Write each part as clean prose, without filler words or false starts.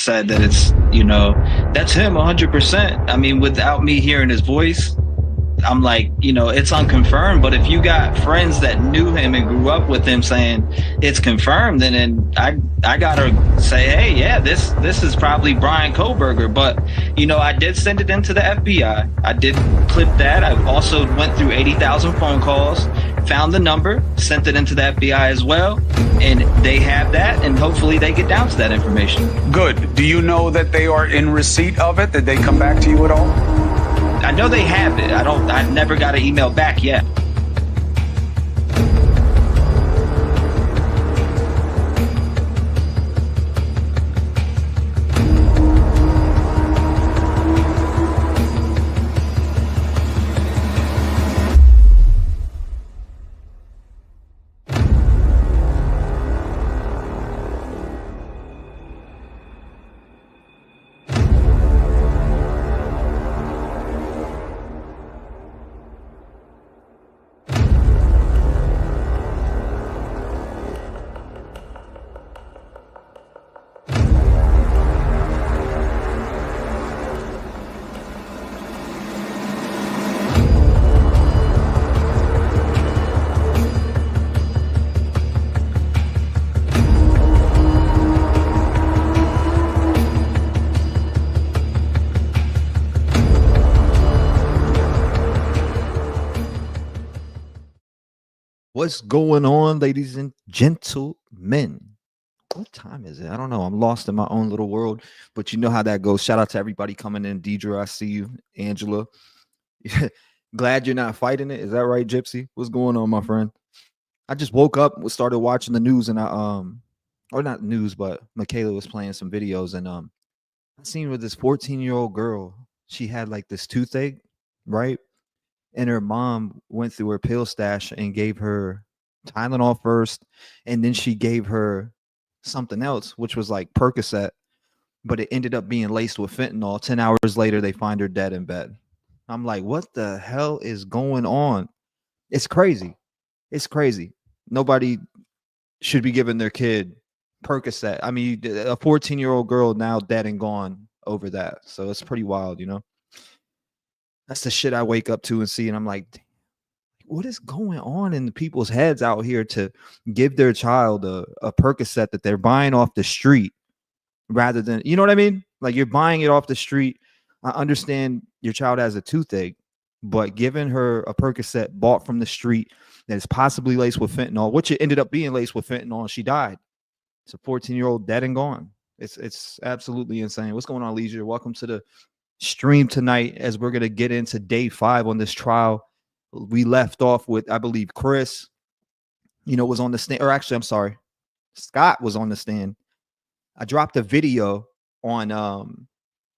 said that it's, that's him 100%. I mean, without me hearing his voice, I'm like, it's unconfirmed. But if you got friends that knew him and grew up with him saying it's confirmed, then I gotta say, hey, yeah, this is probably Brian Koberger. But I did send it into the FBI. I did clip that. I also went through 80,000 phone calls, found the number, sent it into the FBI as well, and they have that, and hopefully they get down to that information. Good. Do you know that they are in receipt of it? Did they come back to you at all? I know they have it. I never got an email back yet. What's going on, ladies and gentlemen? What time is it? I don't know. I'm lost in my own little world, but you know how that goes. Shout out to everybody coming in. Deidre, I see you. Angela. Glad you're not fighting it. Is that right, Gypsy? What's going on, my friend? I just woke up, started watching the news, and or not news, but Michaela was playing some videos, and I seen with this 14-year-old girl. She had like this toothache, right? And her mom went through her pill stash and gave her Tylenol first, and then she gave her something else, which was like Percocet, but it ended up being laced with fentanyl. 10 hours later, they find her dead in bed. I'm like, what the hell is going on? It's crazy. It's crazy. Nobody should be giving their kid Percocet. I mean, a 14-year-old girl now dead and gone over that. So it's pretty wild, That's the shit I wake up to and see, and I'm like, what is going on in the people's heads out here to give their child a Percocet that they're buying off the street rather than, you know what I mean? Like, you're buying it off the street. I understand your child has a toothache, but giving her a Percocet bought from the street that is possibly laced with fentanyl, which it ended up being laced with fentanyl, and she died. It's a 14-year-old dead and gone. It's absolutely insane. What's going on, Leisure? Welcome to the stream tonight as we're going to get into day 5 on this trial. We left off with, I believe, Chris, was on the stand, or actually, I'm sorry, Scott was on the stand. I dropped a video on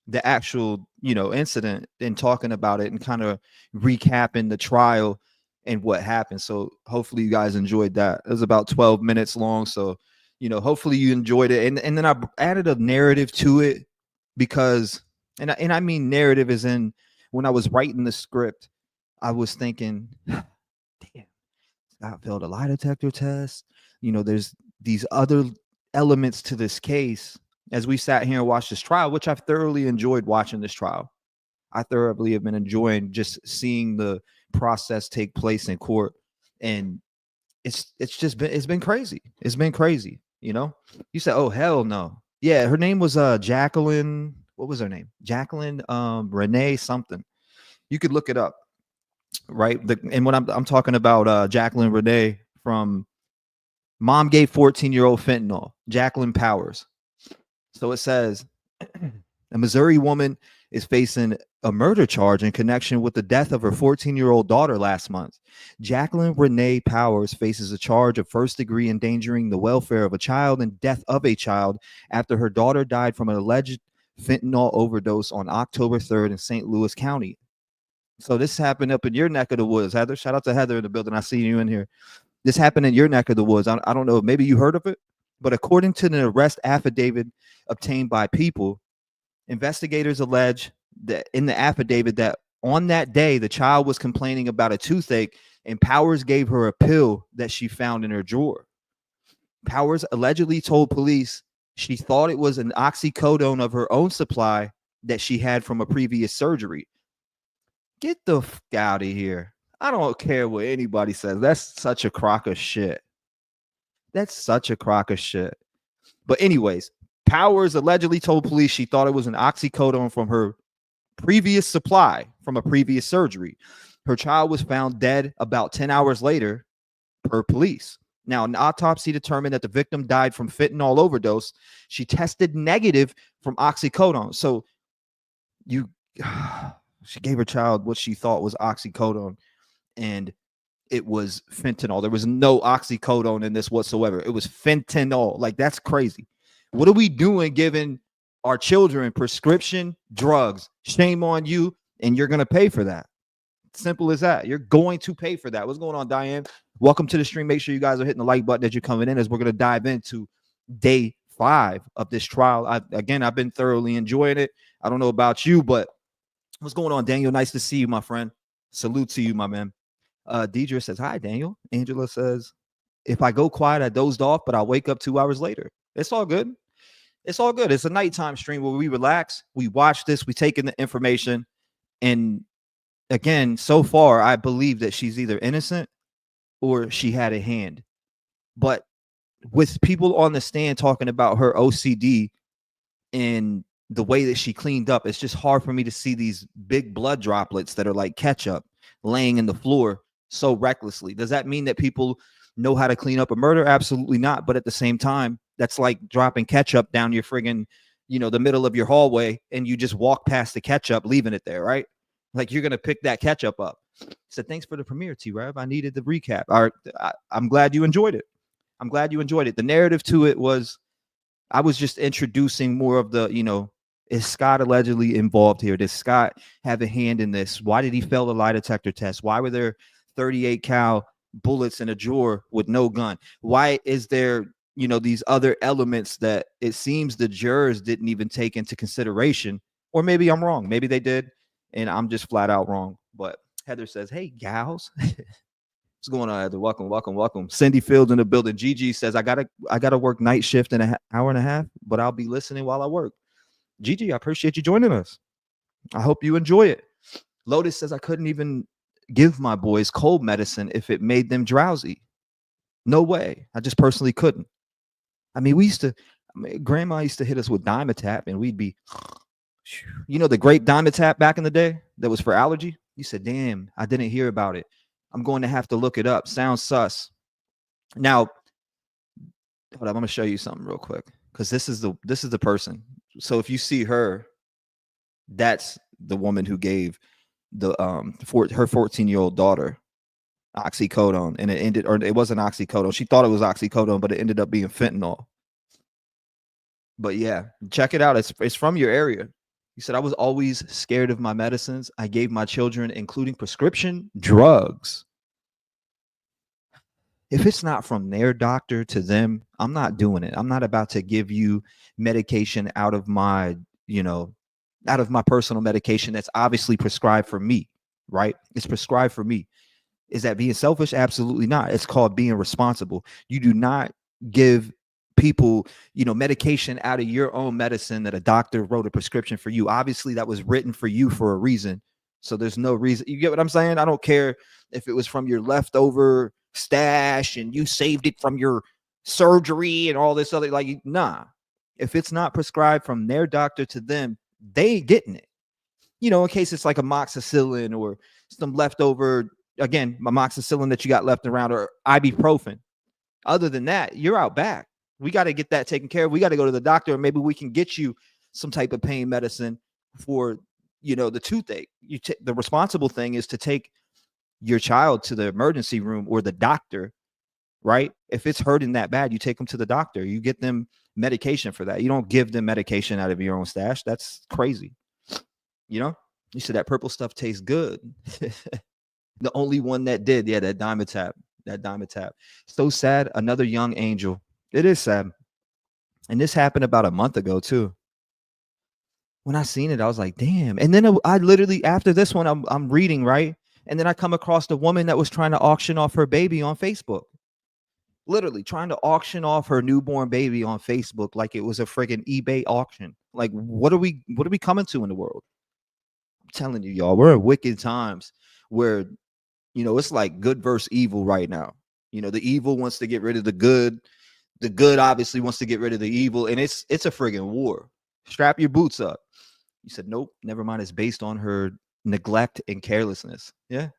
the actual, incident and talking about it and kind of recapping the trial and what happened. So hopefully you guys enjoyed that. It was about 12 minutes long. So, hopefully you enjoyed it. And then I added a narrative to it because, and I mean narrative as in when I was writing the script, I was thinking, damn, Scott failed a lie detector test. There's these other elements to this case as we sat here and watched this trial, which I've thoroughly enjoyed watching this trial. I thoroughly have been enjoying just seeing the process take place in court. And it's been crazy. It's been crazy. You said, oh, hell no. Yeah, her name was Jacqueline. What was her name? Jacqueline Renee something. You could look it up. Right. And when I'm talking about Jacqueline Renee from Mom Gave 14-Year-Old Fentanyl, Jacqueline Powers. So it says a Missouri woman is facing a murder charge in connection with the death of her 14-year-old daughter last month. Jacqueline Renee Powers faces a charge of first-degree endangering the welfare of a child and death of a child after her daughter died from an alleged fentanyl overdose on October 3rd in St. Louis County. So this happened up in your neck of the woods, Heather. Shout out to Heather in the building. I see you in here. This happened in your neck of the woods. I don't know. Maybe you heard of it. But according to the arrest affidavit obtained by People, investigators allege that in the affidavit that on that day, the child was complaining about a toothache and Powers gave her a pill that she found in her drawer. Powers allegedly told police She thought it was an oxycodone of her own supply that she had from a previous surgery. Get the f out of here. I don't care what anybody says. That's such a crock of shit. That's such a crock of shit. But anyways, Powers allegedly told police she thought it was an oxycodone from her previous supply from a previous surgery. Her child was found dead about 10 hours later, per police. Now, an autopsy determined that the victim died from fentanyl overdose. She tested negative from oxycodone. So she gave her child what she thought was oxycodone, and it was fentanyl. There was no oxycodone in this whatsoever. It was fentanyl. Like, that's crazy. What are we doing giving our children prescription drugs? Shame on you, and you're going to pay for that. Simple as that. You're going to pay for that. What's going on, Diane? Welcome to the stream. Make sure you guys are hitting the like button as you're coming in, as we're going to dive into day 5 of this trial. I've been thoroughly enjoying it. I don't know about you, but what's going on, Daniel? Nice to see you, my friend. Salute to you, my man. Deidre says, hi, Daniel. Angela says, if I go quiet, I dozed off, but I'll wake up 2 hours later. It's all good. It's all good. It's a nighttime stream where we relax. We watch this. We take in the information. And again, so far, I believe that she's either innocent or she had a hand. But with people on the stand talking about her OCD and the way that she cleaned up, it's just hard for me to see these big blood droplets that are like ketchup laying in the floor so recklessly. Does that mean that people know how to clean up a murder? Absolutely not. But at the same time, that's like dropping ketchup down your friggin', the middle of your hallway, and you just walk past the ketchup, leaving it there, right? Like, you're going to pick that ketchup up. So thanks for the premiere, T-REV. I needed the recap. All right, I'm glad you enjoyed it. I'm glad you enjoyed it. The narrative to it was, I was just introducing more of the, is Scott allegedly involved here? Does Scott have a hand in this? Why did he fail the lie detector test? Why were there 38 cal bullets in a drawer with no gun? Why is there, these other elements that it seems the jurors didn't even take into consideration? Or maybe I'm wrong. Maybe they did, and I'm just flat out wrong. But Heather says, hey, gals. What's going on, Heather? Welcome, welcome, welcome. Cindy Fields in the building. Gigi says, I gotta work night shift in an hour and a half, but I'll be listening while I work. Gigi, I appreciate you joining us. I hope you enjoy it. Lotus says, I couldn't even give my boys cold medicine if it made them drowsy. No way. I just personally couldn't. I mean, grandma used to hit us with Dimetap, and we'd be, the grape Dimetap back in the day that was for allergy. You said, damn, I didn't hear about it. I'm going to have to look it up. Sounds sus. Now, hold on, I'm going to show you something real quick, because this is the person. So if you see her, that's the woman who gave her 14-year-old daughter oxycodone, and it wasn't oxycodone. She thought it was oxycodone, but it ended up being fentanyl. But yeah, check it out. It's from your area. He said, I was always scared of my medicines. I gave my children, including prescription drugs. If it's not from their doctor to them, I'm not doing it. I'm not about to give you medication out of my personal medication that's obviously prescribed for me, right? It's prescribed for me. Is that being selfish? Absolutely not. It's called being responsible. You do not give people, medication out of your own medicine that a doctor wrote a prescription for you. Obviously, that was written for you for a reason. So there's no reason. You get what I'm saying? I don't care if it was from your leftover stash and you saved it from your surgery and all this other, nah. If it's not prescribed from their doctor to them, they ain't getting it. In case it's like amoxicillin or some leftover, again, amoxicillin that you got left around, or ibuprofen. Other than that, you're out back. We got to get that taken care of. We got to go to the doctor, and maybe we can get you some type of pain medicine for, the toothache. The responsible thing is to take your child to the emergency room or the doctor, right? If it's hurting that bad, you take them to the doctor. You get them medication for that. You don't give them medication out of your own stash. That's crazy. You said that purple stuff tastes good. The only one that did, yeah, that Dimetap. So sad. Another young angel. It is sad. And this happened about a month ago too. When I seen it, I was like, damn. And then I literally, after this one, I'm reading, right? And then I come across the woman that was trying to auction off her baby on Facebook. literally trying to auction off her newborn baby on Facebook like it was a friggin' eBay auction. Like, what are we coming to in the world? I'm telling you, y'all, we're in wicked times where, you know, it's like good versus evil right now. You know, the evil wants to get rid of the good. The good obviously wants to get rid of the evil, and it's a friggin' war. Strap your boots up. You said, nope, never mind. It's based on her neglect and carelessness. Yeah.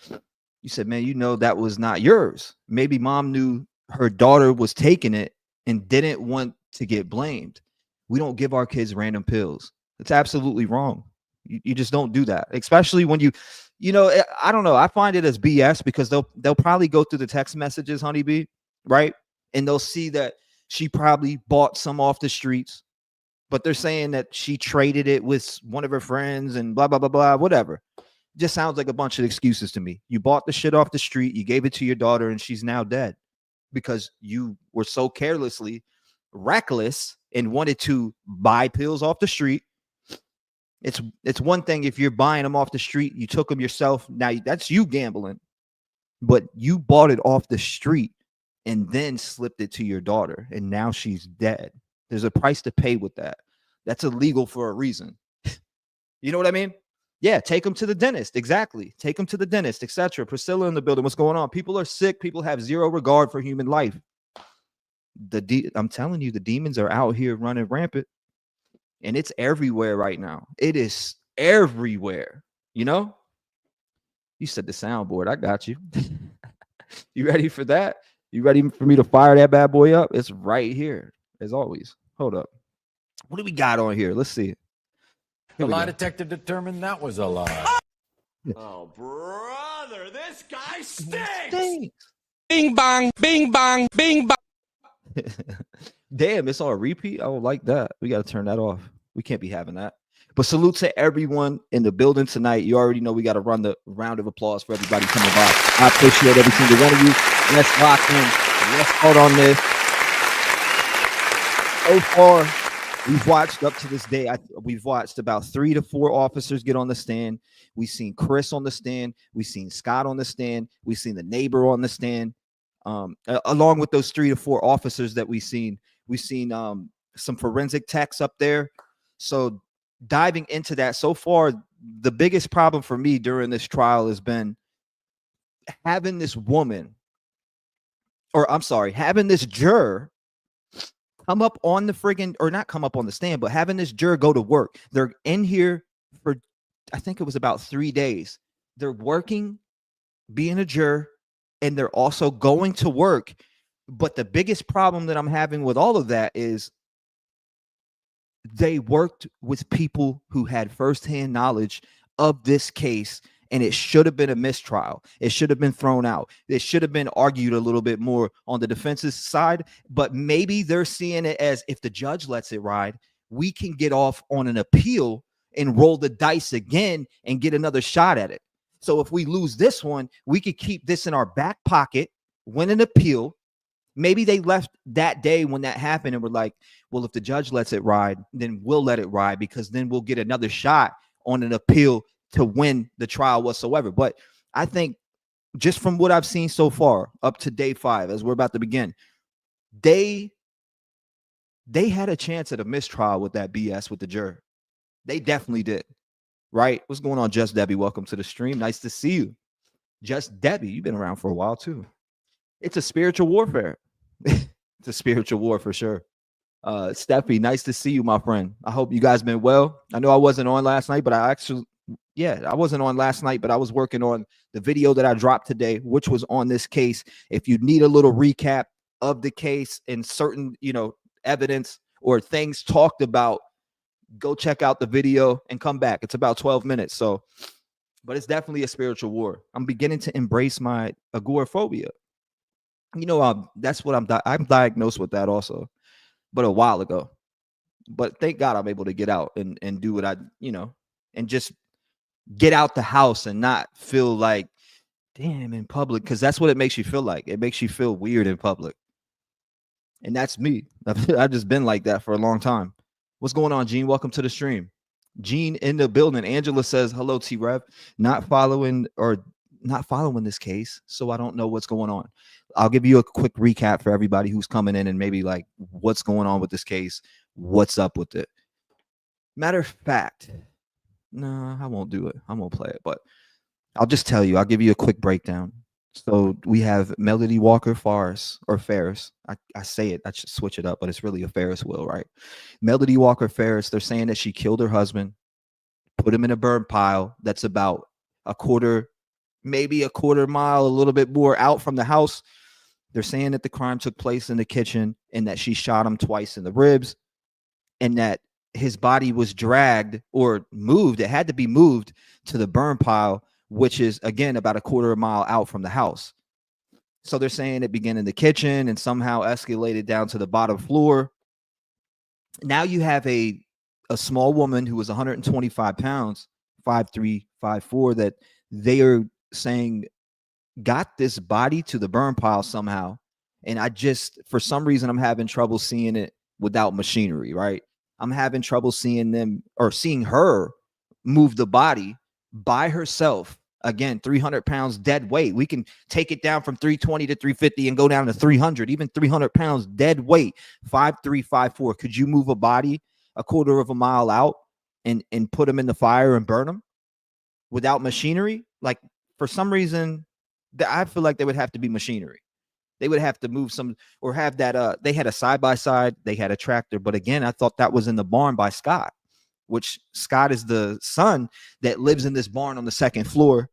You said, man, you know that was not yours. Maybe mom knew her daughter was taking it and didn't want to get blamed. We don't give our kids random pills. It's absolutely wrong. You just don't do that, especially when you know, I don't know. I find it as BS because they'll probably go through the text messages, honeybee, right? And they'll see that she probably bought some off the streets, but they're saying that she traded it with one of her friends and blah, blah, blah, blah, whatever. Just sounds like a bunch of excuses to me. You bought the shit off the street, you gave it to your daughter, and she's now dead because you were so carelessly reckless and wanted to buy pills off the street. It's one thing if you're buying them off the street, you took them yourself. Now that's you gambling, but you bought it off the street and then slipped it to your daughter, and now she's dead. There's a price to pay with that. That's illegal for a reason. You know what I mean? Yeah, take them to the dentist. Exactly. Take them to the dentist, etc. Priscilla in the building. What's going on? People are sick. People have zero regard for human life. I'm telling you, the demons are out here running rampant, and it's everywhere right now. It is everywhere. You know? You said the soundboard. I got you. You ready for that? You ready for me to fire that bad boy up? It's right here, as always. Hold up. What do we got on here? Let's see. The lie detector determined that was a lie. Oh, brother, this guy stinks. Bing bang, bing bang, bing bang. Damn, it's on repeat. I don't like that. We got to turn that off. We can't be having that. But salute to everyone in the building tonight. You already know we got to run the round of applause for everybody coming by. I appreciate every single one of you. Let's lock in. Let's start on this. So far, we've watched up to this day. We've watched about 3 to 4 officers get on the stand. We've seen Chris on the stand. We've seen Scott on the stand. We've seen the neighbor on the stand. Along with those 3 to 4 officers that we've seen some forensic techs up there. So diving into that, so far, the biggest problem for me during this trial has been having this woman, or I'm sorry, having this juror come up on the friggin', or not come up on the stand, but having this juror go to work. They're in here for, I think it was about 3 days. They're working, being a juror, and they're also going to work. But the biggest problem that I'm having with all of that is they worked with people who had firsthand knowledge of this case, and it should have been a mistrial. It should have been thrown out. It should have been argued a little bit more on the defense's side, but maybe they're seeing it as if the judge lets it ride, we can get off on an appeal and roll the dice again and get another shot at it. So if we lose this one, we could keep this in our back pocket, win an appeal. Maybe they left that day when that happened and were like, well, if the judge lets it ride, then we'll let it ride because then we'll get another shot on an appeal to win the trial whatsoever. But I think just from what I've seen so far up to day 5, as we're about to begin, they had a chance at a mistrial with that BS with the juror. They definitely did. Right? What's going on, Just Debbie? Welcome to the stream. Nice to see you. Just Debbie, you've been around for a while too. It's a spiritual warfare. It's a spiritual war for sure. Steffi, nice to see you, my friend. I hope you guys been well. I know I wasn't on last night, but I wasn't on last night, but I was working on the video that I dropped today, which was on this case. If you need a little recap of the case and certain, evidence or things talked about, go check out the video and come back. It's about 12 minutes. So, but it's definitely a spiritual war. I'm beginning to embrace my agoraphobia. That's what I'm diagnosed with that also, but a while ago. But thank God I'm able to get out and do what I, and just get out the house and not feel like, damn, in public, because that's what it makes you feel like. It makes you feel weird in public. And that's me. I've just been like that for a long time. What's going on, Gene? Welcome to the stream. Gene in the building. Angela says, hello, T-REV. Not following this case, so I don't know what's going on. I'll give you a quick recap for everybody who's coming in and maybe like what's going on with this case, what's up with it. Matter of fact, no, I won't do it. I won't play it, but I'll just tell you. I'll give you a quick breakdown. So we have Melody Walker Ferris, or Ferris. I say it, I should switch it up, but it's really a Ferris wheel, right? Melody Walker Ferris, they're saying that she killed her husband, put him in a burn pile that's about maybe a quarter mile, a little bit more out from the house. They're saying that the crime took place in the kitchen and that she shot him twice in the ribs, and that his body was dragged or moved. It had to be moved to the burn pile, which is, again, about a quarter of a mile out from the house. So they're saying it began in the kitchen and somehow escalated down to the bottom floor. Now you have a small woman who was 125 pounds, 5'3", 5'4", that they are saying got this body to the burn pile somehow. And for some reason, I'm having trouble seeing it without machinery, right? I'm having trouble seeing her move the body by herself. Again, 300 pounds dead weight. We can take it down from 320 to 350 and go down to 300, even 300 pounds dead weight. 5'3", 5'4". Could you move a body a quarter of a mile out and put them in the fire and burn them without machinery? Like, for some reason, I feel like there would have to be machinery. They would have to move some, or have that. They had a side-by-side, they had a tractor. But again, I thought that was in the barn by Scott, which Scott is the son that lives in this barn on the second floor.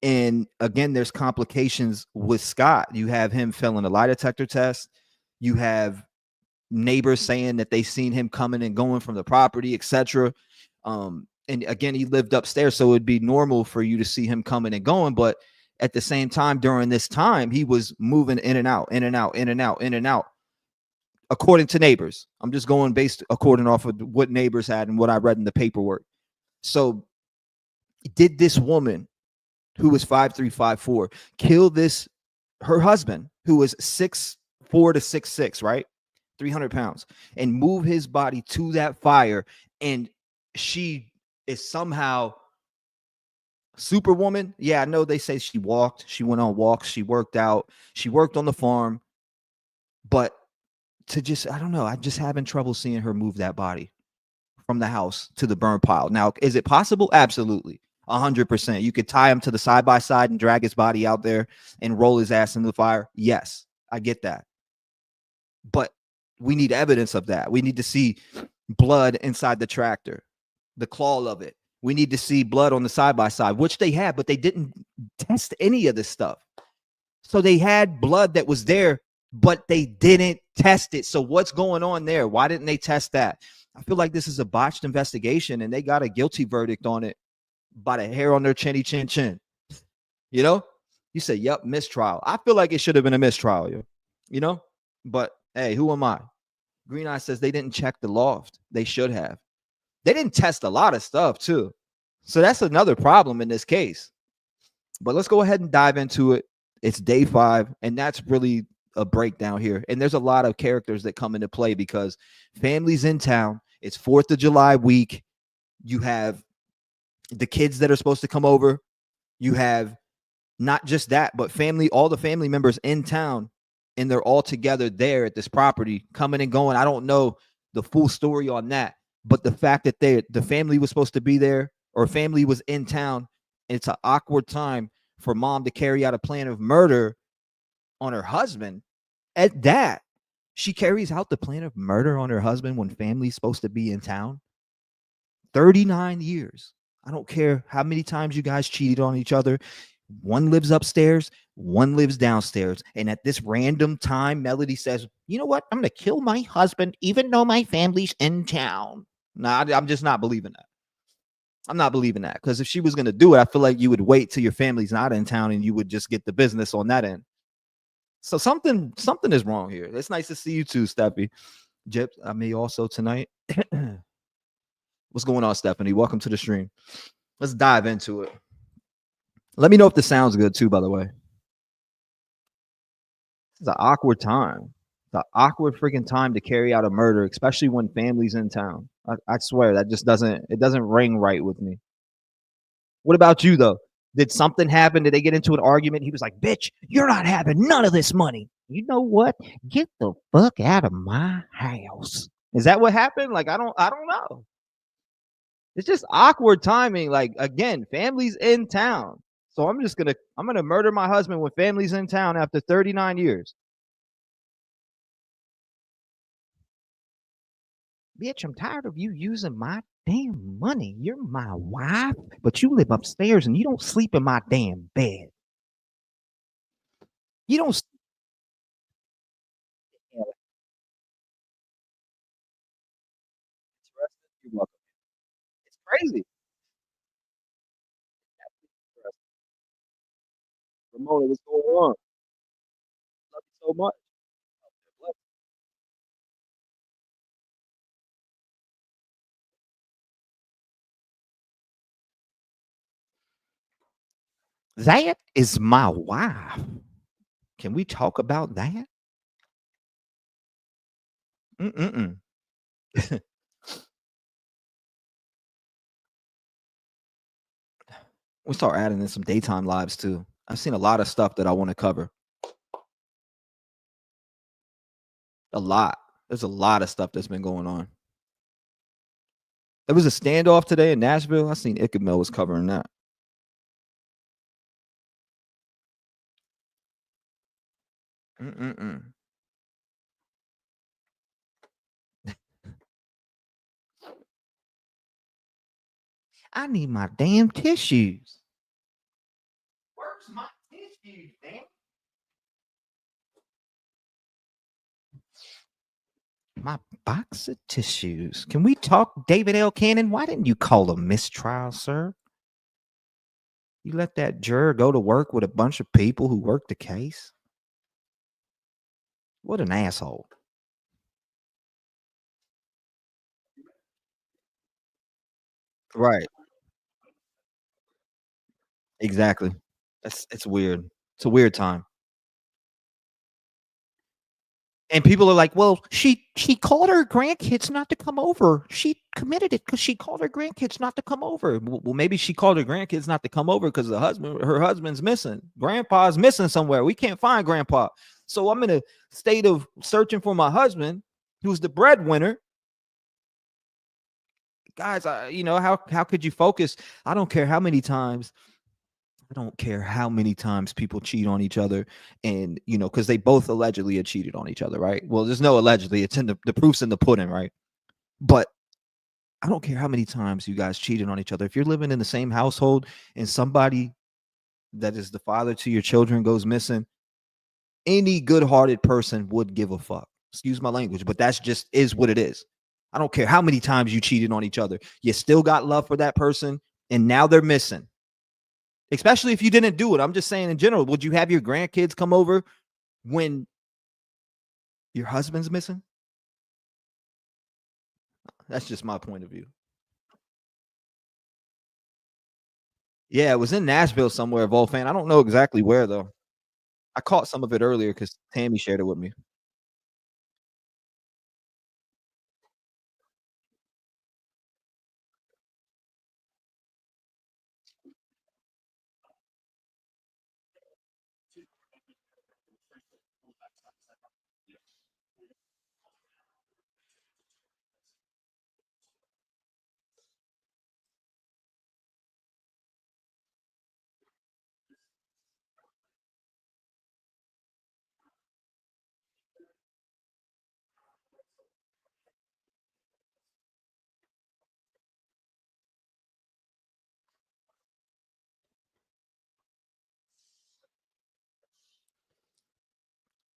And again, there's complications with Scott. You have him failing a lie detector test. You have neighbors saying that they seen him coming and going from the property, etc. And again, he lived upstairs, so it'd be normal for you to see him coming and going. But at the same time, during this time, he was moving in and out, in and out, in and out, in and out, according to neighbors. I'm just going based according off of what neighbors had and what I read in the paperwork. So did this woman who was 5'3", 5'4", kill her husband, who was 6'4" to 6'6", right? 300 pounds, and move his body to that fire. And she is somehow Superwoman. Yeah, I know they say she walked, she went on walks, she worked out, she worked on the farm. But I don't know, I'm just having trouble seeing her move that body from the house to the burn pile. Now, is it possible? Absolutely. 100%. You could tie him to the side-by-side and drag his body out there and roll his ass in the fire. Yes, I get that. But we need evidence of that. We need to see blood inside the tractor, the claw of it. We need to see blood on the side-by-side, which they had, but they didn't test any of this stuff. So they had blood that was there, but they didn't test it. So what's going on there? Why didn't they test that? I feel like this is a botched investigation, and they got a guilty verdict on it by the hair on their chinny chin chin. You know? You say, yep, mistrial. I feel like it should have been a mistrial, you know? But hey, who am I? Green Eye says they didn't check the loft. They should have. They didn't test a lot of stuff too. So that's another problem in this case. But let's go ahead and dive into it. It's day 5, and that's really a breakdown here. And there's a lot of characters that come into play because family's in town. It's 4th of July week. You have the kids that are supposed to come over. You have not just that, but all the family members in town, and they're all together there at this property, coming and going. I don't know the full story on that, but the fact that the family was supposed to be there, or family was in town, and it's an awkward time for mom to carry out a plan of murder on her husband. At that, she carries out the plan of murder on her husband when family's supposed to be in town. 39 years. I don't care how many times you guys cheated on each other. One lives upstairs, one lives downstairs. And at this random time, Melody says, you know what? I'm going to kill my husband, even though my family's in town. Nah, I'm just not believing that. I'm not believing that, because if she was going to do it, I feel like you would wait till your family's not in town and you would just get the business on that end. So something is wrong here. It's nice to see you too, Steffi. Jip, I mean, also tonight. What's going on, Stephanie? Welcome to the stream. Let's dive into it. Let me know if this sounds good too, by the way. It's an awkward time. It's an awkward freaking time to carry out a murder, especially when family's in town. I swear that just doesn't ring right with me. What about you though? Did something happen? Did they get into an argument? He was like, "Bitch, you're not having none of this money." You know what? Get the fuck out of my house. Is that what happened? Like, I don't know. It's just awkward timing. Like, again, family's in town. So I'm gonna murder my husband when family's in town after 39 years. Bitch, I'm tired of you using my damn money. You're my wife, but you live upstairs and you don't sleep in my damn bed. You don't sleep. You're welcome. It's crazy. Ramona, what's going on? Love you so much. That is my wife. Can we talk about that? Mm-mm-mm. We start adding in some daytime lives too. I've seen a lot of stuff that I want to cover. A lot. There's a lot of stuff that's been going on. There was a standoff today in Nashville. I seen Ichabod was covering that. Mm-mm-mm. I need my damn tissues. Where's my tissues, damn? My box of tissues. Can we talk, David L. Cannon? Why didn't you call a mistrial, sir? You let that juror go to work with a bunch of people who worked the case? What an asshole. Right. Exactly. It's weird. It's a weird time. And people are like, "Well, she called her grandkids not to come over. She committed it because she called her grandkids not to come over." Well, maybe she called her grandkids not to come over because her husband's missing. Grandpa's missing somewhere. We can't find grandpa. So I'm in a state of searching for my husband, who's the breadwinner. Guys, how could you focus? I don't care how many times I don't care how many times people cheat on each other, and because they both allegedly had cheated on each other, right? Well, there's no allegedly; it's in the proof's in the pudding, right? But I don't care how many times you guys cheated on each other. If you're living in the same household and somebody that is the father to your children goes missing, any good-hearted person would give a fuck. Excuse my language, but that's just is what it is. I don't care how many times you cheated on each other. You still got love for that person, and now they're missing. Especially if you didn't do it. I'm just saying in general, would you have your grandkids come over when your husband's missing? That's just my point of view. Yeah, it was in Nashville somewhere, Volfan. I don't know exactly where though. I caught some of it earlier because Tammy shared it with me.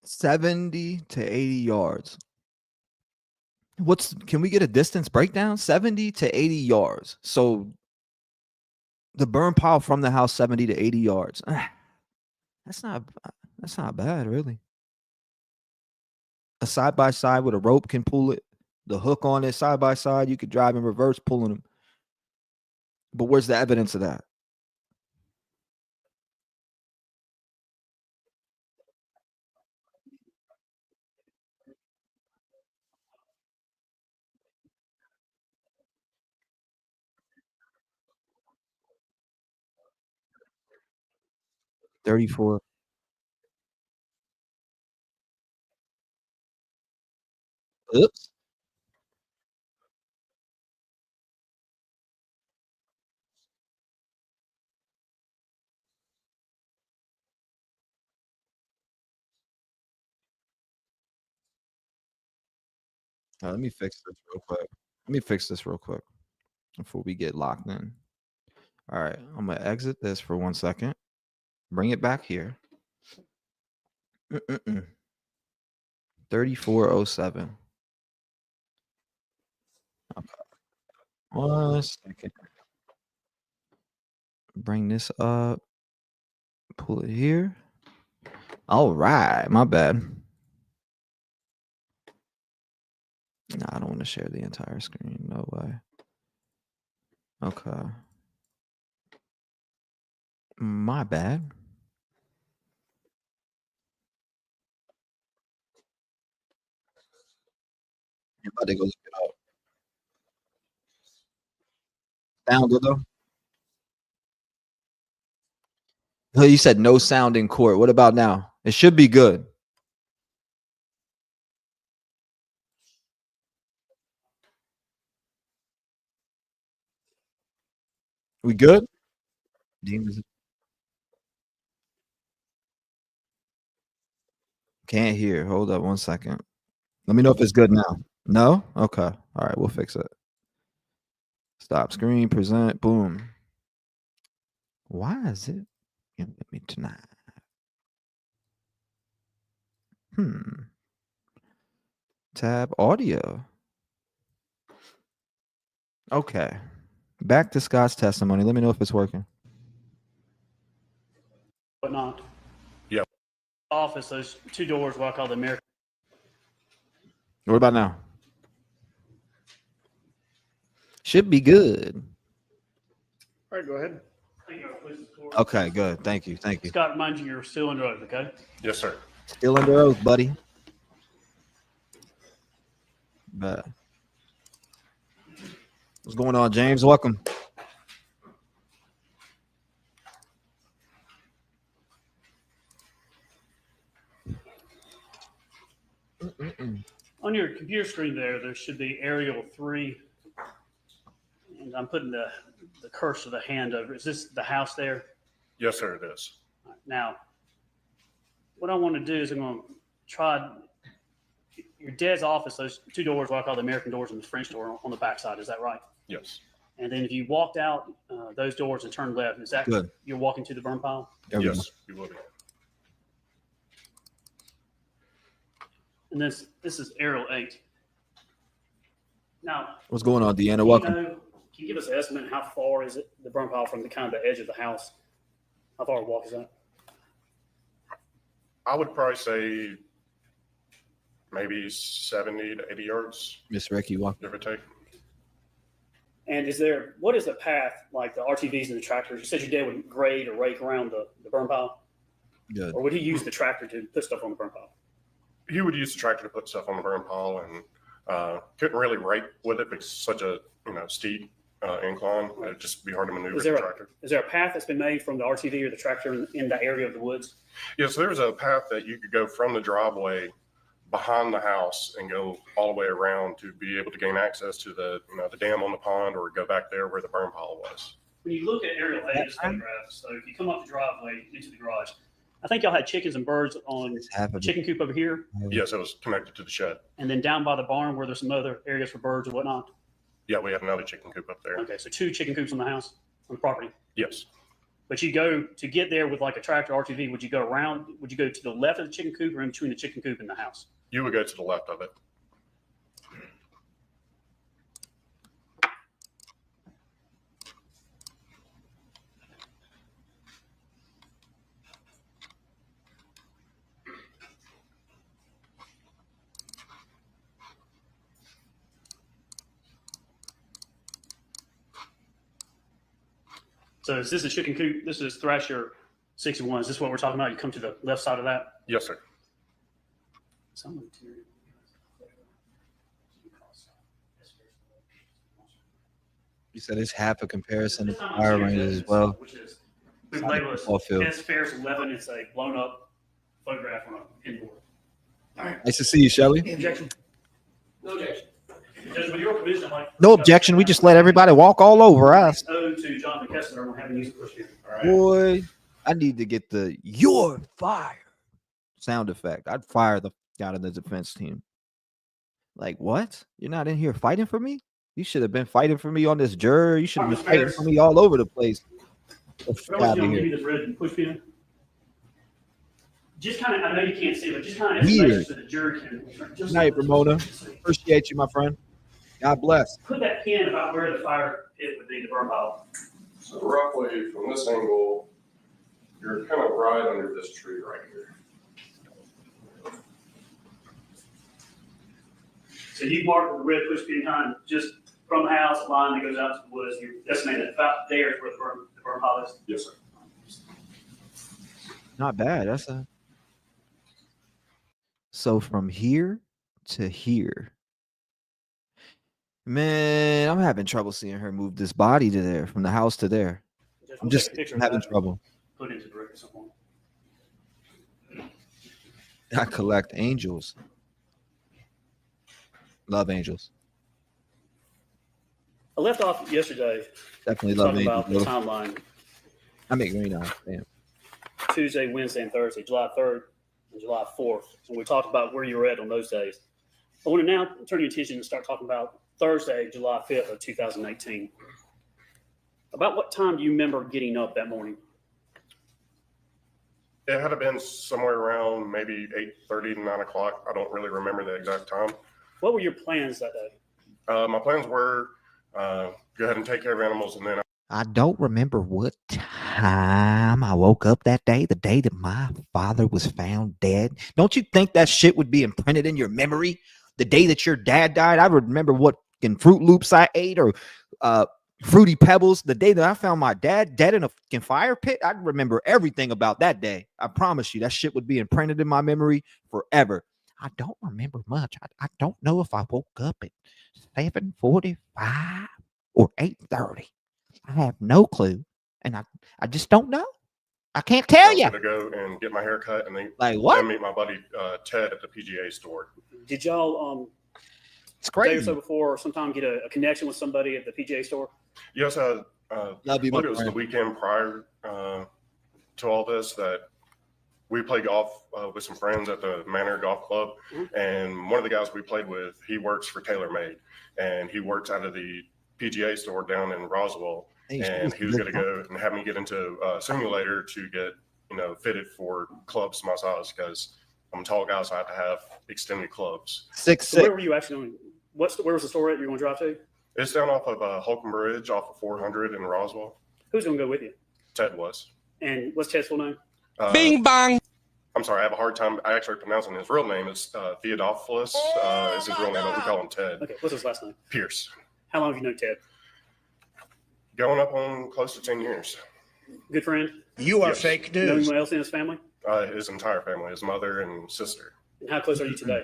70 to 80 yards. Can we get a distance breakdown? 70 to 80 yards. So the burn pile from the house 70 to 80 yards. That's not that's not bad, really. A side by side with a rope can pull it. The hook on it side by side, you could drive in reverse pulling them. But where's the evidence of that? 34. Oops. Let me fix this real quick. Let me fix this real quick before we get locked in. All right, I'm gonna exit this for 1 second. Bring it back here. 3407. Okay. 1 second. Bring this up. Pull it here. All right, my bad. No, I don't want to share the entire screen. No way. Okay. My bad. You're about to go look it up. Sound good though? Oh, you said no sound in court. What about now? It should be good. We good? Can't hear. Hold up 1 second. Let me know if it's good now. No? Okay. All right, we'll fix it. Stop screen, present, boom. Why is it giving me tonight? Tab audio. Okay. Back to Scott's testimony. Let me know if it's working. Whatnot. Yep. Office, those two doors, what I call the American. What about now? Should be good. All right, go ahead. Okay, good. Thank you. Thank you. Scott, remind you, you're still under oath, okay? Yes, sir. Still under oath, buddy. But what's going on, James? Welcome. On your computer screen there should be aerial 3. And I'm putting the cursor of the hand over. Is this the house there? Yes, sir, it is. All right, now, what I want to do is I'm going to try your dad's office, those two doors, what I call the American doors and the French door on the backside. Is that right? Yes. And then if you walked out those doors and turned left, is that Good. You're walking to the burn pile? Yes, you will be. And this is aerial 8. Now, What's going on, Deanna? can Welcome. can you give us an estimate? How far is it, the burn pile, from the kind of the edge of the house? How far a walk is that? I would probably say maybe 70 to 80 yards, Miss Ricky, welcome. give or take. And what is the path, like the RTVs and the tractors? You said your dad would grade or rake around the burn pile? Good. Or would he use the tractor to put stuff on the burn pile? He would use the tractor to put stuff on the burn pile, and couldn't really rake with it because it's such a steep incline. It'd just be hard to maneuver the tractor. Is there a path that's been made from the RTV or the tractor in the area of the woods? Yeah, so there's a path that you could go from the driveway behind the house and go all the way around to be able to gain access to the dam on the pond, or go back there where the burn pile was. When you look at aerial photographs, so if you come up the driveway into the garage, I think y'all had chickens and birds on a chicken coop over here. Yes, it was connected to the shed. And then down by the barn where there's some other areas for birds and whatnot. Yeah, we have another chicken coop up there. Okay, so 2 chicken coops on the house, on the property. Yes. But you go to get there with like a tractor RTV, would you go around, would you go to the left of the chicken coop or in between the chicken coop and the house? You would go to the left of it. So is this a chicken coop? This is Thrasher 61. Is this what we're talking about? You come to the left side of that? Yes, sir. You said it's half a comparison of fire ranges as well. We label it Football field. S Fair's 11. It's a blown up photograph on an inboard. All right. Nice to see you, Shelly. Objection. No objection. Judge, with your permission, I'd like No objection. We just let everybody walk all over us. ode to Jonathan Kessler on having used the push. All right. Boy, I need to get the "you're fired" sound effect. I'd fire the guy on the defense team. Like, what? You're not in here fighting for me? You should have been fighting for me on this juror. You should have been fighting for me all over the place. Give you the red and push pin. Just kind of, I know you can't see, but just kind of Weird. so the jury can. Good night, Ramona. Appreciate you, my friend. God bless. Put that pin about where the fire pit would be, the burn pile. So roughly from this angle, you're kind of right under this tree right here. So you mark the red push pin kind of just from the house, a line that goes out to the woods. You're estimating that about there is where the burn pile is. Yes, sir. Not bad. That's a. So from here to here. Man, I'm having trouble seeing her move this body to there, from the house to there. I'm just having trouble. Put into the record at some point. I collect angels. Love angels. I left off yesterday Definitely love talking angels. about the timeline. I make green now. Damn. Tuesday, Wednesday, and Thursday, July 3rd and July 4th. And we talked about where you were at on those days. I want to now turn your attention and start talking about Thursday, July 5th of 2018. About what time do you remember getting up that morning? It had been somewhere around maybe 8:30 to 9 o'clock. I don't really remember the exact time. What were your plans that day? My plans were go ahead and take care of animals, and then I don't remember what time I woke up that day, the day that my father was found dead. Don't you think that shit would be imprinted in your memory? The day that your dad died, I would remember what fucking Fruit Loops I ate or Fruity Pebbles. The day that I found my dad dead in a fucking fire pit, I'd remember everything about that day. I promise you, that shit would be imprinted in my memory forever. I don't remember much. I don't know if I woke up at 7:45 or 8:30. I have no clue, and I just don't know. I can't tell I was you. going to go and get my hair cut, and then Like what? meet my buddy Ted at the PGA store. Did y'all It's day or crazy. so before sometime get a connection with somebody at the PGA store? Yes, Love you, I believe my it was the friend. weekend prior to all this that we played golf with some friends at the Manor Golf Club. Mhm. And one of the guys we played with, he works for TaylorMade, and he works out of the PGA store down in Roswell. And he was going to go and have me get into a simulator to get, fitted for clubs my size, because I'm a tall guy, so I have to have extended clubs. 6'6". So where were you actually going? Where was the store at you're going to drive to? It's down off of Holcomb Bridge, off of 400 in Roswell. Who's going to go with you? Ted was. And what's Ted's full name? Bing bong. I'm sorry, I have a hard time actually pronouncing his real name. It's Theodophilus is his real name, but we call him Ted. Okay, what's his last name? Pierce. How long have you known Ted? Going up on close to 10 years. Good friend? You are Yes. fake Know news. anyone else in his family? His entire family, his mother and sister. And how close are you today?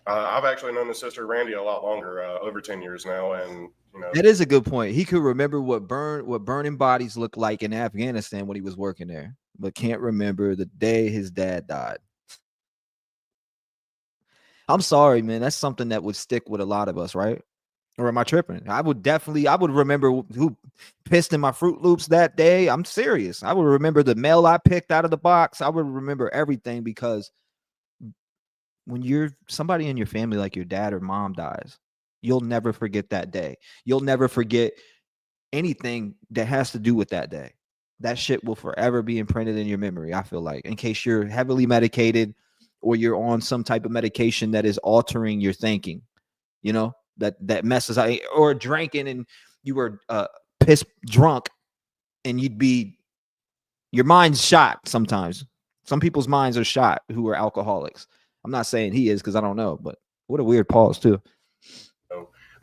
I've actually known his sister Randy a lot longer, over 10 years now, and That is a good point. He could remember what burning bodies looked like in Afghanistan when he was working there, but can't remember the day his dad died. I'm sorry, man. That's something that would stick with a lot of us, right? Or am I tripping? I would remember who pissed in my Fruit Loops that day. I'm serious. I would remember the mail I picked out of the box. I would remember everything, because when you're somebody in your family, like your dad or mom dies, you'll never forget that day. You'll never forget anything that has to do with that day. That shit will forever be imprinted in your memory, I feel like, in case you're heavily medicated or you're on some type of medication that is altering your thinking, that messes out, or drinking and you were piss drunk and your mind's shot sometimes. Some people's minds are shot who are alcoholics. I'm not saying he is, because I don't know, but what a weird pause too.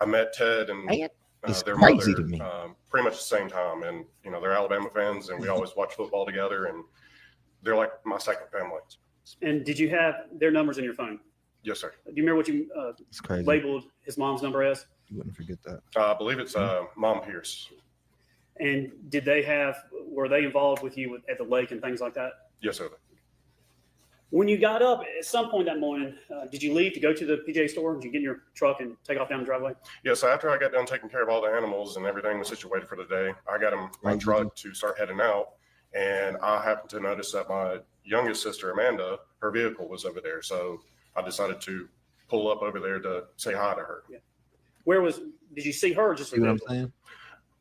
I met Ted and Man, it's their crazy mother to me. pretty much the same time, and they're Alabama fans, and we always watch football together, and they're like my second family. And did you have their numbers in your phone? Yes, sir. Do you remember what you It's crazy. labeled his mom's number as? You wouldn't forget that. I believe it's Mom Pierce. And did they have were they involved with you at the lake and things like that? Yes, sir. When you got up at some point that morning, did you leave to go to the PJ store? Did you get in your truck and take off down the driveway? Yes, after I got done taking care of all the animals and everything was situated for the day, I got in my truck to start heading out. And I happened to notice that my youngest sister, Amanda, her vehicle was over there. So I decided to pull up over there to say hi to her. Yeah. Did you see her or just See what I'm saying?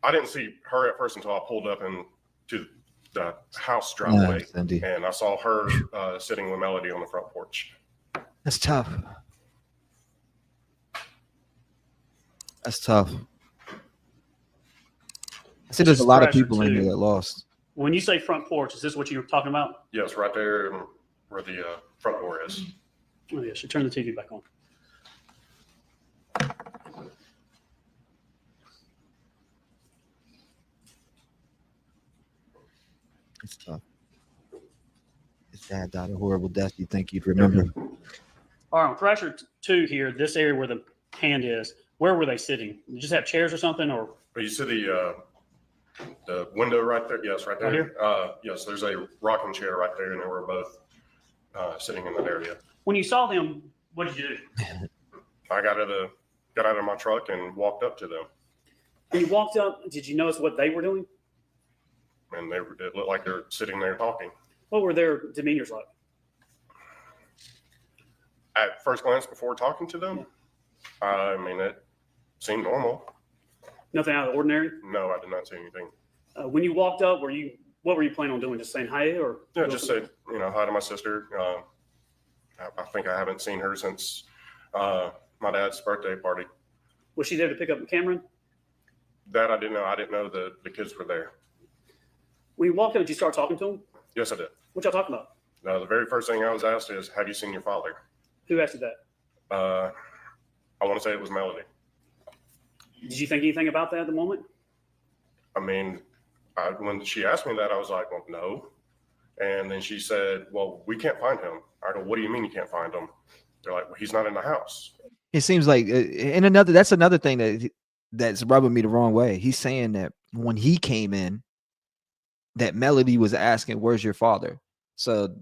I didn't see her at first until I pulled up into the house driveway, and I saw her sitting with Melody on the front porch. That's tough. That's tough. I see there's a lot of people in here that lost. When you say front porch, is this what you were talking about? Yes, right there where the front door is. Oh, yeah, should turn the TV back on. It's tough. His dad died a horrible death. You think you'd remember? All right, on Thrasher 2 here, this area where the hand is, where were they sitting? You just have chairs or something, or? You see the window right there? Yes, right there. Right here? Yes, there's a rocking chair right there, and they were both sitting in that area. When you saw them, what did you do? I got out of my truck and walked up to them. When you walked up, did you notice what they were doing? And it looked like they're sitting there talking. What were their demeanors like? At first glance, before talking to them, I mean, it seemed normal. Nothing out of the ordinary? No, I did not see anything. When you walked up, what were you planning on doing? Just saying hi, or? Yeah, just said, hi to my sister. I think I haven't seen her since my dad's birthday party. Was she there to pick up Cameron? That I didn't know. I didn't know the kids were there. When you walked up, did you start talking to them? Yes, I did. What y'all talking about? The very first thing I was asked is, have you seen your father? Who asked you that? I want to say it was Melody. Did you think anything about that at the moment? I mean, when she asked me that, I was like, well, no. And then she said, well, we can't find him. I go, what do you mean you can't find him? They're like, well, he's not in the house. It seems like, that's another thing that's rubbing me the wrong way. He's saying that when he came in, that Melody was asking, where's your father? So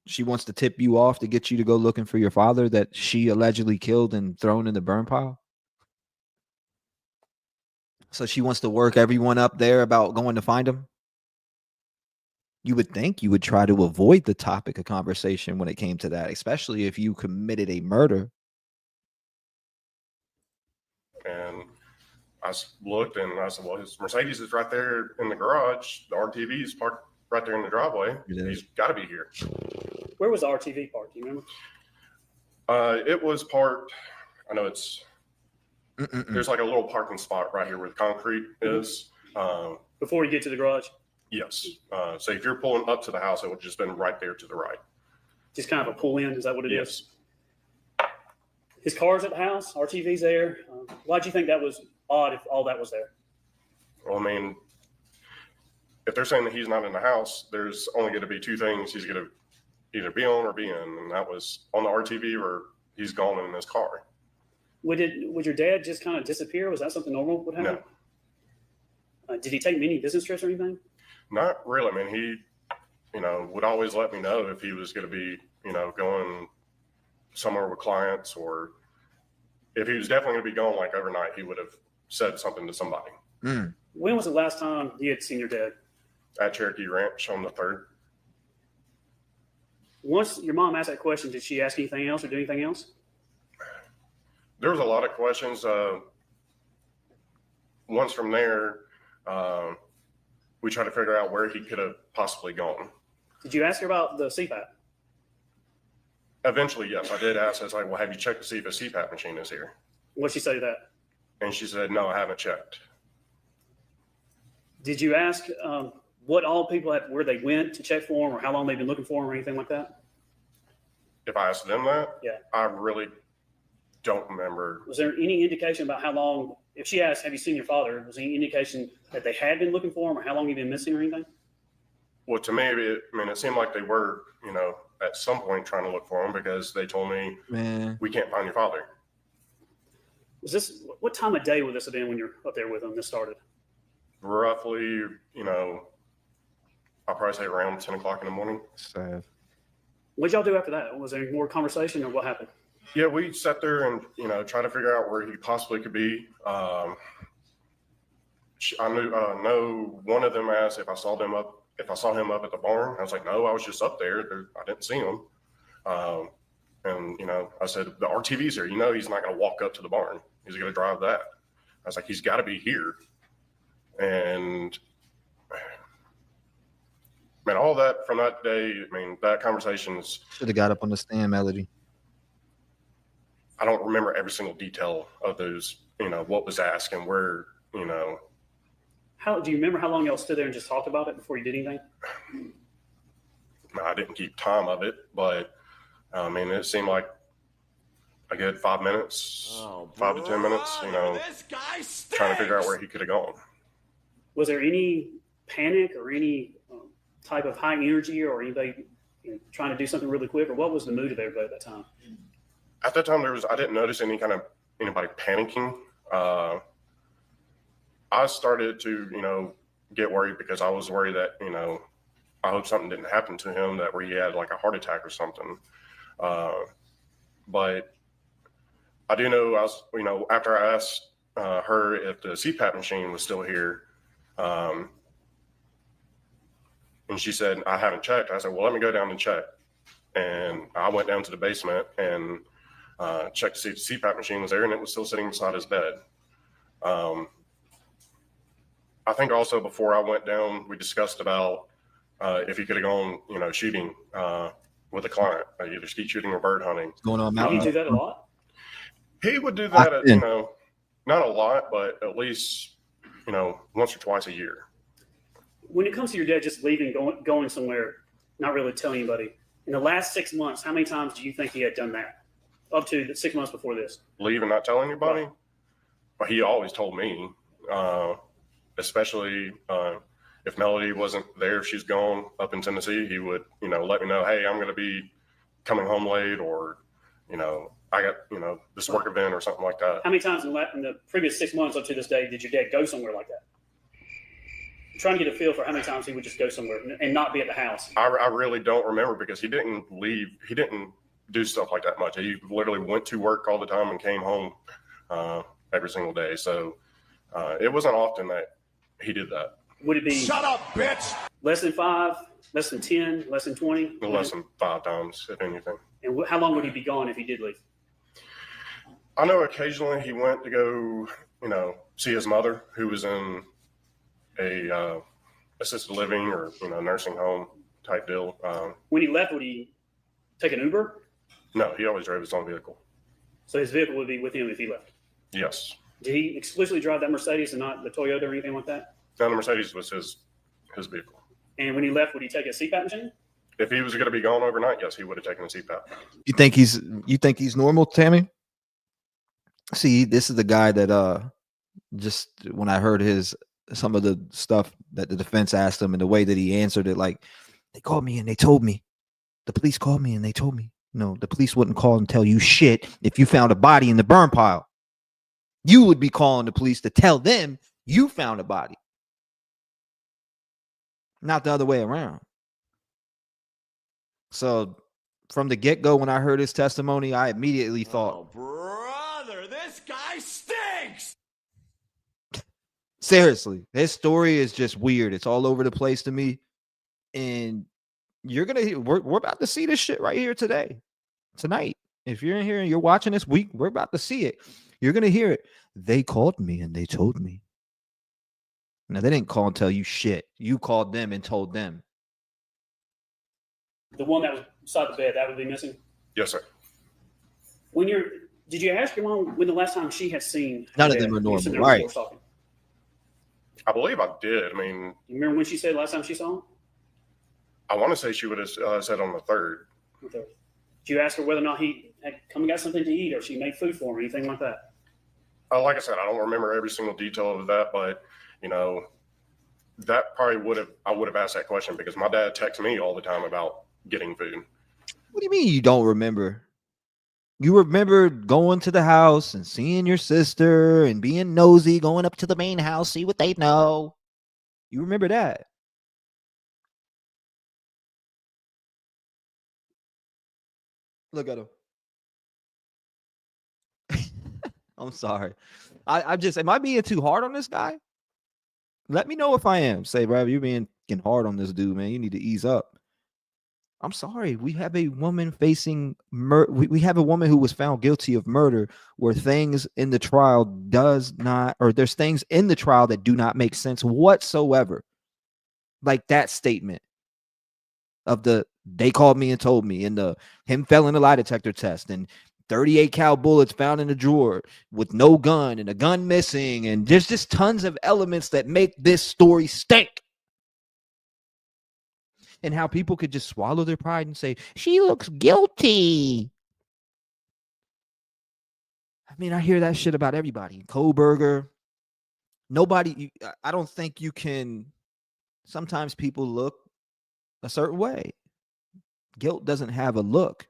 she wants to tip you off to get you to go looking for your father that she allegedly killed and thrown in the burn pile. So she wants to work everyone up there about going to find him. You would think you would try to avoid the topic of conversation when it came to that, especially if you committed a murder. And I looked and I said, well, his Mercedes is right there in the garage. The RTV is parked right there in the driveway. He's got to be here. Where was the RTV parked? Do you remember? It was parked. I know it's. There's like a little parking spot right here where the concrete is. Before you get to the garage? Yes. So if you're pulling up to the house, it would just been right there to the right. Just kind of a pull in. Is that what it Yes. is? His car's at the house. RTV's there. Why'd you think that was odd if all that was there? Well, I mean, if they're saying that he's not in the house, there's only going to be two things he's going to either be on or be in, and that was on the RTV or he's gone in his car. Would your dad just kind of disappear? Was that something normal would happen? No. Did he take many business trips or anything? Not really. I mean, he, would always let me know if he was going to be, going somewhere with clients, or if he was definitely going to be going like overnight, he would have said something to somebody. When was the last time you had seen your dad? At Cherokee Ranch on the 3rd. Once your mom asked that question, did she ask anything else or do anything else? There was a lot of questions. Once from there, we tried to figure out where he could have possibly gone. Did you ask her about the CPAP? Eventually, yes, I did ask. I was like, well, have you checked to see if a CPAP machine is here? What'd she say to that? And she said, no, I haven't checked. Did you ask what all people where they went to check for him, or how long they've been looking for him, or anything like that? If I asked them that, yeah, I really don't remember. Was there any indication about how long, if she asked, have you seen your father, was there any indication that they had been looking for him or how long he'd been missing or anything? Well, to me, it seemed like they were, at some point trying to look for him, because they told me, we can't find your father. What time of day would this have been when you're up there with him? This started? Roughly, I'll probably say around 10 o'clock in the morning. Sad. What'd y'all do after that? Was there any more conversation or what happened? Yeah, we sat there and, try to figure out where he possibly could be. I know one of them asked if I saw him up at the barn. I was like, no, I was just up there. I didn't see him. And, I said, the RTV's here. He's not going to walk up to the barn. He's going to drive that. I was like, he's got to be here. And, man, all that from that day, that conversation is. Should have got up on the stand, Melody. I don't remember every single detail of those, what was asked and where, How do you remember how long y'all stood there and just talked about it before you did anything? I didn't keep time of it, but it seemed like a good 5 minutes, 5 to 10 minutes, trying to figure out where he could have gone. Was there any panic or any type of high energy or anybody trying to do something really quick, or what was the mood of everybody at that time? At that time, I didn't notice anybody panicking. I started to, get worried because I was worried that, I hope something didn't happen to him, that where he had like a heart attack or something. But I do know after I asked her if the CPAP machine was still here, and she said, I haven't checked. I said, well, let me go down and check. And I went down to the basement and checked to see if the CPAP machine was there, and it was still sitting beside his bed. I think also before I went down, we discussed about if he could have gone, shooting with a client, either skeet shooting or bird hunting. Going on Did he do that a lot? He would do that, not a lot, but at least, once or twice a year. When it comes to your dad just leaving, going somewhere, not really telling anybody, in the last 6 months, how many times do you think he had done that? Up to the 6 months before this? Leave and not tell anybody? But he always told me, especially if Melody wasn't there, if she's gone up in Tennessee, he would, let me know, hey, I'm going to be coming home late, or, I got, this work event or something like that. How many times in the previous 6 months up to this day did your dad go somewhere like that? I'm trying to get a feel for how many times he would just go somewhere and not be at the house. I really don't remember because he didn't leave. He didn't do stuff like that much. He literally went to work all the time and came home every single day. So it wasn't often that he did that. Would it be Shut up, bitch! less than 5, less than 10, less than 20? Less than 5 times, if anything. And how long would he be gone if he did leave? I know occasionally he went to go, see his mother, who was in a assisted living or, nursing home type deal. When he left, would he take an Uber? No, he always drove his own vehicle. So his vehicle would be with him if he left? Yes. Did he exclusively drive that Mercedes and not the Toyota or anything like that? No, the Mercedes was his vehicle. And when he left, would he take a CPAP machine? If he was going to be gone overnight, yes, he would have taken a CPAP. You think he's normal, Tammy? See, this is the guy that just when I heard some of the stuff that the defense asked him and the way that he answered it, like, they called me and they told me. The police called me and they told me. No, the police wouldn't call and tell you shit if you found a body in the burn pile. You would be calling the police to tell them you found a body. Not the other way around. So from the get-go, when I heard his testimony, I immediately thought, brother, this guy stinks! Seriously, his story is just weird. It's all over the place to me. And we're about to see this shit right here tonight. If you're in here and you're watching this week, we're about to see it. You're going to hear it. They called me and they told me. Now, they didn't call and tell you shit. You called them and told them. The one that was beside the bed, that would be missing? Yes, sir. Did you ask your mom when the last time she had seen? None of them are normal, right? I believe I did. You remember when she said last time she saw him? I want to say she would have said on the 3rd. Okay. Did you ask her whether or not he had come and got something to eat, or she made food for him, or anything like that? Like I said, I don't remember every single detail of that, but that probably I would have asked that question because my dad texts me all the time about getting food. What do you mean you don't remember? You remember going to the house and seeing your sister and being nosy, going up to the main house, see what they know. You remember that. Look at him. I'm sorry. I just, am I being too hard on this guy? Let me know if I am. Say, bro, you're being hard on this dude, man. You need to ease up. I'm sorry. We have a woman facing murder. We have a woman who was found guilty of murder where things in the trial does not, or there's things in the trial that do not make sense whatsoever. Like that statement of the, they called me and told me, and the him failing the lie detector test, and 38 cal bullets found in a drawer with no gun and a gun missing. And there's just tons of elements that make this story stink. And how people could just swallow their pride and say, she looks guilty. I mean, I hear that shit about everybody. Kohlberger. Nobody, I don't think you can, sometimes people look a certain way. Guilt doesn't have a look.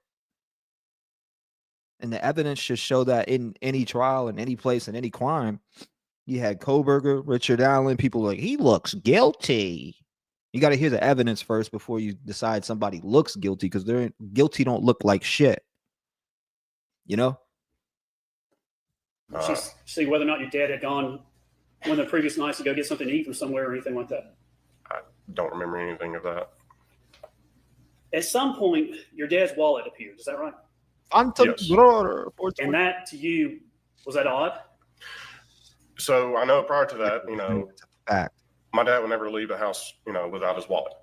And the evidence should show that in any trial, in any place, in any crime. You had Kohlberger, Richard Allen, people like, he looks guilty. You got to hear the evidence first before you decide somebody looks guilty, because they're guilty don't look like shit. You know? See whether or not your dad had gone one of the previous nights to go get something to eat from somewhere or anything like that. I don't remember anything of that. At some point, your dad's wallet appeared. Is that right? Yes. And that to you, was that odd? So I know prior to that, you know, fact. My dad would never leave the house, you know, without his wallet.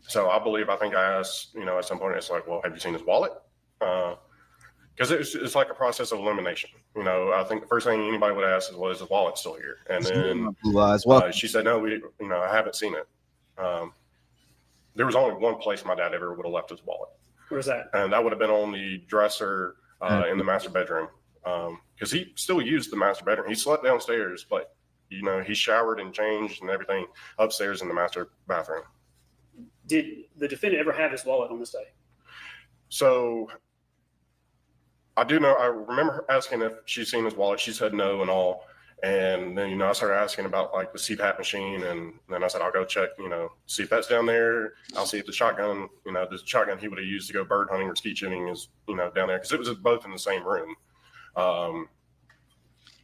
So I think I asked, you know, at some point, it's like, well, have you seen his wallet? Because it's like a process of elimination. You know, I think the first thing anybody would ask is, well, is his wallet still here? And then she said, no, I haven't seen it. There was only one place my dad ever would have left his wallet. Where's that? And that would have been on the dresser in the master bedroom. Because he still used the master bedroom. He slept downstairs, but you know, he showered and changed and everything upstairs in the master bathroom. Did the defendant ever have his wallet on this day? So I remember asking if she's seen his wallet. She said no and all. And then, you know, I started asking about like the CPAP machine. And then I said, I'll go check, you know, see if that's down there. I'll see if the shotgun he would have used to go bird hunting or skeet shooting is, you know, down there. Because it was both in the same room.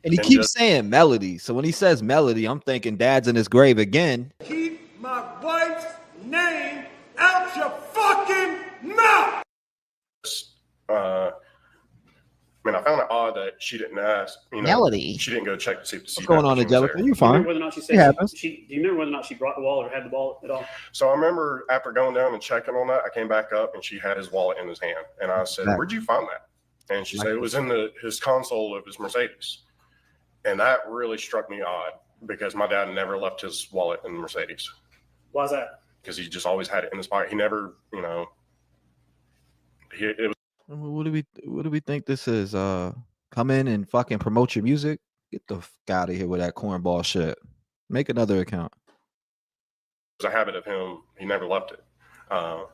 And he keeps saying Melody. So when he says Melody, I'm thinking dad's in his grave again. Keep my wife's name out your fucking mouth. I mean, I found it odd that she didn't ask, you know, Melody. She didn't go check to see if the What's going on, Angelica? You're fine. Do you remember whether or not she said do you remember whether or not she brought the wallet or had the wallet at all? So I remember after going down and checking on that, I came back up and she had his wallet in his hand. And I said, where'd you find that? And she said it was in his console of his Mercedes. And that really struck me odd because my dad never left his wallet in the Mercedes. Why is that? Because he just always had it in his pocket. He never, you know, it was. What do we think this is? Come in and fucking promote your music? Get the fuck out of here with that cornball shit. Make another account. It was a habit of him. He never left it. I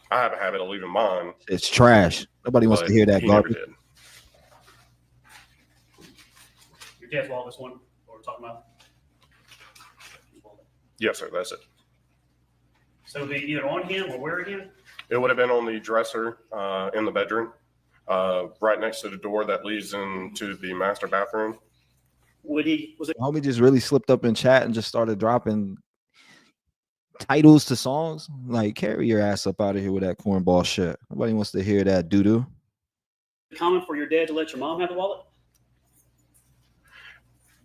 have a habit of leaving mine. It's trash. Nobody wants to hear that garbage. Never did. Your dad's wallet is one we're talking about? Yes, sir. That's it. So it would be either on him or where again? It would have been on the dresser in the bedroom, right next to the door that leads into the master bathroom. Homie just really slipped up in chat and just started dropping titles to songs. Like, carry your ass up out of here with that cornball shit. Nobody wants to hear that doo-doo. Common for your dad to let your mom have the wallet?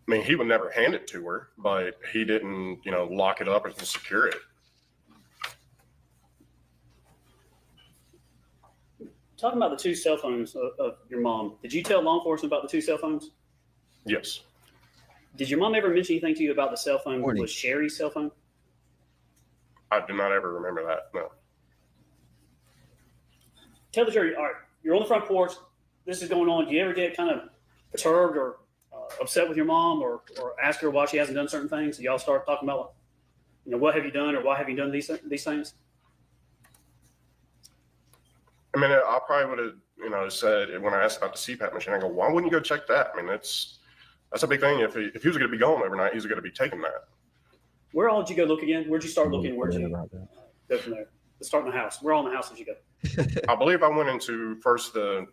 I mean, he would never hand it to her, but he didn't, you know, lock it up or secure it. Talking about the two cell phones of your mom, did you tell law enforcement about the two cell phones? Yes. Did your mom ever mention anything to you about the cell phone was Sherry's cell phone? I do not ever remember that, no. Tell the jury, all right, you're on the front porch, this is going on. Do you ever get kind of perturbed or upset with your mom or ask her why she hasn't done certain things? Do y'all start talking about, you know, what have you done or why have you done these things? I mean, I probably would have, you know, said when I asked about the CPAP machine, I go, why wouldn't you go check that? I mean, that's a big thing. If he was going to be gone overnight, he's going to be taking that. Where all did you go look again? Where'd you start looking? Where'd you go from there? Let's start in the house. Where all in the house did you go? I believe I went into first the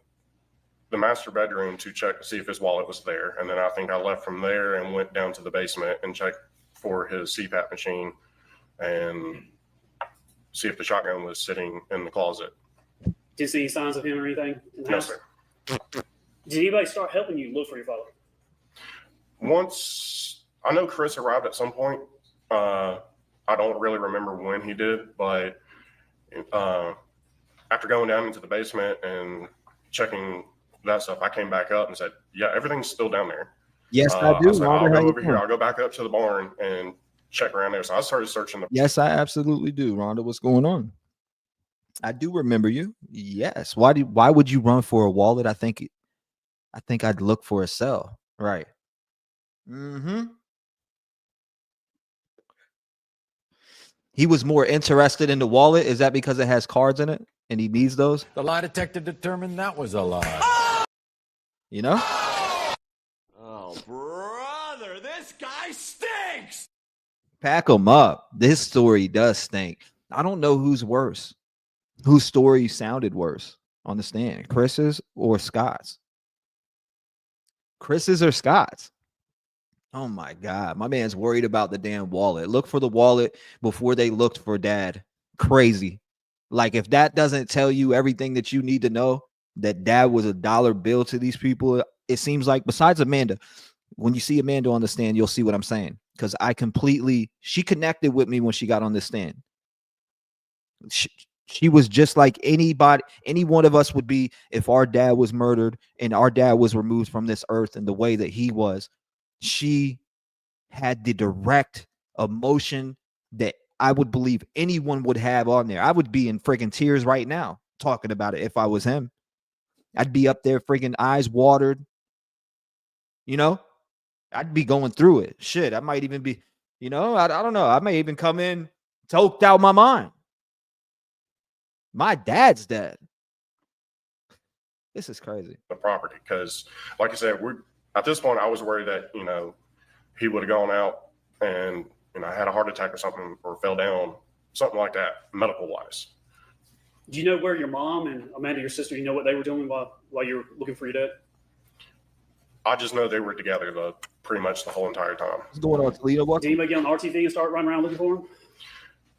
master bedroom to check to see if his wallet was there, and then I think I left from there and went down to the basement and checked for his CPAP machine and see if the shotgun was sitting in the closet. Did you see any signs of him or anything in the No, house? sir. Did anybody start helping you look for your father? Once I know Chris arrived at some point. I don't really remember when he did, but after going down into the basement and checking that stuff, I came back up and said, "Yeah, everything's still down there." Yes, I do. I said, Rhonda, I'll how go you over here. doing? I'll go back up to the barn and check around there. So I started searching the. Yes, I absolutely do. Rhonda, what's going on? I do remember you. Yes. Why would you run for a wallet? I think I'd look for a cell. Right. Mm-hmm. He was more interested in the wallet. Is that because it has cards in it and he needs those? The lie detector determined that was a lie. You know? Oh, brother, this guy stinks. Pack them up. This story does stink. I don't know who's worse. Whose story sounded worse on the stand, Chris's or Scott's? Chris's or Scott's? Oh my God. My man's worried about the damn wallet. Look for the wallet before they looked for dad. Crazy. Like, if that doesn't tell you everything that you need to know, that dad was a dollar bill to these people, it seems like, besides Amanda, when you see Amanda on the stand, you'll see what I'm saying. Because she connected with me when she got on the stand. She was just like any one of us would be if our dad was murdered and our dad was removed from this earth in the way that he was. She had the direct emotion that I would believe anyone would have on there. I would be in freaking tears right now talking about it if I was him. I'd be up there freaking eyes watered. You know, I'd be going through it. Shit, I might even be, I don't know. I may even come in toked out my mind. My dad's dead. This is crazy. The property, because like I said, at this point I was worried that he would have gone out and had a heart attack or something, or fell down, something like that, medical wise. Do you know where your mom and Amanda, your sister, you know what they were doing while you were looking for your dad? I just know they were together pretty much the whole entire time. What's going on, Toledo? Did anybody get on RTV and start running around looking for him?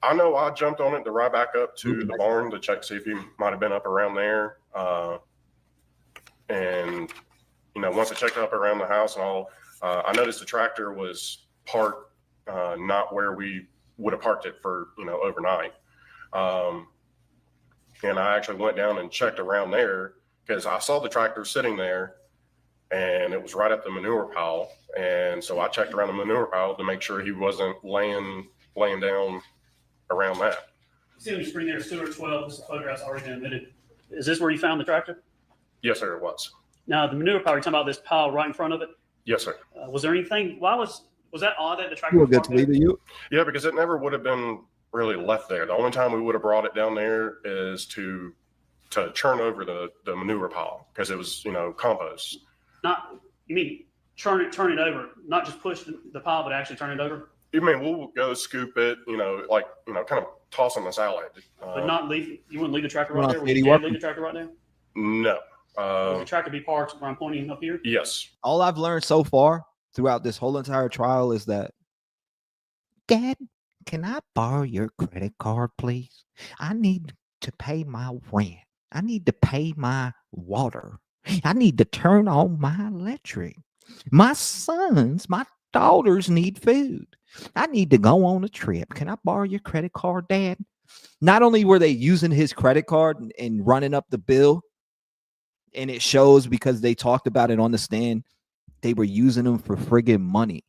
I know I jumped on it to ride back up to the barn to check, see if he might have been up around there. And once I checked up around the house and all, I noticed the tractor was parked not where we would have parked it for overnight. And I actually went down and checked around there because I saw the tractor sitting there, and it was right at the manure pile. And so I checked around the manure pile to make sure he wasn't laying down around that. You see him screen there, Stewart 12. This photograph's already been admitted. Is this where you found the tractor? Yes, sir, it was. Now, the manure pile, you're talking about this pile right in front of it? Yes, sir. Was there anything, was that odd that the tractor You were was good, parked there? Toledo. Yeah, because it never would have been really left there. The only time we would have brought it down there is to churn over the manure pile, because it was compost. You mean turn it over, not just push the pile, but actually turn it over? You mean we'll go scoop it, kind of toss on the salad. But not leave, you wouldn't leave the tractor right Well, there? Would Eddie, you dare welcome. leave the tractor right there? No. Would the tractor be parked where I'm pointing up here? Yes. All I've learned so far throughout this whole entire trial is that, Dad, can I borrow your credit card, please? I need to pay my rent. I need to pay my water. I need to turn on my electric. My daughters need food. I need to go on a trip. Can I borrow your credit card, Dad? Not only were they using his credit card and running up the bill, and it shows because they talked about it on the stand, they were using them for friggin' money.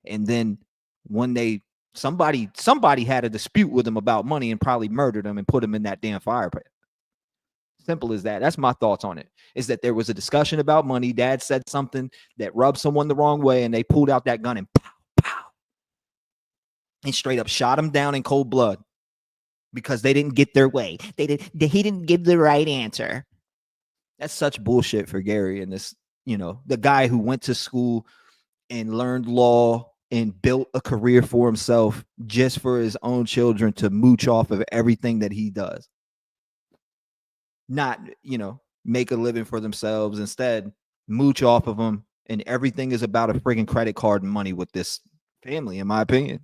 And then when somebody had a dispute with them about money and probably murdered them and put them in that damn fire pit. Simple as that. That's my thoughts on it. Is that there was a discussion about money. Dad said something that rubbed someone the wrong way, and they pulled out that gun and pow, pow, and straight up shot him down in cold blood because they didn't get their way. He didn't give the right answer. That's such bullshit for Gary and this, the guy who went to school and learned law and built a career for himself just for his own children to mooch off of everything that he does. Not, make a living for themselves. Instead, mooch off of them. And everything is about a friggin' credit card and money with this family, in my opinion.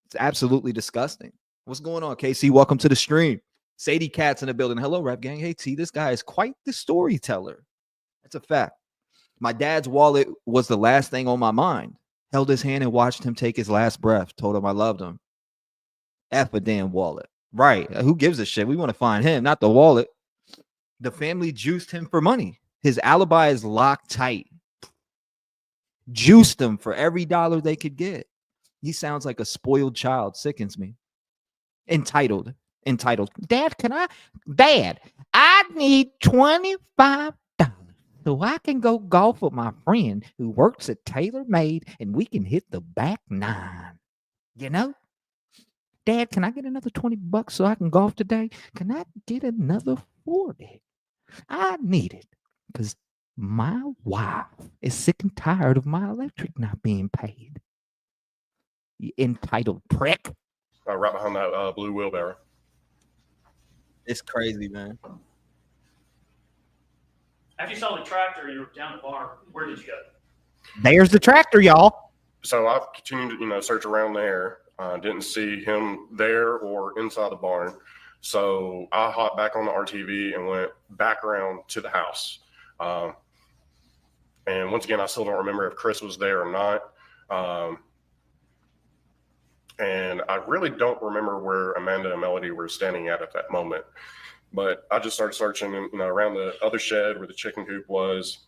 It's absolutely disgusting. What's going on, KC? Welcome to the stream. Sadie Cat's in the building. Hello, Rap Gang. Hey, T, this guy is quite the storyteller. That's a fact. My dad's wallet was the last thing on my mind. Held his hand and watched him take his last breath. Told him I loved him. F a damn wallet. Right. Who gives a shit? We want to find him, not the wallet. The family juiced him for money. His alibi is locked tight. Juiced him for every dollar they could get. He sounds like a spoiled child. Sickens me. Entitled. Dad, I need $25 so I can go golf with my friend who works at TaylorMade and we can hit the back nine. Dad, can I get another $20 so I can golf today? Can I get another 40? I need it because my wife is sick and tired of my electric not being paid. You entitled prick. Right behind that blue wheelbarrow. It's crazy, man. After you saw the tractor, you were down the bar. Where did you go? There's the tractor, y'all. So I've continued to, search around there. Didn't see him there or inside the barn. So I hopped back on the RTV and went back around to the house. And once again, I still don't remember if Chris was there or not. And I really don't remember where Amanda and Melody were standing at that moment. But I just started searching, around the other shed where the chicken coop was.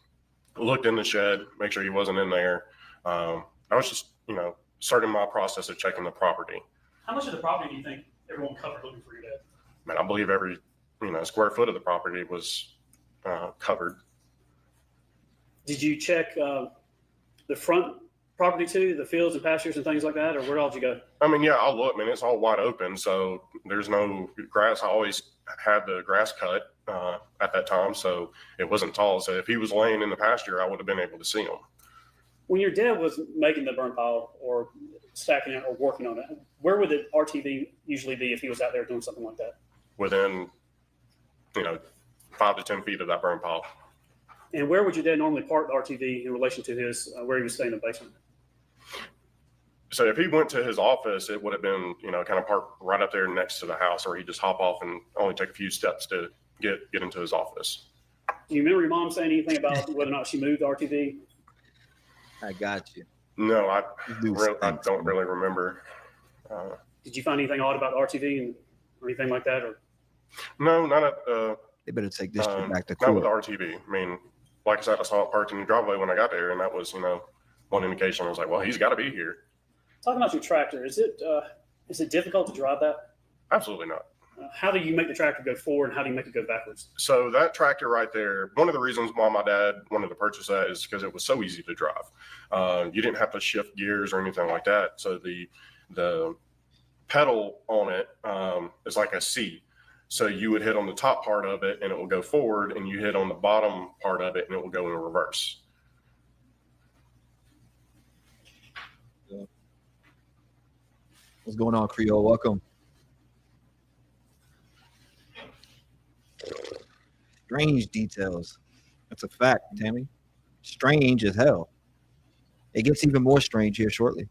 Looked in the shed, make sure he wasn't in there. I was just, starting my process of checking the property. How much of the property do you think everyone covered looking for your dad? Man, I believe every, square foot of the property was covered. Did you check the front property too, the fields and pastures and things like that, or where all did you go? I mean, yeah, I'll look, man. It's all wide open, so there's no grass. I always had the grass cut at that time, so it wasn't tall. So if he was laying in the pasture, I would have been able to see him. When your dad was making the burn pile or stacking it or working on it, where would the RTV usually be if he was out there doing something like that? Within, 5 to 10 feet of that burn pile. And where would your dad normally park the RTV in relation to his where he was staying in the basement? So if he went to his office, it would have been, kind of parked right up there next to the house, or he'd just hop off and only take a few steps to get into his office. Do you remember your mom saying anything about whether or not she moved the RTV? I got you. No, I don't really remember. Did you find anything odd about the RTV or anything like that? Or no, not at. They better take this shit back to not with court. the RTV. I mean, like I said, I saw it parked in the driveway when I got there, and that was, one indication. I was like, well, he's got to be here. Talking about your tractor, is it difficult to drive that? Absolutely not. How do you make the tractor go forward, and how do you make it go backwards? So that tractor right there, one of the reasons why my dad wanted to purchase that is because it was so easy to drive. You didn't have to shift gears or anything like that. So the pedal on it is like a C. So you would hit on the top part of it and it will go forward, and you hit on the bottom part of it and it will go in reverse. What's going on, Creole? Welcome. Strange details. That's a fact, Tammy. Strange as hell. It gets even more strange here shortly.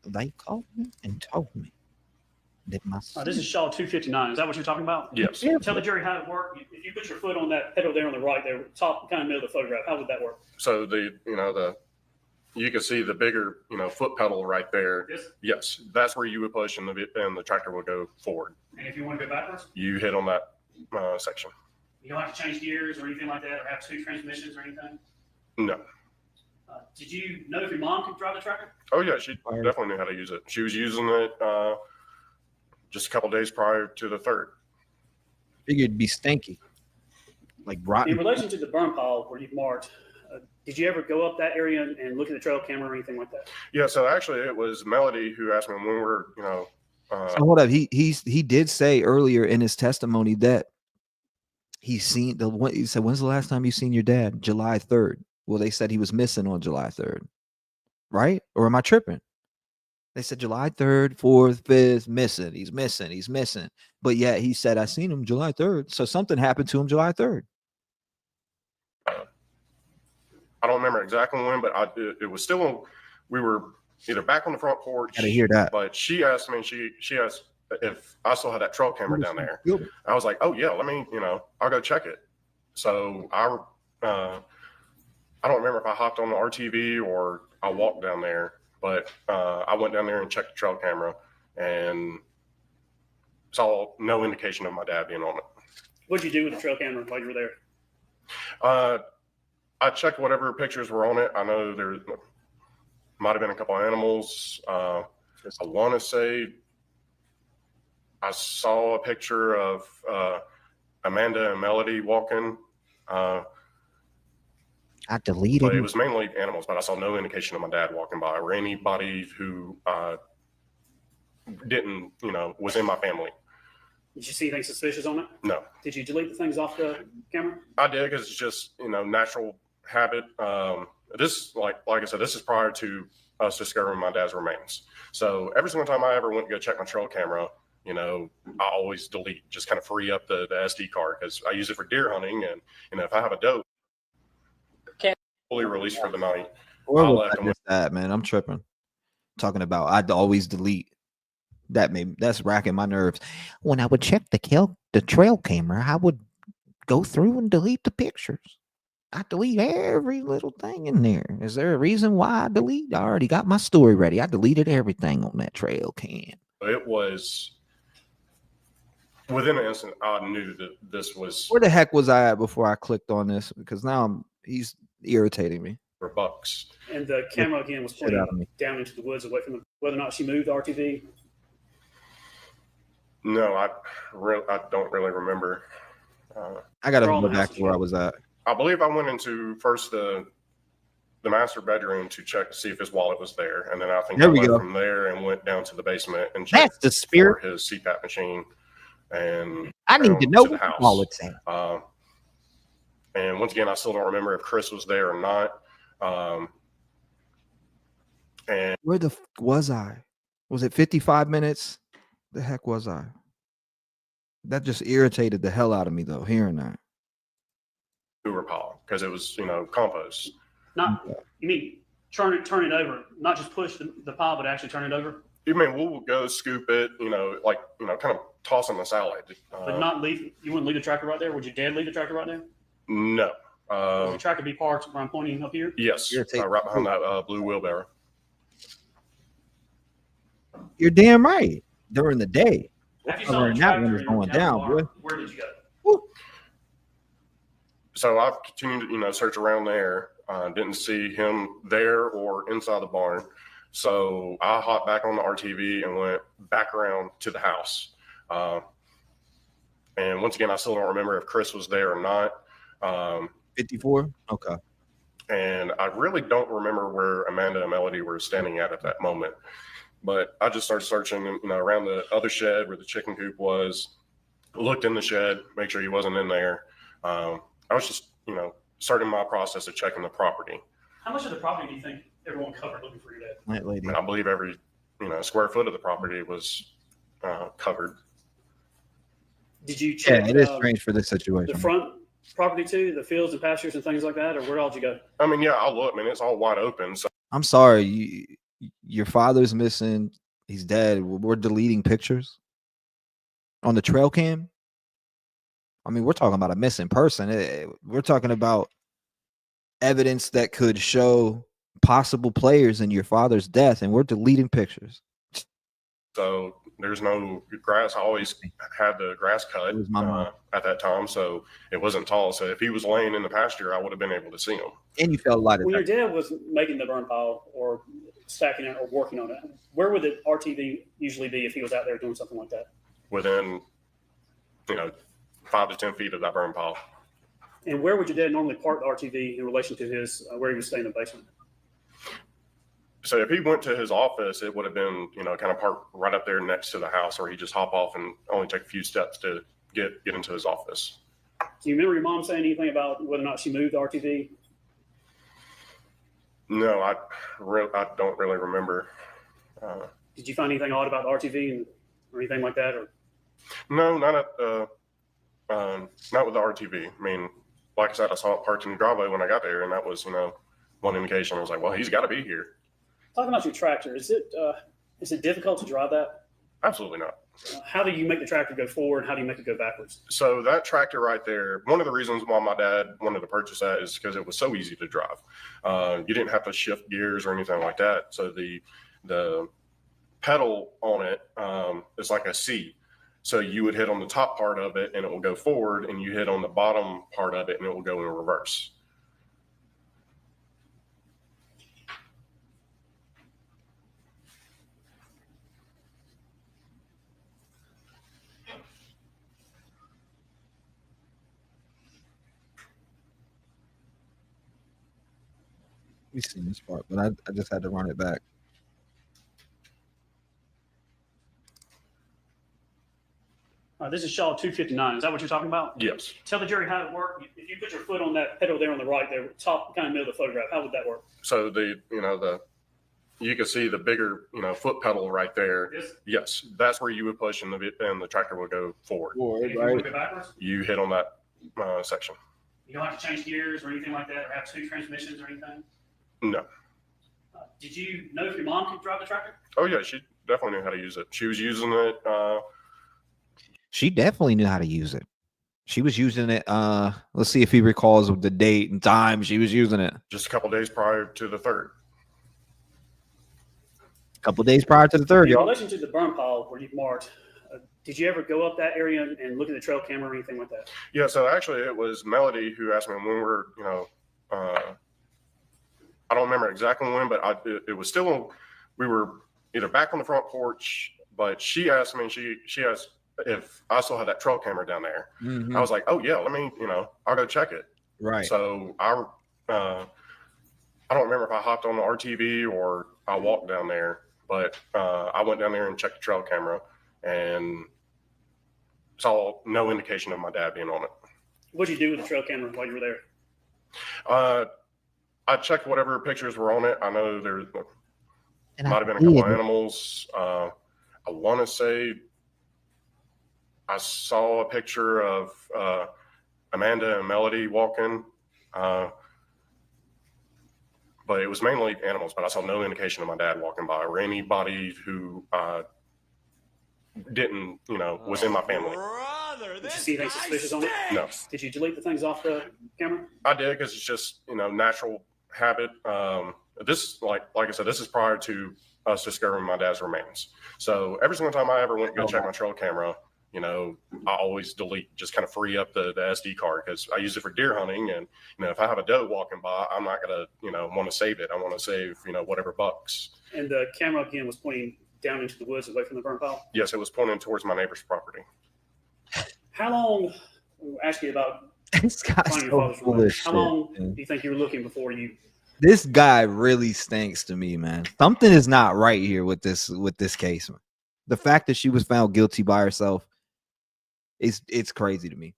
They called me and told me that my son. This is Shaw 259. Is that what you're talking about? Yes. Tell the jury how it worked. If you put your foot on that pedal there on the right, there, top kind of middle of the photograph, how would that work? So you can see the bigger, foot pedal right there. Yes. Yes, that's where you would push, and the tractor would go forward. And if you want to go backwards, You hit on that section. you don't have to change gears or anything like that, or have two transmissions or anything. No. Did you know if your mom could drive the tractor? Oh yeah, she definitely knew how to use it. She was using it just a couple days prior to the 3rd. Figured it'd be stinky, like rotten. In relation to the burn pile where you've marked, did you ever go up that area and look at the trail camera or anything like that? Yeah, so actually it was Melody who asked me when we were, So hold up. He did say earlier in his testimony that he's seen he said, when's the last time you seen your dad? July 3rd. Well, they said he was missing on July 3rd, right? Or am I tripping? They said July 3rd, 4th, 5th, missing. He's missing. He's missing. But yet he said, I seen him July 3rd. So something happened to him July 3rd. I don't remember exactly when, but it was still, we were either back on the front porch. Gotta hear that. But she asked me, she asked if I still had that trail camera down there. I was like, oh yeah, let me, I'll go check it. So I don't remember if I hopped on the RTV or I walked down there, but I went down there and checked the trail camera and saw no indication of my dad being on it. What'd you do with the trail camera while you were there? I checked whatever pictures were on it. I know there might have been a couple of animals. I want to say I saw a picture of Amanda and Melody walking. I deleted but it was mainly animals, but I saw no indication of my dad walking by or anybody who didn't, was in my family. Did you see anything suspicious on it? No. Did you delete the things off the camera? I did because it's just, natural habit. This, like I said, this is prior to us discovering my dad's remains. So every single time I ever went to go check my trail camera, I always delete, just kind of free up the SD card because I use it for deer hunting. And, if I have a doe fully released for the night, I'll let them. That, man, I'm tripping. Talking about, I'd always delete. That's racking my nerves. When I would check the trail camera, I would go through and delete the pictures. I delete every little thing in there. Is there a reason why I delete? I already got my story ready. I deleted everything on that trail cam. It was within an instant. I knew that this was. Where the heck was I at before I clicked on this? Because now he's irritating me. For bucks. And the camera again was pointing down into the woods away from whether or not she moved the RTV. No, I don't really remember. I gotta go back to where I was at. I believe I went into first the master bedroom to check to see if his wallet was there, and then I think I went from there and went down to the basement and checked the spirit for his CPAP machine. And I need to know what the wallet's at. And once again, I still don't remember if Chris was there or not. And where the was I? Was it 55 minutes? The heck was I? That just irritated the hell out of me, though, hearing that. Hoover pile, because it was, compost. Not, you mean turn it over, not just push the pile, but actually turn it over? You mean we'll go scoop it, kind of toss in the salad. But not leave, you wouldn't leave the tractor right there? Would your dad leave the tractor right there? No. Would the tractor be parked where I'm pointing up here? Yes, right behind that blue wheelbarrow. You're damn right. During the day. After you saw the tractor was going down, boy. Where did you go? Woo. So I've continued to, search around there. Didn't see him there or inside the barn. So I hopped back on the RTV and went back around to the house. And once again, I still don't remember if Chris was there or not. 54? Okay. And I really don't remember where Amanda and Melody were standing at that moment. But I just started searching, around the other shed where the chicken coop was. Looked in the shed, make sure he wasn't in there. I was just, starting my process of checking the property. How much of the property do you think everyone covered looking for your dad? Lady. I believe every, square foot of the property was covered. Did you check? Yeah, it is strange for this situation. The front property too, the fields and pastures and things like that, or where else did you go? I mean, yeah, I'll look. I mean, it's all wide open. So I'm sorry, your father's missing. He's dead. We're deleting pictures on the trail cam. I mean, we're talking about a missing person. We're talking about evidence that could show possible players in your father's death, and we're deleting pictures. So there's no grass. I always had the grass cut at that time, so it wasn't tall. So if he was laying in the pasture, I would have been able to see him. And you felt lighter. When your dad was making the burn pile or stacking it or working on it, where would the RTV usually be if he was out there doing something like that? Within, 5 to 10 feet of that burn pile. And where would your dad normally park the RTV in relation to his where he was staying in the basement? So if he went to his office, it would have been, kind of parked right up there next to the house, or he just hop off and only take a few steps to get into his office. Do you remember your mom saying anything about whether or not she moved the RTV? No, I don't really remember. Did you find anything odd about the RTV or anything like that? Or No, not at not with the RTV. I mean, like I said, I saw it parked in the driveway when I got there, and that was, one indication. I was like, well, he's got to be here. talking about your tractor, is it difficult to drive that? Absolutely not. How do you make the tractor go forward? How do you make it go backwards? So that tractor right there, one of the reasons why my dad wanted to purchase that is because it was so easy to drive. You didn't have to shift gears or anything like that. So the pedal on it is like a C. So you would hit on the top part of it and it will go forward, and you hit on the bottom part of it and it will go in reverse. We've seen this part, but I just had to run it back. This is Shaw 259. Is that what you're talking about? Yes. Tell the jury how it worked. If you put your foot on that pedal there on the right, there, top kind of middle of the photograph, how would that work? So you can see the bigger, foot pedal right there. Yes, that's where you would push, and the tractor will go forward. And if you want to go backwards, You hit on that section. you don't have to change gears or anything like that, or have two transmissions or anything. No. Did you know if your mom could drive the tractor? Oh yeah, she definitely knew how to use it. She was using it. She definitely knew how to use it. She was using it. Let's see if he recalls the date and time she was using it. Just a couple days prior to the 3rd. A couple days prior to the 3rd, In y'all. relation to the burn pile where you've marked, did you ever go up that area and look at the trail camera or anything like that? Yeah, so actually it was Melody who asked me when we were, I don't remember exactly when, but it was still, we were either back on the front porch, but she asked me, she asked if I still had that trail camera down there. Mm-hmm. I was like, oh yeah, let me, I'll go check it. Right. So I don't remember if I hopped on the RTV or I walked down there, but I went down there and checked the trail camera and saw no indication of my dad being on it. What did you do with the trail camera while you were there? I checked whatever pictures were on it. I know there might have been a did. couple animals. I want to say I saw a picture of Amanda and Melody walking, but it was mainly animals. But I saw no indication of my dad walking by or anybody who didn't, was in my family. Did you see anything suspicious on it? No. Did you delete the things off the camera? I did because it's just, natural habit. This, like I said, this is prior to us discovering my dad's remains. So every single time I ever went to go check my trail camera, I always delete, just kind of free up the SD card because I use it for deer hunting. And, if I have a doe walking by, I'm not going to, want to save it. I want to save, whatever bucks. And the camera again was pointing down into the woods away from the burn pile? Yes, it was pointing towards my neighbor's property. How long, we'll ask you about This guy's finding your so father's full remains. of How shit, long man. do you think you were looking before you? This guy really stinks to me, man. Something is not right here with this case, man. The fact that she was found guilty by herself it's crazy to me.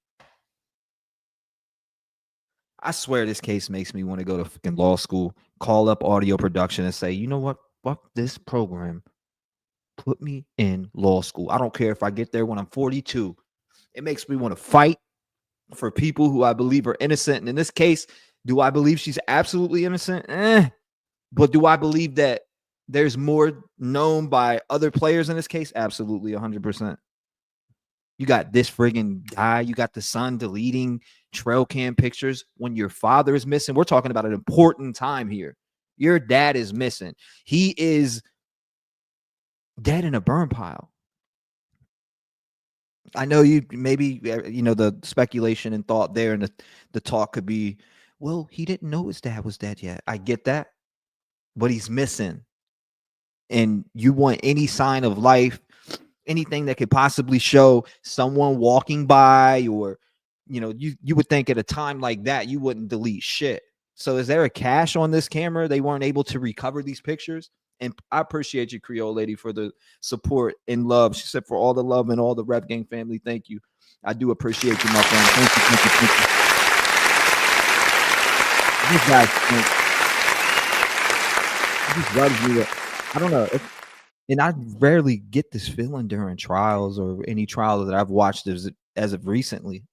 I swear this case makes me want to go to fucking law school, call up audio production and say, you know what? Fuck this program. Put me in law school. I don't care if I get there when I'm 42. It makes me want to fight for people who I believe are innocent. And in this case, do I believe she's absolutely innocent? But do I believe that there's more known by other players in this case? Absolutely, 100%. You got this friggin' guy. You got the son deleting trail cam pictures when your father is missing. We're talking about an important time here. Your dad is missing. He is dead in a burn pile. I know you maybe, the speculation and thought there and the talk could be, well, he didn't know his dad was dead yet. I get that, but he's missing. And you want any sign of life, anything that could possibly show someone walking by, or, you would think at a time like that, you wouldn't delete shit. So is there a cache on this camera? They weren't able to recover these pictures. And I appreciate you, Creole lady, for the support and love. She said, for all the love and all the Rev Gang family, thank you. I do appreciate you, my friend. Thank you. These guys, just rubs me. I don't know. And I rarely get this feeling during trials or any trial that I've watched as of recently.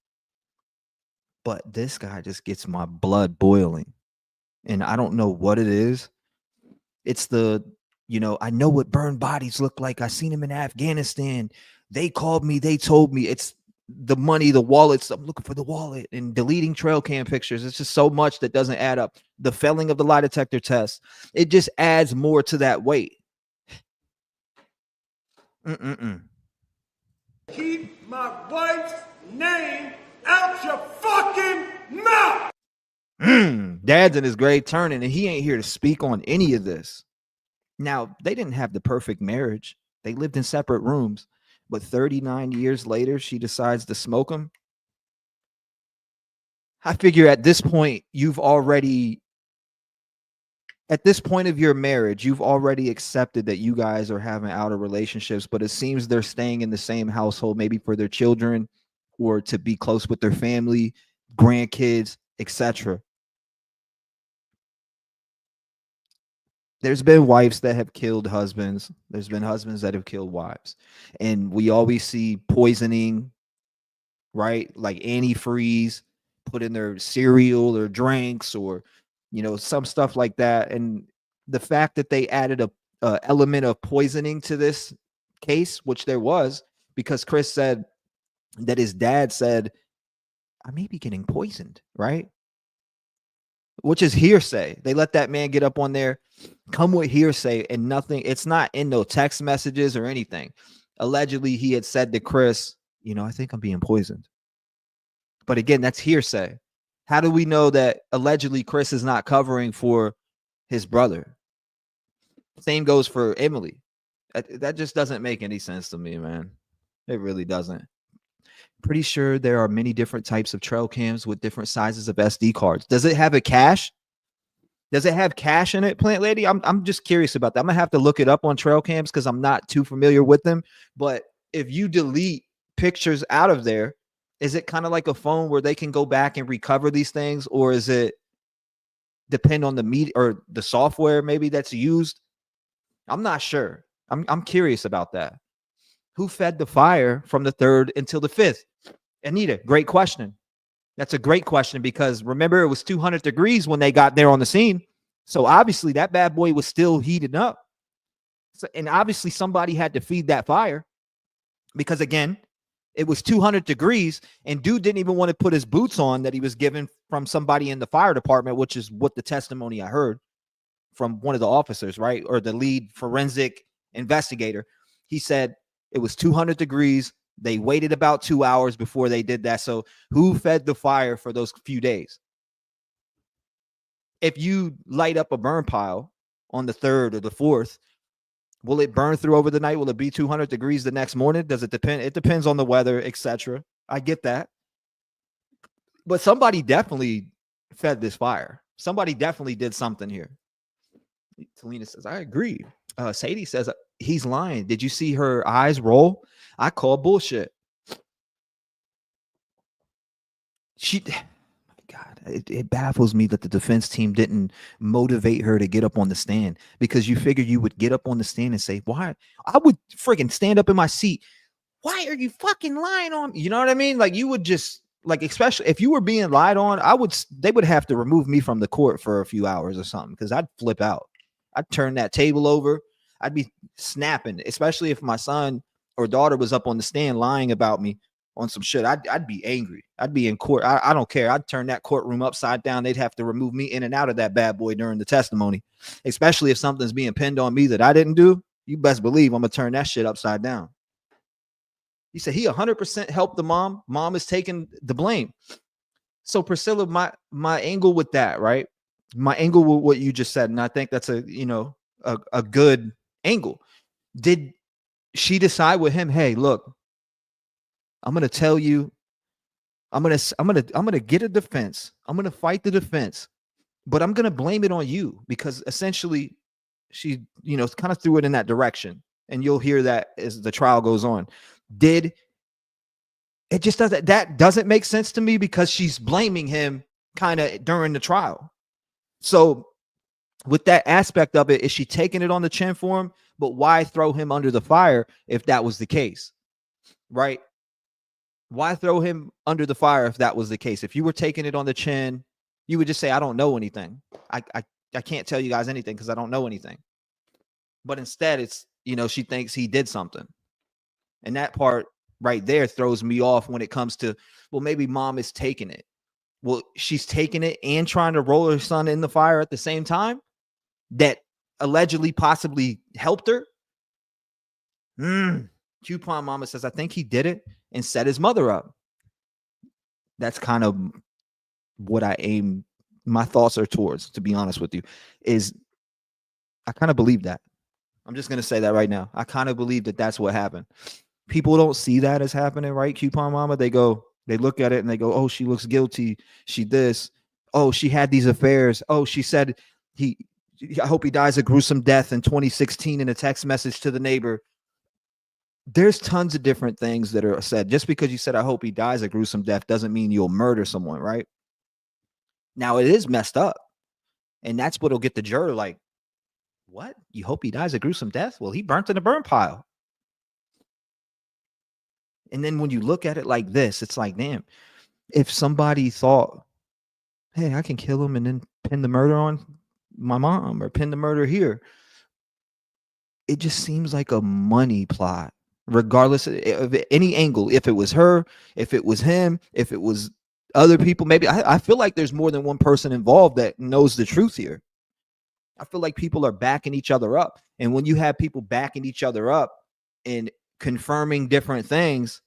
But this guy just gets my blood boiling. And I don't know what it is. It's I know what burned bodies look like. I seen them in Afghanistan. They called me. They told me. It's the money, the wallets. I'm looking for the wallet and deleting trail cam pictures. It's just so much that doesn't add up. The failing of the lie detector test. It just adds more to that weight. Keep my wife's name out your fucking mouth! Dad's in his grave turning, and he ain't here to speak on any of this. Now, they didn't have the perfect marriage. They lived in separate rooms. But 39 years later, she decides to smoke him. I figure at this point, at this point of your marriage, you've already accepted that you guys are having outer relationships, but it seems they're staying in the same household, maybe for their children or to be close with their family, grandkids, etc. There's been wives that have killed husbands. There's been husbands that have killed wives. And we always see poisoning, right? Like antifreeze put in their cereal or drinks or, some stuff like that. And the fact that they added a element of poisoning to this case, which there was, because Chris said that his dad said, I may be getting poisoned, right? Which is hearsay. They let that man get up on there, come with hearsay and nothing. It's not in no text messages or anything. Allegedly, he had said to Chris, I think I'm being poisoned. But again, that's hearsay. How do we know that allegedly Chris is not covering for his brother? Same goes for Emily. That just doesn't make any sense to me, man. It really doesn't. Pretty sure there are many different types of trail cams with different sizes of SD cards. Does it have a cache? Does it have cache in it, Plant Lady? I'm just curious about that. I'm gonna have to look it up on trail cams because I'm not too familiar with them. But if you delete pictures out of there, is it kind of like a phone where they can go back and recover these things, or is it depend on the media or the software maybe that's used? I'm not sure. I'm curious about that. Who fed the fire from the 3rd until the 5th? Anita, great question. That's a great question because remember, it was 200 degrees when they got there on the scene. So obviously that bad boy was still heating up. And obviously somebody had to feed that fire because, again, it was 200 degrees and dude didn't even want to put his boots on that he was given from somebody in the fire department, which is what the testimony I heard from one of the officers, right? Or the lead forensic investigator. He said it was 200 degrees. They waited about 2 hours before they did that. So who fed the fire for those few days? If you light up a burn pile on the 3rd or the 4th, will it burn through over the night? Will it be 200 degrees the next morning? Does it depend? It depends on the weather, etc. I get that. But somebody definitely fed this fire. Somebody definitely did something here. Talina says, I agree. Sadie says, he's lying. Did you see her eyes roll? I call bullshit. God, it baffles me that the defense team didn't motivate her to get up on the stand, because you figure you would get up on the stand and say, why? I would freaking stand up in my seat. Why are you fucking lying on me? You know what I mean? Like, you would just, like, especially if you were being lied on, they would have to remove me from the court for a few hours or something, because I'd flip out. I'd turn that table over. I'd be snapping, especially if my son or daughter was up on the stand lying about me on some shit. I'd be angry. I'd be in court. I don't care. I'd turn that courtroom upside down. They'd have to remove me in and out of that bad boy during the testimony, especially if something's being pinned on me that I didn't do. You best believe I'm going to turn that shit upside down. He said he 100% helped the mom. Mom is taking the blame. So Priscilla, my angle with that, right? My angle with what you just said, and I think that's a good angle. Did she decide with him, hey, look, I'm going to tell you, I'm going to get a defense. I'm going to fight the defense, but I'm going to blame it on you, because essentially she, kind of threw it in that direction, and you'll hear that as the trial goes on. That doesn't make sense to me, because she's blaming him kind of during the trial. So with that aspect of it, is she taking it on the chin for him? But why throw him under the fire if that was the case? Right? Why throw him under the fire if that was the case? If you were taking it on the chin, you would just say, I don't know anything. I can't tell you guys anything because I don't know anything. But instead, it's, she thinks he did something. And that part right there throws me off when it comes to, well, maybe mom is taking it. Well, she's taking it and trying to roll her son in the fire at the same time that allegedly possibly helped her. Coupon mama says, I think he did it and set his mother up. That's kind of what my thoughts are towards, to be honest with you, is I kind of believe that. I'm just going to say that right now. I kind of believe that that's what happened. People don't see that as happening, right? Coupon mama, they look at it and they go, oh, she looks guilty. She this. Oh, she had these affairs. Oh, she said I hope he dies a gruesome death in 2016 in a text message to the neighbor. There's tons of different things that are said. Just because you said, I hope he dies a gruesome death doesn't mean you'll murder someone, right? Now, it is messed up. And that's what'll get the juror like, what? You hope he dies a gruesome death? Well, he burnt in a burn pile. And then when you look at it like this, it's like, damn, if somebody thought, hey, I can kill him and then pin the murder on my mom or pin the murder here, it just seems like a money plot, regardless of any angle. If it was her, if it was him, if it was other people, maybe I feel like there's more than one person involved that knows the truth here. I feel like people are backing each other up. And when you have people backing each other up and confirming different things,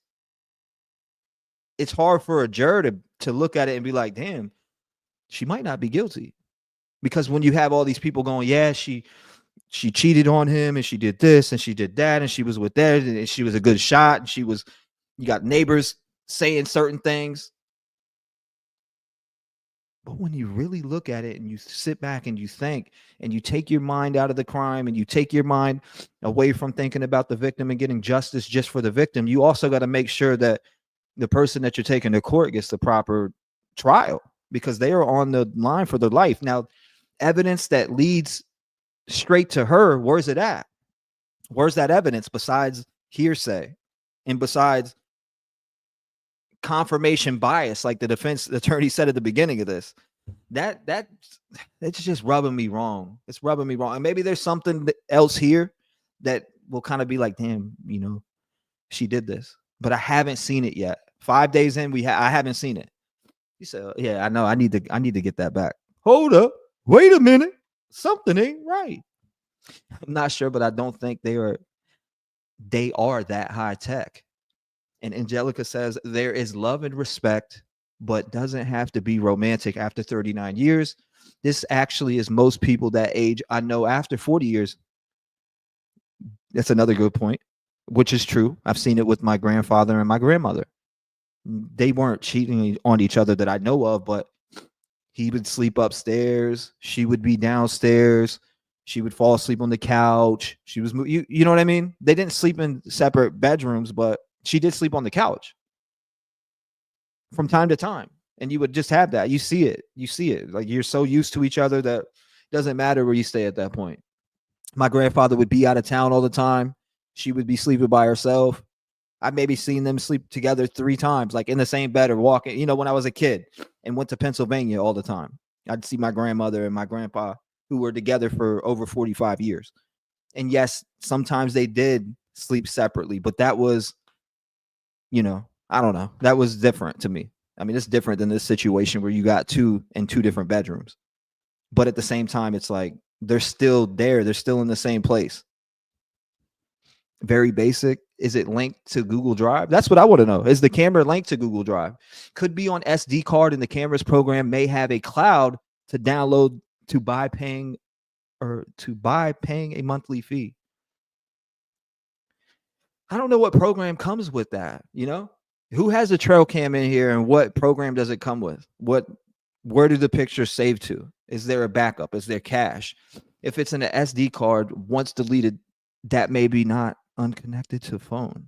it's hard for a juror to look at it and be like, damn, she might not be guilty. Because when you have all these people going, yeah, she cheated on him and she did this and she did that and she was with that and she was a good shot and you got neighbors saying certain things. But when you really look at it and you sit back and you think and you take your mind out of the crime and you take your mind away from thinking about the victim and getting justice just for the victim, you also got to make sure that the person that you're taking to court gets the proper trial because they are on the line for their life. Now, evidence that leads straight to her, where's it at? Where's that evidence besides hearsay and besides confirmation bias, like the defense attorney said at the beginning of this? That's just rubbing me wrong. It's rubbing me wrong. And maybe there's something else here that will kind of be like, damn, she did this, but I haven't seen it yet. 5 days in, I haven't seen it. You said, yeah, I know. I need to get that back. Hold up. Wait a minute. Something ain't right. I'm not sure, but I don't think they are that high tech. And Angelica says there is love and respect, but doesn't have to be romantic after 39 years. This actually is most people that age I know after 40 years. That's another good point, which is true. I've seen it with my grandfather and my grandmother. They weren't cheating on each other that I know of, but he would sleep upstairs. She would be downstairs. She would fall asleep on the couch. She was, you know what I mean? They didn't sleep in separate bedrooms, but she did sleep on the couch from time to time. And you would just have that. You see it. Like you're so used to each other that it doesn't matter where you stay at that point. My grandfather would be out of town all the time. She would be sleeping by herself. I've maybe seen them sleep together 3 times, like in the same bed or walking, when I was a kid and went to Pennsylvania all the time. I'd see my grandmother and my grandpa who were together for over 45 years. And yes, sometimes they did sleep separately, but that was, I don't know. That was different to me. I mean, it's different than this situation where you got 2 in 2 different bedrooms. But at the same time, it's like they're still there. They're still in the same place. Very basic. Is it linked to Google Drive? That's what I want to know. Is the camera linked to Google Drive? Could be on SD card, and the camera's program may have a cloud to download to buy paying a monthly fee. I don't know what program comes with that. Who has a trail cam in here, and what program does it come with? Where do the pictures save to? Is there a backup? Is there cache? If it's in an SD card, once deleted, that may be not unconnected to phone.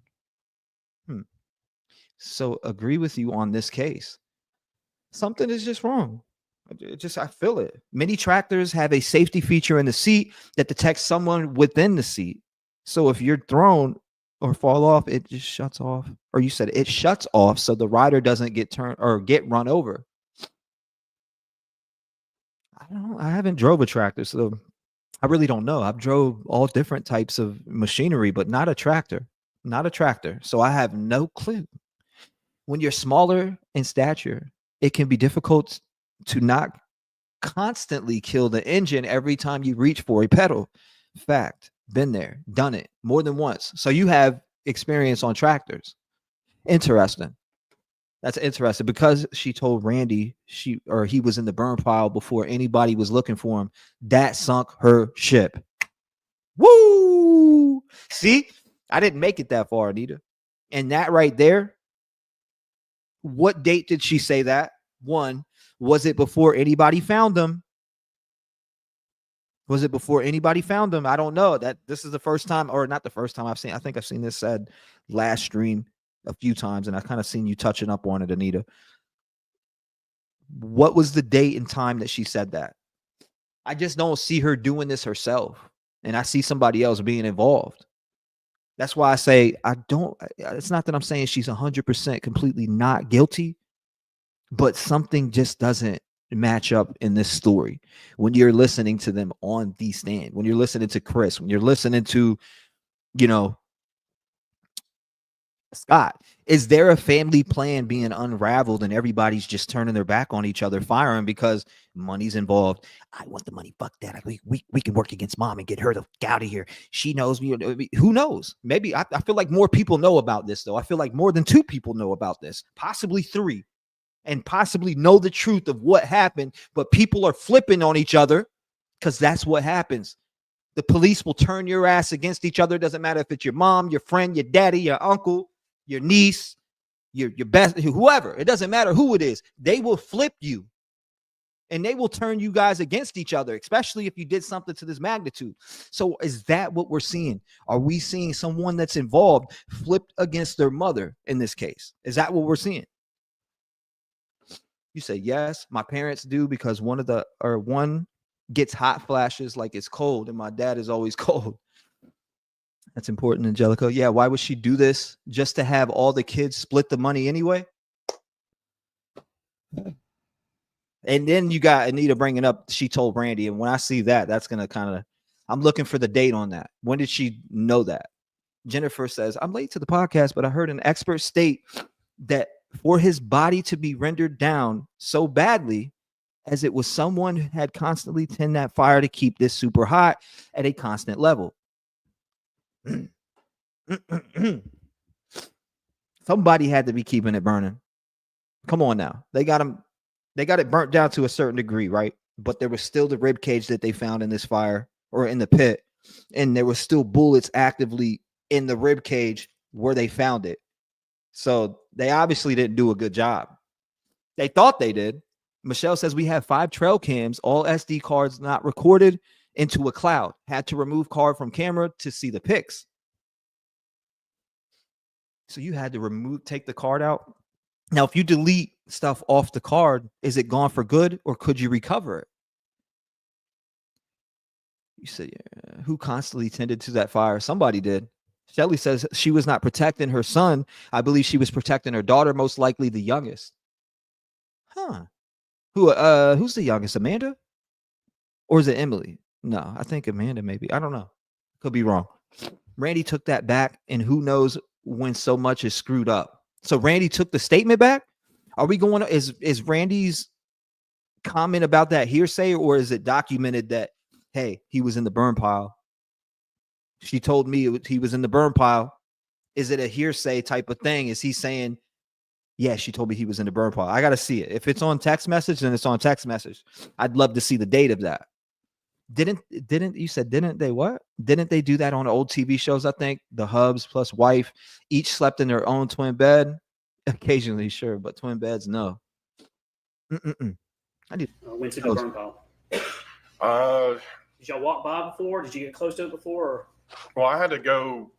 So agree with you on this case. Something is just wrong. I feel it. Many tractors have a safety feature in the seat that detects someone within the seat. So if you're thrown or fall off, it just shuts off. Or you said it shuts off so the rider doesn't get turned or get run over. I don't know. I haven't drove a tractor, so I really don't know. I've drove all different types of machinery, but not a tractor. Not a tractor. So I have no clue. When you're smaller in stature, it can be difficult to not constantly kill the engine every time you reach for a pedal. Fact. Been there, done it more than once. So you have experience on tractors. Interesting. That's interesting because she told Randy he was in the burn pile before anybody was looking for him. That sunk her ship. Woo! See, I didn't make it that far, Anita. And that right there, what date did she say that? One, was it before anybody found them? Was it before anybody found them? I don't know. That this is the first time, or not the first time I've seen. I think I've seen this said last stream a few times, and I kind of seen you touching up on it, Anita. What was the date and time that she said that? I just don't see her doing this herself, and I see somebody else being involved. That's why I say I don't. It's not that I'm saying she's 100% completely not guilty, but something just doesn't match up in this story when you're listening to them on the stand, when you're listening to Chris, when you're listening to, Scott. Is there a family plan being unraveled and everybody's just turning their back on each other, firing because money's involved? I want the money. Fuck that. We can work against mom and get her to get out of here. She knows me. Who knows? Maybe I feel like more people know about this, though. I feel like more than 2 people know about this, possibly 3. And possibly know the truth of what happened, but people are flipping on each other because that's what happens. The police will turn your ass against each other. It doesn't matter if it's your mom, your friend, your daddy, your uncle, your niece, your best, whoever. It doesn't matter who it is. They will flip you and they will turn you guys against each other, especially if you did something to this magnitude. So is that what we're seeing? Are we seeing someone that's involved flipped against their mother in this case? Is that what we're seeing? You say, yes, my parents do, because one gets hot flashes like it's cold, and my dad is always cold. That's important, Angelica. Yeah, why would she do this? Just to have all the kids split the money anyway? And then you got Anita bringing up, she told Randy, and when I see that, that's going to I'm looking for the date on that. When did she know that? Jennifer says, I'm late to the podcast, but I heard an expert state that for his body to be rendered down so badly as it was someone who had constantly tend that fire to keep this super hot at a constant level. Somebody had to be keeping it burning. Come on now. They got it burnt down to a certain degree, right? But there was still the rib cage that they found in this fire or in the pit. And there was still bullets actively in the rib cage where they found it. So they obviously didn't do a good job. They thought they did. Michelle says we have 5 trail cams, all SD cards not recorded into a cloud. Had to remove card from camera to see the pics. So you had to take the card out. Now, if you delete stuff off the card, is it gone for good or could you recover it? You said, yeah, who constantly tended to that fire? Somebody did. Shelly says she was not protecting her son. I believe she was protecting her daughter, most likely the youngest. Huh. Who's the youngest? Amanda? Or is it Emily? No, I think Amanda maybe. I don't know. Could be wrong. Randy took that back, and who knows when so much is screwed up. So Randy took the statement back? Are we going to, is Randy's comment about that hearsay, or is it documented that, hey, he was in the burn pile? She told me he was in the burn pile. Is it a hearsay type of thing? Is he saying, yeah, she told me he was in the burn pile? I got to see it. If it's on text message, then it's on text message. I'd love to see the date of that. Didn't they what? Didn't they do that on old TV shows? I think the hubs plus wife each slept in their own twin bed. Occasionally, sure, but twin beds, no. I did. Went to the burn pile. Did y'all walk by before? Did you get close to it before? Or? Well, I had to go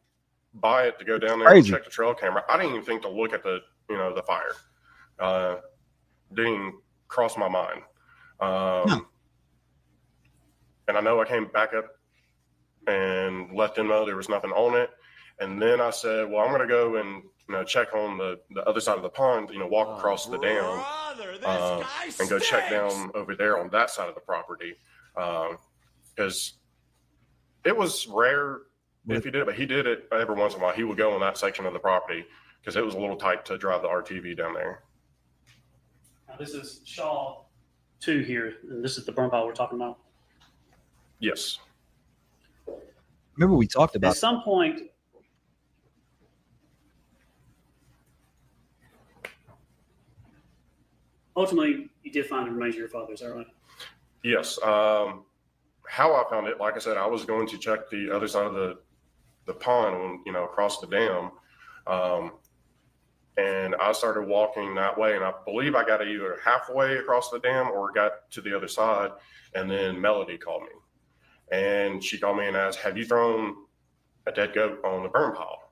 buy it to go down there and check the trail camera. I didn't even think to look at the fire. Didn't even cross my mind. And I know I came back up and let them know there was nothing on it. And then I said, well, I'm going to go and check on the other side of the pond, walk across the dam and go check down over there on that side of the property. Because it was rare if he did it, but he did it every once in a while. He would go on that section of the property because it was a little tight to drive the RTV down there. Now, this is Shaw 2 here, and this is the burn pile we're talking about. Yes. Remember we talked about at some point. Ultimately, you did find the remains of your father. Is that right? Yes. How I found it, like I said, I was going to check the other side of the pond, across the dam. And I started walking that way, and I believe I got either halfway across the dam or got to the other side, and then Melody called me. And she called me and asked, have you thrown a dead goat on the burn pile?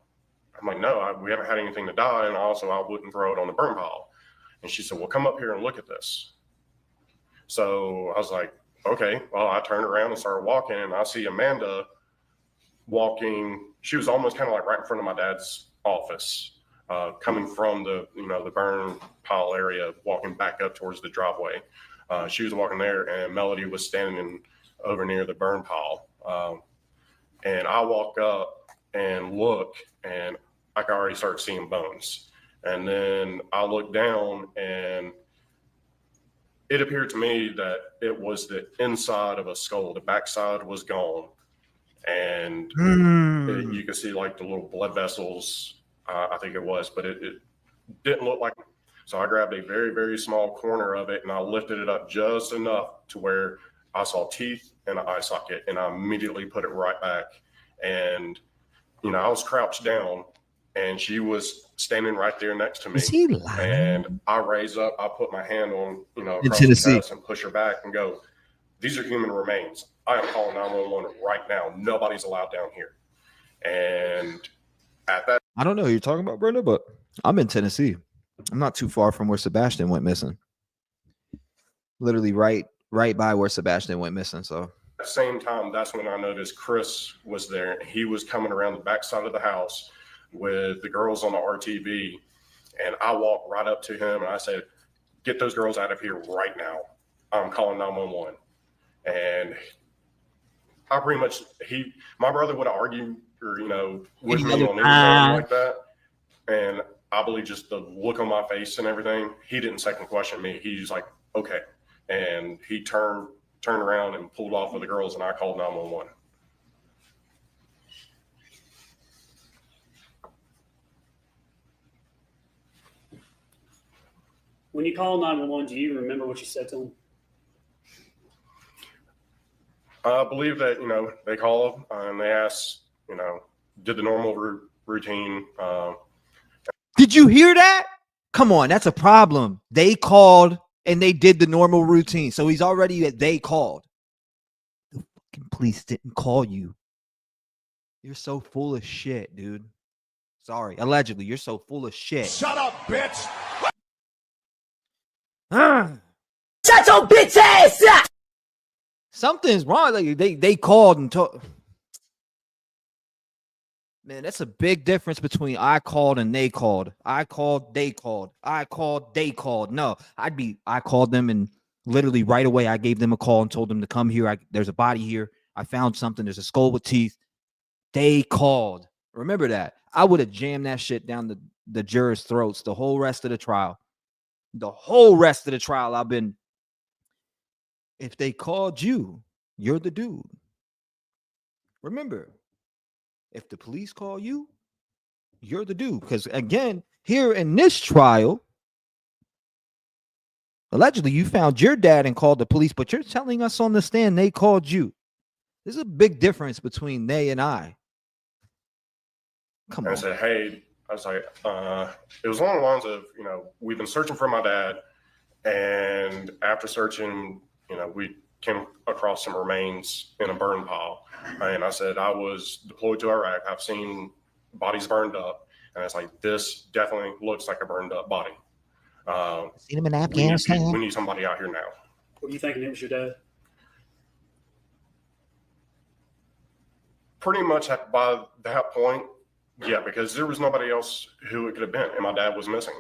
I'm like, no, we haven't had anything to die, and also I wouldn't throw it on the burn pile. And she said, well, come up here and look at this. So I was like, okay. Well, I turned around and started walking, and I see Amanda walking. She was almost kind of like right in front of my dad's office, coming from the burn pile area, walking back up towards the driveway. She was walking there, and Melody was standing over near the burn pile. And I walk up and look, and I can already start seeing bones. And then I looked down, and it appeared to me that it was the inside of a skull. The backside was gone. And you could see like the little blood vessels, I think it was, but it didn't look like. So I grabbed a very, very small corner of it, and I lifted it up just enough to where I saw teeth and an eye socket, and I immediately put it right back. And, I was crouched down, and she was standing right there next to me. Is he lying? And I raise up, I put my hand on, across In the Tennessee. chest and push her back and go, these are human remains. I am calling 911 right now. Nobody's allowed down here. And at that, I don't know who you're talking about, Brenda, but I'm in Tennessee. I'm not too far from where Sebastian went missing. Literally right by where Sebastian went missing. So at the same time, that's when I noticed Chris was there. He was coming around the backside of the house with the girls on the RTV. And I walked right up to him and I said, get those girls out of here right now. I'm calling 911. And I pretty much, my brother would argue or, with me on anything like that. And I believe just the look on my face and everything, he didn't second question me. He's like, okay. And he turned around and pulled off with the girls, and I called 911. When you call 911, do you remember what you said to them? I believe that, they called and they asked, did the normal routine. did you hear that? Come on, that's a problem. They called and they did the normal routine. So he's already at they called. The fucking police didn't call you. You're so full of shit, dude. Sorry. Allegedly, you're so full of shit. Shut up, bitch! Shut your bitch ass up! Something's wrong. Like they called and told. Man, that's a big difference between I called and they called. I called, they called. I called, they called. No, I called them and literally right away I gave them a call and told them to come here. There's a body here. I found something. There's a skull with teeth. They called. Remember that. I would have jammed that shit down the jurors' throats the whole rest of the trial. The whole rest of the trial, I've been. If they called you, you're the dude. Remember. If the police call you, you're the dude. Because again, here in this trial, allegedly you found your dad and called the police, but you're telling us on the stand they called you. There's a big difference between they and I. Come on. I said, hey, I was like, it was along the lines of, we've been searching for my dad. And after searching, we came across some remains in a burn pile. And I said, I was deployed to Iraq. I've seen bodies burned up. And it's like, this definitely looks like a burned up body. Seen him in Afghanistan. We need somebody out here now. Were you thinking it was your dad? Pretty much by that point, yeah, because there was nobody else who it could have been, and my dad was missing.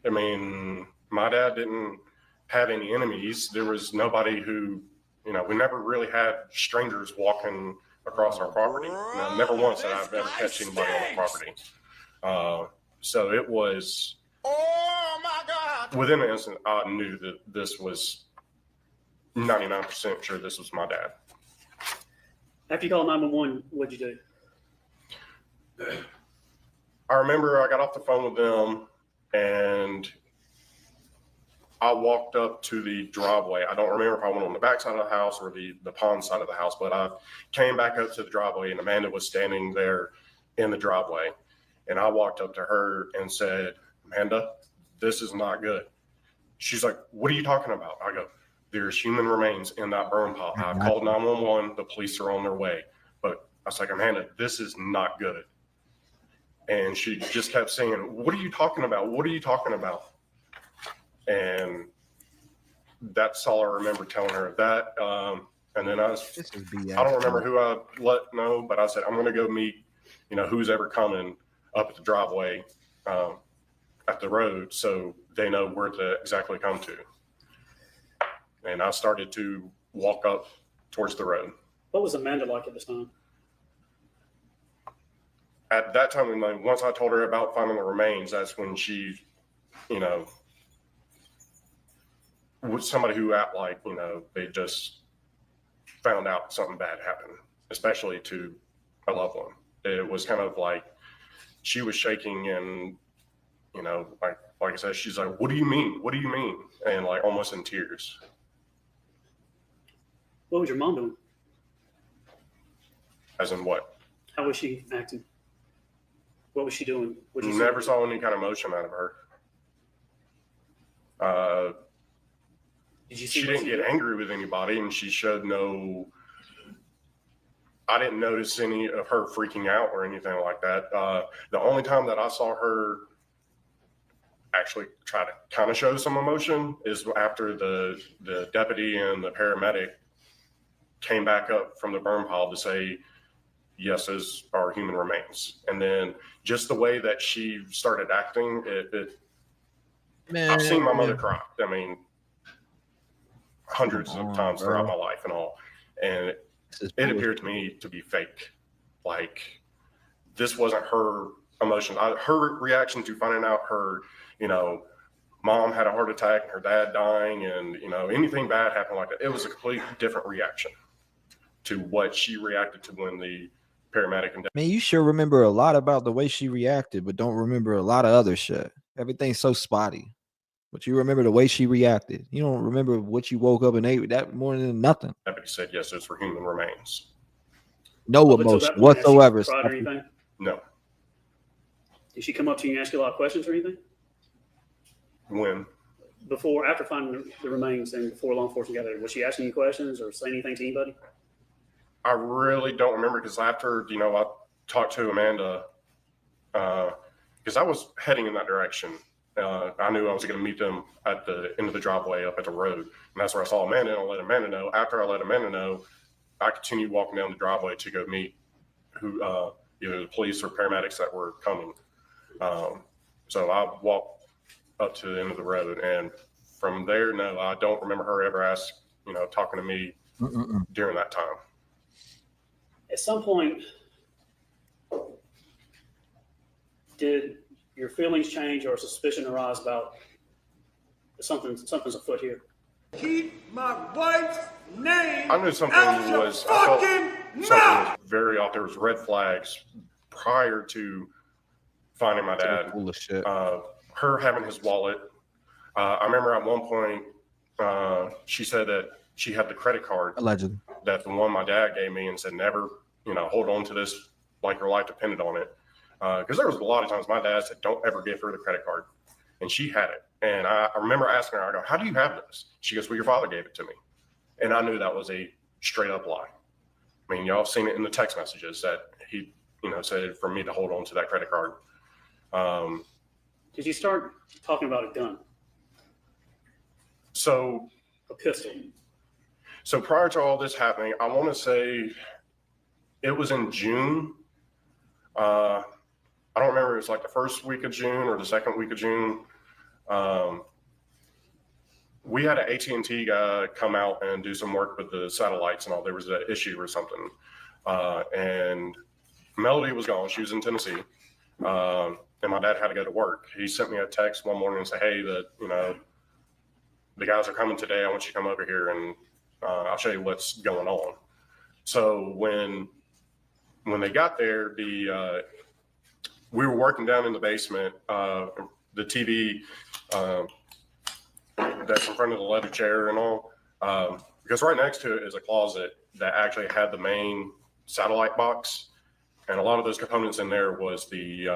I mean, my dad didn't have any enemies. There was nobody who, you know, we never really had strangers walking across our property. You know, never once did I've ever catch anybody on the property. So it was, oh my God. Within an instant, I knew that this was 99% sure this was my dad. After you called 911, what'd you do? I remember I got off the phone with them and I walked up to the driveway. I don't remember if I went on the back side of the house or the pond side of the house, but I came back up to the driveway and Amanda was standing there in the driveway. And I walked up to her and said, Amanda, this is not good. She's like, what are you talking about? I go, there's human remains in that burn pile. I've called 911. The police are on their way. But I was like, Amanda, this is not good. And she just kept saying, what are you talking about? What are you talking about? And that's all I remember telling her that. And then I don't remember who I let know, but I said, I'm going to go meet, you know, who's ever coming up at the driveway at the road so they know where to exactly come to. And I started to walk up towards the road. What was Amanda like at this time? At that time, once I told her about finding the remains, that's when she, you know, was somebody who act like, you know, they just found out something bad happened, especially to a loved one. It was kind of like she was shaking and, you know, like I said, she's like, what do you mean? What do you mean? And like almost in tears. What was your mom doing? As in what? How was she acting? What was she doing? Never saw any kind of emotion out of her. She didn't get angry with anybody, and she showed no. I didn't notice any of her freaking out or anything like that. The only time that I saw her actually try to kind of show some emotion is after the deputy and the paramedic came back up from the burn pile to say, yes, those are human remains. And then just the way that she started acting, I've seen my mother cry. I mean, hundreds of times throughout my life and all. And it appeared to me to be fake. Like, this wasn't her emotion. Her reaction to finding out her, you know, mom had a heart attack and her dad dying and, you know, anything bad happened like that. It was a completely different reaction to what she reacted to when the paramedic and man, you sure remember a lot about the way she reacted, but don't remember a lot of other shit. Everything's so spotty. But you remember the way she reacted. You don't remember what you woke up and ate that morning than nothing. Deputy said, yes, those were human remains. No emotion whatsoever. Cried or anything? No. Did she come up to you and ask you a lot of questions or anything? When? After finding the remains and before law enforcement got there, was she asking you questions or saying anything to anybody? I really don't remember because after, you know, I talked to Amanda because I was heading in that direction. I knew I was going to meet them at the end of the driveway up at the road. And that's where I saw Amanda and I let Amanda know. After I let Amanda know, I continued walking down the driveway to go meet either the police or paramedics that were coming. So I walked up to the end of the road. And from there, no, I don't remember her ever talking to me during that time. At some point, did your feelings change or suspicion arise about something's afoot here? Keep my wife's name. I knew something was. I felt something was very off. There was red flags prior to finding my dad. Full of shit. Her having his wallet. I remember at one point she said that she had the credit card. Allegedly. That the one my dad gave me and said never, hold on to this like your life depended on it. Because there was a lot of times my dad said, don't ever give her the credit card. And she had it. And I remember asking her, I go, how do you have this? She goes, well, your father gave it to me. And I knew that was a straight up lie. I mean, y'all have seen it in the text messages that he, said for me to hold on to that credit card. Did you start talking about a gun? So a pistol? So prior to all this happening, I want to say it was in June. I don't remember. It was like the first week of June or the second week of June. We had an AT&T guy come out and do some work with the satellites and all. There was an issue or something. And Melody was gone. She was in Tennessee. And my dad had to go to work. He sent me a text one morning and said, hey, the guys are coming today. I want you to come over here and I'll show you what's going on. So when they got there, we were working down in the basement. The TV that's in front of the leather chair and all, because right next to it is a closet that actually had the main satellite box, and a lot of those components in there was the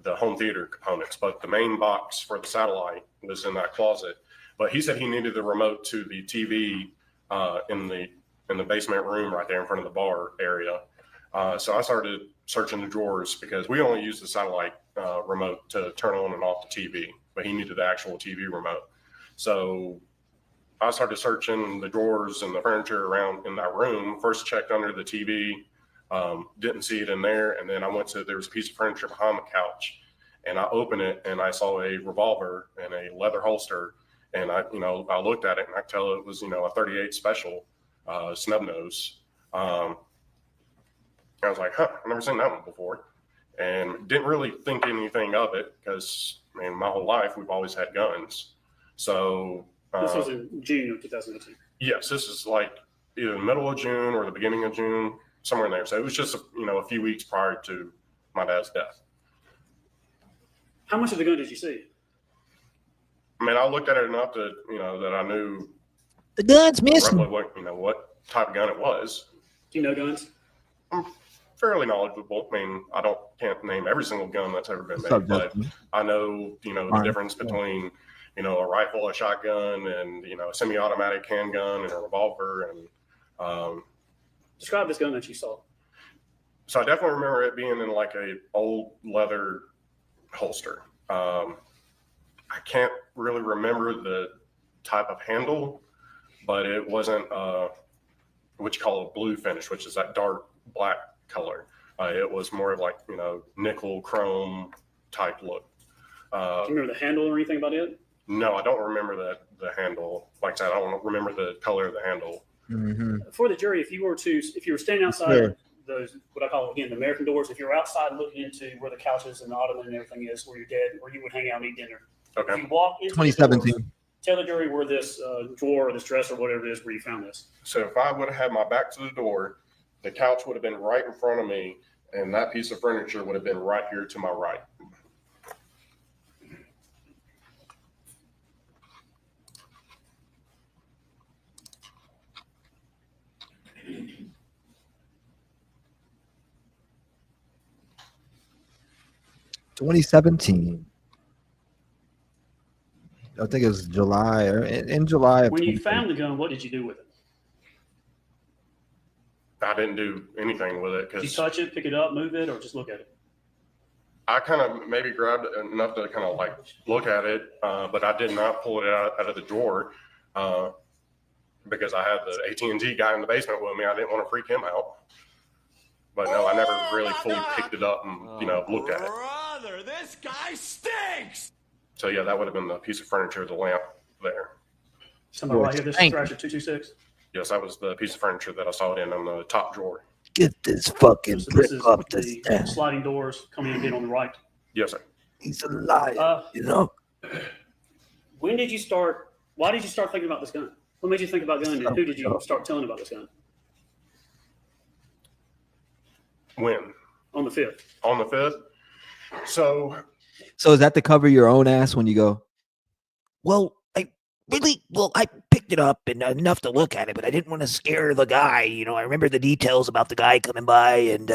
home theater components, but the main box for the satellite was in that closet. But he said he needed the remote to the TV in the basement room right there in front of the bar area. So I started searching the drawers because we only use the satellite remote to turn on and off the TV, but he needed the actual TV remote. So I started searching the drawers and the furniture around in that room. First checked under the TV, didn't see it in there. And then I went to, there was a piece of furniture behind the couch, and I opened it and I saw a revolver and a leather holster. And I looked at it and I could tell it was, a 38 special snub nose. I was like, I've never seen that one before. And didn't really think anything of it because, my whole life we've always had guns. So this was in June of 2018. Yes, this is like either the middle of June or the beginning of June, somewhere in there. So it was just a few weeks prior to my dad's death. How much of the gun did you see? I looked at it enough that that I knew The gun's missing. roughly what type of gun it was. Do you know guns? I'm fairly knowledgeable. I can't name every single gun that's ever been made, but I know the difference between a rifle, a shotgun, and a semi-automatic handgun and a revolver. And describe this gun that you saw. So I definitely remember it being in like a old leather holster. I can't really remember the type of handle, but it wasn't what you call a blue finish, which is that dark black color. It was more of like nickel chrome type look. Do you remember the handle or anything about it? No, I don't remember the handle. Like I said, I don't remember the color of the handle. Mm-hmm. For the jury, if you were standing outside those, what I call again the American doors, if you're outside looking into where the couches and the ottoman and everything is, where you're dead, where you would hang out and eat dinner. Okay. If you walk into 2017. doors, tell the jury where this drawer or this dresser or whatever it is where you found this. So if I would have had my back to the door, the couch would have been right in front of me, and that piece of furniture would have been right here to my right. $2017. I think it was July or in July. When you found the gun, what did you do with it? I didn't do anything with it Did you because touch it, pick it up, move it, or just look at it? I kind of maybe grabbed enough to kind of like look at it, but I did not pull it out of the drawer because I had the AT&T guy in the basement with me. I didn't want to freak him out. But no, I never really fully picked it up and looked at it. Brother, this guy stinks! So yeah, that would have been the piece of furniture, the lamp there. Somebody right here, this is Thrasher 226. Yes, that was the piece of furniture that I saw it in on the top drawer. Get this fucking So this brick is up with this the damn. sliding doors coming in again on the right. Yes, sir. He's a liar, When did you start? Why did you start thinking about this gun? What made you think about gun? And who did you start telling about this gun? When? On the 5th. On the 5th. So So is that to cover your own ass when you go, I picked it up and enough to look at it, but I didn't want to scare the guy. I remember the details about the guy coming by and,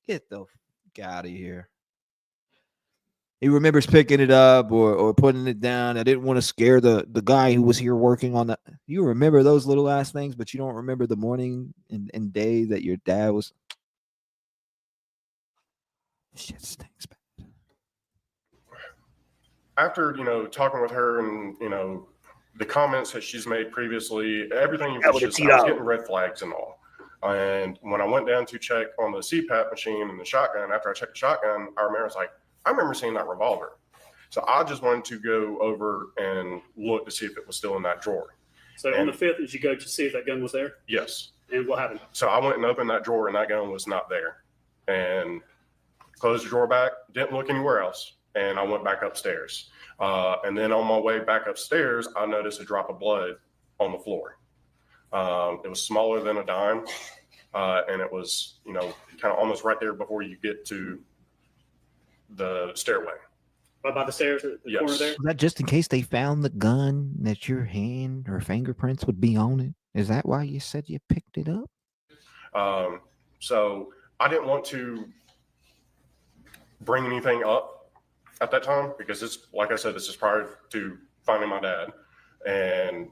get the fuck out of here. He remembers picking it up or putting it down. I didn't want to scare the guy who was here working on the. You remember those little ass things, but you don't remember the morning and day that your dad was. Shit stinks, man. after, talking with her and, the comments that she's made previously, everything Yeah, was with just, the I was T-REV. getting red flags and all. And when I went down to check on the CPAP machine and the shotgun, after I checked the shotgun, I remember seeing that revolver. So I just wanted to go over and look to see if it was still in that drawer. So on the 5th, did you go to see if that gun was there? Yes. And what happened? So I went and opened that drawer and that gun was not there. And closed the drawer back, didn't look anywhere else. And I went back upstairs. And then on my way back upstairs, I noticed a drop of blood on the floor. It was smaller than a dime. And it was, kind of almost right there before you get to the stairway. Right by the stairs at the Yes. corner there? Is that just in case they found the gun that your hand or fingerprints would be on it? Is that why you said you picked it up? So I didn't want to bring anything up at that time because it's, like I said, this is prior to finding my dad. And,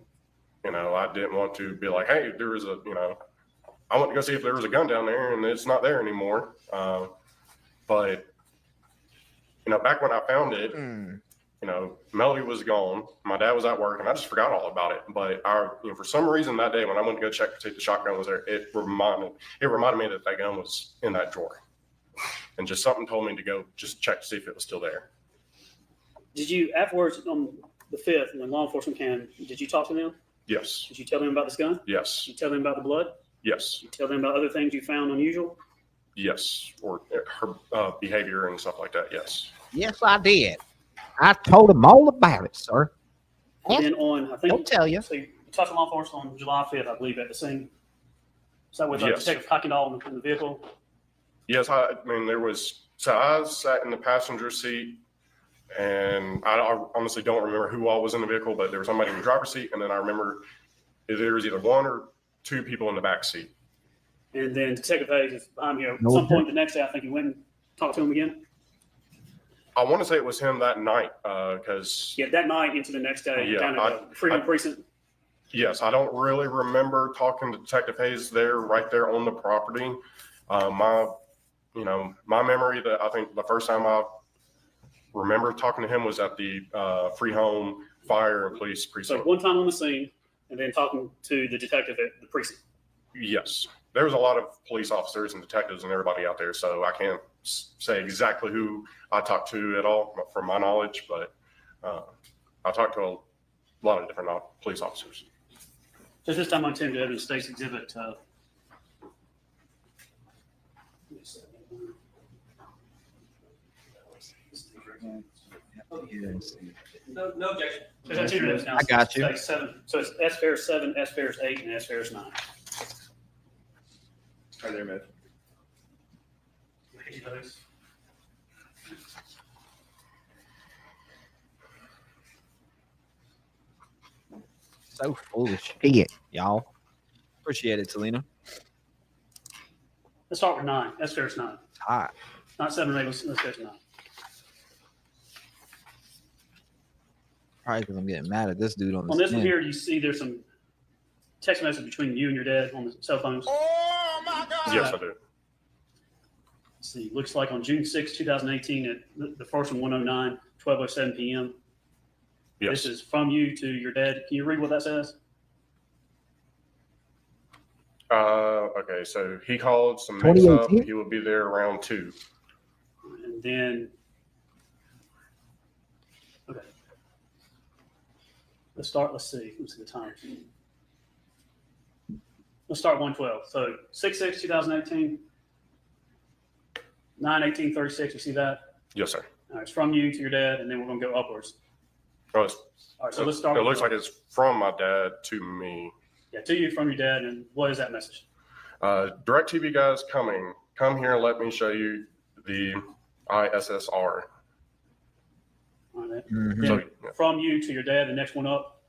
I didn't want to be like, hey, there was I went to go see if there was a gun down there and it's not there anymore. But, back when I found it, Melody was gone. My dad was at work and I just forgot all about it. But for some reason that day when I went to go check to see if the shotgun was there, it reminded me that gun was in that drawer. And just something told me to go just check to see if it was still there. Did you, afterwards, on the 5th, when law enforcement came, did you talk to them? Yes. Did you tell them about this gun? Yes. Did you tell them about the blood? Yes. Did you tell them about other things you found unusual? Yes. Or her behavior and stuff like that. Yes. Yes, I did. I told him all about it, sir. And then on, I think, Don't tell you. So you talked to law enforcement on July 5th, I believe, at the scene. Is that with Yes. Detective Cockendall in the vehicle? Yes. I sat in the passenger seat and I honestly don't remember who all was in the vehicle, but there was somebody in the driver's seat. And then I remember there was either one or two people in the back seat. And then Detective Hayes is behind here. At No, some point the next day, I think you went and talked to him again. I want to say it was him that night because Yeah, that night into the next day, Yeah, down at the Freedom Precinct. yes, I don't really remember talking to Detective Hayes right there on the property. My memory that I think the first time I remember talking to him was at the Free Home Fire and Police So Precinct. one time on the scene, and then talking to the detective at the precinct. Yes, there was a lot of police officers and detectives and everybody out there, so I can't say exactly who I talked to at all from my knowledge, but I talked to a lot of different police officers. So this time on Tim to Evidence State's Exhibit. No objection. So that's two minutes now. I got you. State 7. So it's S Fair 7, S Fair 8, and S Fair 9. Right there, man. So full of shit, y'all. Appreciate it, Selena. Let's start with 9. S Fair 9. It's hot. Not 7 or 8, let's go to 9. Probably because I'm getting mad at this dude on On this one stand. here, you see there's some text message between you and your dad on the cell phones. Yes, I do. Let's see, looks like on June 6, 2018, at the first one, 109, 12:07 p.m. Yes. This is from you to your dad. Can you read what that says? Okay, so he called some mix up. 2018? He will be there around 2. And then, okay. Let's see the time. Let's start 112. So 6/6/2018, 9/18/36. You see that? Yes, sir. All right, it's from you to your dad, and then we're going to go upwards. Oh, All right, so let's start. it looks like it's from my dad to me. Yeah, to you from your dad, and what is that message? DirecTV guys coming. Come here and let me show you the ISSR. All right, Mhm. So, then from you to your dad, the next one up.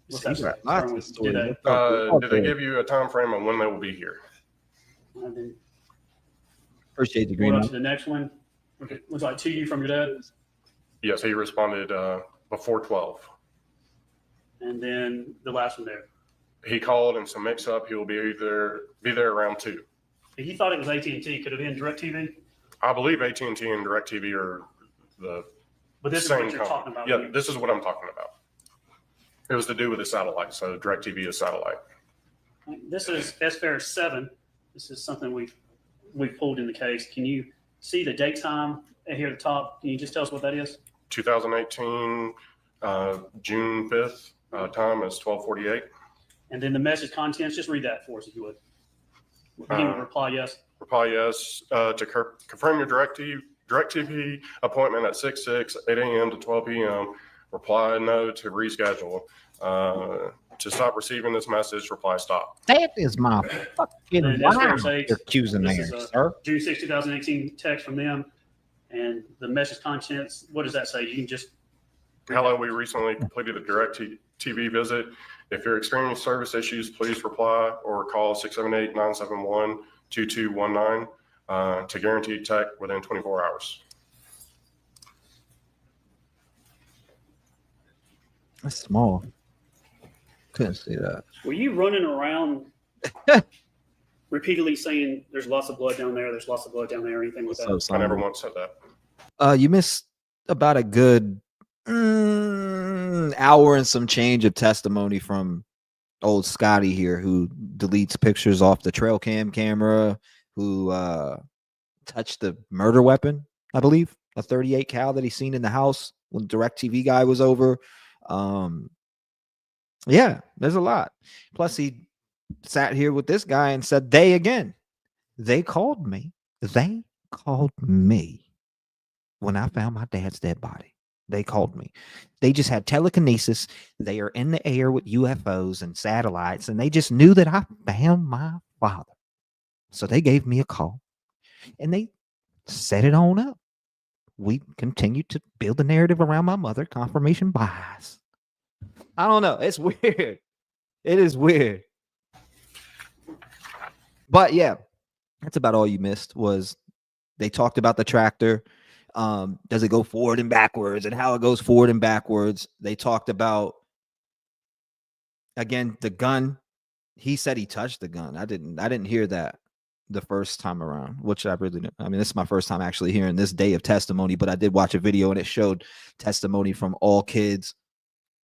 What's that? You got lots of Do stories. that. did they give you a time frame on when they will be here? And then Appreciate the going green up to the next one. Okay, looks like to you from your dad, Yes, he responded before 12. and then the last one there. He called and some mix up. He will be there around 2. He thought it was AT&T. Could it have been DirecTV? I believe AT&T and DirecTV are the But this is Same what you're company. talking about. Yeah, this is what I'm talking about. It was to do with the satellite. So DirecTV is satellite. This is SFAIR 7. This is something we've pulled in the case. Can you see the date time here at the top? Can you just tell us what that is? 2018, June 5th, time is 12:48. And then the message contents, just read that for us if you would. Begin with reply yes. Reply yes to confirm your DirecTV appointment at 8 a.m. to 12 p.m. Reply no to reschedule. To stop receiving this message, reply stop. That is my fucking And wow. SFAIR 8, You're accusing this there, is a sir. June 6, 2018 text from them. And the message contents, what does that say? You can just. Hello, we recently completed a DirecTV visit. If you're experiencing service issues, please reply or call 678-971-2219 to guarantee tech within 24 hours. That's small. Couldn't see that. Were you running around repeatedly saying there's lots of blood down there, there's lots of blood down there, or anything like that? I never once said that. You missed about a good hour and some change of testimony from old Scotty here, who deletes pictures off the trail cam camera, who touched the murder weapon, I believe, a 38 cal that he seen in the house when the DirecTV guy was over. Yeah, there's a lot. Plus, he sat here with this guy and said, they called me. They called me when I found my dad's dead body. They called me. They just had telekinesis. They are in the air with UFOs and satellites, and they just knew that I found my father. So they gave me a call, and they set it on up. We continued to build the narrative around my mother, confirmation bias. I don't know. It's weird. It is weird. But yeah, that's about all you missed. Was they talked about the tractor. Does it go forward and backwards, and how it goes forward and backwards? They talked about, again, the gun. He said he touched the gun. I didn't hear that the first time around, which I really didn't. I mean, this is my first time actually hearing this day of testimony, but I did watch a video and it showed testimony from all kids,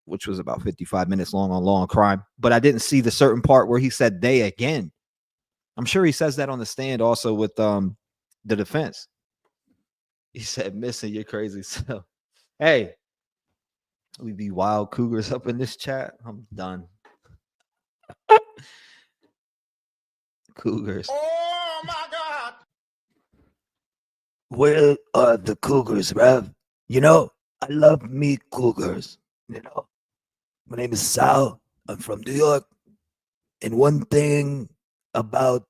which was about 55 minutes long on Law and Crime. But I didn't see the certain part where he said they again. I'm sure he says that on the stand also with the defense. He said, missing your crazy self. Hey, we be wild cougars up in this chat. I'm done. Cougars. Oh my God! Where are the cougars, Rev? You know, I love me cougars. You know, my name is Sal. I'm from New York. And one thing about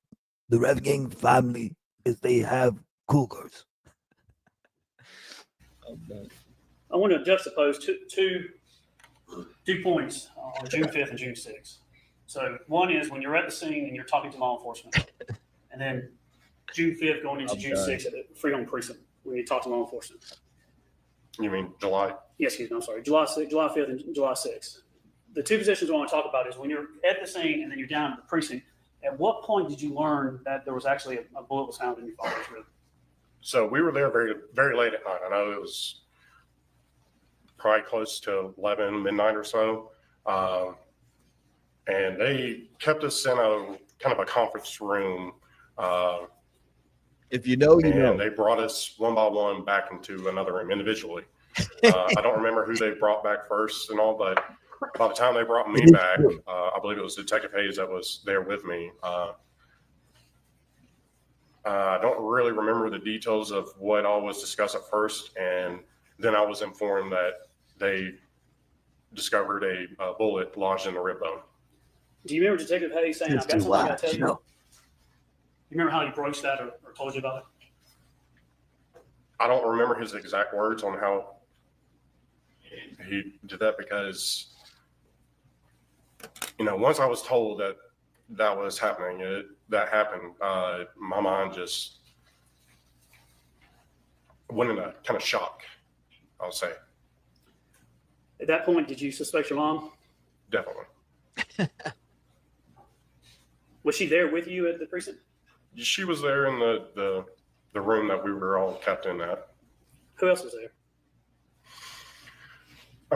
the Rev Gang family is they have cougars. I want to juxtapose two points on June 5th and June 6th. So one is when you're at the scene and you're talking to law enforcement, and then June 5th going into June 6th at the Freedom Precinct when you talk to law enforcement. You mean July? Yes, excuse me, I'm sorry. July 5th and July 6th. The two positions I want to talk about is when you're at the scene and then you're down at the precinct. At what point did you learn that there was actually a bullet was found in your father's room? So we were there very, very late at night. I know it was probably close to 11, midnight or so. And they kept us in a kind of a conference room. If you know, you know. And they brought us one by one back into another room individually. I don't remember who they brought back first and all, but by the time they brought me back, I believe it was Detective Hayes that was there with me. I don't really remember the details of what all was discussed at first. And then I was informed that they discovered a bullet lodged in the rib bone. Do you remember Detective Hayes saying, I've got something I got to tell you? know. You remember how he broached that or told you about it? I don't remember his exact words on how he did that because, you know, once I was told that that was happening, that happened, my mind just went in a kind of shock, I'll say. At that point, did you suspect your mom? Definitely. Was she there with you at the precinct? She was there in the room that we were all kept in at. Who else was there?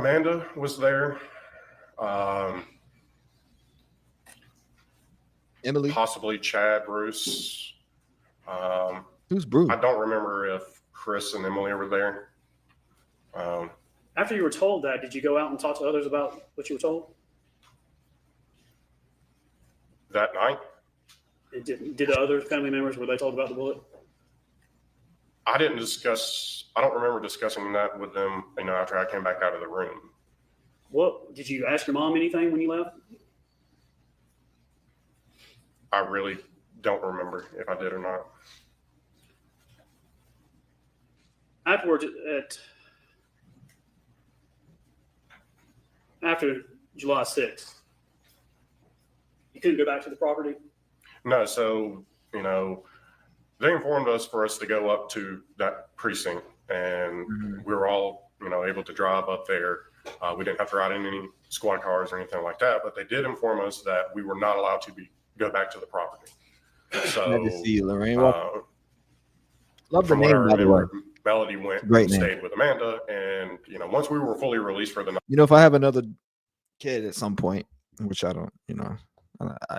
Amanda was there. Emily? Possibly Chad, Bruce. Who's Bruce? I don't remember if Chris and Emily were there. After you were told that, did you go out and talk to others about what you were told? That night? Did the other family members, were they told about the bullet? I don't remember discussing that with them, after I came back out of the room. What, did you ask your mom anything when you left? I really don't remember if I did or not. Afterwards, after July 6th, you couldn't go back to the property? No, so, they informed us for us to go up to that precinct, and we were all, able to drive up there. We didn't have to ride in any squad cars or anything like that, but they did inform us that we were not allowed to go back to the property. So, Glad to see you, Lorraine. love the name, by the way. Melody went Great and name. stayed with Amanda, and once we were fully released for the night. If I have another kid at some point, which I don't,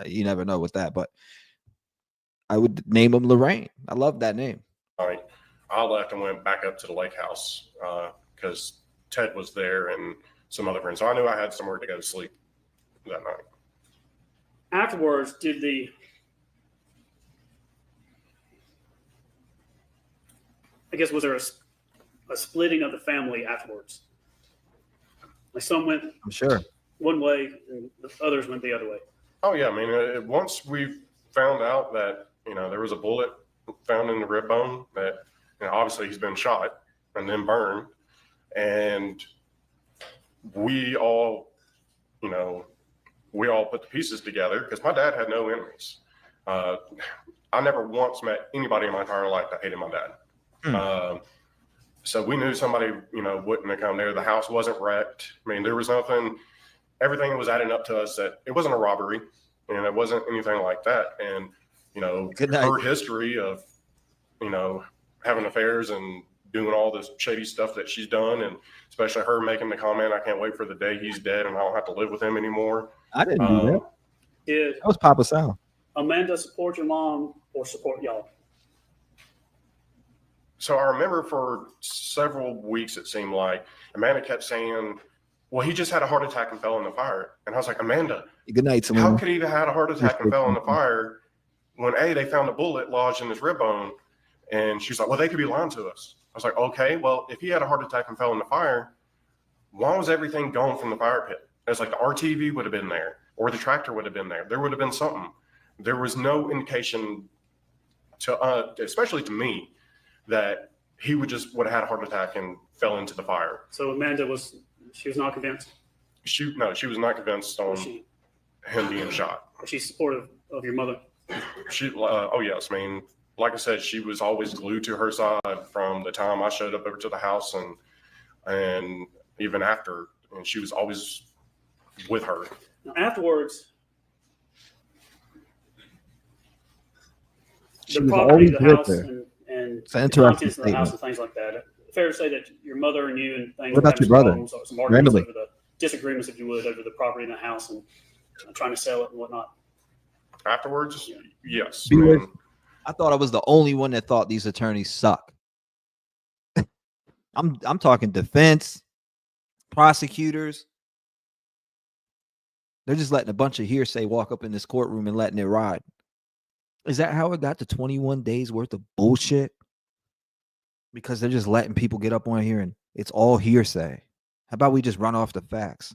you never know with that, but I would name him Lorraine. I love that name. I left and went back up to the lake house because Ted was there and some other friends. So I knew I had somewhere to go to sleep that night. Afterwards, was there a splitting of the family afterwards? Like some went I'm sure one way and the others went the other way. Oh yeah, I mean, once we found out that there was a bullet found in the rib bone, that obviously he's been shot and then burned, and we all put the pieces together because my dad had no enemies. I never once met anybody in my entire life that hated my dad. So we knew somebody, wouldn't have come there. The house wasn't wrecked. I mean, there was nothing. Everything was adding up to us that it wasn't a robbery, and it wasn't anything like that. And her history of having affairs and doing all this shady stuff that she's done, and especially her making the comment, "I can't wait for the day he's dead and I don't have to live with him anymore." I didn't do that. Did That was Papa Sal. Amanda support your mom or support y'all? So I remember for several weeks, it seemed like Amanda kept saying, "Well, he just had a heart attack and fell in the fire." And I was like, "Amanda, Good night, how Simone. could he have had a heart attack and fell in the fire when they found a bullet lodged in his rib bone?" And she's like, "Well, they could be lying to us." I was like, "Okay, well, if he had a heart attack and fell in the fire, why was everything gone from the fire pit?" It's like the RTV would have been there, or the tractor would have been there. There would have been something. There was no indication to, especially to me, that he would have had a heart attack and fell into the fire. So Amanda was not convinced? She was not convinced on him being shot. Was she supportive of your mother? Oh yes. I mean, like I said, she was always glued to her side from the time I showed up over to the house and even after, and she was always with her. Now, afterwards, She the was property, always the with house, her. and It's an the interesting contents of the house statement. and things like that. Fair to say that your mother and you and things. What about having your brother? problems or some arguments Randomly. over the disagreements, if you would, over the property and the house and trying to sell it and whatnot. Afterwards, yes. I thought I was the only one that thought these attorneys suck. I'm talking defense, prosecutors. They're just letting a bunch of hearsay walk up in this courtroom and letting it ride. Is that how it got to 21 days worth of bullshit? Because they're just letting people get up on here and it's all hearsay. How about we just run off the facts?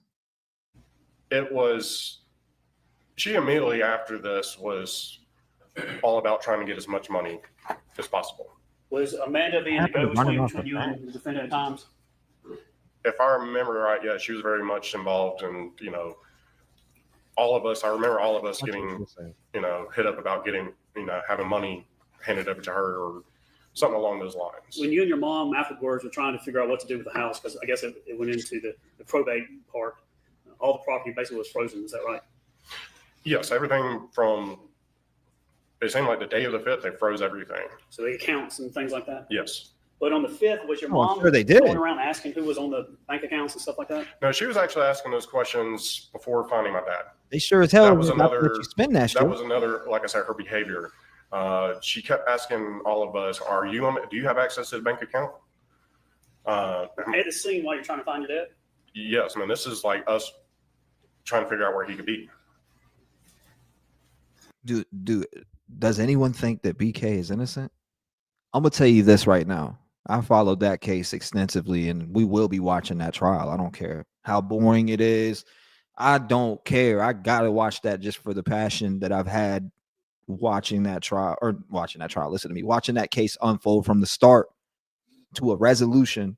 She immediately after this was all about trying to get as much money as possible. Was Amanda being the go-between between you and the defendant at times? If I remember right, yeah, she was very much involved, and all of us. I remember all of us getting hit up about getting having money handed over to her or something along those lines. When you and your mom afterwards were trying to figure out what to do with the house, because I guess it went into the probate part, all the property basically was frozen. Is that right? Yes, everything from. It seemed like the day of the 5th, they froze everything. So the accounts and things like that. Yes. But on the 5th, was your Oh, I'm mom sure they did. going around asking who was on the bank accounts and stuff like that? No, she was actually asking those questions before finding my dad. They sure as hell That was did not another. let you spend that shit. That was another, like I said, her behavior. She kept asking all of us, "Are you on? Do you have access to the bank account?" At the scene while you're trying to find your dad? Yes, man. This is like us trying to figure out where he could be. Does anyone think that BK is innocent? I'm gonna tell you this right now. I followed that case extensively, and we will be watching that trial. I don't care how boring it is. I don't care. I gotta watch that just for the passion that I've had watching that trial. Listen to me, watching that case unfold from the start to a resolution.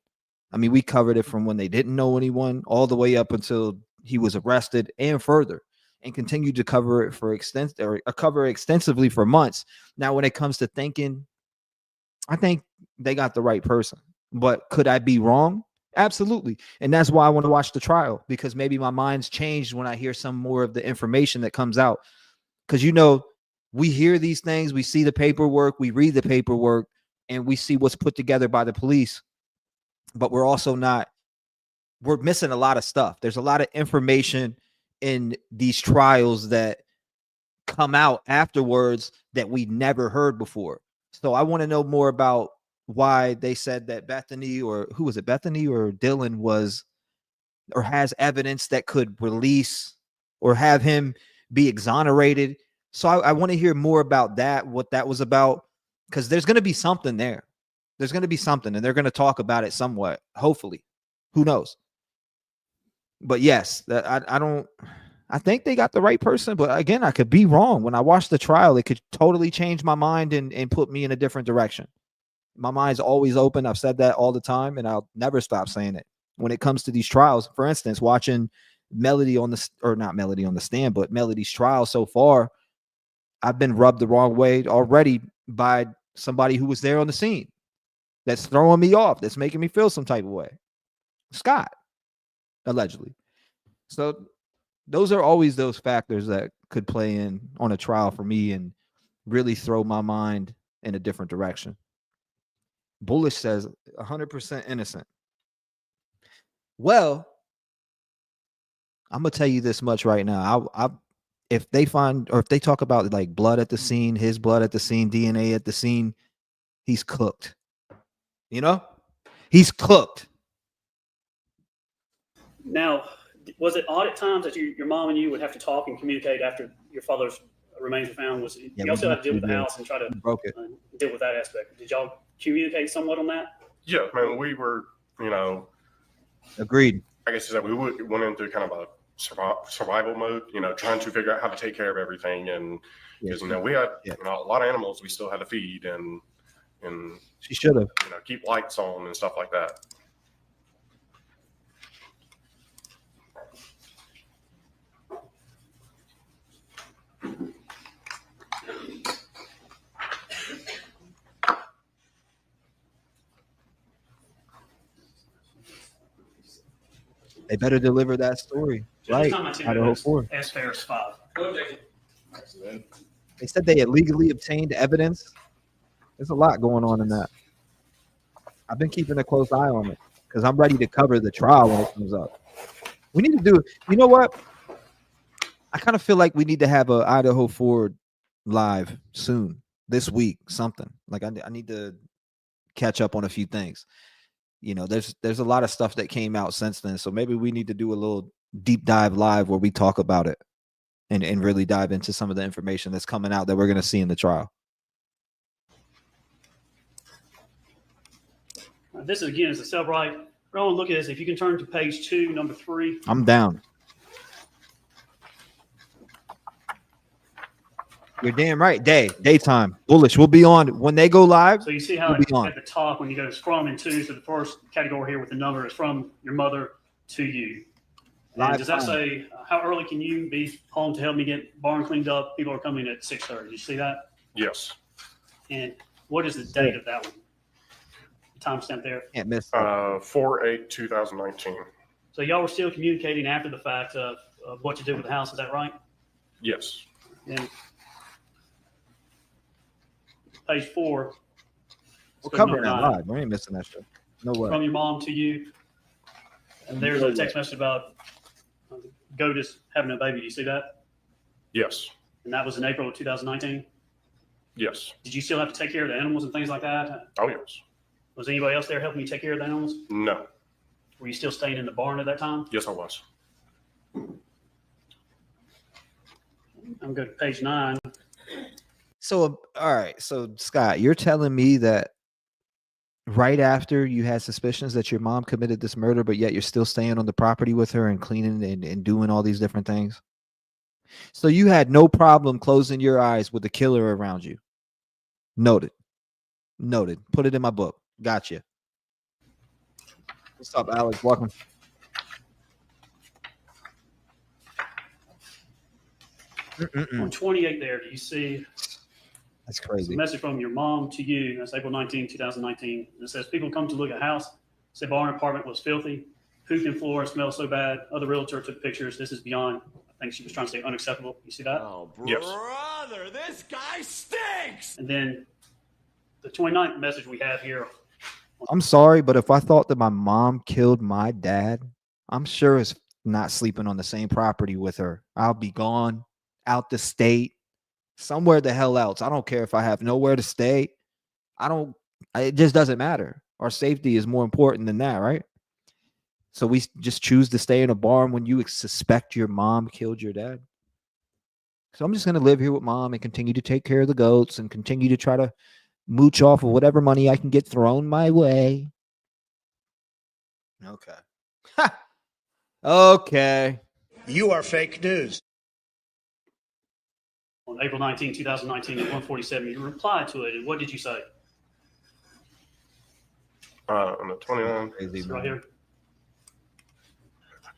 I mean, we covered it from when they didn't know anyone all the way up until he was arrested and further, and continued to cover it for extensively for months. Now, when it comes to thinking, I think they got the right person, but could I be wrong? Absolutely. And that's why I want to watch the trial, because maybe my mind's changed when I hear some more of the information that comes out. Because, we hear these things, we see the paperwork, we read the paperwork, and we see what's put together by the police. But we're missing a lot of stuff. There's a lot of information in these trials that come out afterwards that we never heard before. So I want to know more about why they said that Bethany, or who was it, Bethany or Dylan, was or has evidence that could release or have him be exonerated. So I want to hear more about that, what that was about, because there's going to be something there. There's going to be something, and they're going to talk about it somewhat, hopefully. Who knows? But yes, I think they got the right person, but again, I could be wrong. When I watch the trial, it could totally change my mind and put me in a different direction. My mind's always open. I've said that all the time, and I'll never stop saying it. When it comes to these trials, for instance, watching Melody's trial so far, I've been rubbed the wrong way already by somebody who was there on the scene. That's throwing me off. That's making me feel some type of way. Scott, allegedly. So those are always those factors that could play in on a trial for me and really throw my mind in a different direction. Bullish says 100% innocent. Well, I'm gonna tell you this much right now. If they find, or if they talk about like blood at the scene, his blood at the scene, DNA at the scene, he's cooked. He's cooked. Now, was it odd at times that your mom and you would have to talk and communicate after your father's remains were found? You also had to deal with the house and try to deal with that aspect. Did y'all communicate somewhat on that? Yeah, man, we were, agreed. Like I said, we went into kind of a survival mode, trying to figure out how to take care of everything. And because, we had a lot of animals we still had to feed and she should have, keep lights on and stuff like that. They better deliver that story. Right. Idaho 4. As fair as 5. They said they illegally obtained evidence. There's a lot going on in that. I've been keeping a close eye on it because I'm ready to cover the trial when it comes up. We need to do it. You know what? I kind of feel like we need to have a Idaho 4 live soon, this week, something. Like I need to catch up on a few things. There's a lot of stuff that came out since then. So maybe we need to do a little deep dive live where we talk about it and really dive into some of the information that's coming out that we're going to see in the trial. This is a cell right. Rowan, look at this. If you can turn to page 2, number 3. I'm down. You're damn right. Daytime. Bullish. We'll be on when they go live. So you see how at the top, when you go from and to, so the first category here with the number is from your mother to you. And does that say how early can you be home to help me get barn cleaned up? People are coming at 6:30. You see that? Yes. And what is the date of that one? The timestamp there. Can't miss. 4/8/2019. So y'all were still communicating after the fact of what to do with the house. Is that right? Yes. And page 4 We're go covering number that 9. live. We ain't missing that shit. No way. From your mom to you. And there's a text message about goat is having a baby. Do you see that? Yes. And that was in April of 2019. Yes. Did you still have to take care of the animals and things like that? Oh, yes. Was anybody else there helping you take care of the animals? No. Were you still staying in the barn at that time? Yes, I was. I'm going to page 9. So, all right. So, Scott, you're telling me that right after you had suspicions that your mom committed this murder, but yet you're still staying on the property with her and cleaning and doing all these different things? So you had no problem closing your eyes with the killer around you. Noted. Noted. Put it in my book. Gotcha. What's up, Alex? Welcome. On 28 there, do you see That's a crazy. message from your mom to you? That's April 19, 2019. It says, people come to look at house. Said barn apartment was filthy. Hoop and floor smelled so bad. Other realtor took pictures. This is beyond, I think she was trying to say unacceptable. You see that? Oh, Yes. brother, this guy stinks. And then the 29th message we have here. I'm sorry, but if I thought that my mom killed my dad, I'm sure it's not sleeping on the same property with her. I'll be gone, out the state, somewhere the hell else. I don't care if I have nowhere to stay. It just doesn't matter. Our safety is more important than that, right? So we just choose to stay in a barn when you suspect your mom killed your dad. So I'm just going to live here with mom and continue to take care of the goats and continue to try to mooch off of whatever money I can get thrown my way. Okay. Ha! Okay. You are fake news. On April 19, 2019 at 1:47, you replied to it. And what did you say? On the 29th. Crazy, It's man. right here.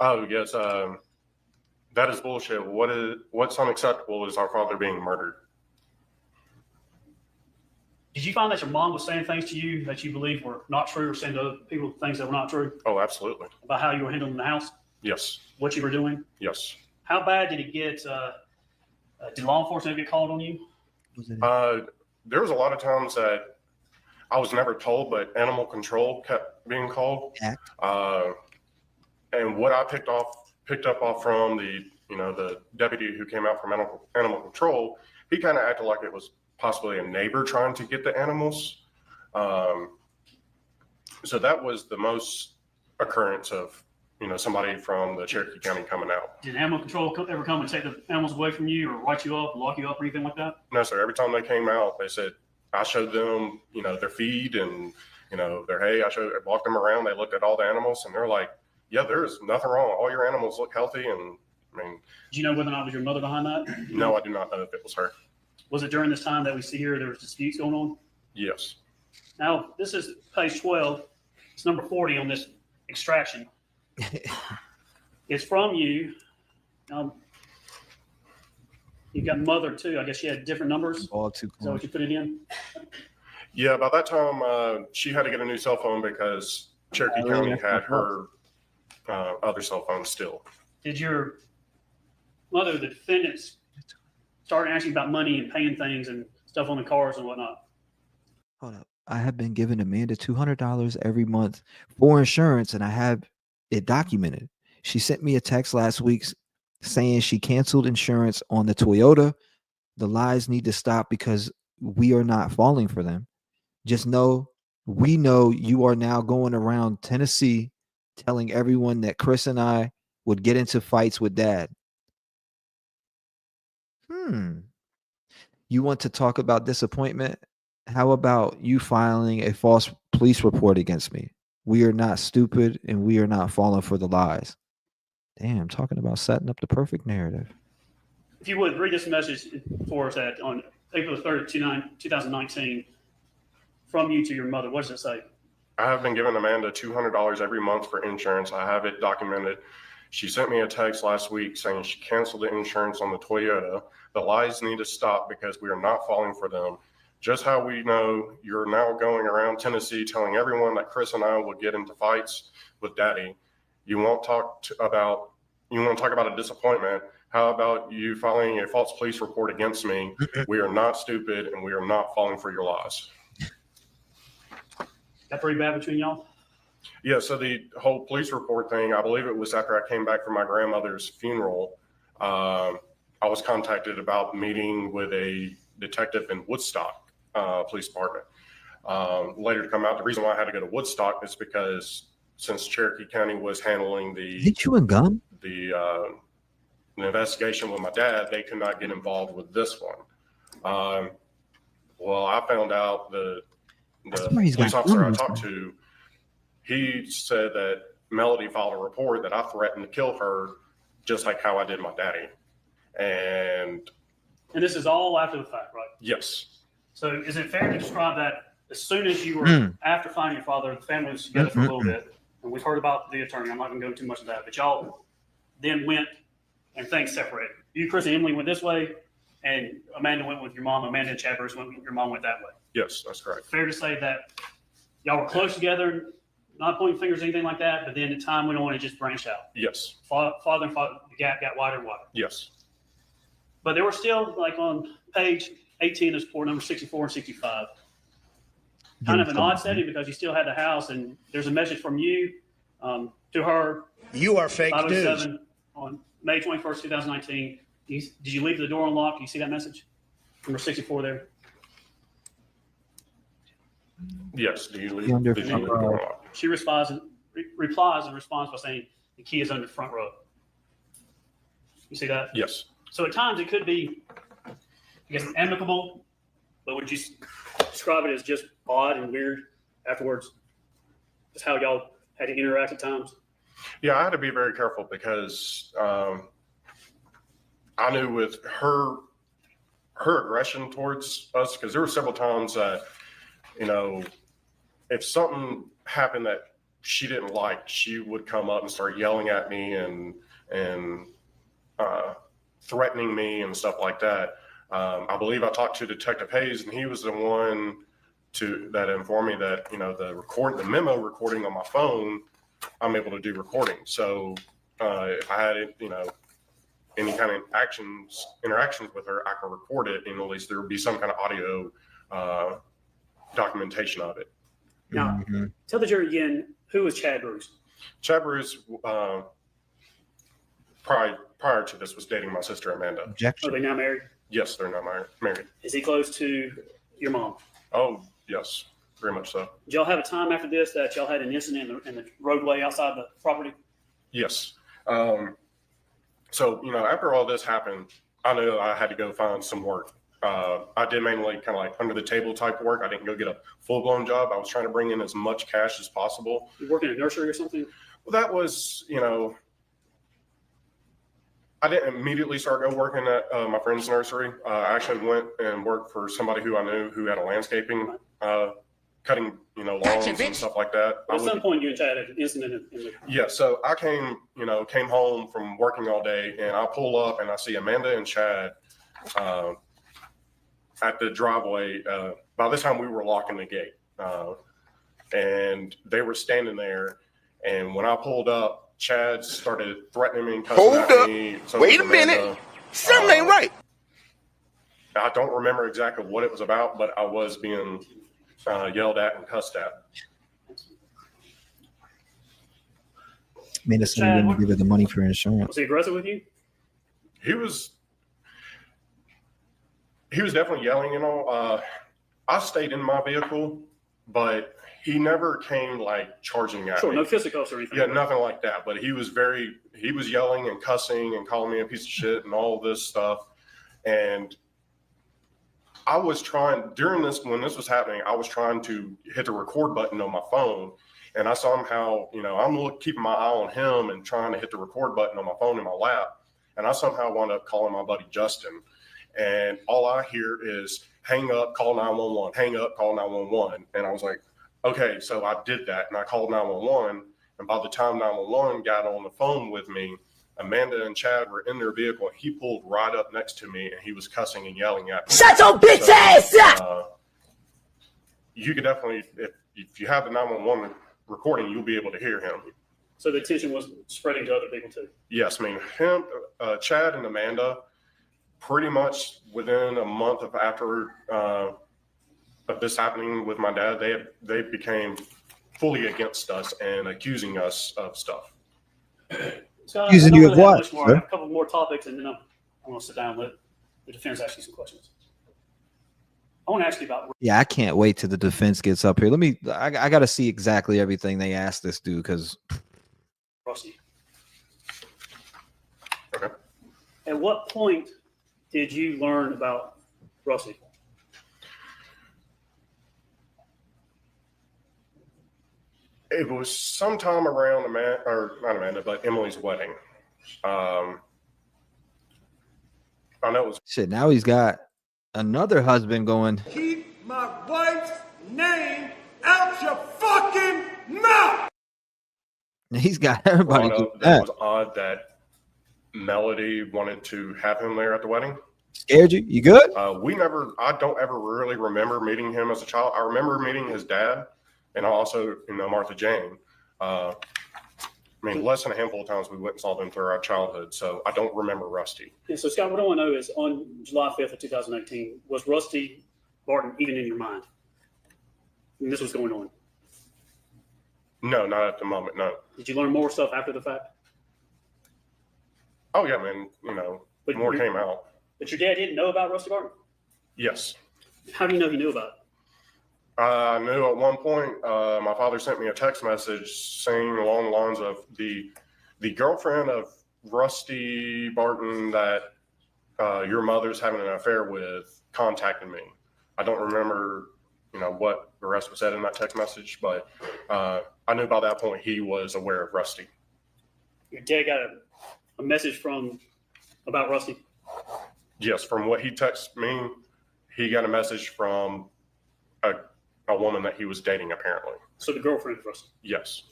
Oh, yes. That is bullshit. What's unacceptable is our father being murdered. Did you find that your mom was saying things to you that you believe were not true, or saying to other people things that were not true Oh, absolutely. about how you were handling the house, Yes. what you were doing? Yes. How bad did it get? Did law enforcement get called on you? There was a lot of times that I was never told, but animal control kept being called. Act. And what I picked up off from the deputy who came out from animal control, he kind of acted like it was possibly a neighbor trying to get the animals. So that was the most occurrence of somebody from the Cherokee County coming out. Did animal control ever come and take the animals away from you, or write you up, lock you up, or anything like that? No, sir. Every time they came out, they said I showed them, their feed and their hay. I walked them around. They looked at all the animals, and they're like, "Yeah, there's nothing wrong. All your animals look healthy." And I mean, Do you know whether or not it was your mother behind that? no, I do not know if it was her. Was it during this time that we see here there was disputes going on? Yes. Now, this is page 12. It's number 40 on this extraction. It's from you. You got mother too. I guess she had different numbers. All too Is that cool. what you put it in? Yeah, by that time, she had to get a new cell phone because Cherokee County had her other cell phone still. Did your mother, the defendants, start asking about money and paying things and stuff on the cars and whatnot? Hold up. I have been giving Amanda $200 every month for insurance, and I have it documented. She sent me a text last week saying she canceled insurance on the Toyota. The lies need to stop because we are not falling for them. Just know, we know you are now going around Tennessee telling everyone that Chris and I would get into fights with dad. You want to talk about disappointment? How about you filing a false police report against me? We are not stupid and we are not falling for the lies. Damn, talking about setting up the perfect narrative. If you would, read this message for us on April 3rd, 2019, from you to your mother. What does it say? I have been giving Amanda $200 every month for insurance. I have it documented. She sent me a text last week saying she canceled the insurance on the Toyota. The lies need to stop because we are not falling for them. Just how we know you're now going around Tennessee telling everyone that Chris and I will get into fights with Daddy. You want to talk about a disappointment. How about you filing a false police report against me? We are not stupid and we are not falling for your lies. got pretty bad between y'all? Yeah, so the whole police report thing, I believe it was after I came back from my grandmother's funeral. I was contacted about meeting with a detective in Woodstock Police Department. Later to come out, the reason why I had to go to Woodstock is because since Cherokee County was handling Is it chewing gum? the investigation with my dad, they could not get involved with this one. Well, I found out the police officer I talked to, he said that Melody filed a report that I threatened to kill her, just like how I did my daddy. And this is all after the fact, right? yes. So is it fair to describe that as soon as you were after finding your father, the family was together for a little bit, and we've heard about the attorney. I'm not going to go into too much of that, but y'all then went and things separated. You, Chris, and Emily went this way, and Amanda went with your mom. Amanda and Chad Bruce went. Your mom went that way. Yes, that's correct. Fair to say that y'all were close together, not pointing fingers or anything like that, but then the time went on and just branched out. Yes. Father and father, the gap got wider and wider. Yes. But there were still, like on page 18 of report number 64 and 65, kind of an odd setting because you still had the house, and there's a message from you to her. You are fake news. On May 21st, 2019. Did you leave the door unlocked? Do you see that message? Number 64 there. Yes. Do you leave the door unlocked? She replies and responds by saying the key is under the front row. You see that? Yes. So at times it could be, I guess, amicable, but would you describe it as just odd and weird afterwards? Just how y'all had to interact at times? Yeah, I had to be very careful because I knew with her aggression towards us, because there were several times that, if something happened that she didn't like, she would come up and start yelling at me and threatening me and stuff like that. I believe I talked to Detective Hayes, and he was the one that informed me that the memo recording on my phone, I'm able to do recording. So if I had any kind of interactions with her, I could record it, and at least there would be some kind of audio documentation of it. Now, tell the jury again, who was Chad Bruce? Chad Bruce, prior to this, was dating my sister Amanda. Objection. Are they now married? Yes, they're now married. Is he close to your mom? Oh, yes, very much so. Did y'all have a time after this that y'all had an incident in the roadway outside the property? Yes. So, after all this happened, I knew I had to go find some work. I did mainly kind of like under the table type work. I didn't go get a full blown job. I was trying to bring in as much cash as possible. You work in a nursery or something? Well, that was, I didn't immediately start working at my friend's nursery. I actually went and worked for somebody who I knew who had a landscaping, cutting, lawns and stuff like that. At some point, you and Chad had an incident in the. Yeah, so I came home from working all day, and I pull up and I see Amanda and Chad at the driveway. By this time, we were locking the gate, and they were standing there. And when I pulled up, Chad started threatening me and cussing at me. So wait a minute. Something ain't right. I don't remember exactly what it was about, but I was being yelled at and cussed at. Made us say we didn't give her the money for insurance. Was he aggressive with you? He was definitely yelling, I stayed in my vehicle, but he never came like charging at me. No fisticuffs or anything. Yeah, nothing like that. But he was yelling and cussing and calling me a piece of shit and all this stuff. And I was trying when this was happening, I was trying to hit the record button on my phone. And I somehow, I'm keeping my eye on him and trying to hit the record button on my phone in my lap. And I somehow wound up calling my buddy Justin. And all I hear is hang up, call 911, hang up, call 911. And I was like, okay, so I did that and I called 911. And by the time 911 got on the phone with me, Amanda and Chad were in their vehicle. And he pulled right up next to me and he was cussing and yelling at me. Shut your bitch ass up! You could definitely, if you have the 911 recording, you'll be able to hear him. So the attention was spreading to other people too? Yes, him, Chad and Amanda, pretty much within a month after of this happening with my dad, they became fully against us and accusing us of stuff. Scott, Accusing I don't you of really have what, much more. I sir? have a couple more topics, and then I'm going to sit down and let the defense ask you some questions. I want to ask you about. Yeah, I can't wait till the defense gets up here. I got to see exactly everything they asked this dude because. Rusty. Okay. At what point did you learn about Rusty? It was sometime around not Amanda, but Emily's wedding. I know it was. Shit, now he's got another husband going. Keep my wife's name out your fucking mouth! He's got everybody brought doing up that it that. was odd that Melody wanted to have him there at the wedding. Scared you? You good? I don't ever really remember meeting him as a child. I remember meeting his dad and also, Martha Jane. Less than a handful of times we went and saw them through our childhood, so I don't remember Rusty. Yeah, so, Scott, what I want to know is on July 5th of 2018, was Rusty Barton even in your mind? And this was going on. No, not at the moment, no. Did you learn more stuff after the fact? Oh, yeah, man, But more came out. But your dad didn't know about Rusty Barton? Yes. How do you know he knew about it? I knew at one point my father sent me a text message saying along the lines of the girlfriend of Rusty Barton that your mother's having an affair with contacted me. I don't remember, what the rest was said in that text message, but I knew by that point he was aware of Rusty. Your dad got a message about Rusty? Yes, from what he texted me, he got a message from a woman that he was dating, apparently. So the girlfriend of Rusty? Yes.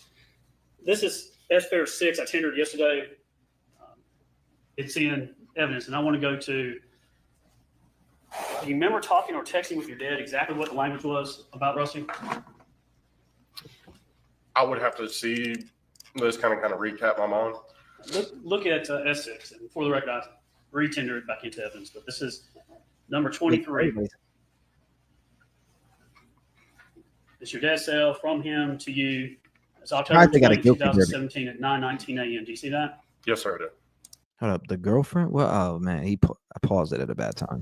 This is S-Fair 6. I tendered yesterday. It's in evidence, and I want to go to. Do you remember talking or texting with your dad exactly what the language was about Rusty? I would have to see this kind of recap my mind. Look at S6. And for the record, I re-tendered it back into evidence, but this is number 23. It's your dad's sale from him to you. It's October 20, 2017 at 9:19 a.m. Do you see that? Yes, sir, I did. Hold up, the girlfriend? Well, oh man, I paused it at a bad time.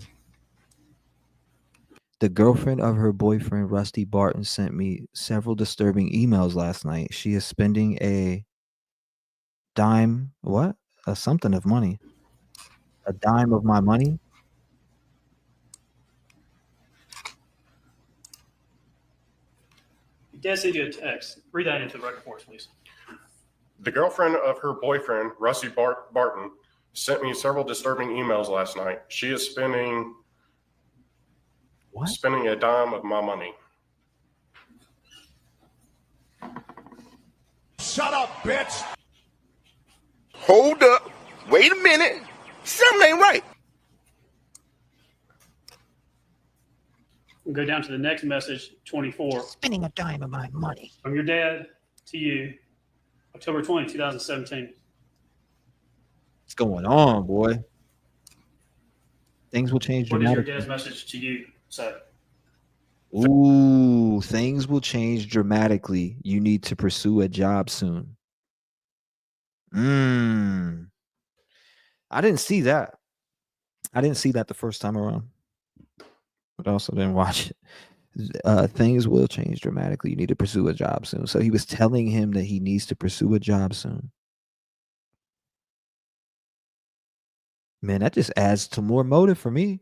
The girlfriend of her boyfriend, Rusty Barton, sent me several disturbing emails last night. She is spending a dime, something of money. A dime of my money? Dad sent you a text. Read that into the record for us, please. The girlfriend of her boyfriend, Rusty Barton, sent me several disturbing emails last night. She is spending a dime of my money. Shut up, bitch! Hold up. Wait a minute. Something ain't right. We'll go down to the next message, 24. Spending a dime of my money. From your dad to you, October 20, 2017. What's going on, boy? Things will change What does your dramatically. dad's message to you say? Ooh, things will change dramatically. You need to pursue a job soon. I didn't see that. I didn't see that the first time around. But I also didn't watch it. Things will change dramatically. You need to pursue a job soon. So he was telling him that he needs to pursue a job soon. Man, that just adds to more motive for me.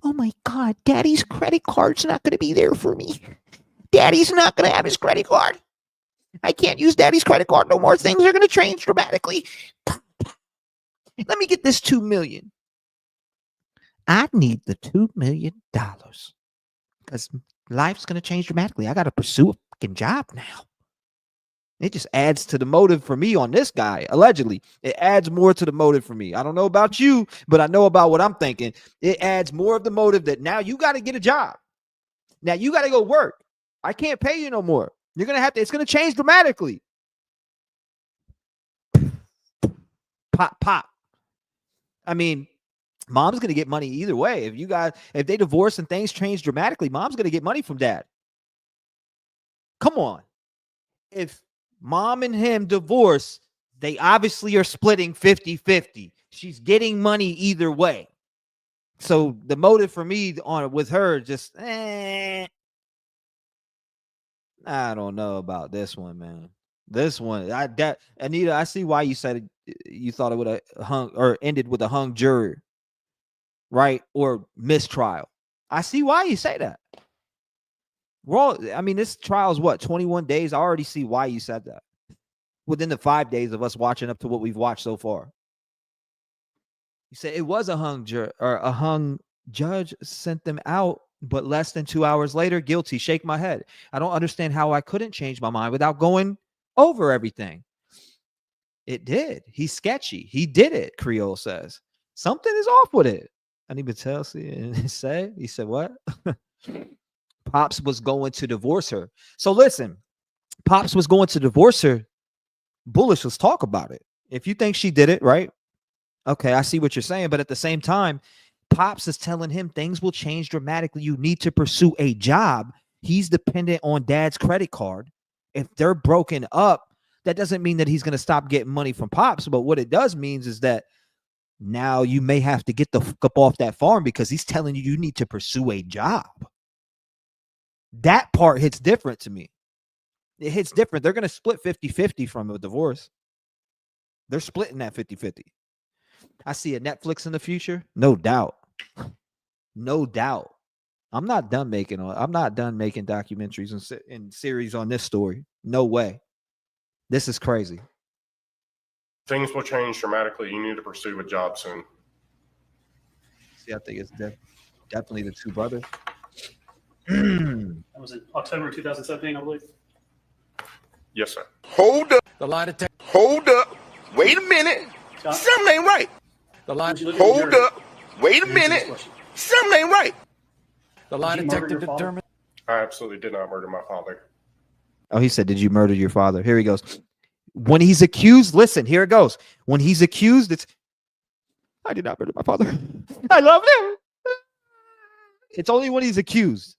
Oh my God, Daddy's credit card's not going to be there for me. Daddy's not going to have his credit card. I can't use Daddy's credit card no more. Things are going to change dramatically. Let me get this $2 million. I need the $2 million because life's going to change dramatically. I got to pursue a fucking job now. It just adds to the motive for me on this guy, allegedly. It adds more to the motive for me. I don't know about you, but I know about what I'm thinking. It adds more of the motive that now you got to get a job. Now you got to go work. I can't pay you no more. You're going to have to, it's going to change dramatically. Pop, pop. I mean, mom's going to get money either way. If they divorce and things change dramatically, mom's going to get money from dad. Come on. if mom and him divorce, they obviously are splitting 50-50. She's getting money either way. So the motive for me on with her just I don't know about this one, man. This one, Anita, I see why you said you thought it would have hung or ended with a hung jury, right? Or mistrial. I see why you say that. Well, I mean, this trial is what, 21 days? I already see why you said that. Within the 5 days of us watching up to what we've watched so far. You said it was a hung judge, or a hung judge sent them out, but less than 2 hours later, guilty. Shake my head. I don't understand how I couldn't change my mind without going over everything. It did. He's sketchy. He did it, Creole says. Something is off with it. I need to tell you. And he said what? Pops was going to divorce her. So listen, Pops was going to divorce her. Bullish, let's talk about it. If you think she did it, right? Okay, I see what you're saying. But at the same time, Pops is telling him things will change dramatically. You need to pursue a job. He's dependent on dad's credit card. If they're broken up, that doesn't mean that he's going to stop getting money from Pops. But what it does means is that now you may have to get the fuck up off that farm because he's telling you need to pursue a job. That part hits different to me. It hits different. They're going to split 50-50 from a divorce. They're splitting that 50-50. I see a Netflix in the future. No doubt. No doubt. I'm not done making documentaries and series on this story. No way. This is crazy. Things will change dramatically. You need to pursue a job soon. See, I think it's definitely the two brothers. That was in October 2017, I believe. Yes, sir. Hold up. The lie detector. Hold up. Wait a minute. Something ain't right. The lie. Hold up. Wait a minute. Something ain't right. The lie detector determined. I absolutely did not murder my father. Oh, he said, did you murder your father? Here he goes. When he's accused, listen, here it goes. When he's accused, it's, I did not murder my father. I love him. It's only when he's accused.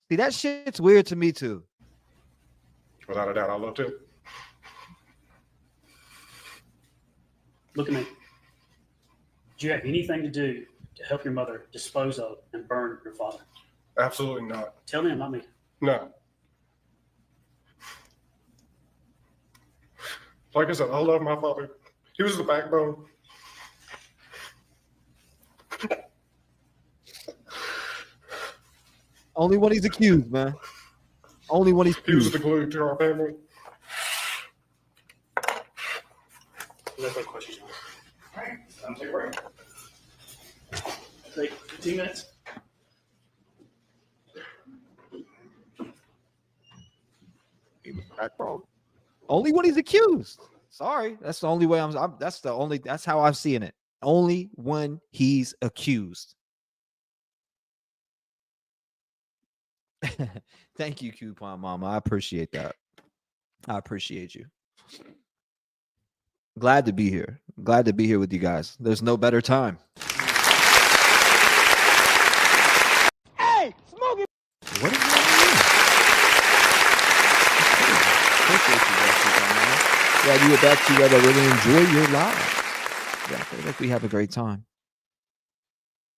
See, that shit's weird to me too. Without a doubt, I loved him. Look at me. Do you have anything to do to help your mother dispose of and burn your father? Absolutely not. Tell me, not me. No. Like I said, I love my father. He was the backbone. Only when he's accused, man. Only when he's accused. He was the glue to our family. No further questions. All right, time to take a break. Take 15 minutes. Only when he's accused. Sorry, that's the only way that's how I'm seeing it. Only when he's accused. Thank you, Coupon Mama. I appreciate that. I appreciate you. Glad to be here. Glad to be here with you guys. There's no better time. Hey, smoking. What is going on? Appreciate you guys, Coupon Mama. Glad you get back together. Really enjoy your lives. Yeah, I feel like we have a great time.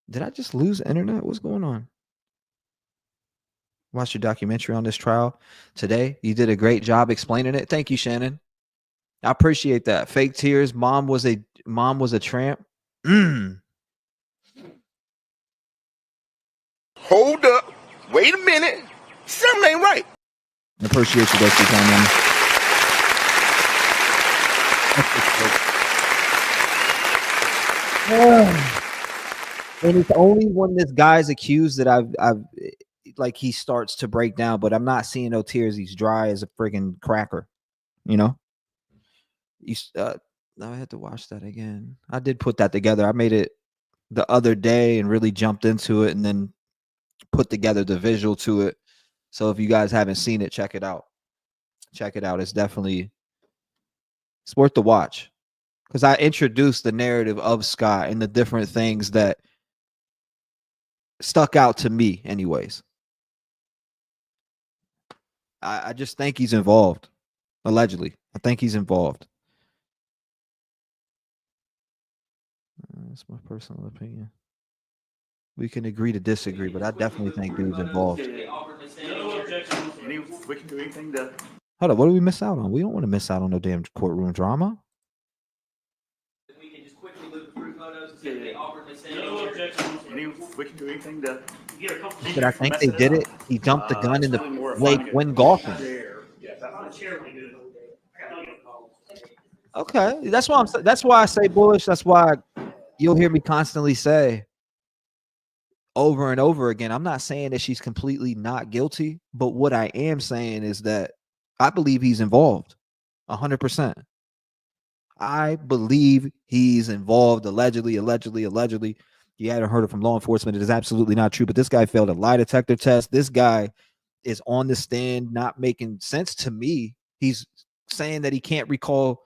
Did I just lose internet? What's going on? Watched your documentary on this trial today. You did a great job explaining it. Thank you, Shannon. I appreciate that. Fake tears. Mom was a tramp. Hold up. Wait a minute. Something ain't right. I appreciate you, Dusty County. And it's only when this guy's accused that I've like he starts to break down, but I'm not seeing no tears. He's dry as a friggin' cracker, you know. Now I had to watch that again. I did put that together. I made it the other day and really jumped into it, and then put together the visual to it. So if you guys haven't seen it, check it out. Check it out. It's worth the watch because I introduced the narrative of Scott and the different things that stuck out to me, anyways. I just think he's involved. Allegedly. I think he's involved. That's my personal opinion. We can agree to disagree, but I definitely think dude's involved. We can do anything to. Hold up, what do we miss out on? We don't want to miss out on no damn courtroom drama. We can just quickly look through photos and see if they offered to send we can do anything to. But I think they did it. He dumped the gun in the lake when golfing. Okay, that's why I say bullish. That's why you'll hear me constantly say over and over again, I'm not saying that she's completely not guilty, but what I am saying is that I believe he's involved 100%. I believe he's involved allegedly. You hadn't heard it from law enforcement. It is absolutely not true, but this guy failed a lie detector test. This guy is on the stand not making sense to me. He's saying that he can't recall,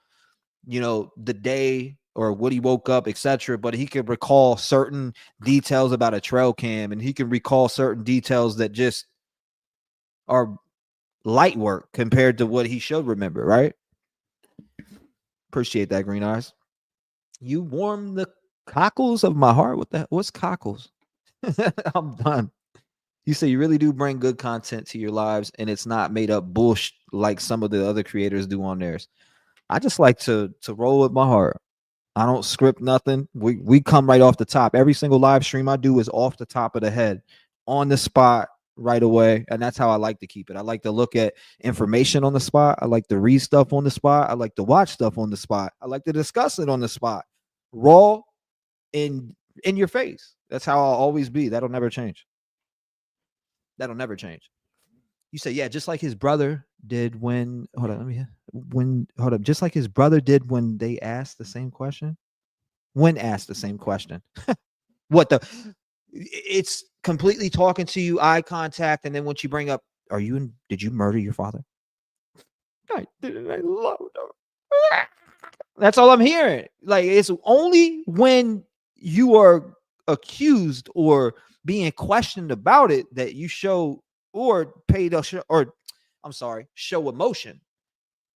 the day or what he woke up, etc., but he could recall certain details about a trail cam, and he can recall certain details that just are light work compared to what he should remember, right? Appreciate that, Green Eyes. You warm the cockles of my heart. What's cockles? I'm done. You say you really do bring good content to your lives, and it's not made up bullshit like some of the other creators do on theirs. I just like to roll with my heart. I don't script nothing. We come right off the top. Every single live stream I do is off the top of the head, on the spot, right away. And that's how I like to keep it. I like to look at information on the spot. I like to read stuff on the spot. I like to watch stuff on the spot. I like to discuss it on the spot. Raw in your face. That's how I'll always be. That'll never change. You say, yeah, just like his brother did when just like his brother did when they asked the same question. When asked the same question. It's completely talking to you, eye contact, and then once you bring up, did you murder your father? I didn't. I love him. That's all I'm hearing. Like, it's only when you are accused or being questioned about it that you show show emotion.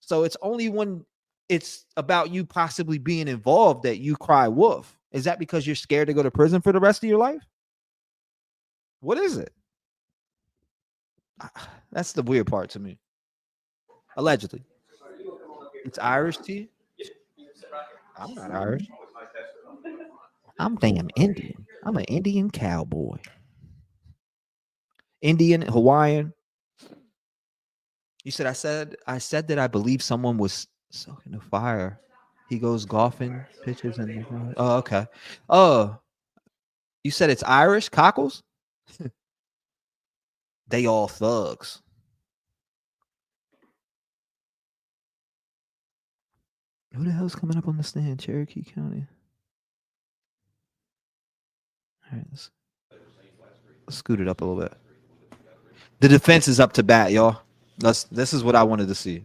So it's only when it's about you possibly being involved that you cry wolf. Is that because you're scared to go to prison for the rest of your life? What is it? That's the weird part to me. Allegedly. It's Irish tea? I'm not Irish. I'm damn Indian. I'm an Indian cowboy. Indian, Hawaiian. You said I said that I believe someone was soaking the fire. He goes golfing, pitches, and oh, okay. Oh, you said it's Irish cockles? They all thugs. Who the hell's coming up on the stand? Cherokee County. All right, let's scoot it up a little bit. The defense is up to bat, y'all. This is what I wanted to see.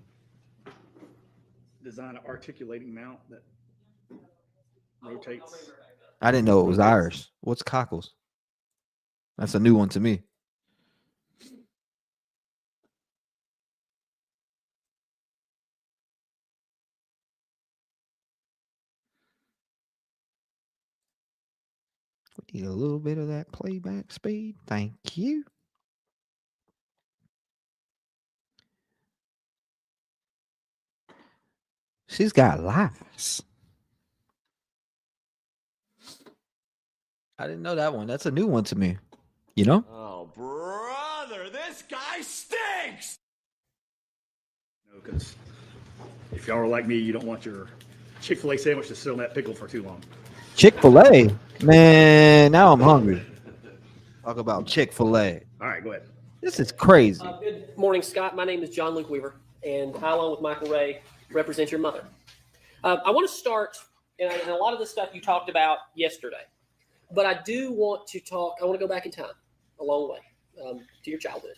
Design an articulating mount that rotates. I didn't know it was Irish. What's cockles? That's a new one to me. We need a little bit of that playback speed. Thank you. She's got lies. I didn't know that one. That's a new one to me. You know? Oh, brother, this guy stinks! No, because if y'all are like me, you don't want your Chick-fil-A sandwich to sit on that pickle for too long. Chick-fil-A? Man, now I'm hungry. Talk about Chick-fil-A. All right, go ahead. This is crazy. Good morning, Scott. My name is John Luke Weaver, and I, along with Michael Ray, represent your mother. I want to start, and a lot of the stuff you talked about yesterday, but I do want to talk. I want to go back in time a long way to your childhood,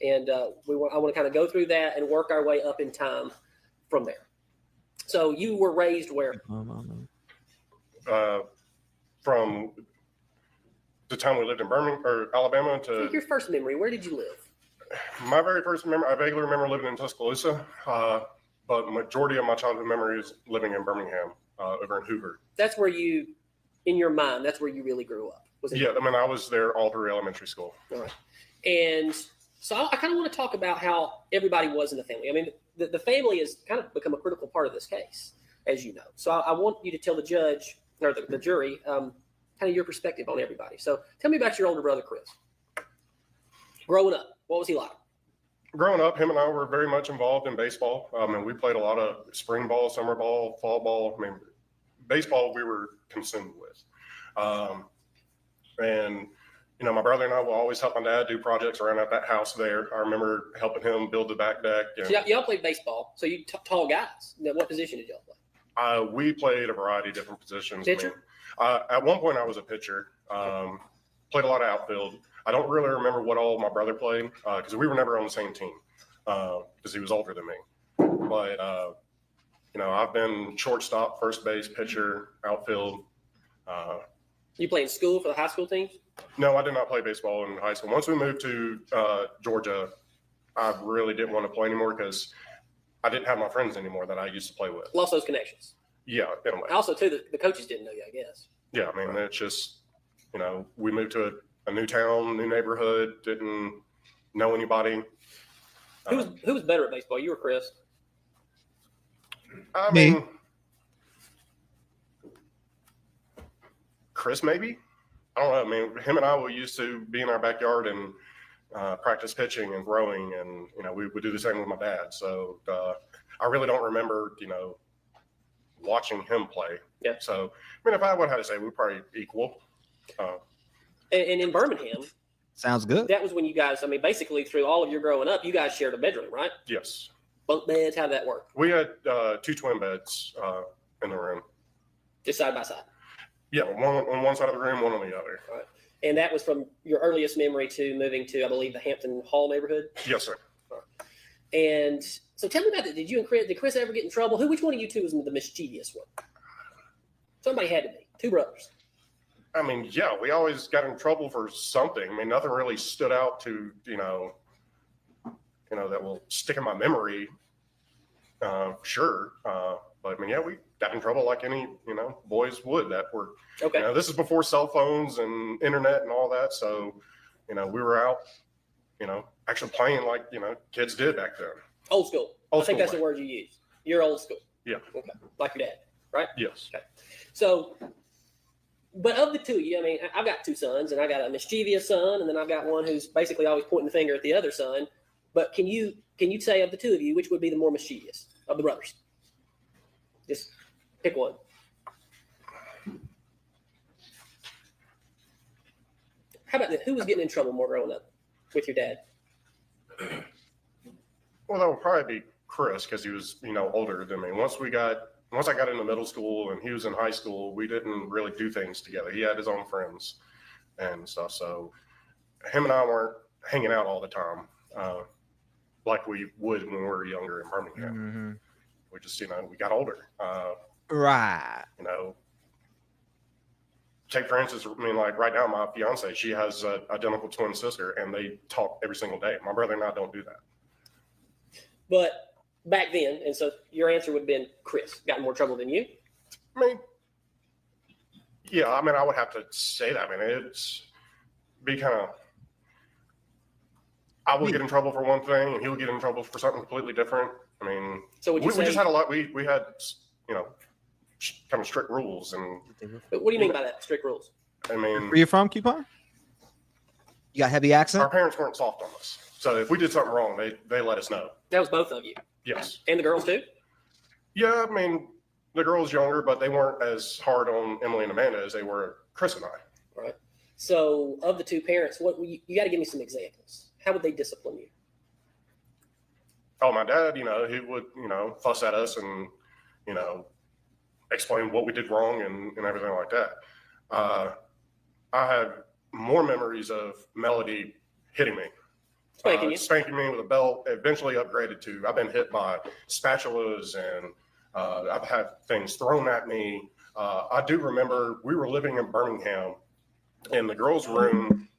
and I want to kind of go through that and work our way up in time from there. So you were raised where? From the time we lived in Birmingham or Alabama to your first memory. Where did you live? My very first memory, I vaguely remember living in Tuscaloosa, but majority of my childhood memories living in Birmingham, over in Hoover. That's where you, in your mind, that's where you really grew up. Was it? Yeah, I mean, I was there all through elementary school. All right. And so I kind of want to talk about how everybody was in the family. I mean, the family has kind of become a critical part of this case, as you know. So I want you to tell the judge or the jury kind of your perspective on everybody. So tell me about your older brother, Chris. Growing up, what was he like? Growing up, him and I were very much involved in baseball. And we played a lot of spring ball, summer ball, fall ball. I mean, baseball we were consumed with. And, you know, my brother and I will always help my dad do projects around at that house there. I remember helping him build the back deck. And, so y'all played baseball, so you tall guys. Now, what position did y'all play? We played a variety of different positions. Pitcher? I mean, at one point, I was a pitcher. Played a lot of outfield. I don't really remember what all my brother played because we were never on the same team because he was older than me. But, you know, I've been shortstop, first base, pitcher, outfield. You play in school for the high school teams? No, I did not play baseball in high school. Once we moved to Georgia, I really didn't want to play anymore because I didn't have my friends anymore that I used to play with. Lost those connections. Yeah, in a way. Also, too, the coaches didn't know you, I guess. Yeah, I mean, it's just, you know, we moved to a new town, new neighborhood, didn't know anybody. Who was better at baseball, you or Chris? I Me. mean, Chris, maybe. I don't know. I mean, him and I used to be in our backyard and practice pitching and throwing, and you know, we would do the same with my dad. So I really don't remember, you know, watching him play. Yeah. So I mean, if I would have to say, we're probably equal. And in Birmingham, Sounds good. that was when you guys, I mean, basically through all of your growing up, you guys shared a bedroom, right? Yes. Bunk beds, how did that work? We had 2 twin beds in the room. Just side by side. Yeah, one on one side of the room, one on the other. Right. And that was from your earliest memory to moving to, I believe, the Hampton Hall neighborhood? Yes, sir. And so tell me about that. Did Chris ever get in trouble? Which one of you two was the mischievous one? Somebody had to be. Two brothers. I mean, yeah, we always got in trouble for something. I mean, nothing really stood out to, you know, that will stick in my memory. Sure. But I mean, yeah, we got in trouble like any, you know, boys would that were, Okay. you know, this is before cell phones and internet and all that. So, you know, we were out, you know, actually playing like, you know, kids did back then. Old school. Old I think school that's way. the word you use. You're old school. Yeah. Okay. Like your dad, right? Yes. Okay. So, but of the two of you, I mean, I've got two sons, and I got a mischievous son, and then I've got one who's basically always pointing the finger at the other son. But can you say of the two of you, which would be the more mischievous of the brothers? Just pick one. How about that? Who was getting in trouble more growing up with your dad? Well, that would probably be Chris because he was, you know, older than me. Once I got into middle school and he was in high school, we didn't really do things together. He had his own friends and stuff. So him and I weren't hanging out all the time like we would when we were younger in Birmingham. Mm-hmm. We just, you know, we got older. Right. You know, take for instance, I mean, like right now, my fiance, she has an identical twin sister and they talk every single day. My brother and I don't do that. But back then, and so your answer would have been Chris got in more trouble than you. I mean, yeah, I mean, I would have to say that. I mean, it's be kind of, I will get in trouble for one thing and he'll get in trouble for something completely different. I mean, So would you we just had a lot, we had, you know, kind of strict rules. And But what do you mean by that? Strict rules? I mean, Where you from, Coupon? You got heavy accent? our parents weren't soft on us. So if we did something wrong, they let us know. That was both of you. Yes. And the girls too? Yeah, I mean, the girls younger, but they weren't as hard on Emily and Amanda as they were Chris and I. Right. So of the two parents, you got to give me some examples. How would they discipline you? Oh, my dad, you know, he would, you know, fuss at us and, you know, explain what we did wrong and everything like that. I have more memories of Melody hitting me. Spanking you? Spanking me with a belt, eventually upgraded to, I've been hit by spatulas and I've had things thrown at me. I do remember we were living in Birmingham in the girls' room.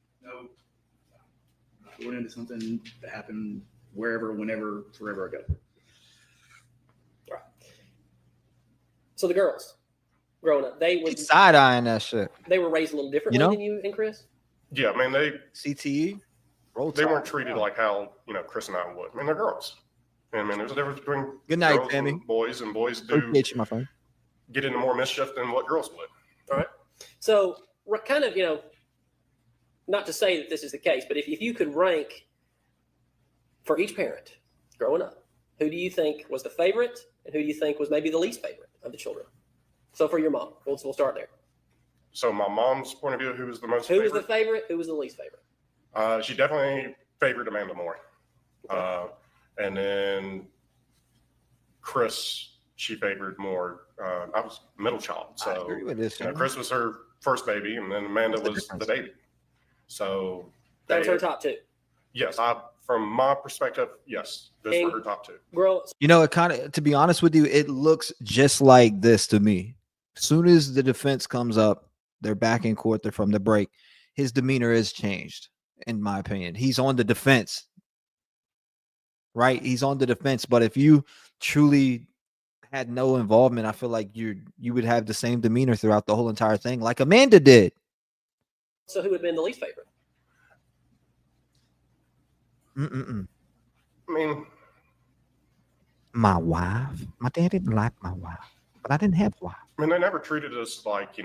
going into something that happened wherever, whenever, forever ago. Right. So the girls growing up, they were Side eyeing that shit. They were raised a little differently than you and Chris. Yeah, I mean they CTE. They weren't treated like how Chris and I would. I mean, they're girls. And I mean, there's a difference between Good night, girls Pammy. and boys do Appreciate you, my friend. get into more mischief than what girls would. All right. So kind of, not to say that this is the case, but if you could rank for each parent growing up, who do you think was the favorite and who do you think was maybe the least favorite of the children? So for your mom, we'll start there. So my mom's point of view, who was the most Who favorite? was the favorite? Who was the least favorite? She definitely favored Amanda more. Okay. And then Chris, she favored more. I was middle child. So I agree with this. Chris was her first baby, and then Amanda was the baby. So that was her top two. Yes, from my perspective, yes, those were her top two. It kind of, to be honest with you, it looks just like this to me. As soon as the defense comes up, they're back in court, they're from the break. His demeanor is changed, in my opinion. He's on the defense, right? He's on the defense. But if you truly had no involvement, I feel like you would have the same demeanor throughout the whole entire thing, like Amanda did. So who would have been the least favorite? I mean, my wife. My dad didn't like my wife, but I didn't have a wife. I mean, they never treated us like,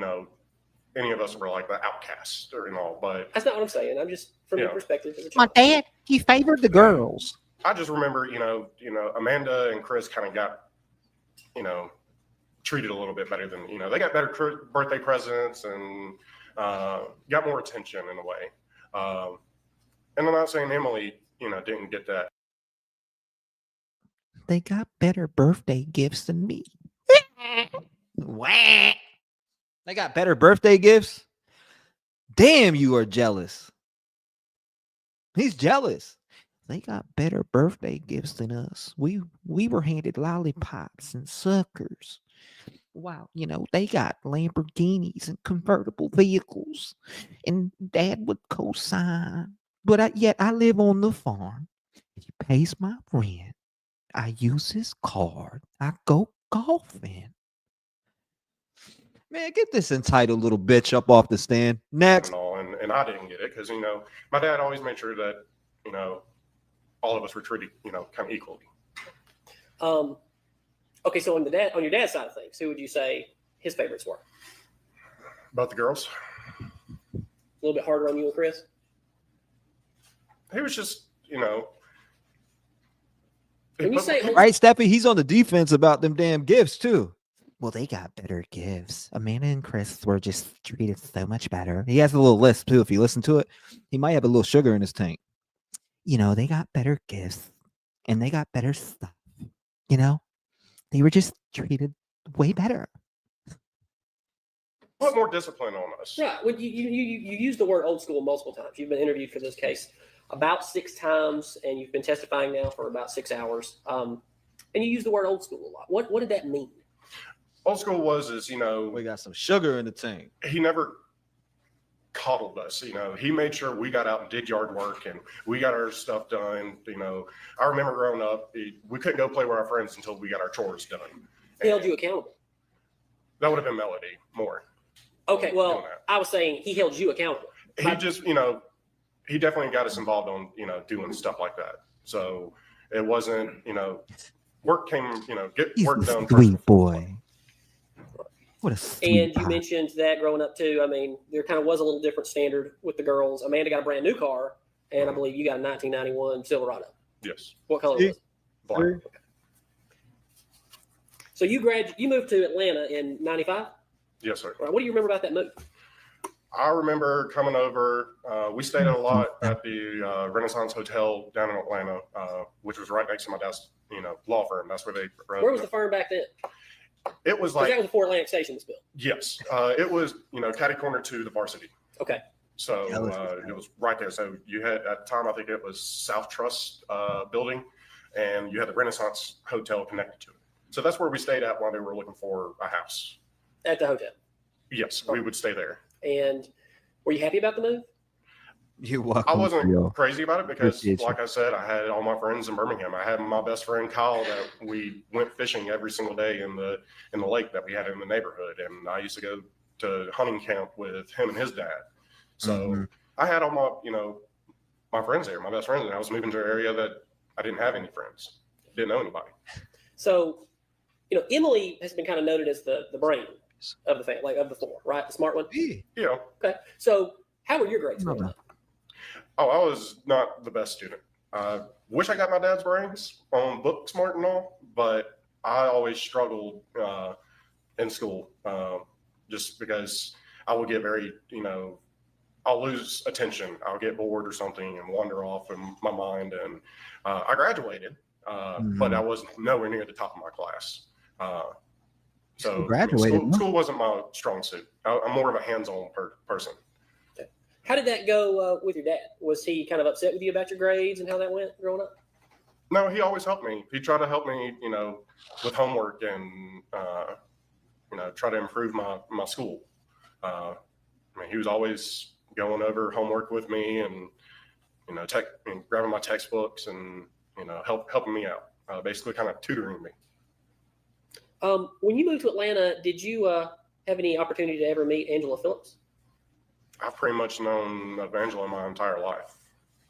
any of us were like the outcasts or but that's not what I'm saying. I'm just from your perspective. My dad, he favored the girls. I just remember, Amanda and Chris kind of got, treated a little bit better than, they got better birthday presents and got more attention in a way. And I'm not saying Emily, didn't get that. They got better birthday gifts than me. They got better birthday gifts. Damn, you are jealous. He's jealous. They got better birthday gifts than us. We were handed lollipops and suckers. Wow, they got Lamborghinis and convertible vehicles, and Dad would co-sign. But yet I live on the farm. He pays my rent. I use his card. I go golfing. Man, get this entitled little bitch up off the stand. Next. And I didn't get it because, my dad always made sure that, all of us were treated, kind of equally. Okay, so on your dad's side of things, who would you say his favorites were? Both the girls. A little bit harder on you and Chris? He was just, When you say right, Steffi, he's on the defense about them damn gifts too. Well, they got better gifts. Amanda and Chris were just treated so much better. He has a little lisp too. If you listen to it, he might have a little sugar in his tank. They got better gifts and they got better stuff. They were just treated way better. Put more discipline on us. Right. Well, you use the word old school multiple times. You've been interviewed for this case about 6 times, and you've been testifying now for about 6 hours. And you use the word old school a lot. What did that mean? Old school is, we got some sugar in the tank. He never coddled us. He made sure we got out and did yard work and we got our stuff done. I remember growing up, we couldn't go play with our friends until we got our chores done. He held you accountable. That would have been Melody more. Okay, well, I was saying he held you accountable. He just, he definitely got us involved on, doing stuff like that. So it wasn't, work came, get He's work a done. Sweet boy. What a sweet And you mentioned that growing up too. I mean, there kind of was a little different standard with the girls. Amanda got a brand new car, and I believe you got a 1991 Silverado. Yes. What color was it? Black. Okay. So you moved to Atlanta in 95? Yes, sir. Right. What do you remember about that move? I remember coming over. We stayed a lot at the Renaissance Hotel down in Atlanta, which was right next to my dad's, law firm. That's where they. Where was the firm back then? It was like that was before Atlantic Station was built. Yes, it was. Catty corner to the Varsity. Okay. So it was right there. So you had at the time, I think it was South Trust building, and you had the Renaissance Hotel connected to it. So that's where we stayed at while they were looking for a house. At the hotel. Yes, we would stay there. And were you happy about the move? You're welcome. I wasn't Yo. crazy about it because, Appreciate you. like I said, I had all my friends in Birmingham. I had my best friend Kyle that we went fishing every single day in the lake that we had in the neighborhood, and I used to go to hunting camp with him and his dad. So I had all my my friends there, my best friends, and I was moving to an area that I didn't have any friends, didn't know anybody. So, Emily has been kind of noted as the brain of the family, like of the four, right? The smart one. Yeah. Okay. So, how were your grades growing up? Oh, I was not the best student. Wish I got my dad's brains on book smart and all, but I always struggled in school just because I would get very, I'll lose attention. I'll get bored or something and wander off in my mind. And I graduated, but I was nowhere near the top of my class. So graduated, school wasn't my strong suit. I'm more of a hands-on person. How did that go with your dad? Was he kind of upset with you about your grades and how that went growing up? No, he always helped me. He tried to help me, with homework and, try to improve my school. He was always going over homework with me and, grabbing my textbooks and, helping me out, basically kind of tutoring me. When you moved to Atlanta, did you have any opportunity to ever meet Angela Phillips? I've pretty much known of Angela my entire life.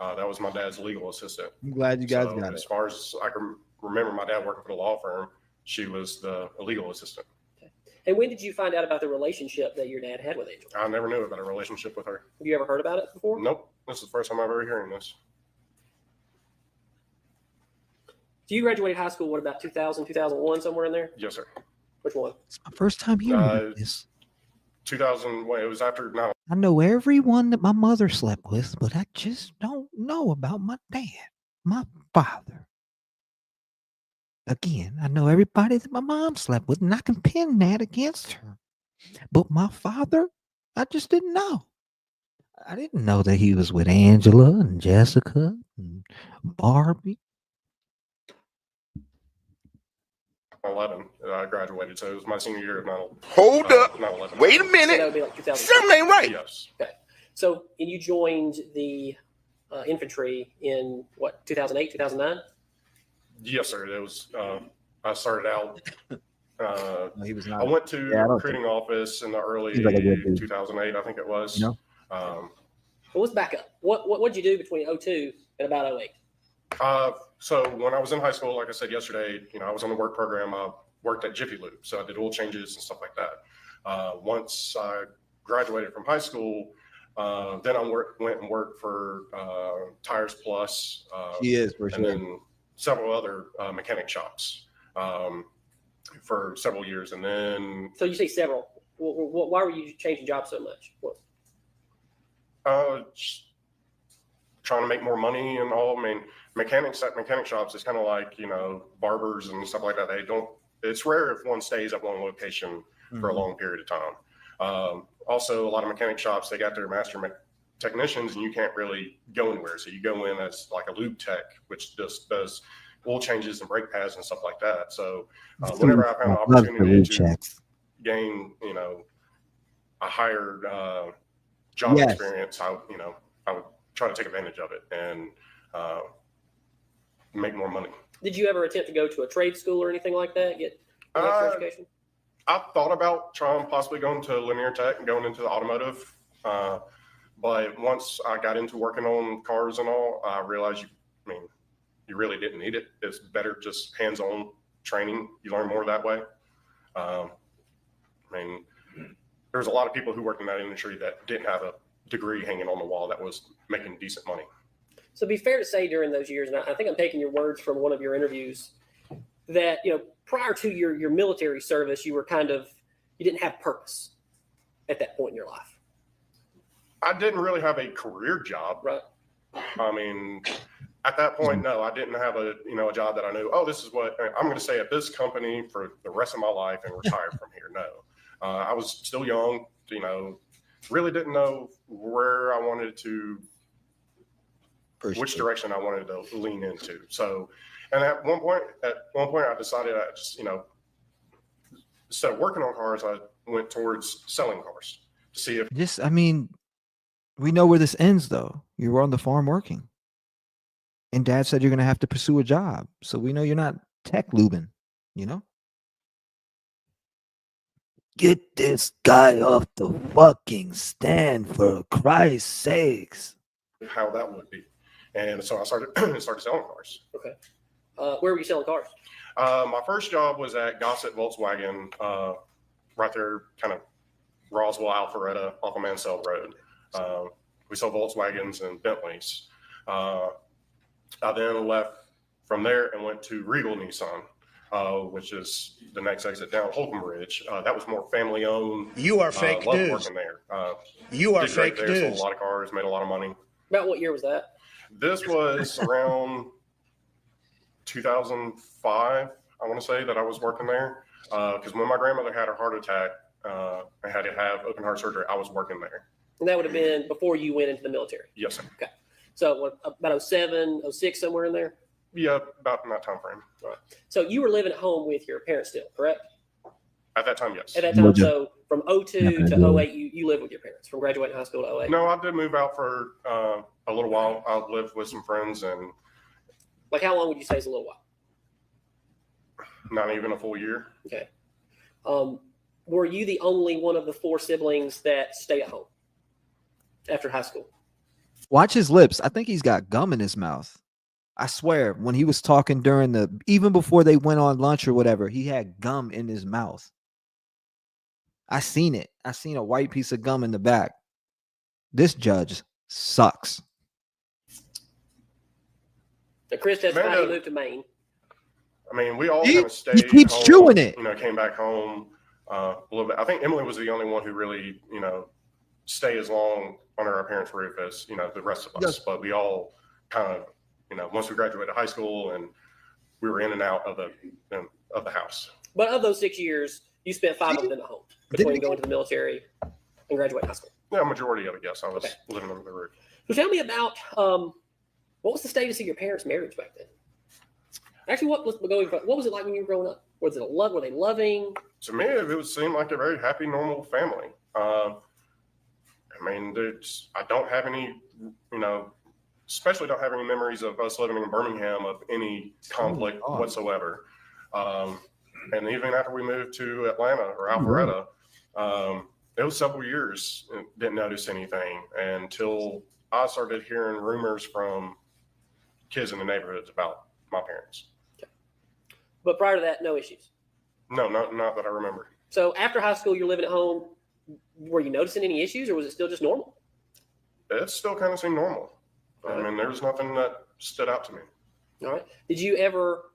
That was my dad's legal assistant. I'm glad you guys got it. As far as I can remember my dad working for the law firm, she was the legal assistant. Okay. And when did you find out about the relationship that your dad had with Angela? I never knew about a relationship with her. Have you ever heard about it before? Nope. This is the first time I'm ever hearing this. So you graduated high school, what, about 2000, 2001, somewhere in there? Yes, sir. Which one? It's my first time hearing this. 2000, it was after 9. I know everyone that my mother slept with, but I just don't know about my dad, my father. Again, I know everybody that my mom slept with, and I can pin that against her. But my father, I just didn't know. I didn't know that he was with Angela and Jessica and Barbie. 11, I graduated, so it was my senior year of 9. Hold up. 9/11. Wait a So minute. that would be like 2000. Something ain't right. Yes. Okay. So, and you joined the infantry in what, 2008, 2009? Yes, sir. It was. I started out. No, he was not. I went to Yeah, I the don't recruiting office in the early He's like a good dude. 2008, I think it was. Well, let's back up. What did you do between 02 and about 08? So when I was in high school, like I said yesterday, I was on the work program. I worked at Jiffy Lube, so I did oil changes and stuff like that. Once I graduated from high school, then I went and worked for Tires Plus. He is, for and sure. then several other mechanic shops for several years, and then. So you say several. Why were you changing jobs so much? Just trying to make more money and all. I mean, mechanics at mechanic shops is kind of like, barbers and stuff like that. It's rare if one stays at one location for a long period of time. Also, a lot of mechanic shops, they got their master technicians and you can't really go anywhere. So you go in as like a lube tech, which just does oil changes and brake pads and stuff like that. So whenever I found an opportunity to gain, a higher job experience, I would try to take advantage of it and make more money. Did you ever attempt to go to a trade school or anything like that? Get an extra education? I thought about trying possibly going to linear tech and going into the automotive. But once I got into working on cars and all, I realized, you really didn't need it. It's better just hands-on training. You learn more that way. There's a lot of people who worked in that industry that didn't have a degree hanging on the wall that was making decent money. So it'd be fair to say during those years, and I think I'm taking your words from one of your interviews, that prior to your military service, you didn't have purpose at that point in your life. I didn't really have a career job. Right. At that point, no, I didn't have a job that I knew, this is what I'm going to stay at this company for the rest of my life and retire from here. No, I was still young, really didn't know where I wanted to, which direction I wanted to lean into. So, and at one point I decided I just, instead of working on cars, I went towards selling cars to see if We know where this ends, though. You were on the farm working. And dad said you're going to have to pursue a job. So we know you're not tech lubing, you know? Get this guy off the fucking stand, for Christ's sakes. How that would be. And so I started selling cars. Okay. Where were you selling cars? My first job was at Gossett Volkswagen, right there, kind of Roswell, Alpharetta, off of Mansell Road. We sold Volkswagens and Bentleys. I then left from there and went to Regal Nissan, which is the next exit down Holcomb Ridge. That was more family owned. You are fake loved news. working there. You are did great fake there, news. sold a lot of cars, made a lot of money. About what year was that? This was around 2005, I want to say, that I was working there. Because when my grandmother had her heart attack, I had to have open heart surgery. I was working there. And that would have been before you went into the military. Yes, sir. Okay. So what, about 07, 06, somewhere in there? Yeah, about in that time frame. Right. So you were living at home with your parents still, correct? At that time, yes. At that time, so from 02 to 08, you lived with your parents, from graduating high school to 08? No, I did move out for a little while. I lived with some friends, and like how long would you say is a little while? not even a full year. Okay. Were you the only one of the 4 siblings that stayed at home after high school? Watch his lips. I think he's got gum in his mouth. I swear, when he was talking even before they went on lunch or whatever, he had gum in his mouth. I seen it. I seen a white piece of gum in the back. This judge sucks. So Chris testified he moved to Maine. I mean, we all kind of stayed. He keeps home, chewing it. You know, came back home a little bit. I think Emily was the only one who really, stayed as long under our parents' roof as, the rest of us. Yes. But we all kind of, once we graduated high school, and we were in and out of the house. But of those 6 years, you spent 5 of them at home between going to the military and graduating high school. Yeah, majority of it, yes. I was living under the roof. So tell me about what was the status of your parents' marriage back then? Actually, what was it like when you were growing up? Was it were they loving? To me, it seemed like a very happy, normal family. I mean, I don't have any, especially don't have any memories of us living in Birmingham of any conflict whatsoever. And even after we moved to Atlanta or Alpharetta, it was several years and didn't notice anything until I started hearing rumors from kids in the neighborhoods about my parents. Okay. But prior to that, no issues? No, not that I remember. So after high school, you're living at home. Were you noticing any issues, or was it still just normal? It still kind of seemed normal. I mean, there was nothing that stood out to me. All right. Did you ever,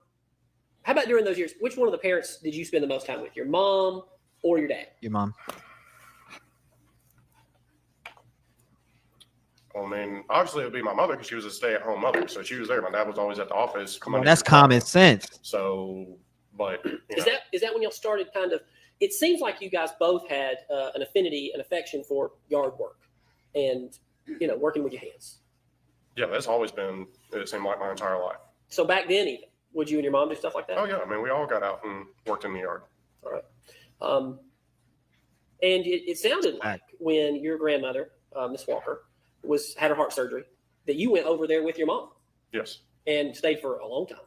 how about during those years, which one of the parents did you spend the most time with, your mom or your dad? Your mom. I mean, obviously it would be my mother because she was a stay-at-home mother, so she was there. My dad was always at the office. Come on, that's common sense. So, but is that when y'all started kind of? It seems like you guys both had an affinity, an affection for yard work, and working with your hands. Yeah, that's always been. It seemed like my entire life. So back then, even would you and your mom do stuff like that? Oh yeah, I mean, we all got out and worked in the yard. All right. And it sounded like when your grandmother, Miss Walker, had her heart surgery, that you went over there with your mom. Yes. And stayed for a long time.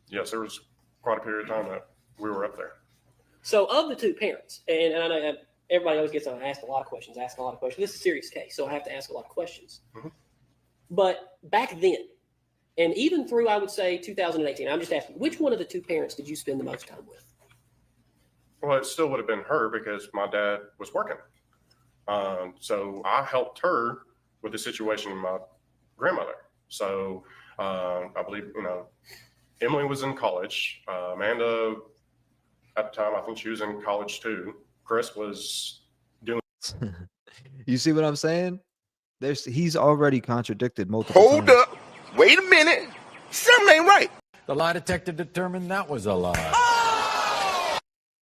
Yes, there was quite a period of time that we were up there. So of the two parents, and I know everybody always gets asked a lot of questions, This is a serious case, so I have to ask a lot of questions. Mm-hmm. But back then, and even through, I would say, 2018, I'm just asking, which one of the two parents did you spend the most time with? Well, it still would have been her because my dad was working. So I helped her with the situation with my grandmother. So I believe, Emily was in college. Amanda, at the time, I think she was in college too. Chris was doing. You see what I'm saying? He's already contradicted multiple Hold times. up. Wait a minute. Something ain't right. The lie detector determined that was a lie.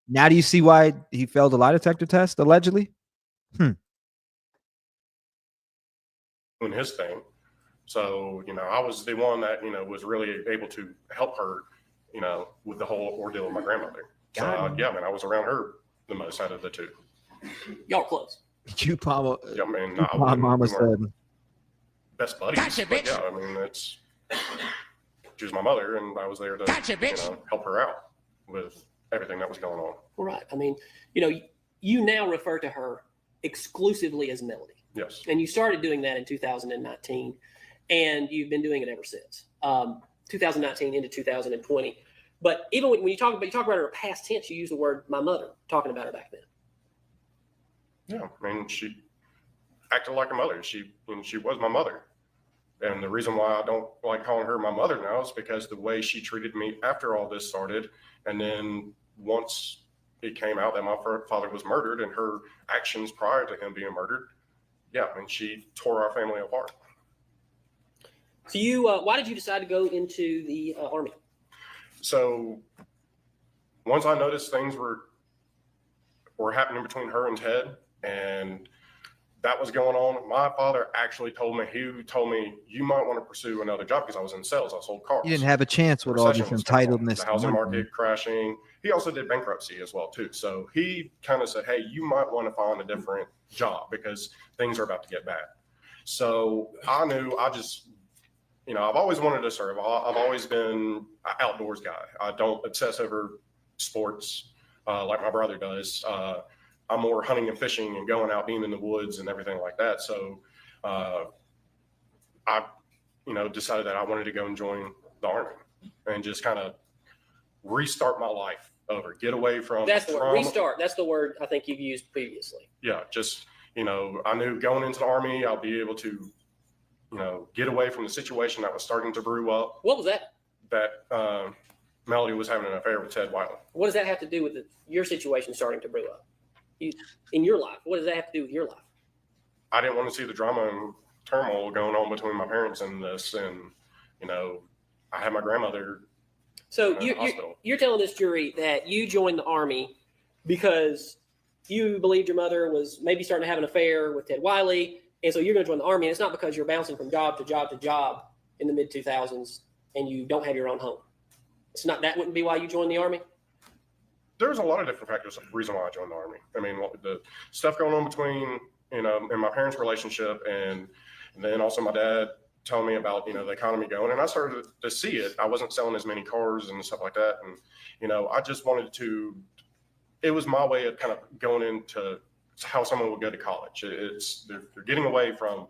Now do you see why he failed the lie detector test, allegedly? Doing his thing. So, I was the one that, was really able to help her, with the whole ordeal of my grandmother. So, I was around her the most out of the two. Y'all close. You, Mama. Yeah, I mean, My mama said best buddies. Gotcha, But bitch. yeah, I mean, she was my mother, and I was there to Gotcha, bitch. help her out with everything that was going on. Right. I mean, you now refer to her exclusively as Melody. Yes. And you started doing that in 2019, and you've been doing it ever since 2019 into 2020. But even when you talk about her in past tense, you use the word "my mother" talking about her back then. Yeah, I mean, she acted like a mother. She was my mother, and the reason why I don't like calling her my mother now is because the way she treated me after all this started, and then once it came out that my father was murdered, and her actions prior to him being murdered. Yeah, I mean, she tore our family apart. So why did you decide to go into the Army? So once I noticed things were happening between her and Ted, and that was going on, my father actually told me, you might want to pursue another job, because I was in sales. I sold cars. You didn't have a chance with all this entitledness. The housing market crashing. He also did bankruptcy as well, too. So he kind of said, hey, you might want to find a different job because things are about to get bad. So I knew I've always wanted to serve. I've always been an outdoors guy. I don't obsess over sports like my brother does. I'm more hunting and fishing and going out, being in the woods and everything like that. So I decided that I wanted to go and join the Army and just kind of restart my life over, get away from That's the word, restart. That's the word I think you've used previously. Yeah, just, I knew going into the Army, I'll be able to, get away from the situation that was starting to brew up. What was that? That Melody was having an affair with Ted Wiley. What does that have to do with your situation starting to brew up in your life? What does that have to do with your life? I didn't want to see the drama and turmoil going on between my parents and this, and I had my grandmother. So you're telling this jury that you joined the Army because you believed your mother was maybe starting to have an affair with Ted Wiley, and so you're going to join the Army. And it's not because you're bouncing from job to job to job in the mid 2000s and you don't have your own home. It's not, that wouldn't be why you joined the Army? There's a lot of different factors of the reason why I joined the Army. I mean, the stuff going on between, in my parents' relationship, and then also my dad telling me about, the economy going, and I started to see it. I wasn't selling as many cars and stuff like that. And, I just wanted to, it was my way of kind of going into how someone would go to college. They're getting away from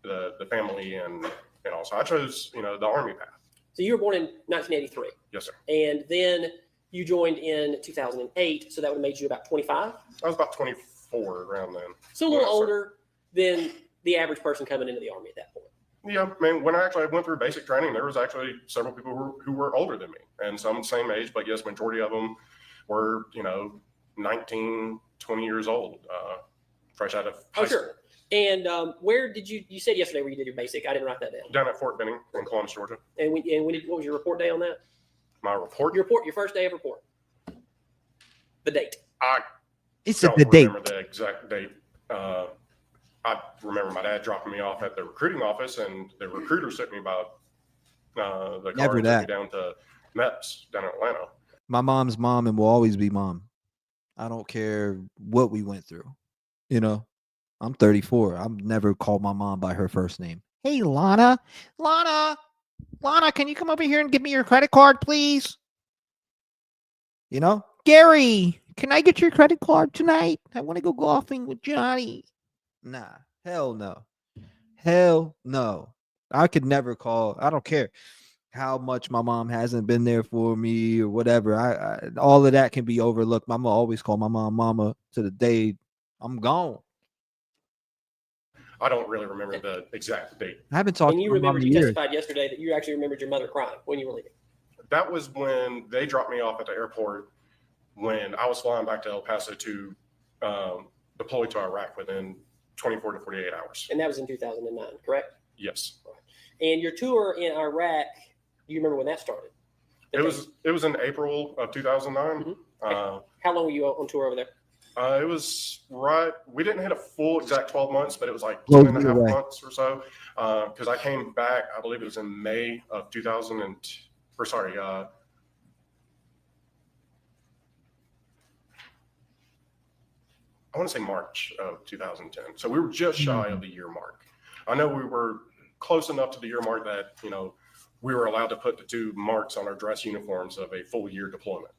the family and all. So I chose, the Army path. So you were born in 1983. Yes, sir. And then you joined in 2008. So that would have made you about 25. I was about 24 around then. So a little older than the average person coming into the Army at that point. Yeah, I mean, when I actually went through basic training, there was actually several people who were older than me, and some the same age, but yes, majority of them were, 19, 20 years old, fresh out of high school. Sure. And where did you said yesterday where you did your basic? I didn't write that down. Down at Fort Benning in Columbus, Georgia. And what was your report day on that? My report? Your first day of report. The date. I It's don't the date. remember the exact date. I remember my dad dropping me off at the recruiting office, and the recruiter took me about the car and took me down to MEPS down in Atlanta. My mom's mom and will always be mom. I don't care what we went through. I'm 34. I've never called my mom by her first name. Hey, Lana, can you come over here and give me your credit card, please? Gary, can I get your credit card tonight? I want to go golfing with Johnny. Nah, hell no. Hell no. I could never call. I don't care how much my mom hasn't been there for me or whatever. I all of that can be overlooked. I'm gonna always call my mom mama to the day I'm gone. I don't really remember the exact date. I haven't talked and you to my mom remembered in you years. testified yesterday that you actually remembered your mother crying when you were leaving. That was when they dropped me off at the airport when I was flying back to El Paso to deploy to Iraq within 24 to 48 hours. And that was in 2009, correct? Yes. And your tour in Iraq, do you remember when that started? It was in April of 2009. Mm-hmm. How long were you on tour over there? It was we didn't hit a full exact 12 months, but it was like 10.5 months or so. Because I came back, I believe it was in May of I want to say March of 2010. So we were just shy of the year mark. I know we were close enough to the year mark that, you know, we were allowed to put the 2 marks on our dress uniforms of a full year deployment.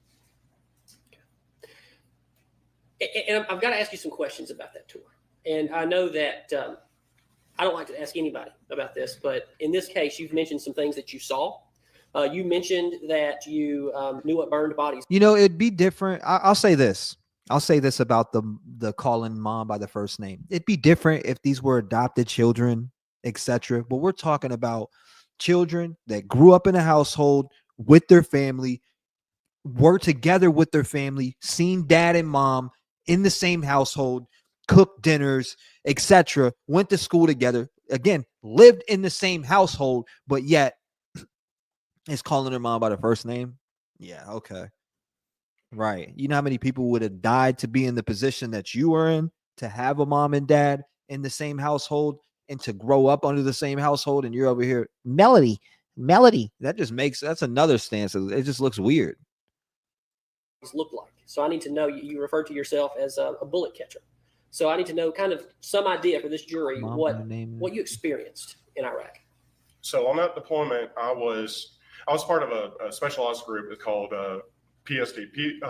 And I've got to ask you some questions about that tour. And I know that I don't like to ask anybody about this, but in this case, you've mentioned some things that you saw. You mentioned that you knew what burned bodies. You know, it'd be different. I'll say this. I'll say this about the calling mom by the first name. It'd be different if these were adopted children, etc. But we're talking about children that grew up in a household with their family, were together with their family, seen dad and mom in the same household, cooked dinners, etc. Went to school together. Again, lived in the same household, but yet is calling her mom by the first name. Yeah, okay. Right. You know how many people would have died to be in the position that you were in, to have a mom and dad in the same household and to grow up under the same household, and you're over here, Melody. That just makes, that's another stance. It just looks weird. Look like. So I need to know, you refer to yourself as a bullet catcher. So I need to know kind of some idea for this jury what you experienced in Iraq. So on that deployment, I was part of a specialized group. It's called PSD,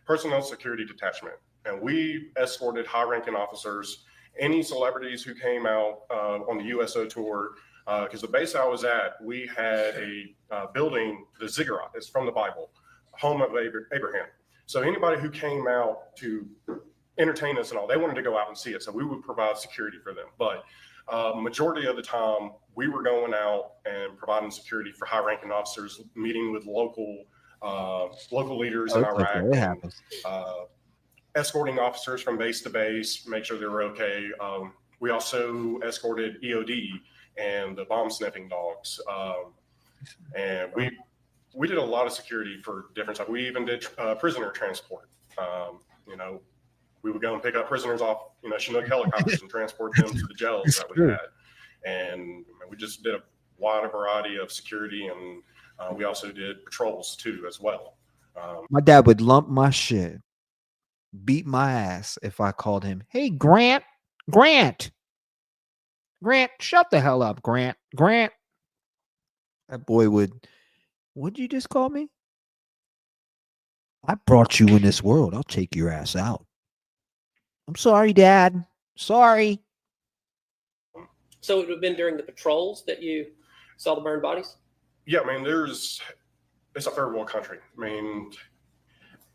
Personnel Security Detachment, and we escorted high-ranking officers, any celebrities who came out on the USO tour. Because the base I was at, we had a building, the ziggurat. It's from the Bible, home of Abraham. So anybody who came out to entertain us and all, they wanted to go out and see it. So we would provide security for them. But majority of the time, we were going out and providing security for high-ranking officers, meeting with local leaders in Iraq, and, escorting officers from base to base, make sure they were okay. We also escorted EOD and the bomb sniffing dogs, and we did a lot of security for different stuff. We even did prisoner transport. You know, we would go and pick up prisoners off, you know, Chinook helicopters and transport them to the jails that we had. And we just did a wide variety of security, and we also did patrols too as well. My dad would lump my shit, beat my ass if I called him, hey, Grant, shut the hell up, Grant. That boy would, what'd you just call me? I brought you in this world. I'll take your ass out. I'm sorry, Dad. Sorry. So it would have been during the patrols that you saw the burned bodies? Yeah, I mean, it's a third world country. I mean,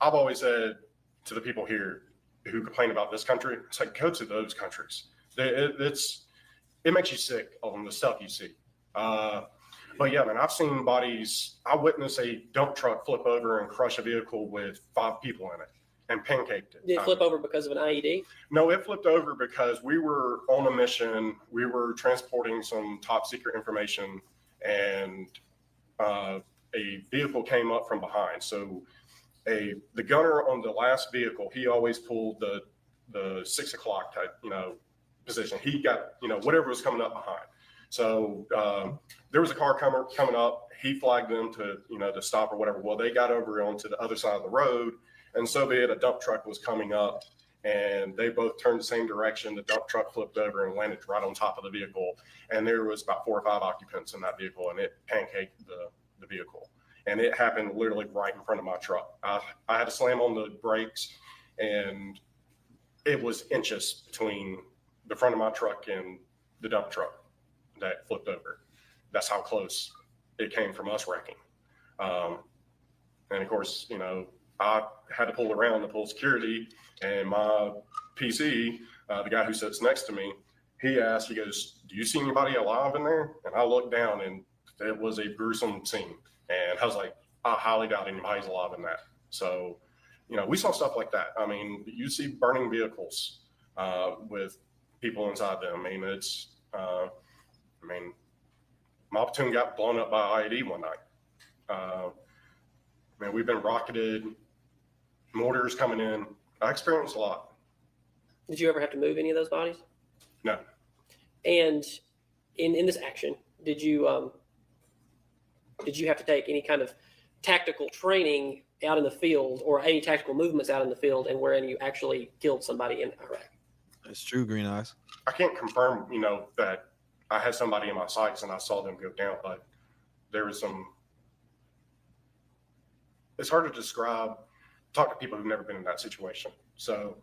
I've always said to the people here who complain about this country, it's like, go to those countries. It makes you sick on the stuff you see. But yeah, man, I've seen bodies. I witnessed a dump truck flip over and crush a vehicle with 5 people in it and pancaked it. Did it flip over because of an IED? No, it flipped over because we were on a mission. We were transporting some top secret information, and a vehicle came up from behind. So the gunner on the last vehicle, he always pulled the 6 o'clock type, you know, position. He got, you know, whatever was coming up behind. So there was a car coming up. He flagged them to, you know, to stop or whatever. Well, they got over onto the other side of the road, and so be it. A dump truck was coming up, and they both turned the same direction. The dump truck flipped over and landed right on top of the vehicle. And there was about 4 or 5 occupants in that vehicle, and it pancaked the vehicle. And it happened literally right in front of my truck. I had to slam on the brakes, and it was inches between the front of my truck and the dump truck that flipped over. That's how close it came from us wrecking. And of course, you know, I had to pull around to pull security, and my PC, the guy who sits next to me, he goes, do you see anybody alive in there? And I looked down, and it was a gruesome scene. And I was like, I highly doubt anybody's alive in that. So, you know, we saw stuff like that. I mean, you see burning vehicles with people inside them. I mean, my platoon got blown up by IED one night. Man, we've been rocketed, mortars coming in. I experienced a lot. Did you ever have to move any of those bodies? No. And in this action, did you have to take any kind of tactical training out in the field, or any tactical movements out in the field, and wherein you actually killed somebody in Iraq? That's true, Green Eyes. I can't confirm, you know, that I had somebody in my sights and I saw them go down, but there was it's hard to describe, talk to people who've never been in that situation. So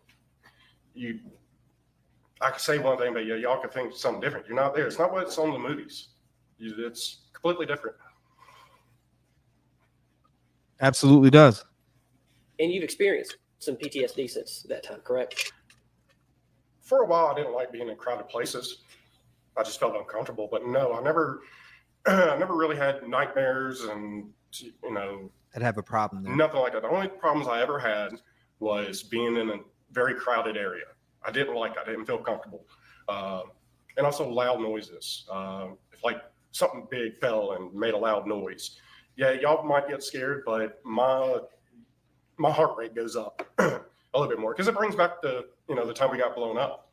I could say one thing, but y'all could think something different. You're not there. It's not what's on the movies. It's completely different. Absolutely does. And you've experienced some PTSD since that time, correct? For a while, I didn't like being in crowded places. I just felt uncomfortable. But no, I never really had nightmares and, I'd have a problem there. nothing like that. The only problems I ever had was being in a very crowded area. I didn't like that. I didn't feel comfortable. And also loud noises. If like something big fell and made a loud noise, yeah, y'all might get scared, but my heart rate goes up a little bit more because it brings back the time we got blown up.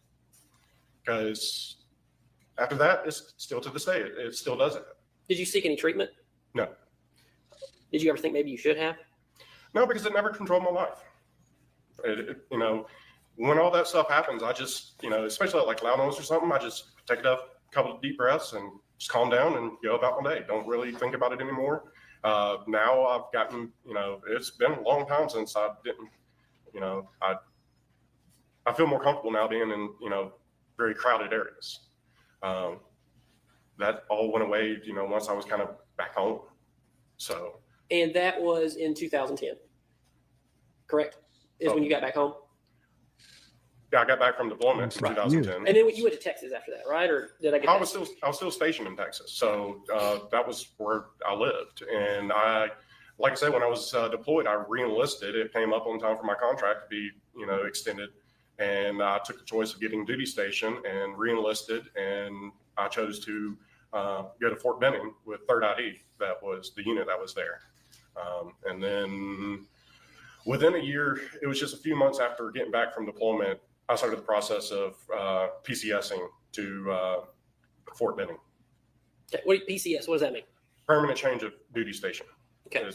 Because after that, it's still to this day, it still does it. Did you seek any treatment? No. Did you ever think maybe you should have? No, because it never controlled my life. When all that stuff happens, I just, especially like loud noise or something, I just take a couple of deep breaths and just calm down and go about my day. Don't really think about it anymore. Now I've gotten, it's been a long time since I didn't, I feel more comfortable now being in, very crowded areas. That all went away, once I was kind of back home. So. And that was in 2010, correct? Is when you got back home? Yeah, I got back from deployment in 2010. And then you went to Texas after that, right? Or did I get I was still stationed in Texas. So that was where I lived. And like I said, when I was deployed, I re-enlisted. It came up on time for my contract to be, extended. And I took the choice of getting duty station and re-enlisted. And I chose to go to Fort Benning with 3rd ID. That was the unit that was there. And then within a year, it was just a few months after getting back from deployment, I started the process of PCSing to Fort Benning. Okay. What PCS? What does that mean? Permanent change of duty station. Okay.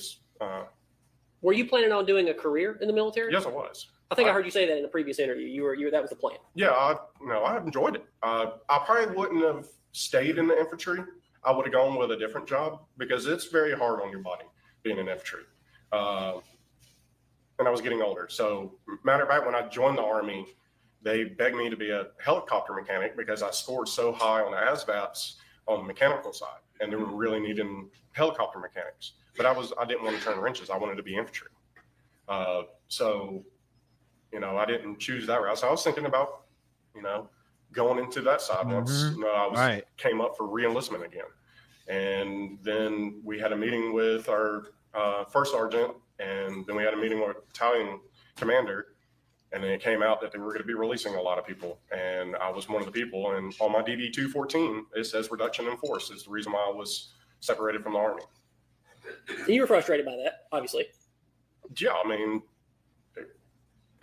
Were you planning on doing a career in the military? Yes, I was. I think I heard you say that in a previous interview. You were that was the plan. Yeah, I enjoyed it. I probably wouldn't have stayed in the infantry. I would have gone with a different job because it's very hard on your body being in infantry. And I was getting older. So matter of fact, when I joined the Army, they begged me to be a helicopter mechanic because I scored so high on the ASVABs on the mechanical side, and they were really needing helicopter mechanics. But I didn't want to turn wrenches. I wanted to be infantry. So, I didn't choose that route. So I was thinking about, going into that side once I came up for re-enlistment again. And then we had a meeting with our first sergeant, and then we had a meeting with battalion commander. And then it came out that they were going to be releasing a lot of people. And I was one of the people. And on my DD 214, it says reduction in force is the reason why I was separated from the Army. And you were frustrated by that, obviously. Yeah, I mean,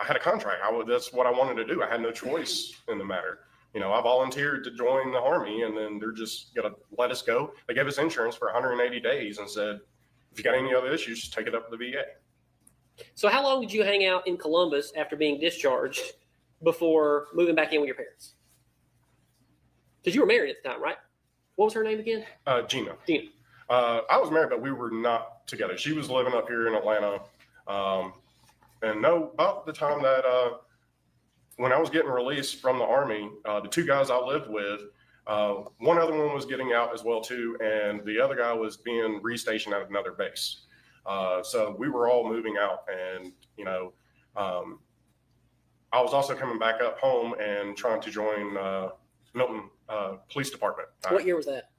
I had a contract. That's what I wanted to do. I had no choice in the matter. I volunteered to join the Army, and then they're just going to let us go. They gave us insurance for 180 days and said, if you got any other issues, just take it up to the VA. So how long did you hang out in Columbus after being discharged before moving back in with your parents? Because you were married at the time, right? What was her name again? Gina. Gina. I was married, but we were not together. She was living up here in Atlanta. And about the time that when I was getting released from the Army, the two guys I lived with, one other one was getting out as well too, and the other guy was being restationed at another base. So we were all moving out, and I was also coming back up home and trying to join Milton Police Department. What year was that?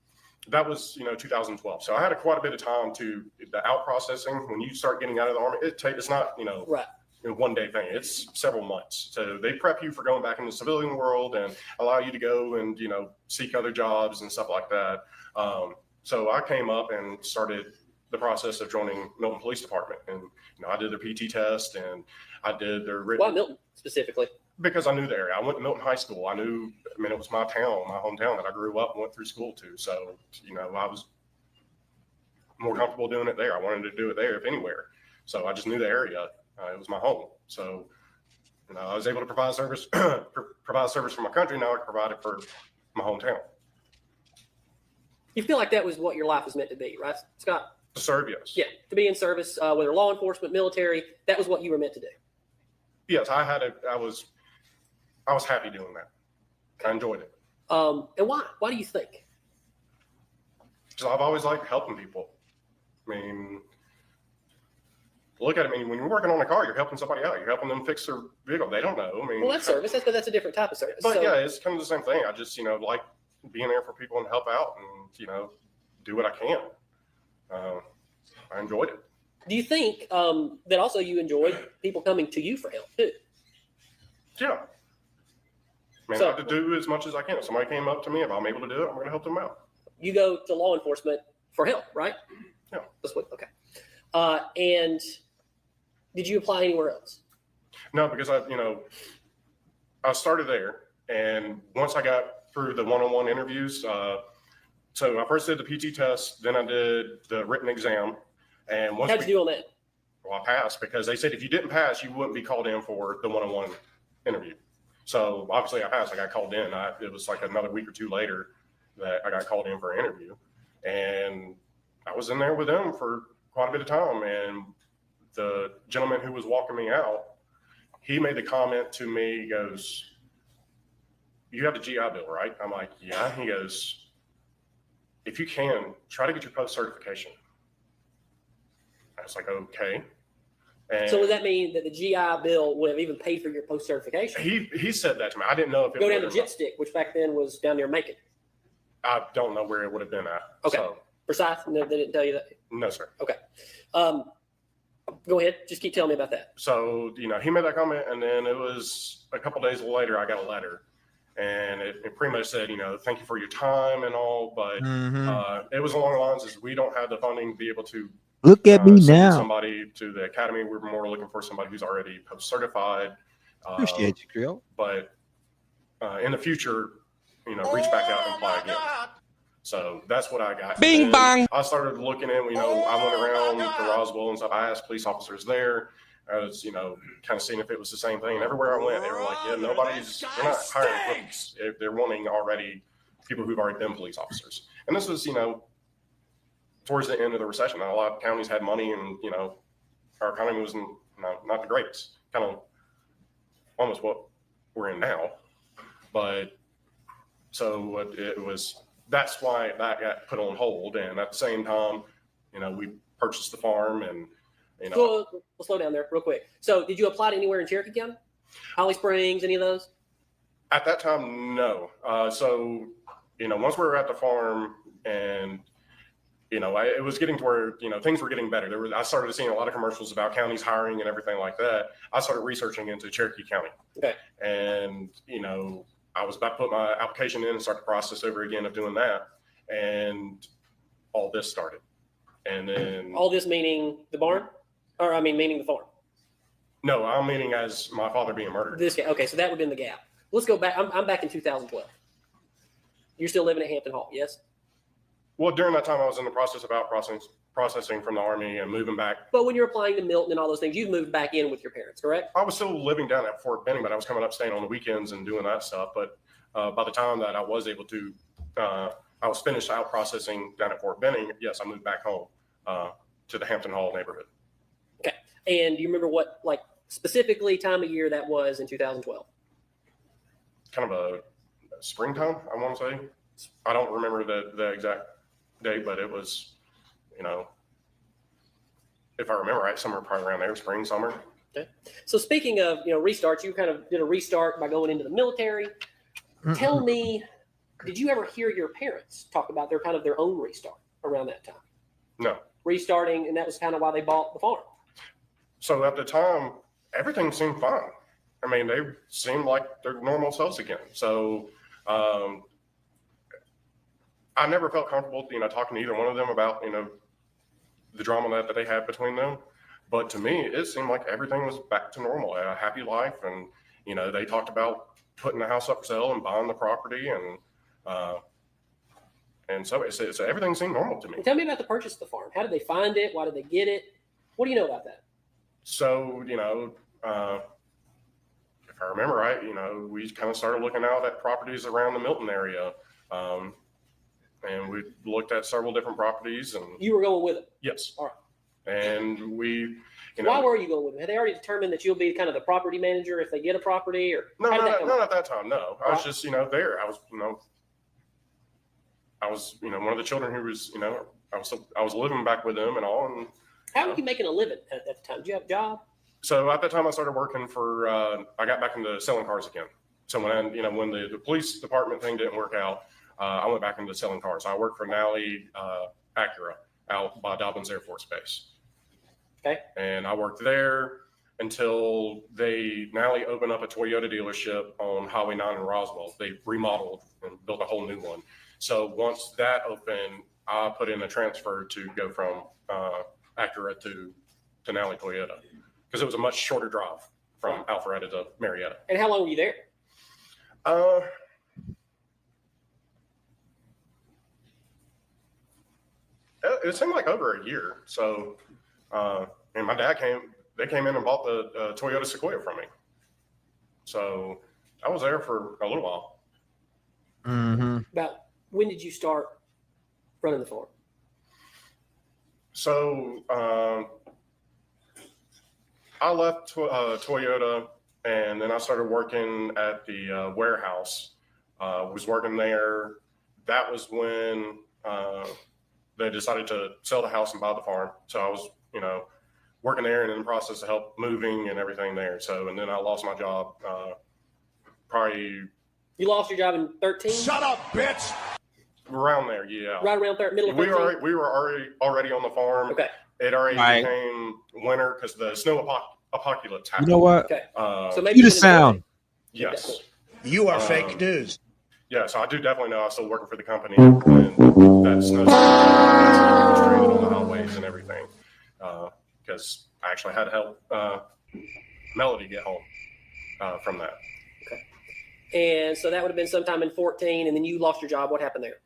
That was 2012. So I had quite a bit of time to the out processing. When you start getting out of the Army, it's not right. One day thing. It's several months. So they prep you for going back into the civilian world and allow you to go and seek other jobs and stuff like that. So I came up and started the process of joining Milton Police Department, and I did their PT test and I did their written. Why Milton specifically? Because I knew the area. I went to Milton High School. I mean, it was my town, my hometown that I grew up and went through school to. So, I was more comfortable doing it there. I wanted to do it there, if anywhere. So I just knew the area. It was my home. So, I was able to provide service for my country. Now I can provide it for my hometown. You feel like that was what your life was meant to be, right, Scott? To serve, yes. Yeah, to be in service, whether law enforcement, military, that was what you were meant to do. Yes, I was happy doing that. I enjoyed it. And why? Why do you think? Because I've always liked helping people. I mean, look at it. I mean, when you're working on a car, you're helping somebody out. You're helping them fix their vehicle. They don't know. I mean, Well, that's service. That's a different type of service. But So- yeah, it's kind of the same thing. I just, like being there for people and help out and, do what I can. I enjoyed it. Do you think that also you enjoyed people coming to you for help too? Yeah. I mean, I have to do as much as I can. If somebody came up to me, if I'm able to do it, I'm going to help them out. You go to law enforcement for help, right? Yeah. That's what. Okay. And did you apply anywhere else? No, because I started there, and once I got through the one-on-one interviews, so I first did the PT test, then I did the written exam, and once How'd you do on that? Well, I passed because they said if you didn't pass, you wouldn't be called in for the one-on-one interview. So obviously I passed. I got called in. It was like another week or two later that I got called in for an interview, and I was in there with them for quite a bit of time. And the gentleman who was walking me out, he made the comment to me, he goes, "You have the GI Bill, right?" I'm like, "Yeah." He goes, "If you can, try to get your post certification." I was like, "Okay." And So would that mean that the GI Bill would have even paid for your post certification? he said that to me. I didn't know if it Go down would to or not. Jet Stick, which back then was down near Macon. I don't know where it would have been at. Okay. So, Precise? No, they didn't tell you that. no, sir. Okay. Go ahead. Just keep telling me about that. So, he made that comment, and then it was a couple days later, I got a letter, and it pretty much said, "Thank you for your time and all," but it was along the lines as we don't have the funding to be able to Look at me send now. somebody to the academy. We're more looking for somebody who's already post certified. Appreciate you, Creole. But in the future, reach back out and apply again. So that's what I got. Bing And bong. I started looking in, I went around to Roswell and stuff. I asked police officers there. I was, kind of seeing if it was the same thing. And everywhere I went, they were like, "Yeah, they're not hiring police. They're wanting already people who've already been police officers." And this was, towards the end of the recession. A lot of counties had money, and our economy was not the greatest. Kind of almost what we're in now. But so it was. That's why that got put on hold. And at the same time, we purchased the farm, and We'll slow down there real quick. So did you apply to anywhere in Cherokee County? Holly Springs, any of those? At that time, no. So once we were at the farm, and it was getting to where things were getting better. I started seeing a lot of commercials about counties hiring and everything like that. I started researching into Cherokee County. Okay. And I was about to put my application in and start the process over again of doing that, and all this started. And then All this meaning the barn, or meaning the farm. No, I'm meaning as my father being murdered. This guy. Okay, so that would have been the gap. Let's go back. I'm back in 2012. You're still living at Hampton Hall, yes? Well, during that time, I was in the process of processing from the Army and moving back. But when you're applying to Milton and all those things, you've moved back in with your parents, correct? I was still living down at Fort Benning, but I was coming up, staying on the weekends and doing that stuff. But by the time that I was able to, I was finished out processing down at Fort Benning. Yes, I moved back home to the Hampton Hall neighborhood. Okay. And do you remember what, specifically time of year that was in 2012? Kind of a springtime, I want to say. I don't remember the exact date, but it was, if I remember right, somewhere probably around there, spring, summer. Okay. So speaking of, restarts, you kind of did a restart by going into the military. Tell me, did you ever hear your parents talk about their own restart around that time? No. Restarting, and that was kind of why they bought the farm. So at the time, everything seemed fine. I mean, they seemed like their normal selves again. So I never felt comfortable, talking to either one of them about, the drama that they had between them. But to me, it seemed like everything was back to normal, a happy life. And, they talked about putting the house up for sale and buying the property. And so everything seemed normal to me. Well, tell me about the purchase of the farm. How did they find it? Why did they get it? What do you know about that? So, if I remember right, we kind of started looking out at properties around the Milton area. and we looked at several different properties. And You were going with him. yes, All right. and we, Why were you going with him? Had they already determined that you'll be kind of the property manager if they get a property, or no, how did that come not up? at that time. No, I was just there. I was one of the children who was I was living back with them and all. And How were you making a living at the time? Did you have a job? so at that time, I started working for. I got back into selling cars again. So when when the police department thing didn't work out, I went back into selling cars. I worked for Nally Acura out by Dobbins Air Force Base. Okay. And I worked there until Nally opened up a Toyota dealership on Highway 9 in Roswell. They remodeled and built a whole new one. So once that opened, I put in a transfer to go from Acura to Nally Toyota because it was a much shorter drive from Alpharetta to Marietta. And how long were you there? It seemed like over a year. So, and my dad they came in and bought the Toyota Sequoia from me. So I was there for a little while. Mm-hmm. About when did you start running the farm? So I left Toyota, and then I started working at the warehouse. Was working there. That was when they decided to sell the house and buy the farm. So I was, working there and in the process of help moving and everything there. So, and then I lost my job. Probably. You lost your job in 13? Shut up, bitch! Around there, yeah. Right around there, middle of 13? We were already on the farm. Okay. It already Right. became winter because the snow apocalypse happened. You know what? Okay. So maybe You the you didn't enjoy sound. it. yes. You are fake news. Yeah, so I do definitely know I'm still working for the company, and that snow that's stranded on the highways and everything. Because I actually had to help Melody get home from that. And so that would have been sometime in 14, and then you lost your job. What happened there?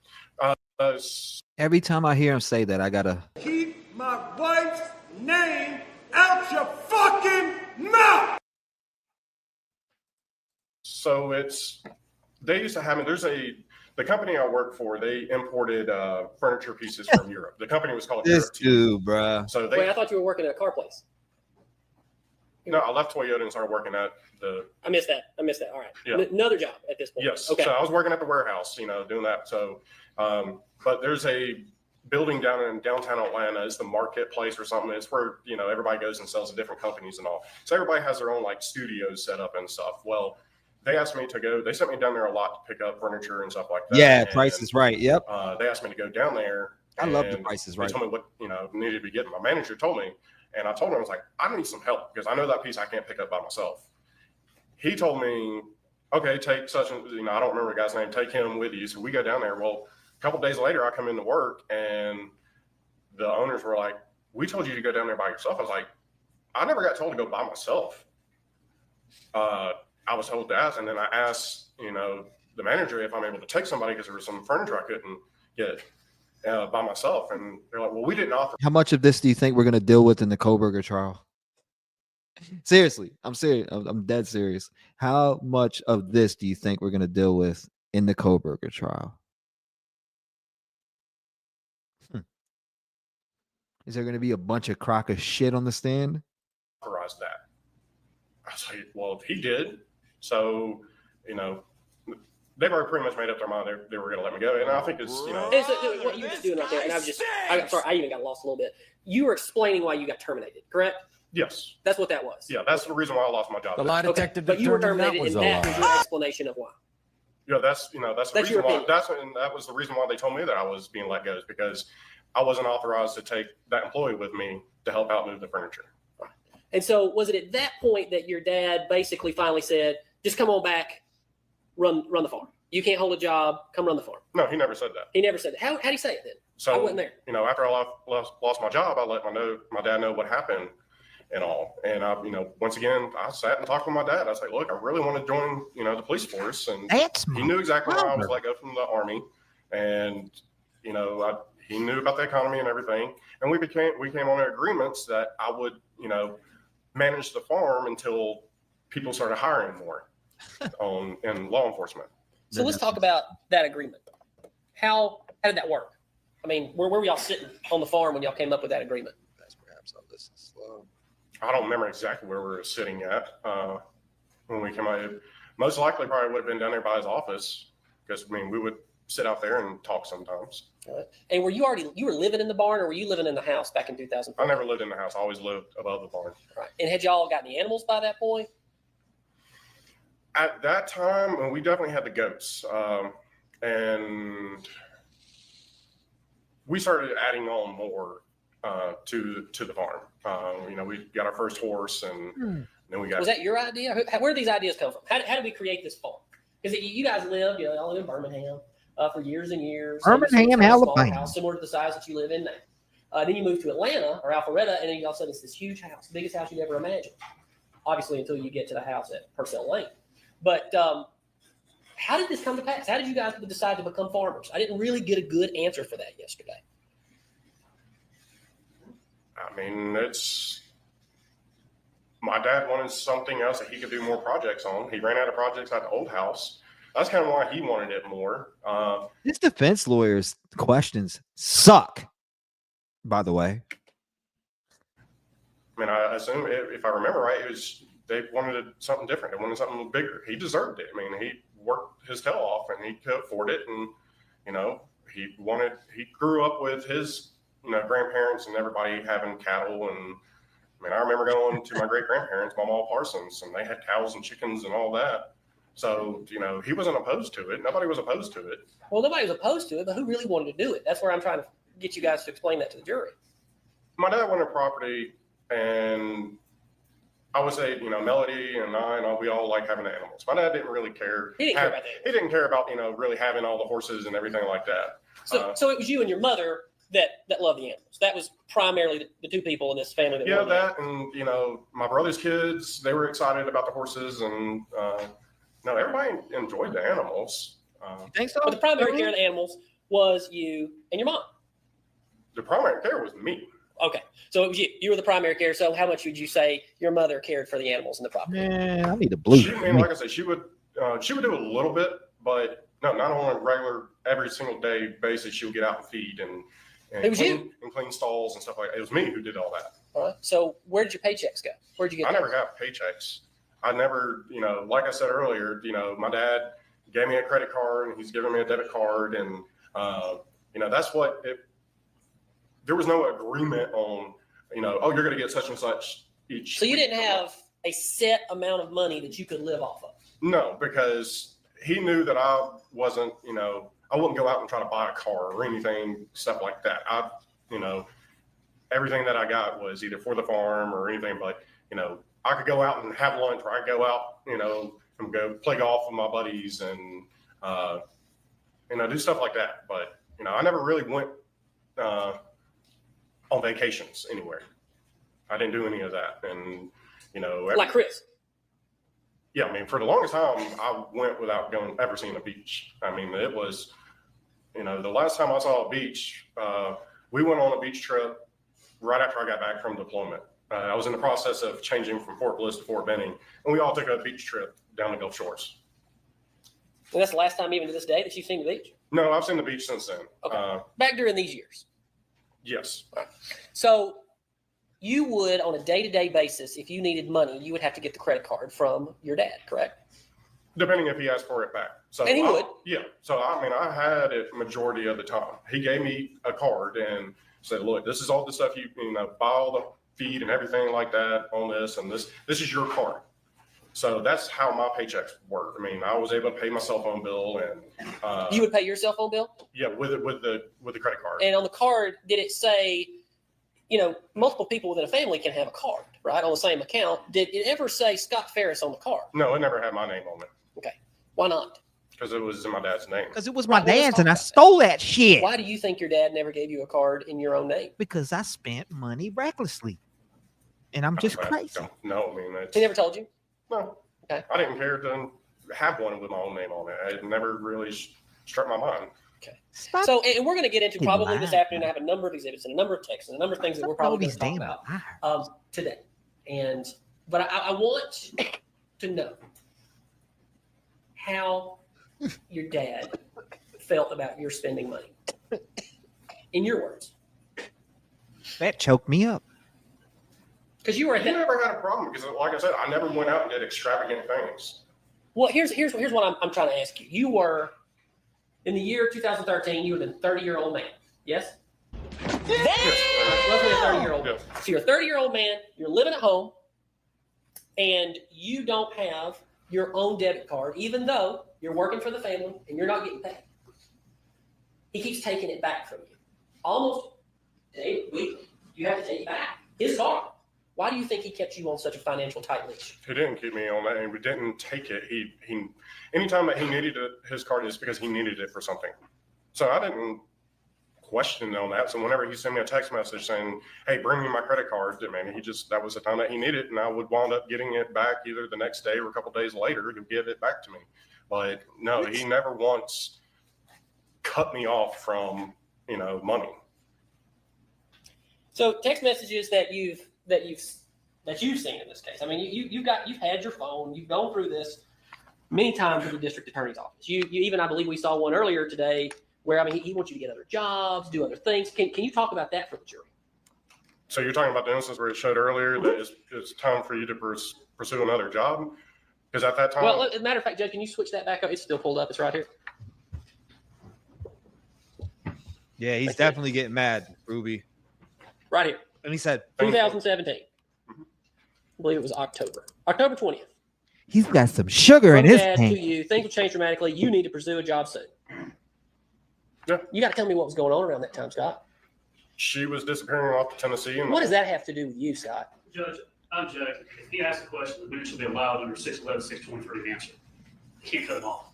Every time I hear him say that, I gotta. Keep my wife's name out your fucking mouth! So they used to have it. The company I work for, they imported furniture pieces from Europe. The company was called This Europe. dude, bruh. So Wait, I thought you were working at a car place. no, I left Toyota and started working at the. I missed that. All right. Yeah. Another job at this point. Yes. Okay. So I was working at the warehouse, doing that. So, but there's a building down in downtown Atlanta. It's the marketplace or something. It's where, everybody goes and sells to different companies and all. So everybody has their own studios set up and stuff. Well, they asked me to go. They sent me down there a lot to pick up furniture and stuff like that. Yeah, and, Price is Right. Yep. They asked me to go down there. I love the and Price is They Right. told me what needed to be getting. My manager told me, and I told him, I was like, I need some help because I know that piece I can't pick up by myself. He told me, okay, take such and I don't remember the guy's name. Take him with you. So we go down there. Well, a couple of days later, I come into work and the owners were like, we told you to go down there by yourself. I was like, I never got told to go by myself. I was told to ask, and then I asked, the manager if I'm able to take somebody because there was some furniture I couldn't get by myself. And they're like, well, we didn't offer. How much of this do you think we're gonna deal with in the Koberger trial? Seriously, I'm serious. I'm dead serious. How much of this do you think we're gonna deal with in the Koberger trial? Is there gonna be a bunch of crock of shit on the stand? Authorize that. I was like, well, he did. So, they've already pretty much made up their mind they were going to let me go. And I think it's, It's, what you were just doing right there, and I'm sorry, I even got lost a little bit. You were explaining why you got terminated, correct? yes. That's what that was. Yeah, that's the reason why I lost my job. The lie detector But you were determined that terminated, was and a that was lie. your explanation of why. Yeah, that's the That's reason your why. opinion. That was the reason why they told me that I was being let go is because I wasn't authorized to take that employee with me to help out move the furniture. And so, was it at that point that your dad basically finally said, "Just come on back, run the farm. You can't hold a job. Come run the farm." No, he never said that. He never said that. How did he say it then? So I wasn't there. After I lost my job, I let my dad know what happened and all. And I, once again, I sat and talked with my dad. I was like, look, I really want to join, the police force. And he knew exactly why I was let go from the Army. And, he knew about the economy and everything. And we came on agreements that I would, manage the farm until people started hiring more in law enforcement. So let's talk about that agreement. How How did that work? I mean, where were y'all sitting on the farm when y'all came up with that agreement? Perhaps I'll listen slow. I don't remember exactly where we were sitting at when we came out. Most likely probably would have been down there by his office because, I mean, we would sit out there and talk sometimes. And were you were living in the barn, or were you living in the house back in 2004? I never lived in the house. I always lived above the barn. Right. And had y'all got any animals by that point? At that time, we definitely had the goats. And we started adding on more to the farm. You know, we got our first horse, and then we got. Was that your idea? Where did these ideas come from? How did we create this farm? Because you guys lived, y'all live in Birmingham for years and years. Birmingham, Alabama. House, similar to the size that you live in now. Then you moved to Atlanta or Alpharetta, and then all of a sudden it's this huge house, biggest house you'd ever imagined. Obviously, until you get to the house at Purcell Lane. But how did this come to pass? How did you guys decide to become farmers? I didn't really get a good answer for that yesterday. I mean, my dad wanted something else that he could do more projects on. He ran out of projects at the old house. That's kind of why he wanted it more. His defense lawyers' questions suck, by the way. I mean, I assume if I remember right, they wanted something different. They wanted something bigger. He deserved it. I mean, he worked his tail off and he could afford it. And, you know, he grew up with his, grandparents and everybody having cattle. And I mean, I remember going to my great grandparents, Mama Parsons, and they had cows and chickens and all that. So, he wasn't opposed to it. Nobody was opposed to it. Well, nobody was opposed to it, but who really wanted to do it? That's where I'm trying to get you guys to explain that to the jury. My dad wanted property, and I would say, Melody and we all like having the animals. My dad didn't really care. He didn't care about that. He didn't care about, really having all the horses and everything like that. So it was you and your mother that loved the animals. That was primarily the two people in this family. That and, my brother's kids, they were excited about the horses, and everybody enjoyed the animals. You think so? But the primary care of the animals was you and your mom. The primary care was me. Okay, so it was you. You were the primary care. So how much would you say your mother cared for the animals in the property? Man, I need a blue. Like I said, she would do a little bit, but no, not on a regular, every single day basis. She would get out and feed and clean stalls and stuff like that. It was me who did all that. All right. So where did your paychecks go? Where did you get? I never got paychecks. I never, like I said earlier, my dad gave me a credit card and he's giving me a debit card, and that's what it. There was no agreement on, you're going to get such and such each. So you didn't have a set amount of money that you could live off of? No, because he knew that I wasn't, I wouldn't go out and try to buy a car or anything, stuff like that. Everything that I got was either for the farm or anything, but, I could go out and have lunch, or I could go out, and go play golf with my buddies and, do stuff like that. But, I never really went, on vacations anywhere. I didn't do any of that. And, like Chris. Yeah. I mean, for the longest time, I went without ever seeing a beach. I mean, it was, the last time I saw a beach, we went on a beach trip right after I got back from deployment. I was in the process of changing from Fort Bliss to Fort Benning, and we all took a beach trip down the Gulf Shores. And that's the last time, even to this day, that you've seen the beach? No, I've seen the beach since then. Okay. Back during these years? Yes. Right. So you would, on a day-to-day basis, if you needed money, you would have to get the credit card from your dad, correct? Depending if he asked for it back. So and he would. Yeah. So, I mean, I had it majority of the time. He gave me a card and said, look, this is all the stuff you buy all the feed and everything like that on this, and this is your card. So that's how my paychecks work. I mean, I was able to pay my cell phone bill, and you would pay your cell phone bill? Yeah, with the credit card. And on the card, did it say, multiple people within a family can have a card, right, on the same account? Did it ever say Scott Ferris on the card? No, it never had my name on it. Okay, why not? Because it was in my dad's name. Because it was my dad's, and I stole that shit. Why do you think your dad never gave you a card in your own name? Because I spent money recklessly, and I'm just crazy. No, I mean, he never told you? No. Okay. I didn't care to have one with my own name on it. It never really struck my mind. Okay. So, and we're going to get into probably this afternoon. I have a number of exhibits and a number of texts and a number of things that we're probably going to talk about today. But I want to know how your dad felt about your spending money. In your words. That choked me up. Because you were at He that. never had a problem because, like I said, I never went out and did extravagant things. Well, here's what I'm trying to ask you. You were, in the year 2013, you were a 30-year-old man. Yes? Roughly a 30-year-old man. So you're a 30-year-old man, you're living at home, and you don't have your own debit card, even though you're working for the family and you're not getting paid. He keeps taking it back from you. Almost weekly. You have to take it back. His card. Why do you think he kept you on such a financial tight leash? He didn't keep me on that, and we didn't take it. He anytime that he needed his card is because he needed it for something. So I didn't question on that. So whenever he sent me a text message saying, "Hey, bring me my credit card," man, that was the time that he needed it, and I would wind up getting it back either the next day or a couple of days later to give it back to me. But no, he never once cut me off from money. So text messages that you've seen in this case. I mean, you've had your phone. You've gone through this many times with the district attorney's office. You even, I believe we saw one earlier today where, I mean, he wants you to get other jobs, do other things. Can you talk about that for the jury? So you're talking about the instance where it showed earlier that it's time for you to pursue another job? Because at that time... Well, as a matter of fact, Judge, can you switch that back up? It's still pulled up. It's right here. Yeah, he's definitely getting mad, Ruby. Right here. And he said 2017. I believe it was October 20th. he's got some sugar in From his Dad tank. to you, things will change dramatically. You need to pursue a job soon. Yeah. You got to tell me what was going on around that time, Scott. She was disappearing off to Tennessee. And What does that have to do with you, Scott? Judge, I'm Judge. If he asks a question, the witness will be allowed under 611, 623 to answer. You can't cut him off.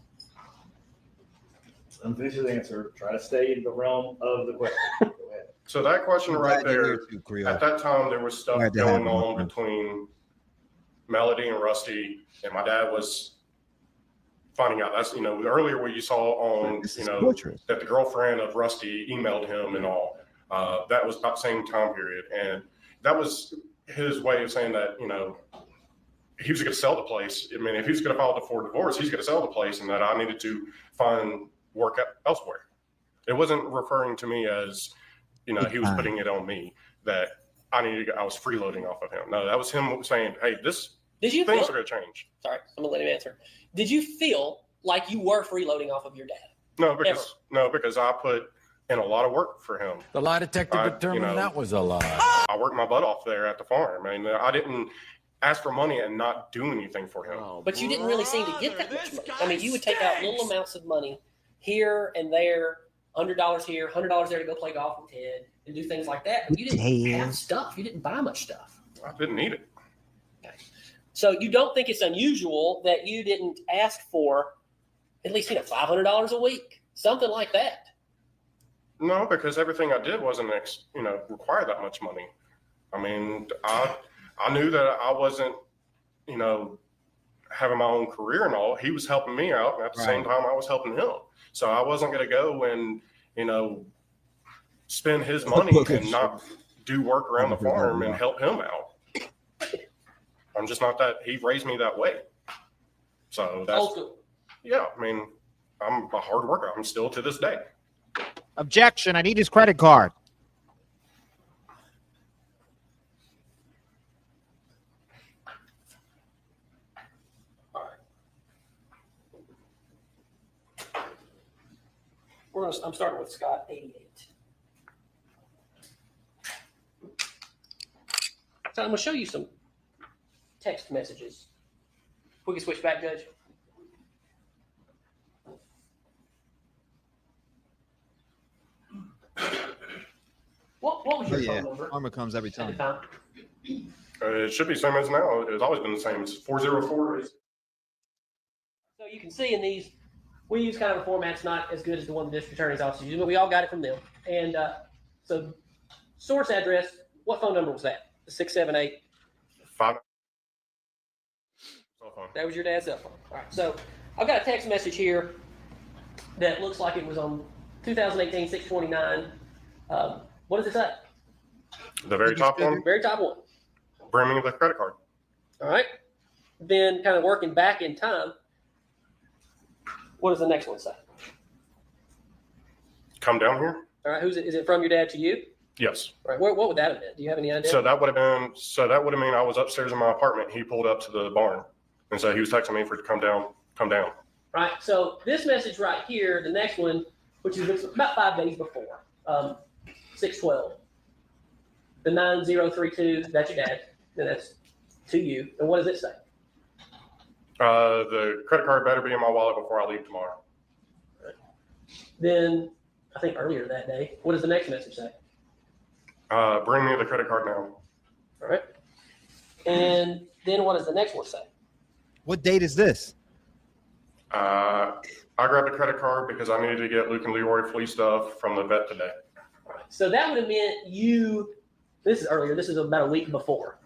Unfinish his answer. Try to stay in the realm of the question. Go ahead. So that question right there, Too, Creole. at that time, there was stuff Glad to have going you, on my friend. between Melody and Rusty, and my dad was finding out. That's, earlier what you saw on, This is torturous. that the girlfriend of Rusty emailed him and all. That was about the same time period. And that was his way of saying that, he was going to sell the place. I mean, if he was going to file for divorce, he's going to sell the place, and that I needed to find work elsewhere. It wasn't referring to me as, he was putting it on me that I was freeloading off of him. No, that was him saying, hey, things are going to change. Sorry, I'm going to let him answer. Did you feel like you were freeloading off of your dad? No, because I put in a lot of work for him. The lie detector determined that was a lie. I worked my butt off there at the farm. I mean, I didn't ask for money and not do anything for him. But you didn't really seem to get that much money. I mean, you would take out little amounts of money here and there, $100 here, $100 there to go play golf with Ted and do things like that. But you didn't have stuff. You didn't buy much stuff. I didn't need it. Okay. So you don't think it's unusual that you didn't ask for at least, $500 a week, something like that? No, because everything I did wasn't, require that much money. I mean, I knew that I wasn't, having my own career and all. He was helping me out, and at the same time, I was helping him. So I wasn't going to go and, spend his money and not do work around the farm and help him out. I'm just not that. He raised me that way. So that's Old school. Yeah. I mean, I'm a hard worker. I'm still to this day. Objection. I need his credit card. I'm starting with Scott, 88. So I'm going to show you some text messages. We can switch back, Judge. What was your phone number? Armor comes every time. It should be the same as now. It's always been the same. It's 404. So you can see in these, we use kind of a format that's not as good as the one the district attorney's office uses, but we all got it from them. And so source address, what phone number was that? The 678? 5. Cell phone. That was your dad's cell phone. All right. So I've got a text message here that looks like it was on 2018, 629. What does it say? The very top one? Very top one. Bring me the credit card. All right. Then kind of working back in time, what does the next one say? Come down here. All right. Is it from your dad to you? Yes. All right. What would that have been? Do you have any idea? So that would have mean I was upstairs in my apartment. He pulled up to the barn, and so he was texting me for to come down. Right. So this message right here, the next one, which is about 5 days before, 6/12. The 9032. That's your dad, and that's to you. And what does it say? The credit card better be in my wallet before I leave tomorrow. Right. Then I think earlier that day, what does the next message say? Bring me the credit card now. All right. And then what does the next one say? What date is this? I grabbed a credit card because I needed to get Luke and Leroy flea stuff from the vet today. So that would have meant you. This is earlier. This is about a week before.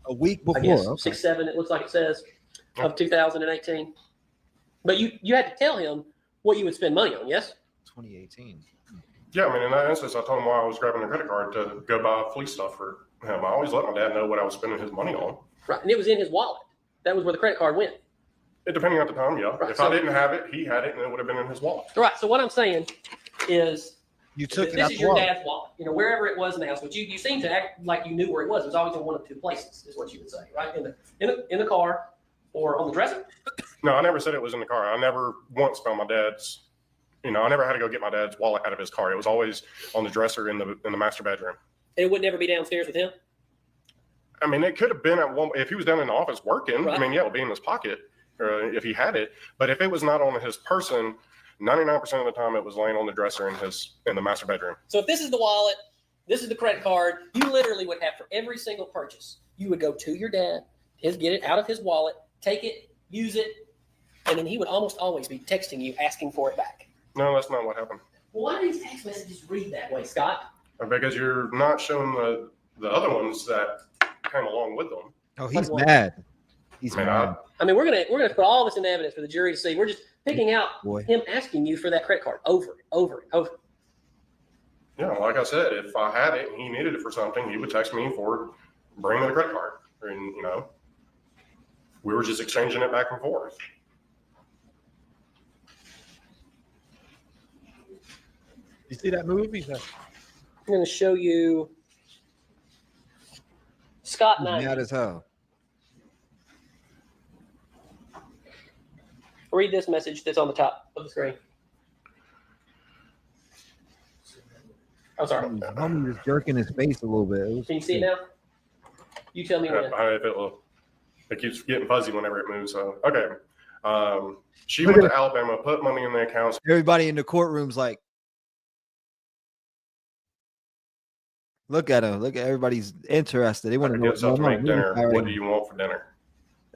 A week before. I guess Okay. 6/7. It looks like it says of 2018. But you had to tell him what you would spend money on. Yes. 2018. Yeah, I mean, in that instance, I told him why I was grabbing the credit card to go buy flea stuff for him. I always let my dad know what I was spending his money on. Right, and it was in his wallet. That was where the credit card went. Depending on the time, yeah. Right, if I didn't have it, he had it, and it would have been in his wallet. Right. So what I'm saying is, You took it this out is the your wallet. dad's wallet. You know, wherever it was in the house, but you seem to act like you knew where it was. It was always in one of two places, is what you would say, right? In the car or on the dresser. No, I never said it was in the car. I never once found my dad's. I never had to go get my dad's wallet out of his car. It was always on the dresser in the master bedroom. And it would never be downstairs with him. I mean, it could have been at one if he was down in the office working. Right. I mean, yeah, it would be in his pocket if he had it. But if it was not on his person, 99% of the time it was laying on the dresser in the master bedroom. So if this is the wallet, this is the credit card, you literally would have for every single purchase, you would go to your dad, get it out of his wallet, take it, use it, and then he would almost always be texting you asking for it back. No, that's not what happened. Well, why do these text messages read that way, Scott? Because you're not showing the other ones that came along with them. Oh, he's mad. He's Man, mad. I mean, we're gonna put all this in evidence for the jury to see. We're just picking out Boy. him asking you for that credit card over and over and over. Yeah, like I said, if I had it and he needed it for something, he would text me for bring me the credit card. And, we were just exchanging it back and forth. You see that movie? I'm going to show you Scott He's 90. mad as hell. Read this message that's on the top of the screen. I'm sorry. Homie was jerking his face a little bit. Can you see it now? You tell me when. It keeps getting fuzzy whenever it moves. So, okay. She went to Alabama, put money in the accounts. Everybody in the courtroom's like, look at him. Look at everybody's interested. They want to know Get stuff to make dinner. All right. What do you want for dinner?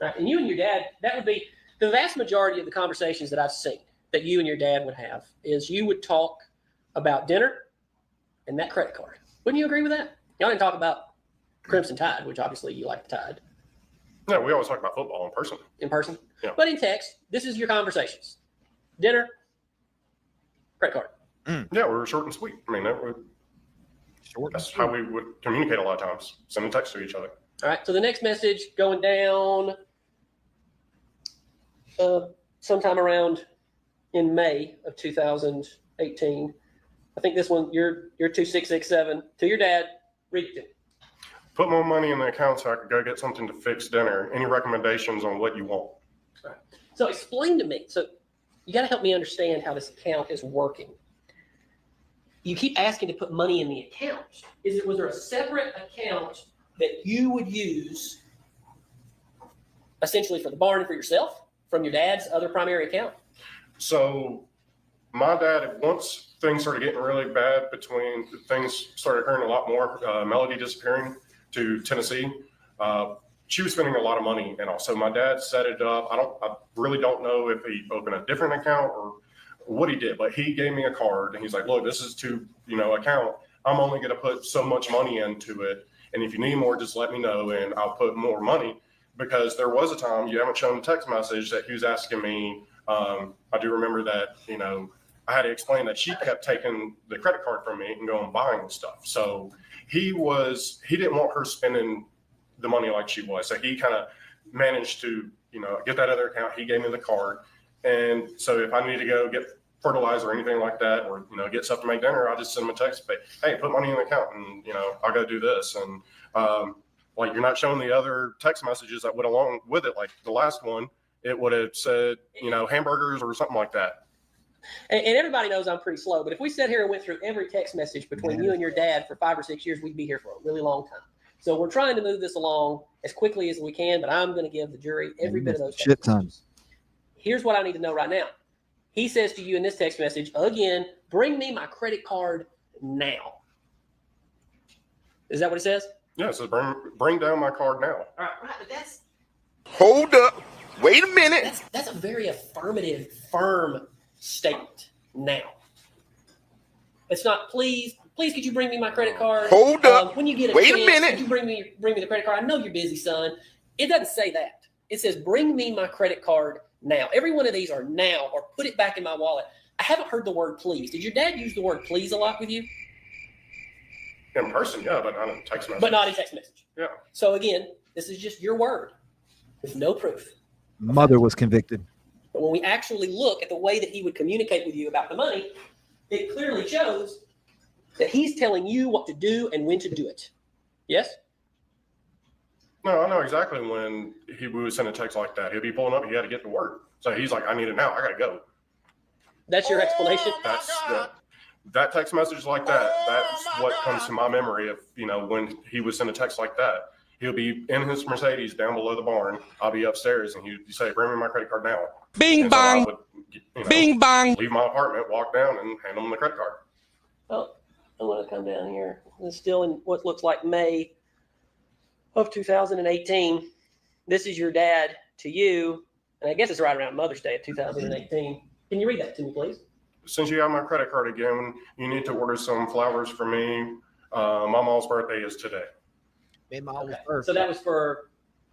Right. And you and your dad, that would be the vast majority of the conversations that I've seen that you and your dad would have is you would talk about dinner and that credit card. Wouldn't you agree with that? Y'all didn't talk about Crimson Tide, which obviously you like the Tide. No, we always talk about football in person. In person? Yeah. But in text, this is your conversations. Dinner, credit card. Yeah, we were short and sweet. I mean, that's how we would communicate a lot of times, sending text to each other. All right, so the next message going down sometime around in May of 2018. I think this one, you're 2667 to your dad. Read it to me. Put more money in the account so I could go get something to fix dinner. Any recommendations on what you want? All right. So explain to me. So you got to help me understand how this account is working. You keep asking to put money in the account. Was there a separate account that you would use essentially for the barn and for yourself from your dad's other primary account? So my dad, once things started getting really bad, things started occurring a lot more, Melody disappearing to Tennessee, she was spending a lot of money. And also my dad set it up. I really don't know if he opened a different account or what he did, but he gave me a card and he's like, look, this is to, account. I'm only going to put so much money into it. And if you need more, just let me know and I'll put more money. Because there was a time, you haven't shown the text message, that he was asking me, I do remember that, I had to explain that she kept taking the credit card from me and going buying stuff. So he didn't want her spending the money like she was. So he kind of managed to, get that other account. He gave me the card. And so if I need to go get fertilize or anything like that, or get stuff to make dinner, I just send them a text, hey, put money in the account, and I'll go do this. And like, you're not showing the other text messages that went along with it. Like the last one, it would have said hamburgers or something like that. And everybody knows I'm pretty slow, but if we sat here and went through every text message between you and your dad for 5 or 6 years, we'd be here for a really long time. So we're trying to move this along as quickly as we can, but I'm going to give the jury every bit of those shit tons. Here's what I need to know right now. He says to you in this text message, again, bring me my credit card now. Is that what it says? Yeah, it says bring down my card now. All right, but that's... Hold up. Wait a minute. That's a very affirmative, firm statement now. It's not, please could you bring me my credit card? Hold up. When you get a Wait chance, a minute. Could you bring me the credit card? I know you're busy, son. It doesn't say that. It says bring me my credit card now. Every one of these are now, or put it back in my wallet. I haven't heard the word please. Did your dad use the word please a lot with you? In person, yeah, but not in text message. But not in text message. Yeah. So again, this is just your word with no proof. Mother was convicted. But when we actually look at the way that he would communicate with you about the money, it clearly shows that he's telling you what to do and when to do it. Yes? No, I know exactly when he would send a text like that. He'd be pulling up, he had to get to work. So he's like, I need it now. I got to go. That's your explanation? That text message like that, that's what comes to my memory of, when he would send a text like that. He'll be in his Mercedes down below the barn. I'll be upstairs, and he'd say, bring me my credit card now. Bing bong. Bing bong. Leave my apartment, walk down, and hand him the credit card. Well, I'm going to come down here. It's still in what looks like May of 2018. This is your dad to you, and I guess it's right around Mother's Day of 2018. Can you read that to me, please? Since you have my credit card again, you need to order some flowers for me. My mom's birthday is today. Okay. So that was for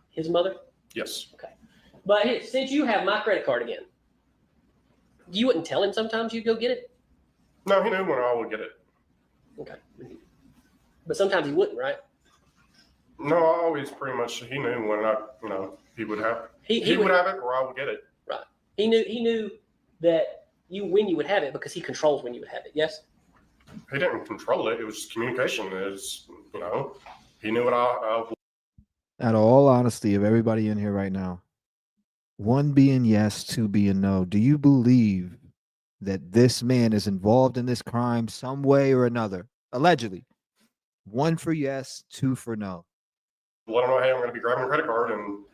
his mother? Yes. Okay. But since you have my credit card again, you wouldn't tell him sometimes you'd go get it? No, he knew when I would get it. Okay. But sometimes he wouldn't, right? No, I always pretty much, he knew when he would have it. He would have it or I would get it. Right. He knew that when you would have it because he controls when you would have it, yes? He didn't control it. It was just communication. He knew what I Out of all honesty of everybody in here right now, 1 being yes, 2 being no, do you believe that this man is involved in this crime some way or another? Allegedly. 1 for yes, 2 for no. let him know, hey, I'm going to be grabbing a credit card, and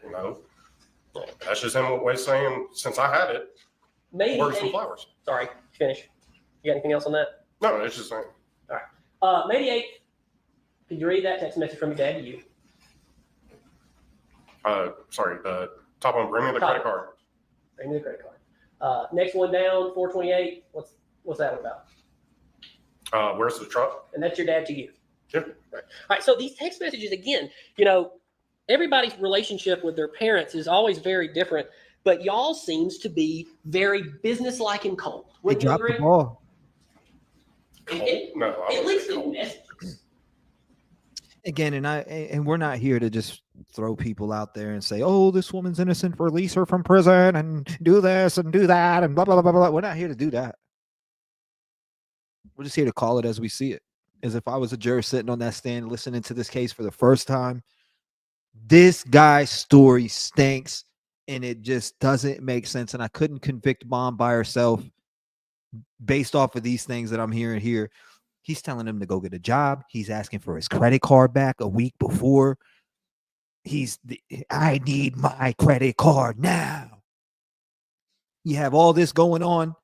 that's just him way saying, since I had it, order some flowers. Sorry, finish. You got anything else on that? No, it's just saying. All right. May the 8th. Did you read that text message from your dad to you? Sorry, the top one, bring me the credit card. Bring me the credit card. Next one down, 428. What's that about? Where's the truck? And that's your dad to you. Yeah. Right. All right. So these text messages, again, everybody's relationship with their parents is always very different, but y'all seems to be very businesslike and cold. They dropped the ball. No, at least in messages. Again, and we're not here to just throw people out there and say, oh, this woman's innocent, release her from prison and do this and do that and blah, blah, blah, blah. We're not here to do that. We're just here to call it as we see it. As if I was a juror sitting on that stand listening to this case for the first time. This guy's story stinks and it just doesn't make sense. And I couldn't convict mom by herself based off of these things that I'm hearing here. He's telling him to go get a job. He's asking for his credit card back a week before. I need my credit card now. You have all this going on,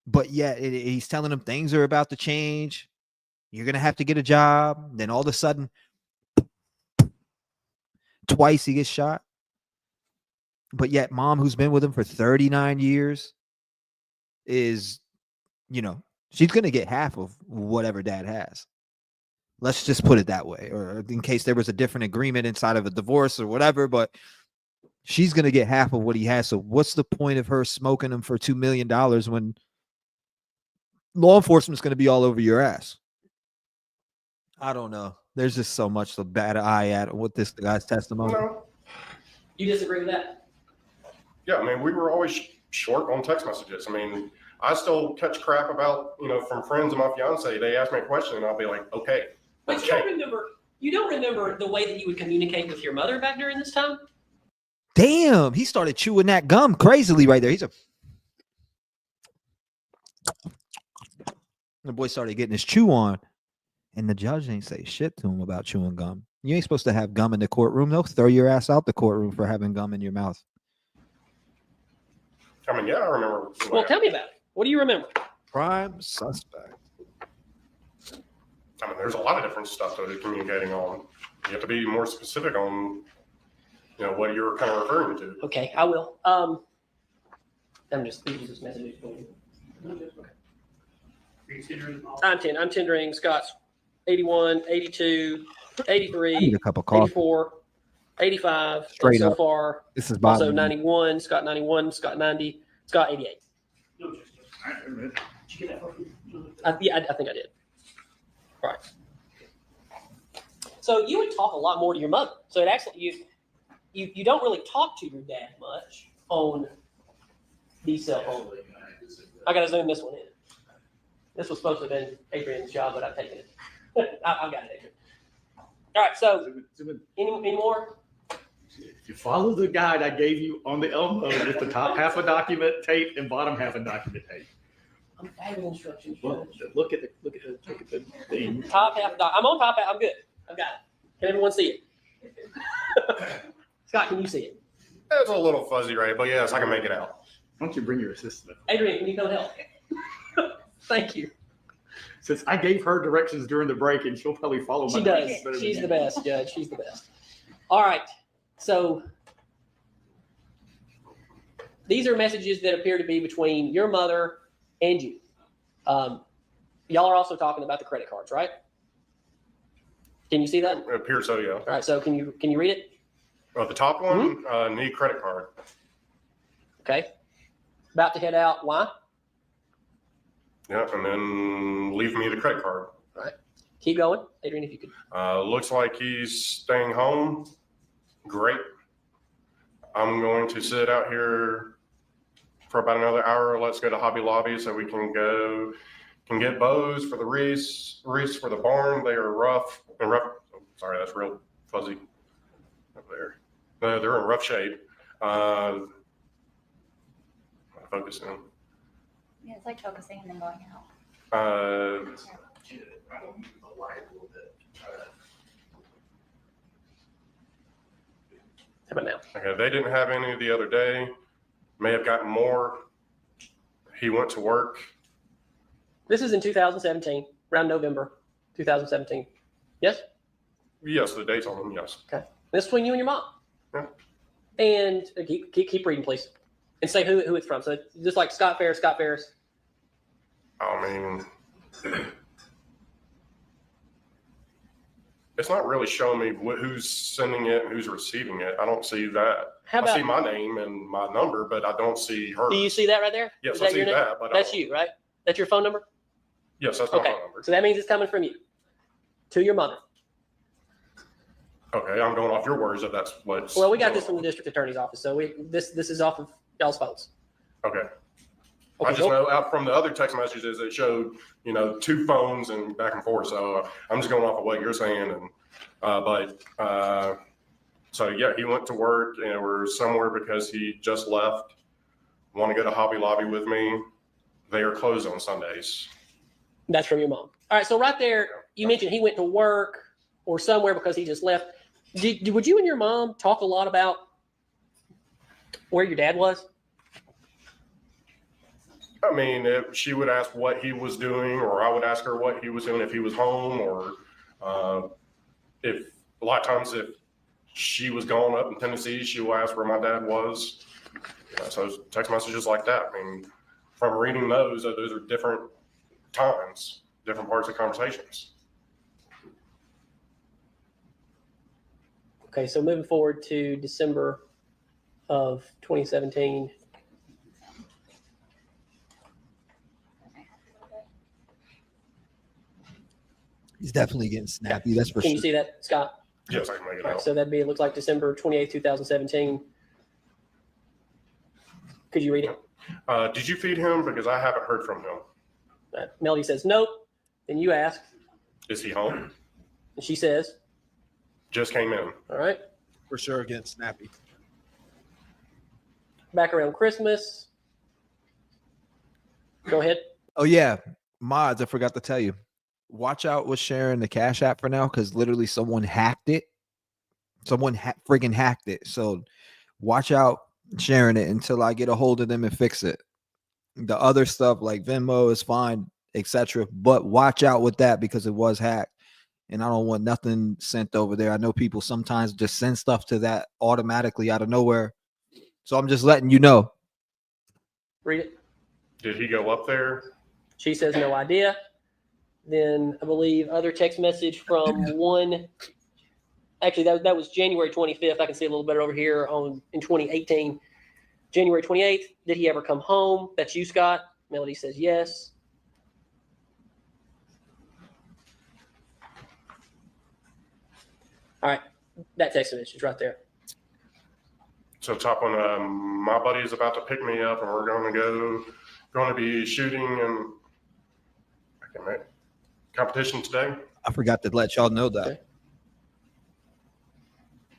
but yet he's telling him things are about to change. You're going to have to get a job. Then all of a sudden, twice he gets shot. But yet mom, who's been with him for 39 years, is, she's going to get half of whatever dad has. Let's just put it that way. Or in case there was a different agreement inside of a divorce or whatever, but she's going to get half of what he has. So what's the point of her smoking him for $2 million when law enforcement's going to be all over your ass? I don't know. There's just so much to bat an eye at with this guy's testimony. No. You disagree with that? Yeah, we were always short on text messages. I still catch crap about, from friends of my fiance. They ask me a question and I'll be like, okay. But you don't remember the way that you would communicate with your mother back during this time? Damn, he started chewing that gum crazily right there. The boy started getting his chew on, and the judge ain't say shit to him about chewing gum. You ain't supposed to have gum in the courtroom. They'll throw your ass out the courtroom for having gum in your mouth. I mean, yeah, I remember. Well, tell me about it. What do you remember? Prime suspect. I mean, there's a lot of different stuff that they're communicating on. You have to be more specific on, what you're kind of referring to. Okay, I will. I'm just this message. I'm tendering Scott's 81, 82, 83, I need a cup of coffee. 84, 85. Straight so up. far. This is also bothering me. 91, Scott 91, Scott 90, Scott 88. I think I did. Right. So you would talk a lot more to your mother. So it actually you don't really talk to your dad much on these cell phones. I got to zoom this one in. This was supposed to have been Adrian's job, but I've taken it. I've got it, Adrian. All right. So any more? If you follow the guide I gave you on the Elmo with the top half of document tape and bottom half of document tape. I'm bad with instructions. Well, look at the thing. Top half. I'm on top half. I'm good. I've got it. Can everyone see it? Scott, can you see it? It's a little fuzzy, right? But yes, I can make it out. Why don't you bring your assistant? Adrian, can you come help? Thank you. Since I gave her directions during the break, and she'll probably follow my She does. She's the best, Judge. She's the best. All right. So these are messages that appear to be between your mother and you. Y'all are also talking about the credit cards, right? Can you see that? It appears so, yeah. All right. So can you read it? Well, the top one, need credit card. Okay. About to head out. Why? Yeah, and then leave me the credit card. All right. Keep going. Adrian, if you could. Looks like he's staying home. Great. I'm going to sit out here for about another hour. Let's go to Hobby Lobby so we can get bows for the wreaths for the barn. They are rough. Oh, sorry, that's real fuzzy up there. They're in rough shape. Focus in. Yeah, it's like focusing and then going out. How about now? Okay, they didn't have any the other day. May have gotten more. He went to work. This is in 2017, around November 2017. Yes? Yes, the date's on them, yes. Okay. This is between you and your mom. Yeah. And keep reading, please. And say who it's from. So just like Scott Ferris. I mean, it's not really showing me who's sending it and who's receiving it. I don't see that. I see my name and my number, but I don't see her. Do you see that right there? Yes, I see that. But that's you, right? That's your phone number? Yes, that's my phone number. So that means it's coming from you to your mother. Okay, I'm going off your words that that's what's. Well, we got this from the district attorney's office, so this is off of y'all's phones. Okay. I just know out from the other text messages it showed, two phones and back and forth. So I'm just going off of what you're saying. And so yeah, he went to work and we're somewhere because he just left. Want to go to Hobby Lobby with me? They are closed on Sundays. That's from your mom. All right. So right there, you mentioned he went to work or somewhere because he just left. Would you and your mom talk a lot about where your dad was? I mean, if she would ask what he was doing, or I would ask her what he was doing if he was home, or if a lot of times if she was going up in Tennessee, she will ask where my dad was. So text messages like that. I mean, from reading those are different times, different parts of conversations. Okay, so moving forward to December of 2017. He's definitely getting snappy. That's for sure. Can you see that, Scott? Yes, I can make it All right, out. so it looks like December 28th, 2017. Could you read it? Did you feed him? Because I haven't heard from him. Melody says nope. Then you ask. Is he home? And she says. Just came in. All right. For sure getting snappy. Back around Christmas. Go ahead. Oh yeah, mods. I forgot to tell you. Watch out with sharing the Cash App for now, because literally someone hacked it. Someone friggin' hacked it. So watch out sharing it until I get a hold of them and fix it. The other stuff like Venmo is fine, etc. But watch out with that because it was hacked. And I don't want nothing sent over there. I know people sometimes just send stuff to that automatically out of nowhere. So I'm just letting you know. Read it. Did he go up there? She says no idea. Then I believe other text message from one. Actually, that was January 25th. I can see a little better over here in 2018. January 28th. Did he ever come home? That's you, Scott. Melody says yes. All right, that text message right there. So top one, my buddy is about to pick me up, and we're going to be shooting in competition today. I forgot to let y'all know that. Okay.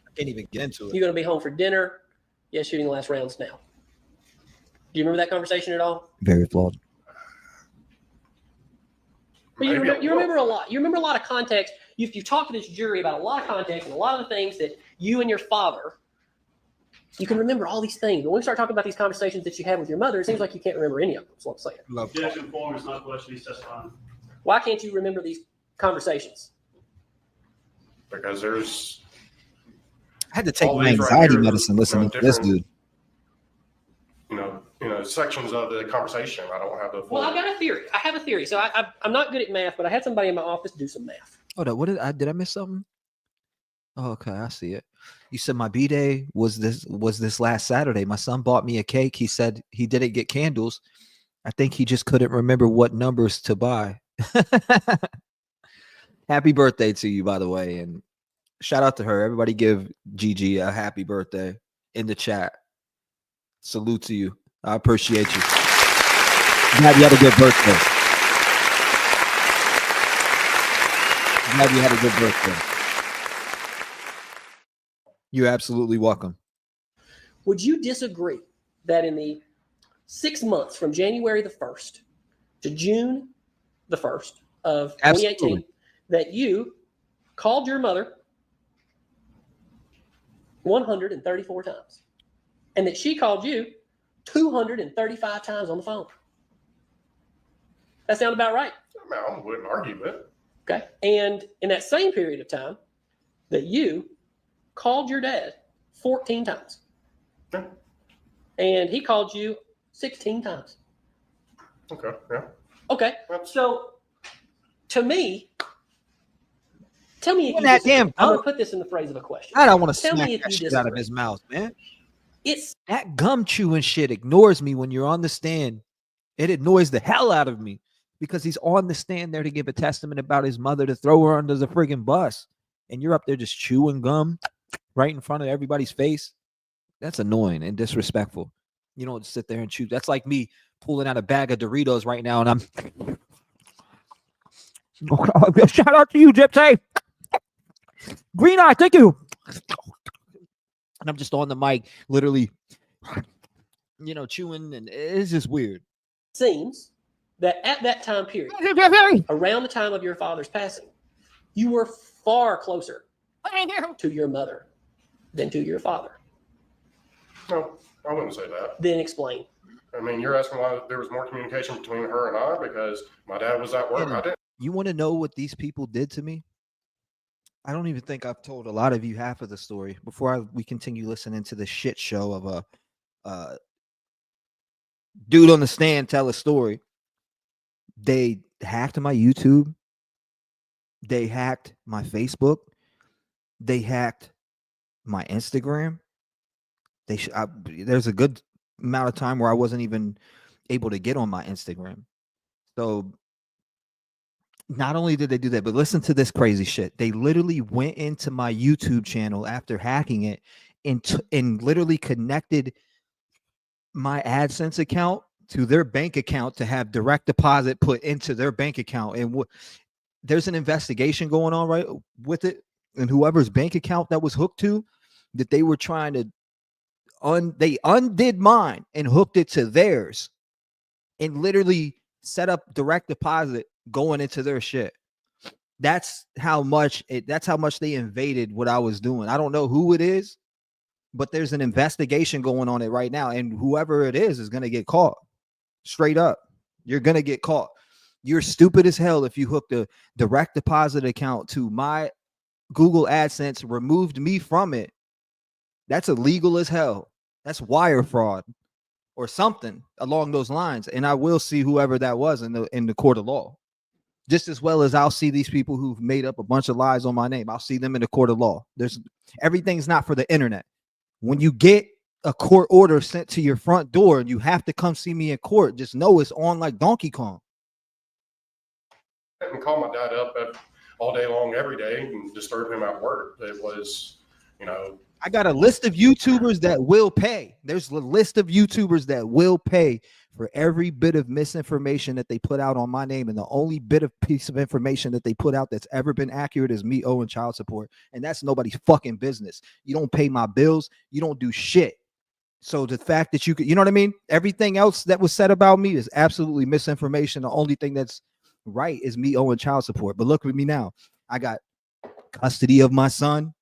I can't even get into it. You're going to be home for dinner. Yes, shooting the last rounds now. Do you remember that conversation at all? Very flawed. But you remember a lot. You remember a lot of context. You've talked to this jury about a lot of context and a lot of the things that you and your father, you can remember all these things. But when we start talking about these conversations that you had with your mother, it seems like you can't remember any of them. That's what I'm saying. Objection form is not question. He's testifying. Why can't you remember these conversations? Because there's. I had to take my anxiety medicine listening to this dude. Sections of the conversation. I don't have the full. Well, I've got a theory. I have a theory. So I'm not good at math, but I had somebody in my office do some math. Hold up. What did I miss something? Oh, okay, I see it. You said my B-day was this last Saturday. My son bought me a cake. He said he didn't get candles. I think he just couldn't remember what numbers to buy. Happy birthday to you, by the way, and shout out to her. Everybody give Gigi a happy birthday in the chat. Salute to you. I appreciate you. Glad you had a good birthday. Glad you had a good birthday. You're absolutely welcome. Would you disagree that in the 6 months from January the 1st to June the 1st of 2018, Absolutely. that you called your mother 134 times and that she called you 235 times on the phone? That sound about right? I wouldn't argue it. Okay. And in that same period of time, that you called your dad 14 times. Yeah. And he called you 16 times. Okay. Yeah. Okay. So to me, tell me if you that disagree. damn I'm going gum. to put this in the phrase of a question. I don't want to Tell smack me if that you shit out of disagree. his mouth, man. It's That gum chewing shit ignores me when you're on the stand. It annoys the hell out of me because he's on the stand there to give a testament about his mother to throw her under the friggin' bus. And you're up there just chewing gum right in front of everybody's face. That's annoying and disrespectful. You don't sit there and chew. That's like me pulling out a bag of Doritos right now and I'm shout out to you, Gypsy. Green Eye, thank you. And I'm just on the mic, literally, chewing, and it's just weird. seems that at that time period, around the time of your father's passing, you were far closer to your mother than to your father. No, I wouldn't say that. Then explain. I mean, you're asking why there was more communication between her and I because my dad was at work. I didn't. You want to know what these people did to me? I don't even think I've told a lot of you half of the story before we continue listening to the shit show of a dude on the stand tell a story. They hacked my YouTube. They hacked my Facebook. They hacked my Instagram. There's a good amount of time where I wasn't even able to get on my Instagram. So not only did they do that, but listen to this crazy shit. They literally went into my YouTube channel after hacking it and literally connected my AdSense account to their bank account to have direct deposit put into their bank account. And there's an investigation going on right with it. And whoever's bank account that was hooked to, that they were trying to they undid mine and hooked it to theirs and literally set up direct deposit going into their shit. That's how much they invaded what I was doing. I don't know who it is, but there's an investigation going on it right now. And whoever it is going to get caught. Straight up. You're going to get caught. You're stupid as hell if you hooked a direct deposit account to my Google AdSense, removed me from it. That's illegal as hell. That's wire fraud or something along those lines. And I will see whoever that was in the court of law. Just as well as I'll see these people who've made up a bunch of lies on my name. I'll see them in the court of law. Everything's not for the internet. When you get a court order sent to your front door and you have to come see me in court, just know it's on like Donkey Kong. I can call my dad up all day long, every day, and disturb him at work. It was, I got a list of YouTubers that will pay. There's a list of YouTubers that will pay for every bit of misinformation that they put out on my name. And the only piece of information that they put out that's ever been accurate is me owing child support. And that's nobody's fucking business. You don't pay my bills. You don't do shit. So the fact that you know what I mean? Everything else that was said about me is absolutely misinformation. The only thing that's right is me owing child support. But look at me now. I got custody of my son.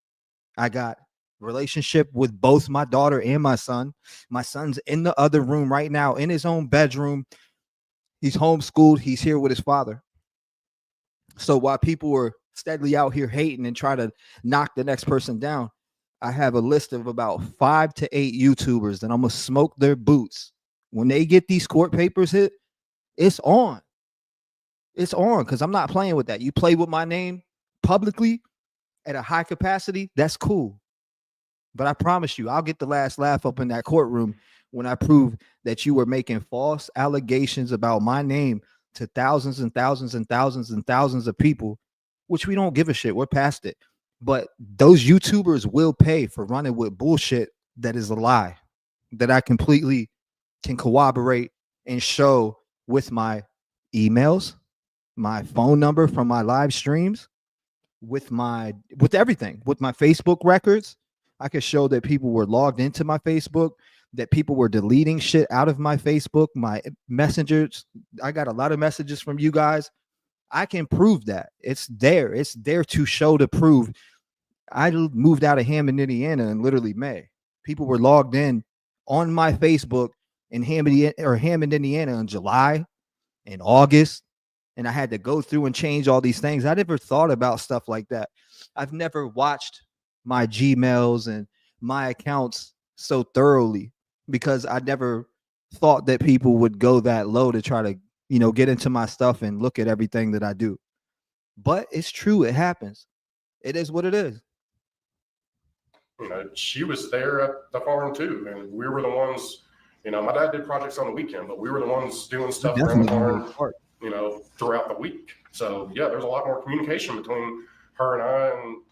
I got relationship with both my daughter and my son. My son's in the other room right now in his own bedroom. He's homeschooled. He's here with his father. So while people were steadily out here hating and trying to knock the next person down, I have a list of about 5 to 8 YouTubers that I'm going to smoke their boots. When they get these court papers hit, it's on. It's on, because I'm not playing with that. You play with my name publicly at a high capacity, that's cool. But I promise you, I'll get the last laugh up in that courtroom when I prove that you were making false allegations about my name to thousands and thousands and thousands and thousands of people, which we don't give a shit. We're past it. But those YouTubers will pay for running with bullshit that is a lie, that I completely can corroborate and show with my emails, my phone number from my live streams, with everything, with my Facebook records. I could show that people were logged into my Facebook, that people were deleting shit out of my Facebook, my messengers. I got a lot of messages from you guys. I can prove that. It's there. It's there to show, to prove. I moved out of Hammond, Indiana in literally May. People were logged in on my Facebook in Hammond, Indiana in July and August. And I had to go through and change all these things. I never thought about stuff like that. I've never watched my Gmails and my accounts so thoroughly because I never thought that people would go that low to try to, get into my stuff and look at everything that I do. But it's true. It happens. It is what it is. She was there at the farm too. And we were the ones, my dad did projects on the weekend, but we were the ones doing stuff around the farm, throughout the week. So yeah, there's a lot more communication between her and I,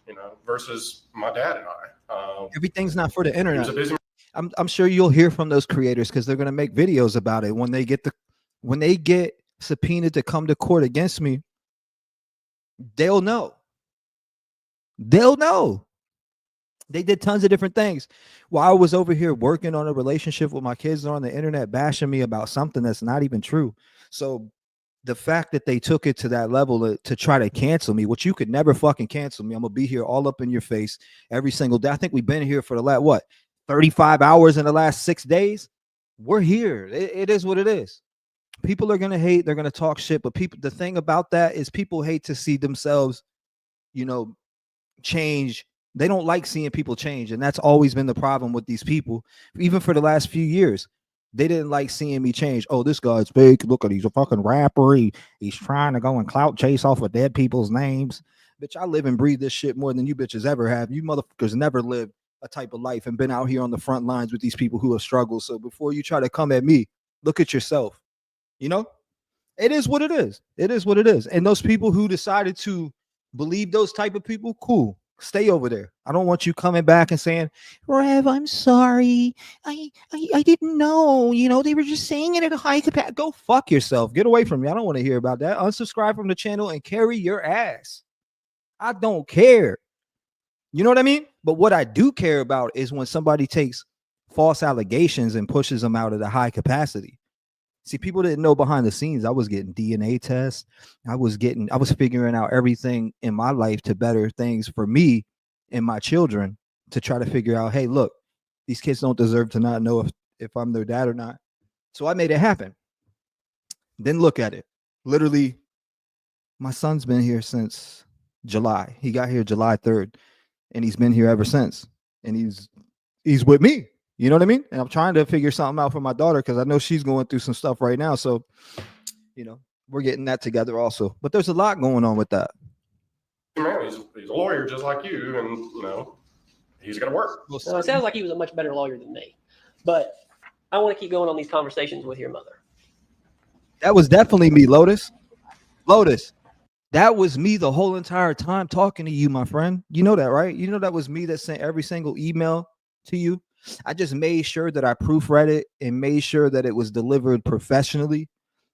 and versus my dad and I. Everything's not for the internet. I'm sure you'll hear from those creators because they're going to make videos about it when they get subpoenaed to come to court against me. They'll know. They did tons of different things while I was over here working on a relationship with my kids. They're on the internet bashing me about something that's not even true. So the fact that they took it to that level to try to cancel me, which you could never fucking cancel me. I'm going to be here all up in your face every single day. I think we've been here for the last, 35 hours in the last 6 days. We're here. It is what it is. People are going to hate. They're going to talk shit. But the thing about that is people hate to see themselves, change. They don't like seeing people change. And that's always been the problem with these people, even for the last few years. They didn't like seeing me change. Oh, this guy's fake. Look at, he's a fucking rapper. He's trying to go and clout chase off of dead people's names. Bitch, I live and breathe this shit more than you bitches ever have. You motherfuckers never lived a type of life and been out here on the front lines with these people who have struggled. So before you try to come at me, look at yourself. It is what it is. It is what it is. And those people who decided to believe those type of people, cool. Stay over there. I don't want you coming back and saying, Rev, I'm sorry. I didn't know. You know, they were just saying it at a high capacity. Go fuck yourself. Get away from me. I don't want to hear about that. Unsubscribe from the channel and carry your ass. I don't care. You know what I mean? But what I do care about is when somebody takes false allegations and pushes them out at a high capacity. See, people didn't know behind the scenes. I was getting DNA tests. I was figuring out everything in my life to better things for me and my children, to try to figure out, hey, look, these kids don't deserve to not know if I'm their dad or not. So I made it happen. Then look at it. Literally, my son's been here since July. He got here July 3rd, and he's been here ever since. And he's with me. You know what I mean? And I'm trying to figure something out for my daughter because I know she's going through some stuff right now. So, you know, we're getting that together also. But there's a lot going on with that. Man, he's a lawyer just like you, and you know, he's got to work. Well, it sounds like he was a much better lawyer than me. But I want to keep going on these conversations with your mother. That was definitely me, Lotus. Lotus, that was me the whole entire time talking to you, my friend. You know that, right? You know that was me that sent every single email to you. I just made sure that I proofread it and made sure that it was delivered professionally.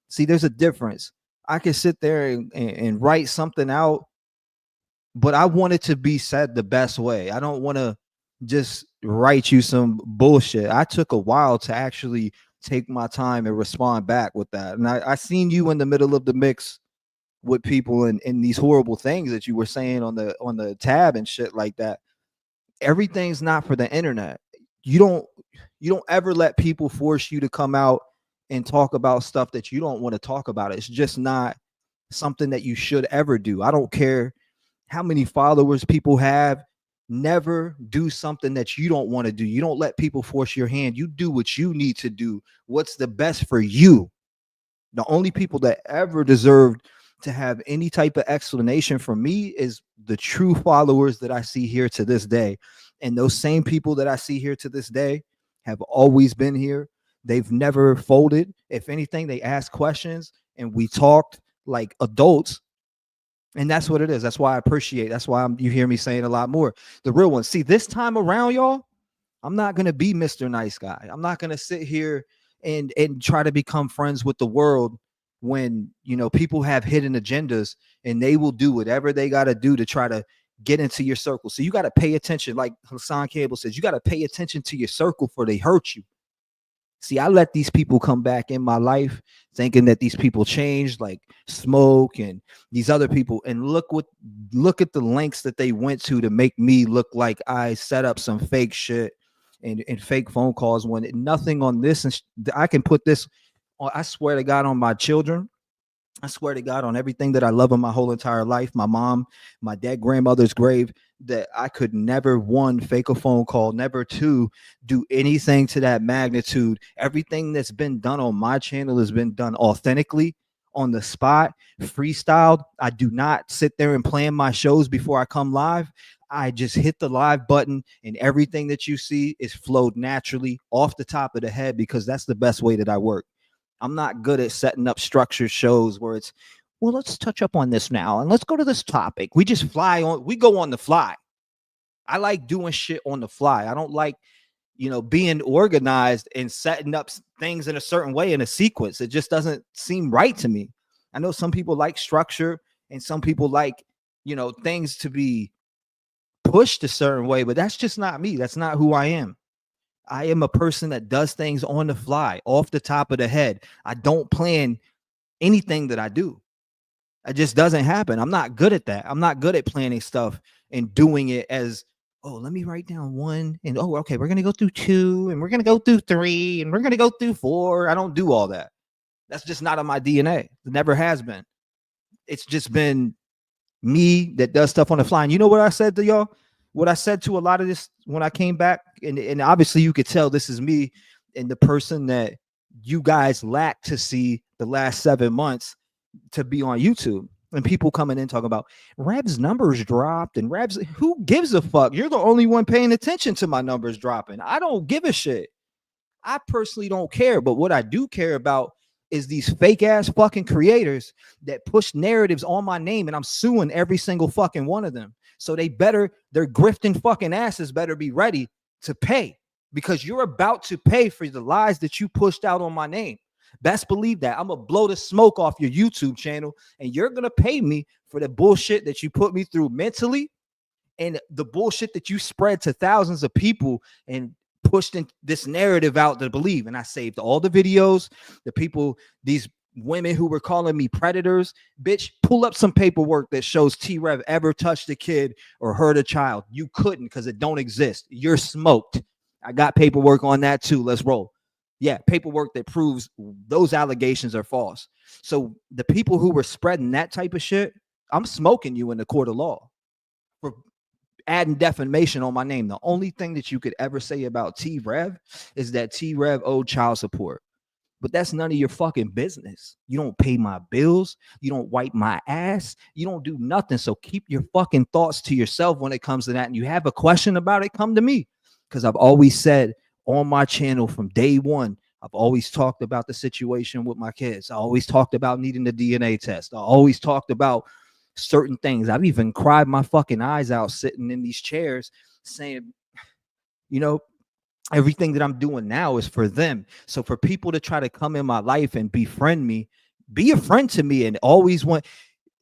See, there's a difference. I could sit there and write something out, but I want it to be said the best way. I don't want to just write you some bullshit. I took a while to actually take my time and respond back with that. And I seen you in the middle of the mix with people and these horrible things that you were saying on the tab and shit like that. Everything's not for the internet. You don't ever let people force you to come out and talk about stuff that you don't want to talk about. It's just not something that you should ever do. I don't care how many followers people have. Never do something that you don't want to do. You don't let people force your hand. You do what you need to do. What's the best for you? The only people that ever deserved to have any type of explanation from me is the true followers that I see here to this day. And those same people that I see here to this day have always been here. They've never folded. If anything, they ask questions and we talked like adults. And that's what it is. That's why I appreciate. That's why you hear me saying a lot more. The real ones. See, this time around, y'all, I'm not going to be Mr. Nice Guy. I'm not going to sit here and try to become friends with the world when, you know, people have hidden agendas and they will do whatever they got to do to try to get into your circle. So you got to pay attention. Like Hassan Cable says, you got to pay attention to your circle for they hurt you. See, I let these people come back in my life thinking that these people changed, like Smoke and these other people. And look at the lengths that they went to make me look like I set up some fake shit and fake phone calls when nothing on this. And I can put this on, I swear to God, on my children. I swear to God, on everything that I love in my whole entire life, my mom, my dead grandmother's grave, that I could never, one, fake a phone call, never, two, do anything to that magnitude. Everything that's been done on my channel has been done authentically, on the spot, freestyled. I do not sit there and plan my shows before I come live. I just hit the live button and everything that you see is flowed naturally off the top of the head because that's the best way that I work. I'm not good at setting up structured shows where it's, well, let's touch up on this now and let's go to this topic. We just we go on the fly. I like doing shit on the fly. I don't like, you know, being organized and setting up things in a certain way in a sequence. It just doesn't seem right to me. I know some people like structure and some people like, you know, things to be pushed a certain way, but that's just not me. That's not who I am. I am a person that does things on the fly, off the top of the head. I don't plan anything that I do. It just doesn't happen. I'm not good at that. I'm not good at planning stuff and doing it as, oh, let me write down one and, oh, okay, we're going to go through 2 and we're going to go through 3 and we're going to go through 4. I don't do all that. That's just not on my DNA. It never has been. It's just been me that does stuff on the fly. And you know what I said to y'all? What I said to a lot of this when I came back, and obviously you could tell this is me and the person that you guys lack to see the last 7 months to be on YouTube. And people coming in talking about Rev's numbers dropped and Rev's, who gives a fuck? You're the only one paying attention to my numbers dropping. I don't give a shit. I personally don't care. But what I do care about is these fake ass fucking creators that push narratives on my name, and I'm suing every single fucking one of them. So their grifting fucking asses better be ready to pay, because you're about to pay for the lies that you pushed out on my name. Best believe that. I'm gonna blow the smoke off your YouTube channel, and you're gonna pay me for the bullshit that you put me through mentally, and the bullshit that you spread to thousands of people and pushed in this narrative out to believe. And I saved all the videos, the people, these women who were calling me predators. Bitch, pull up some paperwork that shows T-REV ever touched a kid or hurt a child. You couldn't, because it don't exist. You're smoked. I got paperwork on that too. Let's roll. Yeah, paperwork that proves those allegations are false. So the people who were spreading that type of shit, I'm smoking you in the court of law for adding defamation on my name. The only thing that you could ever say about T-REV is that T-REV owed child support. But that's none of your fucking business. You don't pay my bills. You don't wipe my ass. You don't do nothing. So keep your fucking thoughts to yourself when it comes to that. And you have a question about it, come to me. Because I've always said on my channel from day one, I've always talked about the situation with my kids. I always talked about needing the DNA test. I always talked about certain things. I've even cried my fucking eyes out sitting in these chairs saying, you know, everything that I'm doing now is for them. So for people to try to come in my life and befriend me, be a friend to me, and always want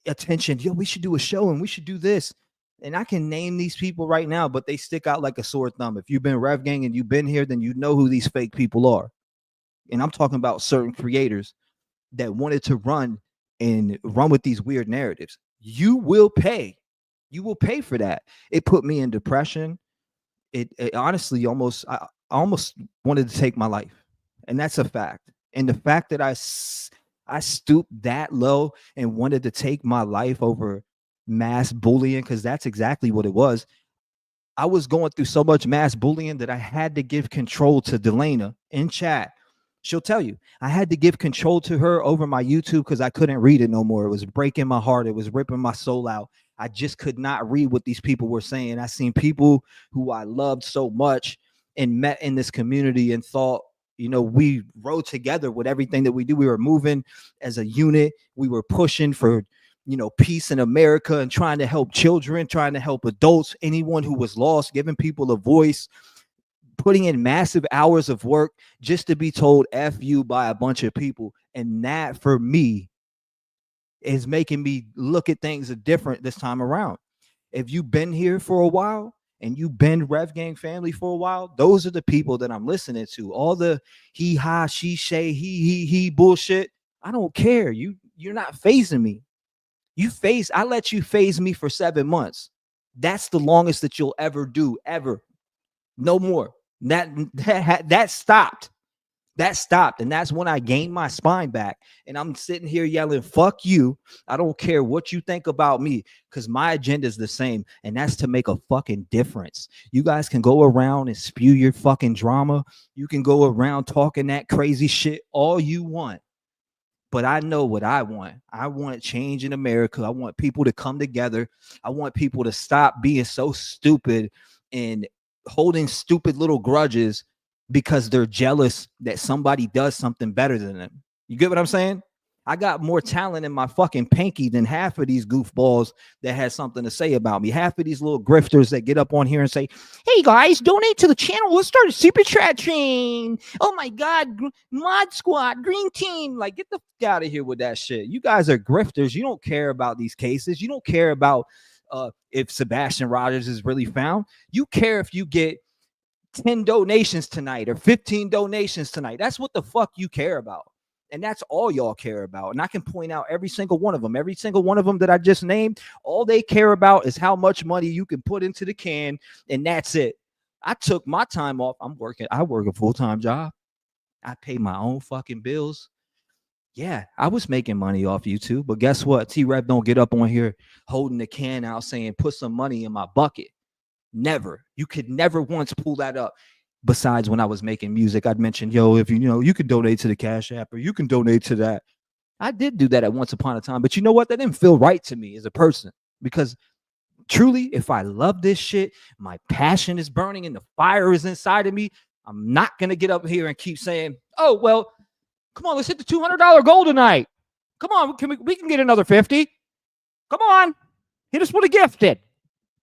attention. Yo, we should do a show and we should do this. And I can name these people right now, but they stick out like a sore thumb. If you've been Rev Gang and you've been here, then you know who these fake people are. And I'm talking about certain creators that wanted to run with these weird narratives. You will pay. You will pay for that. It put me in depression. It honestly I almost wanted to take my life. And that's a fact. And the fact that I stooped that low and wanted to take my life over mass bullying, because that's exactly what it was. I was going through so much mass bullying that I had to give control to Delana in chat. She'll tell you, I had to give control to her over my YouTube because I couldn't read it no more. It was breaking my heart. It was ripping my soul out. I just could not read what these people were saying. I seen people who I loved so much and met in this community and thought, you know, we rode together with everything that we do. We were moving as a unit. We were pushing for, you know, peace in America and trying to help children, trying to help adults, anyone who was lost, giving people a voice, putting in massive hours of work just to be told F you by a bunch of people. And that for me is making me look at things different this time around. If you've been here for a while and you've been Rev Gang family for a while, those are the people that I'm listening to. All the he, ha, she, shay, he bullshit. I don't care. You're not phasing me. I let you phase me for 7 months. That's the longest that you'll ever do, ever. No more. That stopped. That stopped. And that's when I gained my spine back. And I'm sitting here yelling, fuck you. I don't care what you think about me, because my agenda is the same. And that's to make a fucking difference. You guys can go around and spew your fucking drama. You can go around talking that crazy shit all you want. But I know what I want. I want change in America. I want people to come together. I want people to stop being so stupid and holding stupid little grudges because they're jealous that somebody does something better than them. You get what I'm saying? I got more talent in my fucking pinky than half of these goofballs that has something to say about me. Half of these little grifters that get up on here and say, hey guys, donate to the channel. Let's start a super chat chain. Oh my God, mod squad, green team. Like, get the fuck out of here with that shit. You guys are grifters. You don't care about these cases. You don't care about if Sebastian Rogers is really found. You care if you get 10 donations tonight or 15 donations tonight. That's what the fuck you care about. And that's all y'all care about. And I can point out every single one of them that I just named. All they care about is how much money you can put into the can. And that's it. I took my time off. I work a full-time job. I pay my own fucking bills. Yeah, I was making money off YouTube. But guess what? T-REV don't get up on here holding the can out saying, put some money in my bucket. Never. You could never once pull that up. Besides when I was making music, I'd mention, yo, if you can donate to the Cash App or you can donate to that. I did do that at once upon a time, but you know what? That didn't feel right to me as a person, because truly, if I love this shit, my passion is burning and the fire is inside of me, I'm not going to get up here and keep saying, oh, well, Come on, let's hit the $200 goal tonight. Come on, we can get another 50. Come on, hit us with a gifted.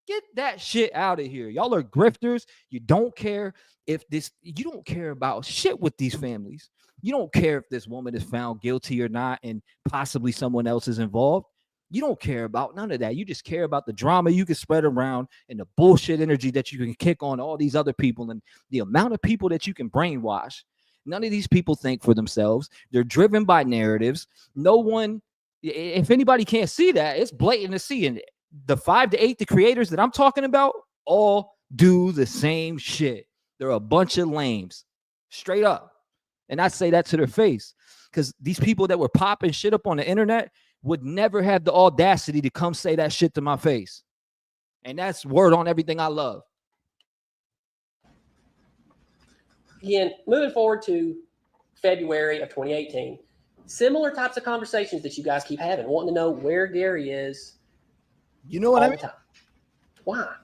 Get that shit out of here. Y'all are grifters. You don't care you don't care about shit with these families. You don't care if this woman is found guilty or not and possibly someone else is involved. You don't care about none of that. You just care about the drama you can spread around and the bullshit energy that you can kick on all these other people and the amount of people that you can brainwash. None of these people think for themselves. They're driven by narratives. No one, if anybody can't see that, it's blatant to see. And the 5 to 8, the creators that I'm talking about, all do the same shit. They're a bunch of lames, straight up. And I say that to their face, because these people that were popping shit up on the internet would never have the audacity to come say that shit to my face. And that's word on everything I love. Again, moving forward to February of 2018, similar types of conversations that you guys keep having, wanting to know where Gary is. You know what I mean? Time. Why?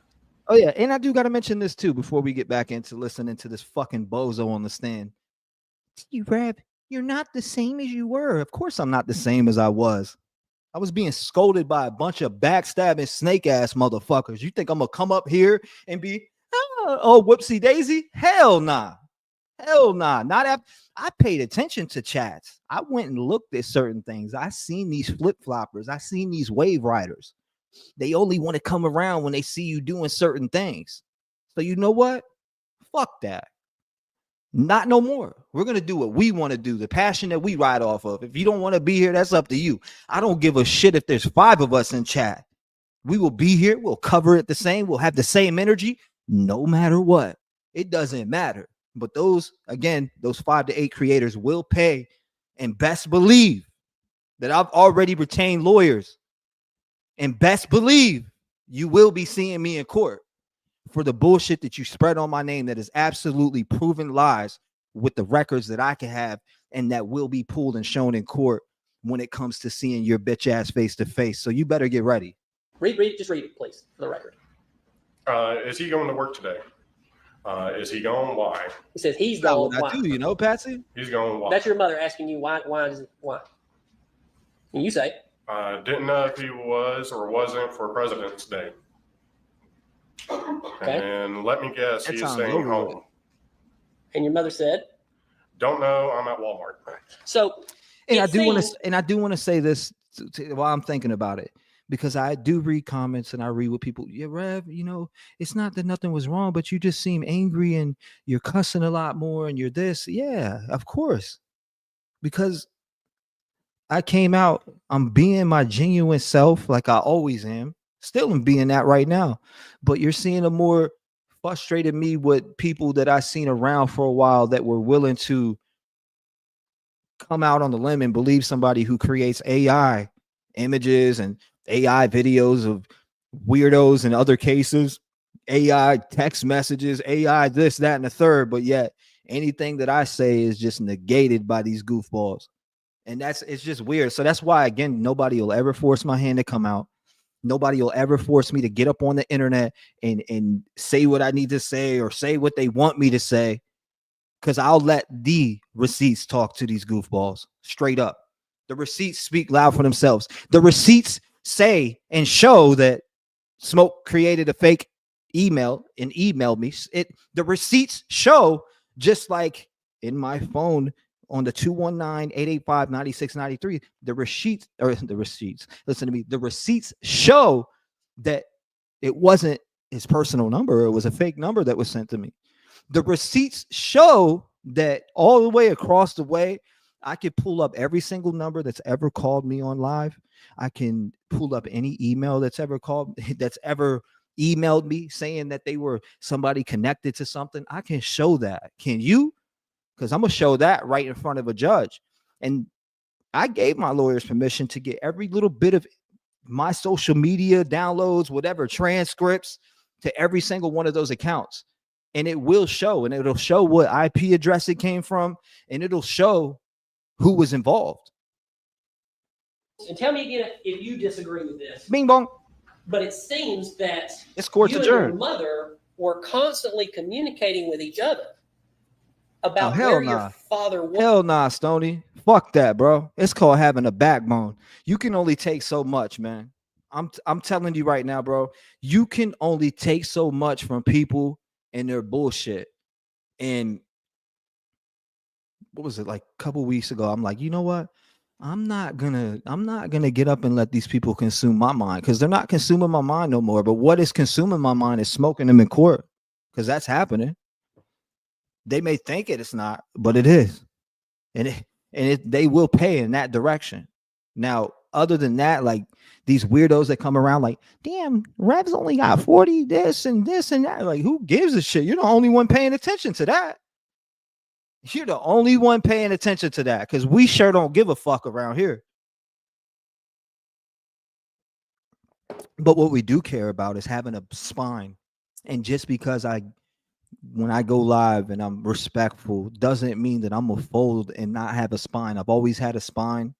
Oh, yeah. And I do got to mention this, too, before we get back into listening to this fucking bozo on the stand. T-REV, you're not the same as you were. Of course I'm not the same as I was. I was being scolded by a bunch of backstabbing snake-ass motherfuckers. You think I'm going to come up here and be, oh, whoopsie daisy? Hell nah. Hell nah. Not after I paid attention to chats. I went and looked at certain things. I seen these flip-floppers. I seen these wave riders. They only want to come around when they see you doing certain things. So you know what? Fuck that. Not no more. We're going to do what we want to do, the passion that we ride off of. If you don't want to be here, that's up to you. I don't give a shit if there's 5 of us in chat. We will be here. We'll cover it the same. We'll have the same energy no matter what. It doesn't matter. But those 5 to 8 creators will pay, and best believe that I've already retained lawyers. And best believe you will be seeing me in court for the bullshit that you spread on my name that is absolutely proven lies with the records that I can have and that will be pulled and shown in court when it comes to seeing your bitch ass face to face. So you better get ready. Just read it, please, for the record. Is he going to work today? Is he going? Why? He says he's going. Why? I do, you know, Patsy? He's going. Why? That's your mother asking you why. Why? And you say, didn't know if he was or wasn't for President's Day. Okay. And let me guess, he's staying home. And your mother said, "Don't know. I'm at Walmart." So, and I do want to say this while I'm thinking about it, because I do read comments and I read what people. Yeah, Rev, you know, it's not that nothing was wrong, but you just seem angry and you're cussing a lot more and you're this. Yeah, of course, because I came out. I'm being my genuine self, like I always am. Still am being that right now, but you're seeing a more frustrated me with people that I've seen around for a while that were willing to come out on the limb and believe somebody who creates AI images and AI videos of weirdos in other cases, AI text messages, AI this, that, and the third. But yet anything that I say is just negated by these goofballs. And it's just weird. So that's why, again, nobody will ever force my hand to come out. Nobody will ever force me to get up on the internet and say what I need to say or say what they want me to say, because I'll let the receipts talk to these goofballs straight up. The receipts speak loud for themselves. The receipts say and show that Smoke created a fake email and emailed me. The receipts show, just like in my phone on the 219-885-9693, the receipts, listen to me, the receipts show that it wasn't his personal number. It was a fake number that was sent to me. The receipts show that all the way across the way, I could pull up every single number that's ever called me on live. I can pull up any email that's ever emailed me saying that they were somebody connected to something. I can show that. Can you? Because I'm going to show that right in front of a judge. And I gave my lawyers permission to get every little bit of my social media downloads, whatever, transcripts to every single one of those accounts. And it will show, and it'll show what IP address it came from, and it'll show who was involved. And tell me again if you disagree with this. Bing bong. But it seems that it's court you adjourned. And your mother were constantly communicating with each other about hell where nah. your father. Hell nah, Stoney. Fuck that, bro. It's called having a backbone. You can only take so much, man. I'm telling you right now, bro. You can only take so much from people and their bullshit. And what was it, like a couple weeks ago? I'm like, you know what? I'm not gonna get up and let these people consume my mind, because they're not consuming my mind no more. But what is consuming my mind is smoking them in court, because that's happening. They may think it's not, but it is, and they will pay in that direction. Now, other than that, like these weirdos that come around like, damn, Rev's only got 40 this and that. Like, who gives a shit? You're the only one paying attention to that. You're the only one paying attention to that, because we sure don't give a fuck around here. But what we do care about is having a spine. And just because when I go live and I'm respectful, doesn't mean that I'm gonna fold and not have a spine. I've always had a spine.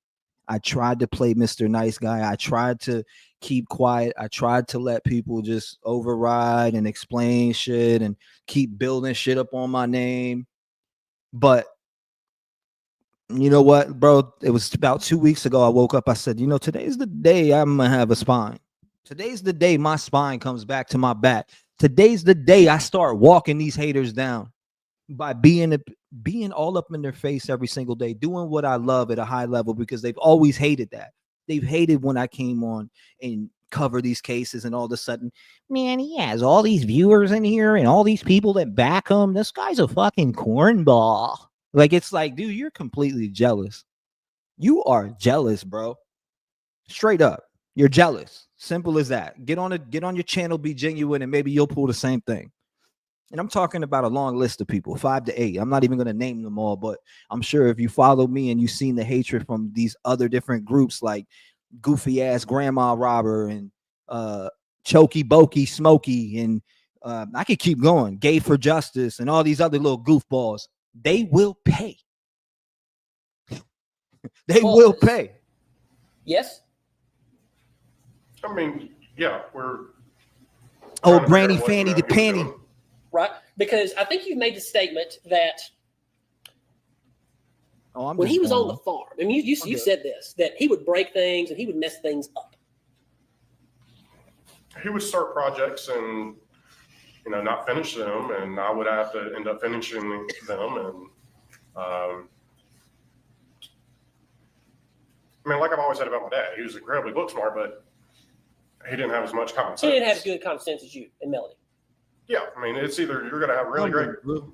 I tried to play Mr. Nice Guy. I tried to keep quiet. I tried to let people just override and explain shit and keep building shit up on my name. But you know what, bro? It was about 2 weeks ago. I woke up. I said, today's the day I'm going to have a spine. Today's the day my spine comes back to my back. Today's the day I start walking these haters down by being all up in their face every single day, doing what I love at a high level, because they've always hated that. They've hated when I came on and cover these cases, and all of a sudden, man, he has all these viewers in here and all these people that back him. This guy's a fucking cornball. Like, it's like, dude, you're completely jealous. You are jealous, bro. Straight up. You're jealous. Simple as that. Get on your channel, be genuine, and maybe you'll pull the same thing. And I'm talking about a long list of people, 5 to 8. I'm not even going to name them all, but I'm sure if you follow me and you've seen the hatred from these other different groups like goofy ass Grandma Robber and Chokey Bokey Smokey, and I could keep going, Gay for Justice, and all these other little goofballs, they will pay. They will pay. Yes. I mean, yeah, we're. Oh, Brandy Fanny the Panty. Right, because I think you've made the statement that when he was on the farm, I mean, you said this, that he would break things and he would mess things up. He would start projects and, not finish them, and I would have to end up finishing them. And I mean, like I've always said about my dad, he was incredibly book smart, but he didn't have as much common sense. He didn't have as good common sense as you and Melody. Yeah, I mean, it's either you're going to have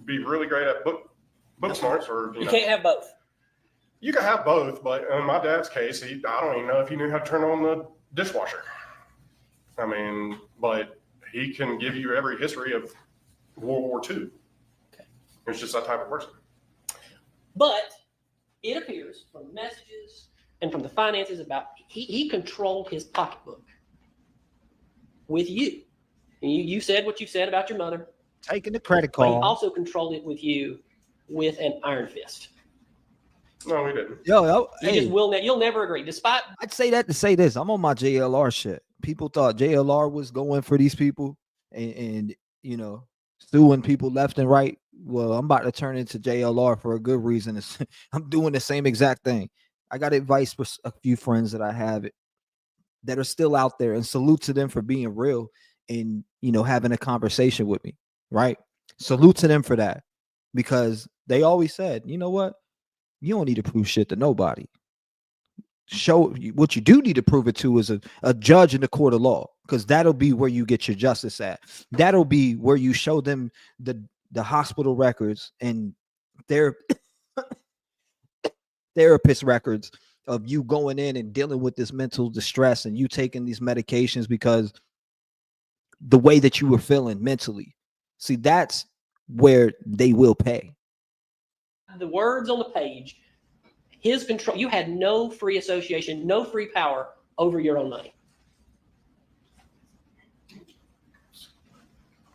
be really great at book smarts, or you can't have both. You can have both, but in my dad's case, I don't even know if he knew how to turn on the dishwasher. I mean, but he can give you every history of World War II. Okay. It's just that type of person. But it appears from messages and from the finances about he controlled his pocketbook with you. And you said what you said about your mother. Taking the credit But card. he also controlled it with you with an iron fist. No, we didn't. You'll never agree. Despite I'd say that to say this. I'm on my JLR shit. People thought JLR was going for these people and suing people left and right. Well, I'm about to turn into JLR for a good reason. I'm doing the same exact thing. I got advice for a few friends that I have that are still out there, and salute to them for being real and having a conversation with me, right? Salute to them for that, because they always said, you know what, you don't need to prove shit to nobody. Show what you do need to prove it to is a judge in the court of law, because that'll be where you get your justice at. That'll be where you show them the hospital records and their therapist records of you going in and dealing with this mental distress and you taking these medications because the way that you were feeling mentally. See, that's where they will pay. the words on the page, his control, you had no free association, no free power over your own money.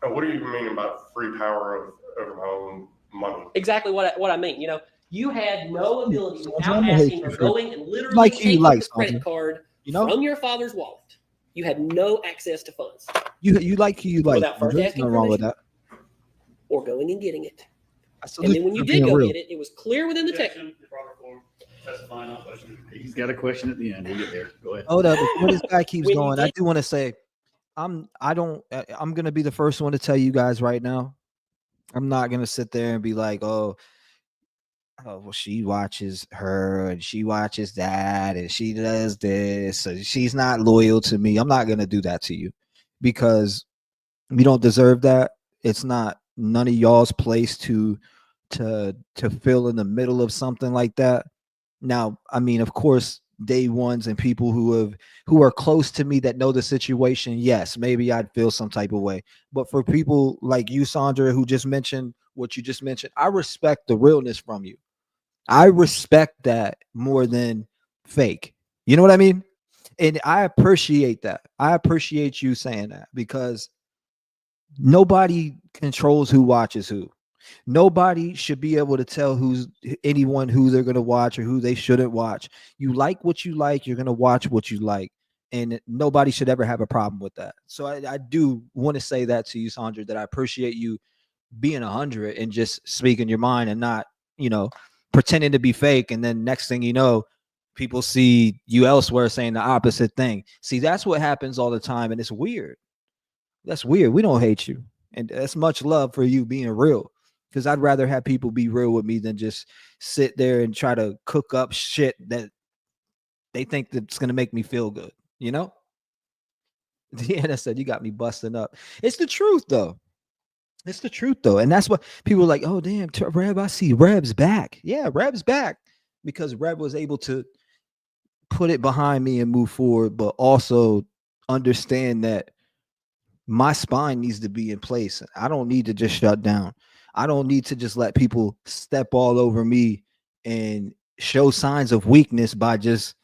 What do you mean by free power over my own money? Exactly what I mean. You know, you had no ability without asking or going and literally like taking like the credit card from your father's wallet. You had no access to funds. You like without first There's asking nothing wrong with permission that. or going and getting it. And then when you did go get it, it was clear within the text. He's got a question at the end. We'll get there. Go ahead. Hold up. Before this guy keeps When you going, I did- do want to say, I'm gonna be the first one to tell you guys right now. I'm not gonna sit there and be like, oh, well, she watches her and she watches that and she does this, so she's not loyal to me. I'm not gonna do that to you because you don't deserve that. It's not none of y'all's place to fill in the middle of something like that. Now, I mean, of course, day ones and people who are close to me that know the situation, yes, maybe I'd feel some type of way. But for people like you, Sandra, who just mentioned what you just mentioned, I respect the realness from you. I respect that more than fake. You know what I mean? And I appreciate that. I appreciate you saying that because nobody controls who watches who. Nobody should be able to tell who they're going to watch or who they shouldn't watch. You like what you like, you're going to watch what you like. And nobody should ever have a problem with that. So I do want to say that to you, Sandra, that I appreciate you being 100 and just speaking your mind and not, pretending to be fake. And then next thing you know, people see you elsewhere saying the opposite thing. See, that's what happens all the time. And it's weird. That's weird. We don't hate you. And that's much love for you being real. Because I'd rather have people be real with me than just sit there and try to cook up shit that they think that's going to make me feel good. You know? Deanna said, you got me busting up. It's the truth, though. It's the truth, though. And that's what people are like, oh, damn, Rev, I see Rev's back. Yeah, Rev's back. Because Rev was able to put it behind me and move forward, but also understand that my spine needs to be in place. I don't need to just shut down. I don't need to just let people step all over me and show signs of weakness by just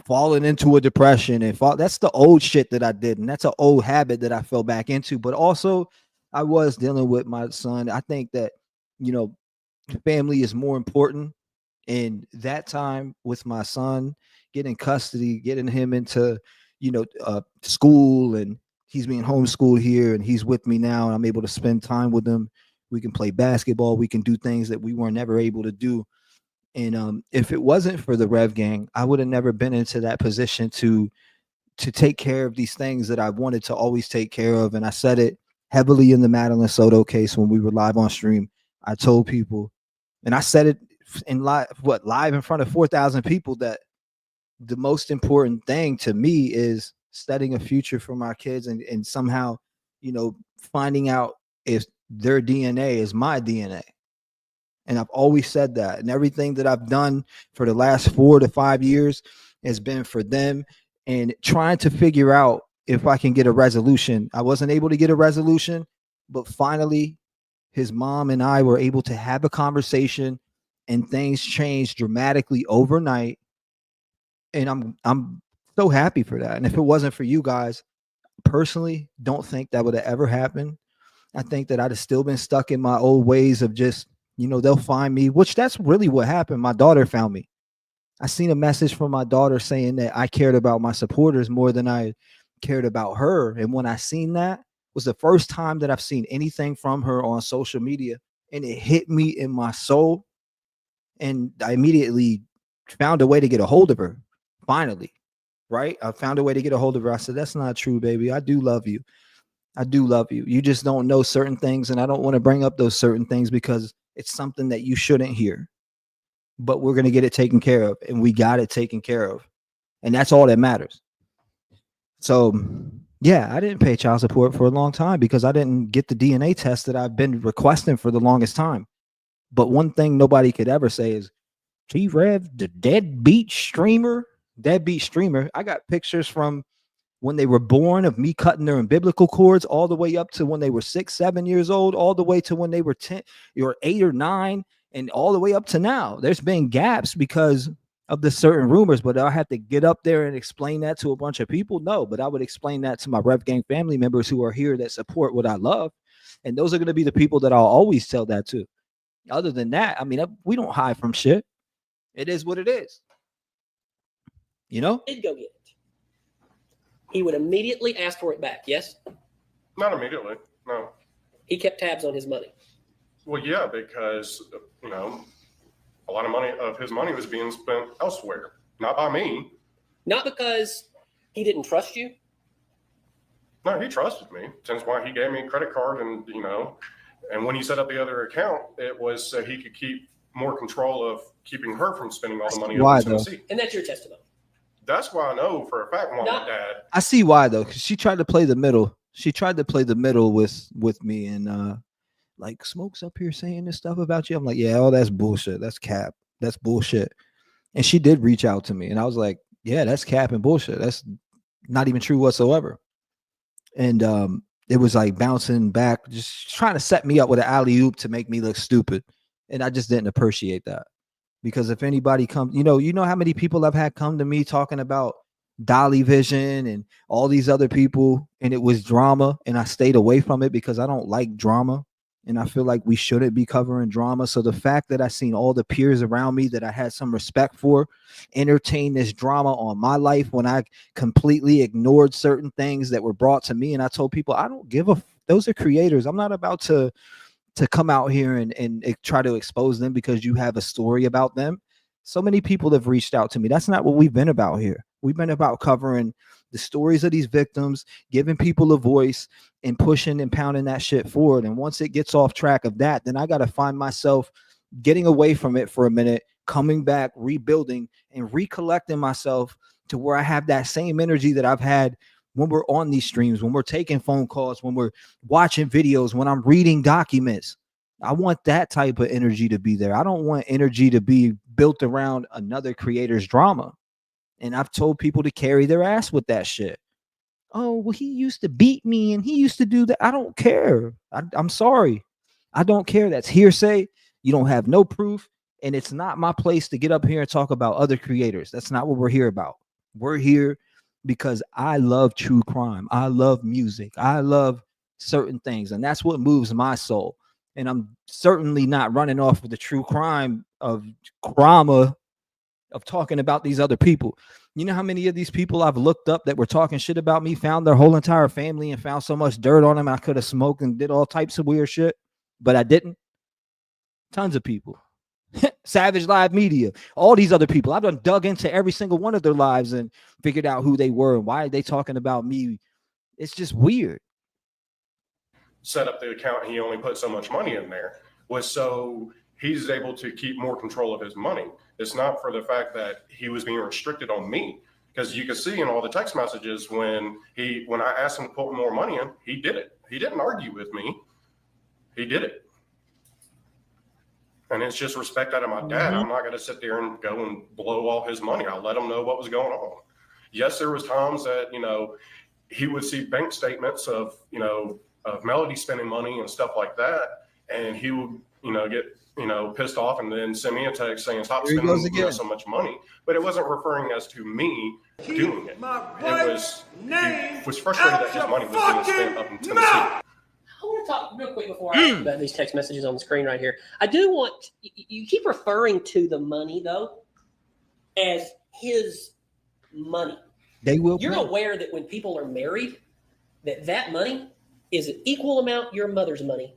falling into a depression and fall. That's the old shit that I did. And that's an old habit that I fell back into. But also I was dealing with my son. I think that, family is more important. And that time with my son, getting custody, getting him into, school, and he's being homeschooled here and he's with me now. And I'm able to spend time with him. We can play basketball. We can do things that we were never able to do. And if it wasn't for the Rev Gang, I would have never been into that position to take care of these things that I wanted to always take care of. And I said it heavily in the Madeline Soto case when we were live on stream. I told people, and I said it in live in front of 4,000 people, that the most important thing to me is setting a future for my kids and somehow, finding out if their DNA is my DNA. And I've always said that. And everything that I've done for the last 4 to 5 years has been for them and trying to figure out if I can get a resolution. I wasn't able to get a resolution, but finally his mom and I were able to have a conversation and things changed dramatically overnight. And I'm so happy for that. And if it wasn't for you guys, personally, don't think that would have ever happened. I think that I'd have still been stuck in my old ways of just, they'll find me, which that's really what happened. My daughter found me. I seen a message from my daughter saying that I cared about my supporters more than I cared about her. And when I seen that, was the first time that I've seen anything from her on social media, and it hit me in my soul. And I immediately found a way to get a hold of her. Finally, right? I found a way to get a hold of her. I said, that's not true, baby. I do love you. I do love you. You just don't know certain things. And I don't want to bring up those certain things because it's something that you shouldn't hear. But we're going to get it taken care of. And we got it taken care of. And that's all that matters. So, yeah, I didn't pay child support for a long time because I didn't get the DNA test that I've been requesting for the longest time. But one thing nobody could ever say is, T-REV, the deadbeat streamer. I got pictures from when they were born of me cutting their umbilical cords all the way up to when they were 6, 7 years old, all the way to when they were 10 or 8 or 9, and all the way up to now. There's been gaps because of the certain rumors, but I have to get up there and explain that to a bunch of people. No, but I would explain that to my Rev Gang family members who are here that support what I love. And those are going to be the people that I'll always tell that to. Other than that, I mean, we don't hide from shit. It is what it is. He'd go get it. He would immediately ask for it back. Yes? Not immediately. No. He kept tabs on his money. Well, yeah, because, you know, a lot of his money was being spent elsewhere, not by me. Not because he didn't trust you? No, he trusted me. Since why he gave me a credit card, and, you know, and when he set up the other account, it was so he could keep more control of keeping her from spending all the money over in Tennessee. And that's your testimony. That's why I know for a fact, Mom and Dad. I see why though, because she tried to play the middle. She tried to play the middle with me, and like, Smoke's up here saying this stuff about you. I'm like, yeah, oh, that's bullshit. That's cap. That's bullshit. And she did reach out to me, and I was like, yeah, that's cap and bullshit. That's not even true whatsoever. And it was like bouncing back, just trying to set me up with an alley-oop to make me look stupid. And I just didn't appreciate that. Because if anybody comes, you know how many people I've had come to me talking about Dolly Vision and all these other people, and it was drama, and I stayed away from it because I don't like drama, and I feel like we shouldn't be covering drama. So the fact that I seen all the peers around me that I had some respect for entertain this drama on my life when I completely ignored certain things that were brought to me, and I told people I don't give a those are creators. I'm not about to come out here and try to expose them because you have a story about them. So many people have reached out to me. That's not what we've been about here. We've been about covering the stories of these victims, giving people a voice, and pushing and pounding that shit forward. And once it gets off track of that, then I got to find myself getting away from it for a minute, coming back, rebuilding, and recollecting myself to where I have that same energy that I've had when we're on these streams, when we're taking phone calls, when we're watching videos, when I'm reading documents. I want that type of energy to be there. I don't want energy to be built around another creator's drama. And I've told people to carry their ass with that shit. Oh, well, he used to beat me and he used to do that. I don't care. I'm sorry. I don't care. That's hearsay. You don't have no proof. And it's not my place to get up here and talk about other creators. That's not what we're here about. We're here because I love true crime. I love music. I love certain things. And that's what moves my soul. And I'm certainly not running off with the true crime of drama of talking about these other people. You know how many of these people I've looked up that were talking shit about me, found their whole entire family and found so much dirt on them I could have smoked and did all types of weird shit, but I didn't? Tons of people. Savage Live Media, all these other people. I've done dug into every single one of their lives and figured out who they were and why are they talking about me. It's just weird. Set up the account, he only put so much money in there, was so he's able to keep more control of his money. It's not for the fact that he was being restricted on me, because you can see in all the text messages when I asked him to put more money in, he did it. He didn't argue with me. He did it. And it's just respect out of my dad. I'm not going to sit there and go and blow all his money. I let him know what was going on. Yes, there was times that, he would see bank statements of Melody spending money and stuff like that. And he would, get, pissed off and then send me a text saying, stop spending so much money. But it wasn't referring as to me doing it. It was, he was frustrated that his money was being spent up in Tennessee. I want to talk real quick before I ask about these text messages on the screen right here. I do want, you keep referring to the money, though, as his money. They will. You're aware that when people are married, that money is an equal amount your mother's money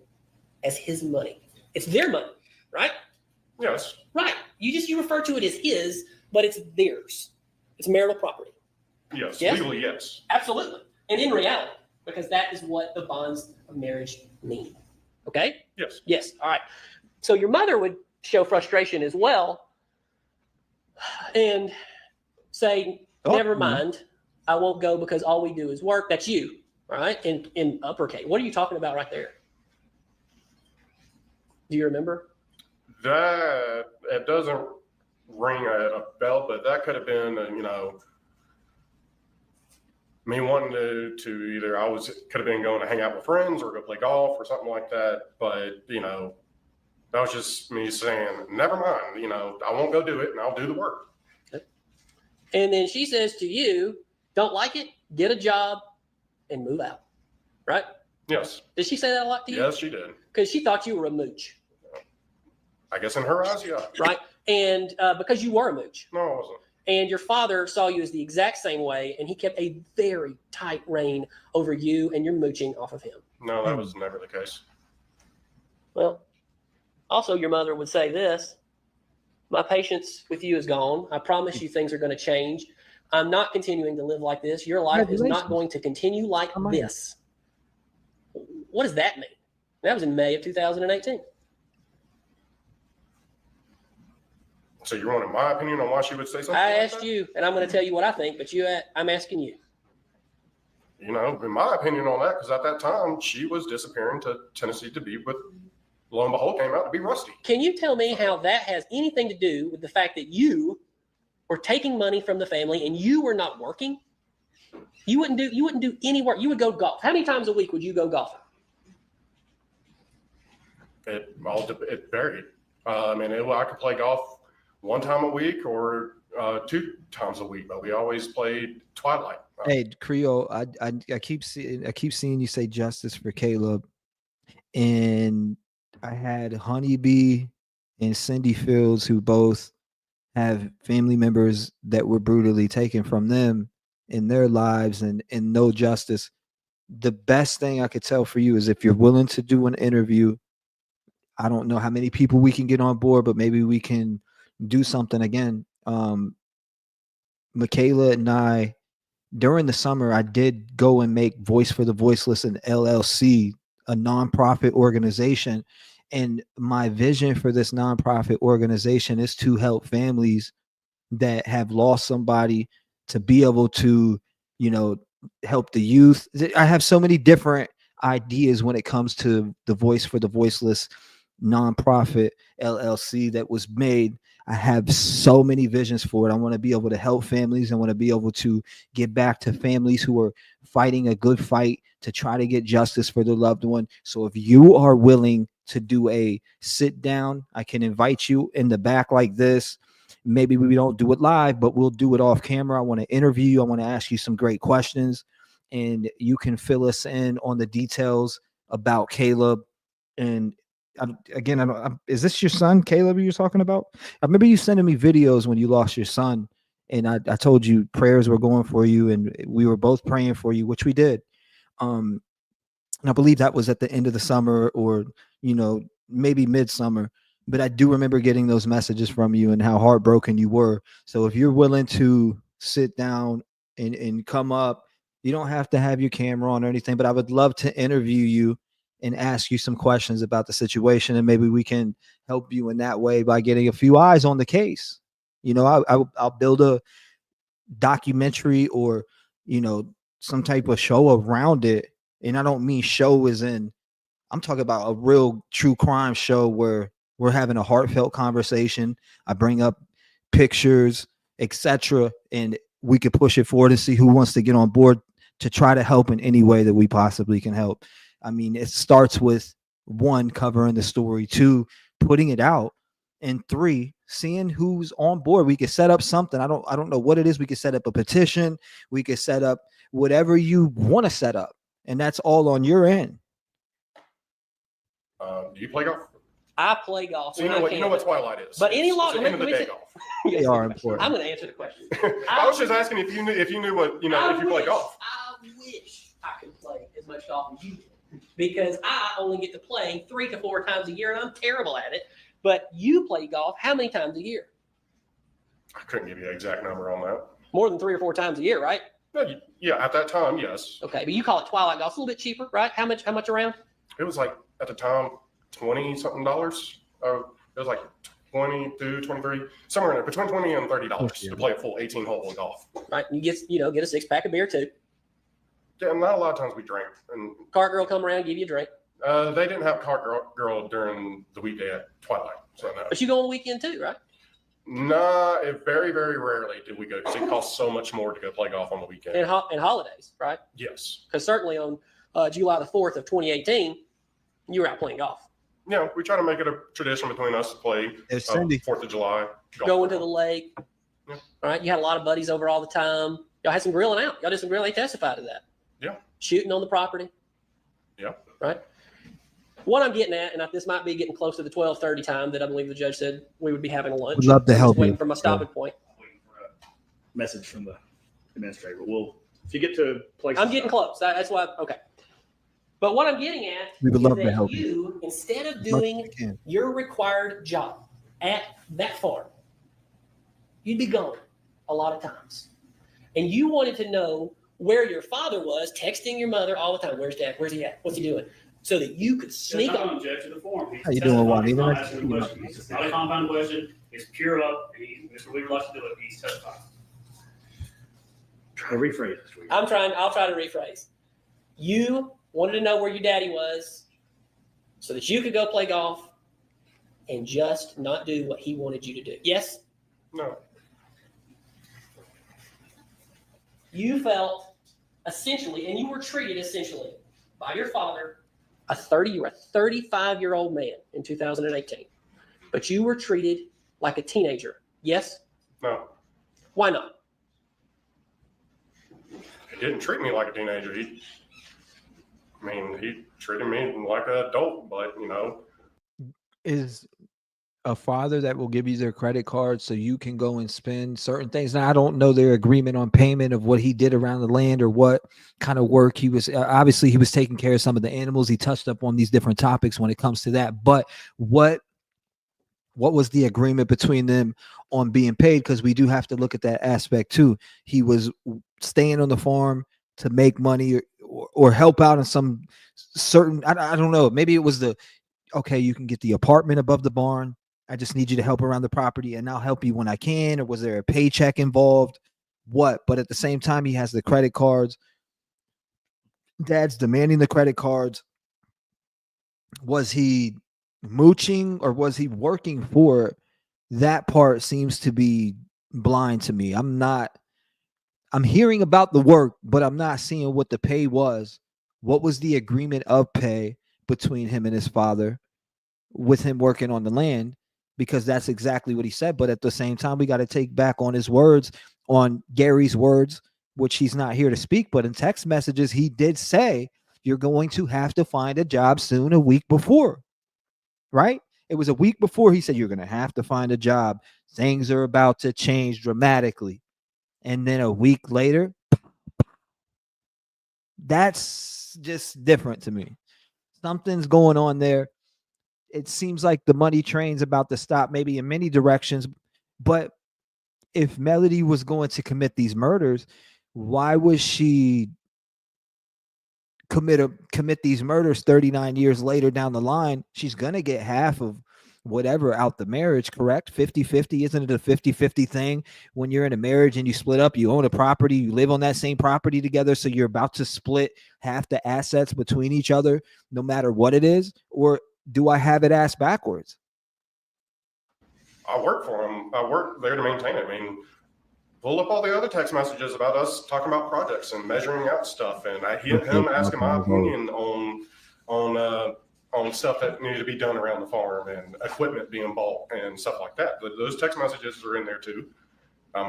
as his money. It's their money, right? Yes. Right. You refer to it as his, but it's theirs. It's marital property. Yes. Legally, yes. Absolutely. And in reality, because that is what the bonds of marriage mean. Okay? Yes. Yes. All right. So your mother would show frustration as well and say, never mind, I won't go because all we do is work. That's you, all right? In uppercase. What are you talking about right there? Do you remember? That, it doesn't ring a bell, but that could have been, me wanting to either could have been going to hang out with friends or go play golf or something like that. But, that was just me saying, never mind, I won't go do it and I'll do the work. And then she says to you, don't like it, get a job and move out. Right? Yes. Did she say that a lot to you? Yes, she did. Because she thought you were a mooch. I guess in her eyes, yeah. Right? And because you were a mooch. No, I wasn't. And your father saw you as the exact same way, and he kept a very tight rein over you and your mooching off of him. No, that was never the case. Well, Also, your mother would say this: my patience with you is gone. I promise you things are going to change. I'm not continuing to live like this. Your life is not going to continue like this. What does that mean? That was in May of 2018. So you wanted my opinion on why she would say something I like asked that? you, and I'm going to tell you what I think, but I'm asking you. You know, in my opinion on that, because at that time she was disappearing to Tennessee to be with, lo and behold, came out to be Rusty. Can you tell me how that has anything to do with the fact that you were taking money from the family and you were not working? You wouldn't do any work. You would go golf. How many times a week would you go golfing? It varied. I could play golf one time a week or 2 times a week, but we always played twilight. Hey, Creole, I keep seeing you say justice for Caleb, and I had Honeybee and Cindy Fields, who both have family members that were brutally taken from them in their lives, and no justice. The best thing I could tell for you is if you're willing to do an interview. I don't know how many people we can get on board, but maybe we can do something again. Michaela and I, during the summer, I did go and make Voice for the Voiceless and LLC, a nonprofit organization. And my vision for this nonprofit organization is to help families that have lost somebody to be able to, help the youth. I have so many different ideas when it comes to the Voice for the Voiceless nonprofit LLC that was made. I have so many visions for it. I want to be able to help families. I want to be able to get back to families who are fighting a good fight to try to get justice for their loved one. So if you are willing to do a sit down, I can invite you in the back like this. Maybe we don't do it live, but we'll do it off camera. I want to interview you. I want to ask you some great questions, and you can fill us in on the details about Caleb. And is this your son, Caleb, you're talking about? I remember you sending me videos when you lost your son, and I told you prayers were going for you, and we were both praying for you, which we did. And I believe that was at the end of the summer, or maybe midsummer. But I do remember getting those messages from you and how heartbroken you were. So if you're willing to sit down and come up, you don't have to have your camera on or anything, but I would love to interview you and ask you some questions about the situation, and maybe we can help you in that way by getting a few eyes on the case. I'll build a documentary or some type of show around it, and I don't mean show as in I'm talking about a real true crime show where we're having a heartfelt conversation. I bring up pictures, etc., and we could push it forward and see who wants to get on board to try to help in any way that we possibly can help. I mean, it starts with 1, covering the story, 2, putting it out, and 3, seeing who's on board. We could set up something. I don't know what it is. We could set up a petition. We could set up whatever you want to set up, and that's all on your end. Do you play golf? I play golf. So you know what twilight is. But any long, end of the day golf. They are important. I'm going to answer the question. I was just asking if you knew what if you play golf. I wish I could play as much golf as you do, because I only get to play 3 to 4 times a year, and I'm terrible at it. But you play golf how many times a year? I couldn't give you an exact number on that. More than 3 or 4 times a year, right? Yeah, at that time, yes. Okay, but you call it twilight golf. It's a little bit cheaper, right? How much around? It was like at the time $20-something. It was like 22, 23, somewhere in there, between $20 and $30 to play a full 18 hole of golf. Right, and you get a 6-pack of beer too. Yeah, not a lot of times we drank. And cart girl come around, give you a drink. They didn't have cart girl during the weekday at twilight. So no. But you go on the weekend too, right? Nah, very, very rarely did we go, because it costs so much more to go play golf on the weekend. And holidays, right? Yes. Because certainly on July the 4th of 2018, you were out playing golf. Yeah, we try to make it a tradition between us to play 4th of July. Going to the lake. Yeah. All right, you had a lot of buddies over all the time. Y'all had some grilling out. Y'all did some grilling. They testified to that. Yeah. Shooting on the property. Yeah. Right. What I'm getting at, and this might be getting close to the 12:30 time that I believe the judge said we would be having a lunch. We'd love to help you. Waiting for my stopping point. Waiting for a message from the administrator. If you get to places. I'm getting close. That's why. Okay. But what I'm getting at We would is love to that help you, instead of as much as doing we can. your required job at that farm, you'd be gone a lot of times. And you wanted to know where your father was, texting your mother all the time. Where's Dad? Where's he at? What's he doing? So that you could sneak It's not on. object to the form. He's How you doing, Juan? He's Even not if- asking a question. It's not a compound question. It's pure up. Mr. Weaver likes to do it. He's testifying. Try to rephrase this. I'll try to rephrase. You wanted to know where your daddy was so that you could go play golf and just not do what he wanted you to do. Yes? No. You felt essentially, and you were treated essentially by your father, you were a 35-year-old man in 2018, but you were treated like a teenager. Yes? No. Why not? He didn't treat me like a teenager. He treated me like an adult, but Is a father that will give you their credit card so you can go and spend certain things. Now, I don't know their agreement on payment of what he did around the land or what kind of work he was. Obviously, he was taking care of some of the animals. He touched up on these different topics when it comes to that. But what was the agreement between them on being paid? Because we do have to look at that aspect too. He was staying on the farm to make money or help out in some certain. I don't know. Maybe it was okay, you can get the apartment above the barn. I just need you to help around the property and I'll help you when I can. Or was there a paycheck involved? What? But at the same time, he has the credit cards. Dad's demanding the credit cards. Was he mooching or was he working for it? That part seems to be blind to me. I'm hearing about the work, but I'm not seeing what the pay was. What was the agreement of pay between him and his father with him working on the land? Because that's exactly what he said. But at the same time, we got to take back on his words, on Gary's words, which he's not here to speak. But in text messages, he did say, you're going to have to find a job soon, a week before, right? It was a week before he said, you're going to have to find a job. Things are about to change dramatically. And then a week later, that's just different to me. Something's going on there. It seems like the money train's about to stop, maybe in many directions. But if Melody was going to commit these murders, why was she commit these murders 39 years later down the line? She's going to get half of whatever out the marriage, correct? 50-50. Isn't it a 50-50 thing when you're in a marriage and you split up, you own a property, you live on that same property together, so you're about to split half the assets between each other, no matter what it is? Or do I have it ass backwards? I work for him. I work there to maintain it. Pull up all the other text messages about us talking about projects and measuring out stuff, and him asking my opinion on stuff that needed to be done around the farm and equipment being bought and stuff like that. But those text messages are in there too. I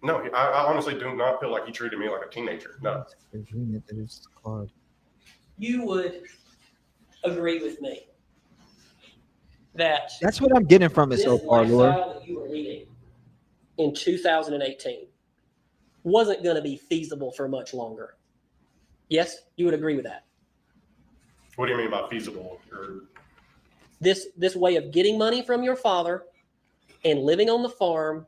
honestly do not feel like he treated me like a teenager. No. You would agree with me that that's what I'm getting from it so far, Lord. That you were leading in 2018 wasn't going to be feasible for much longer. Yes, you would agree with that. What do you mean by feasible? This way of getting money from your father and living on the farm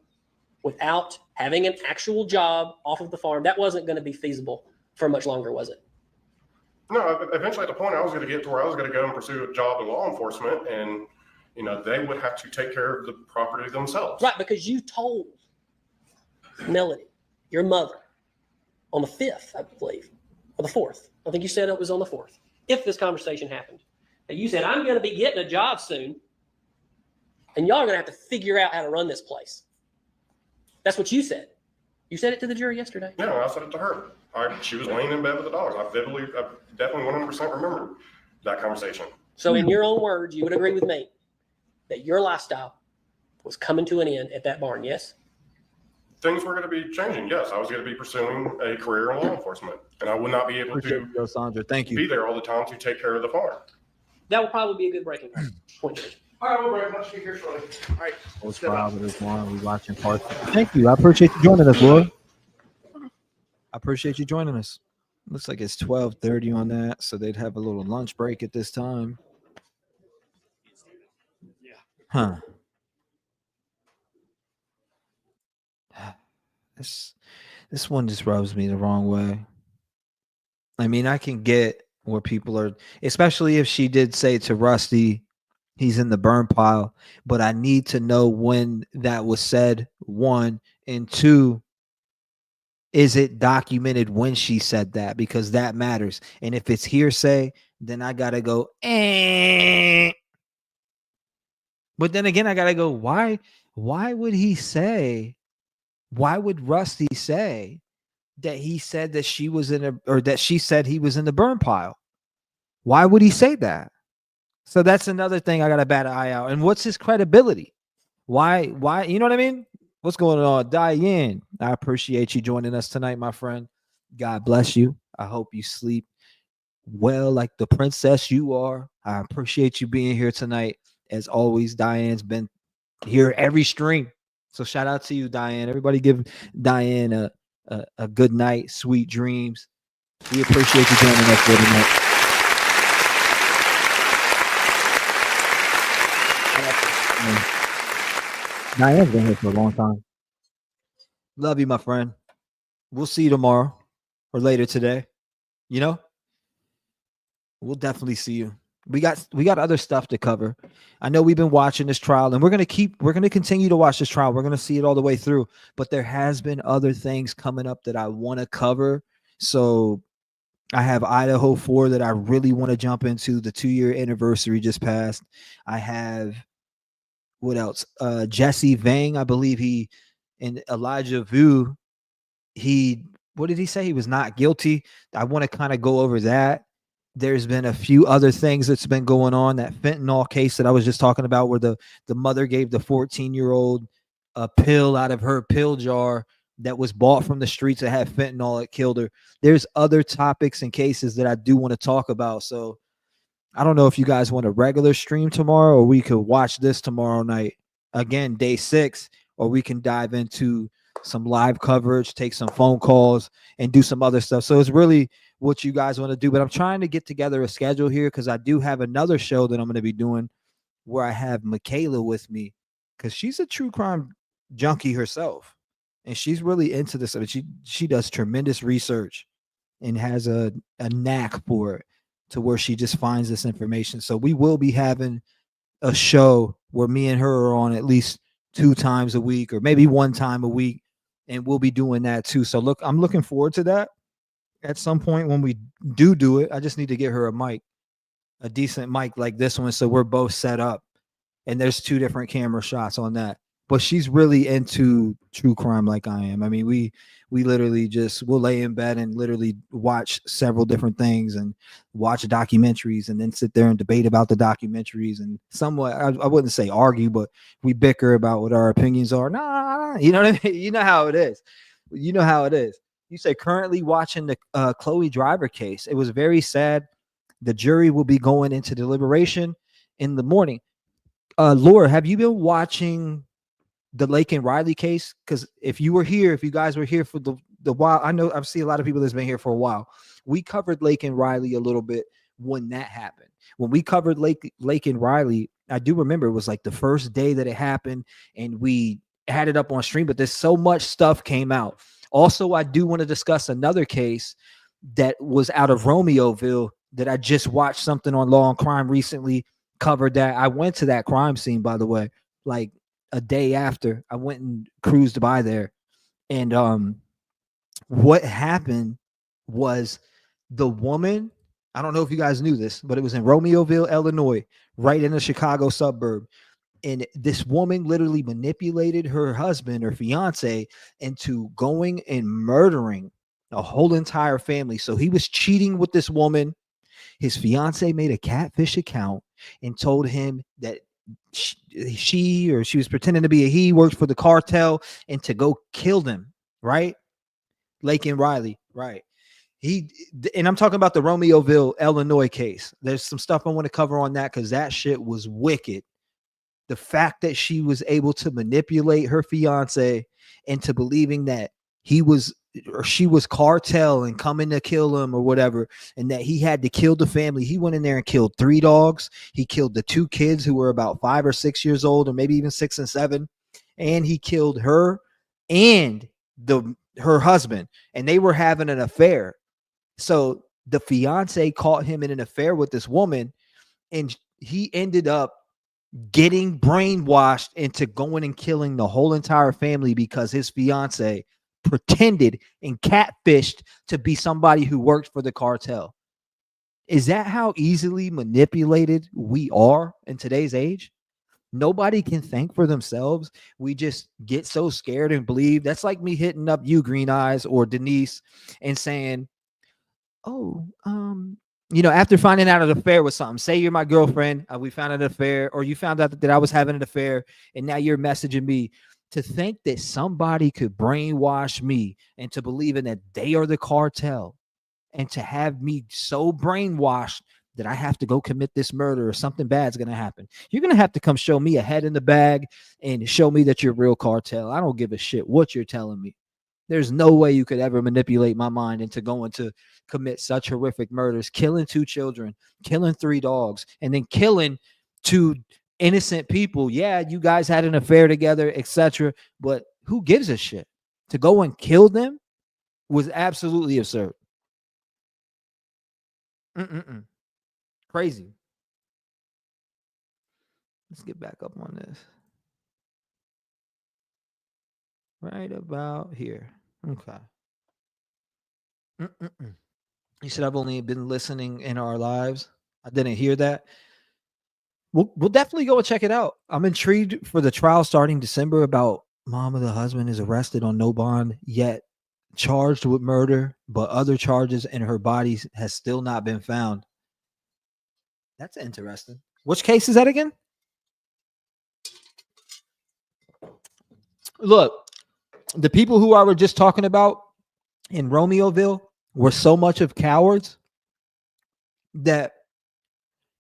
without having an actual job off of the farm, that wasn't going to be feasible for much longer, was it? No, eventually at the point I was going to get to where I was going to go and pursue a job in law enforcement, and they would have to take care of the property themselves. Right, because you told Melody, your mother, on the 5th, I believe, or the 4th. I think you said it was on the 4th. If this conversation happened, that you said, I'm going to be getting a job soon, and y'all are going to have to figure out how to run this place. That's what you said. You said it to the jury yesterday. Yeah, I said it to her. She was laying in bed with the dogs. I definitely 100% remember that conversation. So in your own words, you would agree with me that your lifestyle was coming to an end at that barn, yes? Things were going to be changing, yes. I was going to be pursuing a career in law enforcement, and I would not be able to Sandra. Thank you. Be there all the time to take care of the farm. That would probably be a good breaking point. All right, we'll break. Let's speak here shortly. All right. Most proud of this one. We're watching parts. Thank you. I appreciate you joining us, Lord. I appreciate you joining us. Looks like it's 12:30 on that, so they'd have a little lunch break at this time. Huh. This one just rubs me the wrong way. I mean, I can get where people are, especially if she did say to Rusty, he's in the burn pile, but I need to know when that was said, one, and two, is it documented when she said that? Because that matters. And if it's hearsay, then I gotta go, eh. But then again, I gotta go, why would he say, why would Rusty say that he said that she was in a, or that she said he was in the burn pile? Why would he say that? So that's another thing I gotta bat an eye out. And what's his credibility? Why, you know what I mean? What's going on? Diane, I appreciate you joining us tonight, my friend. God bless you. I hope you sleep well like the princess you are. I appreciate you being here tonight. As always, Diane's been here every stream. So shout out to you, Diane. Everybody give Diane a good night, sweet dreams. We appreciate you joining us for tonight. Diane's been here for a long time. Love you, my friend. We'll see you tomorrow or later today. You know, we'll definitely see you. We got other stuff to cover. I know we've been watching this trial, and we're gonna continue to watch this trial. We're gonna see it all the way through. But there has been other things coming up that I want to cover. So I have Idaho 4 that I really want to jump into. The 2-year anniversary just passed. I have, what else? Jesse Vang, I believe he, and Elijah Vu, what did he say? He was not guilty. I want to kind of go over that. There's been a few other things that's been going on. That fentanyl case that I was just talking about, where the mother gave the 14-year-old a pill out of her pill jar that was bought from the streets that had fentanyl. It killed her. There's other topics and cases that I do want to talk about. So I don't know if you guys want a regular stream tomorrow, or we could watch this tomorrow night. Again, day 6, or we can dive into some live coverage, take some phone calls, and do some other stuff. So it's really what you guys want to do. But I'm trying to get together a schedule here, because I do have another show that I'm going to be doing where I have Michaela with me, because she's a true crime junkie herself, and she's really into this. I mean, she does tremendous research and has a knack for it, to where she just finds this information. So we will be having a show where me and her are on at least 2 times a week, or maybe 1 time a week, and we'll be doing that too. So look, I'm looking forward to that. At some point when we do it, I just need to get her a mic, a decent mic like this one, so we're both set up, and there's 2 different camera shots on that. But she's really into true crime like I am. I mean, we literally we'll lay in bed and literally watch several different things and watch documentaries, and then sit there and debate about the documentaries, and somewhat, I wouldn't say argue, but we bicker about what our opinions are. Nah, you know what I mean? You know how it is. You know how it is. You say currently watching the Chloe Driver case. It was very sad. The jury will be going into deliberation in the morning. Laura, have you been watching the Lake and Riley case? Because if you guys were here for the while, I know I've seen a lot of people that's been here for a while. We covered Lake and Riley a little bit when that happened. When we covered Lake and Riley, I do remember it was like the first day that it happened, and we had it up on stream, but there's so much stuff came out. Also, I do want to discuss another case that was out of Romeoville that I just watched something on Law and Crime recently, covered that. I went to that crime scene, by the way, like a day after. I went and cruised by there. And what happened was, the woman, I don't know if you guys knew this, but it was in Romeoville, Illinois, right in a Chicago suburb. And this woman literally manipulated her husband or fiance into going and murdering a whole entire family. So he was cheating with this woman. His fiance made a catfish account and told him that she was pretending to be he worked for the cartel, and to go kill them, right? Lake and Riley, right? And I'm talking about the Romeoville, Illinois case. There's some stuff I want to cover on that, because that shit was wicked. The fact that she was able to manipulate her fiance into believing that he was or she was cartel and coming to kill him or whatever, and that he had to kill the family. He went in there and killed 3 dogs. He killed the 2 kids who were about 5 or 6 years old, or maybe even 6 and 7, and he killed her and her husband, and they were having an affair. So the fiance caught him in an affair with this woman, and he ended up getting brainwashed into going and killing the whole entire family because his fiance pretended and catfished to be somebody who worked for the cartel. Is that how easily manipulated we are in today's age? Nobody can think for themselves. We just get so scared and believe. That's like me hitting up you, Green Eyes, or Denise, and saying, oh, after finding out an affair with something, say you're my girlfriend, we found an affair, or you found out that I was having an affair, and now you're messaging me. To think that somebody could brainwash me into believing that they are the cartel, and to have me so brainwashed that I have to go commit this murder or something bad's going to happen. You're going to have to come show me a head in the bag and show me that you're real cartel. I don't give a shit what you're telling me. There's no way you could ever manipulate my mind into going to commit such horrific murders, killing 2 children, killing 3 dogs, and then killing 2 innocent people. Yeah, you guys had an affair together, etc. But who gives a shit? To go and kill them was absolutely absurd. Crazy. Let's get back up on this. Right about here. Okay. You said I've only been listening in our lives. I didn't hear that. We'll definitely go and check it out. I'm intrigued for the trial starting December about mom of the husband is arrested on no bond, yet charged with murder, but other charges in her body has still not been found. That's interesting. Which case is that again? Look, the people who I were just talking about in Romeoville were so much of cowards that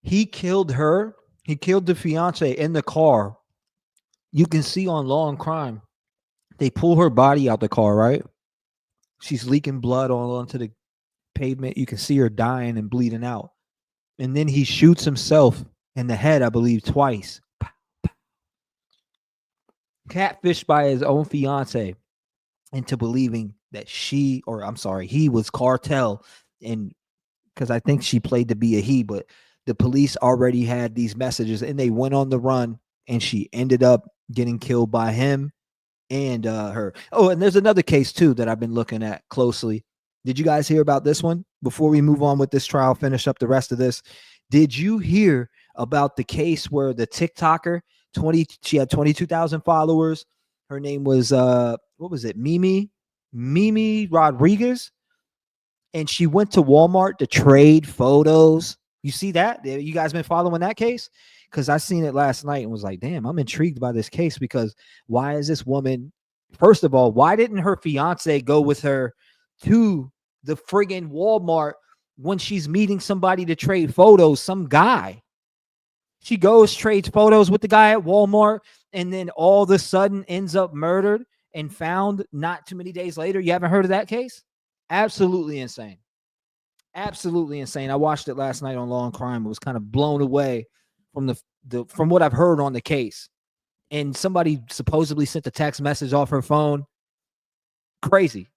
he killed her. He killed the fiance in the car. You can see on Law and Crime, they pull her body out the car, right? She's leaking blood all onto the pavement. You can see her dying and bleeding out. And then he shoots himself in the head, I believe, twice. Catfished by his own fiance into believing that he was cartel. And because I think she played to be a he, but the police already had these messages and they went on the run, and she ended up getting killed by him and her. Oh, and there's another case too that I've been looking at closely. Did you guys hear about this one? Before we move on with this trial, finish up the rest of this. Did you hear about the case where the TikToker, she had 22,000 followers. Her name was, what was it? Mimi Rodriguez. And she went to Walmart to trade photos. You see that? You guys been following that case? Because I seen it last night and was like, damn, I'm intrigued by this case, because why is this woman, first of all, why didn't her fiance go with her to the friggin' Walmart when she's meeting somebody to trade photos, some guy? She goes, trades photos with the guy at Walmart, and then all of a sudden ends up murdered and found not too many days later. You haven't heard of that case? Absolutely insane. Absolutely insane. I watched it last night on Law and Crime. I was kind of blown away from from what I've heard on the case. And somebody supposedly sent a text message off her phone. Crazy.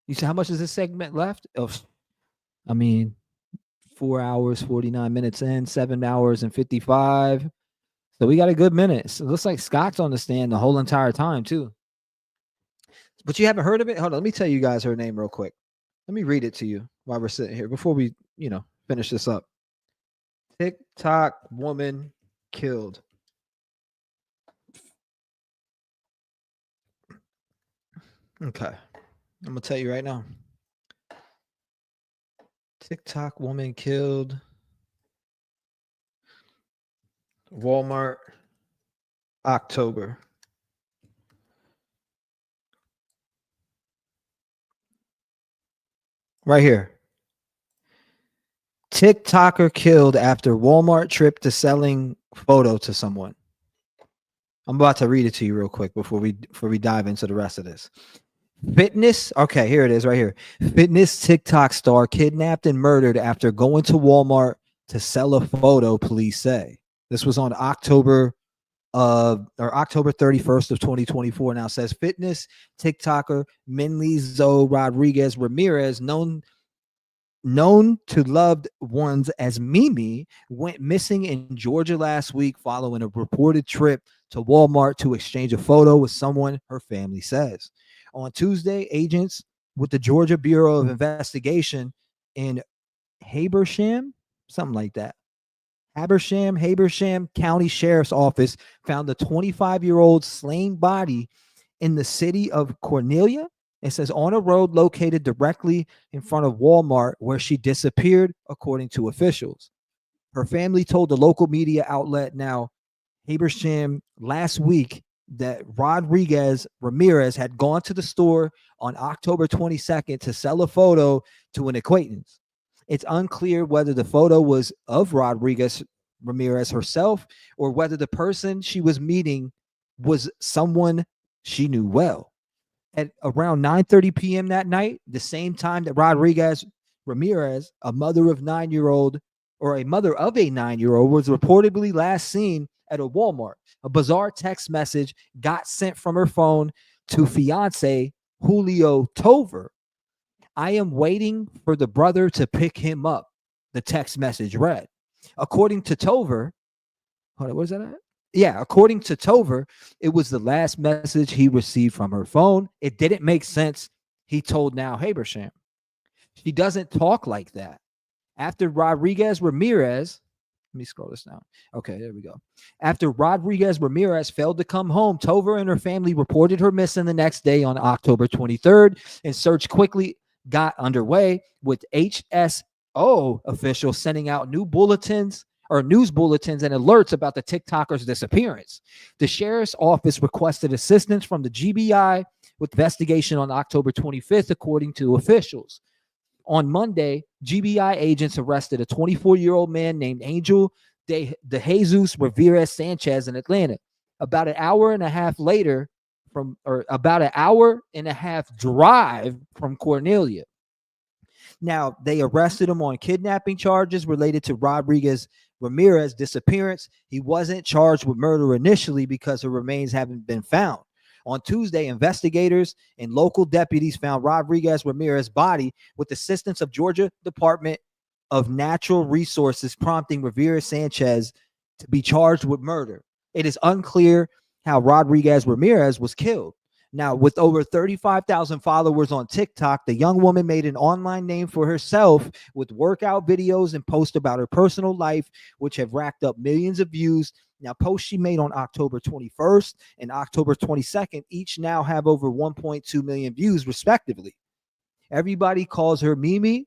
You said, how much is this segment left? Oh, I mean, 4 hours, 49 minutes in, 7 hours and 55. So we got a good minute. So it looks like Scott's on the stand the whole entire time too. But you haven't heard of it? Hold on, let me tell you guys her name real quick. Let me read it to you while we're sitting here before we, finish this up. TikTok woman killed. Okay. I'm going to tell you right now. TikTok woman killed. Walmart, October. Right here. TikToker killed after Walmart trip to selling photo to someone. I'm about to read it to you real quick before we dive into the rest of this. Fitness. Okay, here it is right here. Fitness TikTok star kidnapped and murdered after going to Walmart to sell a photo, police say. This was on October 31st of 2024. Now says fitness TikToker Minley Zoe Rodriguez Ramirez, known to loved ones as Mimi, went missing in Georgia last week following a reported trip to Walmart to exchange a photo with someone, her family says. On Tuesday, agents with the Georgia Bureau of Investigation in Habersham, something like that, Habersham County Sheriff's Office found the 25-year-old slain body in the city of Cornelia. It says on a road located directly in front of Walmart where she disappeared, according to officials. Her family told the local media outlet Now Habersham last week that Rodriguez Ramirez had gone to the store on October 22nd to sell a photo to an acquaintance. It's unclear whether the photo was of Rodriguez Ramirez herself or whether the person she was meeting was someone she knew well. At around 9:30 p.m. that night, the same time that Rodriguez Ramirez, a mother of a 9-year-old, was reportedly last seen at a Walmart. A bizarre text message got sent from her phone to fiance Julio Tover. I am waiting for the brother to pick him up, the text message read. According to Tover, where's that at? Yeah, according to Tover, it was the last message he received from her phone. It didn't make sense, he told Now Habersham. She doesn't talk like that. After Rodriguez Ramirez, let me scroll this down. Okay, there we go. After Rodriguez Ramirez failed to come home, Tover and her family reported her missing the next day on October 23rd, and search quickly got underway with HSO officials sending out news bulletins and alerts about the TikToker's disappearance. The sheriff's office requested assistance from the GBI with investigation on October 25th, according to officials. On Monday, GBI agents arrested a 24-year-old man named Angel de Jesus Ramirez Sanchez in Atlanta. About an hour and a half drive from Cornelia. Now, they arrested him on kidnapping charges related to Rodriguez Ramirez's disappearance. He wasn't charged with murder initially because her remains haven't been found. On Tuesday, investigators and local deputies found Rodriguez Ramirez's body with assistance of Georgia Department of Natural Resources, prompting Ramirez Sanchez to be charged with murder. It is unclear how Rodriguez Ramirez was killed. Now, with over 35,000 followers on TikTok, the young woman made an online name for herself with workout videos and posts about her personal life, which have racked up millions of views. Now, posts she made on October 21st and October 22nd each now have over 1.2 million views, respectively. Everybody calls her Mimi,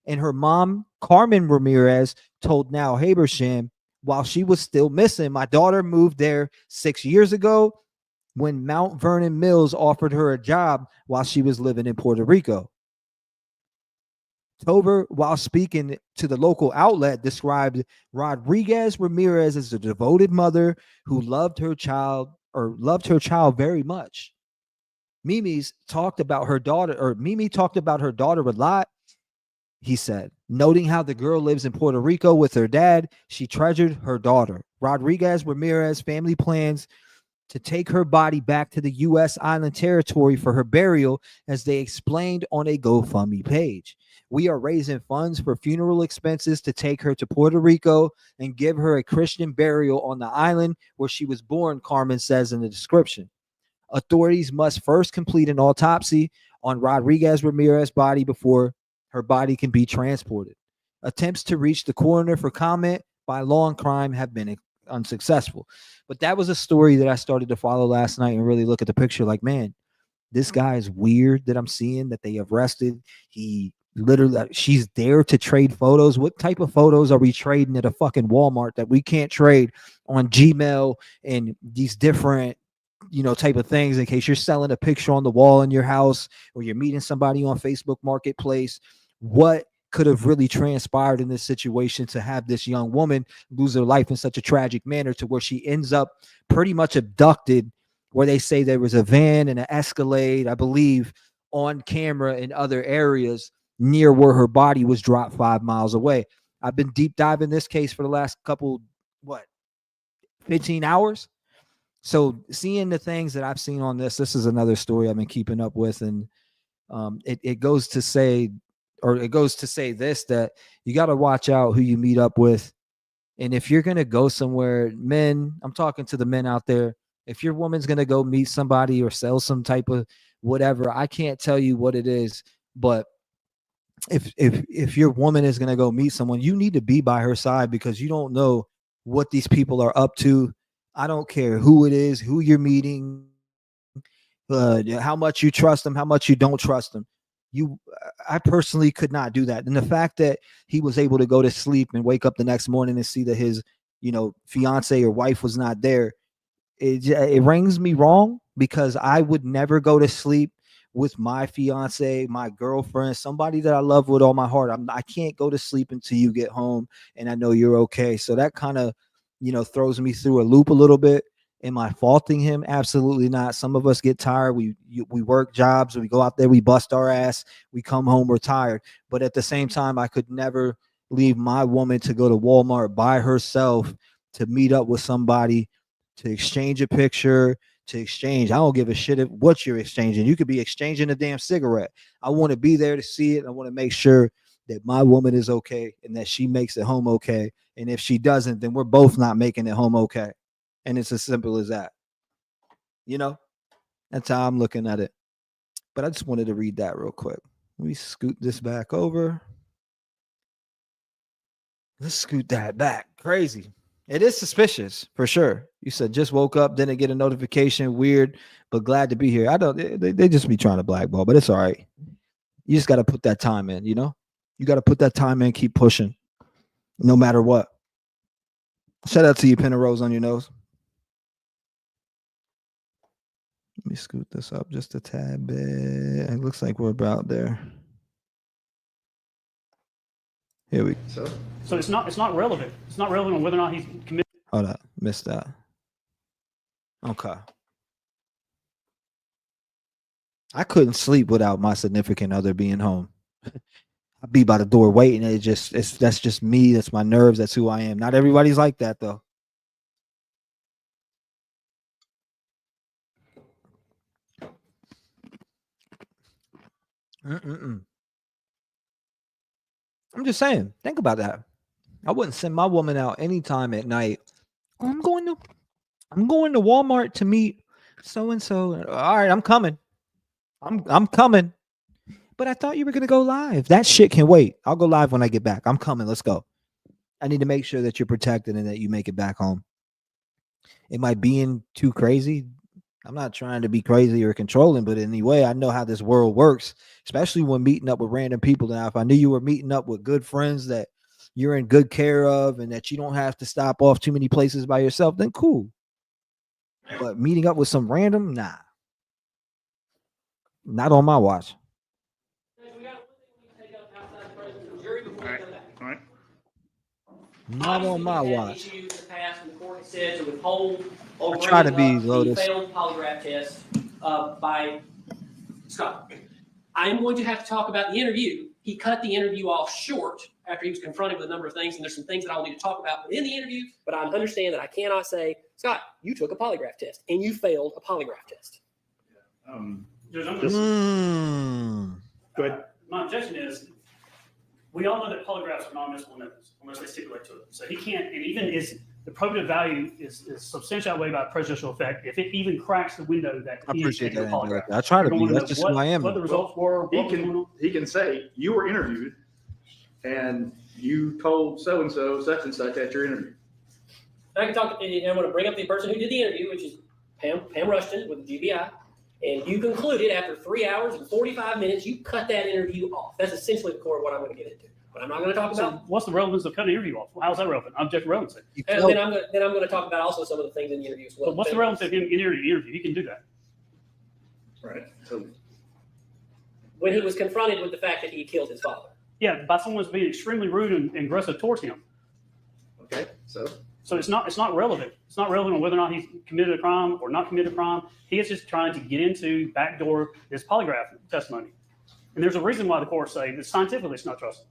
and her mom, Carmen Ramirez, told Now Habersham, while she was still missing, my daughter moved there 6 years ago when Mount Vernon Mills offered her a job while she was living in Puerto Rico. Tover, while speaking to the local outlet, described Rodriguez Ramirez as a devoted mother who loved her child very much. Mimi talked about her daughter a lot, he said, noting how the girl lives in Puerto Rico with her dad. She treasured her daughter. Rodriguez Ramirez family plans to take her body back to the U.S. island territory for her burial, as they explained on a GoFundMe page. We are raising funds for funeral expenses to take her to Puerto Rico and give her a Christian burial on the island where she was born, Carmen says in the description. Authorities must first complete an autopsy on Rodriguez Ramirez's body before her body can be transported. Attempts to reach the coroner for comment by Law and Crime have been unsuccessful. But that was a story that I started to follow last night and really look at the picture like, man, this guy is weird that I'm seeing that they arrested. He literally, she's there to trade photos. What type of photos are we trading at a fucking Walmart that we can't trade on Gmail and these different, type of things, in case you're selling a picture on the wall in your house or you're meeting somebody on Facebook Marketplace? What could have really transpired in this situation to have this young woman lose her life in such a tragic manner, to where she ends up pretty much abducted, where they say there was a van and an Escalade, I believe, on camera in other areas near where her body was dropped 5 miles away. I've been deep diving this case for the last 15 hours. So seeing the things that I've seen on this is another story I've been keeping up with. And it goes to say this, that you got to watch out who you meet up with. And if you're going to go somewhere, men, I'm talking to the men out there, if your woman's going to go meet somebody or sell some type of whatever, I can't tell you what it is, but if your woman is going to go meet someone, you need to be by her side, because you don't know what these people are up to. I don't care who it is, who you're meeting, how much you trust them, how much you don't trust them. I personally could not do that. And the fact that he was able to go to sleep and wake up the next morning and see that his, fiance or wife was not there, it rings me wrong, because I would never go to sleep with my fiance, my girlfriend, somebody that I love with all my heart. I can't go to sleep until you get home and I know you're okay. So that kind of, throws me through a loop a little bit. Am I faulting him? Absolutely not. Some of us get tired. We work jobs. We go out there. We bust our ass. We come home. We're tired. But at the same time, I could never leave my woman to go to Walmart by herself to meet up with somebody, to exchange a picture, to exchange. I don't give a shit what you're exchanging. You could be exchanging a damn cigarette. I want to be there to see it. I want to make sure that my woman is okay and that she makes it home okay. And if she doesn't, then we're both not making it home okay. And it's as simple as that. That's how I'm looking at it. But I just wanted to read that real quick. Let me scoot this back over. Let's scoot that back. Crazy. It is suspicious for sure. You said just woke up, didn't get a notification. Weird, but glad to be here. I don't. They just be trying to blackball, but it's all right. You just got to put that time in. You got to put that time in. Keep pushing, no matter what. Shout out to you, Pin a Rose on your nose. Let me scoot this up just a tad bit. It looks like we're about there. Here we go. So it's not relevant. It's not relevant on whether or not he's committed. Hold on, missed that. Okay. I couldn't sleep without my significant other being home. I'd be by the door waiting. That's just me. That's my nerves. That's who I am. Not everybody's like that though. I'm just saying, think about that. I wouldn't send my woman out anytime at night. I'm going to Walmart to meet so and so. All right, I'm coming. I'm coming. But I thought you were gonna go live. That shit can wait. I'll go live when I get back. I'm coming. Let's go. I need to make sure that you're protected and that you make it back home. Am I being too crazy? I'm not trying to be crazy or controlling, but anyway, I know how this world works, especially when meeting up with random people. Now, if I knew you were meeting up with good friends that you're in good care of and that you don't have to stop off too many places by yourself, then cool. But meeting up with some random, nah. Not on my watch. All right. Not on my watch. In the past, when the court said to withhold I try to be Lotus. the failed polygraph test by Scott. I am going to have to talk about the interview. He cut the interview off short after he was confronted with a number of things, and there's some things that I'll need to talk about within the interview, but I understand that I cannot say, Scott, you took a polygraph test, and you failed a polygraph test. Go ahead. My objection is, we all know that polygraphs are non-admissible in evidence unless they stipulate to it. So he can't, and even the probative value is substantially outweighed by prejudicial effect. If it even cracks the window that I appreciate that. polygraph, I try to be. That's just who I am. What the results were. He can say you were interviewed, and you told so and so such and such at your interview. I can talk. And I'm going to bring up the person who did the interview, which is Pam Rushton with the GBI. And you concluded after 3 hours and 45 minutes, you cut that interview off. That's essentially the core of what I'm going to get into. But I'm not going to talk about. So what's the relevance of cutting the interview off? How's that relevant? Object relevancy. And then I'm going to talk about also some of the things in the interview as well. But what's the relevance of him in the interview? He can do that. Right. So when he was confronted with the fact that he killed his father. Yeah, by someone who's being extremely rude and aggressive towards him. Okay. So So it's not relevant. It's not relevant on whether or not he's committed a crime or not committed a crime. He is just trying to get into backdoor this polygraph testimony. And there's a reason why the courts say that scientifically it's not trustable.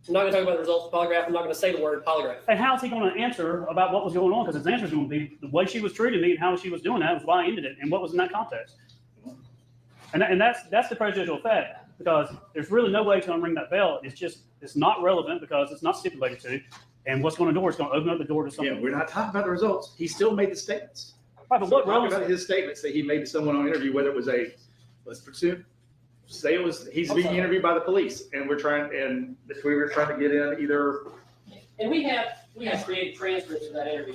I'm not going to talk about the results of the polygraph. I'm not going to say the word polygraph. And how is he going to answer about what was going on? Because his answer is going to be the way she was treating me and how she was doing that was why I ended it and what was in that context. And that's the prejudicial effect, because there's really no way to unring that bell. It's not relevant because it's not stipulated to. And what's going to do is going to open up the door to something. Yeah, we're not talking about the results. He still made the statements. Right, but So what we're talking relevance? about his statements that he made to someone on interview, whether it was say it was he's being interviewed by the police, and we were trying to get in either. And we have created transcripts of that interview.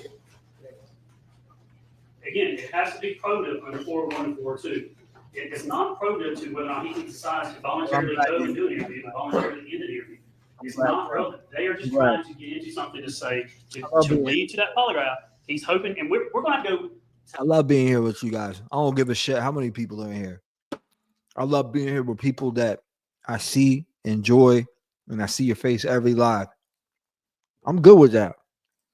Again, it has to be probative under 401 and 402. It's not probative to whether or not he decides to voluntarily go and do an interview and voluntarily end an interview. It's not relevant. They are just trying to get into something to say, to lead to that polygraph. He's hoping, and we're going to have to go. I love being here with you guys. I don't give a shit how many people are in here. I love being here with people that I see, enjoy, and I see your face every live. I'm good with that.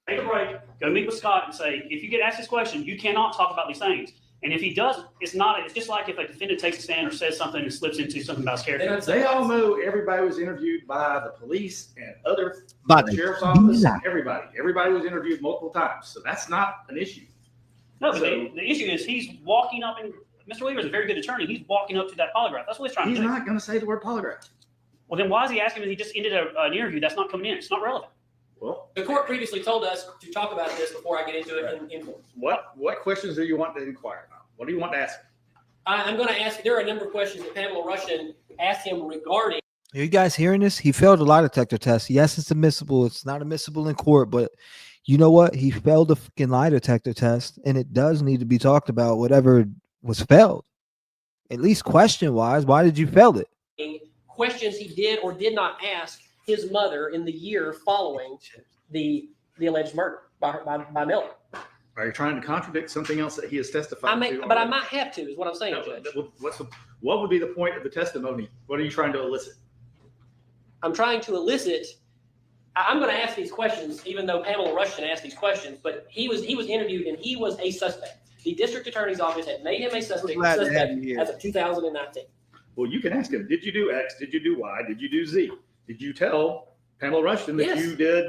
Take a break, go meet with Scott and say, if you get asked this question, you cannot talk about these things. And if he does, it's just like if a defendant takes a stand or says something and slips into something about his character. They all know everybody was interviewed by the police and other But sheriff's office. Everybody was interviewed multiple times, so that's not an issue. No, but the issue is he's walking up, and Mr. Weaver is a very good attorney. He's walking up to that polygraph. That's what he's trying to do. He's not going to say the word polygraph. Well, then why is he asking if he just ended an interview? That's not coming in. It's not relevant. Well, The court previously told us to talk about this before I get into it in court. what questions do you want to inquire about? What do you want to ask? I'm going to ask, there are a number of questions that Pamela Rushton asked him regarding. Are you guys hearing this? He failed a lie detector test. Yes, it's admissible. It's not admissible in court, but you know what? He failed a fucking lie detector test, and it does need to be talked about, whatever was failed. At least question-wise, why did you fail it? Questions he did or did not ask his mother in the year following the alleged murder by Miller. Are you trying to contradict something else that he has testified to? But I might have to, is what I'm saying, No, Judge. what would be the point of the testimony? What are you trying to elicit? I'm trying to elicit. I'm going to ask these questions, even though Pamela Rushton asked these questions. But he was interviewed, and he was a suspect. The district attorney's office had made him a suspect as of 2019. Well, you can ask him. Did you do X? Did you do Y? Did you do Z? Did you tell Pamela Rushton that you did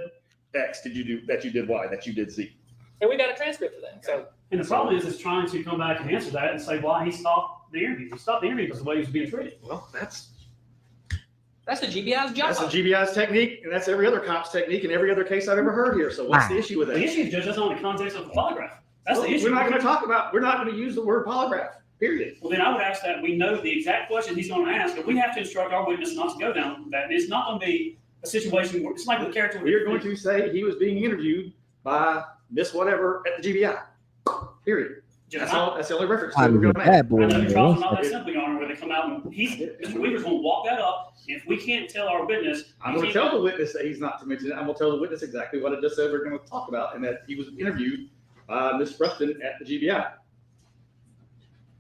X? Did you do that? You did Y? That you did Z? And we got a transcript of that. So, and the problem is trying to come back and answer that and say why he stopped the interview. He stopped the interview because of the way he was being treated. Well, that's the GBI's job. That's the GBI's technique, and that's every other cop's technique in every other case I've ever heard here. So what's the issue with that? The issue is just that's not in the context of the polygraph. That's the issue. We're not going to use the word polygraph, period. Well, then I would ask that we know the exact question he's going to ask, and we have to instruct our witness not to go down that. And it's not going to be a situation where it's like the character. We're going to say he was being interviewed by Miss Whatever at the GBI, period. That's all. That's the only reference to it we're going to make. I know the trial's not that simple, Your Honor, where they come out and Mr. Weaver's going to walk that up. And if we can't tell our witness, I'm going to tell the witness that he's not to mention it. I'm going to tell the witness exactly what I just said we're going to talk about, and that he was interviewed by Miss Rushton at the GBI.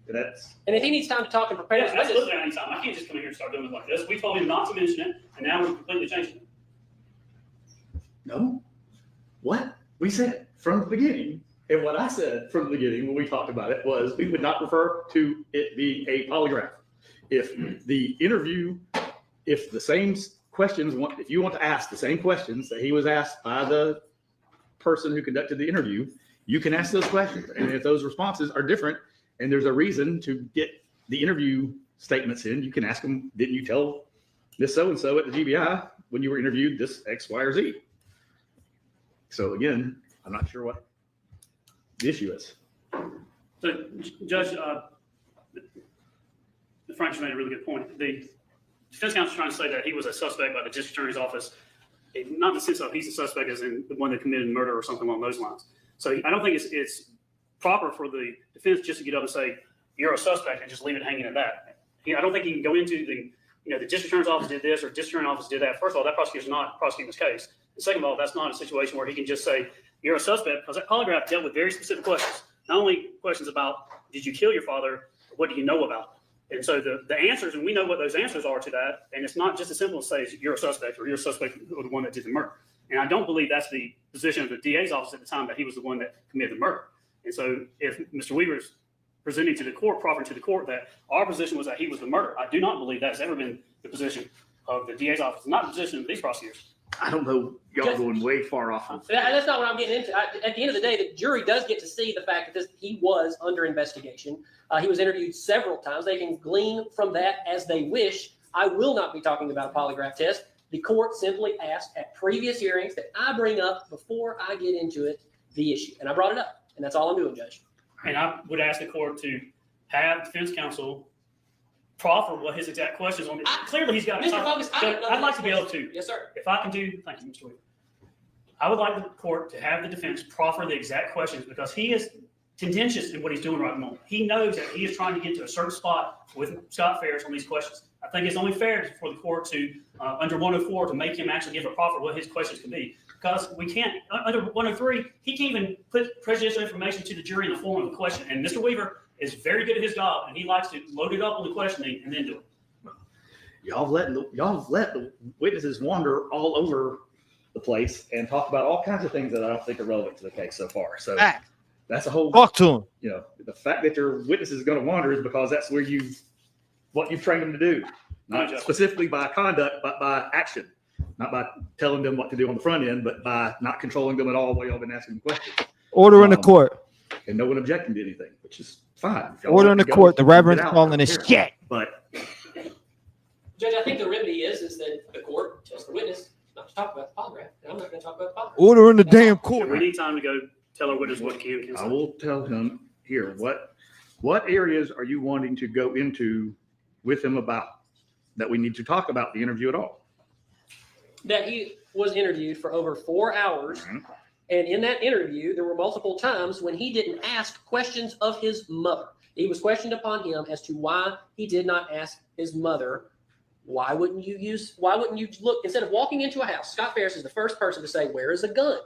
And if he needs time to talk and prepare, absolutely any time. I can't just come in here and start doing it like this. We told him not to mention it, and now we're completely changing it. No. What we said from the beginning, and what I said from the beginning when we talked about it, was we would not refer to it being a polygraph. If the interview, if the same questions, if you want to ask the same questions that he was asked by the person who conducted the interview, you can ask those questions. And if those responses are different, and there's a reason to get the interview statements in, you can ask them, didn't you tell Miss So-and-so at the GBI when you were interviewed this X, Y, or Z? So again, I'm not sure what the issue is. So, Judge, Frank made a really good point. The defense counsel is trying to say that he was a suspect by the district attorney's office, not in the sense of he's a suspect as in the one that committed murder or something along those lines. So I don't think it's proper for the defense just to get up and say, you're a suspect, and just leave it hanging at that. I don't think he can go into the district attorney's office did this or district attorney's office did that. First of all, that prosecutor's not prosecuting this case. And second of all, that's not a situation where he can just say, you're a suspect, because that polygraph dealt with very specific questions. Not only questions about, did you kill your father? What do you know about it? And so the answers, and we know what those answers are to that, and it's not just as simple as say, you're a suspect or you're a suspect or the one that did the murder. And I don't believe that's the position of the DA's office at the time, that he was the one that committed the murder. And so if Mr. Weaver's presenting to the court, proffering to the court that our position was that he was the murderer, I do not believe that's ever been the position of the DA's office, not the position of these prosecutors. I don't know. Y'all are going way far off. That's not what I'm getting into. At the end of the day, the jury does get to see the fact that he was under investigation. He was interviewed several times. They can glean from that as they wish. I will not be talking about a polygraph test. The court simply asked at previous hearings that I bring up before I get into it, the issue. And I brought it up. And that's all I'm doing, Judge. And I would ask the court to have defense counsel proffer what his exact questions on it. Clearly, he's got. Mr. Focus, I'd like to be able to. Yes, sir. If I can do, thank you, Mr. Weaver. I would like the court to have the defense proffer the exact questions, because he is contentious in what he's doing right now. He knows that he is trying to get to a certain spot with Scott Ferris on these questions. I think it's only fair for the court to, under 104, to make him actually give a proffer what his questions could be. Because we can't, under 103, he can't even put prejudicial information to the jury in the form of a question. And Mr. Weaver is very good at his job, and he likes to load it up on the questioning and then do it. Y'all let the witnesses wander all over the place and talk about all kinds of things that I don't think are relevant to the case so far. So that's a whole talk to him. You know, the fact that your witness is going to wander is because that's where what you've trained them to do, not specifically by conduct, but by action. Not by telling them what to do on the front end, but by not controlling them at all while y'all been asking them questions. Order in the court. And no one objecting to anything, which is fine. Order in the court. The Reverend's calling his shit. But Judge, I think the remedy is that the court tells the witness not to talk about the polygraph. And I'm not going to talk about the polygraph. Order in the damn court. We need time to go tell our witness what can I will tell him here, what areas are you wanting to go into with him about that we need to talk about the interview at all? That he was interviewed for over 4 hours. Mm-hmm. And in that interview, there were multiple times when he didn't ask questions of his mother. He was questioned upon him as to why he did not ask his mother, why wouldn't you look, instead of walking into a house, Scott Ferris is the first person to say, where is a gun?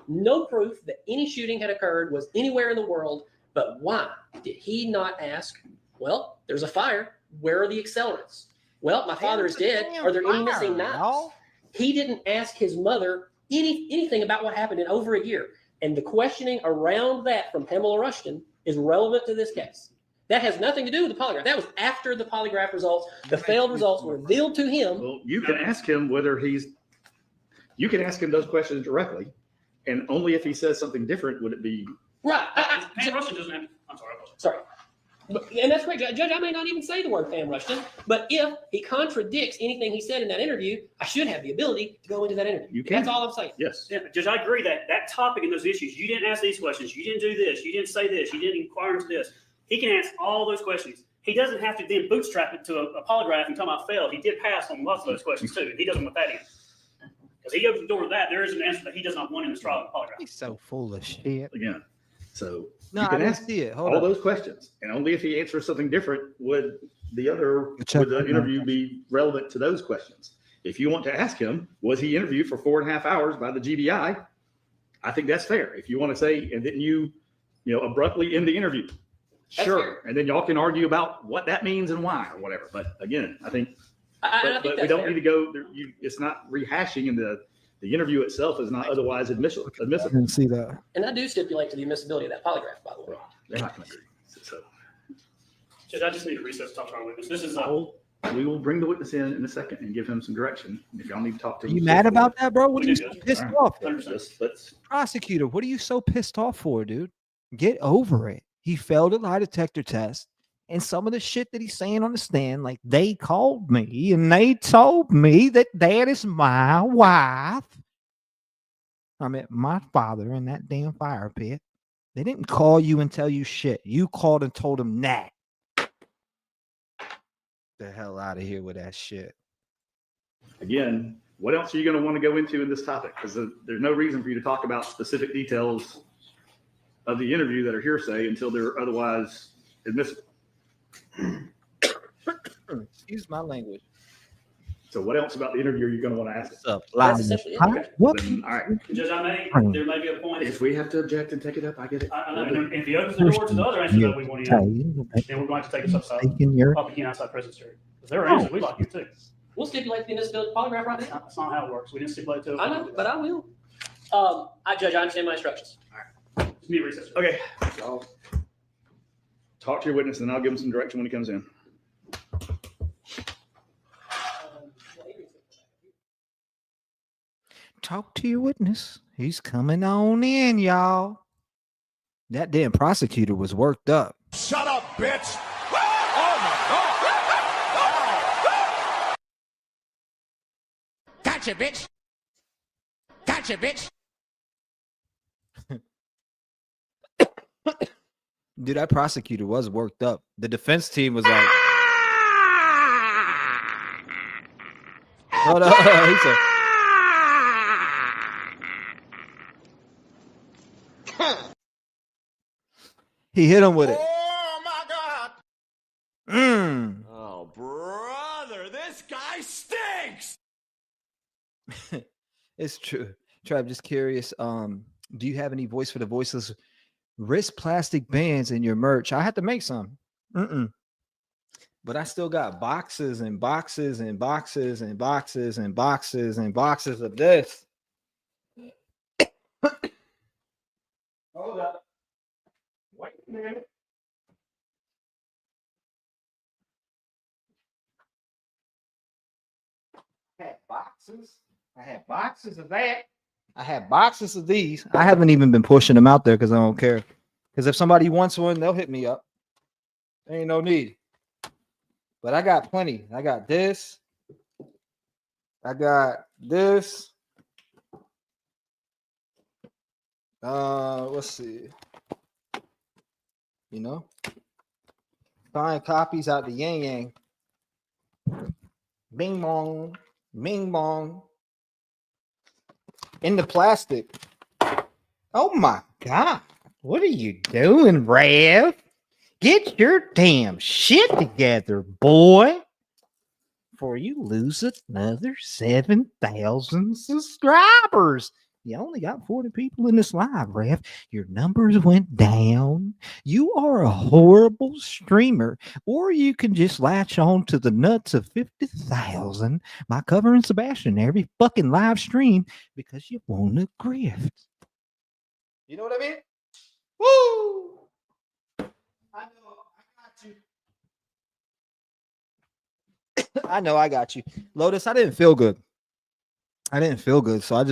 No proof that any shooting had occurred was anywhere in the world, but why did he not ask, well, there's a fire, where are the accelerants? Well, my father is dead, are there any missing knives? He didn't ask his mother anything about what happened in over a year. And the questioning around that from Pamela Rushton is relevant to this case. That has nothing to do with the polygraph. That was after the polygraph results. The failed results were revealed to him. Well, you can ask him you can ask him those questions directly. And only if he says something different would it be. Right. Pam Rushton doesn't have, I'm sorry. Sorry. And that's great, Judge. I may not even say the word Pam Rushton, but if he contradicts anything he said in that interview, I should have the ability to go into that interview. You can. That's all I'm saying. Yes. Yeah, Judge, I agree that topic and those issues, you didn't ask these questions, you didn't do this, you didn't say this, you didn't inquire into this. He can ask all those questions. He doesn't have to then bootstrap it to a polygraph and tell him I failed. He did pass on lots of those questions too. He doesn't want that in. Because he opens the door to that, there is an answer that he does not want in this trial polygraph. He's so full of shit. Again. So no, you can ask all those questions, and only if he answers something different would the interview be relevant to those questions. If you want to ask him, was he interviewed for 4.5 hours by the GBI? I think that's fair. If you want to say, and then you abruptly end the interview, sure, and then y'all can argue about what that means and why or whatever. But again, I think, but we don't need to go. It's not rehashing, and the interview itself is not otherwise admissible. I didn't see that. And I do stipulate to the admissibility of that polygraph, by the way. They're not going to agree. So, Judge, I just need to recess to talk to our witness. This is we will bring the witness in a second and give him some direction. If y'all need to talk to him. Are you mad about that, bro? What are you so pissed off for? Let's Prosecutor, what are you so pissed off for, dude? Get over it. He failed a lie detector test. And some of the shit that he's saying on the stand, like they called me and they told me that that is my wife. I mean, my father in that damn fire pit. They didn't call you and tell you shit. You called and told him that. The hell out of here with that shit. Again, what else are you going to want to go into in this topic? Because there's no reason for you to talk about specific details of the interview that are hearsay until they're otherwise admissible. Excuse my language. So what else about the interview are you going to want to ask? What? Then, all right. Judge, there may be a point. If we have to object and take it up, I get it. If he opens the door to the other answer that we want to hear, then we're going to take us outside, outside prison jury. Because there are answers we like here too. We'll stipulate the admissibility of polygraph right now. That's not how it works. We didn't stipulate to it. I know, but I will. Judge, I understand my instructions. Just need recess. Okay. So talk to your witness, and I'll give him some direction when he comes in. Talk to your witness. He's coming on in, y'all. That damn prosecutor was worked up. Shut up, bitch. Gotcha, bitch. Gotcha, bitch. Dude, that prosecutor was worked up. The defense team was like, hold on. He said, he hit him with it. Oh, my God. Oh, brother, this guy stinks. It's true. Trey, I'm just curious. Do you have any voice for the voiceless wrist plastic bands in your merch? I had to make some. But I still got boxes and boxes and boxes and boxes and boxes and boxes of this. Hold up. Wait a minute. I had boxes. I had boxes of that. I had boxes of these. I haven't even been pushing them out there because I don't care. Because if somebody wants one, they'll hit me up. There ain't no need. But I got plenty. I got this. I got this. Let's see. You know, buying copies out the Yang Yang. Bing bong, bing bong. In the plastic. Oh my God. What are you doing, Rev? Get your damn shit together, boy. Before you lose another 7,000 subscribers. You only got 40 people in this live, Rev. Your numbers went down. You are a horrible streamer. Or you can just latch on to the nuts of 50,000 by covering Sebastian every fucking live stream because you want to grift. You know what I mean? Woo! I know I got you. I know I got you. Lotus, I didn't feel good. So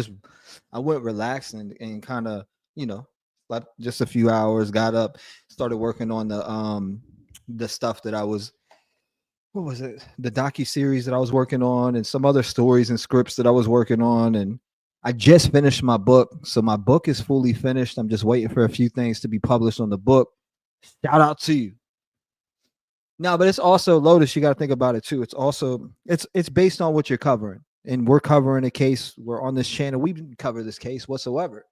I went relaxed and kind of, slept just a few hours, got up, started working on the stuff that I was, what was it? The docuseries that I was working on and some other stories and scripts that I was working on. And I just finished my book. So my book is fully finished. I'm just waiting for a few things to be published on the book. Shout out to you. No, but it's also, Lotus, you got to think about it too. It's also, it's based on what you're covering. And we're covering a case. We're on this channel. We didn't cover this case whatsoever.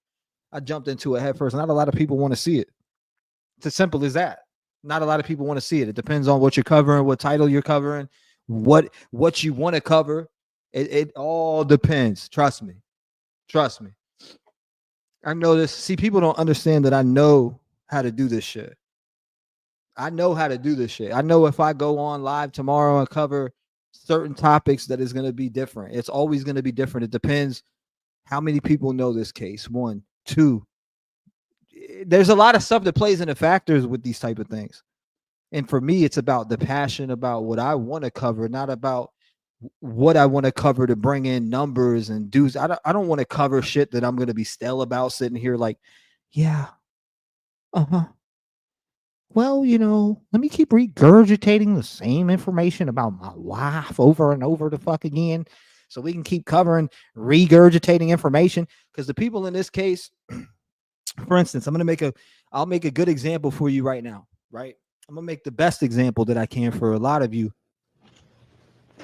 I jumped into it head first. Not a lot of people want to see it. It's as simple as that. Not a lot of people want to see it. It depends on what you're covering, what title you're covering, what you want to cover. It all depends. Trust me. I know this. See, people don't understand that I know how to do this shit. I know how to do this shit. I know if I go on live tomorrow and cover certain topics that is going to be different. It's always going to be different. It depends how many people know this case. 1, 2. There's a lot of stuff that plays into factors with these type of things. And for me, it's about the passion about what I want to cover, not about what I want to cover to bring in numbers and dues. I don't want to cover shit that I'm going to be stale about sitting here like, yeah. Well, let me keep regurgitating the same information about my wife over and over the fuck again so we can keep covering regurgitating information. Because the people in this case, for instance, I'll make a good example for you right now, right? I'm going to make the best example that I can for a lot of you.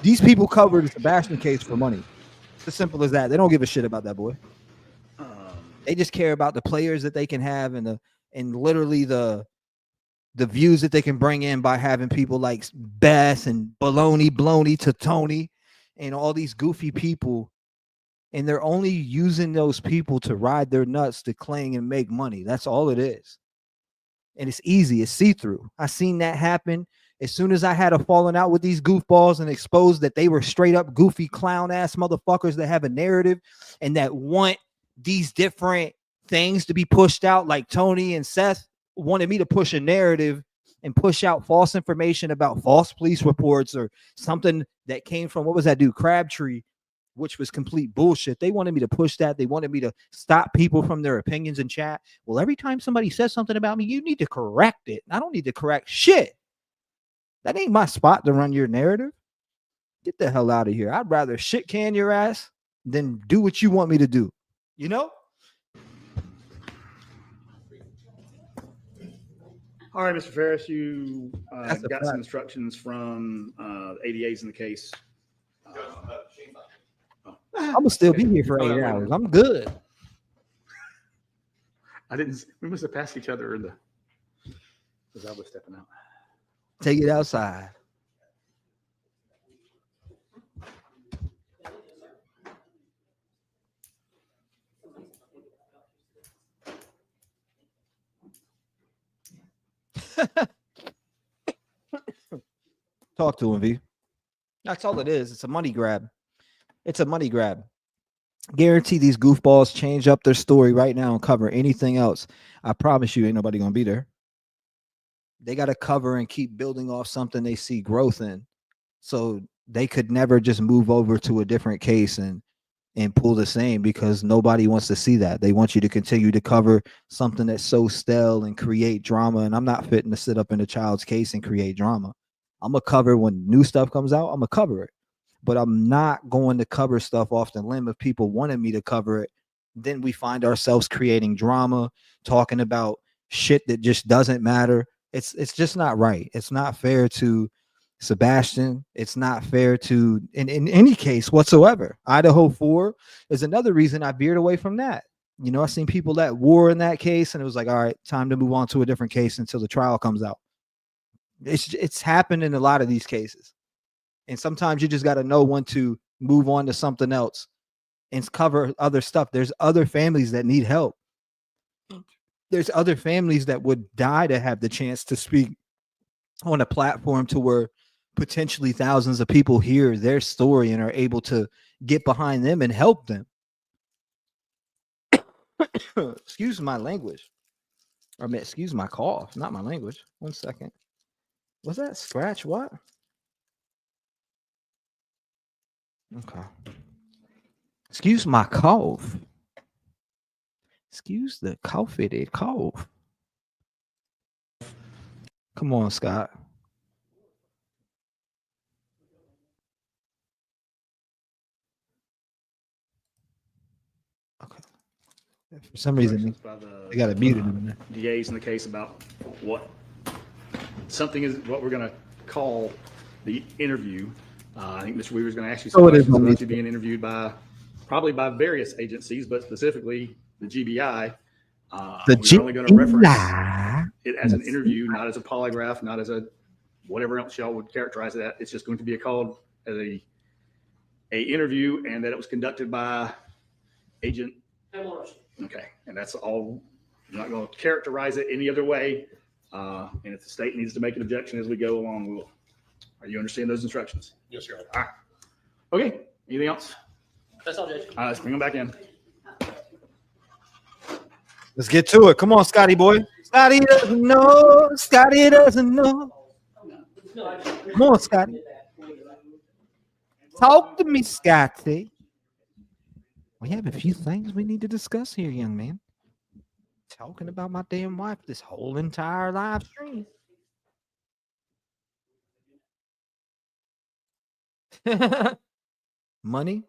These people covered the Sebastian case for money. It's as simple as that. They don't give a shit about that boy. They just care about the players that they can have and literally the views that they can bring in by having people like Bess and Baloney to Tony and all these goofy people. And they're only using those people to ride their nuts to cling and make money. That's all it is. and it's easy. It's see-through. I seen that happen. As soon as I had a falling out with these goofballs and exposed that they were straight up goofy clown ass motherfuckers that have a narrative and that want these different things to be pushed out, like Tony and Seth wanted me to push a narrative and push out false information about false police reports or something that came from, what was that dude, Crabtree, which was complete bullshit. They wanted me to push that. They wanted me to stop people from their opinions in chat. Well, every time somebody says something about me, you need to correct it. I don't need to correct shit. That ain't my spot to run your narrative. Get the hell out of here. I'd rather shit can your ass than do what you want me to do. You know? All right, Mr. Ferris, you That's a got fact. some instructions from ADAs in the case. I'm gonna still be here for Oh, 8 wait a hours. minute. I'm good. We must have passed each other in the, because I was stepping out. Take it outside. Talk to him, V. That's all it is. It's a money grab. It's a money grab. Guarantee these goofballs change up their story right now and cover anything else. I promise you, ain't nobody gonna be there. They got to cover and keep building off something they see growth in. So they could never just move over to a different case and pull the same, because nobody wants to see that. They want you to continue to cover something that's so stale and create drama. And I'm not fitting to sit up in a child's case and create drama. I'm gonna cover when new stuff comes out. I'm gonna cover it, but I'm not going to cover stuff off the limb if people wanted me to cover it. Then we find ourselves creating drama, talking about shit that just doesn't matter. It's just not right. It's not fair to Sebastian. It's not fair to in any case whatsoever. Idaho 4 is another reason I veered away from that. You know, I seen people that war in that case, and it was like, all right, time to move on to a different case until the trial comes out. It's happened in a lot of these cases. And sometimes you just got to know when to move on to something else and cover other stuff. There's other families that need help. There's other families that would die to have the chance to speak on a platform to where potentially thousands of people hear their story and are able to get behind them and help them. Excuse my language. I mean, excuse my cough, not my language. 1 second. Was that scratch? What? Okay. Excuse my cough. Excuse the cough-fitted cough. Come on, Scott. Okay. For some reason, they got it muted in there. DAs in the case about what something is what we're going to call the interview. I think Mr. Weaver's going to ask you some questions about you being interviewed by probably by various agencies, but specifically the GBI. We're only going to reference it as an interview, not as a polygraph, not as a whatever else y'all would characterize it at. It's just going to be called as a interview, and that it was conducted by Agent. Okay, and that's all. I'm not going to characterize it any other way. And if the state needs to make an objection as we go along, we will. Are you understand those instructions? Yes, sir. All right. Okay. Anything else? That's all, Judge. Let's bring them back in. Let's get to it. Come on, Scotty boy. Scotty doesn't know. Scotty doesn't know. Come on, Scotty. Talk to me, Scotty. We have a few things we need to discuss here, young man. Talking about my damn wife this whole entire live stream. Money.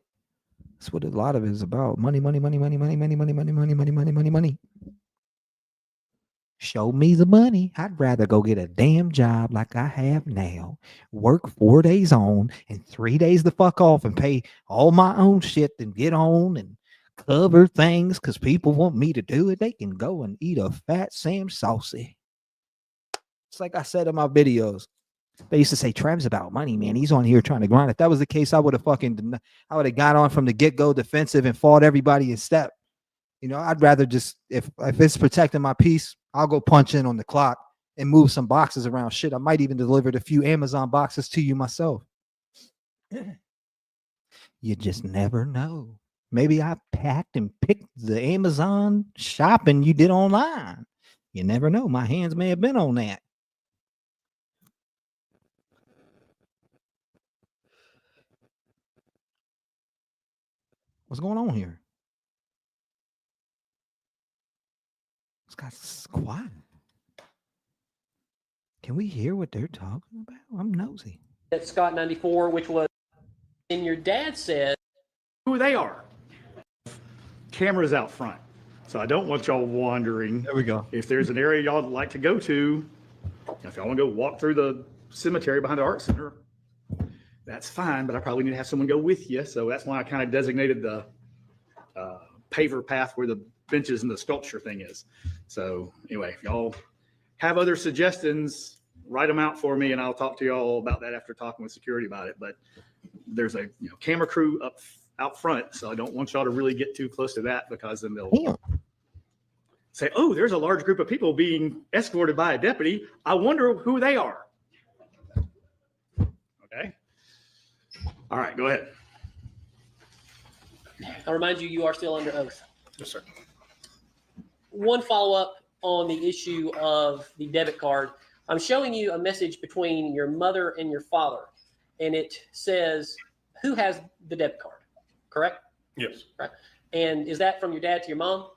That's what a lot of it is about. Money, money, money, money, money, money, money, money, money, money, money, money, money. Show me the money. I'd rather go get a damn job like I have now, work 4 days on and 3 days the fuck off and pay all my own shit than get on and cover things because people want me to do it. They can go and eat a fat Sam Saucy. It's like I said in my videos. They used to say Trev's about money, man. He's on here trying to grind. If that was the case, I would have got on from the get-go defensive and fought everybody in step. You know, I'd rather just if it's protecting my peace, I'll go punch in on the clock and move some boxes around. Shit, I might even deliver a few Amazon boxes to you myself. You just never know. Maybe I packed and picked the Amazon shopping you did online. You never know. My hands may have been on that. What's going on here? It's got quiet. Can we hear what they're talking about? I'm nosy. At Scott 94, which was, and your dad said who they are. Cameras out front. So I don't want y'all wondering. There we go. If there's an area y'all would like to go to, if y'all want to go walk through the cemetery behind the art center, that's fine, but I probably need to have someone go with you. So that's why I kind of designated the paver path where the benches and the sculpture thing is. So anyway, if y'all have other suggestions, write them out for me and I'll talk to y'all about that after talking with security about it. But there's a camera crew out front, so I don't want y'all to really get too close to that because then they'll say, oh, there's a large group of people being escorted by a deputy. I wonder who they are. Okay. All right, go ahead. I remind you, you are still under oath. Yes, sir. One follow-up on the issue of the debit card. I'm showing you a message between your mother and your father, and it says, who has the debit card, correct? Yes. Right. And is that from your dad to your mom?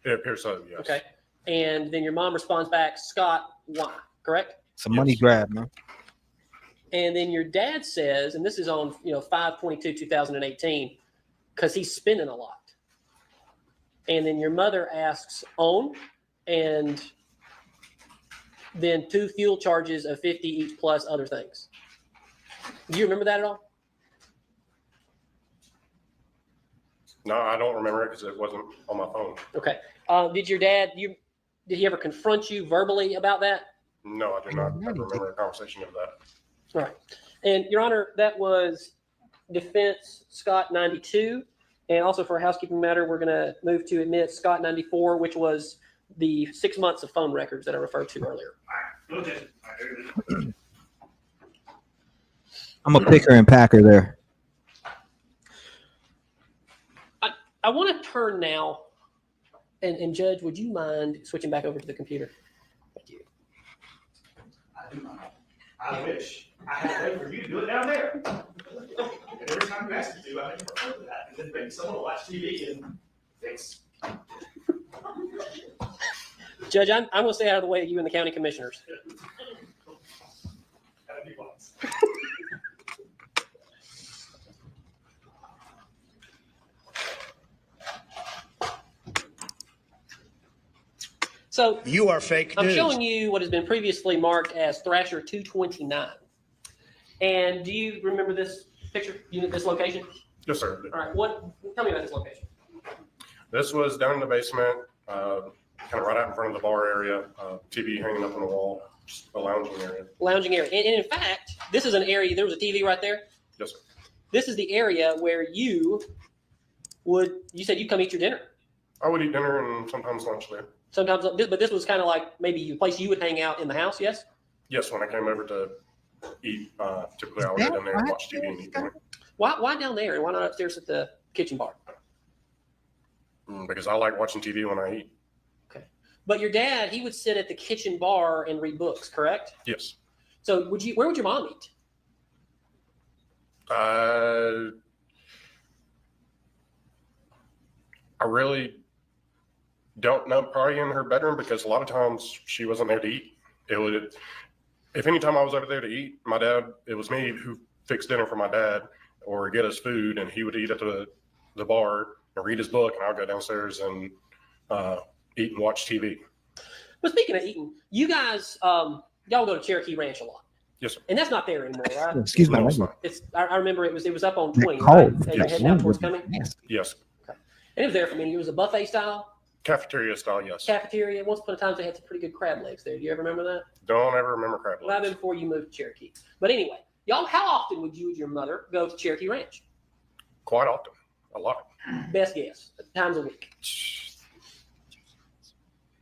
It appears so, yes. Okay. And then your mom responds back, Scott, why? Correct? It's a money grab, man. And then your dad says, and this is on 5/22/2018, because he's spending a lot. And then your mother asks own, and then 2 fuel charges of 50 each plus other things. Do you remember that at all? No, I don't remember it because it wasn't on my phone. Okay. Did your dad, did he ever confront you verbally about that? No, I do not remember a conversation of that. All right. And Your Honor, that was defense Scott 92. And also for a housekeeping matter, we're going to move to admit Scott 94, which was the 6 months of phone records that I referred to earlier. I'm a picker and packer there. I want to turn now, and Judge, would you mind switching back over to the computer? Thank you. I do not. I wish I had a way for you to do it down there. And every time you ask me to, I make a refer to that. And then maybe someone will watch TV and fix. Judge, I'm going to stay out of the way of you and the county commissioners. Gotta be wise. So you are fake I'm news. showing you what has been previously marked as Thrasher 229. And do you remember this picture, this location? Yes, sir. All right. Tell me about this location. This was down in the basement, kind of right out in front of the bar area, TV hanging up on the wall, just a lounging area. Lounging area. And in fact, this is an area, there was a TV right there. Yes, sir. This is the area where you said you'd come eat your dinner. I would eat dinner and sometimes lunch there. Sometimes, but this was kind of like maybe a place you would hang out in the house, yes? Yes, when I came over to eat, typically I would go down there and watch TV and eat dinner. Why down there and why not upstairs at the kitchen bar? Because I like watching TV when I eat. Okay. But your dad, he would sit at the kitchen bar and read books, correct? Yes. So where would your mom eat? I really don't know, probably in her bedroom, because a lot of times she wasn't there to eat. If any time I was over there to eat, my dad, it was me who fixed dinner for my dad or get us food, and he would eat at the bar and read his book, and I'll go downstairs and eat and watch TV. But speaking of eating, you guys, y'all go to Cherokee Ranch a lot. Yes, sir. And that's not there anymore, right? Excuse me. I remember it was up on 20, cold. right? As you Yes. head down towards coming. Yes. Okay. And it was there for me. It was a buffet style Cafeteria style, yes. cafeteria. Once upon a time, they had some pretty good crab legs there. Do you ever remember that? Don't ever remember crab Well, I've been legs. before you moved to Cherokee. But anyway, Y'all, how often would you and your mother go to Cherokee Ranch? Quite often, a lot. Best guess, times a week.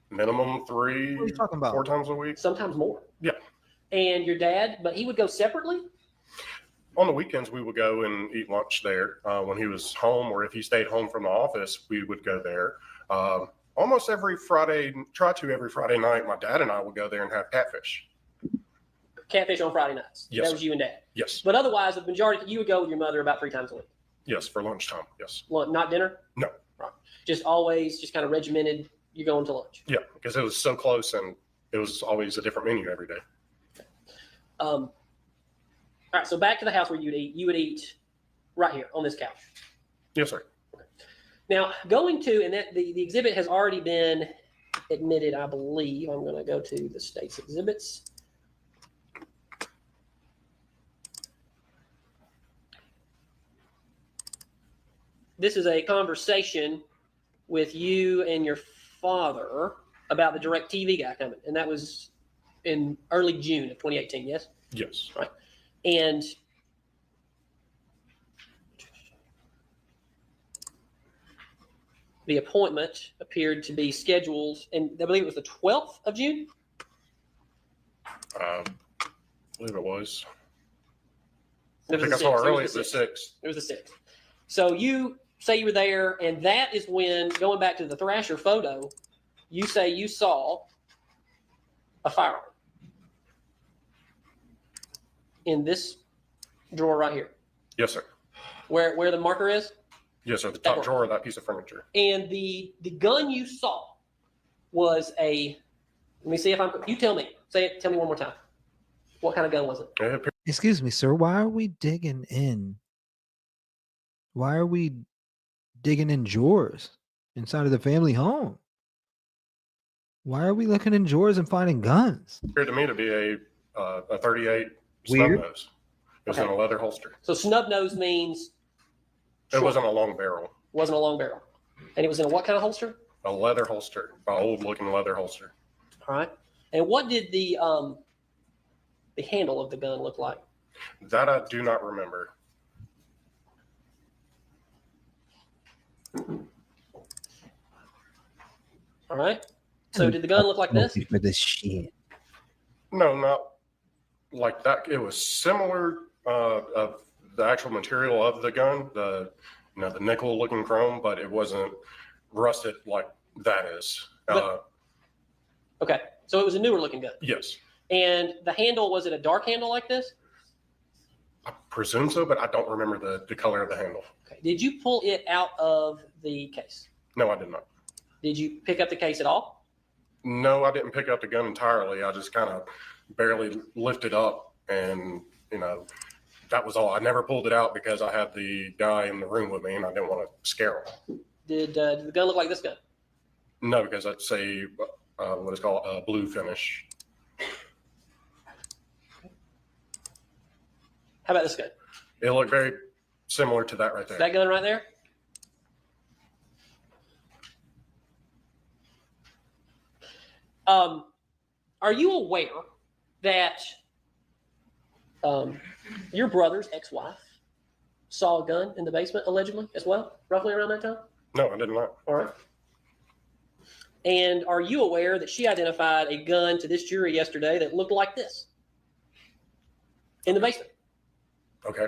Minimum 3, What are you talking about? 4 times a week. Sometimes more. Yeah. And your dad, but he would go separately? On the weekends, we would go and eat lunch there. When he was home, or if he stayed home from the office, we would go there. Almost every Friday, every Friday night, my dad and I would go there and have catfish. Catfish on Friday nights. Yes. That was you and dad. Yes. But otherwise, the majority, you would go with your mother about 3 times a week. Yes, for lunchtime. Yes. Not dinner? No. Right. Just always, just kind of regimented, you're going to lunch. Yeah, because it was so close and it was always a different menu every day. All right, so back to the house where you would eat right here on this couch. Yes, sir. Now, going to, and that the exhibit has already been admitted, I believe. I'm going to go to the state's exhibits. This is a conversation with you and your father about the DirecTV guy coming, and that was in early June of 2018, yes? Yes. Right. And the appointment appeared to be scheduled, and I believe it was the 12th of June? I believe it was. It was I think the I saw 6th. it early. It was the 6th. It was the 6th. So you say you were there, and that is when, going back to the Thrasher photo, you say you saw a firearm in this drawer right here. Yes, sir. Where the marker is? Yes, sir. The top drawer of that piece of furniture. And the gun you saw was a, let me see if you tell me. Say it, tell me one more time. What kind of gun was it? Excuse me, sir. Why are we digging in? Why are we digging in drawers inside of the family home? Why are we looking in drawers and finding guns? It appeared to me to be a 38 Weird. snub nose. It was in a leather holster. So snub nose means It wasn't a long barrel. Wasn't a long barrel. And it was in a what kind of holster? A leather holster, an old looking leather holster. All right. And what did the handle of the gun look like? That I do not remember. All right. So did the gun look like this? For this shit. No, not like that. It was similar of the actual material of the gun, the nickel looking chrome, but it wasn't rusted like that is. Okay. So it was a newer looking gun. Yes. And the handle, was it a dark handle like this? I presume so, but I don't remember the color of the handle. Okay. Did you pull it out of the case? No, I did not. Did you pick up the case at all? No, I didn't pick up the gun entirely. I just kind of barely lifted up, and that was all. I never pulled it out because I had the guy in the room with me, and I didn't want to scare him. Did the gun look like this gun? No, because that's what is called a blue finish. How about this gun? It looked very similar to that right there. That gun right there? Are you aware that your brother's ex-wife saw a gun in the basement, allegedly, as well, roughly around that time? No, I did not. All right. And are you aware that she identified a gun to this jury yesterday that looked like this in the basement? Okay.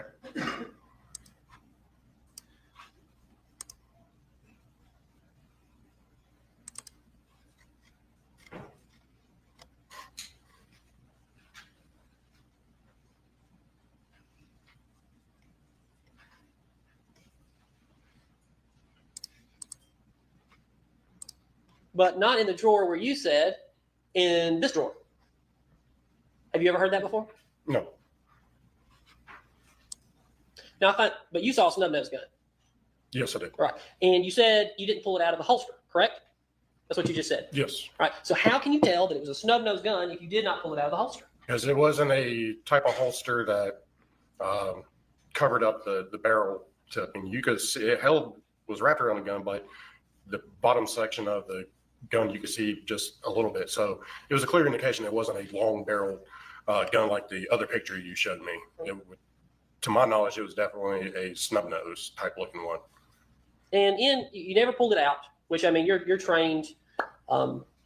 But not in the drawer where you said, in this drawer. Have you ever heard that before? No. Now, but you saw a snub nose gun. Yes, I did. Right. And you said you didn't pull it out of the holster, correct? That's what you just said. Yes. Right. So how can you tell that it was a snub nose gun if you did not pull it out of the holster? Because it wasn't a type of holster that covered up the barrel tip. And you could see it was wrapped around the gun, but the bottom section of the gun you could see just a little bit. So it was a clear indication it wasn't a long barrel gun like the other picture you showed me. To my knowledge, it was definitely a snub nose type looking one. And you never pulled it out, which, I mean, you're trained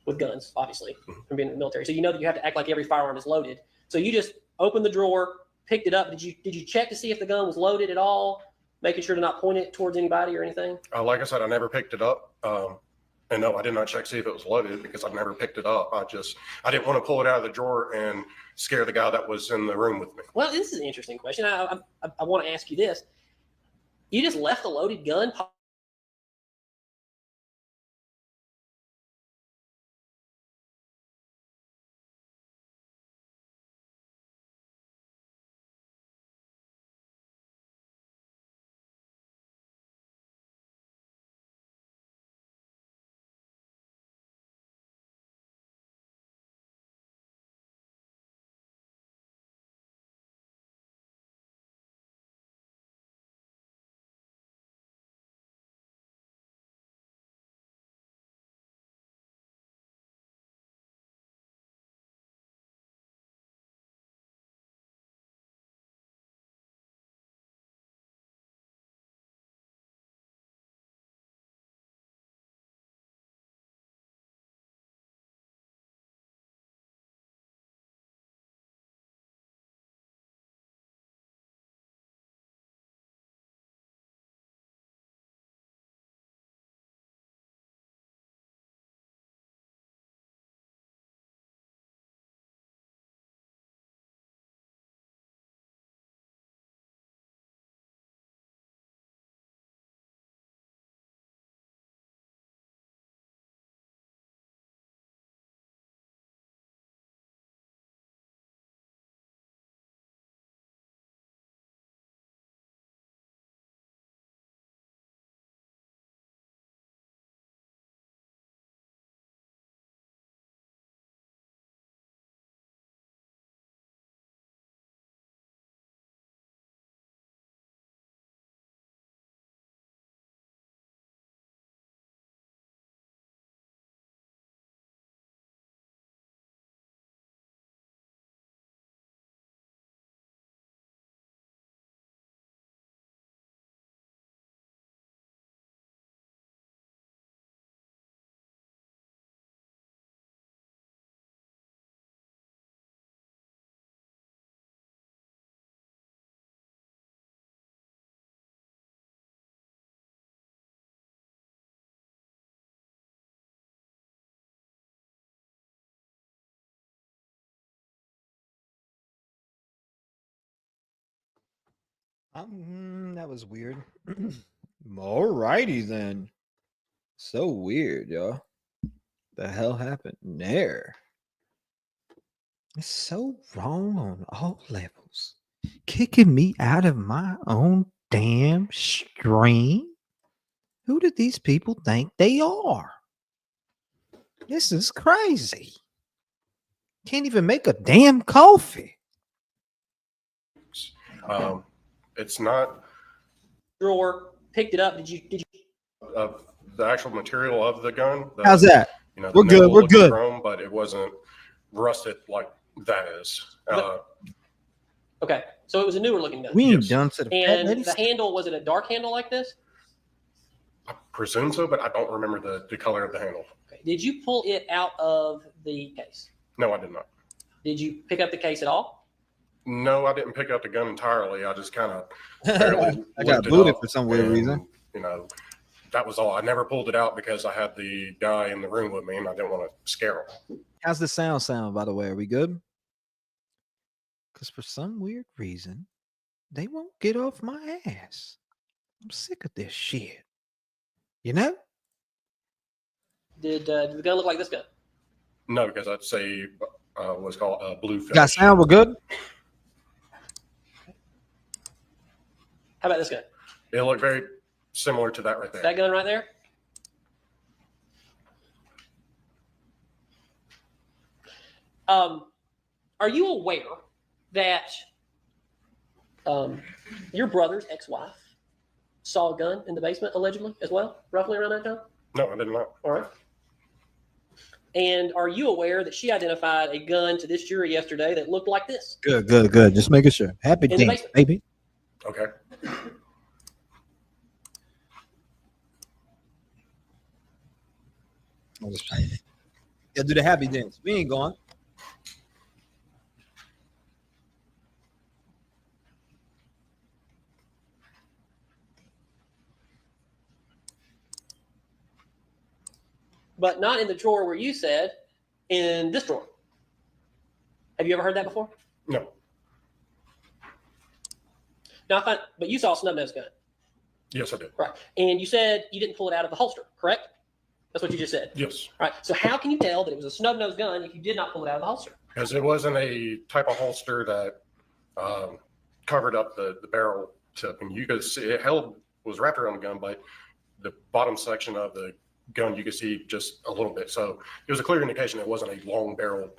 with guns, obviously, from being in the military. So you know that you have to act like every firearm is loaded. So you just opened the drawer, picked it up. Did you check to see if the gun was loaded at all, making sure to not point it towards anybody or anything? Like I said, I never picked it up. And no, I did not check to see if it was loaded because I've never picked it up. I didn't want to pull it out of the drawer and scare the guy that was in the room with me. Well, this is an interesting question. I want to ask you this. You just left a loaded gun? That was weird. Alrighty then. So weird, y'all. The hell happened there? It's so wrong on all levels. Kicking me out of my own damn stream? Who do these people think they are? This is crazy. Can't even make a damn coffee. It's not Drawer, picked it up. Did you the actual material of the gun. How's that? You know, We're good. We're good. Chrome, but it wasn't rusted like that is. Okay, so it was a newer looking gun. We ain't done to the And the handle, was it a dark handle like this? I presume so, but I don't remember the color of the handle. Okay. Did you pull it out of the case? No, I did not. Did you pick up the case at all? No, I didn't pick up the gun entirely. I just kind of I got booted for some weird reason. You know, that was all. I never pulled it out because I had the guy in the room with me and I didn't want to scare him. How's the sound, by the way? Are we good? Because for some weird reason, they won't get off my ass. I'm sick of this shit. You know? Did the gun look like this gun? No, because I'd say what's called a blue finish. Got sound? We're good? How about this gun? It looked very similar to that right there. That gun right there? Are you aware that your brother's ex-wife saw a gun in the basement, allegedly, as well, roughly around that time? No, I did not. All right. And are you aware that she identified a gun to this jury yesterday that looked like this? Good, good, good. Just making sure. Happy In the dance, basement. baby. Okay. Yeah, do the happy dance. We ain't going. But not in the drawer where you said, in this drawer. Have you ever heard that before? No. Now, but you saw a snub nose gun. Yes, I did. Right. And you said you didn't pull it out of the holster, correct? That's what you just said. Yes. All right. So how can you tell that it was a snub nose gun if you did not pull it out of the holster? Because it wasn't a type of holster that covered up the barrel tip. And you could see it was wrapped around the gun, but the bottom section of the gun you could see just a little bit. So it was a clear indication it wasn't a long barrel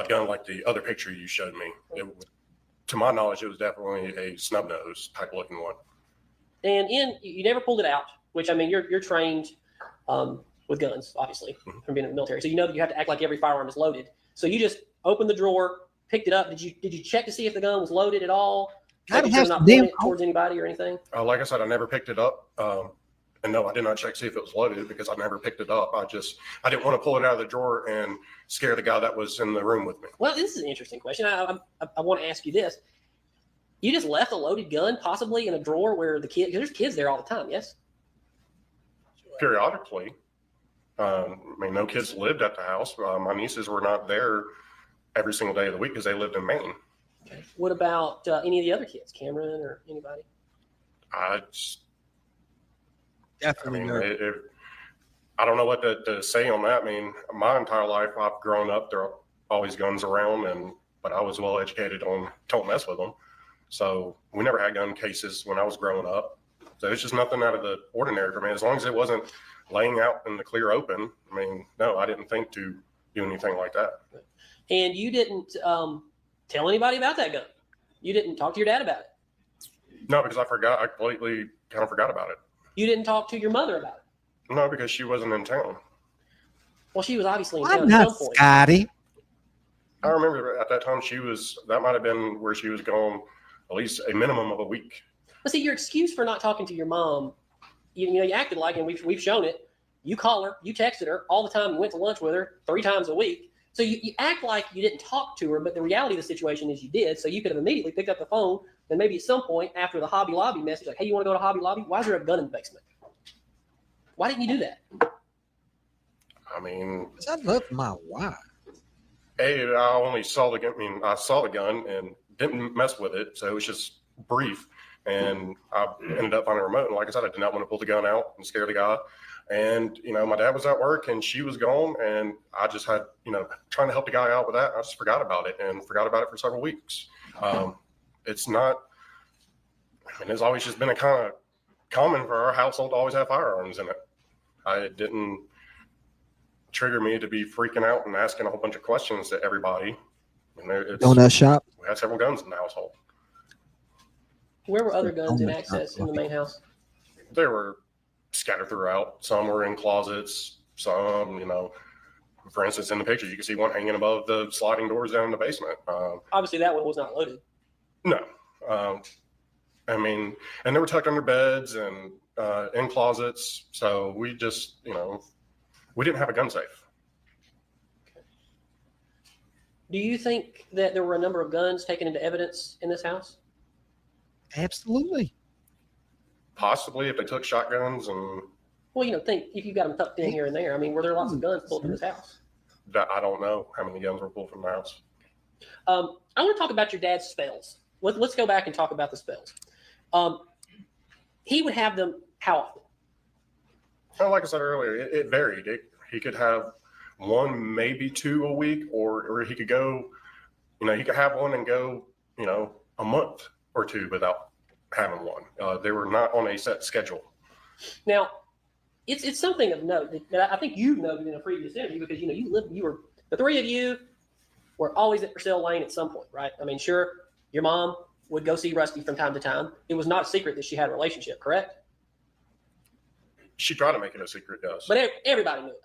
gun like the other picture you showed me. To my knowledge, it was definitely a snub nose type looking one. And you never pulled it out, which I mean, you're trained with guns, obviously, from being in the military. So you know that you have to act like every firearm is loaded. So you just opened the drawer, picked it up. Did you check to see if the gun was loaded at all? Making sure not pointing it towards anybody or anything? Like I said, I never picked it up. And no, I did not check to see if it was loaded because I never picked it up. I didn't want to pull it out of the drawer and scare the guy that was in the room with me. Well, this is an interesting question. I want to ask you this. You just left a loaded gun possibly in a drawer where because there's kids there all the time, yes? Periodically. I mean, no kids lived at the house. My nieces were not there every single day of the week because they lived in Maine. Okay. What about any of the other kids, Cameron or anybody? Definitely. I don't know what to say on that. I mean, my entire life I've grown up, there are always guns around, but I was well educated on don't mess with them. So we never had gun cases when I was growing up. So it's just nothing out of the ordinary for me. As long as it wasn't laying out in the clear open, I mean, no, I didn't think to do anything like that. And you didn't tell anybody about that gun? You didn't talk to your dad about it? No, because I forgot. I completely kind of forgot about it. You didn't talk to your mother about it? No, because she wasn't in town. Well, she was obviously in I'm town not at some point. Scotty. I remember at that time that might have been where she was gone at least a minimum of a week. But see, your excuse for not talking to your mom, you acted like, and we've shown it, you call her, you texted her all the time, you went to lunch with her 3 times a week. So you act like you didn't talk to her, but the reality of the situation is you did. So you could have immediately picked up the phone and maybe at some point after the Hobby Lobby message, like, hey, you want to go to Hobby Lobby? Why is there a gun in the basement? Why didn't you do that? I mean, I love my wife. I only saw the gun. I mean, I saw the gun and didn't mess with it. So it was just brief. And I ended up finding a remote. And like I said, I did not want to pull the gun out and scare the guy. And, my dad was at work and she was gone. And I just had, trying to help the guy out with that. I just forgot about it for several weeks. It's not, it's always just been a kind of common for our household to always have firearms in it. It didn't trigger me to be freaking out and asking a whole bunch of questions to everybody. Donut shop. We had several guns in the household. Where were other guns in access in the main house? They were scattered throughout. Some were in closets. Some, for instance, in the picture, you can see one hanging above the sliding doors down in the basement. Obviously, that one was not loaded. No. And they were tucked under beds and in closets. So we just, we didn't have a gun safe. Do you think that there were a number of guns taken into evidence in this house? Absolutely. Possibly if they took shotguns and. Well, think if you got them tucked in here and there. I mean, were there lots of guns pulled from this house? I don't know how many guns were pulled from the house. I want to talk about your dad's spells. Let's go back and talk about the spells. He would have them how often? Well, like I said earlier, it varied. He could have 1, maybe 2 a week, or he could go, he could have one and go, a month or 2 without having one. They were not on a set schedule. Now, it's something of note that I think you've noted in a previous interview because the 3 of you were always at Purcell Lane at some point, right? I mean, sure, your mom would go see Rusty from time to time. It was not a secret that she had a relationship, correct? She tried to make it a secret, yes. But everybody knew about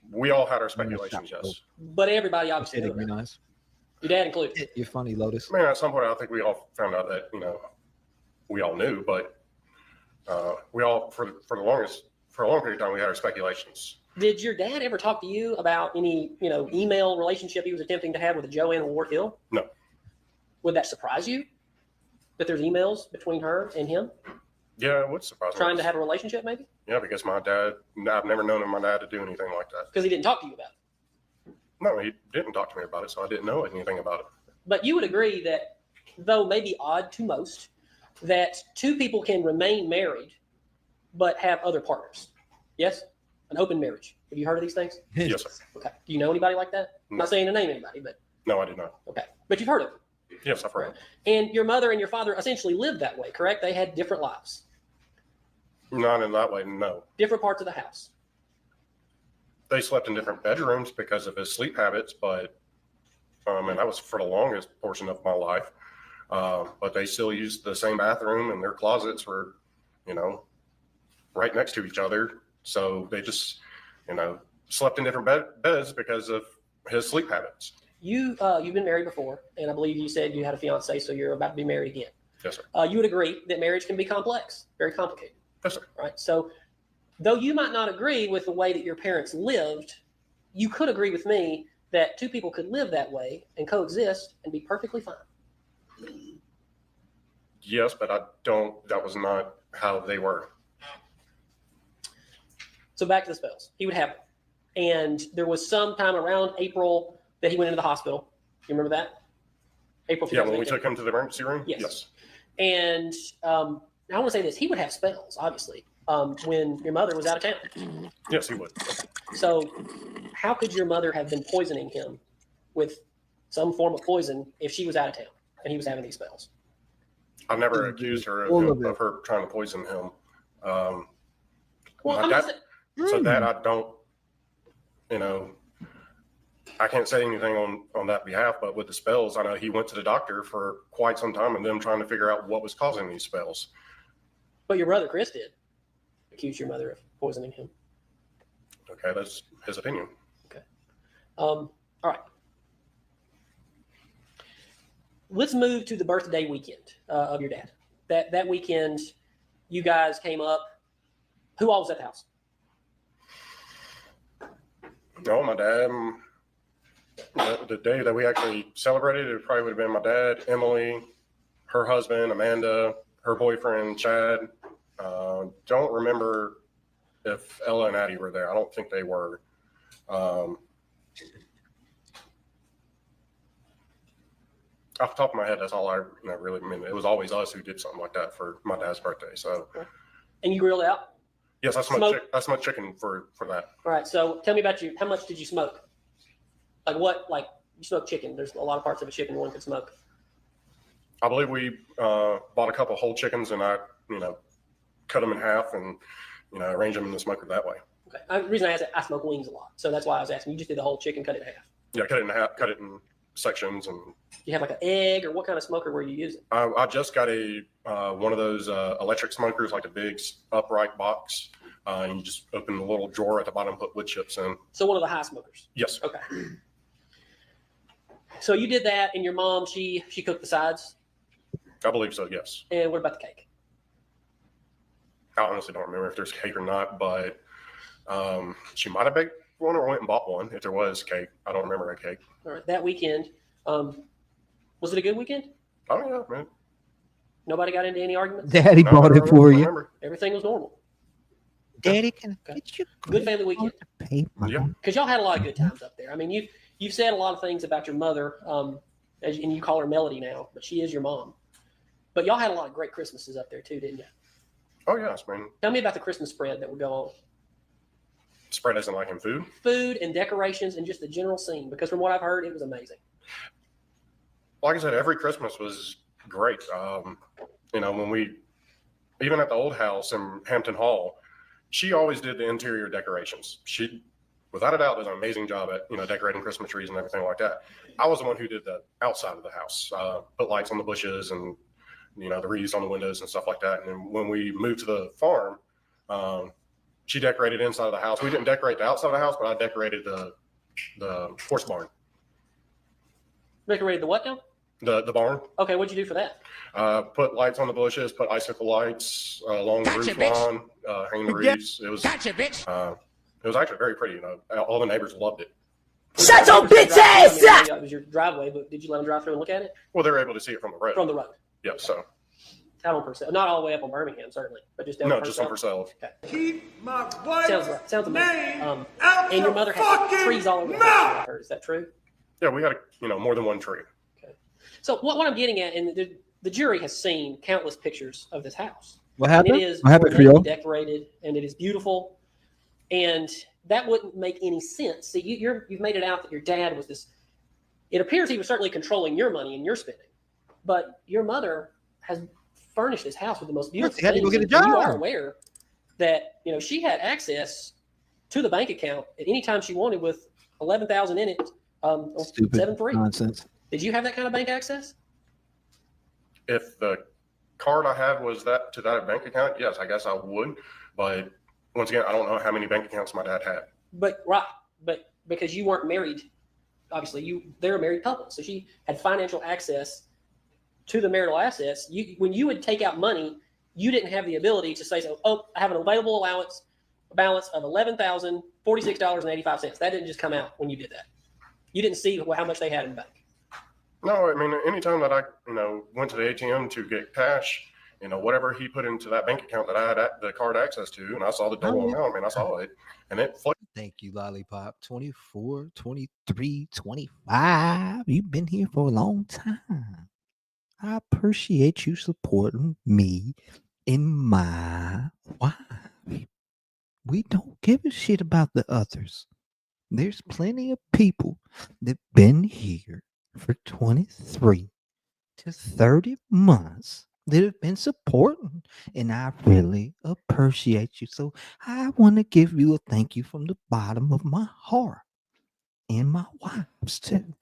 it. We all had our speculations, yes. But everybody obviously knew about it. Your dad included. You're funny, Lotus. I mean, at some point, I think we all found out that, we all knew, but we all, for a long period of time, we had our speculations. Did your dad ever talk to you about any, email relationship he was attempting to have with Joanne Ward Hill? No. Would that surprise you that there's emails between her and him? Yeah, it would surprise me. Trying to have a relationship, maybe? Yeah, because my dad, I've never known my dad to do anything like that. Because he didn't talk to you about it. No, he didn't talk to me about it, so I didn't know anything about it. But you would agree that, though maybe odd to most, that two people can remain married but have other partners. Yes? An open marriage. Have you heard of these things? Yes, sir. Okay. Do you know anybody like that? I'm not saying to name anybody, but. No, I did not. Okay. But you've heard of it. Yes, I've heard. And your mother and your father essentially lived that way, correct? They had different lives. Not in that way, no. Different parts of the house. They slept in different bedrooms because of his sleep habits, but and that was for the longest portion of my life. But they still used the same bathroom, and their closets were, right next to each other. So they just, slept in different beds because of his sleep habits. You've been married before, and I believe you said you had a fiance, so you're about to be married again. Yes, sir. You would agree that marriage can be complex, very complicated. Yes, sir. Right. So, though you might not agree with the way that your parents lived, you could agree with me that two people could live that way and coexist and be perfectly fine. Yes, but that was not how they were. So back to the spells. He would have them. And there was some time around April that he went into the hospital. You remember that? April 2018. Yeah, when we took him to the emergency room? Yes. And I want to say this. He would have spells, obviously, when your mother was out of town. Yes, he would. So how could your mother have been poisoning him with some form of poison if she was out of town and he was having these spells? I've never accused her of her trying to poison him. So that I don't, I can't say anything on that behalf, but with the spells, I know he went to the doctor for quite some time and them trying to figure out what was causing these spells. But your brother Chris did accuse your mother of poisoning him. Okay, that's his opinion. Okay. All right. Let's move to the birthday weekend of your dad. That weekend, you guys came up. Who all was at the house? No, my dad. The day that we actually celebrated, it probably would have been my dad, Emily, her husband, Amanda, her boyfriend, Chad. Don't remember if Ella and Addie were there. I don't think they were. Off the top of my head, that's all I really mean. It was always us who did something like that for my dad's birthday. So. And you grilled out? Yes, I smoked chicken for that. All right. So tell me about how much did you smoke? Like you smoke chicken. There's a lot of parts of a chicken one could smoke. I believe we bought a couple whole chickens and I, cut them in half and, arrange them in the smoker that way. Okay. The reason I asked that, I smoke wings a lot. So that's why I was asking. You just did the whole chicken, cut it in half. Yeah, cut it in half, cut it in sections. And you have like an egg, or what kind of smoker were you using? I just got one of those electric smokers, like a big upright box. And you just open the little drawer at the bottom, put wood chips in. So one of the high smokers? Yes. Okay. So you did that, and your mom, she cooked the sides? I believe so, yes. And what about the cake? I honestly don't remember if there's cake or not, but she might have baked one or went and bought one if there was cake. I don't remember a cake. All right. That weekend, was it a good weekend? Oh, yeah, man. Nobody got into any arguments? Daddy bought it for you. Everything was normal. Daddy, can I get you good family weekend? Yeah. Because y'all had a lot of good times up there. I mean, you've said a lot of things about your mother, and you call her Melody now, but she is your mom. But y'all had a lot of great Christmases up there too, didn't you? Oh, yes, man. Tell me about the Christmas spread that would go on. Spread isn't like in food? Food and decorations and just the general scene, because from what I've heard, it was amazing. Like I said, every Christmas was great. When even at the old house in Hampton Hall, she always did the interior decorations. She, without a doubt, does an amazing job at, decorating Christmas trees and everything like that. I was the one who did the outside of the house, put lights on the bushes and, the wreaths on the windows and stuff like that. And then when we moved to the farm, she decorated inside of the house. We didn't decorate the outside of the house, but I decorated the horse barn. Decorated the what now? The barn. Okay, what'd you do for that? Put lights on the bushes, put icicle lights along the roof line, hang the wreaths. It was it was actually very pretty. All the neighbors loved it. Shut your bitch ass up! It was your driveway, but did you let them drive through and look at it? Well, they were able to see it from the road. From the road. Yeah, so. Out on Purcell. Not all the way up on Birmingham, certainly, but just down No, on just on Purcell. Okay. Keep my wife's Sounds name amazing. out And your mother has trees all over the house. Is that true? Yeah, we had more than one tree. Okay. So what I'm getting at, and the jury has seen countless pictures of this house. What happened? And it is What happened for you? decorated, and it is beautiful, and that wouldn't make any sense. See, you've made it out that your dad was this. It appears he was certainly controlling your money and your spending, but your mother has furnished this house with the most beautiful He had to go things. get a And you are job. aware that she had access to the bank account at any time she wanted with $11,000 in it. Stupid 7-3. nonsense. Did you have that kind of bank access? If the card I had was that bank account, yes, I guess I would. But once again, I don't know how many bank accounts my dad had. But because you weren't married, obviously they're a married couple, so she had financial access to the marital assets. When you would take out money, you didn't have the ability to say, I have an available balance of $11,046.85. That didn't just come out when you did that. You didn't see how much they had in the bank. No, I mean, anytime that I, went to the ATM to get cash, whatever he put into that bank account that I had the card access to, and I saw the total amount, I saw it, and it flipped. Thank you, Lollipop. 24, 23, 25. You've been here for a long time. I appreciate you supporting me and my wife. We don't give a shit about the others. There's plenty of people that been here for 23 to 30 months that have been supporting, and I really appreciate you. So I want to give you a thank you from the bottom of my heart, and my wife's too.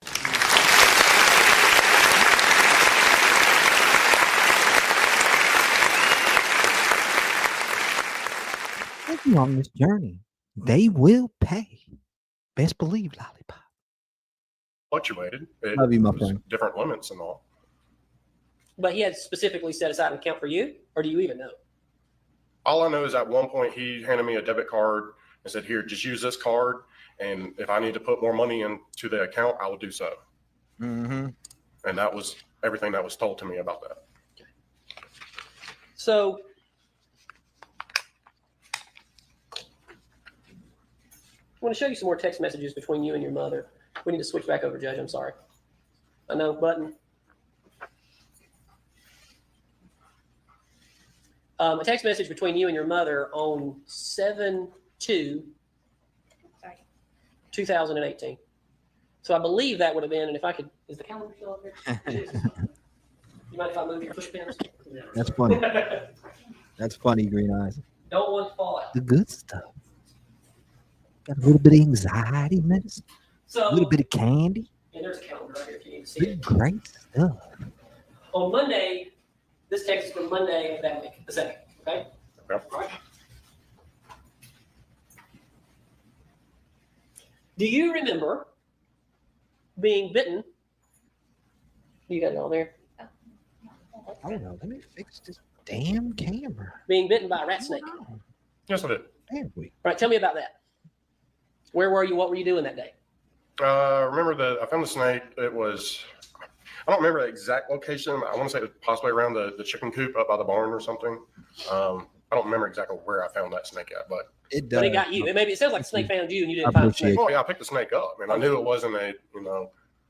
Take you on this journey. They will pay. Best believe, Lollipop. Fluctuated. Love you, my was friend. different limits and all. But he had specifically set aside an account for you, or do you even know? All I know is at one point he handed me a debit card and said, "Here, just use this card, and if I need to put more money into the account, I will do so." Mm-hmm. And that was everything that was told to me about that. So I want to show you some more text messages between you and your mother. We need to switch back over, Judge. I'm sorry. I know, button. A text message between you and your mother on 7/2/2018. So I believe that would have been, and if I could, is the calendar still up there? You mind if I move your push pins? That's funny. That's funny, Green Eyes. Don't want to fall out. The good stuff. Got a little bit of anxiety medicine. So, a little bit of candy. And there's a calendar right here if you need to see Good, it. great stuff. On Monday, this text is from Monday of that week, the 2nd. Okay? Okay. All right. Do you remember being bitten? You got it on there? I don't know. Let me fix this damn camera. Being bitten by a rat snake. Yes, I did. Damn, we. All right, tell me about that. Where were you? What were you doing that day? Remember I found the snake. It was, I don't remember the exact location. I want to say it was possibly around the chicken coop up by the barn or something. I don't remember exactly where I found that snake at, but it But it got you. Maybe it sounds like the snake found you and you didn't find the snake. Oh yeah, I picked the snake up. I mean, I knew it wasn't a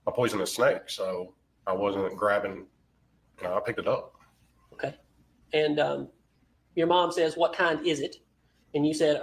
poisonous snake, so I wasn't grabbing. I picked it up. Okay. And your mom says, "What kind is it?" And you said,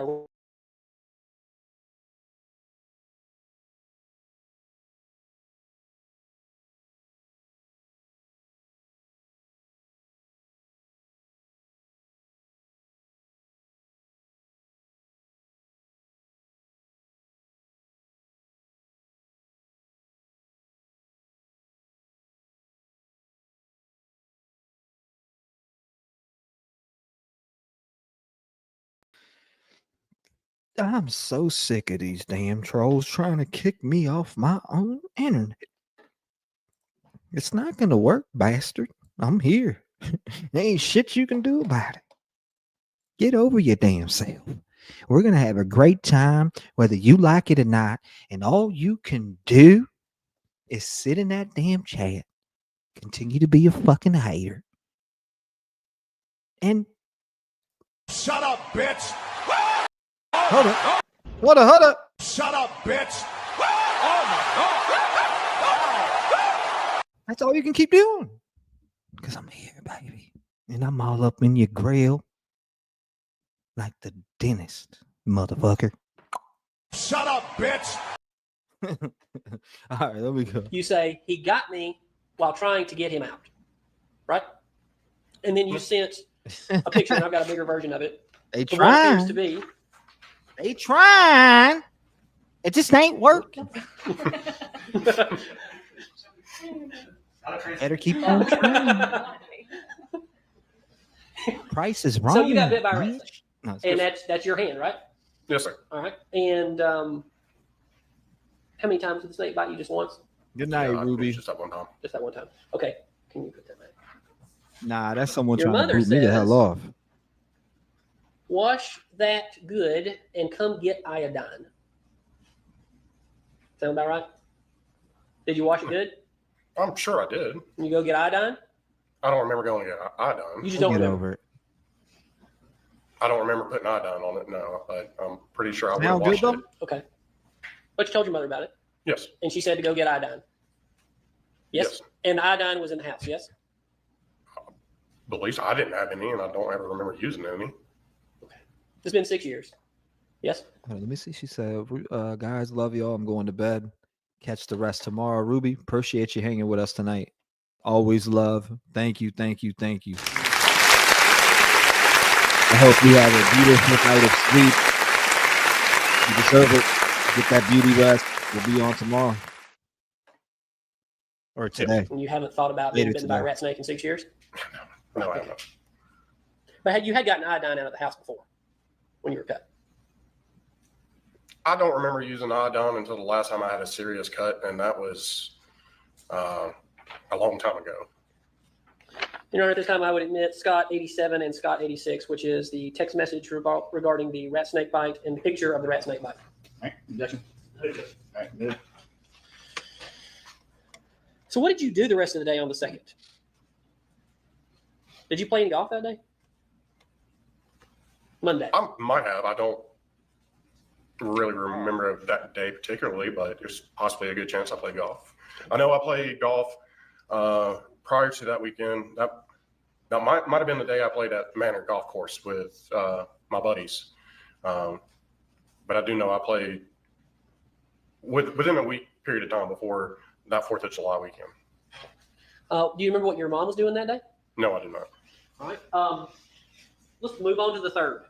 I'm so sick of these damn trolls trying to kick me off my own internet. It's not gonna work, bastard. I'm here. There ain't shit you can do about it. Get over your damn self. We're gonna have a great time, whether you like it or not. And all you can do is sit in that damn chat, continue to be a fucking hater, and Shut up, bitch. hold up. Hold up. Shut up, bitch. That's all you can keep doing. Because I'm here, baby. And I'm all up in your grill like the dentist, motherfucker. Shut up, bitch. All right, let me go. You say, he got me while trying to get him out, right? And then you sent a picture, and I've got a bigger version of it. They of what appears trying. to be. They trying. It just ain't working. Better keep on trying. Price is wrong. So you got bit by a rat bitch. snake, No, it's and good. that's your hand, right? Yes, sir. All right. And how many times did the snake bite you? Just once? Good night, Yeah, Ruby. Just that one time. Just that one time. Okay. Can you put that back? Nah, that's someone Your trying to mother boot me the hell says- off. Wash that good and come get iodine. Sound about right? Did you wash it good? I'm sure I did. And you go get iodine? I don't remember going to get iodine. You just don't Get remember. over it. I don't remember putting iodine on it, no. But I'm pretty sure I would Sound have good washed though? it. Okay. But you told your mother about it, Yes. and she said to go get iodine. Yes? Yes. And the iodine was in the house, yes? But at least I didn't have any, and I don't ever remember using any. It's been 6 years. Yes? Let me see. She said, guys, love y'all. I'm going to bed. Catch the rest tomorrow. Ruby, appreciate you hanging with us tonight. Always love. Thank you. Thank you. Thank you. I hope you have a beautiful night of sleep. You deserve it. Get that beauty rest. We'll be on tomorrow. Or today. And you haven't thought about being Later bitten by a today. rat snake in 6 years? No, I haven't. But you had gotten iodine out of the house before when you were cut. I don't remember using iodine until the last time I had a serious cut, and that was a long time ago. You know, at this time, I would admit Scott 87 and Scott 86, which is the text message regarding the rat snake bite and the picture of the rat snake bite. All right, objection. All right, good. So, what did you do the rest of the day on the 2nd? Did you play any golf that day? Monday. I might have. I don't really remember that day particularly, but there's possibly a good chance I played golf. I know I played golf prior to that weekend. That might have been the day I played at Manor Golf Course with my buddies. But I do know I played within a week period of time before that 4th of July weekend. Do you remember what your mom was doing that day? No, I do not. All right. Let's move on to the 3rd.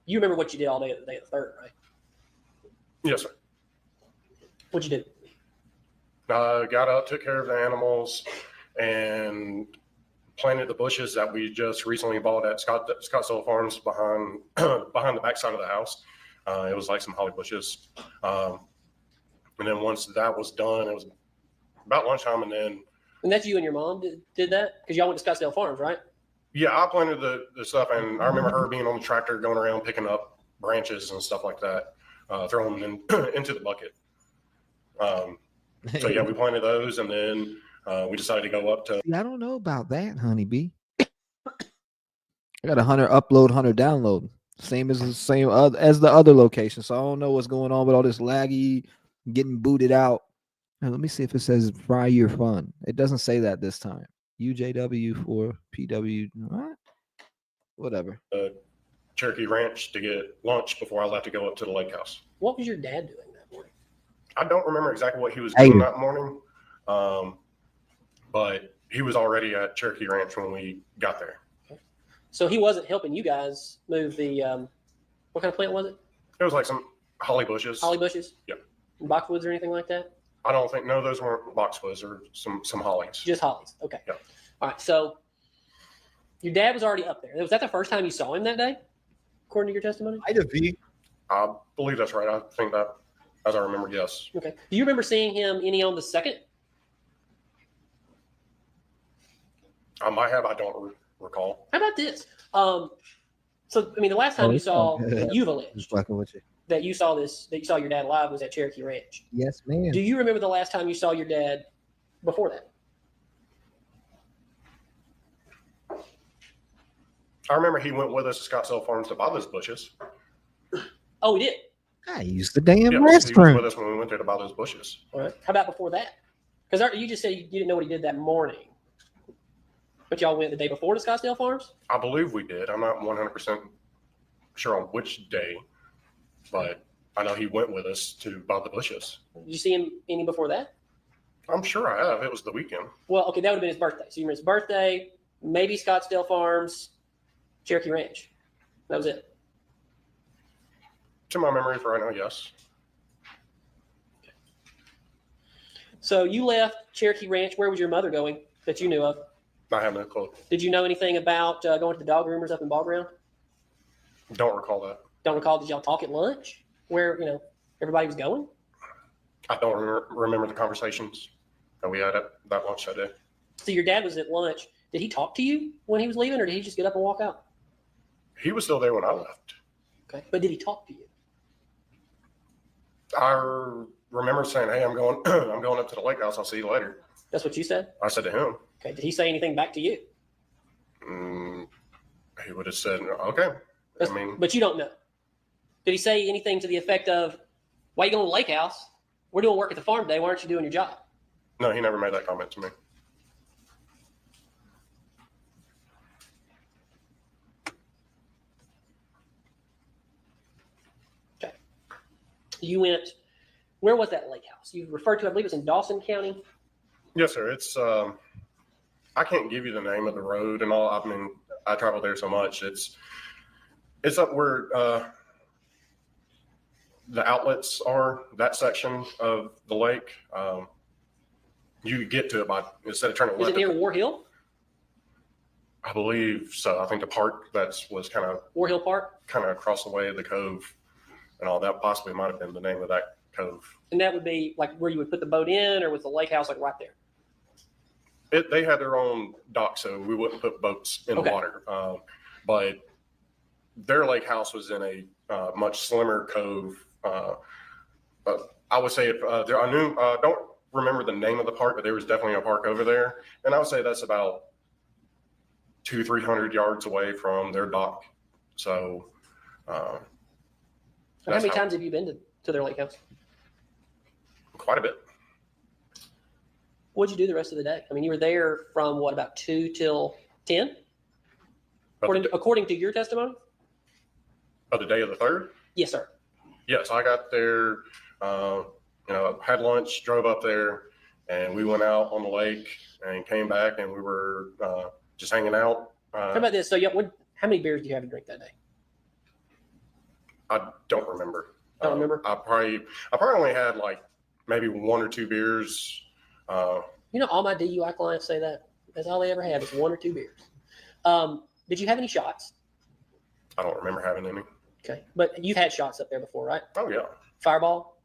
You remember what you did all day of the 3rd, right? Yes, sir. What'd you do? Got up, took care of the animals, and planted the bushes that we just recently bought at Scottsdale Farms behind the backside of the house. It was like some holly bushes. And then once that was done, it was about lunchtime, and then And that's you and your mom did that? Because y'all went to Scottsdale Farms, right? yeah, I planted the stuff, and I remember her being on the tractor going around picking up branches and stuff like that, throwing them into the bucket. So yeah, we planted those, and then we decided to go up to. I don't know about that, honeybee. I got 100 upload, 100 download. Same as the other location. So I don't know what's going on with all this laggy getting booted out. Now, let me see if it says fry your fun. It doesn't say that this time. UJW for PW. What? Whatever. Cherokee Ranch to get lunch before I left to go up to the lake house. What was your dad doing that morning? I don't remember exactly what he was doing that morning, but he was already at Cherokee Ranch when we got there. So he wasn't helping you guys move the what kind of plant was it? It was like some holly bushes. Holly bushes? Yep. Boxwoods or anything like that? I don't think those weren't boxwoods or some hollies. Just hollies. Okay. Yeah. All right. So your dad was already up there. Was that the first time you saw him that day, according to your testimony? Might have been. I believe that's right. I think that, as I remember, yes. Okay. Do you remember seeing him any on the 2nd? I might have. I don't recall. How about this? So, I mean, the last time you saw that you've alleged Just fucking with you. that you saw your dad live was at Cherokee Ranch. Yes, ma'am. Do you remember the last time you saw your dad before that? I remember he went with us to Scottsdale Farms to buy those bushes. Oh, he did. I used the damn Yeah, he was restroom. with us when we went there to buy those bushes. All right. How about before that? Because you just said you didn't know what he did that morning. But y'all went the day before to Scottsdale Farms? I believe we did. I'm not 100% sure on which day, but I know he went with us to buy the bushes. Did you see him any before that? I'm sure I have. It was the weekend. Well, okay, that would have been his birthday. So you remember his birthday, maybe Scottsdale Farms, Cherokee Ranch. That was it. To my memory for right now, yes. So you left Cherokee Ranch. Where was your mother going that you knew of? I have no clue. Did you know anything about going to the dog groomers up in Ball Ground? Don't recall that. Don't recall. Did y'all talk at lunch where everybody was going? I don't remember the conversations that we had at that lunch that day. So your dad was at lunch. Did he talk to you when he was leaving, or did he just get up and walk out? He was still there when I left. Okay, but did he talk to you? I remember saying, "Hey, I'm going. I'm going up to the lake house. I'll see you later." That's what you said? I said to him. Okay. Did he say anything back to you? He would have said, "Okay." But you don't know. Did he say anything to the effect of, "Why you going to the lake house? We're doing work at the farm today. Why aren't you doing your job?" No, he never made that comment to me. Okay. You went. Where was that lake house? You referred to, I believe, it was in Dawson County. Yes, sir. It's I can't give you the name of the road and all. I mean, I travel there so much. It's up where the outlets are, that section of the lake. You get to it by, instead of turning Is left. it near War Hill? I believe so. I think the park was kind of War Hill Park? kind of across the way of the cove and all that possibly might have been the name of that cove. And that would be like where you would put the boat in, or was the lake house like right there? They had their own dock, so we wouldn't put boats in the water. But their lake house was in a much slimmer cove. But I would say there. I knew. Don't remember the name of the park, but there was definitely a park over there, and I would say that's about 200-300 yards away from their dock. So, how many times have you been to their lake house? Quite a bit. What'd you do the rest of the day? I mean, you were there from what, about 2 till 10? According to your testimony? Of the day of the 3rd? Yes, sir. Yes, I got there, had lunch, drove up there, and we went out on the lake and came back, and we were just hanging out. How about this? So, how many beers do you have to drink that day? I don't remember. Don't remember? I probably only had like maybe 1 or 2 beers. All my DUI clients say that. That's all they ever have is 1 or 2 beers. Did you have any shots? I don't remember having any. Okay. But you've had shots up there before, right? Oh, yeah. Fireball?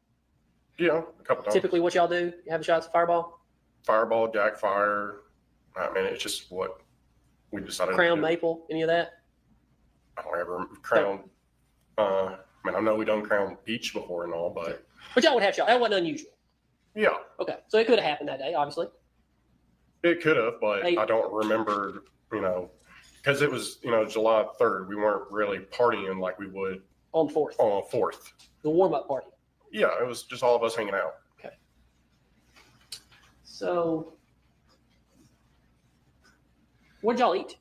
Yeah, a couple times. Typically what y'all do? You have shots of Fireball? Fireball, Jack Fire. I mean, it's just what we decided Crown to do. Maple? Any of that? I don't ever Crown. I know we done Crown Peach before and all, but y'all would have shots. That wasn't unusual. Yeah. Okay. So it could have happened that day, obviously. It could have, but I don't remember, because it was, July 3rd. We weren't really partying like we would on 4th. On 4th. The warm-up party. Yeah, it was just all of us hanging out. Okay. So, what did y'all eat?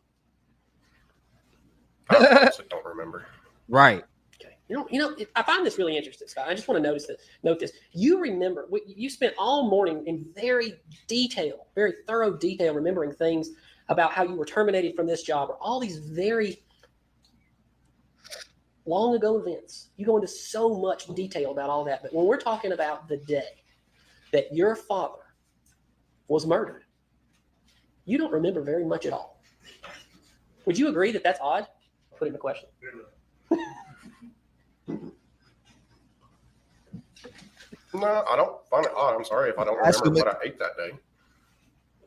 I honestly don't remember. Right. Okay. I find this really interesting, Scott. I just want to note this. You remember, you spent all morning in very thorough detail, remembering things about how you were terminated from this job, or all these very long ago events. You go into so much detail about all that. But when we're talking about the day that your father was murdered, you don't remember very much at all. Would you agree that that's odd? I'll put it in a question. No, I don't find it odd. I'm sorry if I don't remember what I ate that day.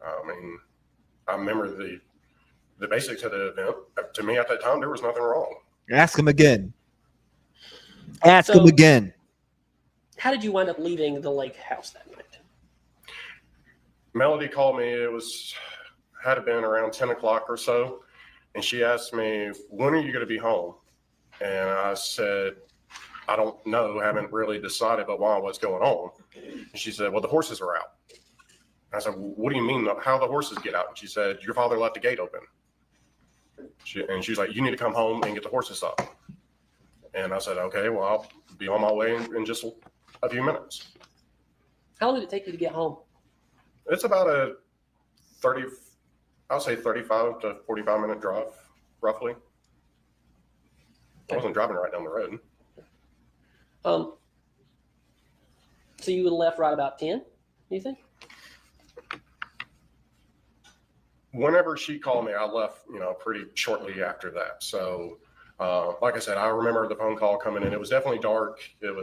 I mean, I remember the basics of the event. To me, at that time, there was nothing wrong. Ask him again. Ask him again. How did you wind up leaving the lake house that night? Melody called me. It had been around 10 o'clock or so. And she asked me, when are you going to be home? And I said, I don't know. Haven't really decided, but what's going on? And she said, well, the horses are out. I said, what do you mean? How the horses get out? And she said, your father left the gate open. She was like, you need to come home and get the horses up. And I said, okay, well, I'll be on my way in just a few minutes. How long did it take you to get home? It's about a 35 to 45 minute drive, roughly. I wasn't driving right down the road. So you would have left right about 10, you think? Whenever she called me, I left, pretty shortly after that. So, like I said, I remember the phone call coming in. It was definitely dark. It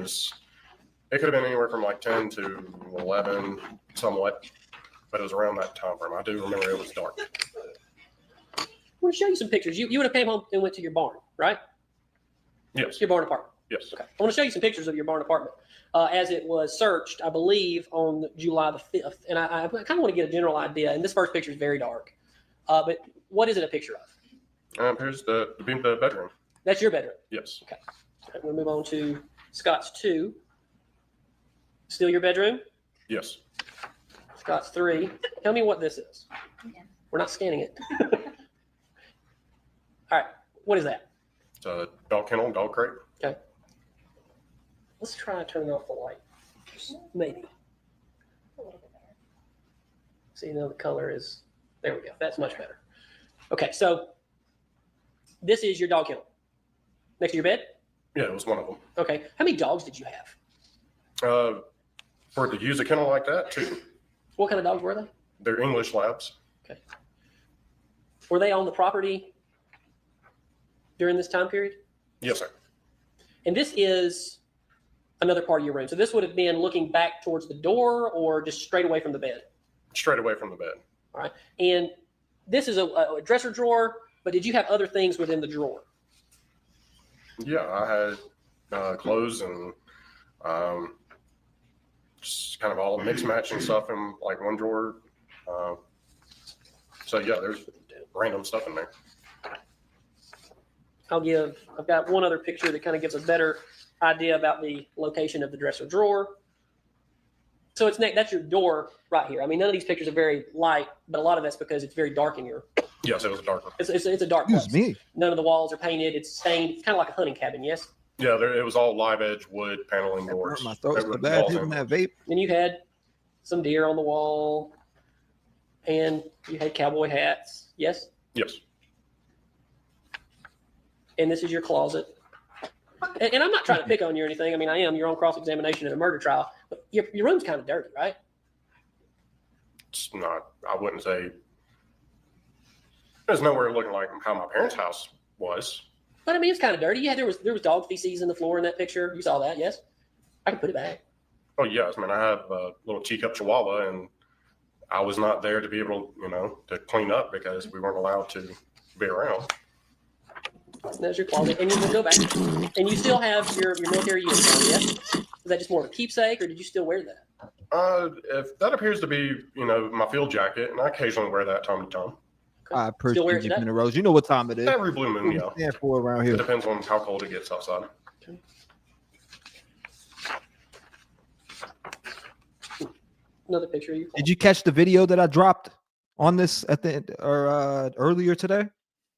could have been anywhere from like 10 to 11, somewhat, but it was around that time frame. I do remember it was dark. I want to show you some pictures. You would have came home and went to your barn, right? Yes. Your barn apartment. Yes. Okay. I want to show you some pictures of your barn apartment as it was searched, I believe, on July the 5th. And I kind of want to get a general idea. And this first picture is very dark. But what is it a picture of? Here's the bedroom. That's your bedroom? Yes. Okay. We'll move on to Scott's 2. Still your bedroom? Yes. Scott's 3. Tell me what this is. Yeah. We're not scanning it. All right. What is that? It's a dog kennel, dog crate. Okay. Let's try turning off the light. Maybe. A little bit better. See, now the color is, there we go. That's much better. Okay, so this is your dog kennel. Next to your bed? Yeah, it was one of them. Okay. How many dogs did you have? For to use a kennel like that, 2. What kind of dogs were they? They're English Labs. Okay. Were they on the property during this time period? Yes, sir. And this is another part of your room. So this would have been looking back towards the door or just straight away from the bed? Straight away from the bed. All right. And this is a dresser drawer, but did you have other things within the drawer? Yeah, I had clothes and just kind of all mixed matching stuff in like one drawer. So yeah, there's random stuff in there. I've got one other picture that kind of gives a better idea about the location of the dresser drawer. So that's your door right here. I mean, none of these pictures are very light, but a lot of that's because it's very dark in your. Yes, it was darker. It's a dark place. Me. None of the walls are painted. It's stained. It's kind of like a hunting cabin. Yes. Yeah, it was all live edge wood paneling doors. My throat's so bad hitting that vape. And you had some deer on the wall, and you had cowboy hats. Yes. Yes. And this is your closet. And I'm not trying to pick on you or anything. I mean, I am. You're on cross-examination in a murder trial. But your room's kind of dirty, right? It's not, I wouldn't say, there's nowhere looking like how my parents' house was. But I mean, it's kind of dirty. Yeah, there was dog feces in the floor in that picture. You saw that, yes? I can put it back. Oh, yes. I mean, I have a little teacup chihuahua, and I was not there to be able, to clean up because we weren't allowed to be around. There's your closet, and you can go back. And you still have your military uniform, yes? Is that just more of a keepsake, or did you still wear that? If that appears to be, my field jacket, and I occasionally wear that time to time. Okay. I appreciate you, Minute Rose. You know what time it is. Every blue moon, yeah. Stand for around here. It depends on how cold it gets outside. Okay. Another picture of you. Did you catch the video that I dropped on this at the or earlier today?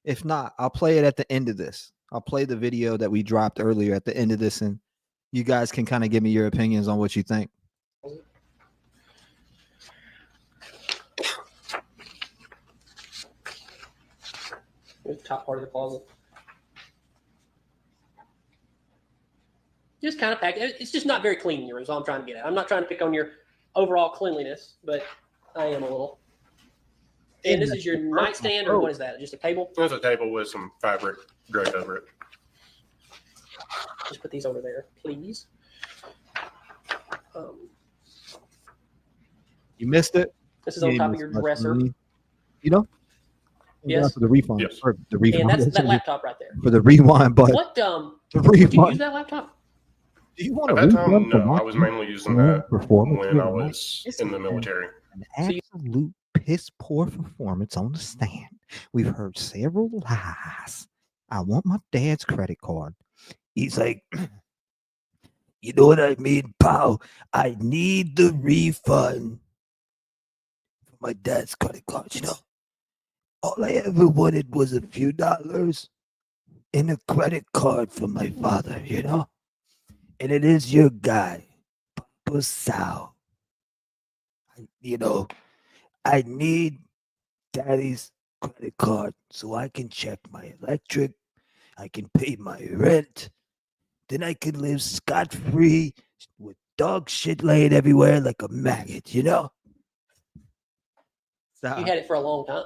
If not, I'll play it at the end of this. I'll play the video that we dropped earlier at the end of this, and you guys can kind of give me your opinions on what you think. Here's the top part of the closet. Just kind of packed. It's just not very clean in your room, is all I'm trying to get at. I'm not trying to pick on your overall cleanliness, but I am a little. And this is your nightstand, or what is that? Just a table? There's a table with some fabric draped over it. Just put these over there, please. You missed it. This is on You top of missed your much, dresser. really. You know? Yes. For the refund. Yes. For the refund. And that's that laptop right there. For the rewind button. What The would you refund. use that laptop? Do you want At a that refund time, for no. I watching was mainly using poor that performance when I with Mike? was This in the has been military. an absolute piss poor performance on the stand. We've heard several lies. I want my dad's credit card. He's like, you know what I mean, pal? I need the refund for my dad's credit card. You know, all I ever wanted was a few dollars in a credit card from my father, you know? And it is your guy, Papa Sal. You know, I need daddy's credit card so I can check my electric, I can pay my rent, then I can live scot-free with dog shit laying everywhere like a maggot, you know? You had it for a long time.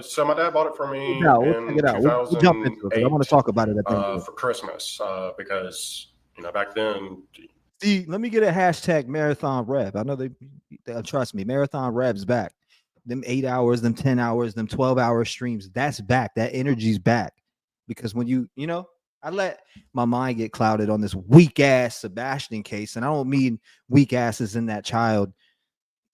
So my dad bought it for me We'll check in it out. We'll jump into it 'cause I want to 2008 talk about it at the end. for Christmas because back then. See, let me get a hashtag Marathon Rev. I know they trust me. Marathon Rev's back. Them 8 hours, them 10 hours, them 12-hour streams. That's back. That energy's back. Because when I let my mind get clouded on this weak ass Sebastian case, and I don't mean weak asses in that child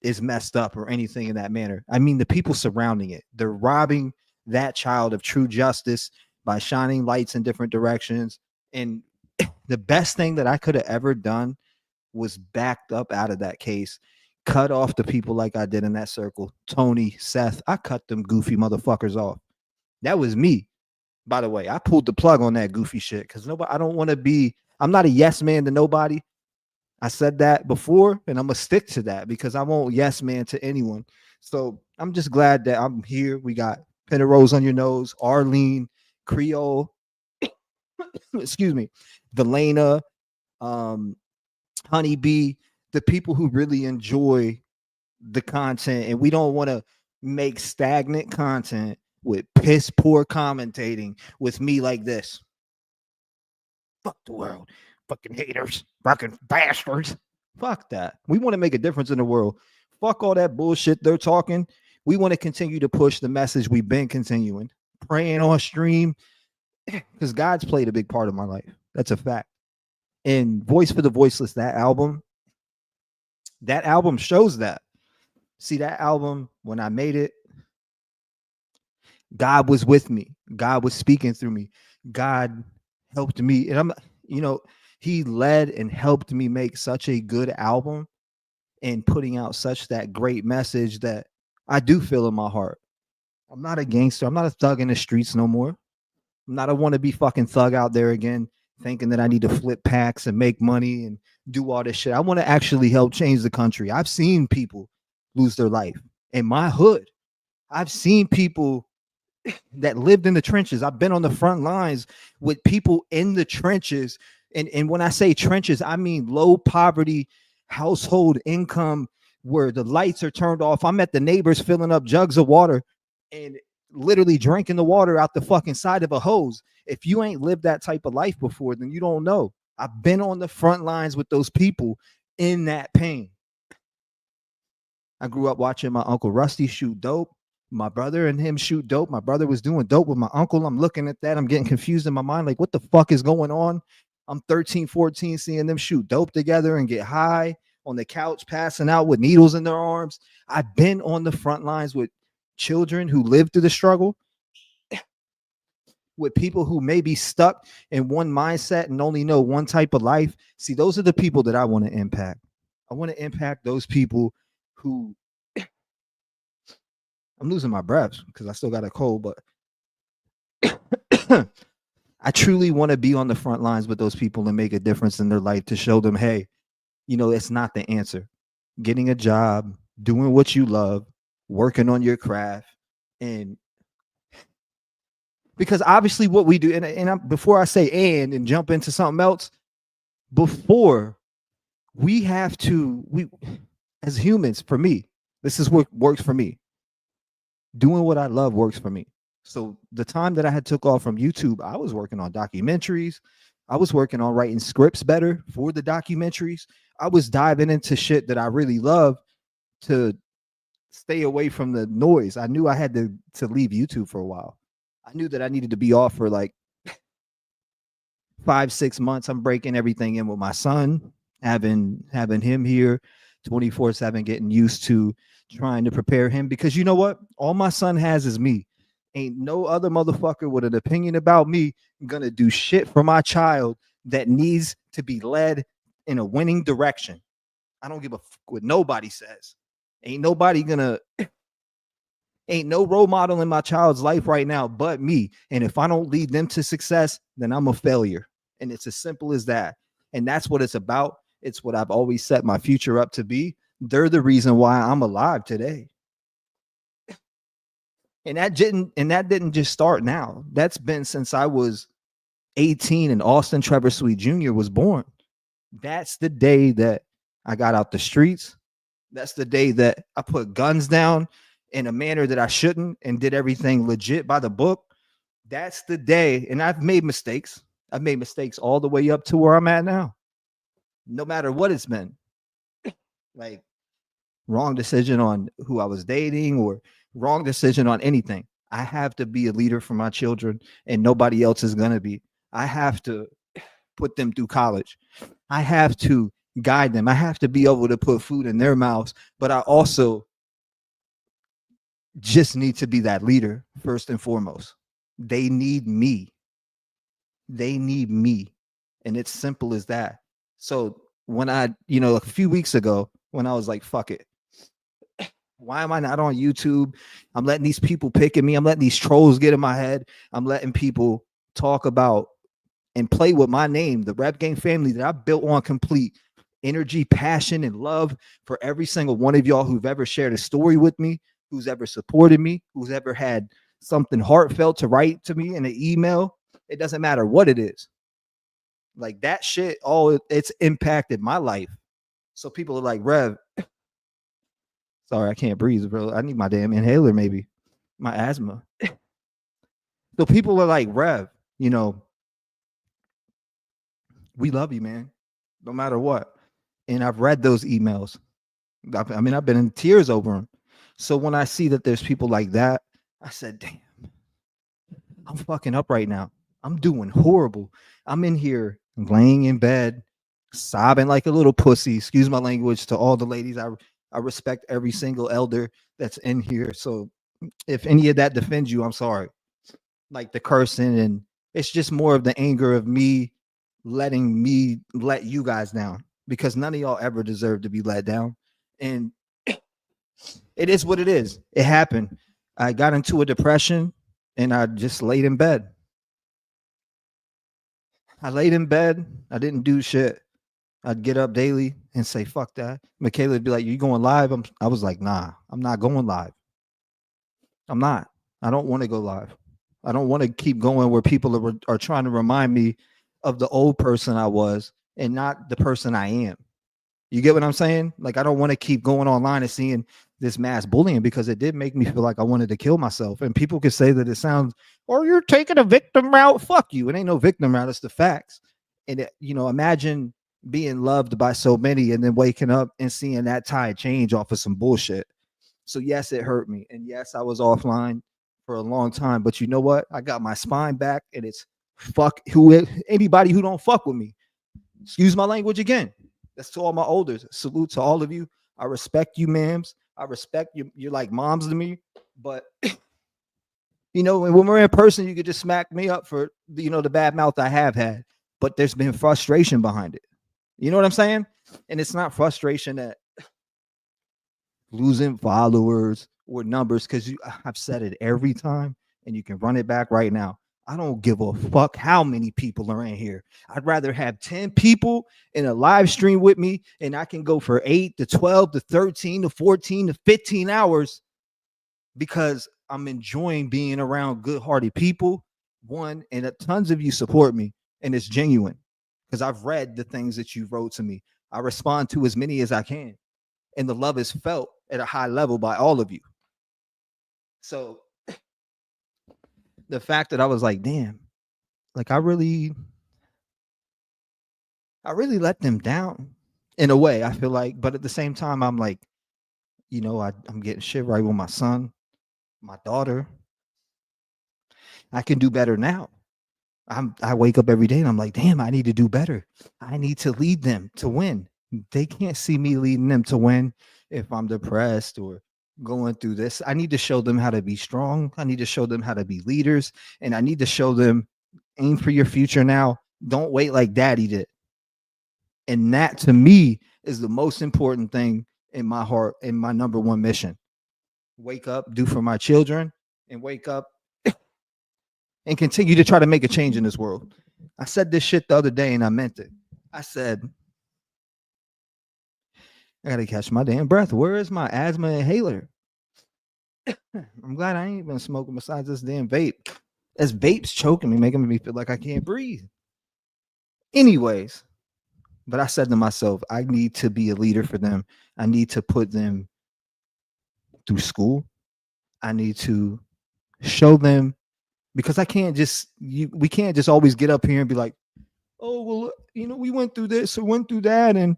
is messed up or anything in that manner. I mean the people surrounding it. They're robbing that child of true justice by shining lights in different directions. And the best thing that I could have ever done was backed up out of that case, cut off the people like I did in that circle. Tony, Seth, I cut them goofy motherfuckers off. That was me. By the way, I pulled the plug on that goofy shit because I don't want to be, I'm not a yes man to nobody. I said that before, and I'm gonna stick to that because I won't yes man to anyone. So I'm just glad that I'm here. We got Penrose on your nose, Arlene, Creole, excuse me, Delana, Honeybee, the people who really enjoy the content, and we don't want to make stagnant content with piss poor commentating with me like this. Fuck the world. Fucking haters, fucking bastards. Fuck that. We want to make a difference in the world. Fuck all that bullshit they're talking. We want to continue to push the message we've been continuing, praying on stream, because God's played a big part of my life. That's a fact. And Voice for the Voiceless, that album shows that. See, that album, when I made it, God was with me. God was speaking through me. God helped me. And he led and helped me make such a good album and putting out such that great message that I do feel in my heart. I'm not a gangster. I'm not a thug in the streets no more. I'm not a wannabe fucking thug out there again, thinking that I need to flip packs and make money and do all this shit. I want to actually help change the country. I've seen people lose their life in my hood. I've seen people that lived in the trenches. I've been on the front lines with people in the trenches. And when I say trenches, I mean low poverty household income where the lights are turned off. I'm at the neighbors filling up jugs of water and literally drinking the water out the fucking side of a hose. If you ain't lived that type of life before, then you don't know. I've been on the front lines with those people in that pain. I grew up watching my Uncle Rusty shoot dope. My brother and him shoot dope. My brother was doing dope with my uncle. I'm looking at that. I'm getting confused in my mind. Like, what the fuck is going on? I'm 13, 14, seeing them shoot dope together and get high on the couch, passing out with needles in their arms. I've been on the front lines with children who lived through the struggle, with people who may be stuck in one mindset and only know one type of life. See, those are the people that I want to impact. I want to impact those people who I'm losing my breath because I still got a cold, but I truly want to be on the front lines with those people and make a difference in their life to show them, hey, it's not the answer. Getting a job, doing what you love, working on your craft, and because obviously what we do, before I say and jump into something else, before we have to, as humans, for me, this is what works for me. Doing what I love works for me. So the time that I had took off from YouTube, I was working on documentaries. I was working on writing scripts better for the documentaries. I was diving into shit that I really love to stay away from the noise. I knew I had to leave YouTube for a while. I knew that I needed to be off for like 5-6 months. I'm breaking everything in with my son, having him here 24/7, getting used to trying to prepare him, because you know what? All my son has is me. Ain't no other motherfucker with an opinion about me gonna do shit for my child that needs to be led in a winning direction. I don't give a fuck what nobody says. Ain't nobody gonna ain't no role model in my child's life right now but me. And if I don't lead them to success, then I'm a failure. And it's as simple as that. And that's what it's about. It's what I've always set my future up to be. They're the reason why I'm alive today. And that didn't just start now. That's been since I was 18 and Austin Trevor Sweet Jr. was born. That's the day that I got out the streets. That's the day that I put guns down in a manner that I shouldn't and did everything legit by the book. That's the day. And I've made mistakes. I've made mistakes all the way up to where I'm at now. No matter what it's been. Like wrong decision on who I was dating or wrong decision on anything. I have to be a leader for my children and nobody else is going to be. I have to put them through college. I have to guide them. I have to be able to put food in their mouths, but I also just need to be that leader first and foremost. They need me. They need me. And it's simple as that. So when I, a few weeks ago, when I was like, fuck it. Why am I not on YouTube? I'm letting these people pick at me. I'm letting these trolls get in my head. I'm letting people talk about and play with my name, the Rap Game family that I built on complete energy, passion, and love for every single one of y'all who've ever shared a story with me, who's ever supported me, who's ever had something heartfelt to write to me in an email. It doesn't matter what it is. Like that shit, it's impacted my life. So people are like, Rev, sorry, I can't breathe, bro. I need my damn inhaler, maybe. My asthma. So people are like, Rev, we love you, man, no matter what. And I've read those emails. I've been in tears over them. So when I see that there's people like that, I said, damn, I'm fucking up right now. I'm doing horrible. I'm in here laying in bed, sobbing like a little pussy. Excuse my language to all the ladies. I respect every single elder that's in here. So if any of that defends you, I'm sorry. Like the cursing, and it's just more of the anger of me letting me let you guys down, because none of y'all ever deserve to be let down. And it is what it is. It happened. I got into a depression and I just laid in bed. I laid in bed. I didn't do shit. I'd get up daily and say, fuck that. Michaela would be like, you going live? I was like, nah, I'm not going live. I'm not. I don't want to go live. I don't want to keep going where people are trying to remind me of the old person I was and not the person I am. You get what I'm saying? Like, I don't want to keep going online and seeing this mass bullying, because it did make me feel like I wanted to kill myself. And people could say that it sounds, or you're taking a victim route. Fuck you. It ain't no victim route. It's the facts. And, imagine being loved by so many and then waking up and seeing that tide change off of some bullshit. So yes, it hurt me. And yes, I was offline for a long time, but you know what? I got my spine back, and it's anybody who don't fuck with me. Excuse my language again. That's to all my elders. Salute to all of you. I respect you, ma'ams. I respect you. You're like moms to me. But when we're in person, you could just smack me up for the bad mouth I have had. But there's been frustration behind it. You know what I'm saying? And it's not frustration at losing followers or numbers, because I've said it every time, and you can run it back right now. I don't give a fuck how many people are in here. I'd rather have 10 people in a live stream with me, and I can go for 8 to 12 to 13 to 14 to 15 hours, because I'm enjoying being around good-hearted people. One, and tons of you support me, and it's genuine, because I've read the things that you wrote to me. I respond to as many as I can, and the love is felt at a high level by all of you. So the fact that I was like, damn, like I really I really let them down in a way, I feel like. But at the same time, I'm like, I'm getting shit right with my son, my daughter. I can do better now. I wake up every day and I'm like, damn, I need to do better. I need to lead them to win. They can't see me leading them to win if I'm depressed or going through this. I need to show them how to be strong. I need to show them how to be leaders. And I need to show them aim for your future now. Don't wait like daddy did. And that to me is the most important thing in my heart and my number one mission. Wake up, do for my children, and wake up and continue to try to make a change in this world. I said this shit the other day and I meant it. I said, I gotta catch my damn breath. Where is my asthma inhaler? I'm glad I ain't been smoking besides this damn vape. This vape's choking me, making me feel like I can't breathe. Anyways, but I said to myself, I need to be a leader for them. I need to put them through school. I need to show them, because I can't just, we can't just always get up here and be like, oh, well, we went through this or went through that and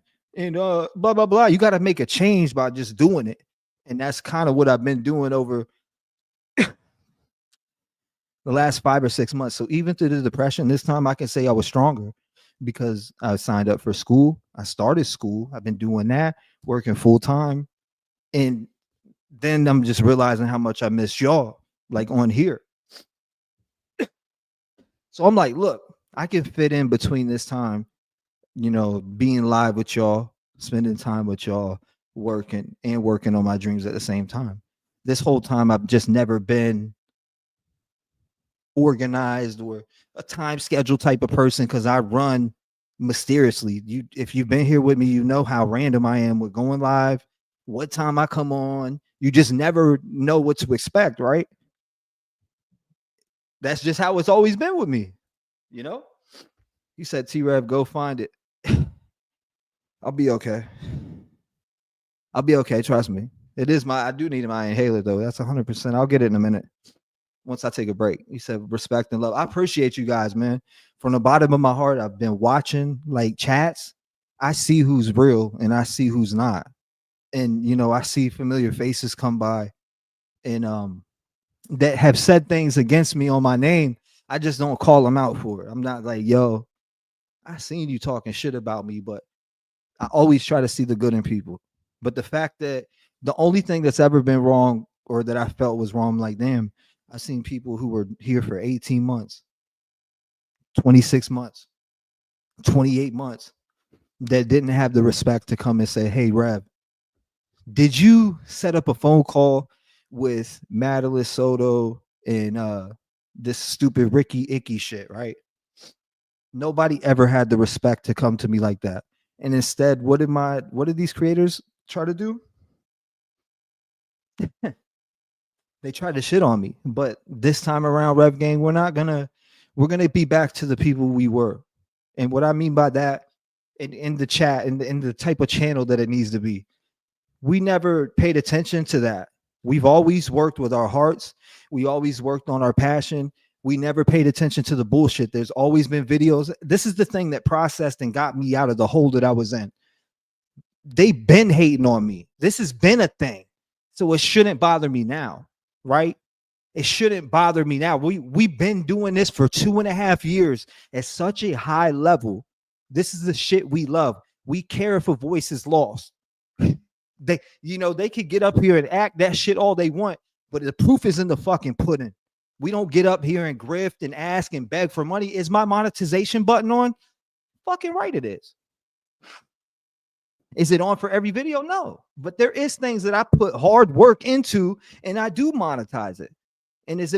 blah, blah, blah. You got to make a change by just doing it. And that's kind of what I've been doing over the last 5 or 6 months. So even through the depression, this time I can say I was stronger because I signed up for school. I started school. I've been doing that, working full time. And then I'm just realizing how much I miss y'all, like on here. So I'm like, look, I can fit in between this time, being live with y'all, spending time with y'all, working on my dreams at the same time. This whole time, I've just never been organized or a time schedule type of person because I run mysteriously. If you've been here with me, you know how random I am with going live, what time I come on. You just never know what to expect, right? That's just how it's always been with me, He said, T-REV, go find it. I'll be okay. I'll be okay. Trust me. I do need my inhaler though. That's 100%. I'll get it in a minute once I take a break. He said, respect and love. I appreciate you guys, man. From the bottom of my heart, I've been watching like chats. I see who's real and I see who's not. And, I see familiar faces come by and, that have said things against me on my name. I just don't call them out for it. I'm not like, yo, I seen you talking shit about me, but I always try to see the good in people. But the fact that the only thing that's ever been wrong or that I felt was wrong, like, damn, I've seen people who were here for 18 months, 26 months, 28 months that didn't have the respect to come and say, hey, Rev, did you set up a phone call with Madeline Soto and this stupid Ricky Icky shit, right? Nobody ever had the respect to come to me like that. And instead, what did these creators try to do? They tried to shit on me. But this time around, Rev Gang, we're gonna be back to the people we were. And what I mean by that, in the chat, in the type of channel that it needs to be, we never paid attention to that. We've always worked with our hearts. We always worked on our passion. We never paid attention to the bullshit. There's always been videos. This is the thing that processed and got me out of the hole that I was in. They've been hating on me. This has been a thing. So it shouldn't bother me now, right? It shouldn't bother me now. We've been doing this for 2.5 years at such a high level. This is the shit we love. We care if a voice is lost. They could get up here and act that shit all they want, but the proof is in the fucking pudding. We don't get up here and grift and ask and beg for money. Is my monetization button on? Fucking right it is. Is it on for every video? No. But there is things that I put hard work into and I do monetize it. And it's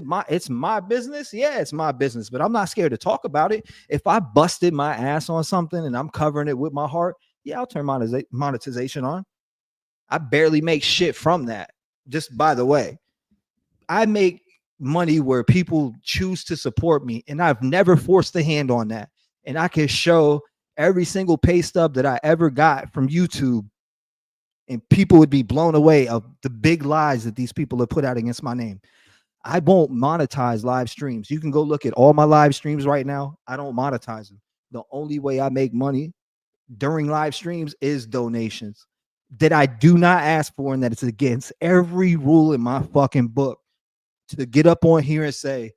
my business? Yeah, it's my business, but I'm not scared to talk about it. If I busted my ass on something and I'm covering it with my heart, yeah, I'll turn monetization on. I barely make shit from that. Just by the way, I make money where people choose to support me, and I've never forced a hand on that. And I can show every single pay stub that I ever got from YouTube, and people would be blown away of the big lies that these people have put out against my name. I won't monetize live streams. You can go look at all my live streams right now. I don't monetize them. The only way I make money during live streams is donations that I do not ask for, and that it's against every rule in my fucking book to get up on here and say,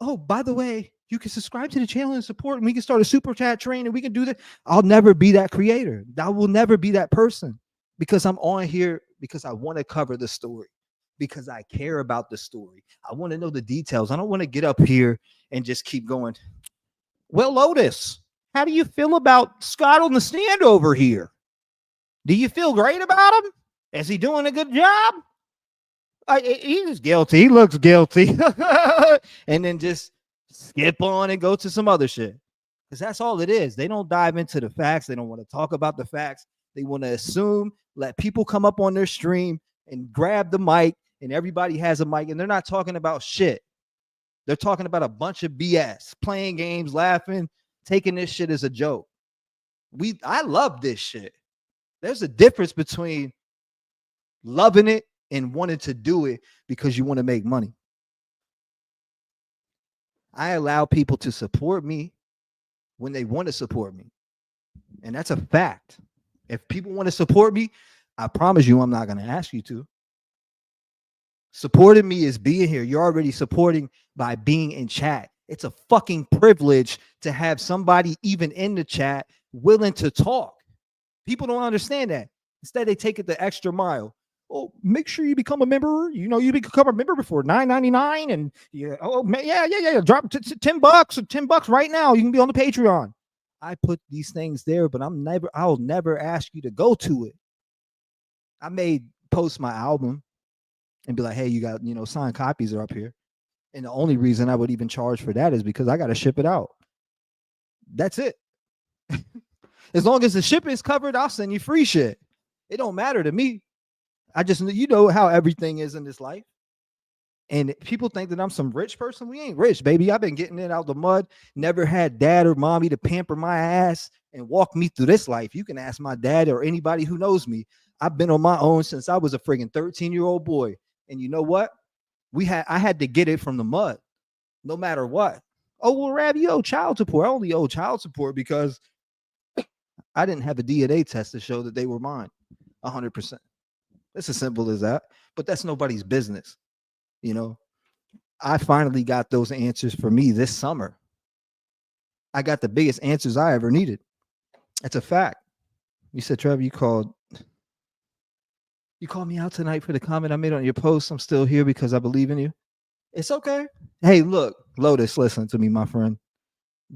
oh, by the way, you can subscribe to the channel and support, and we can start a super chat train, and we can do that. I'll never be that creator. I will never be that person, because I'm on here because I want to cover the story, because I care about the story. I want to know the details. I don't want to get up here and just keep going, well, Lotus, how do you feel about Scott on the stand over here? Do you feel great about him? Is he doing a good job? He's guilty. He looks guilty. And then just skip on and go to some other shit. Because that's all it is. They don't dive into the facts. They don't want to talk about the facts. They want to assume, let people come up on their stream and grab the mic, and everybody has a mic, and they're not talking about shit. They're talking about a bunch of BS, playing games, laughing, taking this shit as a joke. I love this shit. There's a difference between loving it and wanting to do it because you want to make money. I allow people to support me when they want to support me. And that's a fact. If people want to support me, I promise you I'm not going to ask you to. Supporting me is being here. You're already supporting by being in chat. It's a fucking privilege to have somebody even in the chat willing to talk. People don't understand that. Instead, they take it the extra mile. Oh, make sure you become a member. You know, you become a member before $9.99, and yeah. Drop $10 or $10 right now. You can be on the Patreon. I put these things there, but I'll never ask you to go to it. I may post my album and be like, hey, you got, signed copies are up here. And the only reason I would even charge for that is because I got to ship it out. That's it. As long as the shipping is covered, I'll send you free shit. It don't matter to me. I just, how everything is in this life. And people think that I'm some rich person. We ain't rich, baby. I've been getting it out the mud. Never had dad or mommy to pamper my ass and walk me through this life. You can ask my dad or anybody who knows me. I've been on my own since I was a friggin' 13-year-old boy. And you know what? I had to get it from the mud, no matter what. Oh, well, Rav, you owe child support. I only owe child support because I didn't have a DNA test to show that they were mine 100%. It's as simple as that. But that's nobody's business. I finally got those answers for me this summer. I got the biggest answers I ever needed. That's a fact. You said, Trevor, you called me out tonight for the comment I made on your post. I'm still here because I believe in you. It's okay. Hey, look, Lotus, listen to me, my friend.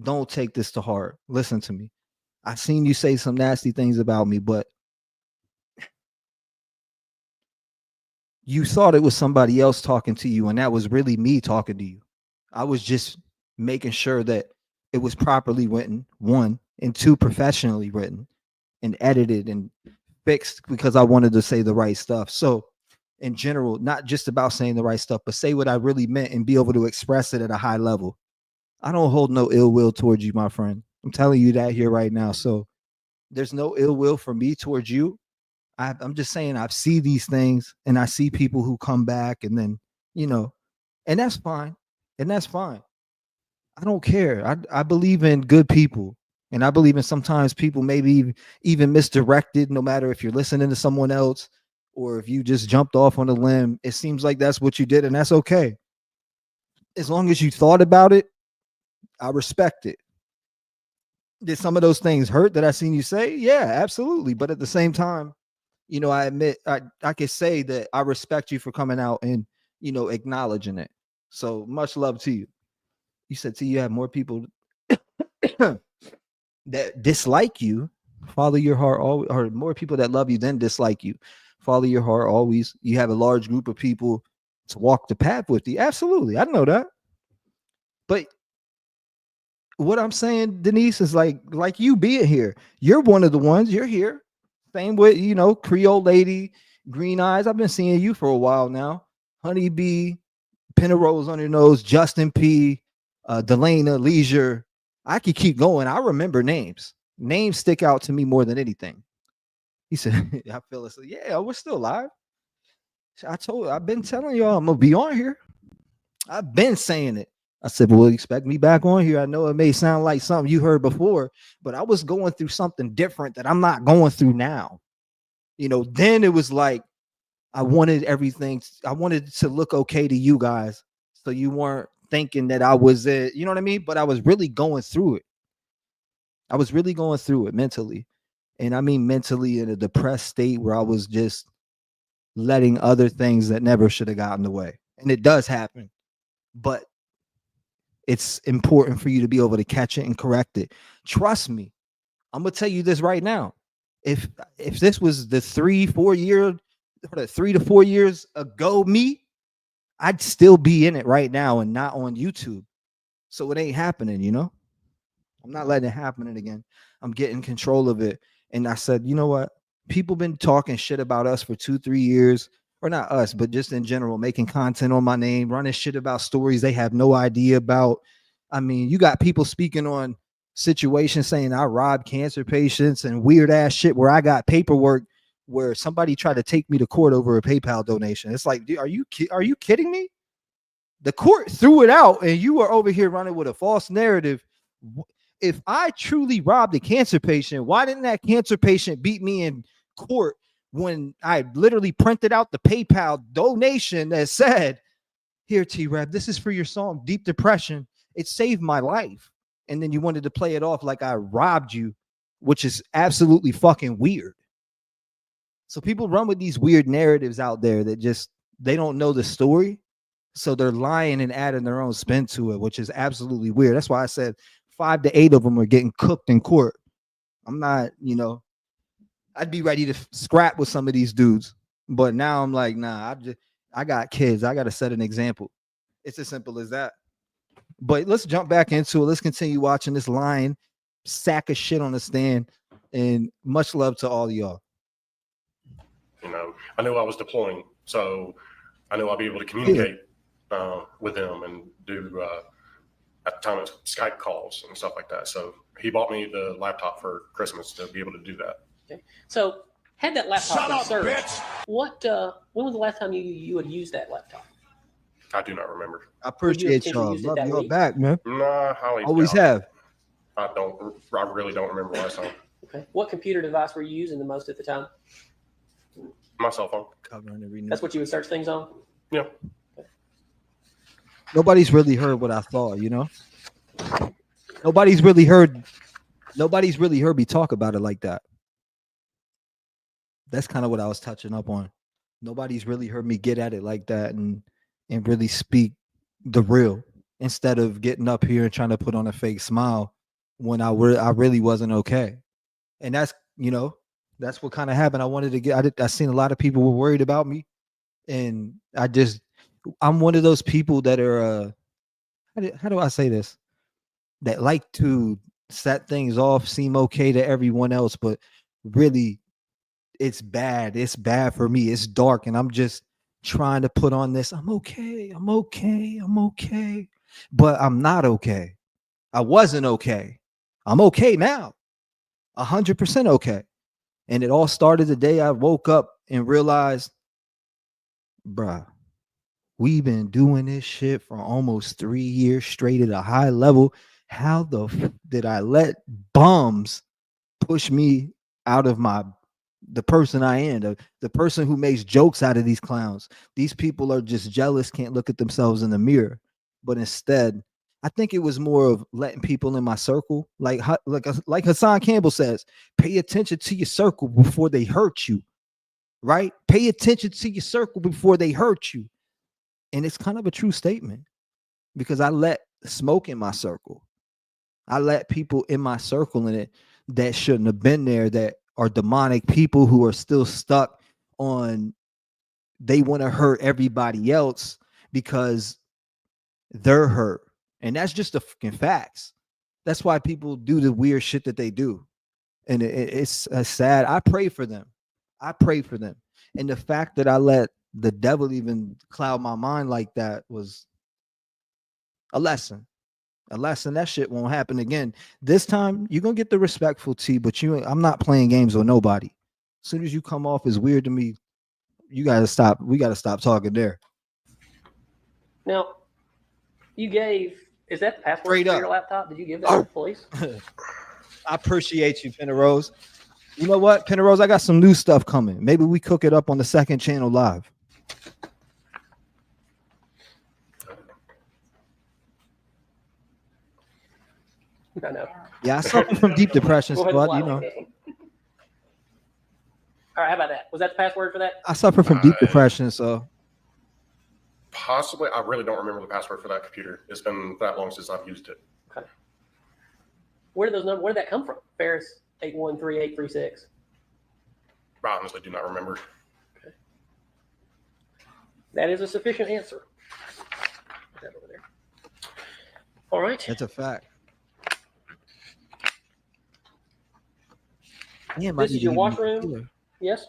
Don't take this to heart. Listen to me. I've seen you say some nasty things about me, but you thought it was somebody else talking to you, and that was really me talking to you. I was just making sure that it was properly written, 1, and 2, professionally written and edited and fixed, because I wanted to say the right stuff. So in general, not just about saying the right stuff, but say what I really meant and be able to express it at a high level. I don't hold no ill will towards you, my friend. I'm telling you that here right now. So there's no ill will from me towards you. I'm just saying I see these things, and I see people who come back, and then, and that's fine. And that's fine. I don't care. I believe in good people, and I believe in sometimes people maybe even misdirected, no matter if you're listening to someone else or if you just jumped off on a limb. It seems like that's what you did, and that's okay. As long as you thought about it, I respect it. Did some of those things hurt that I seen you say? Yeah, absolutely. But at the same time, I admit I can say that I respect you for coming out and, acknowledging it. So much love to you. You said, you have more people that dislike you. Follow your heart always, or more people that love you than dislike you. Follow your heart always. You have a large group of people to walk the path with you. Absolutely. I know that. But what I'm saying, Denise, is like you being here. You're one of the ones. You're here. Same with, Creole Lady, Green Eyes. I've been seeing you for a while now. Honeybee, Pin of Rose on your nose, Justin P, Delana, Leisure. I could keep going. I remember names. Names stick out to me more than anything. He said, I feel it's like, yeah, we're still live. I've been telling y'all I'm gonna be on here. I've been saying it. I said, well, expect me back on here. I know it may sound like something you heard before, but I was going through something different that I'm not going through now. You know, then it was like I wanted everything. I wanted to look okay to you guys, so you weren't thinking that I was it. You know what I mean? But I was really going through it. I was really going through it mentally, and I mean mentally in a depressed state where I was just letting other things that never should have gotten in the way. And it does happen, but it's important for you to be able to catch it and correct it. Trust me. I'm gonna tell you this right now. If this was the 3 to 4 years ago me, I'd still be in it right now and not on YouTube. So it ain't happening, you know. I'm not letting it happen again. I'm getting control of it. And I said, you know what? People been talking shit about us for 2-3 years, or not us, but just in general, making content on my name, running shit about stories they have no idea about. I mean, you got people speaking on situations saying I robbed cancer patients and weird ass shit where I got paperwork where somebody tried to take me to court over a PayPal donation. It's like, dude, are you kidding me? The court threw it out and you are over here running with a false narrative. If I truly robbed a cancer patient, why didn't that cancer patient beat me in court when I literally printed out the PayPal donation that said, here, T-REV, this is for your song, Deep Depression. It saved my life. And then you wanted to play it off like I robbed you, which is absolutely fucking weird. So people run with these weird narratives out there that just, they don't know the story. So they're lying and adding their own spin to it, which is absolutely weird. That's why I said 5 to 8 of them are getting cooked in court. I'm not, you know, I'd be ready to scrap with some of these dudes. But now I'm like, nah, I got kids. I got to set an example. It's as simple as that. But let's jump back into it. Let's continue watching this lion sack of shit on the stand. And much love to all of y'all. You know, I knew I was deploying, so I knew I'll be able to communicate with him and do, at the time, it's Skype calls and stuff like that. So he bought me the laptop for Christmas to be able to do that. Okay. So had that laptop Shut been up, served, bitch! when was the last time you would use that laptop? I do not remember. I appreciate y'all. Love y'all back, man. Nah, always have. I really don't remember last time. Okay. What computer device were you using the most at the time? My cell phone. That's what you would search things on? Yeah. Okay. Nobody's really heard what I thought, you know? Nobody's really heard me talk about it like that. That's kind of what I was touching up on. Nobody's really heard me get at it like that and really speak the real instead of getting up here and trying to put on a fake smile when I really wasn't okay. And that's, you know, that's what kind of happened. I wanted to I seen a lot of people were worried about me, and I'm one of those people that are how do I say this, that like to set things off, seem okay to everyone else, but really it's bad for me. It's dark, and I'm just trying to put on this I'm okay, but I'm not okay. I wasn't okay. I'm okay now, 100% okay. And it all started the day I woke up and realized, bruh, we've been doing this shit for almost 3 years straight at a high level. How did I let bums push me out of the person I am, the person who makes jokes out of these clowns? These people are just jealous, can't look at themselves in the mirror. But instead, I think it was more of letting people in my circle, like Hassan Campbell says, pay attention to your circle before they hurt you, right? Pay attention to your circle before they hurt you. And it's kind of a true statement because I let smoke in my circle. I let people in my circle in it that shouldn't have been there, that are demonic people who are still stuck on, they want to hurt everybody else because they're hurt. And that's just the fucking facts. That's why people do the weird shit that they do. And it's sad. I pray for them. And the fact that I let the devil even cloud my mind like that was a lesson. That shit won't happen again. This time you're gonna get the respectful T, but I'm not playing games with nobody. As soon as you come off as weird to me, you gotta stop. We gotta stop talking there. Now, you gave Is that the password Straight for up. your laptop? Did you give that to the police? I appreciate you, Penrose. You know what, Penrose? I got some new stuff coming. Maybe we cook it up on the second channel live. I know. Yeah, I suffer from deep depression, Go ahead squad. and You fly know, on this one. All right, how about that? Was that the password for that? I suffer from deep depression, so Possibly. I really don't remember the password for that computer. It's been that long since I've used it. Okay. Where did those numbers? Where did that come from? Ferris 813836. I honestly do not remember. Okay. That is a sufficient answer. Put that over there. All right. that's a fact. Yeah, This is your washroom. Yes.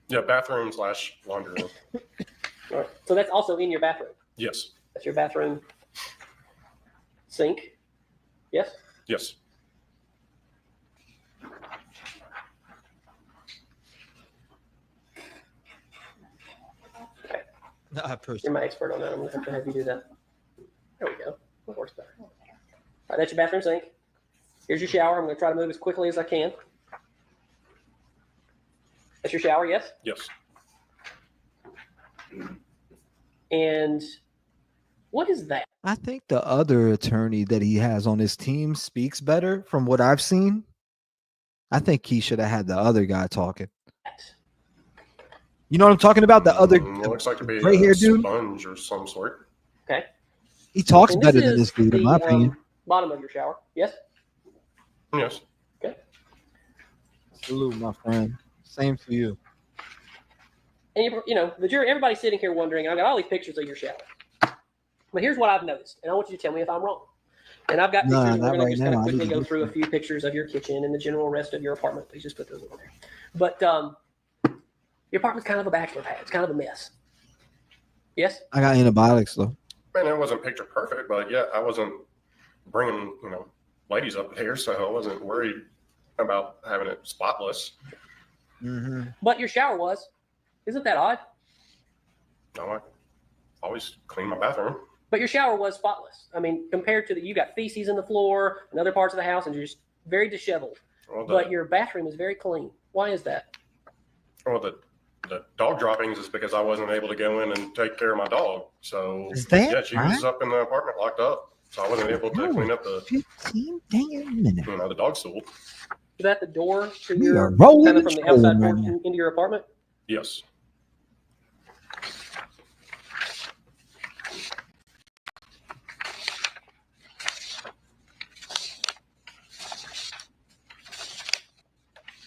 Yeah, bathroom / laundry room. All right. So that's also in your bathroom. Yes. That's your bathroom sink. Yes. Yes. Okay. I appreciate. You're my expert on that. I'm gonna have to have you do that. There we go. What works better? All right, that's your bathroom sink. Here's your shower. I'm gonna try to move as quickly as I can. That's your shower, yes? Yes. And what is that? I think the other attorney that he has on his team speaks better from what I've seen. I think he should have had the other guy talking. You know what I'm talking about? The other looks like to be gray a hair dude. sponge or some sort. Okay. He talks And better this than this is dude, in the, my opinion. bottom of your shower, yes? Yes. Okay. Salute, my friend. Same for you. And you know, the jury, everybody's sitting here wondering. I got all these pictures of your shower, but here's what I've noticed, and I want you to tell me if I'm wrong. And I've got pictures. Nah, and we're not going to right just kind now. of I quickly need to go get through a some. few pictures of your kitchen and the general rest of your apartment. Please just put those over there. But your apartment's kind of a bachelor pad. It's kind of a mess. Yes. I got antibiotics though. Man, it wasn't picture perfect, but yeah, I wasn't bringing ladies up there, so I wasn't worried about having it spotless. Mm-hmm. But your shower was. Isn't that odd? No, I always clean my bathroom. But your shower was spotless. I mean, compared to you got feces in the floor and other parts of the house, and you're just very disheveled. Well, But your bathroom is very clean. Why is that? Well, the dog droppings is because I wasn't able to go in and take care of my dog. So Is that yeah, she right? was up in the apartment locked up, so I wasn't able to clean up the 15 damn minutes. the dog stool. Is that the door to We your are rolling kind of and from the outside trolling porch right now. into your apartment? Yes.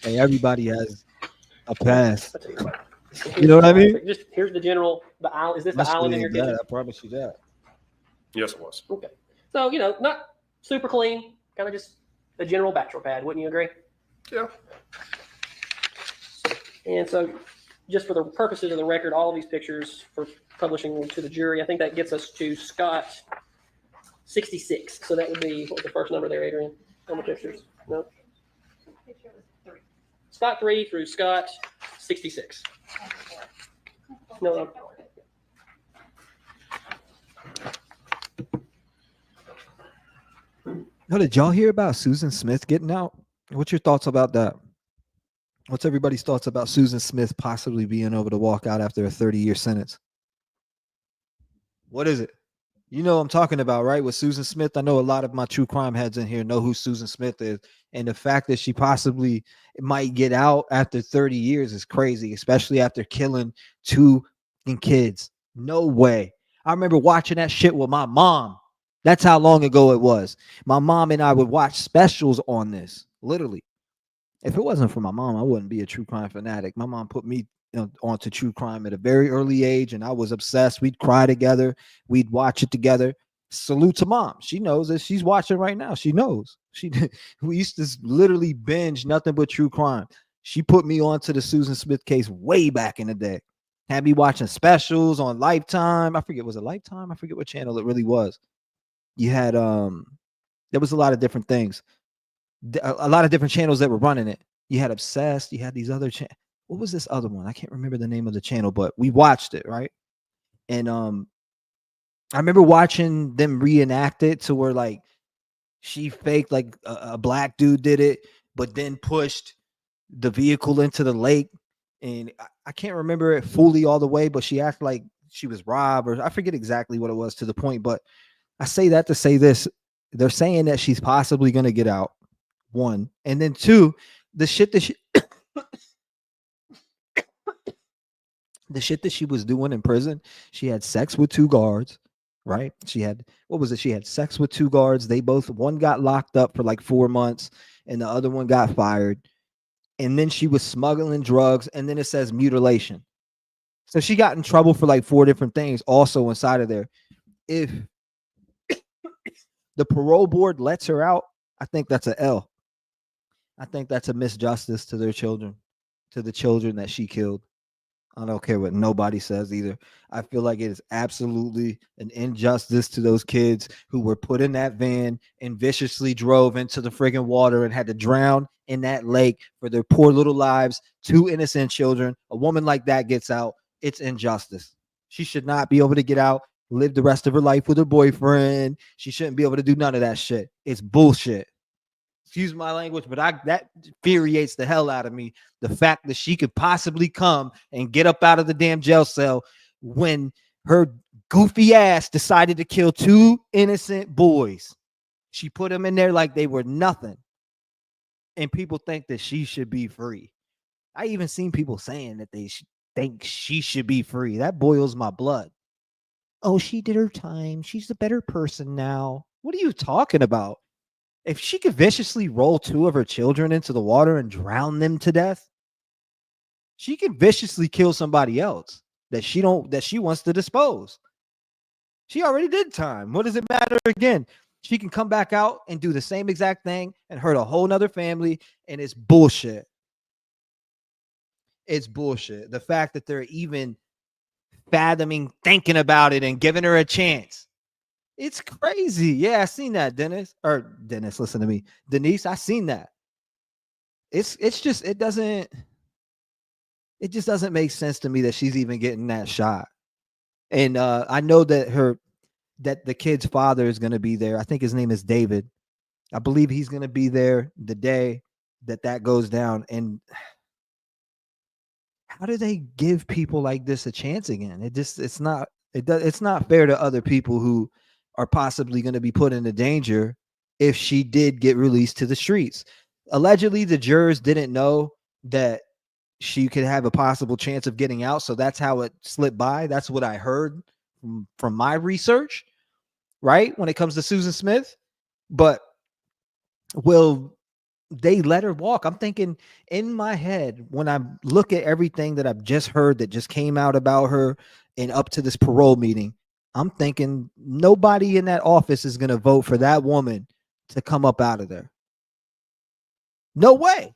Hey, everybody has a past. I'll tell you what. You know what I mean? Just here's the general. The island. Is this the island in your kitchen? I promise you that. Yes, it was. Okay. So not super clean. Kind of just a general bachelor pad. Wouldn't you agree? Yeah. And so, just for the purposes of the record, all of these pictures for publishing to the jury, I think that gets us to Scott 66. So that would be, what was the first number there, Adrian? How many pictures? No. Scott 3 through Scott 66. No. No, did y'all hear about Susan Smith getting out? What's your thoughts about that? What's everybody's thoughts about Susan Smith possibly being able to walk out after a 30-year sentence? What is it? You know what I'm talking about, right? With Susan Smith, I know a lot of my true crime heads in here know who Susan Smith is. And the fact that she possibly might get out after 30 years is crazy, especially after killing 2 kids. No way. I remember watching that shit with my mom. That's how long ago it was. My mom and I would watch specials on this, literally. If it wasn't for my mom, I wouldn't be a true crime fanatic. My mom put me onto true crime at a very early age, and I was obsessed. We'd cry together. We'd watch it together. Salute to mom. She knows that she's watching right now. She knows. We used to literally binge nothing but true crime. She put me onto the Susan Smith case way back in the day. Had me watching specials on Lifetime. I forget, was it Lifetime? I forget what channel it really was. You had there was a lot of different things. A lot of different channels that were running it. You had Obsessed. You had these other channels. What was this other one? I can't remember the name of the channel, but we watched it, right? And I remember watching them reenact it to where like she faked like a black dude did it, but then pushed the vehicle into the lake. And I can't remember it fully all the way, but she acted like she was robbed, or I forget exactly what it was to the point. But I say that to say this: they're saying that she's possibly going to get out. One, and then two, the shit that she the shit that she was doing in prison. She had sex with two guards, right? She had, what was it? She had sex with two guards. They both, one got locked up for like 4 months and the other one got fired. And then she was smuggling drugs. And then it says mutilation. So she got in trouble for like 4 different things also inside of there. If the parole board lets her out, I think that's a L. I think that's a misjustice to their children, to the children that she killed. I don't care what nobody says either. I feel like it is absolutely an injustice to those kids who were put in that van and viciously drove into the friggin' water and had to drown in that lake for their poor little lives. 2 innocent children. A woman like that gets out. It's injustice. She should not be able to get out, live the rest of her life with her boyfriend. She shouldn't be able to do none of that shit. It's bullshit. Excuse my language, but that infuriates the hell out of me. The fact that she could possibly come and get up out of the damn jail cell when her goofy ass decided to kill 2 innocent boys. She put them in there like they were nothing. And people think that she should be free. I even seen people saying that they think she should be free. That boils my blood. Oh, she did her time. She's a better person now. What are you talking about? If she could viciously roll 2 of her children into the water and drown them to death, she could viciously kill somebody else that she wants to dispose. She already did time. What does it matter again? She can come back out and do the same exact thing and hurt a whole nother family, and it's bullshit. It's bullshit. The fact that they're even fathoming thinking about it and giving her a chance. It's crazy. Yeah, I seen that, Dennis. Or Dennis, listen to me. Denise, I seen that. It's just it just doesn't make sense to me that she's even getting that shot. And I know that the kid's father is going to be there. I think his name is David. I believe he's going to be there the day that goes down. And how do they give people like this a chance again? It's not fair to other people who are possibly going to be put into danger if she did get released to the streets. Allegedly, the jurors didn't know that she could have a possible chance of getting out, so that's how it slipped by. That's what I heard from my research, right? When it comes to Susan Smith. But will they let her walk? I'm thinking in my head when I look at everything that I've just heard that just came out about her and up to this parole meeting, I'm thinking nobody in that office is going to vote for that woman to come up out of there. No way.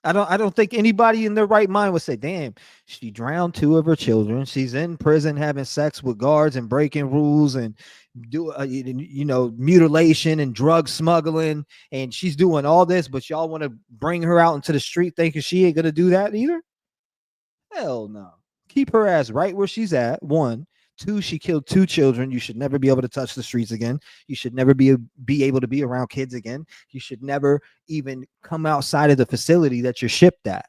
I don't think anybody in their right mind would say, damn, she drowned 2 of her children. She's in prison having sex with guards and breaking rules and mutilation and drug smuggling. And she's doing all this, but y'all want to bring her out into the street thinking she ain't going to do that either? Hell no. Keep her ass right where she's at. 1. 2, she killed 2 children. You should never be able to touch the streets again. You should never be able to be around kids again. You should never even come outside of the facility that you're shipped at.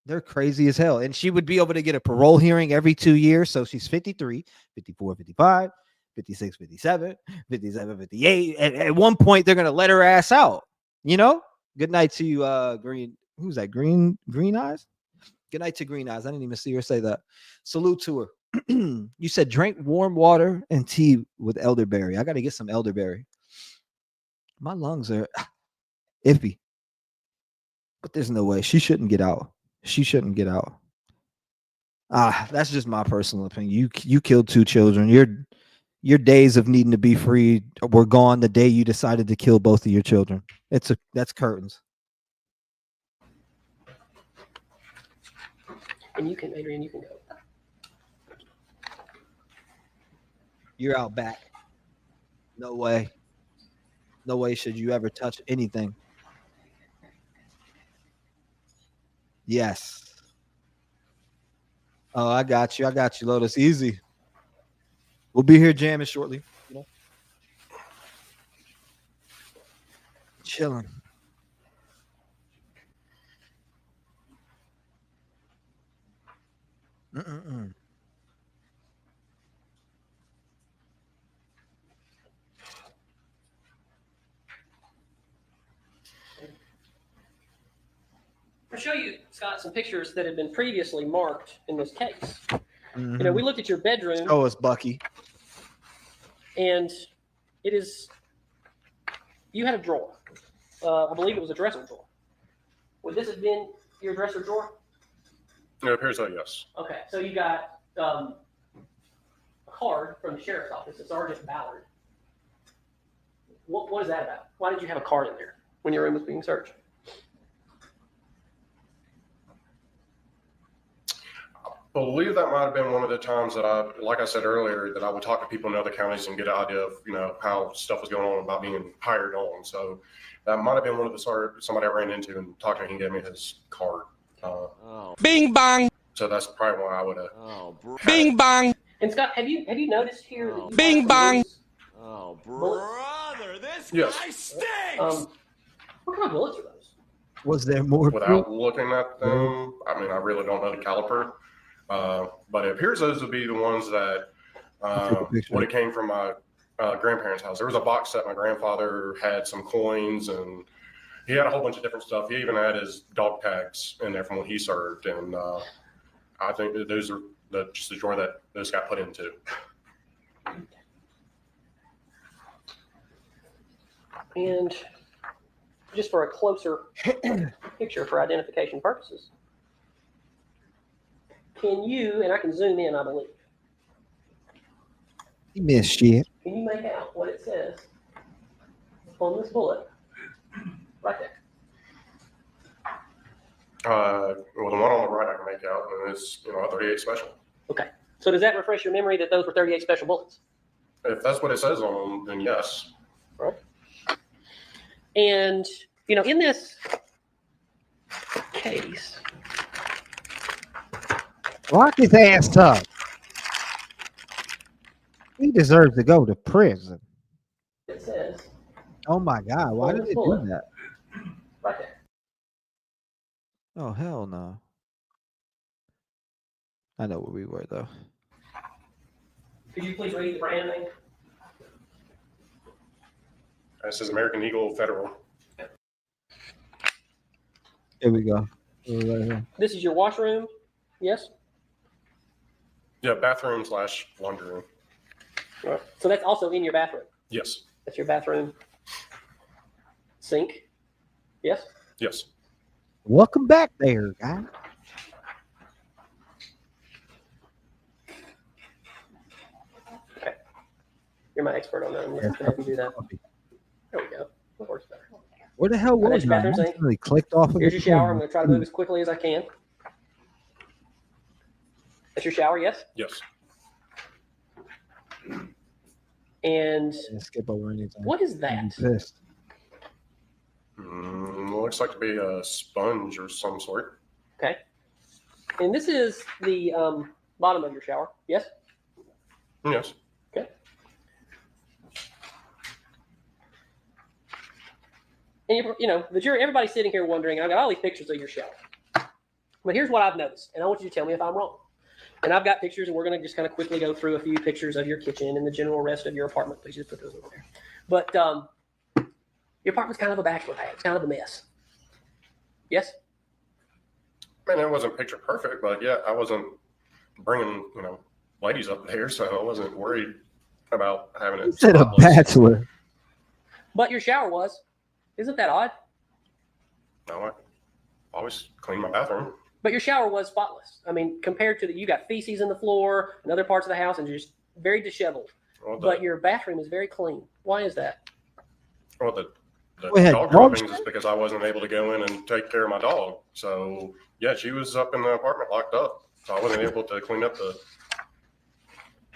They're crazy as hell. And she would be able to get a parole hearing every 2 years. So she's 53, 54, 55, 56, 57, 57, 58. At one point, they're going to let her ass out. You know? Good night to you, Green. Who's that? Green Eyes? Good night to Green Eyes. I didn't even see her say that. Salute to her. You said drink warm water and tea with elderberry. I got to get some elderberry. My lungs are iffy. But there's no way. She shouldn't get out. She shouldn't get out. That's just my personal opinion. You killed 2 children. Your days of needing to be free were gone the day you decided to kill both of your children. That's curtains. And you can, Adrian, you can go. You're out back. No way. No way should you ever touch anything. Yes. Oh, I got you, Lotus. Easy. We'll be here jamming shortly. You know, chilling. Mm-mm-mm. I'll show you, Scott, some pictures that have been previously marked in this case. Mm-hmm. You know, we looked at your bedroom. Show us, Bucky. And it is, you had a drawer. I believe it was a dresser drawer. Would this have been your dresser drawer? It appears so, yes. Okay, so you got a card from the sheriff's office, it's Sergeant Ballard. What is that about? Why did you have a card in there when your room was being searched? I believe that might have been one of the times that I, like I said earlier, that I would talk to people in other counties and get an idea of, you know, how stuff was going on about being hired on. So that might have been one of the somebody I ran into and talked to him. He gave me his card. Bing bong. So that's probably why I would have. Bing bong. And Scott, have you noticed here that you Bing bong. Oh, brother, this Yes. guy stinks. What kind of bullets are those? Was there more? Without looking at them, I mean, I really don't know the caliper. But it appears those would be the ones that would have came from my grandparents' house. There was a box set. My grandfather had some coins, and he had a whole bunch of different stuff. He even had his dog tags in there from when he served. And I think that those are just the drawer that those got put into. And just for a closer picture for identification purposes, can you, and I can zoom in, I believe. You missed shit. Can you make out what it says on this bullet right there? Well, the one on the right I can make out, and it's, you know, a 38 special. Okay. So does that refresh your memory that those were 38 special bullets? If that's what it says on them, then yes. Right. And, you know, in this case, Lock his ass up. He deserves to go to prison. it says Oh my God! Why did they do that? right there. Oh hell no! I know where we were though. Could you please read the brand name? It says American Eagle Federal. Here we go. Right here. This is your washroom, yes? Yeah, bathroom / laundry room. Right. So that's also in your bathroom. Yes. That's your bathroom sink. Yes? Yes. Welcome back there, guy. Okay. You're my expert on that. I'm going to help you do that. There we go. That works better. Where the hell was That's your I? bathroom I sink. really clicked off of Here's the your shower. I'm phone. going to try to move as quickly as I can. That's your shower, yes? Yes. And skip over anything. what is that? I'm pissed. Looks like to be a sponge or some sort. Okay. And this is the bottom of your shower, yes? Yes. Okay. And you know, the jury, everybody's sitting here wondering, I've got all these pictures of your shower. But here's what I've noticed, and I want you to tell me if I'm wrong. And I've got pictures, and we're going to just kind of quickly go through a few pictures of your kitchen and the general rest of your apartment. Please just put those over there. But your apartment's kind of a bachelor pad. It's kind of a mess. Yes? I mean, it wasn't picture perfect, but yeah, I wasn't bringing, you know, ladies up there, so I wasn't worried about having it. You said a spotless. bachelor. But your shower was. Isn't that odd? No, I always clean my bathroom. But your shower was spotless. I mean, compared to you got feces in the floor and other parts of the house and just very disheveled. Well, But your bathroom is very clean. Why is that? Well, the Go ahead, dog dogs. droppings is because I wasn't able to go in and take care of my dog. So yeah, she was up in the apartment locked up, so I wasn't able to clean up the,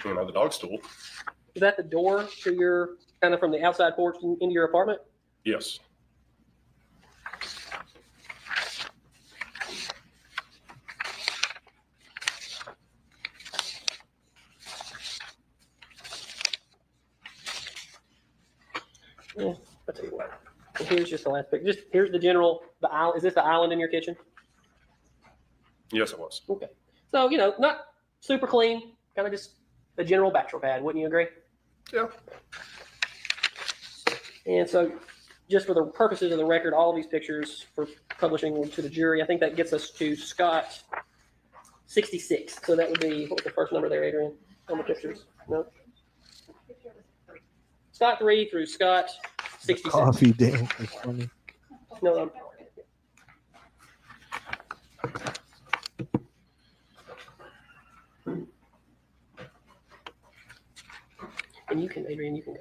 you know, the dog stool. Is that the door to your kind of from the outside porch into your apartment? Yes. Yeah, I'll tell you what. And here's just the last picture. Just here's the general. The island. Is this the island in your kitchen? Yes, it was. Okay. So not super clean. Kind of just the general bachelor pad. Wouldn't you agree? Yeah. And so, just for the purposes of the record, all of these pictures for publishing to the jury, I think that gets us to Scott 66. So that would be, what was the first number there, Adrian? On the pictures? No. Scott 3 through Scott 66. Coffee dance is funny. No, and you can, Adrian, you can go.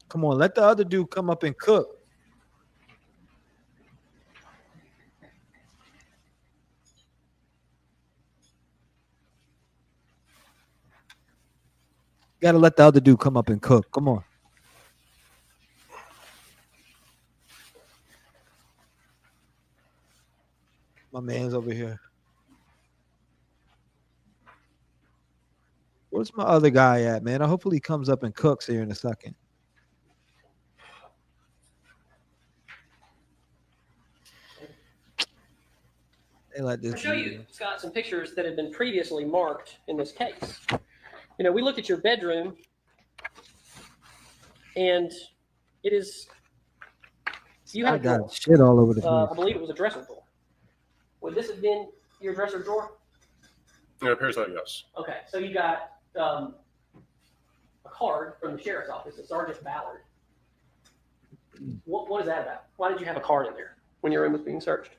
Come on, let the other dude come up and cook. Gotta let the other dude come up and cook. Come on. My man's over here. Where's my other guy at, man? Hopefully he comes up and cooks here in a second. They let this I'll show you, Scott, some pictures that have been previously marked in this case. We looked at your bedroom, and it is. You I had a got drawer. shit all over the place. I believe it was a dresser drawer. Would this have been your dresser drawer? It appears that yes. Okay, so you got a card from the sheriff's office, to Sergeant Ballard. What is that about? Why did you have a card in there when your room was being searched?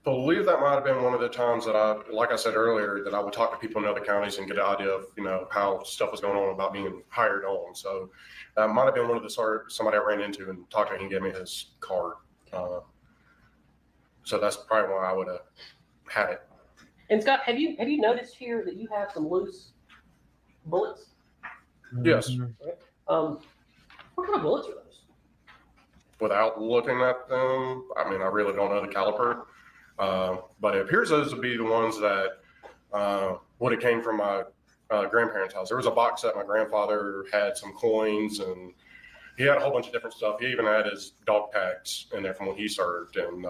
I believe that might have been one of the times that like I said earlier, that I would talk to people in other counties and get an idea of, how stuff was going on about being hired on. So that might have been one of the somebody I ran into and talked to him and gave me his card. So that's probably why I would have had it. And Scott, have you noticed here that you have some loose bullets? Yes. What kind of bullets are those? Without looking at them, I mean, I really don't know the caliber. But it appears those would be the ones that would have came from my grandparents' house. There was a box set. My grandfather had some coins, and he had a whole bunch of different stuff. He even had his dog tags in there from when he served. And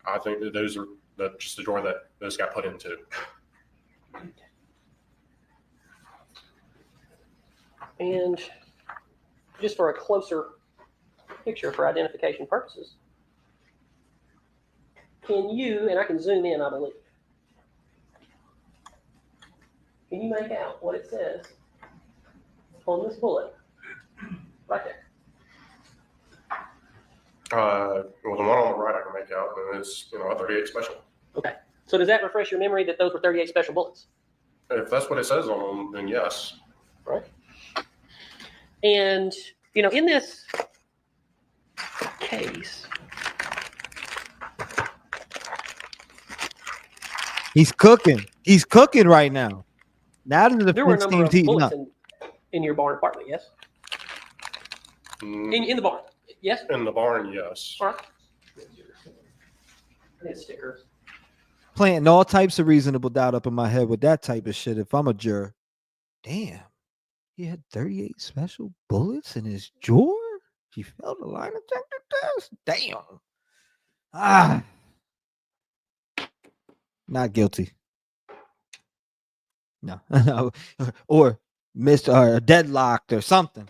I think that those are just the drawer that those got put into. And just for a closer picture for identification purposes, can you, and I can zoom in, I believe, can you make out what it says on this bullet right there? Well, the one on the right I can make out, and it's a 38 special. Okay. So does that refresh your memory that those were 38 special bullets? If that's what it says on them, then yes. Right. And in this case, He's cooking. He's cooking right now. Now that the there were a defense number team's of heating bullets up. in your barn apartment, yes? In the barn, yes? In the barn, yes. All right. I need stickers. Planting all types of reasonable doubt up in my head with that type of shit. If I'm a juror, damn, he had 38 special bullets in his drawer. He failed the lie detector test. Damn. Not guilty. No, or missed or deadlocked or something.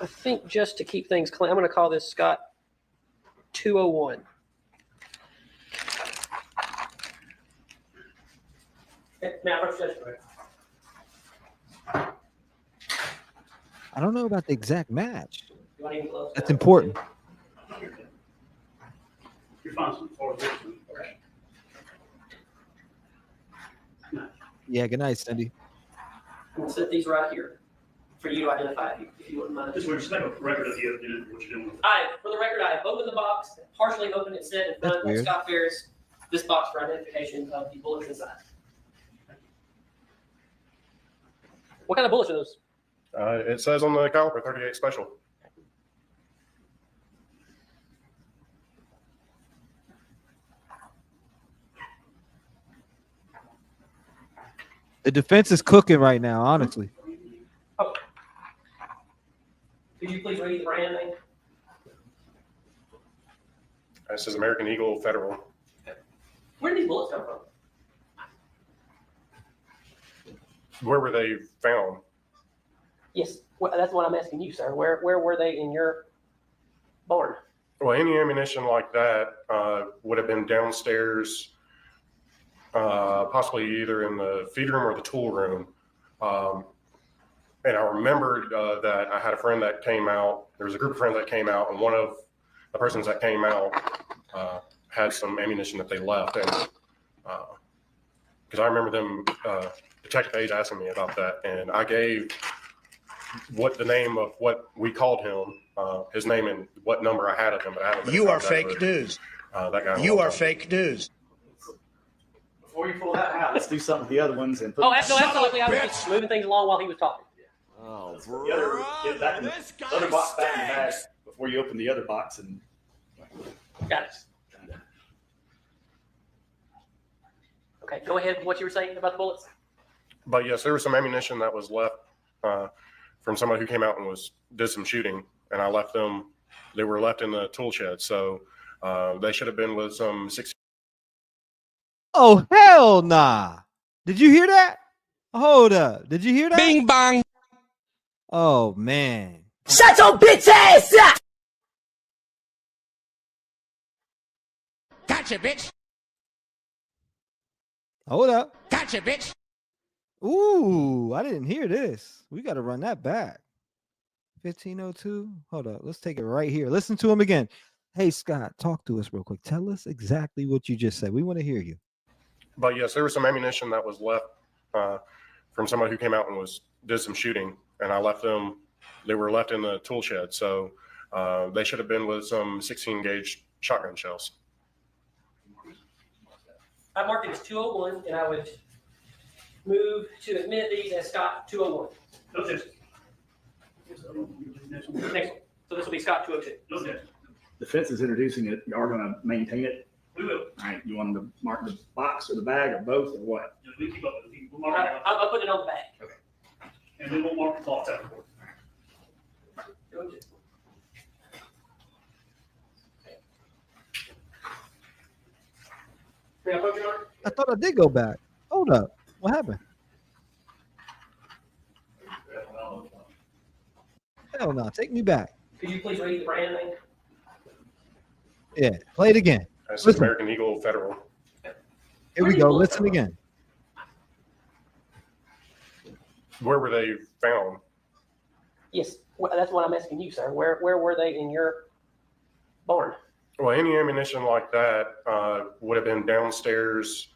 I think just to keep things clean, I'm going to call this Scott 201. I don't know about the exact match. Do I need gloves? That's important. You're fine for this one. Okay. Yeah, good night, Cindy. I'm going to set these right here for you to identify if you wouldn't mind. Just make a record of you, what you're doing. For the record, I have opened the box, partially opened it, set in front of Scott Ferris, this box for identification of the bullets inside. What kind of bullets are those? It says on the caliper 38 special. The defense is cooking right now, honestly. Oh. Could you please read the brand name? It says American Eagle Federal. Where did these bullets come from? Where were they found? Yes, well, that's what I'm asking you, sir. Where were they in your barn? Well, any ammunition like that would have been downstairs, possibly either in the feed room or the tool room. And I remembered that I had a friend that came out. There was a group of friends that came out, and one of the persons that came out had some ammunition that they left. And because I remember them, Detective Page asking me about that, and I gave what the name of what we called him, his name and what number I had of him. But I haven't been You in are contact fake with, news. That guy. You are fake news. Before you pull that out, let's do something with the other ones and put. Oh, no, absolutely. I was just moving things along while he was talking. Oh, The other, get that in this the guy other box back in the bag stinks. before you open the other box and. Got it. Okay, go ahead with what you were saying about the bullets. But yes, there was some ammunition that was left from somebody who came out and did some shooting, and I left them. They were left in the tool shed, so they should have been with some 16. Oh, hell nah. Did you hear that? Hold up. Did you hear that? Bing bong. Oh, man. Shut your bitch ass up! Gotcha, bitch. Hold up. Gotcha, bitch. Ooh, I didn't hear this. We got to run that back. 1502. Hold up. Let's take it right here. Listen to him again. Hey, Scott, talk to us real quick. Tell us exactly what you just said. We want to hear you. But yes, there was some ammunition that was left from somebody who came out and did some shooting, and I left them. They were left in the tool shed, so they should have been with some 16 gauge shotgun shells. I marked it as 201, and I would move to admit these as Scott 201. No objection. Next one. So this will be Scott 202. No objection. Defense is introducing it. You are going to maintain it. We will. All right. You want them to mark the box or the bag or both or what? We keep up. We'll mark it out. I'll put it on the bag. Okay. And then we'll mark the box out for it. I thought I did go back. Hold up. What happened? Hell no. Take me back. Could you please read the brand name? Yeah. Play it again. That's Listen. American Eagle Federal. Here we go. Listen again. Where were they found? Yes, well, that's what I'm asking you, sir. Where were they in your barn? Well, any ammunition like that would have been downstairs,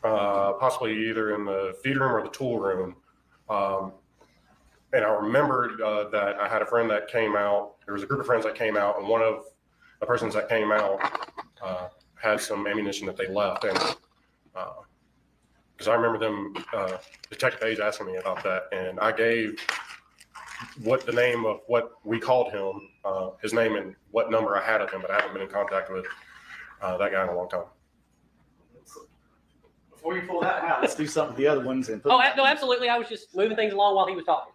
possibly either in the feed room or the tool room. And I remembered that I had a friend that came out. There was a group of friends that came out, and one of the persons that came out had some ammunition that they left. And because I remember them, Detective Page asking me about that, and I gave what the name of what we called him, his name and what number I had of him, but I haven't been in contact with that guy in a long time. Before you pull that out, let's do something with the other ones and put. Oh, no, absolutely. I was just moving things along while he was talking.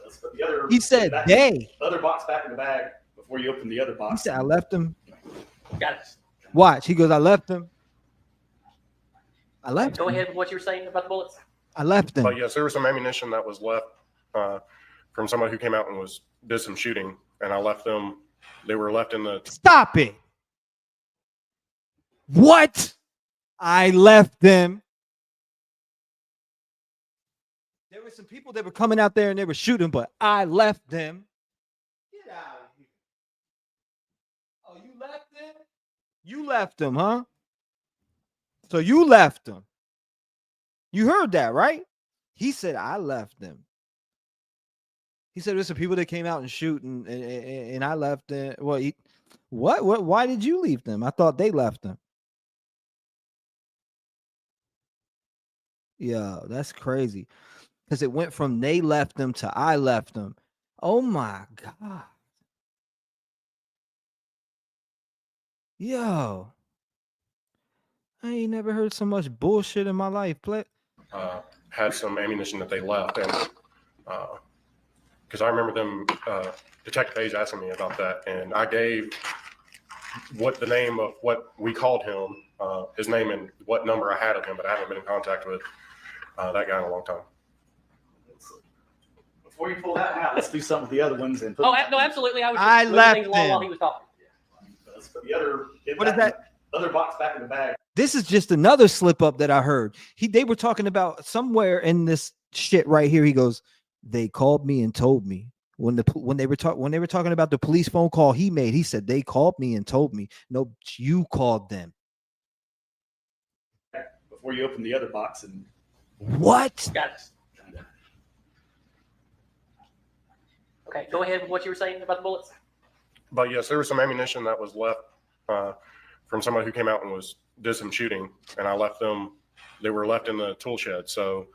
Let's put the other. He said they. Other box back in the bag before you open the other box. He said I left him. Got it. Watch. He goes, I left him. I left Go him. ahead with what you were saying about the bullets. I left them. But yes, there was some ammunition that was left from somebody who came out and did some shooting, and I left them. They were left in the. Stop it. What? I left them. There were some people that were coming out there and they were shooting, but I left them. Get out of here. Oh, you left them? You left them, huh? So you left them. You heard that, right? He said, I left them. He said, there's some people that came out and shoot, and I left them. Well, what? Why did you leave them? I thought they left them. Yeah, that's crazy. because it went from they left them to I left them. Oh my God. Yo. I ain't never heard so much bullshit in my life. Had some ammunition that they left, and because I remember them, Detective Hayes asking me about that, and I gave what the name of what we called him, his name and what number I had of him, but I haven't been in contact with that guy in a long time. Before you pull that out, let's do some of the other ones and put. Oh, no, absolutely. I was just I moving left things along him. while he was talking. Let's put the other. What is that? Other box back in the bag. This is just another slip up that I heard. They were talking about somewhere in this shit right here. He goes, they called me and told me when they were talking about the police phone call he made. He said they called me and told me. No, you called them. Before you open the other box and what? Got it. Okay, go ahead with what you were saying about the bullets. But yes, there was some ammunition that was left from somebody who came out and did some shooting, and I left them. They were left in the tool shed, so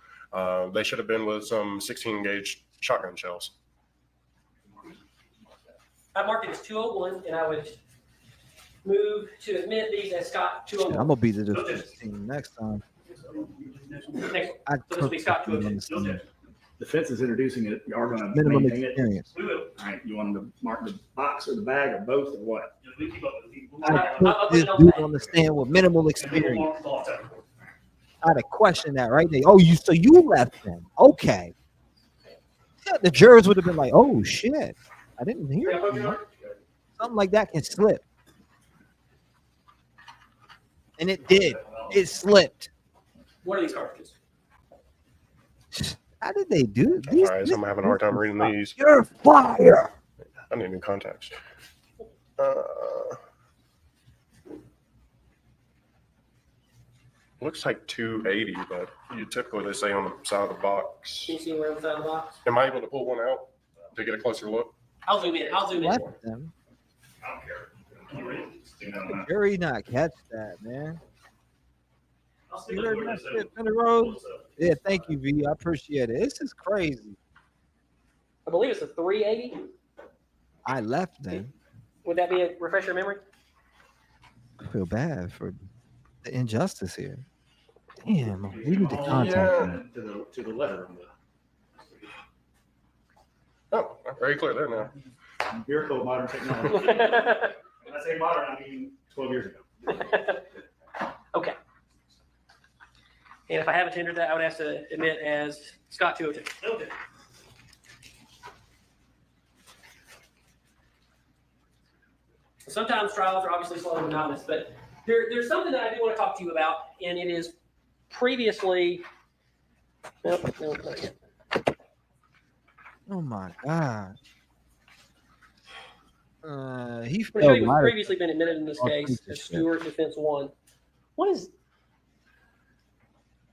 they should have been with some 16 gauge shotgun shells. I marked it as 201, and I would move to admit these as Scott 201. I'm gonna be the defense team next time. Next one. So this will be Scott 202. defense is introducing it. You are going to Minimum maintain experience. it. We will. All right. You want them to mark the box or the bag or both or what? I put this dude on the stand with minimal experience. I'd have questioned that right there. Oh, so you left them? Okay. Yeah, the jurors would have been like, "Oh shit, I didn't hear it." You know? Something like that can slip, and it did. It slipped. What are these cartridges? How did they do this? All right, so I'm having a hard time reading these. You're fire. I need new contacts. Looks like 280, but you typically they say on the side of the box. Can you see where on the side of the box? Am I able to pull one out to get a closer look? I'll zoom in. I'll zoom in. Left them. The jury not catch that, man. You heard my shit in the road? Yeah, thank you, V. I appreciate it. This is crazy. I believe it's a 380. I left them. Would that be a refresher memory? I feel bad for the injustice here. Damn, we need to contact them. To the letter. Oh, very clear there now. Empirical modern technology. When I say modern, I mean 12 years ago. Okay. And if I haven't entered that, I would have to admit as Scott 202. Okay. Sometimes trials are obviously slow and monotonous, but there's something that I do want to talk to you about, and it is previously. Nope, not yet. Oh my God. He previously been admitted in this case as Stewart Defense 1. What is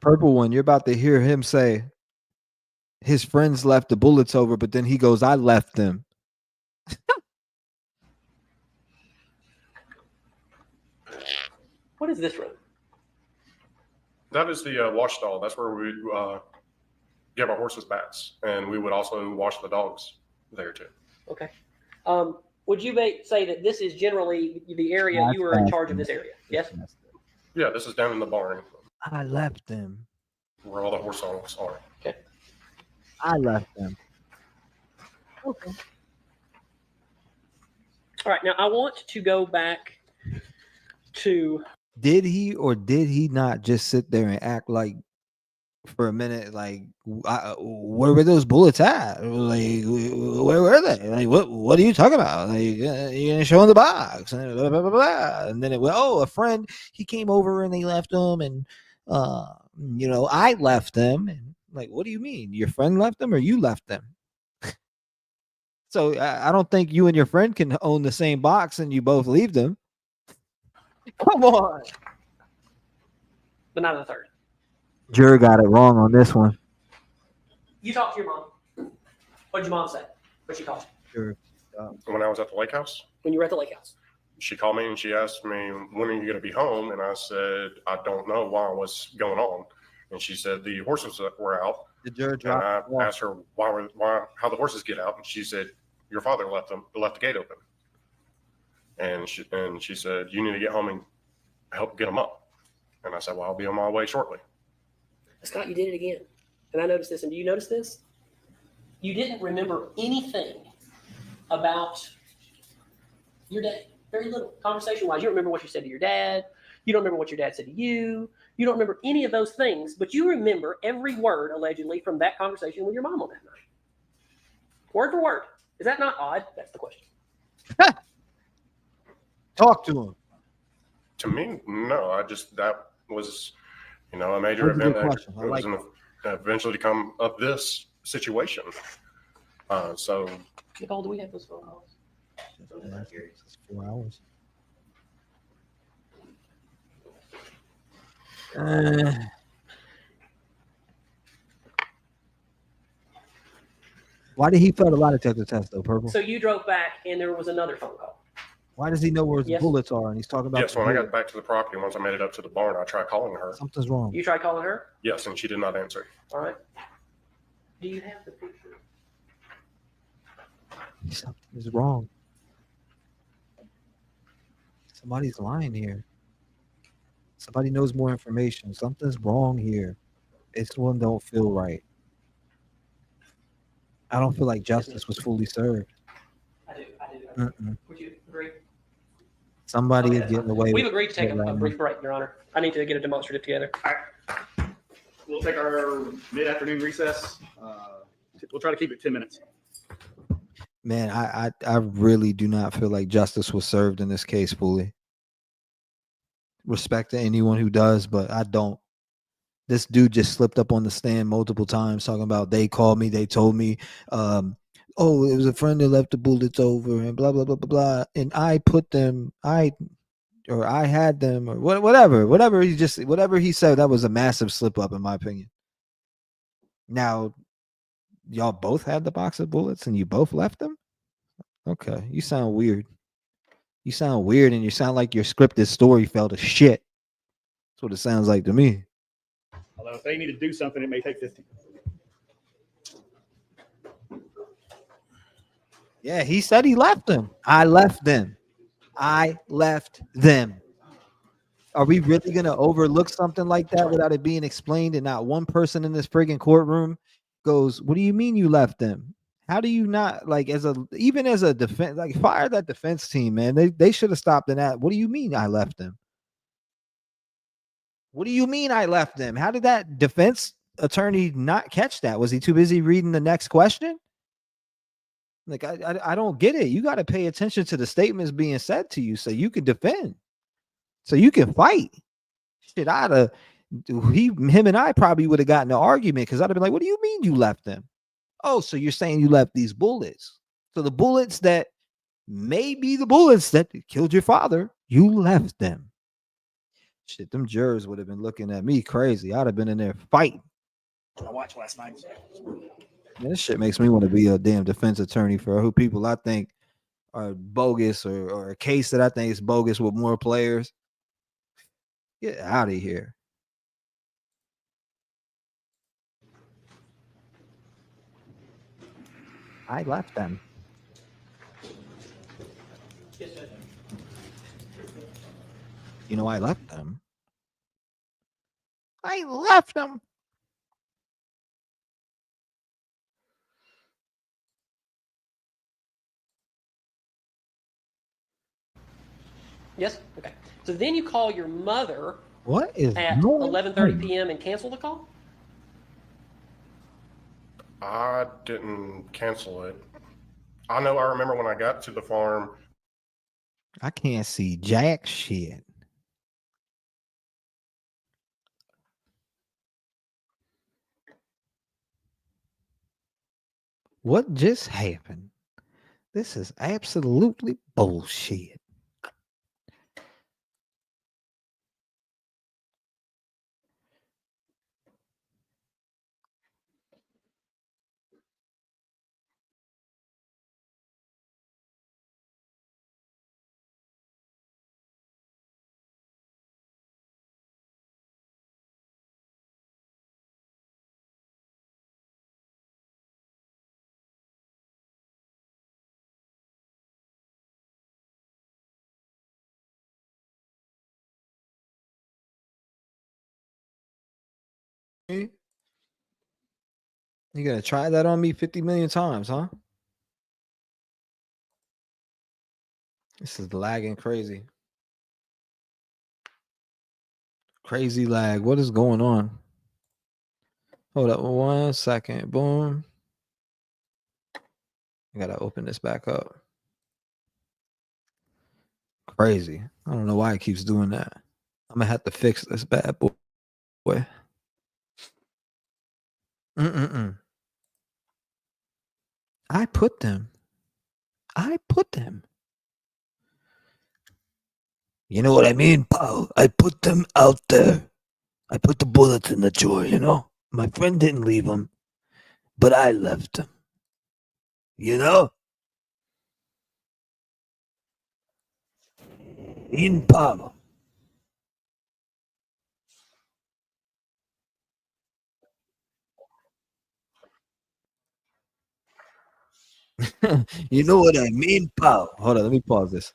Purple One? You're about to hear him say his friends left the bullets over, but then he goes, I left them. What is this room? That is the wash stall. That's where we give our horses baths, and we would also wash the dogs there too. Okay. Would you say that this is generally the area you were in charge of this area? Yes? Yeah, this is down in the barn. I left them. Where all the horse stalls are. Okay. I left them. Okay. All right. Now, I want to go back to... Did he or did he not just sit there and act like for a minute, like, where were those bullets at? Like, where were they? Like, what are you talking about? Like, you're showing the box, and blah, blah, blah, blah. And then it went, oh, a friend, he came over and they left them, and I left them. And like, what do you mean? Your friend left them or you left them? So I don't think you and your friend can own the same box and you both leave them. Come on. But not in the third. Juror got it wrong on this one. You talked to your mom. What did your mom say? What she called you? Sure. When I was at the lake house? When you were at the lake house? She called me and she asked me, when are you going to be home? And I said, I don't know why, what's going on. And she said the horses were out. The juror And dropped. I asked her how the horses get out, and she said your father left the gate open. And she said you need to get home and help get them up. And I said, well, I'll be on my way shortly. Scott, you did it again. And I noticed this. And do you notice this? You didn't remember anything about your day. Very little. Conversation-wise, you don't remember what you said to your dad. You don't remember what your dad said to you. You don't remember any of those things, but you remember every word, allegedly, from that conversation with your mom on that night. Word for word. Is that not odd? That's the question. Talk to him. To me, no. That was, a major That's a good event question. that was going to eventually come of this situation. So. Nicole, do we have those phone calls? 4 hours. Why did he fail the lie detector test though, Purple? So you drove back and there was another phone call. Why does he know where his bullets are? And he's talking about. Yes, when I got back to the property, once I made it up to the barn, I tried calling her. Something's wrong. You tried calling her? Yes, and she did not answer. All right. Do you have the picture? Something is wrong. Somebody's lying here. Somebody knows more information. Something's wrong here. This one don't feel right. I don't feel like justice was fully served. I do. Mm-mm. Would you agree? Somebody is getting away. We've agreed to take a brief break, Your Honor. I need to get a demonstrative together. All right. We'll take our mid-afternoon recess. We'll try to keep it 10 minutes. Man, I really do not feel like justice was served in this case fully. Respect to anyone who does, but I don't. This dude just slipped up on the stand multiple times talking about they called me, they told me, oh, it was a friend that left the bullets over and blah, blah, blah, blah, blah. And I put them, I had them or whatever he said, that was a massive slip up in my opinion. Now, y'all both had the box of bullets and you both left them? Okay, you sound weird. You sound weird and you sound like your scripted story fell to shit. That's what it sounds like to me. Although if they need to do something, it may take 15. Yeah, he said he left them. I left them. I left them. Are we really going to overlook something like that without it being explained and not one person in this friggin' courtroom goes, what do you mean you left them? How do you not, like, even as a defense, like, fire that defense team, man. They should have stopped in that. What do you mean I left them? What do you mean I left them? How did that defense attorney not catch that? Was he too busy reading the next question? Like, I don't get it. You got to pay attention to the statements being said to you so you can defend, so you can fight. Shit, him and I probably would have gotten an argument because I'd have been like, what do you mean you left them? Oh, so you're saying you left these bullets. So the bullets that may be the bullets that killed your father, you left them. Shit, them jurors would have been looking at me crazy. I'd have been in there fighting. I watched last night. Man, this shit makes me want to be a damn defense attorney for who people I think are bogus or a case that I think is bogus with more players. Get out of here. I left them. You know, I left them. I left them. Yes? Okay. So then you call your mother What is at 11:30 p.m. and cancel the call? I didn't cancel it. I remember when I got to the farm. I can't see jack shit. What just happened? This is absolutely bullshit. You gonna try that on me 50 million times, huh? This is lagging crazy. Crazy lag. What is going on? Hold up 1 second. Boom. I gotta open this back up. Crazy. I don't know why it keeps doing that. I'm gonna have to fix this bad boy. I put them. You know what I mean, pal? I put them out there. I put the bullets in the drawer, you know? My friend didn't leave them, but I left them. You know? In pal. You know what I mean, pal? Hold on, let me pause this.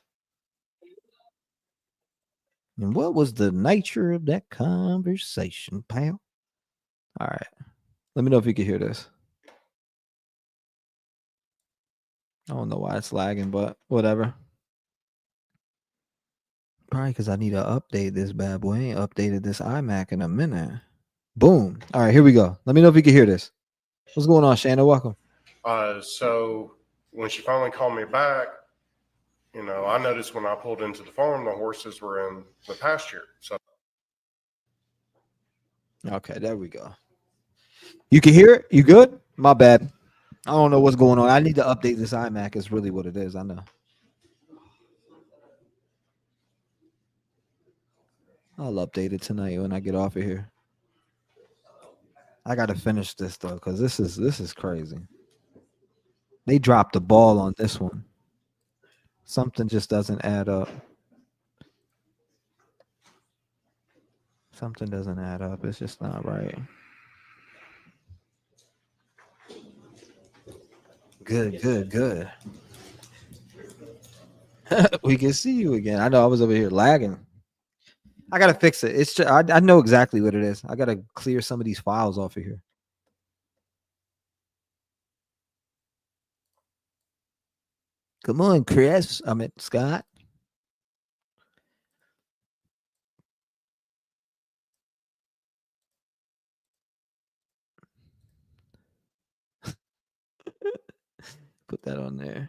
And what was the nature of that conversation, pal? All right. Let me know if you can hear this. I don't know why it's lagging, but whatever. Probably because I need to update this bad boy. I ain't updated this iMac in a minute. Boom. All right, here we go. Let me know if you can hear this. What's going on, Shannon? Welcome. So when she finally called me back, I noticed when I pulled into the farm, the horses were in the pasture. So Okay, there we go. You can hear it? You good? My bad. I don't know what's going on. I need to update this iMac. Is really what it is. I know. I'll update it tonight when I get off of here. I gotta finish this though, because this is crazy. They dropped the ball on this one. Something just doesn't add up. Something doesn't add up. It's just not right. Good. We can see you again. I know I was over here lagging. I gotta fix it. It's just, I know exactly what it is. I gotta clear some of these files off of here. Come on, Chris. I mean, Scott. Put that on there.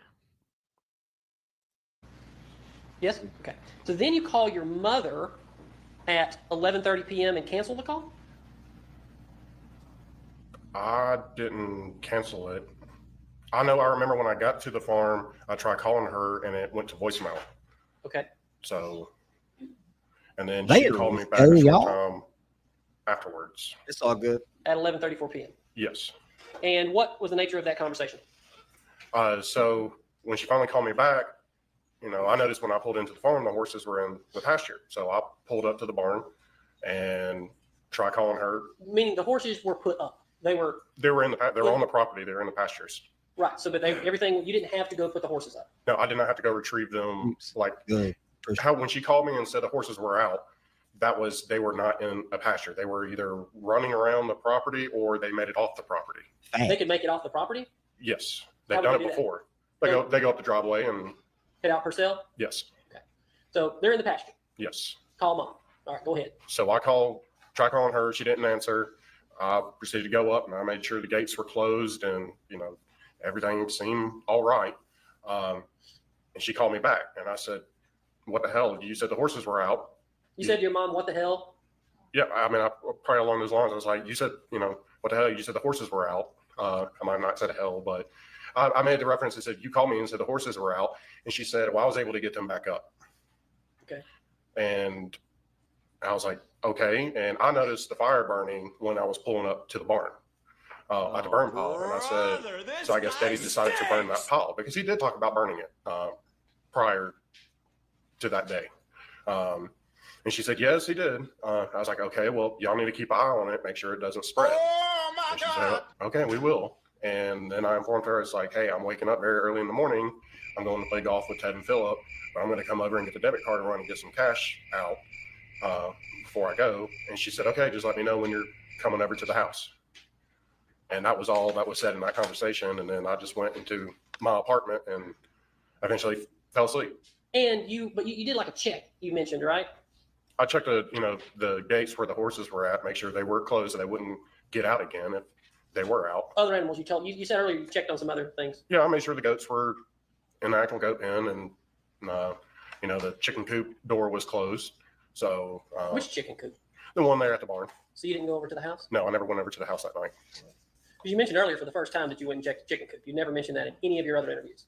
Yes? Okay. So then you call your mother at 11:30 p.m. and cancel the call? I didn't cancel it. I remember when I got to the farm, I tried calling her and it went to voicemail. Okay. So, and then she called me back a short time afterwards. It's all good. At 11:34 p.m. Yes. And what was the nature of that conversation? So when she finally called me back, I noticed when I pulled into the farm, the horses were in the pasture. So I pulled up to the barn and tried calling her. Meaning the horses were put up. They were on the property. They were in the pastures. Right. So, but everything, you didn't have to go put the horses up. No, I did not have to go retrieve them. Oops. Like when she called me and said the horses were out, they were not in a pasture. They were either running around the property or they made it off the property. They could make it off the property? Yes. They've done it before. They go up the driveway and head out per cell? Yes. Okay. So they're in the pasture. Yes. Call mom. All right, go ahead. So I tried calling her. She didn't answer. I proceeded to go up and I made sure the gates were closed and, everything seemed all right. And she called me back and I said, what the hell? You said the horses were out. You said to your mom, what the hell? Yeah. I mean, probably along those lines. I was like, you said, what the hell? You said the horses were out. I might have not said hell, but I made the reference and said, you called me and said the horses were out. And she said, well, I was able to get them back up. Okay. And I was like, okay. And I noticed the fire burning when I was pulling up to the barn at the burn pile. And I said, so I guess Daddy decided to burn that pile because he did talk about burning it prior to that day. And she said, yes, he did. I was like, okay, well, y'all need to keep an eye on it, make sure it doesn't spread. Oh my and she God. said, okay, we will. And then I informed her, it's like, hey, I'm waking up very early in the morning. I'm going to play golf with Ted and Phillip, but I'm going to come over and get the debit card and run and get some cash out before I go. And she said, okay, just let me know when you're coming over to the house. And that was all that was said in that conversation. And then I just went into my apartment and eventually fell asleep. And you did like a check, you mentioned, right? I checked the gates where the horses were at, make sure they were closed so they wouldn't get out again if they were out. Other animals you said earlier you checked on some other things. Yeah, I made sure the goats were in the actual goat pen, and the chicken coop door was closed. So which chicken coop? The one there at the barn. So you didn't go over to the house? No, I never went over to the house that night. You mentioned earlier for the first time that you went and checked the chicken coop. You never mentioned that in any of your other interviews.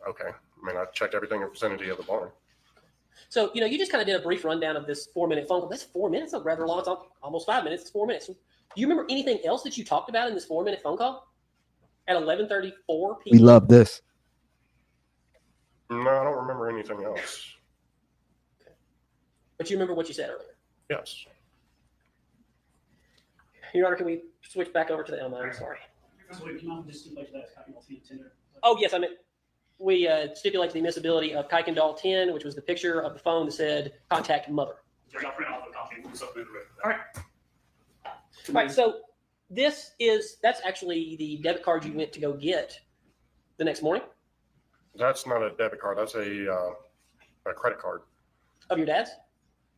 Okay. I mean, I checked everything in vicinity of the barn. So, you just kind of did a brief rundown of this 4-minute phone call. That's 4 minutes. That's rather long. It's almost 5 minutes. It's 4 minutes. Do you remember anything else that you talked about in this 4-minute phone call at 11:34 p.m.? We love this. No, I don't remember anything else. Okay. But you remember what you said earlier? Yes. Your Honor, can we switch back over to the Elmo? I'm sorry. Oh, yes, I meant we stipulate the admissibility of Kuykendall 10, which was the picture of the phone that said contact mother. All right, so that's actually the debit card you went to go get the next morning? That's not a debit card. That's a credit card. Of your dad's?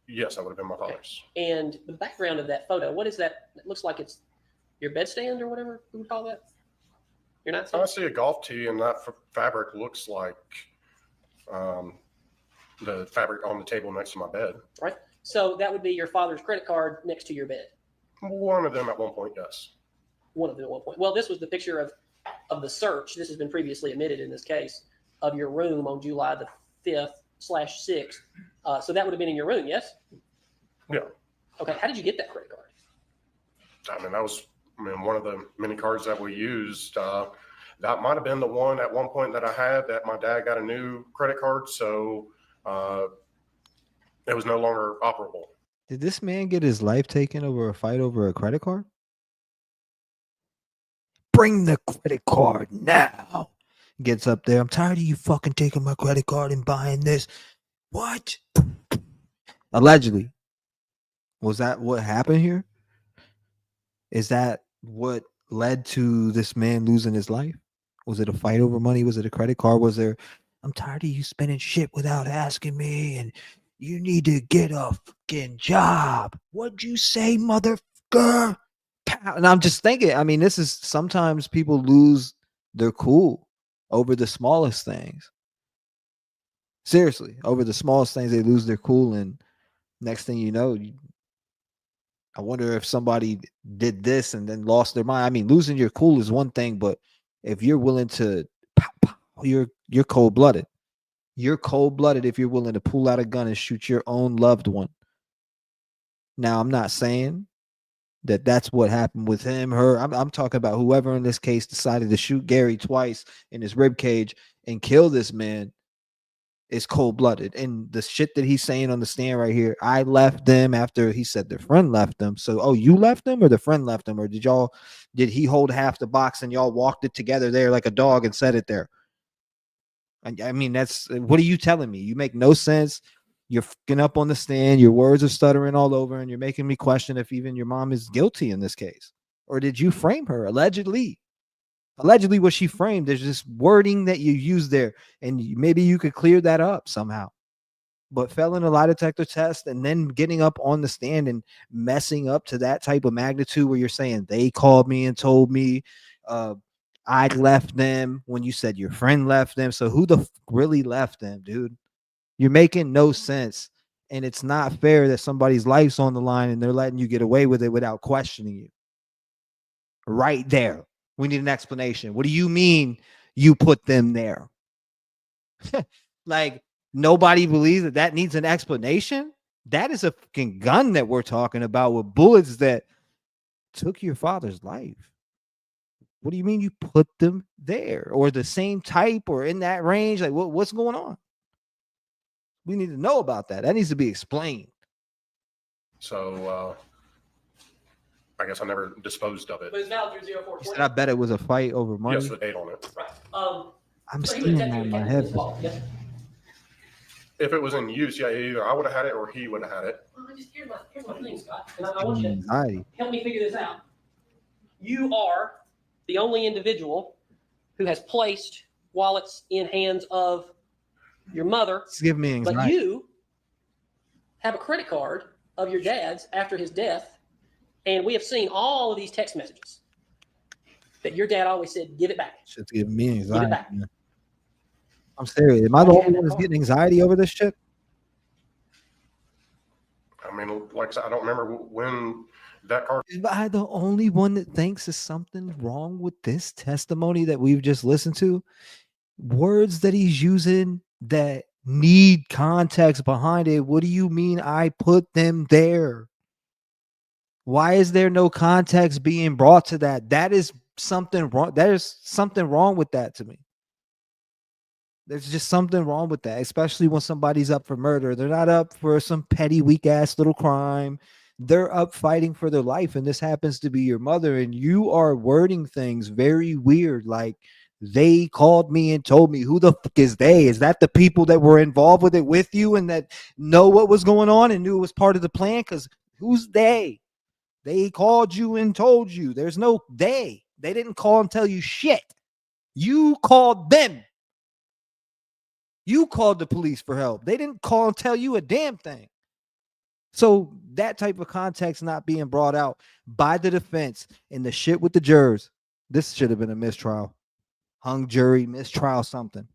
Yes, that would have been my father's. Okay. And the background of that photo, what is that? It looks like it's your bedstand or whatever we would call that. Your nightstand? I see a golf tee, and that fabric looks like the fabric on the table next to my bed. Right. So that would be your father's credit card next to your bed. One of them at one point, yes. One of them at one point. Well, this was the picture of the search. This has been previously admitted in this case of your room on July the 5th/6th. So that would have been in your room, yes? Yeah. Okay. How did you get that credit card? I mean, that was one of the many cards that we used. That might have been the one at one point that I had that my dad got a new credit card. So it was no longer operable. Did this man get his life taken over a fight over a credit card? Bring the credit card now. Gets up there. I'm tired of you fucking taking my credit card and buying this. What? Allegedly. Was that what happened here? Is that what led to this man losing his life? Was it a fight over money? Was it a credit card? Was there? I'm tired of you spending shit without asking me, and you need to get a fucking job. What'd you say, motherfucker? And I'm just thinking, I mean, this is sometimes people lose their cool over the smallest things. Seriously, over the smallest things, they lose their cool. And next thing you know, I wonder if somebody did this and then lost their mind. I mean, losing your cool is one thing, but if you're willing to, you're cold-blooded. You're cold-blooded if you're willing to pull out a gun and shoot your own loved one. Now, I'm not saying that that's what happened with him, her. I'm talking about whoever in this case decided to shoot Gary twice in his rib cage and kill this man is cold-blooded. And the shit that he's saying on the stand right here, I left them after he said their friend left them. So, oh, you left them or the friend left them? Or did he hold half the box and y'all walked it together there like a dog and set it there? I mean, what are you telling me? You make no sense. You're fucking up on the stand. Your words are stuttering all over, and you're making me question if even your mom is guilty in this case. Or did you frame her? Allegedly was she framed? There's this wording that you use there, and maybe you could clear that up somehow. But failing a lie detector test and then getting up on the stand and messing up to that type of magnitude where you're saying they called me and told me I left them when you said your friend left them. So who the really left them, dude? You're making no sense. And it's not fair that somebody's life's on the line and they're letting you get away with it without questioning you. Right there. We need an explanation. What do you mean you put them there? Like, nobody believes that needs an explanation? That is a fucking gun that we're talking about with bullets that took your father's life. What do you mean you put them there? Or the same type or in that range? Like, what's going on? We need to know about that. That needs to be explained. So, I guess I never disposed of it. But it's valid through 0420. You said I bet it was a fight over money. Yes, the date on it. Right. I'm still on my head. If it was in use, yeah, either I would have had it or he would have had it. Well, here's my thing, Scott. And I want you to Anxiety. help me figure this out. You are the only individual who has placed wallets in hands of your mother. It's giving me anxiety. But you have a credit card of your dad's after his death, and we have seen all of these text messages that your dad always said, "Give it back." Shit's giving me Give it anxiety. back. Man. I'm serious. Am I the only one that's getting anxiety over this shit? I mean, like I said, I don't remember when that card. Am I the only one that thinks there's something wrong with this testimony that we've just listened to? Words that he's using that need context behind it. What do you mean I put them there? Why is there no context being brought to that? That is something wrong. There's something wrong with that to me. There's just something wrong with that, especially when somebody's up for murder. They're not up for some petty, weak ass little crime. They're up fighting for their life. And this happens to be your mother. And you are wording things very weird. Like, they called me and told me. Who the fuck is they? Is that the people that were involved with it with you and that know what was going on and knew it was part of the plan? Because who's they? They called you and told you. There's no they. They didn't call and tell you shit. You called them. You called the police for help. They didn't call and tell you a damn thing. So that type of context not being brought out by the defense and the shit with the jurors, this should have been a mistrial. Hung jury, mistrial, something.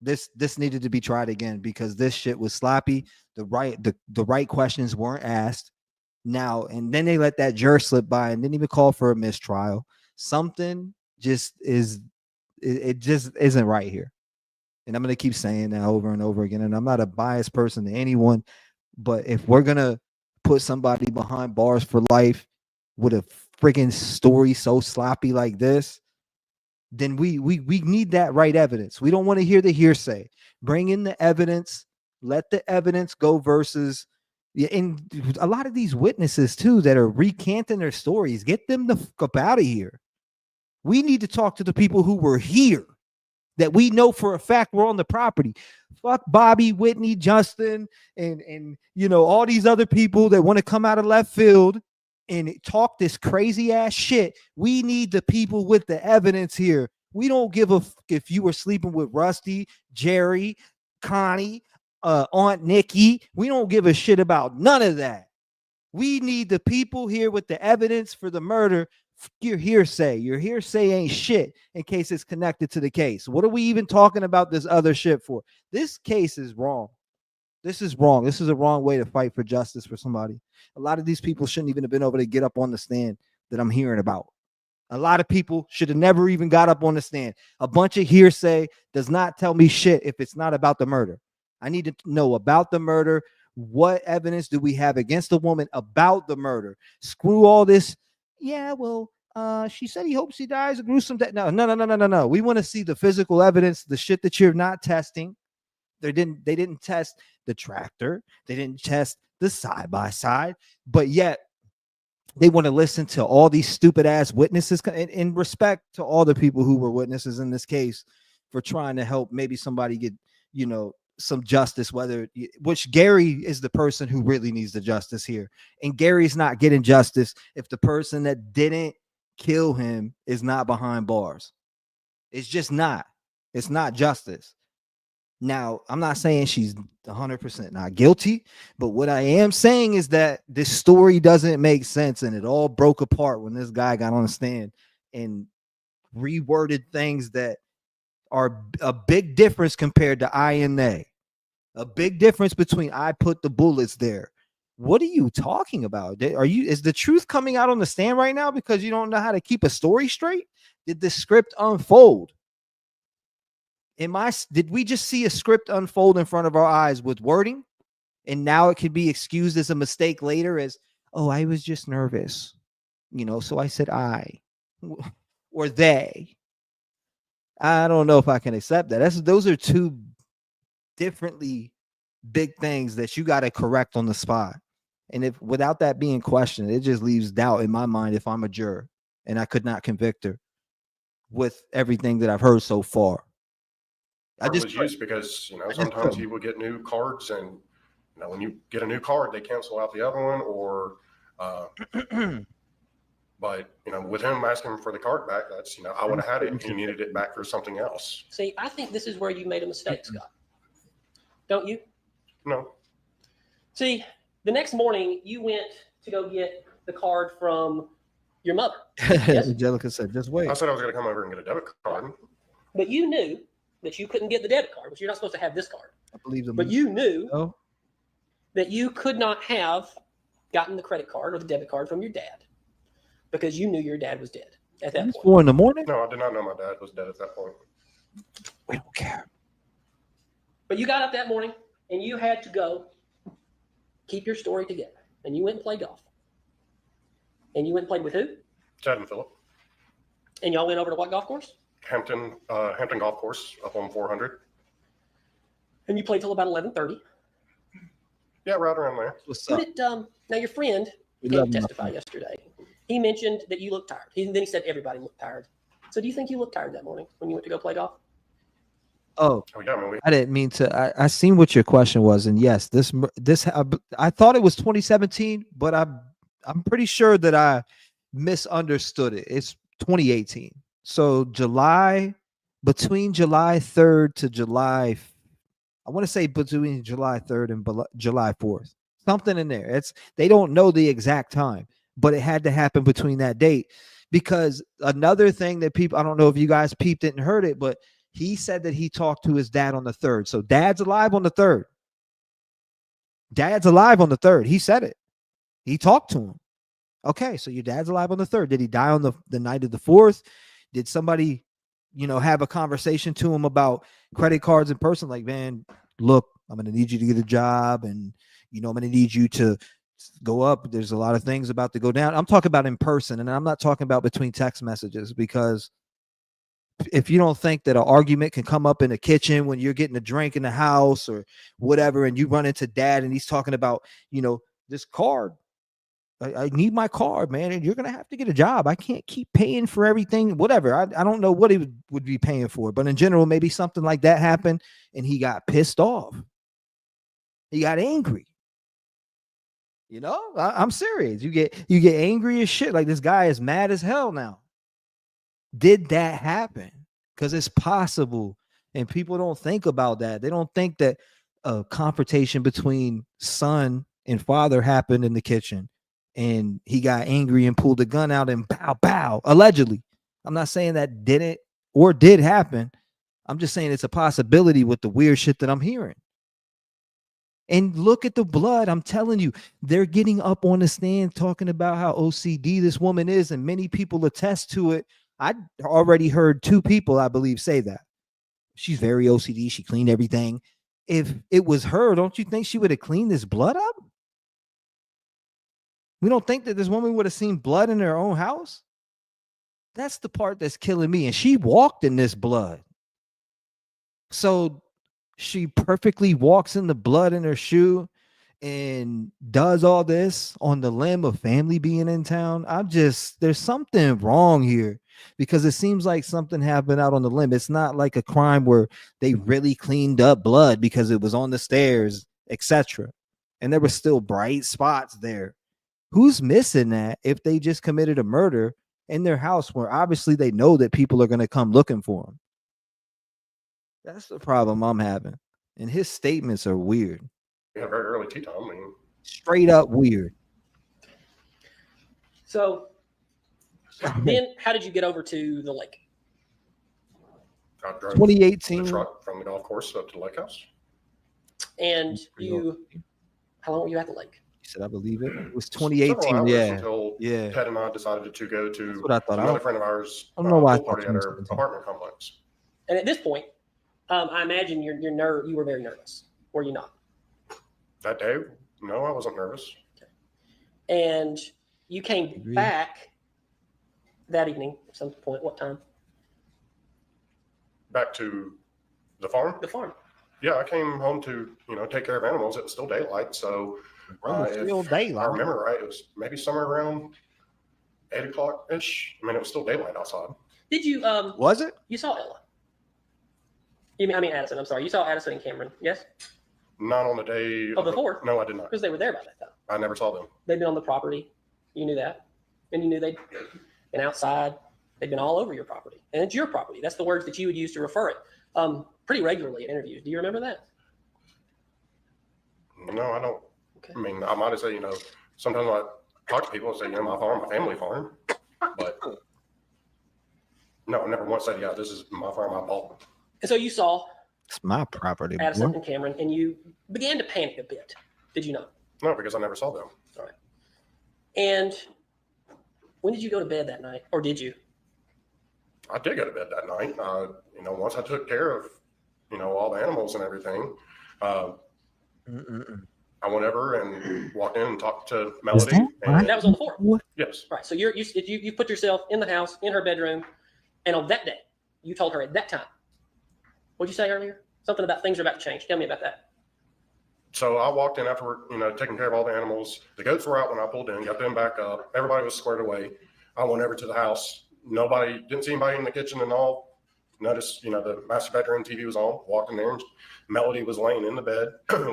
This needed to be tried again because this shit was sloppy. The right questions weren't asked. Now, and then they let that juror slip by and didn't even call for a mistrial. Something just is, it just isn't right here. And I'm going to keep saying that over and over again. And I'm not a biased person to anyone, but if we're going to put somebody behind bars for life with a freaking story so sloppy like this, then we need that right evidence. We don't want to hear the hearsay. Bring in the evidence. Let the evidence go versus, and a lot of these witnesses too that are recanting their stories, get them the fuck up out of here. We need to talk to the people who were here that we know for a fact were on the property. Fuck Bobby, Whitney, Justin, and you know, all these other people that want to come out of left field and talk this crazy ass shit. We need the people with the evidence here. We don't give a fuck if you were sleeping with Rusty, Jerry, Connie, Aunt Nikki. We don't give a shit about none of that. We need the people here with the evidence for the murder. Your hearsay ain't shit in case it's connected to the case. What are we even talking about this other shit for? This case is wrong. This is wrong. This is a wrong way to fight for justice for somebody. A lot of these people shouldn't even have been able to get up on the stand that I'm hearing about. A lot of people should have never even got up on the stand. A bunch of hearsay does not tell me shit if it's not about the murder. I need to know about the murder. What evidence do we have against the woman about the murder? Screw all this. Yeah, well, she said he hopes he dies a gruesome death. No. We want to see the physical evidence, the shit that you're not testing. They didn't test the tractor. They didn't test the side-by-side, but yet they want to listen to all these stupid ass witnesses. In respect to all the people who were witnesses in this case for trying to help maybe somebody get, you know, some justice, which Gary is the person who really needs the justice here. And Gary's not getting justice if the person that didn't kill him is not behind bars. It's just not. It's not justice. Now, I'm not saying she's 100% not guilty, but what I am saying is that this story doesn't make sense, and it all broke apart when this guy got on the stand and reworded things that are a big difference compared to I and they. A big difference between I put the bullets there. What are you talking about? Is the truth coming out on the stand right now because you don't know how to keep a story straight? Did the script unfold? Did we just see a script unfold in front of our eyes with wording? And now it could be excused as a mistake later as, oh, I was just nervous. You know, so I said I or they. I don't know if I can accept that. Those are two differently big things that you got to correct on the spot. And if without that being questioned, it just leaves doubt in my mind if I'm a juror and I could not convict her with everything that I've heard so far. I just was used because, you know, sometimes he would get new cards and when you get a new card, they cancel out the other one, or but with him asking for the card back, that's I would have had it. He needed it back for something else. See, I think this is where you made a mistake, Scott. Don't you? No. See, the next morning you went to go get the card from your mother. Yes? Angelica said, just wait. I said I was going to come over and get a debit card. But you knew that you couldn't get the debit card, which you're not supposed to have this card. I believe them. But you knew that you could not have gotten the credit card or the debit card from your dad because you knew your dad was dead at that point. 4 in the morning? No, I did not know my dad was dead at that point. We don't care. But you got up that morning and you had to go keep your story together. And you went and played golf. And you went and played with who? Chad and Phillip. And y'all went over to what golf course? Hampton Golf Course up on 400. And you played till about 11:30. Yeah, right around there. What's up? Now your friend came to testify yesterday. He mentioned that you looked tired. Then he said everybody looked tired. So do you think you looked tired that morning when you went to go play golf? Oh, yeah, I didn't mean to. I seen what your question was, and yes, this I thought it was 2017, but I'm pretty sure that I misunderstood it. It's 2018. So between July 3rd to July, I want to say between July 3rd and July 4th, something in there. They don't know the exact time, but it had to happen between that date. Because another thing that people, I don't know if you guys peeped it and heard it, but he said that he talked to his dad on the 3rd. So dad's alive on the 3rd. Dad's alive on the 3rd. He said it. He talked to him. Okay, so your dad's alive on the 3rd. Did he die on the night of the 4th? Did somebody, have a conversation to him about credit cards in person? Like, man, look, I'm going to need you to get a job, and, I'm going to need you to go up. There's a lot of things about to go down. I'm talking about in person, and I'm not talking about between text messages, because if you don't think that an argument can come up in the kitchen when you're getting a drink in the house or whatever, and you run into dad and he's talking about, this card, I need my card, man, and you're going to have to get a job. I can't keep paying for everything, whatever. I don't know what he would be paying for, but in general, maybe something like that happened and he got pissed off. He got angry. I'm serious. You get angry as shit. Like, this guy is mad as hell now. Did that happen? Because it's possible. And people don't think about that. They don't think that a confrontation between son and father happened in the kitchen and he got angry and pulled the gun out and bow, allegedly. I'm not saying that didn't or did happen. I'm just saying it's a possibility with the weird shit that I'm hearing. And look at the blood. I'm telling you, they're getting up on the stand talking about how OCD this woman is, and many people attest to it. I already heard 2 people, I believe, say that. She's very OCD. She cleaned everything. If it was her, don't you think she would have cleaned this blood up? We don't think that this woman would have seen blood in her own house? That's the part that's killing me. And she walked in this blood. So she perfectly walks in the blood in her shoe and does all this on the limb of family being in town. There's something wrong here, because it seems like something happened out on the limb. It's not like a crime where they really cleaned up blood because it was on the stairs, etc. And there were still bright spots there. Who's missing that if they just committed a murder in their house where obviously they know that people are going to come looking for them? That's the problem I'm having. And his statements are weird. Yeah, very early tea time. Straight up weird. So then how did you get over to the lake? I drove 2018 the truck from the golf course up to the lake house. And how long were you at the lake? You said, I believe it was 2018. Yeah. Until Ted and I decided to go to what I thought. another friend of ours I don't know why pool party at our apartment complex. And at this point, I imagine you were very nervous, were you not? That day, no, I wasn't nervous. Okay. And you came back that evening at some point. What time? Back to the farm? The farm. Yeah, I came home to, take care of animals. It was still daylight. So if I remember right, it was maybe somewhere around 8 o'clock-ish. I mean, it was still daylight outside. Did you, was it? You saw Ella. I mean Addison, I'm sorry. You saw Addison and Cameron, yes? Not on the day. Oh, before? No, I did not. Because they were there by that time. I never saw them. They'd been on the property. You knew that. And you knew they'd been outside. They'd been all over your property. And it's your property. That's the words that you would use to refer it pretty regularly in interviews. Do you remember that? No, I don't. Okay. I mean, I might have said, sometimes I talk to people and say, my farm, my family farm. But no, I never once said, yeah, this is my farm, I bought. And so you saw It's my property. Addison boy. and Cameron, and you began to panic a bit. Did you not? No, because I never saw them. All right. And when did you go to bed that night? Or did you? I did go to bed that night. Once I took care of, all the animals and everything, I went over and walked in and talked to Melody. And that was on the 4th. Yes. Right. So you put yourself in the house, in her bedroom, and on that day, you told her at that time. What did you say earlier? Something about things are about to change. Tell me about that. So I walked in after, taking care of all the animals. The goats were out when I pulled in, got them back up. Everybody was squared away. I went over to the house. Didn't see anybody in the kitchen and all. Noticed, the master bedroom TV was on. Walked in there, and Melody was laying in the bed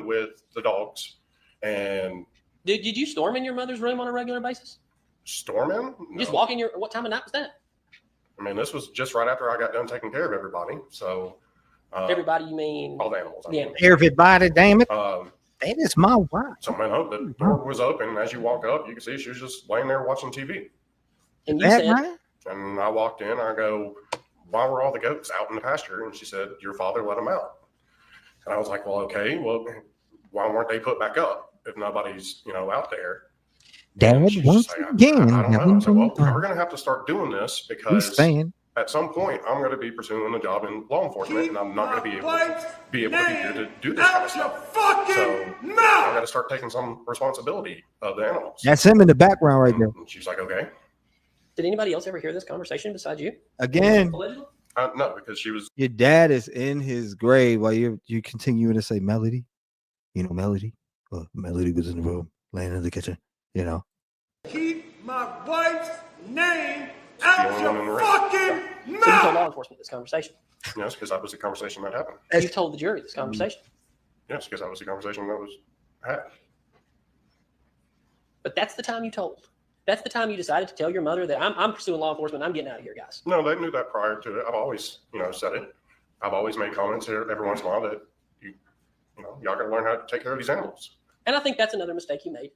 with the dogs. And did you storm in your mother's room on a regular basis? Storming? No. Just walk in what time of night was that? I mean, this was just right after I got done taking care of everybody. So everybody, you mean all the animals? Yeah. Everybody, damn it! That is my wife. So the door was open. And as you walk up, you can see she was just laying there watching TV. And you said, right? And I walked in. I go, why were all the goats out in the pasture? And she said, your father let them out. And I was like, well, okay. Well, why weren't they put back up if nobody's, out there? Dad, once again. I don't know. I said, well, we're going to have to start doing this because saying. At some point I'm going to be pursuing a job in law enforcement, and I'm not going to be able to be here to do this kind of stuff. So I got to start taking some responsibility of the animals. That's him in the background right there. And she's like, okay. did anybody else ever hear this conversation besides you? Again. No, because she was. Your dad is in his grave while you continuing to say Melody. Melody. Melody was in the room, laying in the kitchen. Keep my wife's name out your fucking So you mouth. told law enforcement this conversation. Yes, because that was the conversation that happened. You told the jury this conversation. Yes, because that was the conversation that was had. But that's the time you told. That's the time you decided to tell your mother that I'm pursuing law enforcement. I'm getting out of here, guys. No, they knew that prior to it. I've always, said it. I've always made comments here every once in a while that y'all got to learn how to take care of these animals. And I think that's another mistake you made.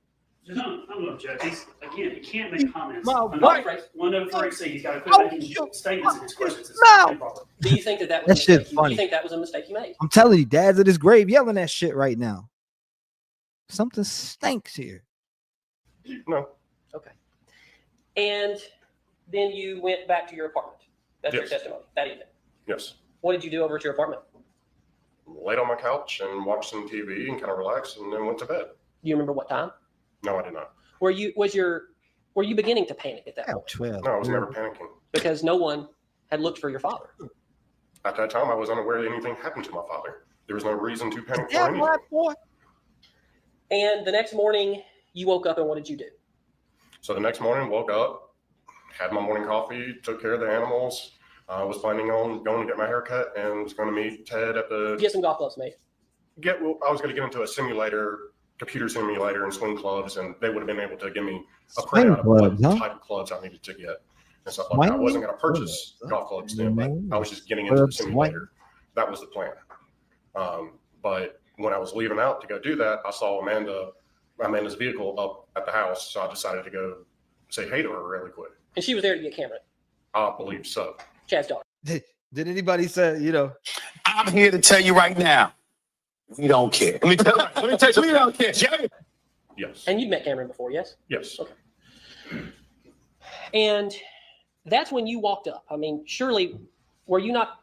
I'm going to object. Again, he can't make comments. My Under wife. 103C, he's got to quit making statements in his questions. It's No. improper. Do you think that was That shit's do funny. you think that was a mistake you made? I'm telling you, dad's at his grave yelling that shit right now. Something stinks here. No. Okay. And then you went back to your apartment. That's your Yes. testimony that evening. Yes. What did you do over at your apartment? Laid on my couch and watched some TV and kind of relaxed, and then went to bed. Do you remember what time? No, I did not. Were you beginning to panic at that point? 12. No, I was never panicking. Because no one had looked for your father. At that time, I was unaware that anything happened to my father. There was no reason to panic for Yeah, anything. right, boy. And the next morning, you woke up and what did you do? So the next morning, woke up, had my morning coffee, took care of the animals. I was planning on going to get my hair cut and was going to meet Ted at the. Get some golf clubs made. I was going to get into a computer simulator and swing clubs, and they would have been able to give me a Swing printout of what clubs, huh? type of clubs I needed to get and stuff like that. I wasn't going to purchase golf clubs then, but I was just getting into the simulator. That was the plan. But when I was leaving out to go do that, I saw Amanda's vehicle up at the house, so I decided to go say hey to her really quick. And she was there to get Cameron, I believe so. Chad's daughter. Did anybody say, I'm here to tell you right now, we don't care. Let me tell you, we don't care. Yes. And you'd met Cameron before, yes? Yes. Okay. And that's when you walked up. I mean, surely, were you not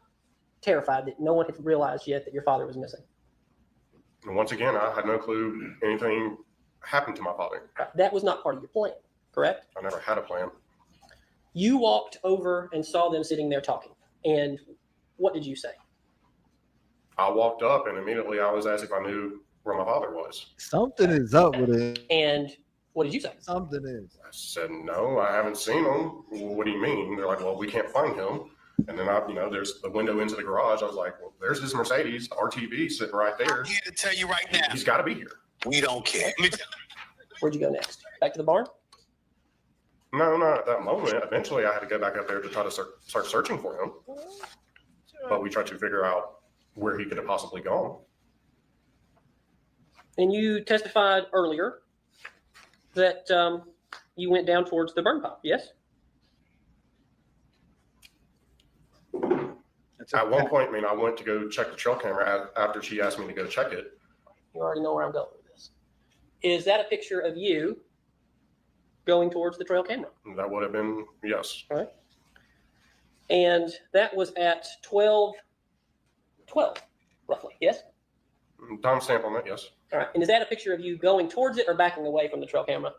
terrified that no one had realized yet that your father was missing? And once again, I had no clue anything happened to my father. That was not part of your plan, correct? I never had a plan. You walked over and saw them sitting there talking. And what did you say? I walked up and immediately I was asked if I knew where my father was. something is up with it? And what did you say? Something is. I said, no, I haven't seen him. Well, what do you mean? They're like, well, we can't find him. And then there's the window into the garage. I was like, well, there's his Mercedes RTV sitting right there. I'm here to tell you right now. He's got to be here. We don't care. Where'd you go next? Back to the barn? No, not at that moment. Eventually, I had to go back up there to try to start searching for him. But we tried to figure out where he could have possibly gone. And you testified earlier that you went down towards the burn pile, yes? At one point, I went to go check the trail camera after she asked me to go check it. You already know where I'm going with this. Is that a picture of you going towards the trail camera? That would have been, yes. All right. And that was at 12:12, roughly, yes? Timestamp on that, yes. All right. And is that a picture of you going towards it or backing away from the trail camera?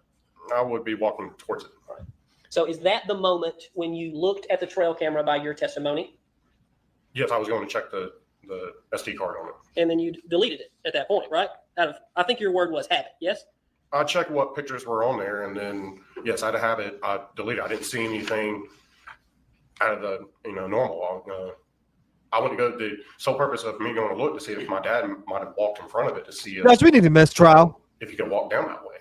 I would be walking towards it. All right. So is that the moment when you looked at the trail camera by your testimony? Yes, I was going to check the SD card on it. And then you deleted it at that point, right? I think your word was habit, yes? I checked what pictures were on there, and then, yes, I'd have it. I deleted it. I didn't see anything out of the, normal. I went to go, the sole purpose of me going to look to see if my dad might have walked in front of it to see if, Judge, we need a mistrial. if he could walk down that way.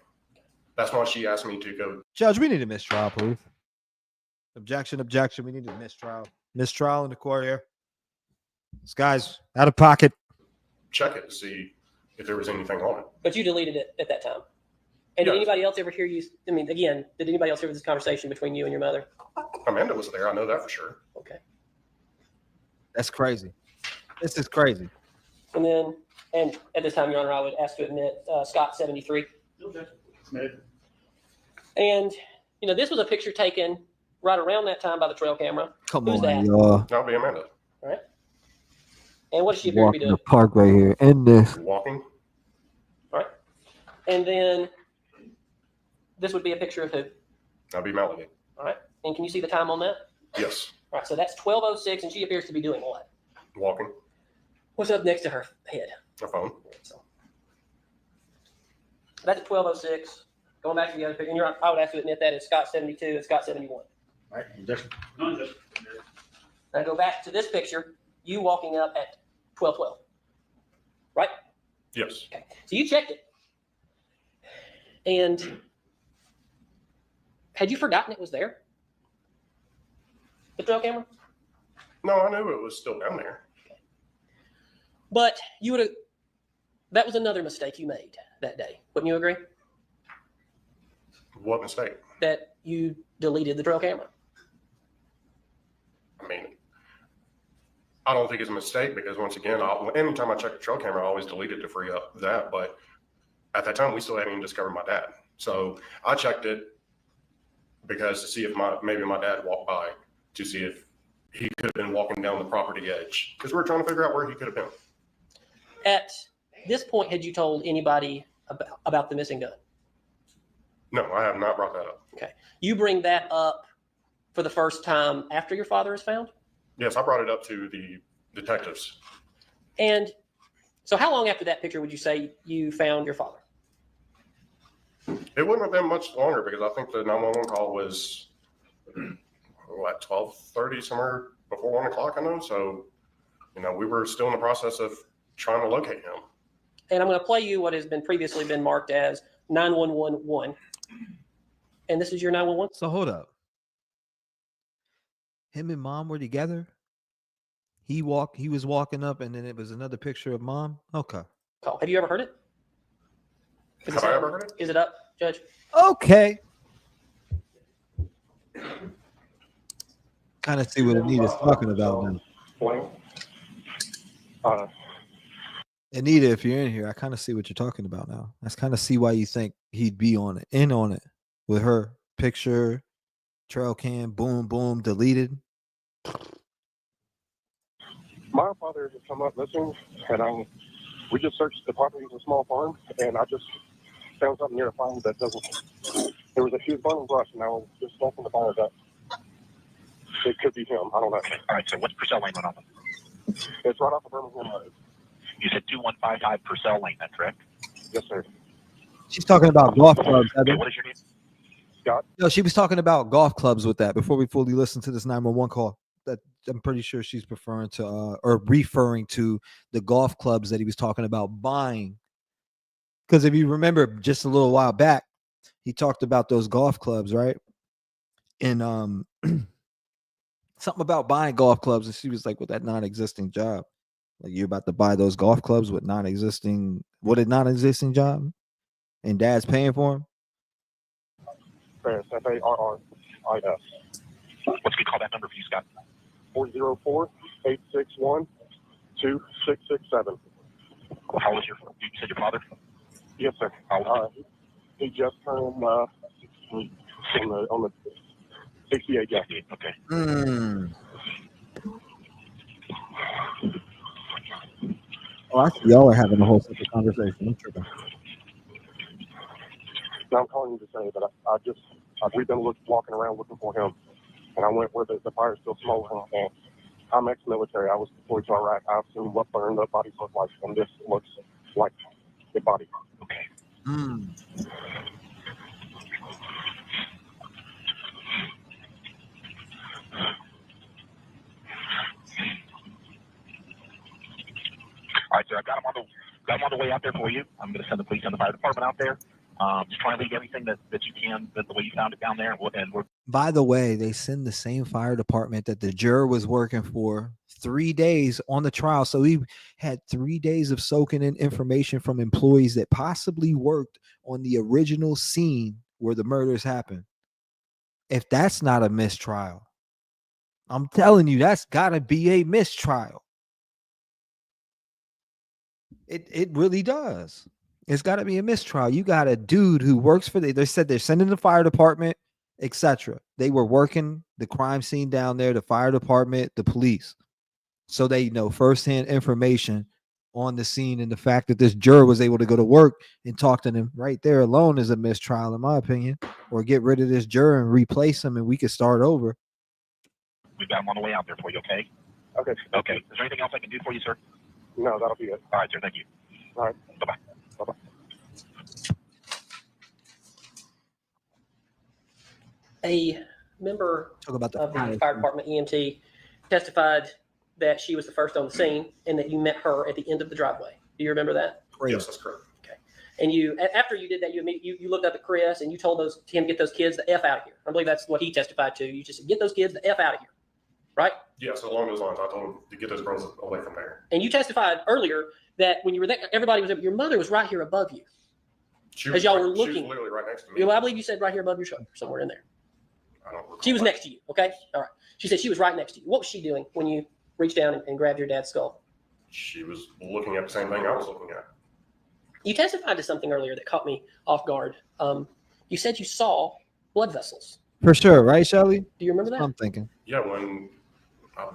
That's why she asked me to go. Judge, we need a mistrial, please. Objection. We need a mistrial. Mistrial in the court here. This guy's out of pocket. Check it to see if there was anything on it. But you deleted it at that time. And did anybody else ever hear you? I mean, again, did anybody else hear this conversation between you and your mother? Amanda was there. I know that for sure. Okay. That's crazy. This is crazy. And then, and at this time, Your Honor, I would ask to admit Scott 73. Okay. And, this was a picture taken right around that time by the trail camera. Come Who's on, that? y'all. That'll be Amanda. All right. And what does she appear to be Walking doing? the park right here. End this. Walking. All right. And then this would be a picture of who? That'll be Melody. All right. And can you see the time on that? Yes. All right. So that's 12:06, and she appears to be doing what? Walking. What's up next to her head? Her phone. So that's at 12:06. Going back to the other picture, and I would have to admit that it's Scott 72 and Scott 71. All right. Objection. Now go back to this picture. You walking up at 12:12, right? Yes. Okay. So you checked it, and had you forgotten it was there? The trail camera? No, I knew it was still down there. Okay. But you would have. That was another mistake you made that day. Wouldn't you agree? What mistake? That you deleted the trail camera. I mean, I don't think it's a mistake because once again, anytime I check the trail camera, I always delete it to free up that. But at that time, we still hadn't even discovered my dad. So I checked it because to see if maybe my dad walked by to see if he could have been walking down the property edge because we were trying to figure out where he could have been. At this point, had you told anybody about the missing gun? No, I have not brought that up. Okay. You bring that up for the first time after your father is found? Yes, I brought it up to the detectives. And so how long after that picture would you say you found your father? It wouldn't have been much longer because I think the 911 call was, 12:30, somewhere before 1 o'clock, I know. So, we were still in the process of trying to locate him. And I'm going to play you what has been previously been marked as 911-1. And this is your 911? So hold up. Him and mom were together. He was walking up, and then it was another picture of mom. Okay. Call. Have you ever heard it? Have I ever heard it? Is it up, Judge? Okay. Kind of see what Anita's talking about now. Anita, if you're in here, I kind of see what you're talking about now. I kind of see why you think he'd be on it with her picture, trail cam, boom, boom, deleted. My father had come up missing, and we just searched the property. It's a small farm, and I just found something near a farm that doesn't. There was a huge burning brush, and I was just looking to find that it could be him. I don't know. All right, so what's Purcell Lane on? It's right off of Birmingham Road. You said 2155 Purcell Lane, that's correct? Yes, sir. She's talking about golf clubs. Okay, what is your name? Scott. No, she was talking about golf clubs with that before we fully listen to this 911 call. that I'm pretty sure she's referring to the golf clubs that he was talking about buying. Because if you remember, just a little while back, he talked about those golf clubs, right? And something about buying golf clubs, and she was like, with that non-existing job, like you're about to buy those golf clubs with a non-existing job, and dad's paying for them. Farris, Farris. What's the call that number for you, Scott? 404-861-2667. How old is you said your father? Yes, sir. He just turned on the 68. Yeah. Okay. Oh, I see y'all are having a whole separate conversation. I'm tripping. Now I'm calling you to say that we've been walking around looking for him, and I went where the fire's still smoldering. And I'm ex-military. I was deployed to Iraq. I've seen what burned up bodies look like, and this looks like a body. Okay. All right, sir. I got him on the way out there for you. I'm going to send the police and the fire department out there. Just try and leave everything that you can, the way you found it down there. And we're By the way, they send the same fire department that the juror was working for 3 days on the trial. So he had 3 days of soaking in information from employees that possibly worked on the original scene where the murders happened. If that's not a mistrial, I'm telling you, that's got to be a mistrial. It really does. It's got to be a mistrial. You got a dude who works for they said they're sending the fire department, etc. They were working the crime scene down there, the fire department, the police. So they know firsthand information on the scene, and the fact that this juror was able to go to work and talk to them right there alone is a mistrial, in my opinion. Or get rid of this juror and replace him, and we could start over. we've got him on the way out there for you, okay? Okay. Okay. Is there anything else I can do for you, sir? No, that'll be it. All right, sir. Thank you. All right. Bye-bye. Bye-bye. A member of the fire department, EMT, testified that she was the first on the scene and that you met her at the end of the driveway. Do you remember that? Yes, that's correct. Okay. And you, after you did that, you looked up at Chris and you told him to get those kids the F out of here. I believe that's what he testified to. You just said, get those kids the F out of here, right? Yes, along those lines, I told him to get those girls away from there. And you testified earlier that when you were there, everybody was, your mother was right here above you. As y'all were looking. She was literally right next to me. Well, I believe you said right here above your shoulder, somewhere in there. I don't recall. She was next to you, okay? All right. She said she was right next to you. What was she doing when you reached down and grabbed your dad's skull? She was looking at the same thing I was looking at. You testified to something earlier that caught me off guard. You said you saw blood vessels. For sure, right, Shelly? Do you remember that? I'm thinking. Yeah, when I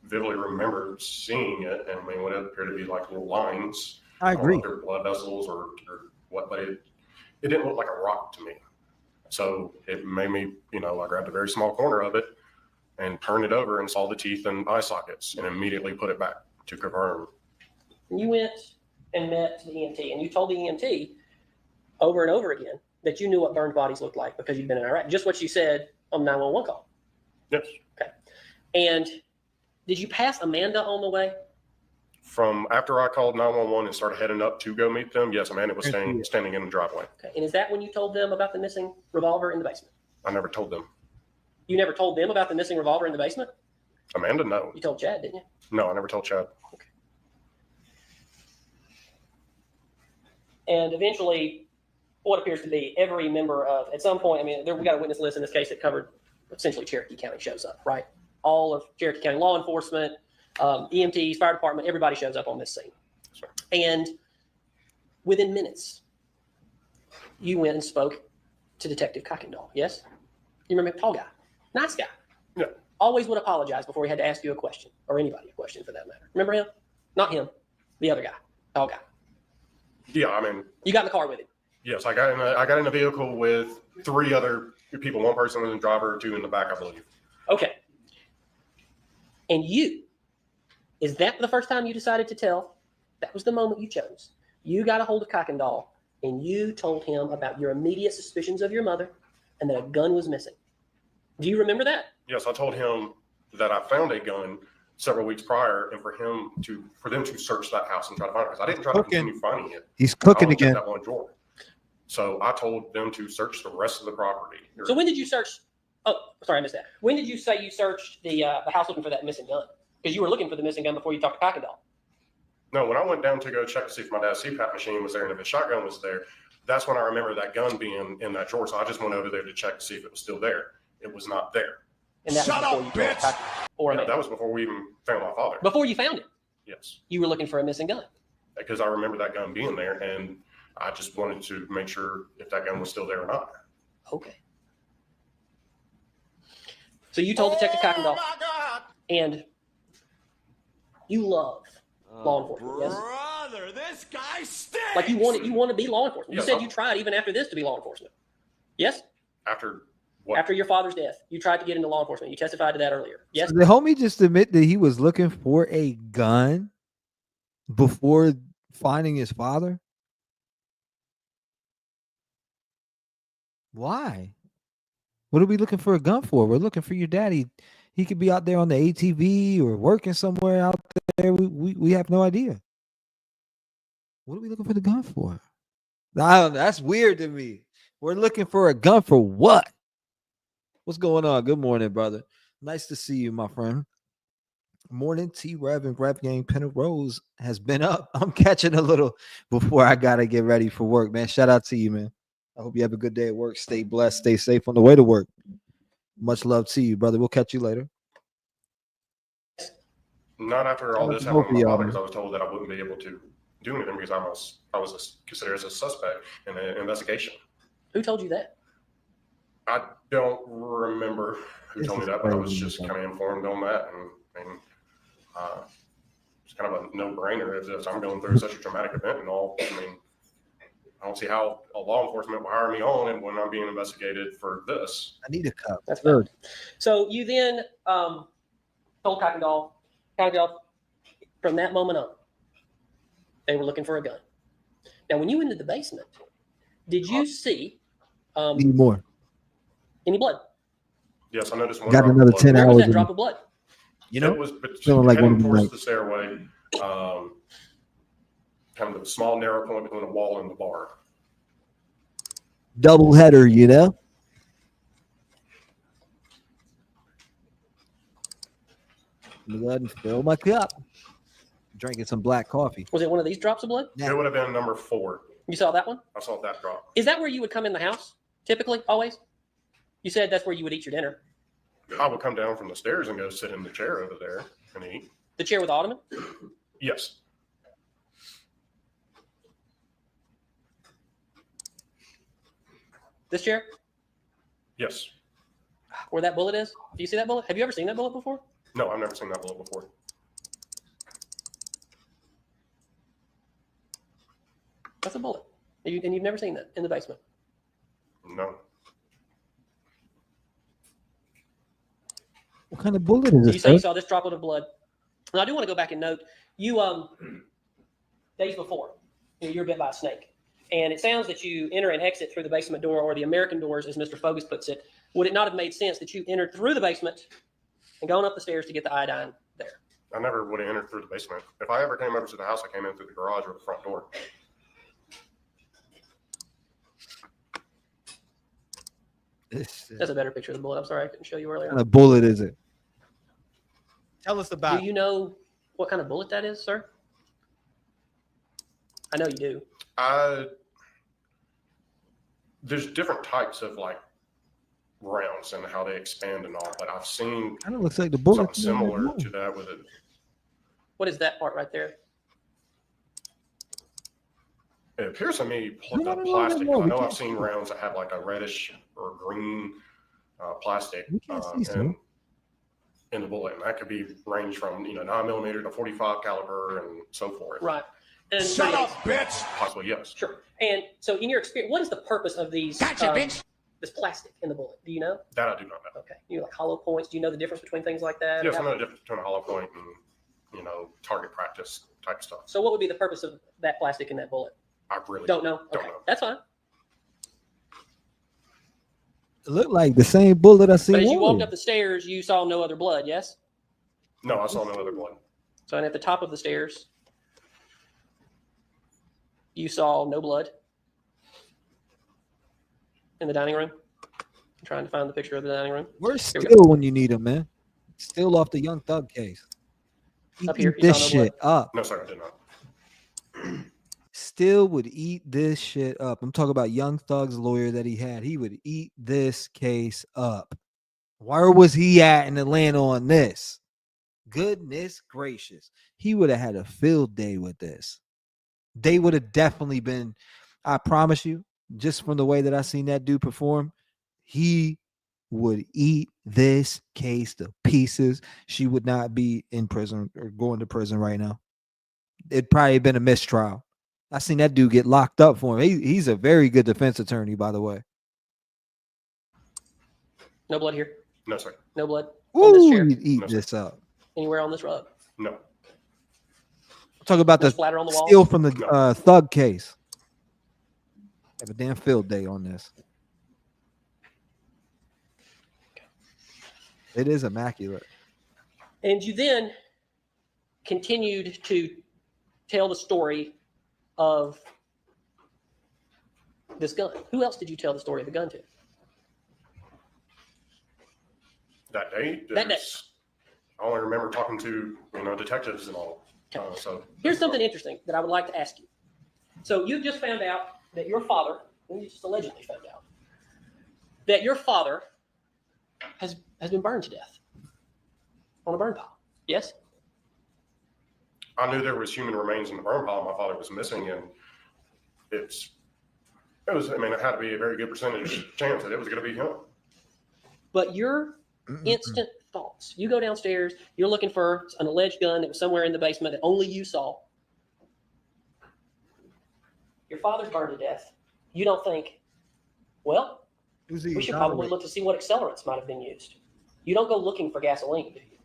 vividly remember seeing it, and I mean, what it appeared to be like little lines. I agree. They're blood vessels or what, but it didn't look like a rock to me. So it made me, I grabbed a very small corner of it and turned it over and saw the teeth and eye sockets and immediately put it back to confirm. And you went and met the EMT, and you told the EMT over and over again that you knew what burned bodies looked like because you'd been in Iraq. Just what you said on the 911 call. Yes. Okay. And did you pass Amanda on the way? From after I called 911 and started heading up to go meet them, yes, Amanda was standing in the driveway. Okay. And is that when you told them about the missing revolver in the basement? I never told them. You never told them about the missing revolver in the basement? Amanda, no. You told Chad, didn't you? No, I never told Chad. Okay. And eventually, what appears to be every member of, at some point, we got a witness list in this case that covered essentially Cherokee County shows up, right? All of Cherokee County law enforcement, EMTs, fire department, everybody shows up on this scene. Sure. And within minutes, you went and spoke to Detective Kuykendall, yes? You remember, tall guy, nice guy. Yeah. Always would apologize before he had to ask you a question, or anybody a question for that matter. Remember him? Not him, the other guy, tall guy. Yeah, you got in the car with him. Yes, I got in a vehicle with 3 other people. One person was in the driver, 2 in the back, I believe. Okay. And is that the first time you decided to tell? That was the moment you chose. You got a hold of Kuykendall and you told him about your immediate suspicions of your mother and that a gun was missing. Do you remember that? Yes, I told him that I found a gun several weeks prior, and for them to search that house and try to find it, because I didn't try to continue finding it. He's cooking I only checked again. that one drawer. So I told them to search the rest of the property. So when did you search? Oh, sorry, I missed that. When did you say you searched the house looking for that missing gun? Because you were looking for the missing gun before you talked to Cockendall. No, when I went down to go check to see if my dad's CPAP machine was there and if his shotgun was there, that's when I remember that gun being in that drawer. So I just went over there to check to see if it was still there. It was not there. And that Shut was up, before you bitch! Or Yeah, that was before we even found my father. before you found it. Yes, You were looking for a missing gun. because I remember that gun being there, and I just wanted to make sure if that gun was still there or not. Okay. So you told Detective Cockendall, and you love law enforcement, yes? Brother, this guy stinks. Like you want to be law enforcement. You Yes, said I'm- you tried even after this to be law enforcement. Yes? After what? After your father's death, you tried to get into law enforcement. You testified to that earlier. Yes? So the homie just admit that he was looking for a gun before finding his father. Why? What are we looking for a gun for? We're looking for your daddy. He could be out there on the ATV or working somewhere out there. We have no idea. What are we looking for the gun for? I don't know. That's weird to me. We're looking for a gun for what? What's going on? Good morning, brother. Nice to see you, my friend. Morning, T-REV and Rep Gang. Penrose has been up. I'm catching a little before I got to get ready for work, man. Shout out to you, man. I hope you have a good day at work. Stay blessed. Stay safe on the way to work. Much love to you, brother. We'll catch you later. Not after all this happened with my father, because I was told that I wouldn't be able to do anything because I was considered as a suspect in an investigation. Who told you that? I don't remember who told me that, but I was just kind of informed on that, and it's kind of a no-brainer if I'm going through such a traumatic event and all. I mean, I don't see how a law enforcement will hire me on and when I'm being investigated for this. I need a cup. That's good. So you then told Cockendall, from that moment on, they were looking for a gun. Now, when you went into the basement, did you see Need more. any blood? Yes, I noticed one. Got drop of another blood. 10 Where was hours. that drop of blood? You know, it was feeling like heading one of towards them, the stairway, kind of a small narrow point between the wall and the bar. double header, you know. Go ahead and fill my cup. Drinking some black coffee. Was it one of these drops of blood? It would have been number 4. You saw that one? I saw that drop. Is that where you would come in the house? Typically, always? You said that's where you would eat your dinner. I would come down from the stairs and go sit in the chair over there and eat. The chair with the ottoman? Yes. This chair? Yes. Where that bullet is? Do you see that bullet? Have you ever seen that bullet before? No, I've never seen that bullet before. That's a bullet. And you've never seen that in the basement? No. What kind of bullet is You this? say you Sir? saw this droplet of blood. Now, I do want to go back and note, you, days before, you were bit by a snake. And it sounds that you enter and exit through the basement door, or the American doors, as Mr. Fogus puts it. Would it not have made sense that you entered through the basement and gone up the stairs to get the iodine there? I never would have entered through the basement. If I ever came over to the house, I came in through the garage or the front door. That's a better picture of the bullet. I'm sorry I couldn't show you earlier. What kind of bullet is it? Tell us about Do you know what kind of bullet that is, sir? I know you do. There's different types of like rounds and how they expand and all, but I've seen Kind of looks like the bullet. something similar to that with it. What is that part right there? It appears to me No, plastic. no, I we know I've can't seen rounds that have like a reddish or green plastic We can't see, sir. in the bullet, and that could be range from 9mm to 45 caliber and so forth. Right. And Shut up, bitch! Possibly, yes. Sure. And so, in your experience, what is the purpose of these? Gotcha, bitch. This plastic in the bullet. Do you know? That I do not know. Okay. You know, like hollow points. Do you know the difference between things like that? Yes, I know the difference between a hollow point and target practice type stuff. So, what would be the purpose of that plastic in that bullet? I really Don't know. Don't Okay, know. that's fine. It looked like the same bullet I seen. But as you walked earlier. up the stairs, you saw no other blood. Yes. No, I saw no other blood. So, and at the top of the stairs, you saw no blood in the dining room. I'm trying to find the picture of the dining room. Where's Here we Still when you need him, man? Still off the Young Thug case. Up here, Eat you this saw no blood? shit up. No, sir, I did not. Still would eat this shit up. I'm talking about Young Thug's lawyer that he had. He would eat this case up. Where was he at in Atlanta on this? Goodness gracious. He would have had a field day with this. They would have definitely been, I promise you, just from the way that I seen that dude perform, he would eat this case to pieces. She would not be in prison or going to prison right now. It'd probably been a mistrial. I seen that dude get locked up for him. He's a very good defense attorney, by the way. No blood here. No, sir. No blood on this Ooh, chair. he'd eat No, this up. Anywhere on this rug. No. Talk about No the splatter on the wall? steal from the Thug case. Have a damn field day on this. It is immaculate. And you then continued to tell the story of this gun. Who else did you tell the story of the gun to? That day? That day. I only remember talking to, detectives and all. So Here's something interesting that I would like to ask you. So you just found out that your father, you just allegedly found out, that your father has been burned to death on a burn pile. Yes? I knew there was human remains in the burn pile my father was missing, and it had to be a very good percentage chance that it was going to be him. But your instant thoughts, you go downstairs, you're looking for an alleged gun that was somewhere in the basement that only you saw. Your father's burned to death. You don't think, well, we should probably look to see what accelerants might have been used. You don't go looking for gasoline, do you?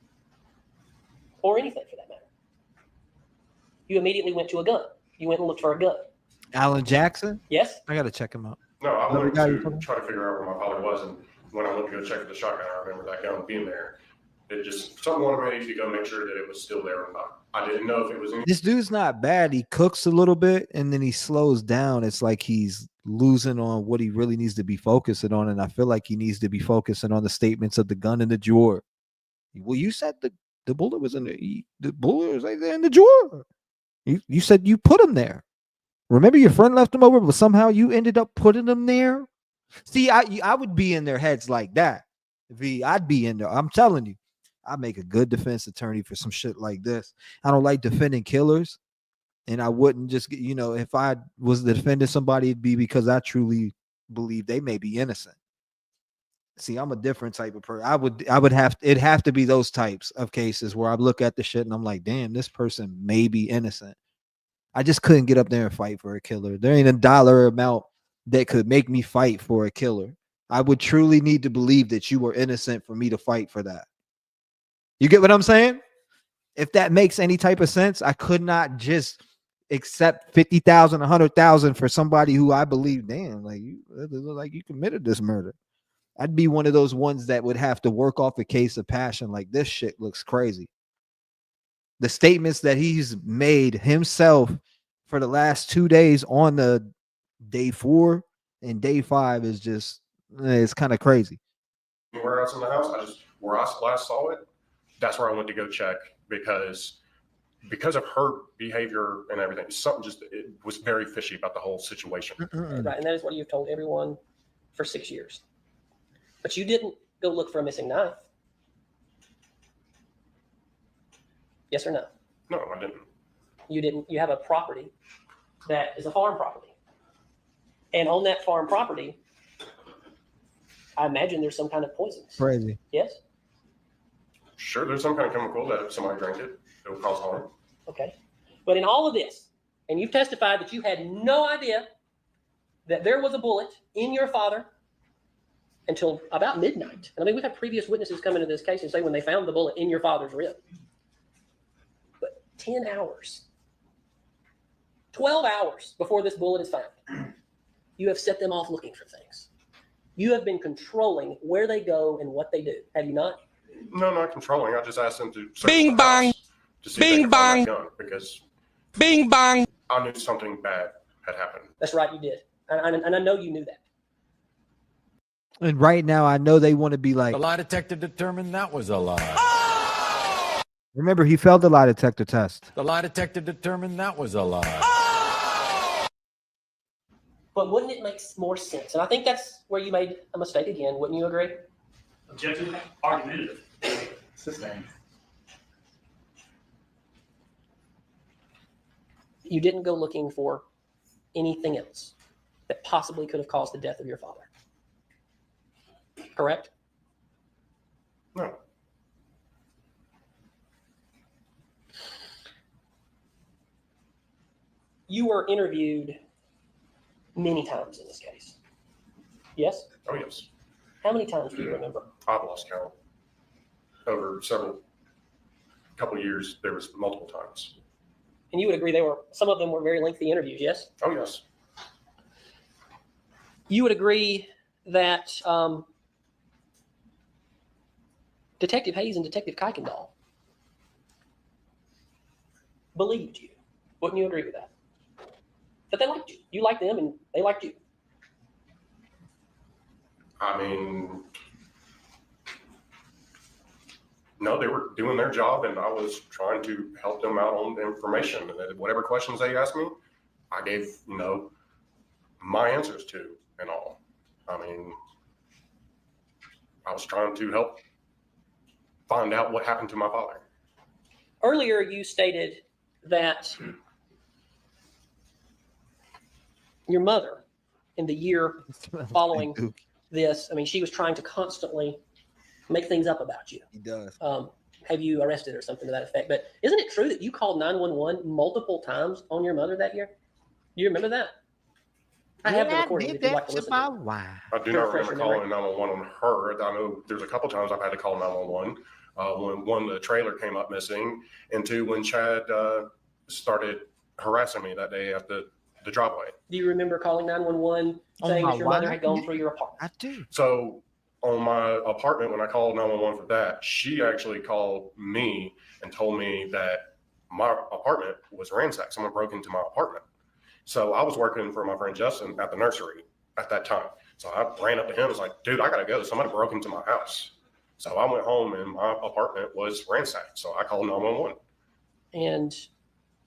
Or anything for that matter. You immediately went to a gun. You went and looked for a gun. Alan Jackson? Yes? I got to check him out. No, I Another wanted guy to you're talking try to figure out where my father was, and when I went to go check for the shotgun, I remember that gun being there. It just, something wanted me to go make sure that it was still there or not. I didn't know if it was in. This dude's not bad. He cooks a little bit and then he slows down. It's like he's losing on what he really needs to be focusing on. And I feel like he needs to be focusing on the statements of the gun in the drawer. Well, you said the bullet was in the bullet was right there in the drawer. You said you put him there. Remember your friend left him over, but somehow you ended up putting him there. See, I would be in their heads like that. I'd be in there. I'm telling you, I make a good defense attorney for some shit like this. I don't like defending killers, and I wouldn't just, if I was defending somebody, it'd be because I truly believe they may be innocent. See, I'm a different type of person. It'd have to be those types of cases where I look at the shit and I'm like, damn, this person may be innocent. I just couldn't get up there and fight for a killer. There ain't a dollar amount that could make me fight for a killer. I would truly need to believe that you were innocent for me to fight for that. You get what I'm saying? If that makes any type of sense, I could not just accept 50,000, 100,000 for somebody who I believe, damn, like you committed this murder. I'd be one of those ones that would have to work off a case of passion. Like, this shit looks crazy. The statements that he's made himself for the last 2 days on the day 4 and day 5 is just, it's kind of crazy. Anywhere else in the house, where I last saw it, that's where I went to go check because of her behavior and everything. It was very fishy about the whole situation. Right, and that is what you've told everyone for 6 years. But you didn't go look for a missing knife. Yes or no? No, I didn't. You didn't. You have a property that is a farm property. And on that farm property, I imagine there's some kind of poisons. Crazy. Yes? Sure, there's some kind of chemical that if somebody drank it would cause harm. Okay. But in all of this, and you've testified that you had no idea that there was a bullet in your father until about midnight. And I mean, we've had previous witnesses come into this case and say when they found the bullet in your father's rib. But 10 hours, 12 hours before this bullet is found, you have set them off looking for things. You have been controlling where they go and what they do, have you not? No, not controlling. I just asked him to search Bing the bong. house to see if they Bing could find bong. that gun because Bing bong. I knew something bad had happened. That's right, you did. And I know you knew that. And right now, I know they want to be like. The lie detector determined that was a lie. Remember, he failed the lie detector test. The lie detector determined that was a lie. But wouldn't it make more sense? And I think that's where you made a mistake again. Wouldn't you agree? Objection, argumentative. Sustained. You didn't go looking for anything else that possibly could have caused the death of your father. Correct? No. You were interviewed many times in this case. Yes? Oh, yes. How many times do you remember? I've lost count. Over couple years, there was multiple times. And you would agree some of them were very lengthy interviews, yes? Oh, yes. You would agree that Detective Hayes and Detective Kuykendall believed you. Wouldn't you agree with that? That they liked you. You liked them and they liked you. I mean, no, they were doing their job and I was trying to help them out on the information. And whatever questions they asked me, I gave, my answers to and all. I mean, I was trying to help find out what happened to my father. Earlier, you stated that your mother, in the year following this, I mean, she was trying to constantly make things up about you. He does. Have you arrested or something to that effect? But isn't it true that you called 911 multiple times on your mother that year? Do you remember that? I have the recording if you'd like to listen to it. I do not remember calling 911 on her. I know there's a couple times I've had to call 911. When one, the trailer came up missing, and two, when Chad started harassing me that day at the driveway. Do you remember calling 911 saying that your mother had gone through your apartment? I do. So on my apartment, when I called 911 for that, she actually called me and told me that my apartment was ransacked. Someone broke into my apartment. So I was working for my friend Justin at the nursery at that time. So I ran up to him and was like, dude, I got to go. Somebody broke into my house. So I went home and my apartment was ransacked. So I called 911. And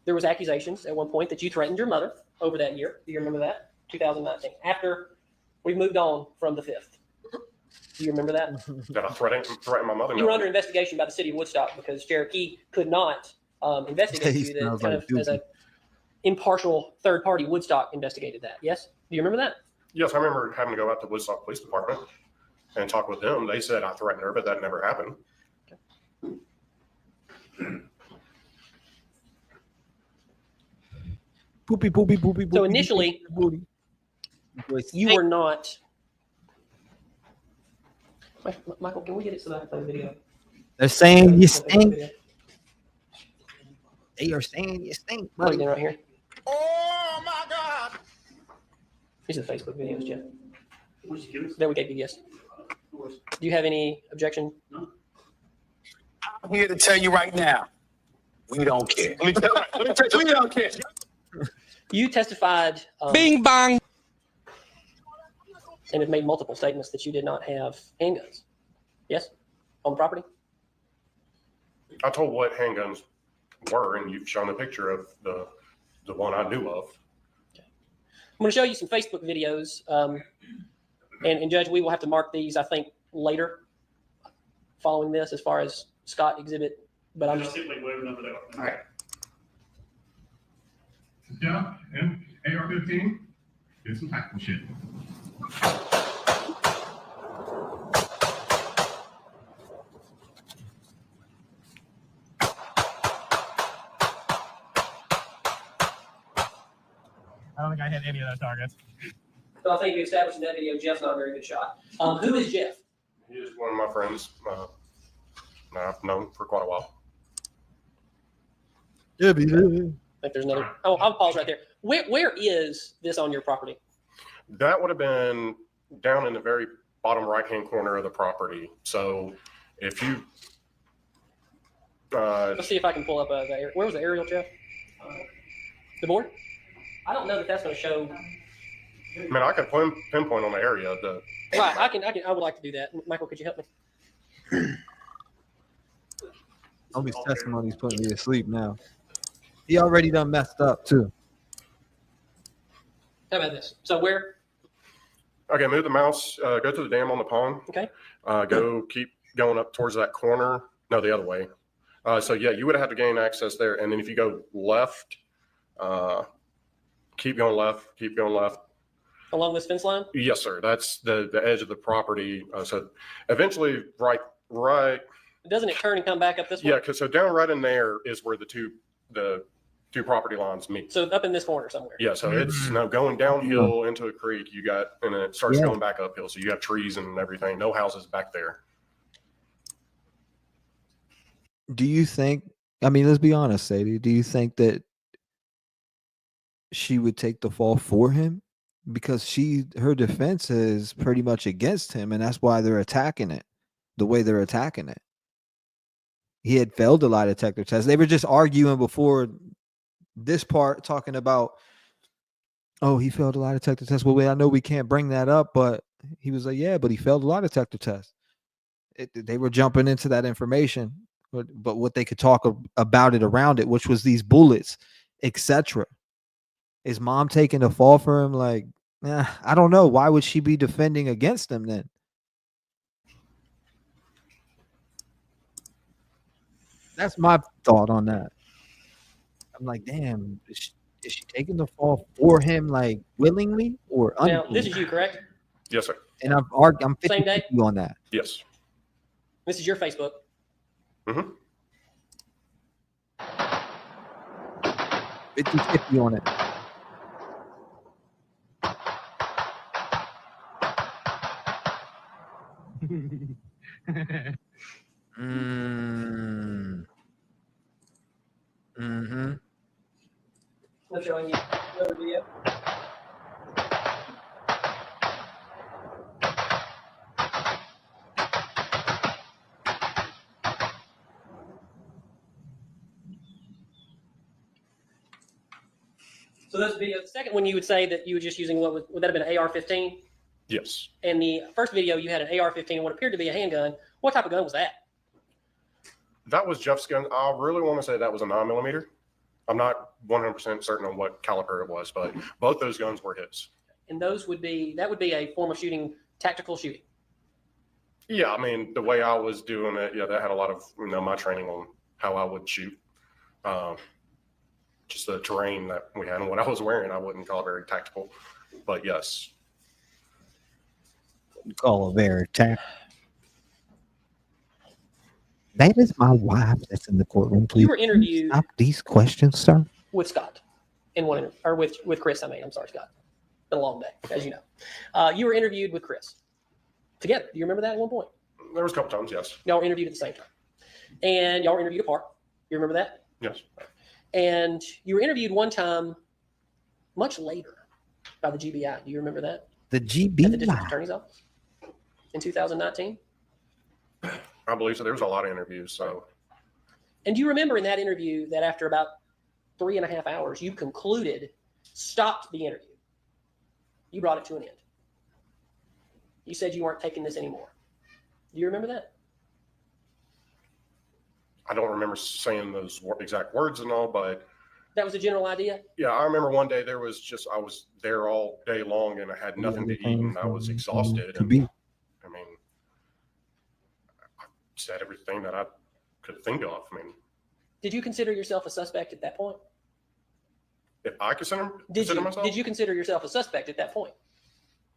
there was accusations at one point that you threatened your mother over that year. Do you remember that? 2019. After we moved on from the 5th. Do you remember that? Did I threaten my mother? You were under investigation by the city of Woodstock because Cherokee could not investigate you. That kind of as an impartial third party, Woodstock investigated that. Yes? Do you remember that? Yes, I remember having to go out to Woodstock Police Department and talk with them. They said I threatened her, but that never happened. Poopy, poopy, poopy, poopy. So initially, you were not. Michael, can we get it so that I can play the video? They're saying you stink. They are saying you stink, buddy. Right here. Oh my God! These are the Facebook videos, Jeff. There we gave you yes. Do you have any objection? No. I'm here to tell you right now, we don't care. Let me tell you, we don't care. You testified. Bing bong. And have made multiple statements that you did not have handguns. Yes? On the property? I told what handguns were, and you've shown a picture of the one I knew of. Okay. I'm going to show you some Facebook videos. And Judge, we will have to mark these, I think, later following this as far as Scott exhibit. But I'm just... All right. Yeah, and AR-15, get some tactical shit. I don't think I hit any of those targets. So I think we established in that video Jeff's not a very good shot. Who is Jeff? He is one of my friends that I've known for quite a while. I think there's another. Oh, I'll pause right there. Where is this on your property? That would have been down in the very bottom right-hand corner of the property. So If you, Let's see if I can pull up where was the aerial, Jeff? The board? I don't know that that's going to show. I mean, I can pinpoint on the area. Right, I would like to do that. Michael, could you help me? All these testimonies putting me to sleep now. He already done messed up too. How about this? So where? Okay, move the mouse. Go to the dam on the pond. Okay. Keep going up towards that corner. No, the other way. So yeah, you would have to gain access there, and then if you go left, keep going left. Keep going left. Along this fence line? Yes, sir. That's the edge of the property. So eventually, right. Doesn't it turn and come back up this way? Yeah, because so down right in there is where the two property lines meet. So up in this corner somewhere. Yeah, so it's going downhill into a creek. And then it starts going back uphill. So you have trees and everything. No houses back there. Do you think? I mean, let's be honest, Sadie. Do you think that she would take the fall for him? Because her defense is pretty much against him, and that's why they're attacking it the way they're attacking it. He had failed a lie detector test. They were just arguing before this part, talking about, oh, he failed a lie detector test. Well, I know we can't bring that up, but he was like, yeah, but he failed a lie detector test. They were jumping into that information, but what they could talk about it around it, which was these bullets, etc. Is mom taking the fall for him? Like, I don't know. Why would she be defending against him then? That's my thought on that. I'm like, damn, is she taking the fall for him, like willingly or now? This is you, correct? Yes, sir. And I'm 50-50 on that. Yes. This is your Facebook. Mm-hmm. 50-50 on it. Mm-hmm. I'm showing you another video. So those video, the second one you would say that you were just using would that have been an AR-15? Yes. And the first video you had an AR-15, what appeared to be a handgun. What type of gun was that? That was Jeff's gun. I really want to say that was a 9mm. I'm not 100% certain on what caliber it was, but both those guns were his. And that would be a form of shooting, tactical shooting. Yeah, I mean, the way I was doing it, yeah, that had a lot of my training on how I would shoot. Just the terrain that we had and what I was wearing, I wouldn't call it very tactical. But yes. Call it very tactical. That is my wife that's in the courtroom. Please You were interviewed stop these questions, sir. with Scott in one interview, or with Chris. I'm sorry, Scott. Been a long day, as you know. You were interviewed with Chris together. Do you remember that at one point? There was a couple times, yes. Y'all were interviewed at the same time, and y'all were interviewed apart. You remember that? Yes. And you were interviewed one time, much later, by the GBI. Do you remember that? The At the district GBI. attorney's office in 2019. I believe so. There was a lot of interviews. So, And do you remember in that interview that after about 3.5 hours, you stopped the interview. You brought it to an end. You said you weren't taking this anymore. Do you remember that? I don't remember saying those exact words and all, but That was a general idea? yeah, I remember one day I was there all day long and I had nothing to eat and I was exhausted. And, I mean, I said everything that I could think of. I mean, Did you consider yourself a suspect at that point? if I consider myself, Did you consider yourself a suspect at that point?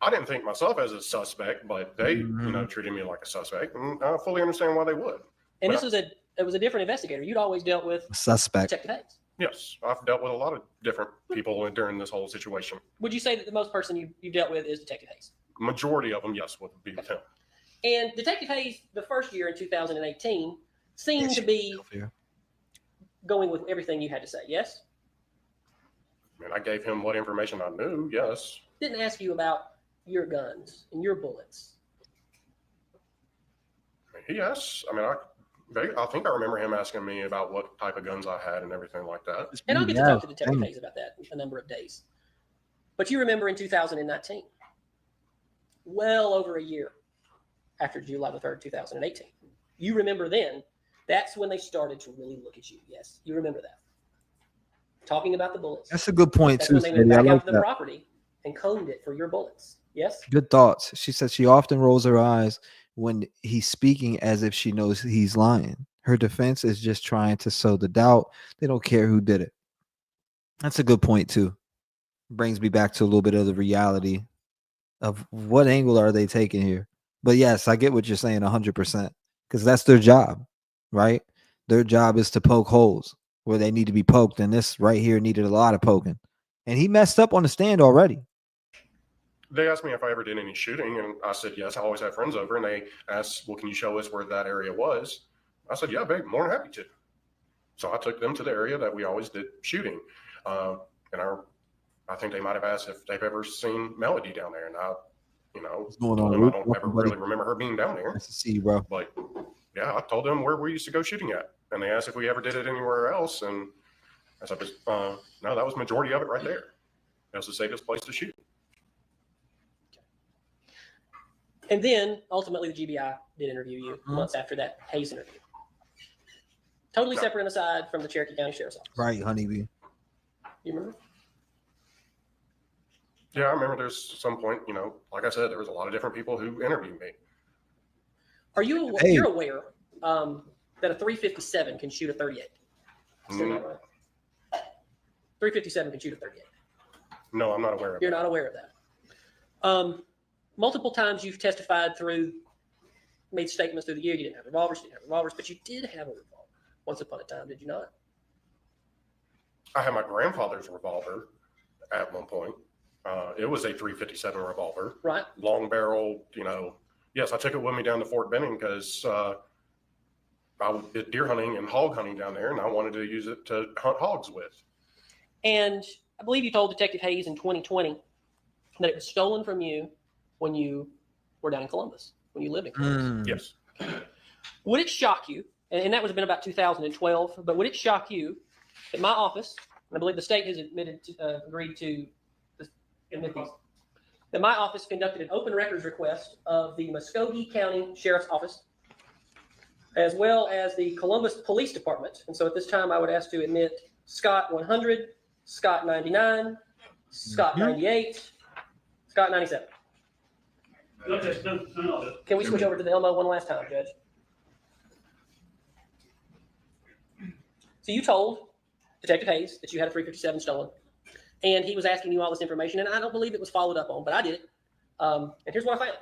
I didn't think myself as a suspect, but they, treated me like a suspect, and I fully understand why they would. And But it was a different investigator. You'd always dealt with Suspect. Detective Hayes. yes, I've dealt with a lot of different people during this whole situation. Would you say that the most person you've dealt with is Detective Hayes? Majority of them, yes, would be with him. And Detective Hayes, the first year in 2018, seemed to be going with everything you had to say, yes? I mean, I gave him what information I knew, yes. Didn't ask you about your guns and your bullets. I He asked, I mean, I think I remember him asking me about what type of guns I had and everything like that. And I'll get to talk to Detective Hayes about that in a number of days. But you remember in 2019, well over a year after July the 3rd, 2018, you remember then, that's when they started to really look at you. Yes, you remember that. Talking about the bullets. That's a good point, That's too, when they went Sadie. I back out like to the that. property and combed it for your bullets. Yes? Good thoughts. She said she often rolls her eyes when he's speaking as if she knows he's lying. Her defense is just trying to sow the doubt. They don't care who did it. That's a good point, too. Brings me back to a little bit of the reality of what angle are they taking here. But yes, I get what you're saying 100%, because that's their job, right? Their job is to poke holes where they need to be poked, and this right here needed a lot of poking. And he messed up on the stand already. They asked me if I ever did any shooting, and I said yes. I always have friends over, and they asked, "Well, can you show us where that area was?" I said, "Yeah, babe, more than happy to." So I took them to the area that we always did shooting, and I think they might have asked if they've ever seen Melody down there, and I, What's going told on, them I Luke? don't Welcome, ever buddy. really remember her being down there. Nice to see you, bro. But yeah, I told them where we used to go shooting at, and they asked if we ever did it anywhere else, and I said, no, that was majority of it right there. That was the safest place to shoot. And then ultimately the GBI did interview you months after that Hayes interview. Totally separate and aside from the Cherokee County Sheriff's Office. Right, honeybee. You remember? Yeah, I remember there's some point, like I said, there was a lot of different people who interviewed me. Are you aware, you're aware that a 357 can shoot a 38? Is that right? 357 can shoot a 38. No, I'm not aware of You're not aware of that. Multiple times you've testified made statements through the year. You didn't have revolvers, but you did have a revolver once upon a time, did you not? I had my grandfather's revolver at one point. It was a 357 revolver. Right. Long barrel, Yes, I took it with me down to Fort Benning because I did deer hunting and hog hunting down there, and I wanted to use it to hunt hogs with. And I believe you told Detective Hayes in 2020 that it was stolen from you when you were down in Columbus, when you lived in Columbus. Yes. Would it shock you, and that would have been about 2012, but would it shock you that my office, and I believe the state has agreed to admit these, that my office conducted an open records request of the Muskogee County Sheriff's Office, as well as the Columbus Police Department. And so at this time, I would ask to admit Scott 100, Scott 99, Scott 98, Scott 97. Can we switch over to the Elmo one last time, Judge? So you told Detective Hayes that you had a 357 stolen, and he was asking you all this information, and I don't believe it was followed up on, but I did. And here's what I found.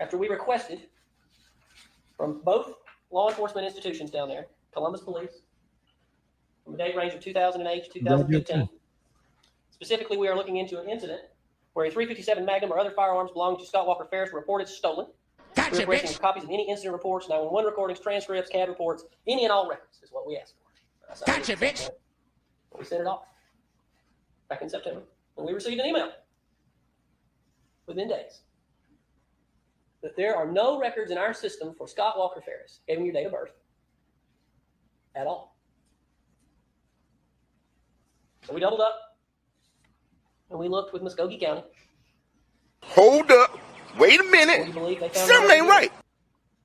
After we requested from both law enforcement institutions down there, Columbus Police, from a date range of 2008 to 2015, specifically we are looking into an incident where a 357 Magnum or other firearms belonging to Scott Walker Ferris were reported stolen. Gotcha, we're requesting bitch. copies of any incident reports, 911 recordings, transcripts, CAD reports, any and all records is what we asked for. Gotcha, bitch. We sent it off back in September, and we received an email within days that there are no records in our system for Scott Walker Ferris, giving your date of birth at all. So we doubled up, and we looked with Muskogee County. Hold up. Wait a minute. Something ain't right.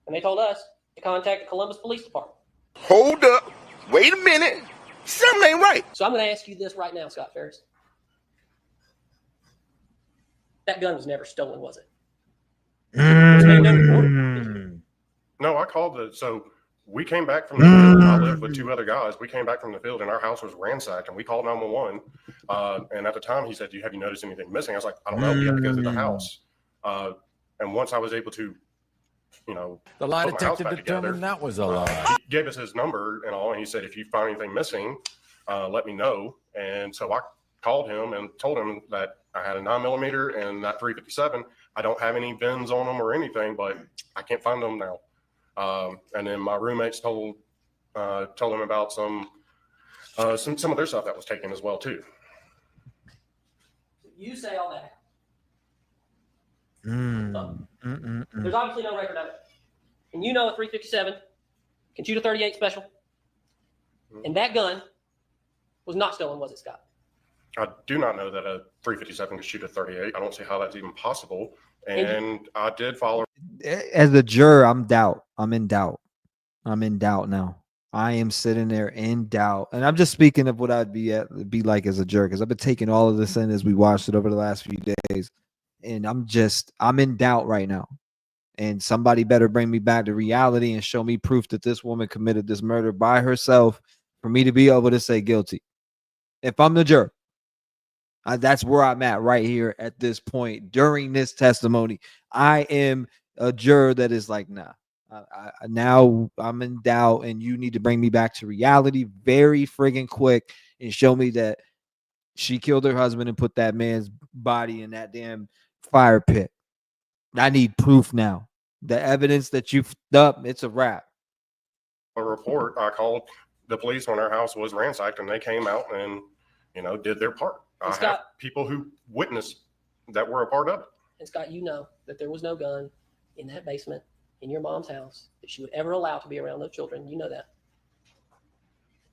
And they told us to contact the Columbus Police Department. Hold up. Wait a minute. Something ain't right. So I'm going to ask you this right now, Scott Ferris. That gun was never stolen, was it? No, I called so we came back from the field. I lived with two other guys. We came back from the field and our house was ransacked, and we called 911. And at the time he said, have you noticed anything missing? I was like, I don't know. We have to go through the house. And once I was able to, the lie put my house detective back together, determined that was a lie. he gave us his number and all, and he said, if you find anything missing, let me know. And so I called him and told him that I had a 9mm and that 357. I don't have any bins on them or anything, but I can't find them now. And then my roommates told him about some of their stuff that was taken as well too. You say all that. There's obviously no record of it. and you know a 357 can shoot a 38 special, and that gun was not stolen, was it, Scott? I do not know that a 357 can shoot a 38. I don't see how that's even possible. And I did follow. As a juror, I'm in doubt. I'm in doubt now. I am sitting there in doubt. And I'm just speaking of what I'd be like as a juror, because I've been taking all of this in as we watched it over the last few days. And I'm in doubt right now. And somebody better bring me back to reality and show me proof that this woman committed this murder by herself for me to be able to say guilty. If I'm the juror, that's where I'm at right here at this point during this testimony. I am a juror that is like, nah, now I'm in doubt, and you need to bring me back to reality very friggin' quick and show me that she killed her husband and put that man's body in that damn fire pit. I need proof now. The evidence that you've up, it's a wrap. A report. I called the police when our house was ransacked, and they came out and, did their part. I have people who witnessed that were a part of it. And Scott, you know that there was no gun in that basement in your mom's house that she would ever allow to be around those children. You know that.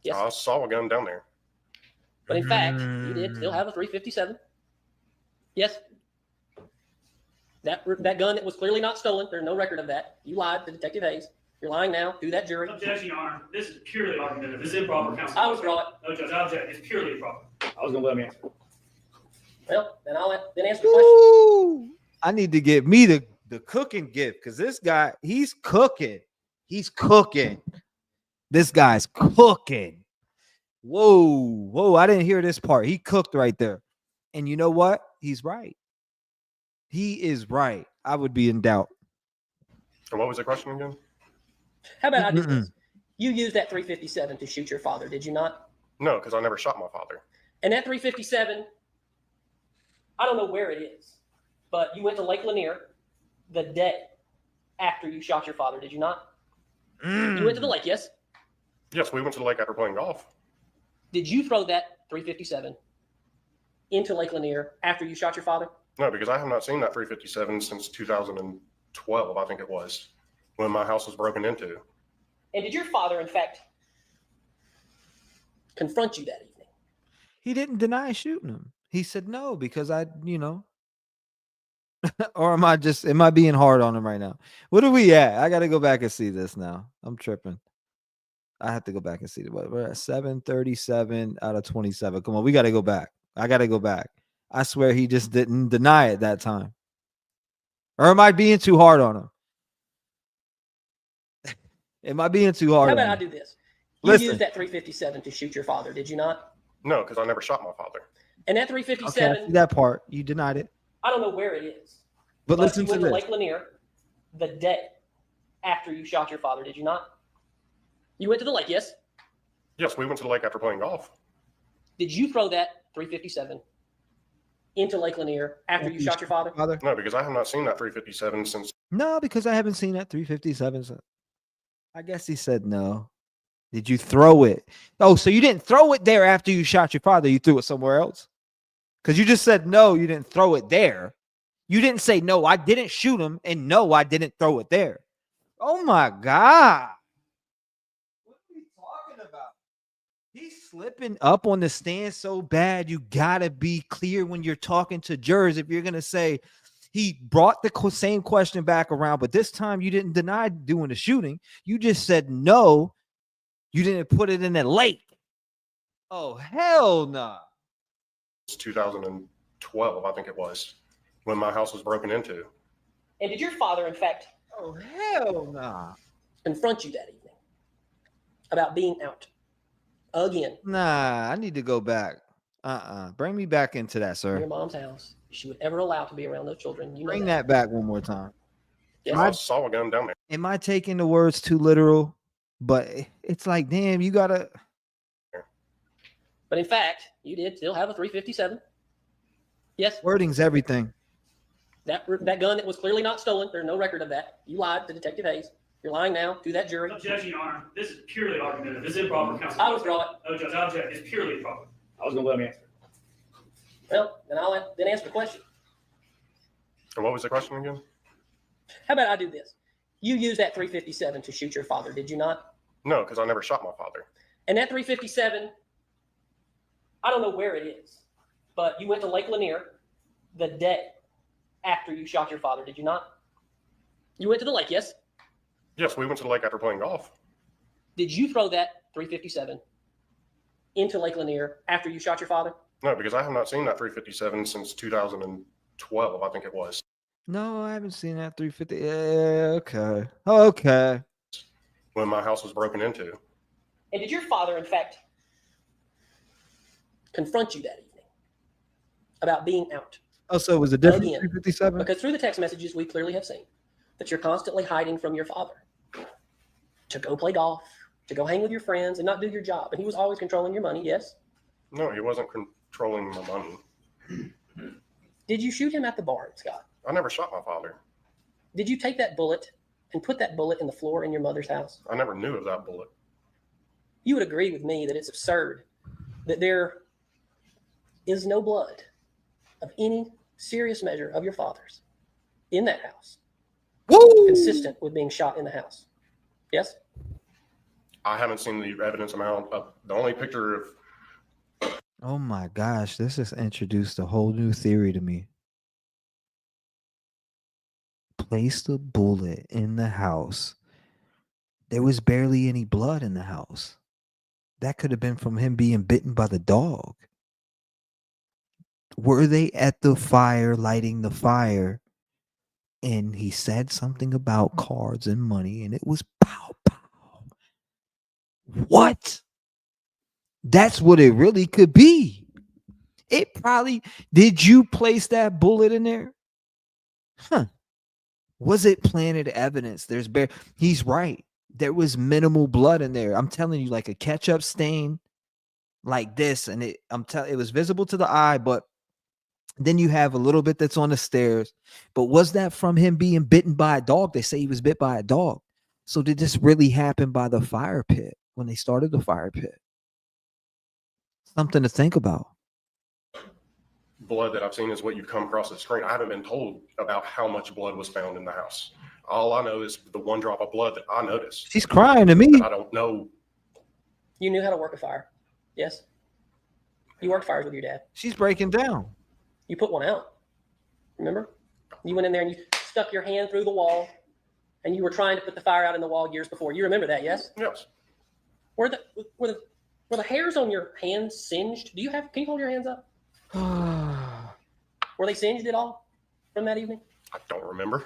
Yes. I saw a gun down there. But in fact, you did still have a 357. Yes. That gun that was clearly not stolen. There's no record of that. You lied to Detective Hayes. You're lying now. Do that jury. Objection, Your Honor. This is purely argumentative. This is improper, counsel. I withdraw it. No, Judge, I object. It's purely improper. I was going to let him answer. Well, then I'll answer the question. I need to give me the cooking gift, because this guy, he's cooking. He's cooking. This guy's cooking. Whoa. I didn't hear this part. He cooked right there. And you know what? He's right. He is right. I would be in doubt. And what was the question again? How about I do this? You used that 357 to shoot your father, did you not? No, because I never shot my father. And that 357, I don't know where it is, but you went to Lake Lanier the day after you shot your father, did you not? You went to the lake, yes? Yes, we went to the lake after playing golf. Did you throw that 357 into Lake Lanier after you shot your father? No, because I have not seen that 357 since 2012, I think it was, when my house was broken into. And did your father, in fact, confront you that evening? He didn't deny shooting him. He said no, because or am I being hard on him right now? What are we at? I got to go back and see this now. I'm tripping. I have to go back and see it. We're at 737 out of 27. Come on, we got to go back. I got to go back. I swear he just didn't deny it that time. Or am I being too hard on him? Am I being too hard? How about on I him? do this? You used that 357 to shoot your father, did you not? No, because I never shot my father. And that Okay, 357, I see that part. You denied it. I don't know where it is. But listen you to went this. to Lake Lanier the day after you shot your father, did you not? You went to the lake, yes? Yes, we went to the lake after playing golf. Did you throw that 357 into Lake Lanier after you shot your father? No, because I have not seen that 357 since. No, because I haven't seen that 357. So I guess he said no. Did you throw it? Oh, so you didn't throw it there after you shot your father. You threw it somewhere else? Because you just said no, you didn't throw it there. You didn't say no, I didn't shoot him, and no, I didn't throw it there. Oh my God. What are we talking about? He's slipping up on the stand so bad. You gotta be clear when you're talking to jurors. If you're gonna say he brought the same question back around, but this time you didn't deny doing the shooting. You just said no. You didn't put it in the lake. Oh, hell no. Nah. It's 2012, I think it was, when my house was broken into. And did your father, in fact, oh, hell nah, confront you that evening about being out again? Nah, I need to go back. Bring me back into that, sir. Your mom's house. She would ever allow to be around those children. You know Bring that back one more time. Yes. I saw a gun down there. Am I taking the words too literal? But it's like, damn, you gotta. But in fact, you did still have a 357. Yes. Wording's everything. That gun that was clearly not stolen. There's no record of that. You lied to Detective Hayes. You're lying now. Do that jury. Objection, Your Honor. This is purely argumentative. This is improper, counsel. I withdraw it. No, Judge, I object. It's purely improper. I was going to let him answer. Well, then I'll then answer the question. And what was the question again? How about I do this? You used that 357 to shoot your father, did you not? No, because I never shot my father. And that 357, I don't know where it is, but you went to Lake Lanier the day after you shot your father, did you not? You went to the lake, yes? Yes, we went to the lake after playing golf. Did you throw that 357 into Lake Lanier after you shot your father? No, because I have not seen that 357 since 2012, I think it was. No, I haven't seen that 350. Yeah, okay. Okay. When my house was broken into. And did your father, in fact, confront you that evening about being out? Oh, so it was a different Again, 357? because through the text messages, we clearly have seen that you're constantly hiding from your father to go play golf, to go hang with your friends and not do your job. And he was always controlling your money, yes? No, he wasn't controlling my money. Did you shoot him at the barn, Scott? I never shot my father. Did you take that bullet and put that bullet in the floor in your mother's house? I never knew of that bullet. You would agree with me that it's absurd that there is no blood of any serious measure of your father's in that house. Woo! Consistent with being shot in the house. Yes? I haven't seen the evidence amount of the only picture of. Oh my gosh, this has introduced a whole new theory to me. Placed a bullet in the house. There was barely any blood in the house. That could have been from him being bitten by the dog. Were they at the fire, lighting the fire, and he said something about cards and money, and it was pow, pow. What? That's what it really could be. It probably, did you place that bullet in there? Huh. Was it planted evidence? He's right. There was minimal blood in there. I'm telling you, like a ketchup stain like this, and it was visible to the eye, but then you have a little bit that's on the stairs. But was that from him being bitten by a dog? They say he was bit by a dog. So did this really happen by the fire pit when they started the fire pit? Something to think about. Blood that I've seen is what you've come across the screen. I haven't been told about how much blood was found in the house. All I know is the one drop of blood that I noticed. She's crying to me. I don't know. You knew how to work a fire. Yes? You worked fires with your dad. She's breaking down. You put one out. Remember? You went in there and you stuck your hand through the wall and you were trying to put the fire out in the wall years before. You remember that, yes? Yes. Were the hairs on your hands singed? Can you hold your hands up? Were they singed at all from that evening? I don't remember.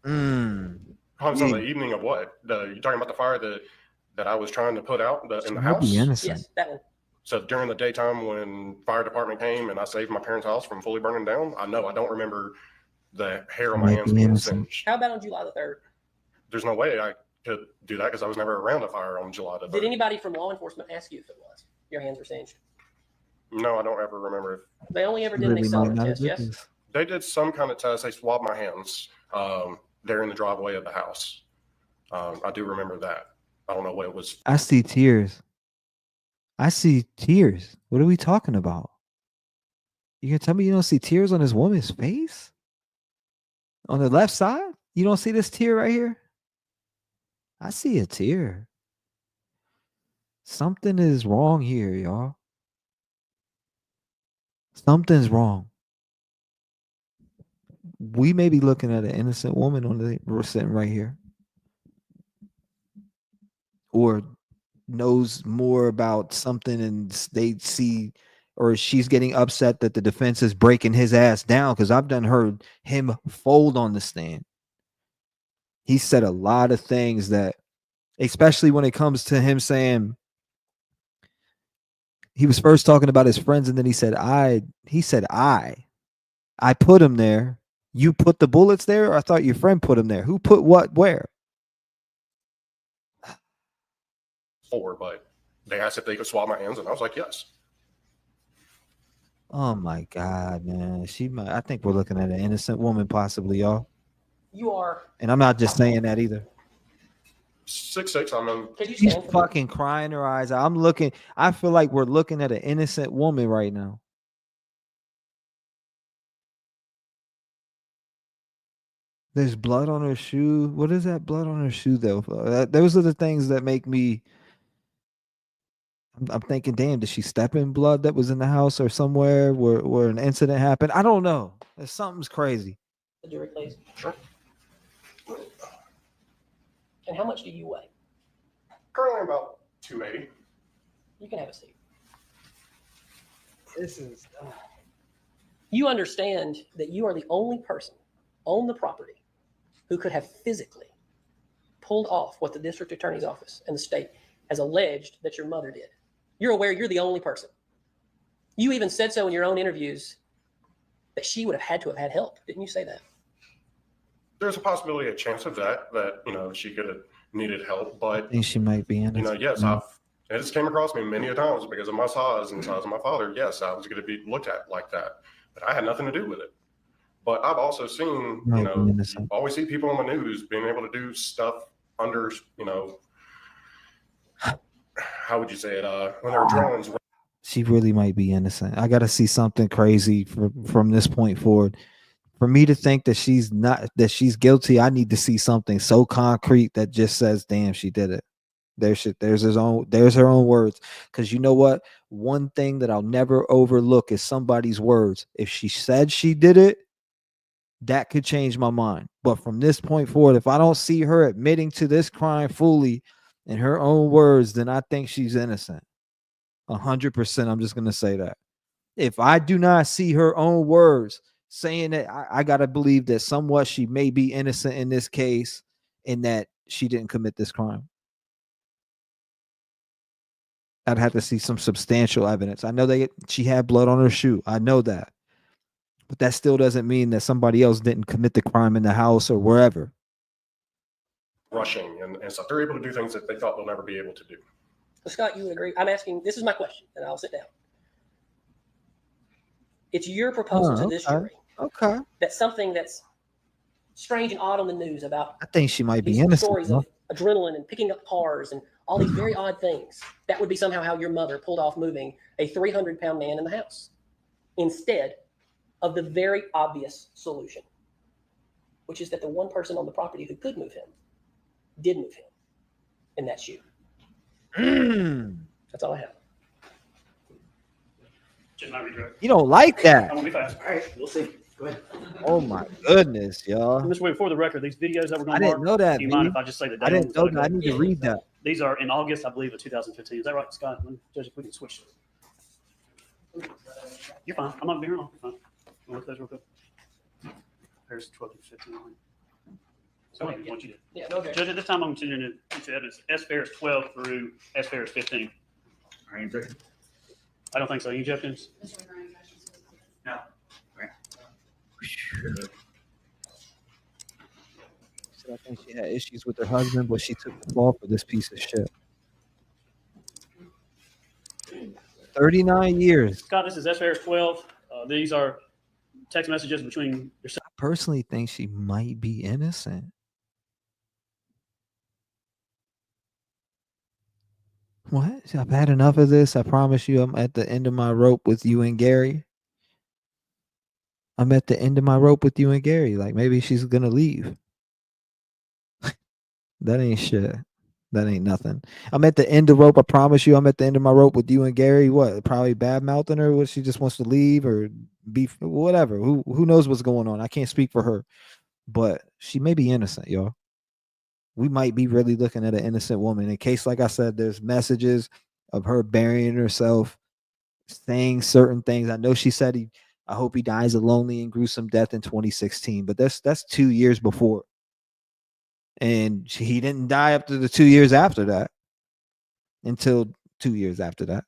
Mm. On the evening of what? You talking about the fire that I was trying to put out in the house? Yes, that one. So during the daytime when fire department came and I saved my parents' house from fully burning down, I don't remember the hair on my hands being singed. How about on July the 3rd? There's no way I could do that because I was never around a fire on July the 3rd. Did anybody from law enforcement ask you if it was? Your hands were singed? No, I don't ever remember if they only ever did an excitement test, yes? They did some kind of test. They swabbed my hands there in the driveway of the house. I do remember that. I don't know what it was. I see tears. What are we talking about? You can tell me you don't see tears on this woman's face? On the left side? You don't see this tear right here? I see a tear. Something is wrong here, y'all. Something's wrong. We may be looking at an innocent woman we're sitting right here. Or knows more about something and they see, or she's getting upset that the defense is breaking his ass down, because I've heard him fold on the stand. He said a lot of things that, especially when it comes to him saying, he was first talking about his friends and then he said I put him there. You put the bullets there? Or I thought your friend put him there. Who put what where? But they asked if they could swab my hands and I was like, yes. Oh my God, man. I think we're looking at an innocent woman possibly, y'all. You are. And I'm not just saying that either. 6'6", I know. She's fucking crying her eyes out. I feel like we're looking at an innocent woman right now. There's blood on her shoe. What is that blood on her shoe though? Those are the things that make me. I'm thinking, damn, did she step in blood that was in the house or somewhere where an incident happened? I don't know. Something's crazy. The jury, please. Sure. And how much do you weigh? Currently about 280. You can have a seat. This is. You understand that you are the only person on the property who could have physically pulled off what the district attorney's office and the state has alleged that your mother did. You're aware you're the only person. You even said so in your own interviews that she would have had to have had help. Didn't you say that? There's a possibility, a chance of that she could have needed help, but I think she might be in it. yes, it just came across me many a times because of my size and the size of my father. Yes, I was going to be looked at like that, but I had nothing to do with it. But I've also seen, always see people on the news being able to do stuff under, how would you say it? When they're drones. She really might be innocent. I got to see something crazy from this point forward. For me to think that she's guilty, I need to see something so concrete that just says, "Damn, she did it." There's her own words. Because you know what? One thing that I'll never overlook is somebody's words. If she said she did it, that could change my mind. But from this point forward, if I don't see her admitting to this crime fully in her own words, then I think she's innocent. 100%. I'm just going to say that. If I do not see her own words saying that, I got to believe that somewhat she may be innocent in this case and that she didn't commit this crime. I'd have to see some substantial evidence. I know she had blood on her shoe. I know that. But that still doesn't mean that somebody else didn't commit the crime in the house or wherever. Rushing and stuff. They're able to do things that they thought they'll never be able to do. So Scott, you would agree? I'm asking, this is my question, and I'll sit down. It's your proposal to this jury. Okay. That something that's strange and odd on the news about. I think she might be these innocent. Stories of adrenaline and picking up cars and all these very odd things. That would be somehow how your mother pulled off moving a 300-pound man in the house instead of the very obvious solution, which is that the one person on the property who could move him did move him, and that's you. That's all I have. You don't like that. I'm gonna be fast. All right, we'll see. Go ahead. Oh my goodness, y'all. This way, for the record, these videos that we're going I to didn't know that. Do you mind if I just say the date? I didn't know that. I need to read that. These are in August, I believe, of 2015. Is that right, Scott? Judge, if we can switch. You're fine. I'm not being long. You're fine. Look at those real quick. There's 12 to 15. So Okay, what you did. Yeah, no, okay. Judge, at this time, I'm continuing to evidence S Ferris 12 through S Ferris 15. Are you objecting? I don't think so. You objections? No. I think she had issues with her husband, but she took the fall for this piece of shit. 39 years. Scott, this is S Ferris 12. These are text messages between yourself. I personally think she might be innocent. What? I've had enough of this. I promise you, I'm at the end of my rope with you and Gary. I'm at the end of my rope with you and Gary. Like, maybe she's gonna leave. That ain't shit. That ain't nothing. I'm at the end of rope. I promise you, I'm at the end of my rope with you and Gary. What? Probably bad mouthing her. What? She just wants to leave or be whatever. Who knows what's going on? I can't speak for her, but she may be innocent, y'all. We might be really looking at an innocent woman. In case, like I said, there's messages of her burying herself, saying certain things. I know she said I hope he dies a lonely and gruesome death in 2016, but that's 2 years before. And he didn't die up to the 2 years after that. Until 2 years after that.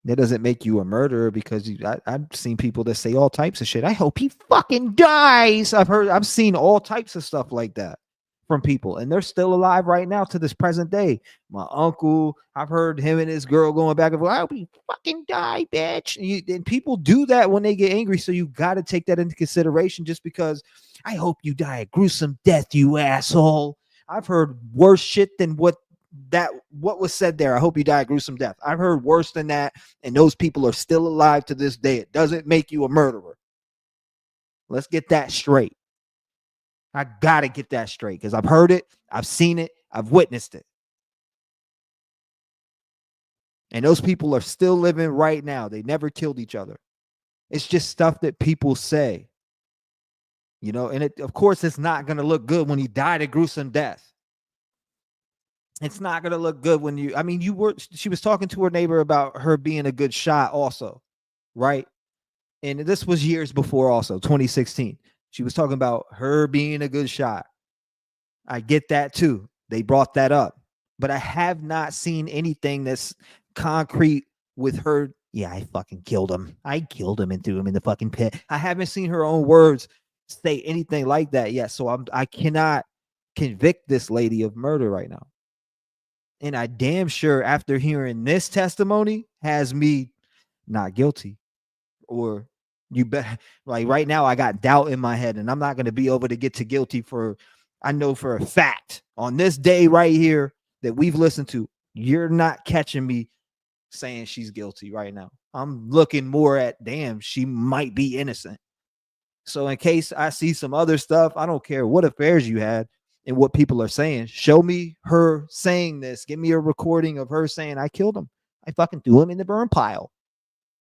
That doesn't make you a murderer because I've seen people that say all types of shit. I hope he fucking dies. I've seen all types of stuff like that from people, and they're still alive right now to this present day. My uncle, I've heard him and his girl going back and forth. I hope he fucking die, bitch. And people do that when they get angry, so you got to take that into consideration. Just because I hope you die a gruesome death, you asshole. I've heard worse shit than what was said there. I hope you die a gruesome death. I've heard worse than that, and those people are still alive to this day. It doesn't make you a murderer. Let's get that straight. I got to get that straight because I've heard it, I've seen it, I've witnessed it. And those people are still living right now. They never killed each other. It's just stuff that people say. You know, and of course, it's not going to look good when you died a gruesome death. It's not going to look good when she was talking to her neighbor about her being a good shot also, right? And this was years before also, 2016. She was talking about her being a good shot. I get that too. They brought that up. But I have not seen anything that's concrete with her. Yeah, I fucking killed him. I killed him and threw him in the fucking pit. I haven't seen her own words say anything like that yet. So I cannot convict this lady of murder right now. And I damn sure after hearing this testimony has me not guilty. Or you bet, like right now I got doubt in my head and I'm not going to be able to get to guilty for, I know for a fact on this day right here that we've listened to, you're not catching me saying she's guilty right now. I'm looking more at, damn, she might be innocent. So in case I see some other stuff, I don't care what affairs you had and what people are saying. Show me her saying this. Give me a recording of her saying, I killed him. I fucking threw him in the burn pile.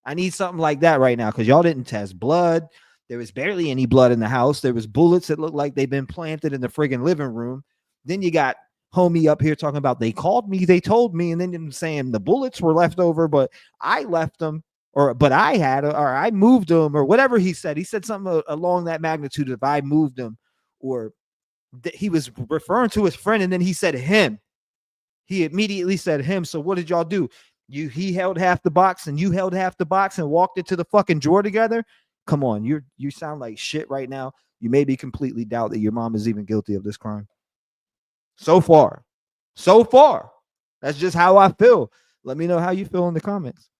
I need something like that right now because y'all didn't test blood. There was barely any blood in the house. There was bullets that looked like they've been planted in the friggin' living room. Then you got homie up here talking about they called me, they told me, and then them saying the bullets were left over, but I left them, but I had, or I moved them, or whatever he said. He said something along that magnitude of I moved them, or he was referring to his friend, and then he said him. He immediately said him. So what did y'all do? He held half the box and you held half the box and walked it to the fucking drawer together. Come on, you sound like shit right now. You may be completely doubt that your mom is even guilty of this crime. So far, that's just how I feel. Let me know how you feel in the comments.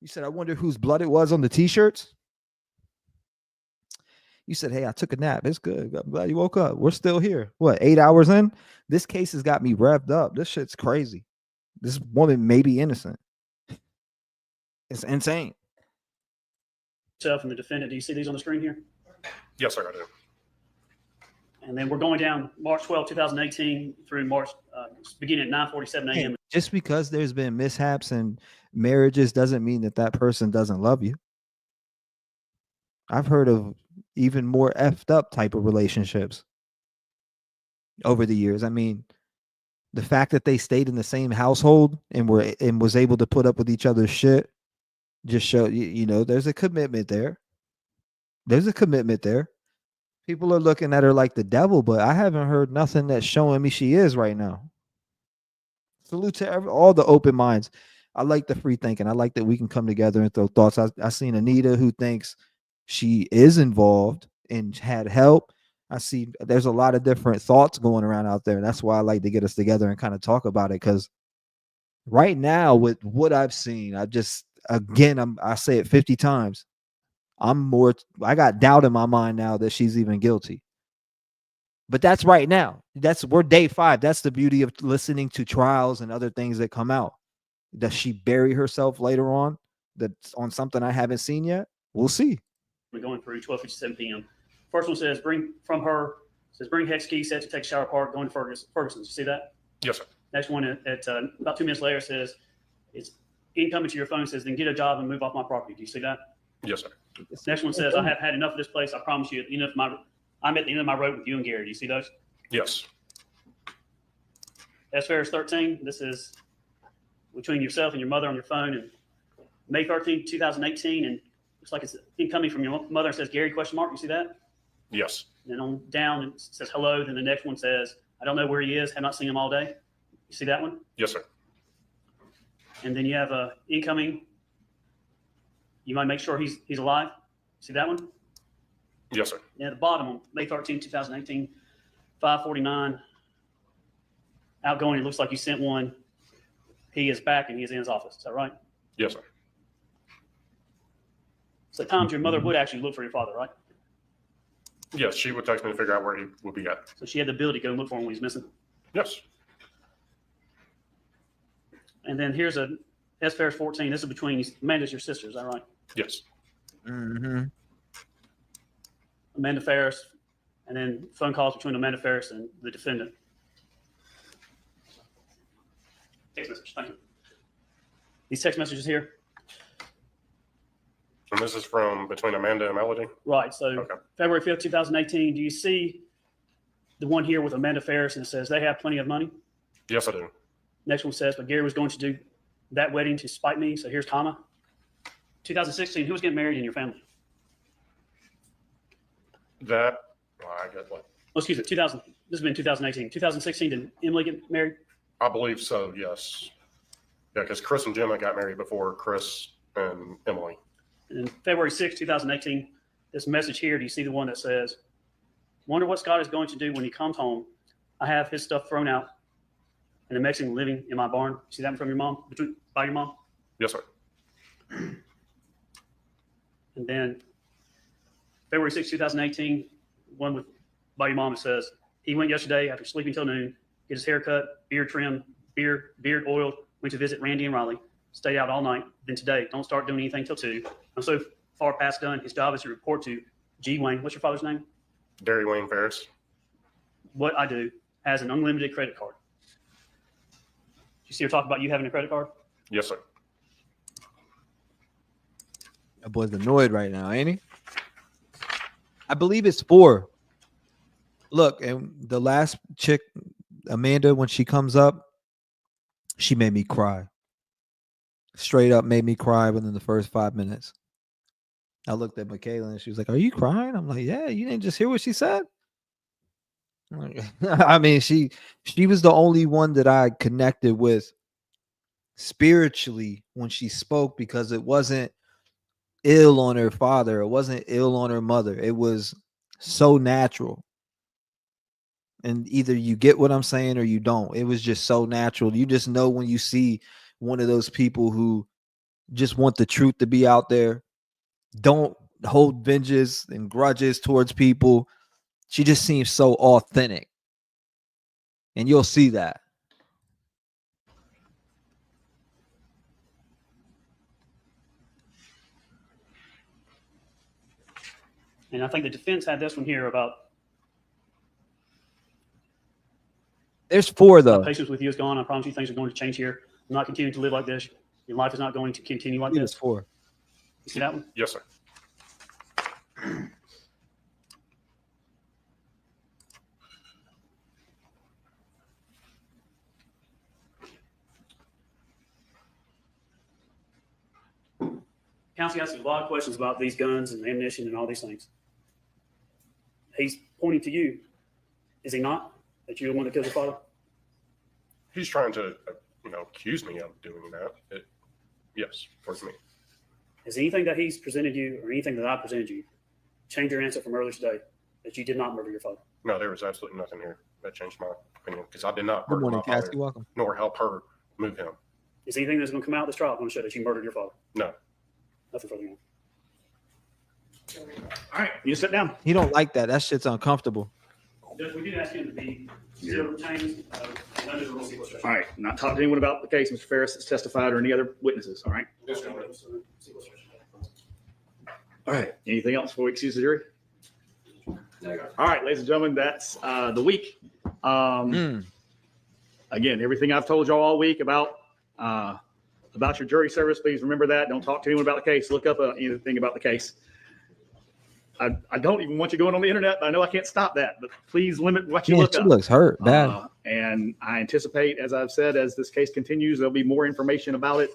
You said, I wonder whose blood it was on the t-shirts. You said, hey, I took a nap. It's good. I'm glad you woke up. We're still here. What, 8 hours in? This case has got me revved up. This shit's crazy. This woman may be innocent. It's insane. Yourself and the defendant. Do you see these on the screen here? Yes, sir, I do. And then we're going down March 12, 2018 through March, beginning at 9:47 a.m. Just because there's been mishaps and marriages doesn't mean that person doesn't love you. I've heard of even more effed up type of relationships over the years. I mean, the fact that they stayed in the same household and was able to put up with each other's shit just show you know there's a commitment there. There's a commitment there. People are looking at her like the devil, but I haven't heard nothing that's showing me she is right now. Salute to all the open minds. I like the free thinking. I like that we can come together and throw thoughts. I seen Anita who thinks she is involved and had help. I see there's a lot of different thoughts going around out there. And that's why I like to get us together and kind of talk about it. Because right now, with what I've seen, I say it 50 times. I got doubt in my mind now that she's even guilty. But that's right now. We're day 5. That's the beauty of listening to trials and other things that come out. Does she bury herself later on? That's on something I haven't seen yet. We'll see. We're going through 12:57 p.m. First one says bring hex key set to take shower park going to Ferguson's. You see that? Yes, sir. Next one at about 2 minutes later says it's incoming to your phone, says then get a job and move off my property. Do you see that? Yes, sir. Next one says I have had enough of this place. I promise you I'm at the end of my road with you and Gary. Do you see those? Yes. S-Ferris 13. This is between yourself and your mother on your phone. And May 13, 2018. And looks like it's incoming from your mother. It says Gary ? You see that? Yes. And then on down it says hello. Then the next one says I don't know where he is. Have not seen him all day. You see that one? Yes, sir. And then you have a incoming. You might make sure he's alive. See that one? Yes, sir. Yeah, the bottom one, May 13, 2018, 5:49. Outgoing, it looks like you sent one. He is back and he is in his office. Is that right? Yes, sir. So at times your mother would actually look for your father, right? Yes, she would text me to figure out where he would be at. So she had the ability to go and look for him when he's missing? Yes. And then here's a S-Ferris 14. This is between Amanda's your sister. Is that right? Yes. Mm-hmm. Amanda Ferris and then phone calls between Amanda Ferris and the defendant. Text message. Thank you. These text messages here. And this is from between Amanda and Melody? Right. So February 5th, 2018. Do you see the one here with Amanda Ferris and it says they have plenty of money? Yes, I do. Next one says, but Gary was going to do that wedding to spite me. So here's comma. 2016, who was getting married in your family? That, I got what? Oh, excuse me, 2000. This has been 2018. 2016, did Emily get married? I believe so, yes. Yeah, because Chris and Gemma got married before Chris and Emily. And February 6th, 2018, this message here, do you see the one that says, wonder what Scott is going to do when he comes home? I have his stuff thrown out and the Mexican living in my barn. See that one from your mom, by your mom? Yes, sir. And then February 6, 2018, one by your mom, it says, he went yesterday after sleeping till noon, get his hair cut, beard trimmed, beard oiled, went to visit Randy and Riley, stayed out all night. Then today, don't start doing anything till 2. I'm so far past done. His job is to report to G. Wayne. What's your father's name? Derry Wayne Ferris. What I do has an unlimited credit card. You see her talk about you having a credit card? Yes, sir. That boy's annoyed right now, ain't he? I believe it's 4. Look, and the last chick, Amanda, when she comes up, she made me cry. Straight up made me cry within the first 5 minutes. I looked at Michaela and she was like, "Are you crying?" I'm like, "Yeah, you didn't just hear what she said?" Like, I mean, she was the only one that I connected with spiritually when she spoke, because it wasn't ill on her father, it wasn't ill on her mother. It was so natural. And either you get what I'm saying or you don't. It was just so natural. You just know when you see one of those people who just want the truth to be out there, don't hold vengeance and grudges towards people. She just seems so authentic. And you'll see that. And I think the defense had this one here about there's 4 though. my patience with you is gone. I promise you things are going to change here. I'm not continuing to live like this. Your life is not going to continue like this. 4. You see that one? Yes, sir. Counsel asks a lot of questions about these guns and ammunition and all these things. He's pointing to you. Is he not? That you're the one that killed your father? He's trying to, accuse me of doing that. Yes, towards me. Has anything that he's presented you or anything that I presented you changed your answer from earlier today that you did not murder your father? No, there was absolutely nothing here that changed my opinion, because I did not Good murder morning, my father, Cassie. Welcome. nor help her move him. Is anything that's going to come out of this trial going to show that you murdered your father? No. Nothing further on. All right, you sit down. He don't like that. That shit's uncomfortable. Judge, we did ask him to be zero retained under the rules. All right, not talk to anyone about the case, Mr. Ferris, that's testified, or any other witnesses. All right. All right. Anything else before we excuse the jury? All right, ladies and gentlemen, that's the week. Again, everything I've told y'all all week about your jury service, please remember that. Don't talk to anyone about the case. Look up anything about the case. I don't even want you going on the internet, but I know I can't stop that. But please limit what you look She up. looks hurt bad. And I anticipate, as I've said, as this case continues, there'll be more information about it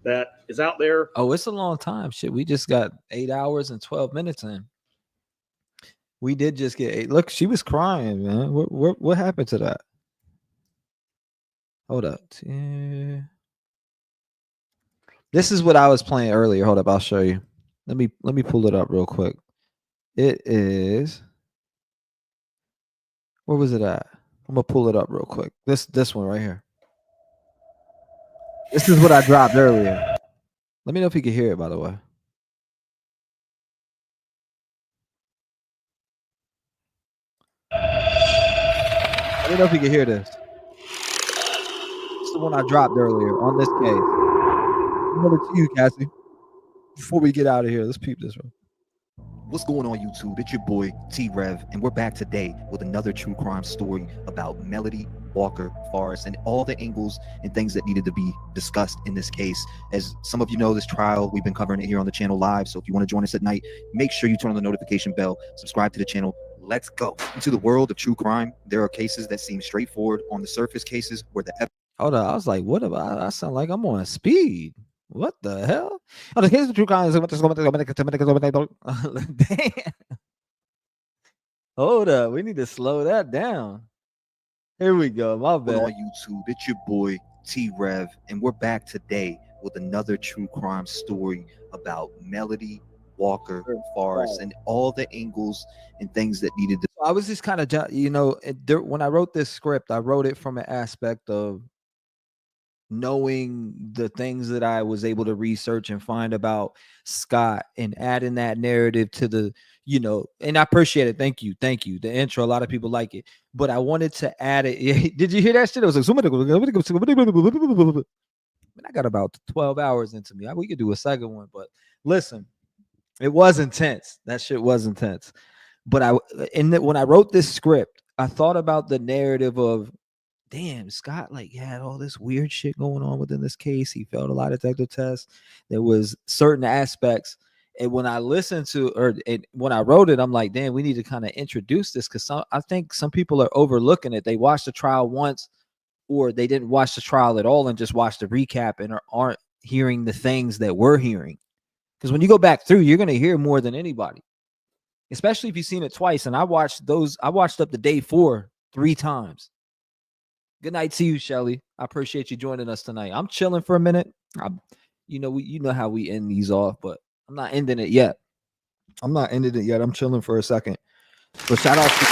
that is out there. Oh, it's a long time. Shit, we just got 8 hours and 12 minutes in. We did just get 8. Look, she was crying, man. What happened to that? Hold up. Yeah. This is what I was playing earlier. Hold up, I'll show you. Let me pull it up real quick. It is. Where was it at? I'm gonna pull it up real quick. This one right here. This is what I dropped earlier. Let me know if you can hear it, by the way. Let me know if you can hear this. This is the one I dropped earlier on this case. I'm over to you, Cassie. Before we get out of here, let's peep this one. What's going on YouTube? It's your boy T-REV, and we're back today with another true crime story about Melody Walker Forrest and all the angles and things that needed to be discussed in this case. As some of you know, this trial, we've been covering it here on the channel live. So if you want to join us at night, make sure you turn on the notification bell, subscribe to the channel. Let's go into the world of true crime. There are cases that seem straightforward on the surface, cases where the hold on, I was like, what about I sound like I'm on speed. What the hell? Oh, the case of true crime is damn. Hold up, we need to slow that down. Here we go. My bad. On YouTube, it's your boy T-REV, and we're back today with another true crime story about Melody Walker Forrest and all the angles and things that needed to. I was just kind of, you know, when I wrote this script, I wrote it from an aspect of knowing the things that I was able to research and find about Scott and adding that narrative to the, you know, and I appreciate it. Thank you. Thank you. The intro, a lot of people like it, but I wanted to add it. Did you hear that shit? It was like, I got about 12 hours into me. We could do a second one, but listen, it was intense. That shit was intense. But when I wrote this script, I thought about the narrative of, damn, Scott like had all this weird shit going on within this case. He failed a lot of detective tests. There was certain aspects, and when I listened to when I wrote it, I'm like, damn, we need to kind of introduce this because I think some people are overlooking it. They watched the trial once, or they didn't watch the trial at all and just watched the recap and aren't hearing the things that we're hearing. Because when you go back through, you're gonna hear more than anybody, especially if you've seen it twice. And I watched up to day 4 3 times. Good night to you, Shelly. I appreciate you joining us tonight. I'm chilling for a minute. You know how we end these off, but I'm not ending it yet. I'm chilling for a second. But shout out to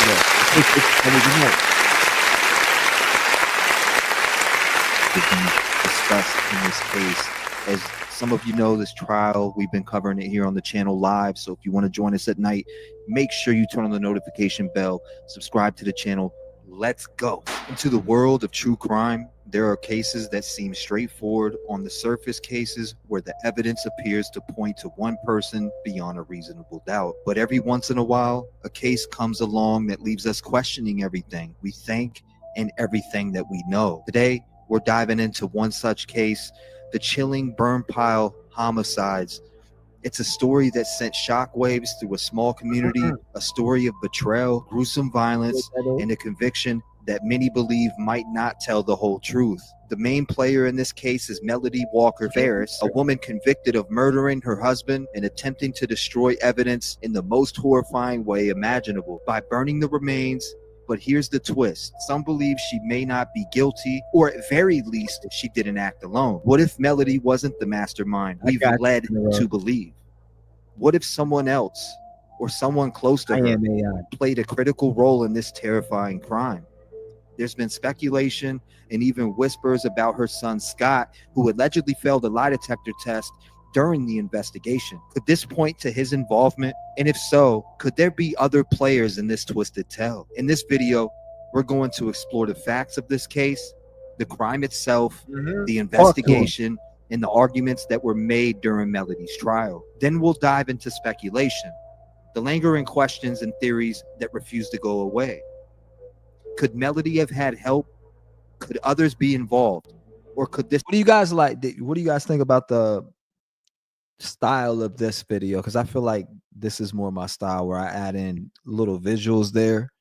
discussed in this case. As some of you know, this trial, we've been covering it here on the channel live. So if you want to join us at night, make sure you turn on the notification bell, subscribe to the channel. Let's go into the world of true crime. There are cases that seem straightforward on the surface, cases where the evidence appears to point to one person beyond a reasonable doubt. But every once in a while, a case comes along that leaves us questioning everything we think and everything that we know. Today, we're diving into one such case, the chilling burn pile homicides. It's a story that sent shockwaves through a small community, a story of betrayal, gruesome violence, and a conviction that many believe might not tell the whole truth. The main player in this case is Melody Walker Forrest, a woman convicted of murdering her husband and attempting to destroy evidence in the most horrifying way imaginable by burning the remains. But here's the twist. Some believe she may not be guilty, or at very least, she didn't act alone. What if Melody wasn't the mastermind we've led to believe? What if someone else or someone close to her played a critical role in this terrifying crime? There's been speculation and even whispers about her son, Scott, who allegedly failed a lie detector test during the investigation. Could this point to his involvement? And if so, could there be other players in this twisted tale? In this video, we're going to explore the facts of this case, the crime itself, the investigation, and the arguments that were made during Melody's trial. Then we'll dive into speculation, the lingering questions and theories that refuse to go away. Could Melody have had help? Could others be involved? Or could this— what do you guys like? What do you guys think about the style of this video? Because I feel like this is more my style, where I add in little visuals there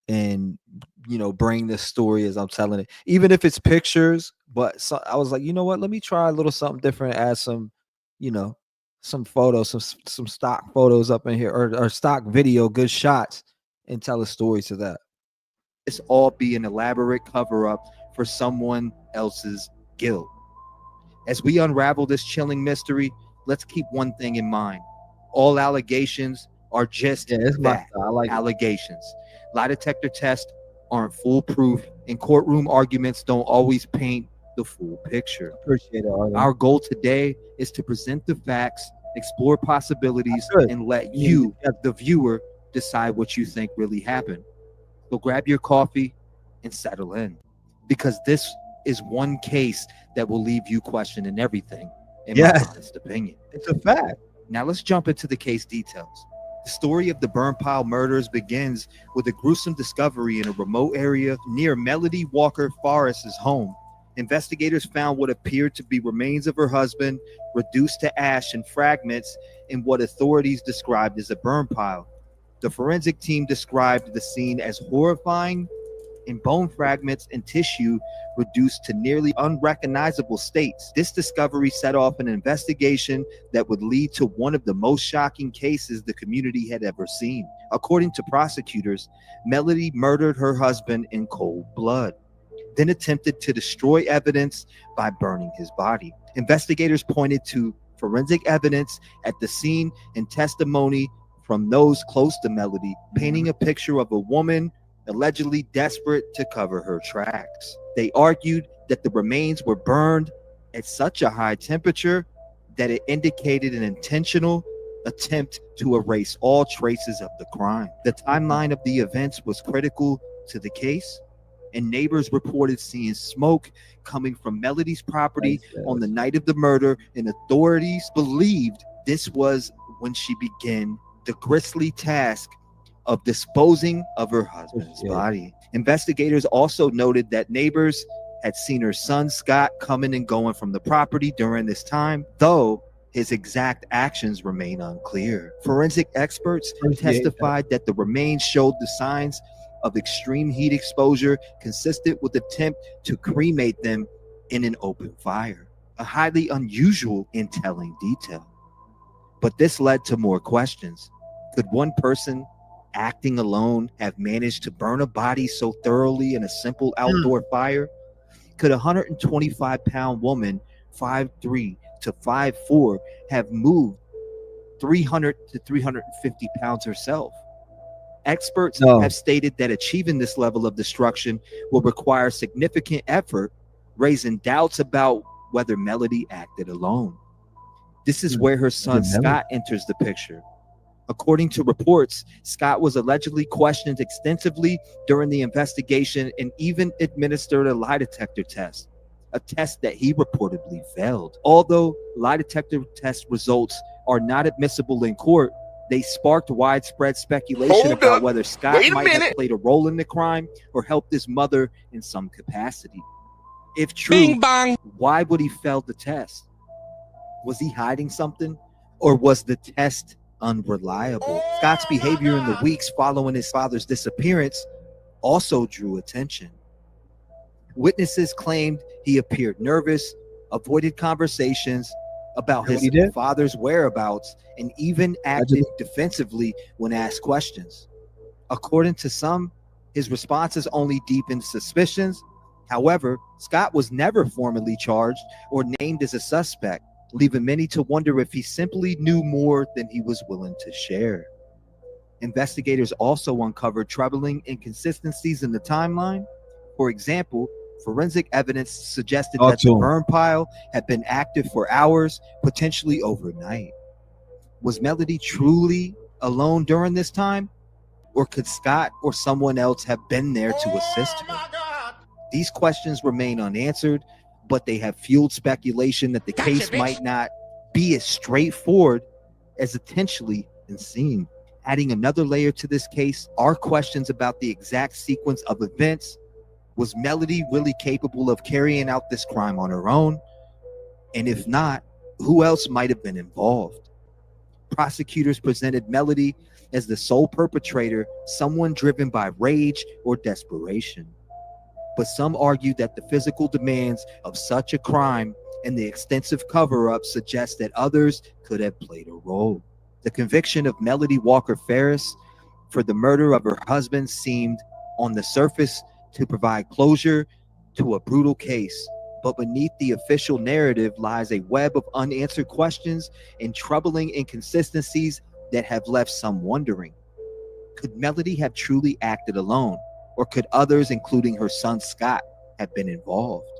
and, you know, bring the story as I'm telling it, even if it's pictures. But I was like, you know what, let me try a little something different, add some, you know, some photos, some stock photos up in here, or stock video, good shots, and tell a story to that. This all be an elaborate cover-up for someone else's guilt? As we unravel this chilling mystery, let's keep one thing in mind. All allegations are just allegations. Lie detector tests aren't foolproof, and courtroom arguments don't always paint the full picture. Appreciate it, Arlen. Our goal today is to present the facts, explore possibilities, and let you, the viewer, decide what you think really happened. So grab your coffee and settle in, because this is one case that will leave you questioning everything, in my honest opinion. It's a fact. Now let's jump into the case details. The story of the burn pile murders begins with a gruesome discovery in a remote area near Melody Walker Forrest's home. Investigators found what appeared to be remains of her husband, reduced to ash and fragments in what authorities described as a burn pile. The forensic team described the scene as horrifying, and bone fragments and tissue reduced to nearly unrecognizable states. This discovery set off an investigation that would lead to one of the most shocking cases the community had ever seen. According to prosecutors, Melody murdered her husband in cold blood, then attempted to destroy evidence by burning his body. Investigators pointed to forensic evidence at the scene and testimony from those close to Melody, painting a picture of a woman allegedly desperate to cover her tracks. They argued that the remains were burned at such a high temperature that it indicated an intentional attempt to erase all traces of the crime. The timeline of the events was critical to the case, and neighbors reported seeing smoke coming from Melody's property on the night of the murder, and authorities believed this was when she began the grisly task of disposing of her husband's body. Investigators also noted that neighbors had seen her son Scott coming and going from the property during this time, though his exact actions remain unclear. Forensic experts testified that the remains showed the signs of extreme heat exposure consistent with the attempt to cremate them in an open fire, a highly unusual and telling detail. But this led to more questions. Could one person acting alone have managed to burn a body so thoroughly in a simple outdoor fire? Could a 125-pound woman, 5'3" to 5'4", have moved 300 to 350 pounds herself? Experts have stated that achieving this level of destruction will require significant effort, raising doubts about whether Melody acted alone. This is where her son Scott enters the picture. According to reports, Scott was allegedly questioned extensively during the investigation and even administered a lie detector test, a test that he reportedly failed. Although lie detector test results are not admissible in court, they sparked widespread speculation about whether Scott might have played a role in the crime or helped his mother in some capacity. If true, why would he fail the test? Was he hiding something, or was the test unreliable? Scott's behavior in the weeks following his father's disappearance also drew attention. Witnesses claimed he appeared nervous, avoided conversations about his father's whereabouts, and even acted defensively when asked questions. According to some, his responses only deepened suspicions. However, Scott was never formally charged or named as a suspect, leaving many to wonder if he simply knew more than he was willing to share. Investigators also uncovered troubling inconsistencies in the timeline. For example, forensic evidence suggested that the burn pile had been active for hours, potentially overnight. Was Melody truly alone during this time? Or could Scott or someone else have been there to assist her? These questions remain unanswered, but they have fueled speculation that the case might not be as straightforward as potentially seemed. Adding another layer to this case are questions about the exact sequence of events. Was Melody really capable of carrying out this crime on her own? And if not, who else might have been involved? Prosecutors presented Melody as the sole perpetrator, someone driven by rage or desperation. But some argued that the physical demands of such a crime and the extensive cover-up suggest that others could have played a role. The conviction of Melody Walker Ferris for the murder of her husband seemed, on the surface, to provide closure to a brutal case. But beneath the official narrative lies a web of unanswered questions and troubling inconsistencies that have left some wondering. Could Melody have truly acted alone? Or could others, including her son Scott, have been involved?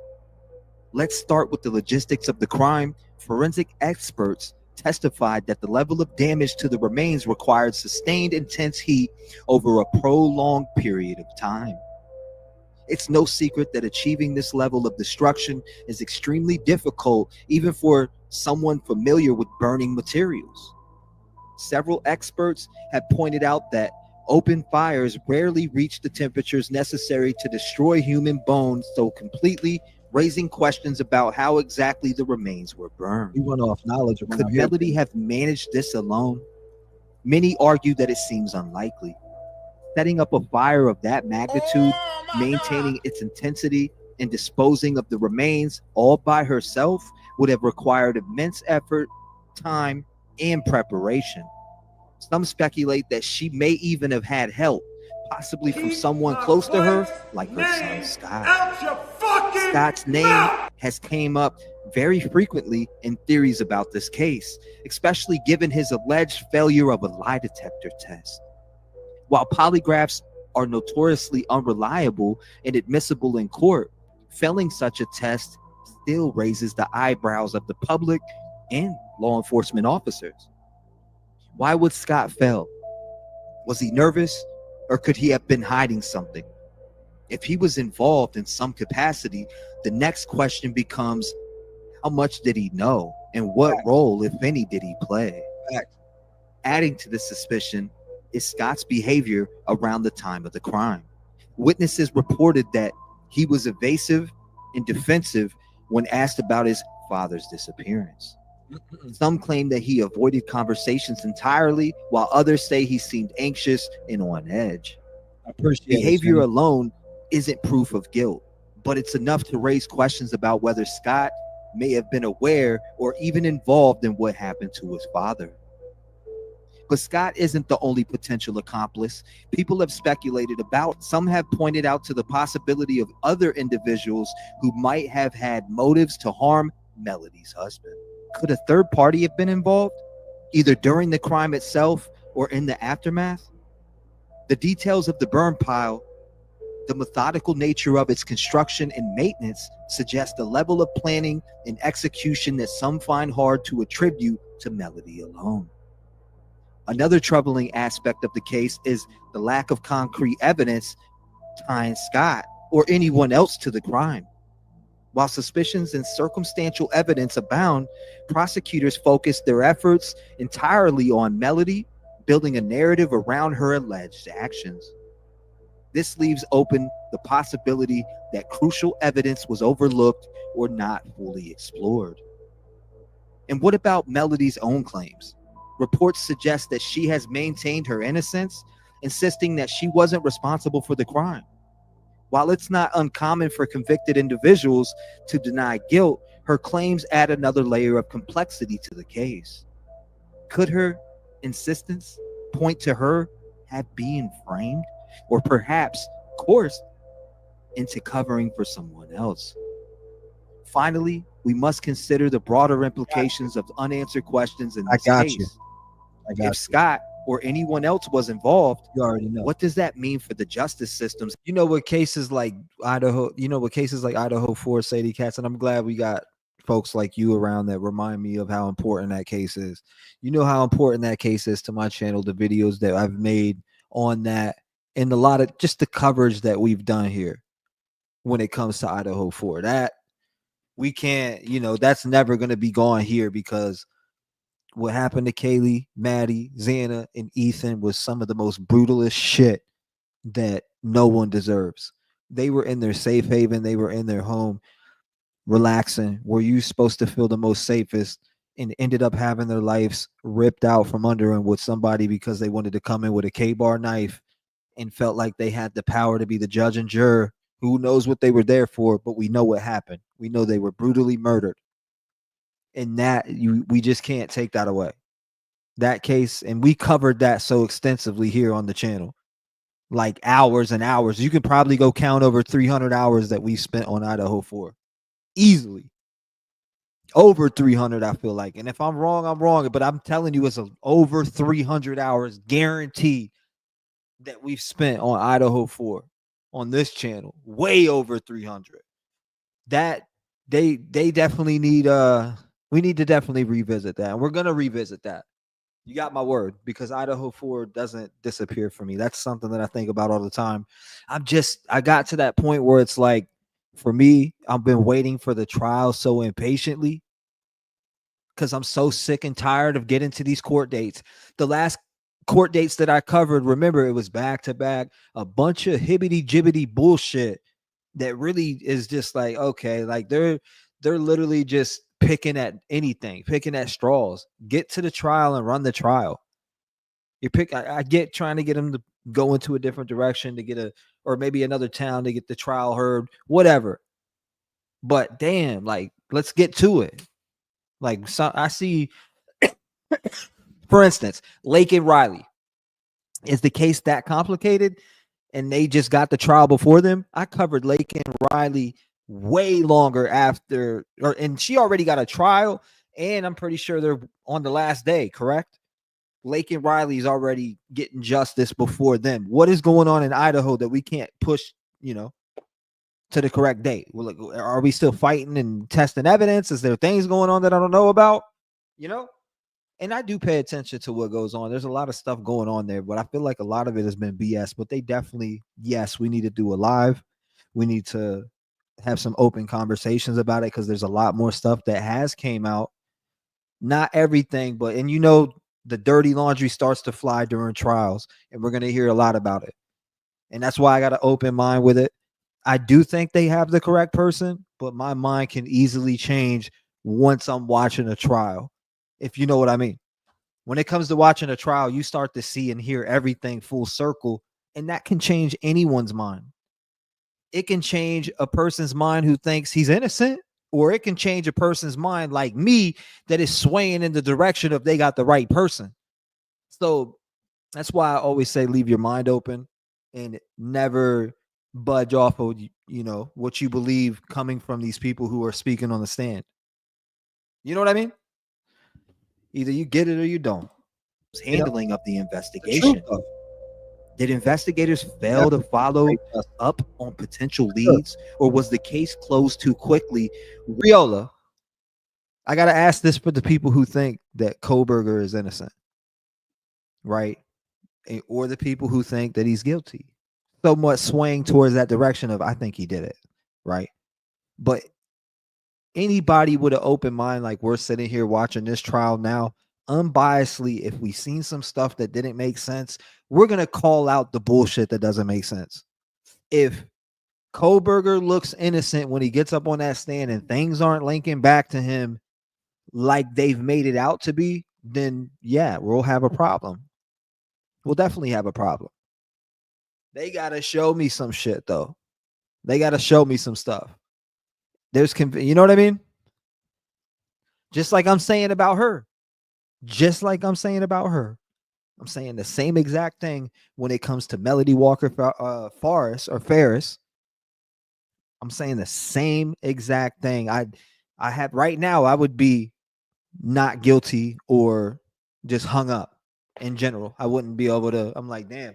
Let's start with the logistics of the crime. Forensic experts testified that the level of damage to the remains required sustained intense heat over a prolonged period of time. It's no secret that achieving this level of destruction is extremely difficult, even for someone familiar with burning materials. Several experts have pointed out that open fires rarely reach the temperatures necessary to destroy human bones so completely, raising questions about how exactly the remains were burned. We went off knowledge. Could Melody have managed this alone? Many argue that it seems unlikely. Setting up a fire of that magnitude, maintaining its intensity, and disposing of the remains all by herself would have required immense effort, time, and preparation. Some speculate that she may even have had help, possibly from someone close to her, like her son Scott. Scott's name has came up very frequently in theories about this case, especially given his alleged failure of a lie detector test. While polygraphs are notoriously unreliable and admissible in court, failing such a test still raises the eyebrows of the public and law enforcement officers. Why would Scott fail? Was he nervous, or could he have been hiding something? If he was involved in some capacity, the next question becomes, how much did he know, and what role, if any, did he play? Adding to the suspicion is Scott's behavior around the time of the crime. Witnesses reported that he was evasive and defensive when asked about his father's disappearance. Some claim that he avoided conversations entirely, while others say he seemed anxious and on edge. Behavior alone isn't proof of guilt, but it's enough to raise questions about whether Scott may have been aware or even involved in what happened to his father. But Scott isn't the only potential accomplice. People have speculated about. Some have pointed out to the possibility of other individuals who might have had motives to harm Melody's husband. Could a third party have been involved, either during the crime itself or in the aftermath? The details of the burn pile, the methodical nature of its construction and maintenance suggest a level of planning and execution that some find hard to attribute to Melody alone. Another troubling aspect of the case is the lack of concrete evidence tying Scott or anyone else to the crime. While suspicions and circumstantial evidence abound, prosecutors focus their efforts entirely on Melody, building a narrative around her alleged actions. This leaves open the possibility that crucial evidence was overlooked or not fully explored. And what about Melody's own claims? Reports suggest that she has maintained her innocence, insisting that she wasn't responsible for the crime. While it's not uncommon for convicted individuals to deny guilt, her claims add another layer of complexity to the case. Could her insistence point to her have been framed, or perhaps coerced into covering for someone else? Finally, we must consider the broader implications of unanswered questions in this case. If Scott or anyone else was involved, you already know. What does that mean for the justice systems? You know what cases like Idaho, Idaho 4, Sadie Katz, and I'm glad we got folks like you around that remind me of how important that case is. You know how important that case is to my channel, the videos that I've made on that, and a lot of just the coverage that we've done here when it comes to Idaho 4. That we can't, that's never going to be gone here, because what happened to Kaylee, Maddie, Xana, and Ethan was some of the most brutalest shit that no one deserves. They were in their safe haven. They were in their home, relaxing, where you supposed to feel the most safest, and ended up having their lives ripped out from under them with somebody because they wanted to come in with a K-bar knife and felt like they had the power to be the judge and juror. Who knows what they were there for, but we know what happened. We know they were brutally murdered. And that we just can't take that away. That case, and we covered that so extensively here on the channel, like hours and hours. You can probably go count over 300 hours that we spent on Idaho 4, easily over 300. I feel like, and if I'm wrong, I'm wrong. But I'm telling you, it's over 300 hours guaranteed that we've spent on Idaho 4 on this channel. Way over 300. That they definitely need we need to definitely revisit that. And we're going to revisit that. You got my word, because Idaho 4 doesn't disappear for me. That's something that I think about all the time. I got to that point where it's like, for me, I've been waiting for the trial so impatiently. because I'm so sick and tired of getting to these court dates. The last court dates that I covered, remember, it was back to back, a bunch of hibbity jibbity bullshit that really is just like, okay, like they're literally just picking at anything, picking at straws. Get to the trial and run the trial. I get trying to get them to go into a different direction to get or maybe another town to get the trial heard, whatever. But damn, like, let's get to it. Like, so I see, for instance, Lake and Riley. Is the case that complicated and they just got the trial before them? I covered Lake and Riley way longer after, and she already got a trial, and I'm pretty sure they're on the last day, correct? Lake and Riley's already getting justice before them. What is going on in Idaho that we can't push, to the correct date? Well, are we still fighting and testing evidence? Is there things going on that I don't know about? And I do pay attention to what goes on. There's a lot of stuff going on there, but I feel like a lot of it has been BS. But they definitely, yes, we need to do a live. We need to have some open conversations about it because there's a lot more stuff that has came out. Not everything, but the dirty laundry starts to fly during trials, and we're going to hear a lot about it. And that's why I got an open mind with it. I do think they have the correct person, but my mind can easily change once I'm watching a trial, if you know what I mean. When it comes to watching a trial, you start to see and hear everything full circle, and that can change anyone's mind. It can change a person's mind who thinks he's innocent, or it can change a person's mind like me that is swaying in the direction of they got the right person. So that's why I always say leave your mind open and never budge off of what you believe coming from these people who are speaking on the stand. You know what I mean? Either you get it or you don't. Handling of the investigation. Did investigators fail to follow up on potential leads, or was the case closed too quickly? Riola, I got to ask this for the people who think that Kohberger is innocent, right? Or the people who think that he's guilty. Somewhat swaying towards that direction of, I think he did it, right? But anybody with an open mind, like we're sitting here watching this trial now, unbiasedly, if we've seen some stuff that didn't make sense, we're going to call out the bullshit that doesn't make sense. If Kohberger looks innocent when he gets up on that stand and things aren't linking back to him like they've made it out to be, then yeah, we'll have a problem. We'll definitely have a problem. They got to show me some shit, though. They got to show me some stuff. You know what I mean? Just like I'm saying about her. I'm saying the same exact thing when it comes to Melody Walker Ferris. I'm saying the same exact thing. I have right now, I would be not guilty or just hung up in general. I wouldn't be able to. I'm like, damn,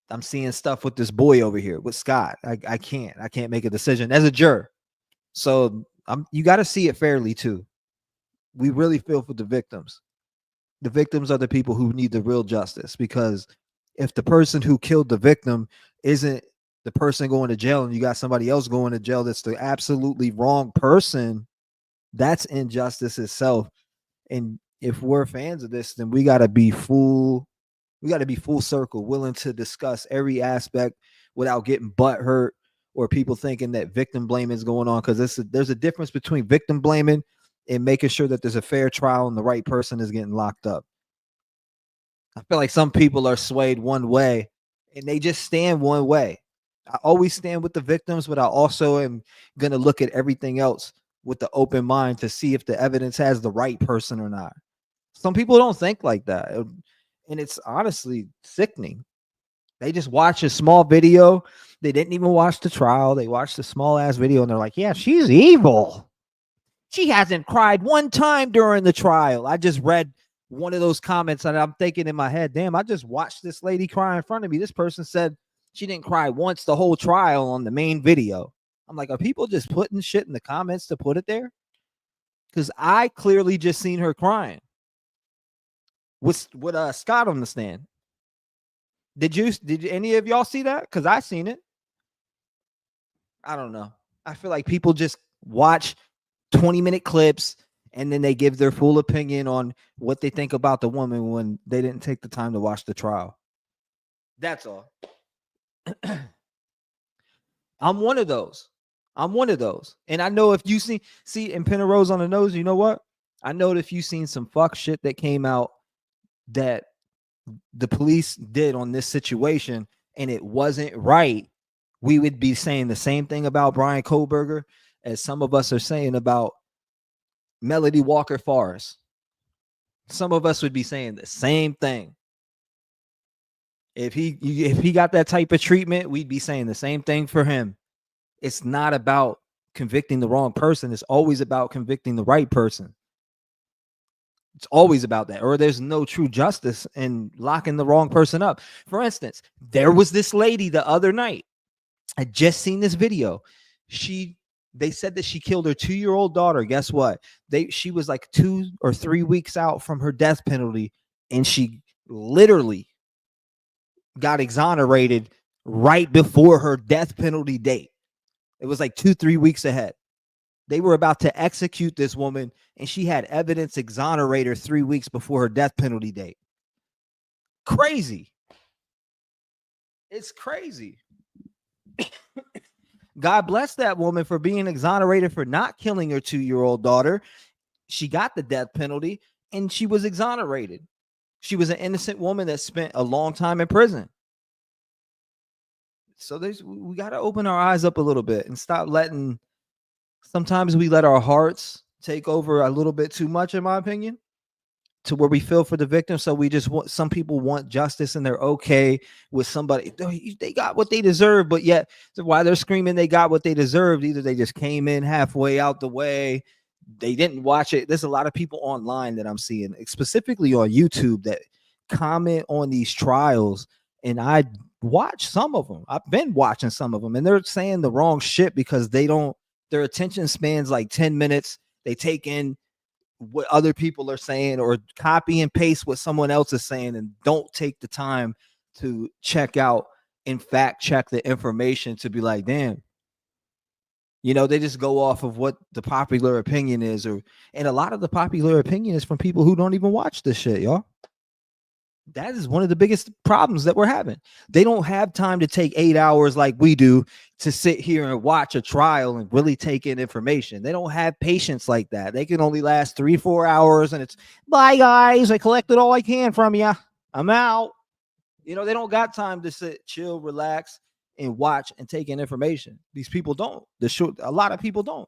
I'm seeing stuff with this boy over here with Scott. I can't make a decision as a juror. So you got to see it fairly too. We really feel for the victims. The victims are the people who need the real justice, because if the person who killed the victim isn't the person going to jail and you got somebody else going to jail that's the absolutely wrong person, that's injustice itself. And if we're fans of this, then we got to be full circle, willing to discuss every aspect without getting butt hurt or people thinking that victim blaming is going on, because there's a difference between victim blaming and making sure that there's a fair trial and the right person is getting locked up. I feel like some people are swayed one way and they just stand one way. I always stand with the victims, but I also am going to look at everything else with the open mind to see if the evidence has the right person or not. Some people don't think like that. And it's honestly sickening. They just watch a small video. They didn't even watch the trial. They watched a small ass video and they're like, yeah, she's evil. She hasn't cried one time during the trial. I just read one of those comments and I'm thinking in my head, damn, I just watched this lady cry in front of me. This person said she didn't cry once the whole trial on the main video. I'm like, are people just putting shit in the comments to put it there? Because I clearly just seen her crying with Scott on the stand. Did any of y'all see that? Because I seen it. I don't know. I feel like people just watch 20-minute clips and then they give their full opinion on what they think about the woman when they didn't take the time to watch the trial. That's all. I'm one of those. And I know if you see in Pin a Rose on the Nose, you know what? I know that if you seen some fuck shit that came out that the police did on this situation and it wasn't right, we would be saying the same thing about Brian Kohlberger as some of us are saying about Melody Walker Forrest. Some of us would be saying the same thing. If he got that type of treatment, we'd be saying the same thing for him. It's not about convicting the wrong person. It's always about convicting the right person. It's always about that. Or there's no true justice in locking the wrong person up. For instance, there was this lady the other night. I just seen this video. They said that she killed her 2-year-old daughter. Guess what? She was like 2 or 3 weeks out from her death penalty, and she literally got exonerated right before her death penalty date. It was like 2-3 weeks ahead. They were about to execute this woman, and she had evidence exonerate her 3 weeks before her death penalty date. Crazy. It's crazy. God bless that woman for being exonerated for not killing her 2-year-old daughter. She got the death penalty, and she was exonerated. She was an innocent woman that spent a long time in prison. So we got to open our eyes up a little bit and stop letting. Sometimes we let our hearts take over a little bit too much, in my opinion, to where we feel for the victim. So we just want, some people want justice and they're okay with somebody. They got what they deserve, but yet while they're screaming they got what they deserved, either they just came in halfway out the way. They didn't watch it. There's a lot of people online that I'm seeing, specifically on YouTube, that comment on these trials. And I watch some of them. I've been watching some of them, and they're saying the wrong shit because their attention spans like 10 minutes. They take in what other people are saying or copy and paste what someone else is saying and don't take the time to check out and fact check the information to be like, damn, they just go off of what the popular opinion is. And a lot of the popular opinion is from people who don't even watch this shit, y'all. That is one of the biggest problems that we're having. They don't have time to take 8 hours like we do to sit here and watch a trial and really take in information. They don't have patience like that. They can only last 3-4 hours and it's, bye guys, I collected all I can from you. I'm out. They don't got time to sit, chill, relax, and watch and take in information. These people don't. A lot of people don't.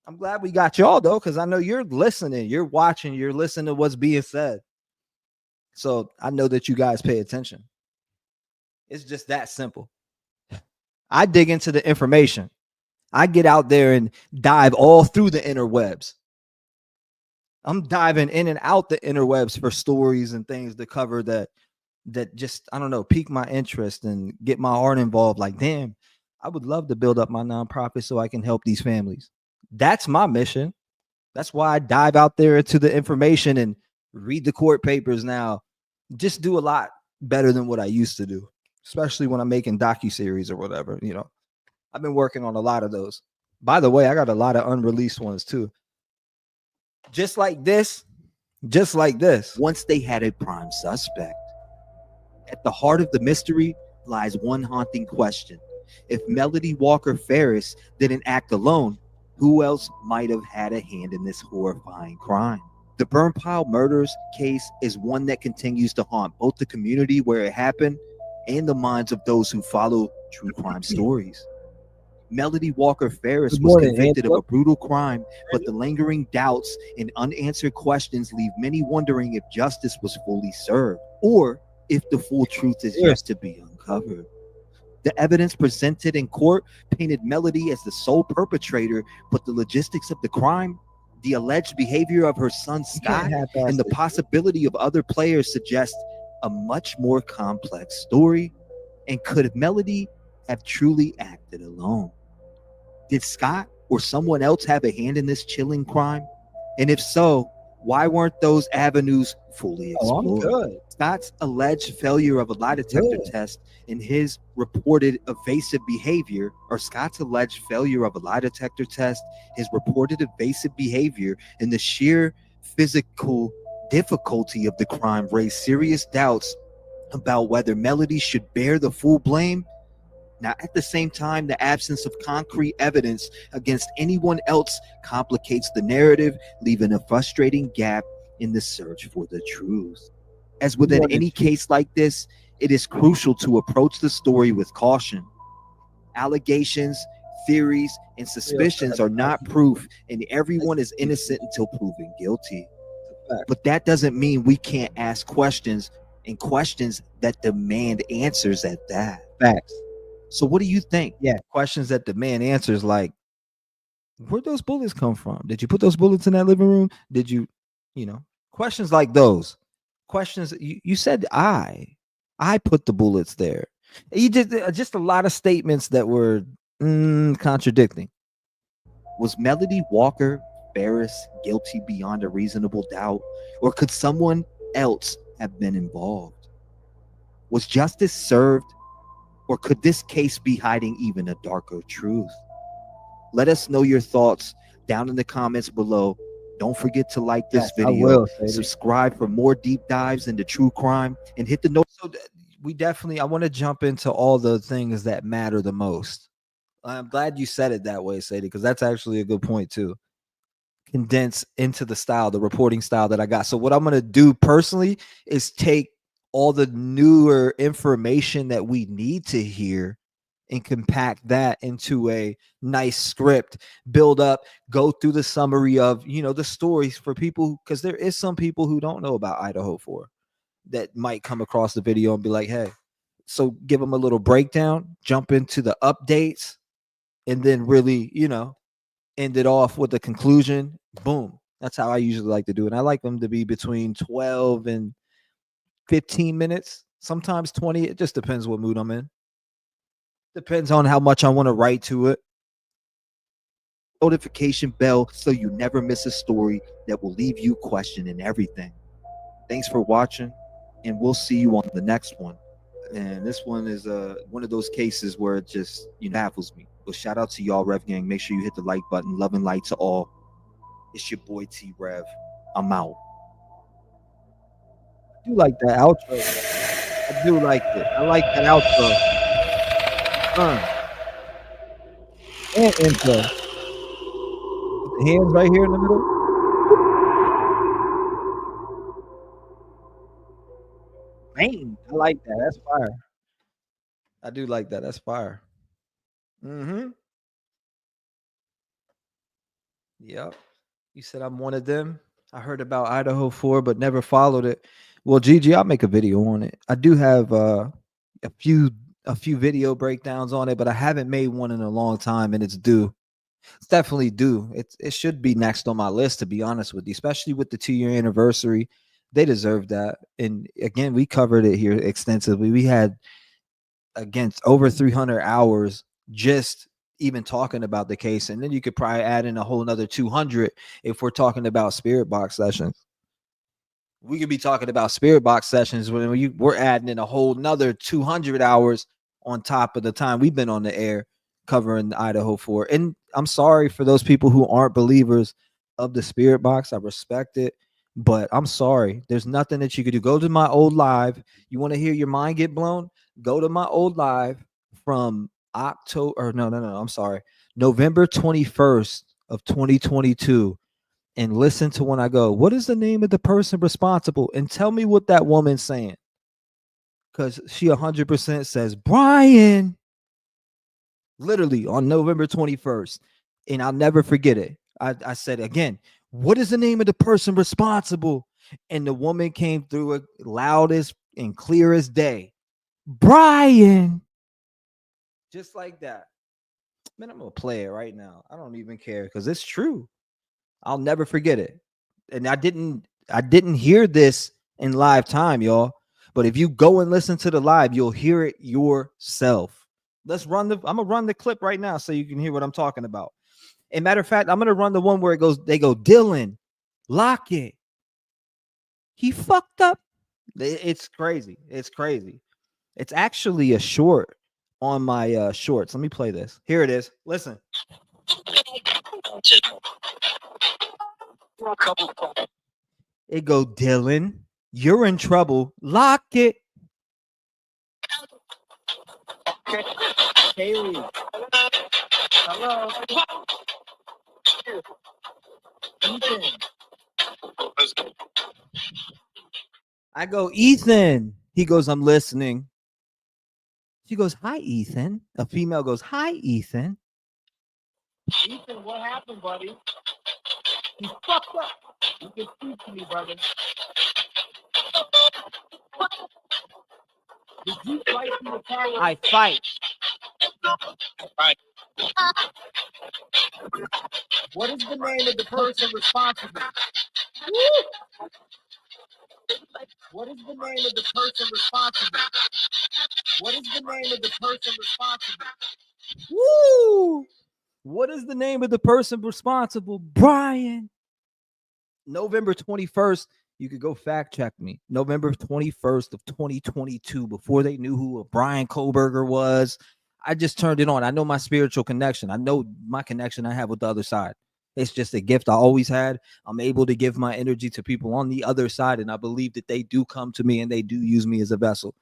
I'm glad we got y'all though, because I know you're listening, you're watching, you're listening to what's being said. So I know that you guys pay attention. It's just that simple. I dig into the information. I get out there and dive all through the interwebs. I'm diving in and out the interwebs for stories and things to cover that just, I don't know, pique my interest and get my heart involved. Like, damn, I would love to build up my nonprofit so I can help these families. That's my mission. That's why I dive out there into the information and read the court papers now. Just do a lot better than what I used to do, especially when I'm making docuseries or whatever. I've been working on a lot of those. By the way, I got a lot of unreleased ones too. Just like this. Once they had a prime suspect. At the heart of the mystery lies one haunting question. If Melody Walker Ferris didn't act alone, who else might have had a hand in this horrifying crime? The burn pile murders case is one that continues to haunt both the community where it happened and the minds of those who follow true crime stories. Melody Walker Ferris was convicted of a brutal crime, but the lingering doubts and unanswered questions leave many wondering if justice was fully served or if the full truth is yet to be uncovered. The evidence presented in court painted Melody as the sole perpetrator, but the logistics of the crime, the alleged behavior of her son Scott, and the possibility of other players suggest a much more complex story. And could Melody have truly acted alone? Did Scott or someone else have a hand in this chilling crime? And if so, Why weren't those avenues fully Oh, I'm explored? good. Scott's alleged failure of a lie detector Good. test and his reported evasive behavior, or Scott's alleged failure of a lie detector test, his reported evasive behavior, and the sheer physical difficulty of the crime raised serious doubts about whether Melody should bear the full blame. Now, at the same time, the absence of concrete evidence against anyone else complicates the narrative, leaving a frustrating gap in the search for the truth. As with any case like this, it is crucial to approach the story with caution. Allegations, theories, and suspicions are not proof, and everyone is innocent until proven guilty. But that doesn't mean we can't ask questions, and questions that demand answers at that. Facts. So what do you think? Yeah, questions that demand answers like, where'd those bullets come from? Did you put those bullets in that living room? Did you, questions like those. Questions you said I put the bullets there. You did just a lot of statements that were contradicting. Was Melody Walker Ferris guilty beyond a reasonable doubt, or could someone else have been involved? Was justice served, or could this case be hiding even a darker truth? Let us know your thoughts down in the comments below. Don't forget to like this video, subscribe for more deep dives into true crime, and hit the note. So I want to jump into all the things that matter the most. I'm glad you said it that way, Sadie, because that's actually a good point too. Condense into the reporting style that I got. So what I'm going to do personally is take all the newer information that we need to hear and compact that into a nice script, build up, go through the summary of, the stories for people, because there is some people who don't know about Idaho 4 that might come across the video and be like, hey, so give them a little breakdown, jump into the updates, and then really, end it off with a conclusion. Boom. That's how I usually like to do it. And I like them to be between 12 and 15 minutes, sometimes 20. It just depends what mood I'm in. Depends on how much I want to write to it. Notification bell so you never miss a story that will leave you questioning everything. Thanks for watching, and we'll see you on the next one. And this one is one of those cases where it just baffles me. But shout out to y'all, Rev Gang. Make sure you hit the like button. Love and light to all. It's your boy T-REV. I'm out. I do like that outro. I do like it. I like that outro. And intro. With the hands right here in the middle. Bang. I like that. That's fire. I do like that. That's fire. Yep. You said I'm one of them. I heard about Idaho 4, but never followed it. Well, Gigi, I'll make a video on it. I do have a few video breakdowns on it, but I haven't made one in a long time, and it's due. It's definitely due. It should be next on my list, to be honest with you, especially with the 2-year anniversary. They deserve that. And again, we covered it here extensively. We had against over 300 hours just even talking about the case, and then you could probably add in a whole another 200 if we're talking about spirit box sessions. We could be talking about spirit box sessions when we're adding in a whole nother 200 hours on top of the time we've been on the air covering Idaho 4. And I'm sorry for those people who aren't believers of the spirit box. I respect it, but I'm sorry. There's nothing that you could do. Go to my old live. You want to hear your mind get blown? Go to my old live from November 21st of 2022 and listen to when I go, what is the name of the person responsible? And tell me what that woman's saying. Because she 100% says, Brian, literally on November 21st. And I'll never forget it. I said again, what is the name of the person responsible? And the woman came through it loudest and clear as day. Brian. Just like that. Man, I'm going to play it right now. I don't even care because it's true. I'll never forget it. And I didn't hear this in live time, y'all. But if you go and listen to the live, you'll hear it yourself. I'm gonna run the clip right now so you can hear what I'm talking about. And matter of fact, I'm gonna run the one where they go, Dylan, lock it. He fucked up. It's crazy. It's crazy. It's actually a short on my shorts. Let me play this. Here it is. Listen. It go, Dylan, you're in trouble. Lock it. Kaylee. Hello. Ethan. I go, Ethan. He goes, I'm listening. She goes, hi, Ethan. A female goes, hi, Ethan. Ethan, what happened, buddy? You fucked up. You can speak to me, brother. Did you fight in the car? I fight. What is the name of the person responsible? What is the name of the person responsible? What is the name of the person responsible? Woo! What is the name of the person responsible? Brian. November 21st, you could go fact check me. November 21st of 2022, before they knew who a Brian Kohlberger was. I just turned it on. I know my spiritual connection. I know my connection I have with the other side. It's just a gift I always had. I'm able to give my energy to people on the other side, and I believe that they do come to me and they do use me as a vessel.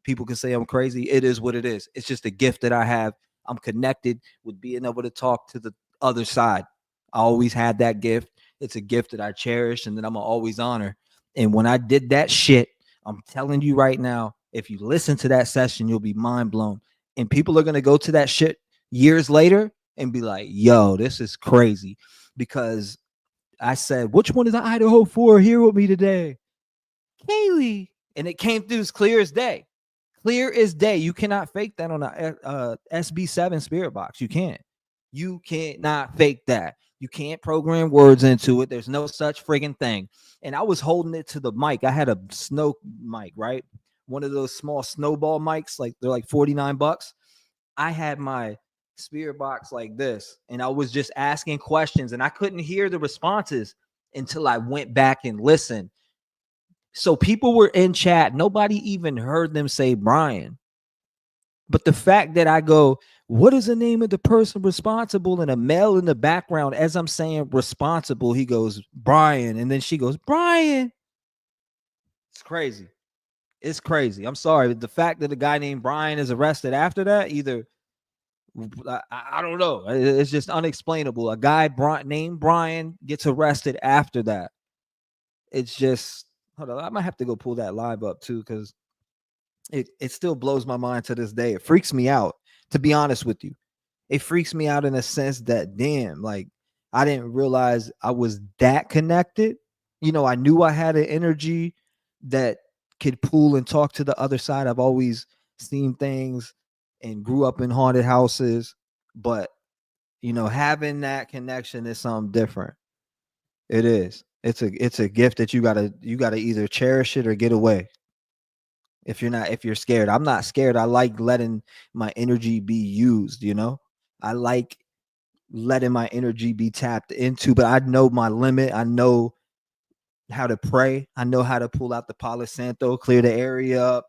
People can say I'm crazy. It is what it is. It's just a gift that I have. I'm connected with being able to talk to the other side. I always had that gift. It's a gift that I cherish and that I'm always honor. And when I did that shit, I'm telling you right now, if you listen to that session, you'll be mind blown. And people are going to go to that shit years later and be like, yo, this is crazy. Because I said, which one is the Idaho 4 here with me today? Kaylee. And it came through as clear as day. Clear as day. You cannot fake that on a SB7 spirit box. You can't. You cannot fake that. You can't program words into it. There's no such friggin' thing. And I was holding it to the mic. I had a snow mic, right? One of those small snowball mics, like they're like $49. I had my spirit box like this, and I was just asking questions, and I couldn't hear the responses until I went back and listened. So people were in chat. Nobody even heard them say Brian. But the fact that I go, what is the name of the person responsible? And a male in the background, as I'm saying responsible, he goes, Brian. And then she goes, Brian. It's crazy. It's crazy. I'm sorry. The fact that a guy named Brian is arrested after that, either, I don't know. It's just unexplainable. A guy named Brian gets arrested after that. It's just, hold on. I might have to go pull that live up too, because it still blows my mind to this day. It freaks me out, to be honest with you. It freaks me out in a sense that, damn, like, I didn't realize I was that connected. You know, I knew I had an energy that could pull and talk to the other side. I've always seen things and grew up in haunted houses, but, you know, having that connection is something different. It is. It's a gift that you gotta either cherish it or get away. If you're scared. I'm not scared. I like letting my energy be used, you know. I like letting my energy be tapped into, but I know my limit. I know how to pray. I know how to pull out the Palo Santo, clear the area up,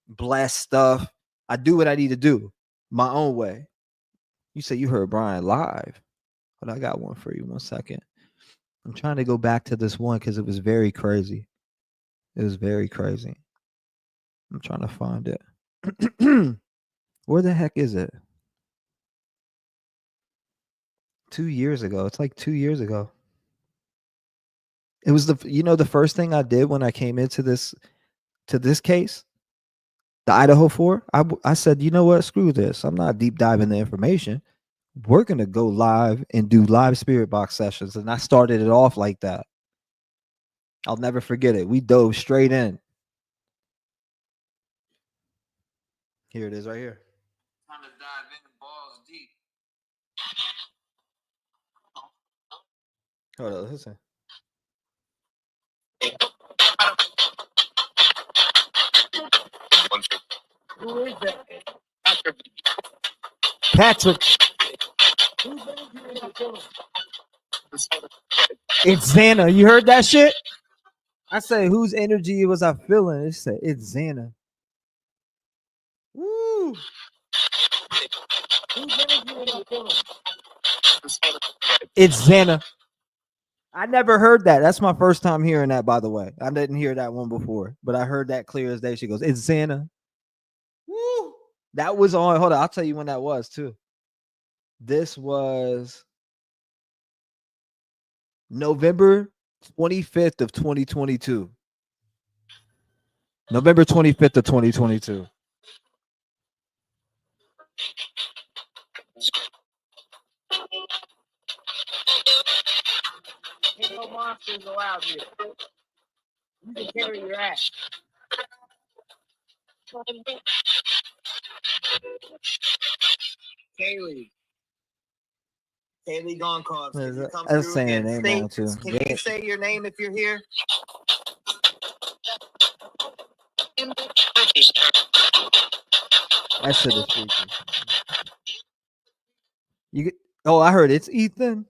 bless stuff. I do what I need to do my own way. You say you heard Brian live, but I got one for you. 1 second. I'm trying to go back to this one because it was very crazy. It was very crazy. I'm trying to find it. Where the heck is it? 2 years ago. It's like 2 years ago. It was the first thing I did when I came into this case, the Idaho 4. I said, you know what? Screw this. I'm not deep diving the information. We're gonna go live and do live spirit box sessions, and I started it off like that. I'll never forget it. We dove straight in. Here it is right here. Time to dive in balls deep. Hold on, listen. Who is that? Patrick. It's Xana. You heard that shit? I say, whose energy was I feeling? It said it's Xana. Woo! It's Xana. I never heard that. That's my first time hearing that, by the way. I didn't hear that one before, but I heard that clear as day. She goes, it's Xana. Woo! That was on. Hold on, I'll tell you when that was too. This was November 25th of 2022. November 25th of 2022. Ain't no monsters allowed here. You can carry your ass. Kaylee. Kaylee Gonkovs. Can you come That's through saying and her name say, wrong too. can you say your name if you're here? That shit is freaky. You get, oh, I heard it's Ethan.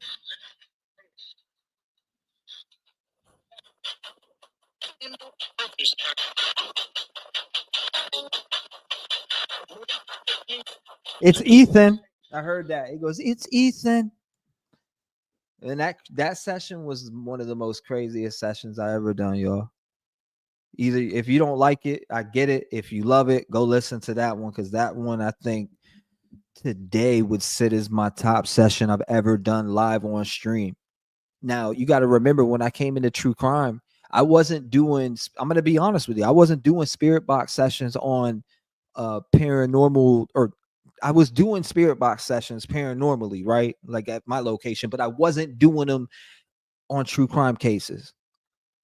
It's Ethan. I heard that. He goes, it's Ethan. And that session was one of the most craziest sessions I ever done, y'all. Either if you don't like it, I get it. If you love it, go listen to that one, because that one I think today would sit as my top session I've ever done live on stream. Now, you got to remember, when I came into true crime, I wasn't doing, I'm going to be honest with you, I wasn't doing spirit box sessions on paranormal, or I was doing spirit box sessions paranormally, right? Like at my location, but I wasn't doing them on true crime cases.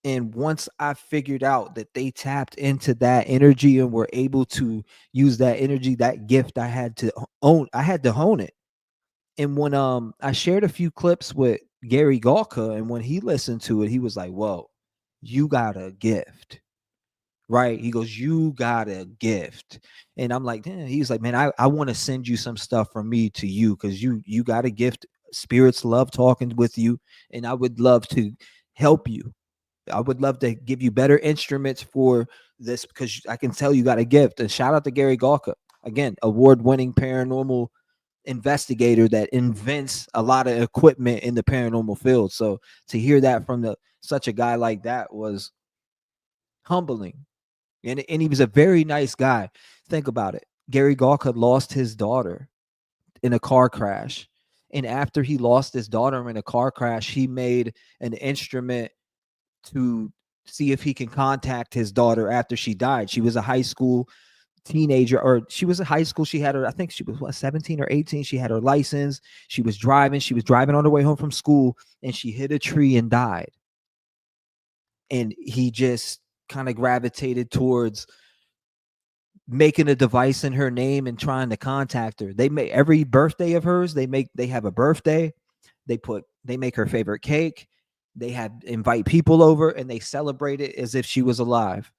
And once I figured out that they tapped into that energy and were able to use that energy, that gift, I had to hone it. And when I shared a few clips with Gary Galka, and when he listened to it, he was like, whoa, you got a gift. Right? He goes, you got a gift. And I'm like, damn. He's like, man, I want to send you some stuff from me to you, because you got a gift. Spirits love talking with you, and I would love to help you. I would love to give you better instruments for this, because I can tell you got a gift. And shout out to Gary Galka, again, award-winning paranormal investigator that invents a lot of equipment in the paranormal field. So to hear that from such a guy like that was humbling. And he was a very nice guy. Think about it. Gary Galka lost his daughter in a car crash. And after he lost his daughter in a car crash, he made an instrument to see if he can contact his daughter after she died. She was a high school teenager, or she was in high school. She had her, I think she was 17 or 18. She had her license. She was driving on her way home from school, and she hit a tree and died. And he just kind of gravitated towards making a device in her name and trying to contact her. They make every birthday of hers, they have a birthday. They make her favorite cake. They invite people over, and they celebrate it as if she was alive.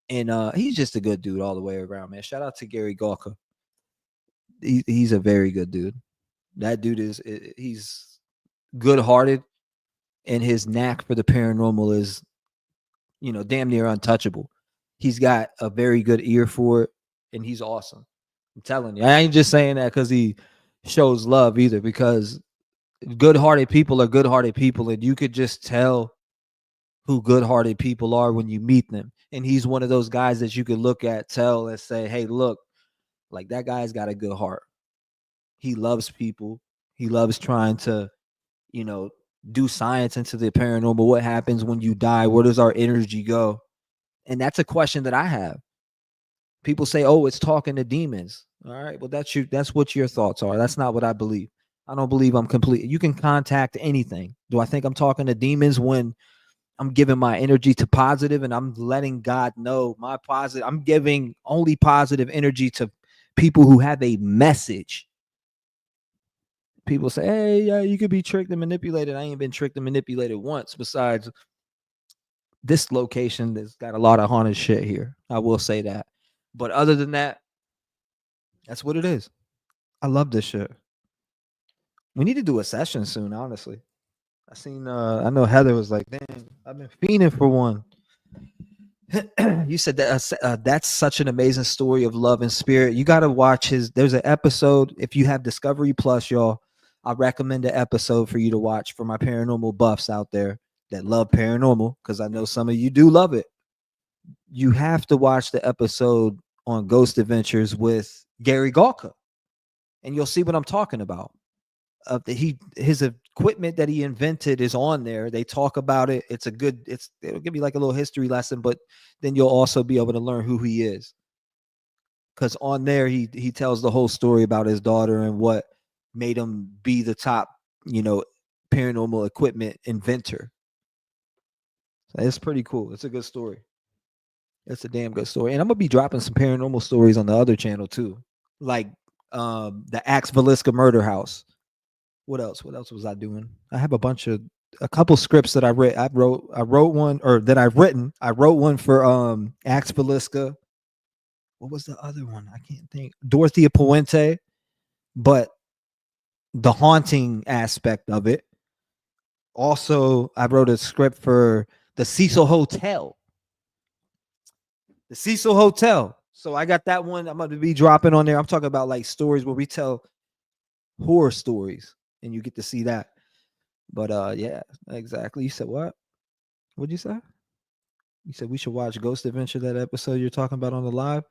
And he's just a good dude all the way around, man. Shout out to Gary Galka. He's a very good dude. That dude he's good-hearted, and his knack for the paranormal is, damn near untouchable. He's got a very good ear for it, and he's awesome. I'm telling you. I ain't just saying that because he shows love either, because good-hearted people are good-hearted people, and you could just tell who good-hearted people are when you meet them. And he's one of those guys that you could look at, tell, and say, hey, look, like, that guy's got a good heart. He loves people. He loves trying to, do science into the paranormal. What happens when you die? Where does our energy go? And that's a question that I have. People say, oh, it's talking to demons. All right, well, that's what your thoughts are. That's not what I believe. I don't believe I'm complete. You can contact anything. Do I think I'm talking to demons when I'm giving my energy to positive, and I'm letting God know my positive? I'm giving only positive energy to people who have a message. People say, hey, yeah, you could be tricked and manipulated. I ain't been tricked and manipulated once, besides this location that's got a lot of haunted shit here. I will say that. But other than that, that's what it is. I love this shit. We need to do a session soon, honestly. I know Heather was like, "Damn, I've been fiending for one." You said that that's such an amazing story of love and spirit. You got to watch his. There's an episode if you have Discovery Plus, y'all. I recommend an episode for you to watch for my paranormal buffs out there that love paranormal, because I know some of you do love it. You have to watch the episode on Ghost Adventures with Gary Galka, and you'll see what I'm talking about. His equipment that he invented is on there. They talk about it. It'll give you like a little history lesson, but then you'll also be able to learn who he is. Because on there he tells the whole story about his daughter and what made him be the top, paranormal equipment inventor. So it's pretty cool. It's a good story. It's a damn good story. And I'm gonna be dropping some paranormal stories on the other channel too. Like the Axe Velisca murder house. What else was I doing? I have a couple scripts that I read. I wrote one, or that I've written. I wrote one for Axe Velisca. What was the other one? I can't think. Dorothea Puente, but the haunting aspect of it. Also, I wrote a script for the Cecil Hotel. The Cecil Hotel. So I got that one. I'm going to be dropping on there. I'm talking about like stories where we tell horror stories, and you get to see that. But yeah, exactly. You said what? What'd you say? You said we should watch Ghost Adventure, that episode you're talking about on the live.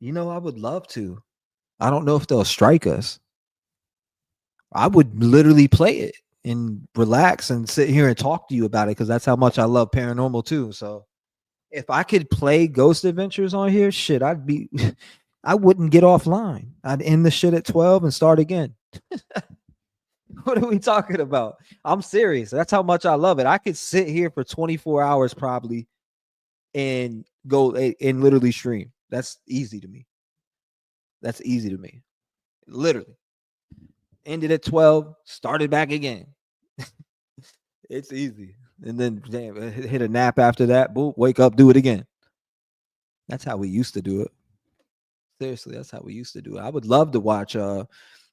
I would love to. I don't know if they'll strike us. I would literally play it and relax and sit here and talk to you about it, because that's how much I love paranormal too. So if I could play Ghost Adventures on here, shit, I wouldn't get offline. I'd end the shit at 12 and start again. What are we talking about? I'm serious. That's how much I love it. I could sit here for 24 hours probably and go and literally stream. That's easy to me. Literally. Ended at 12, started back again. It's easy. And then hit a nap after that. Boom, wake up, do it again. That's how we used to do it. Seriously, that's how we used to do it. I would love to watch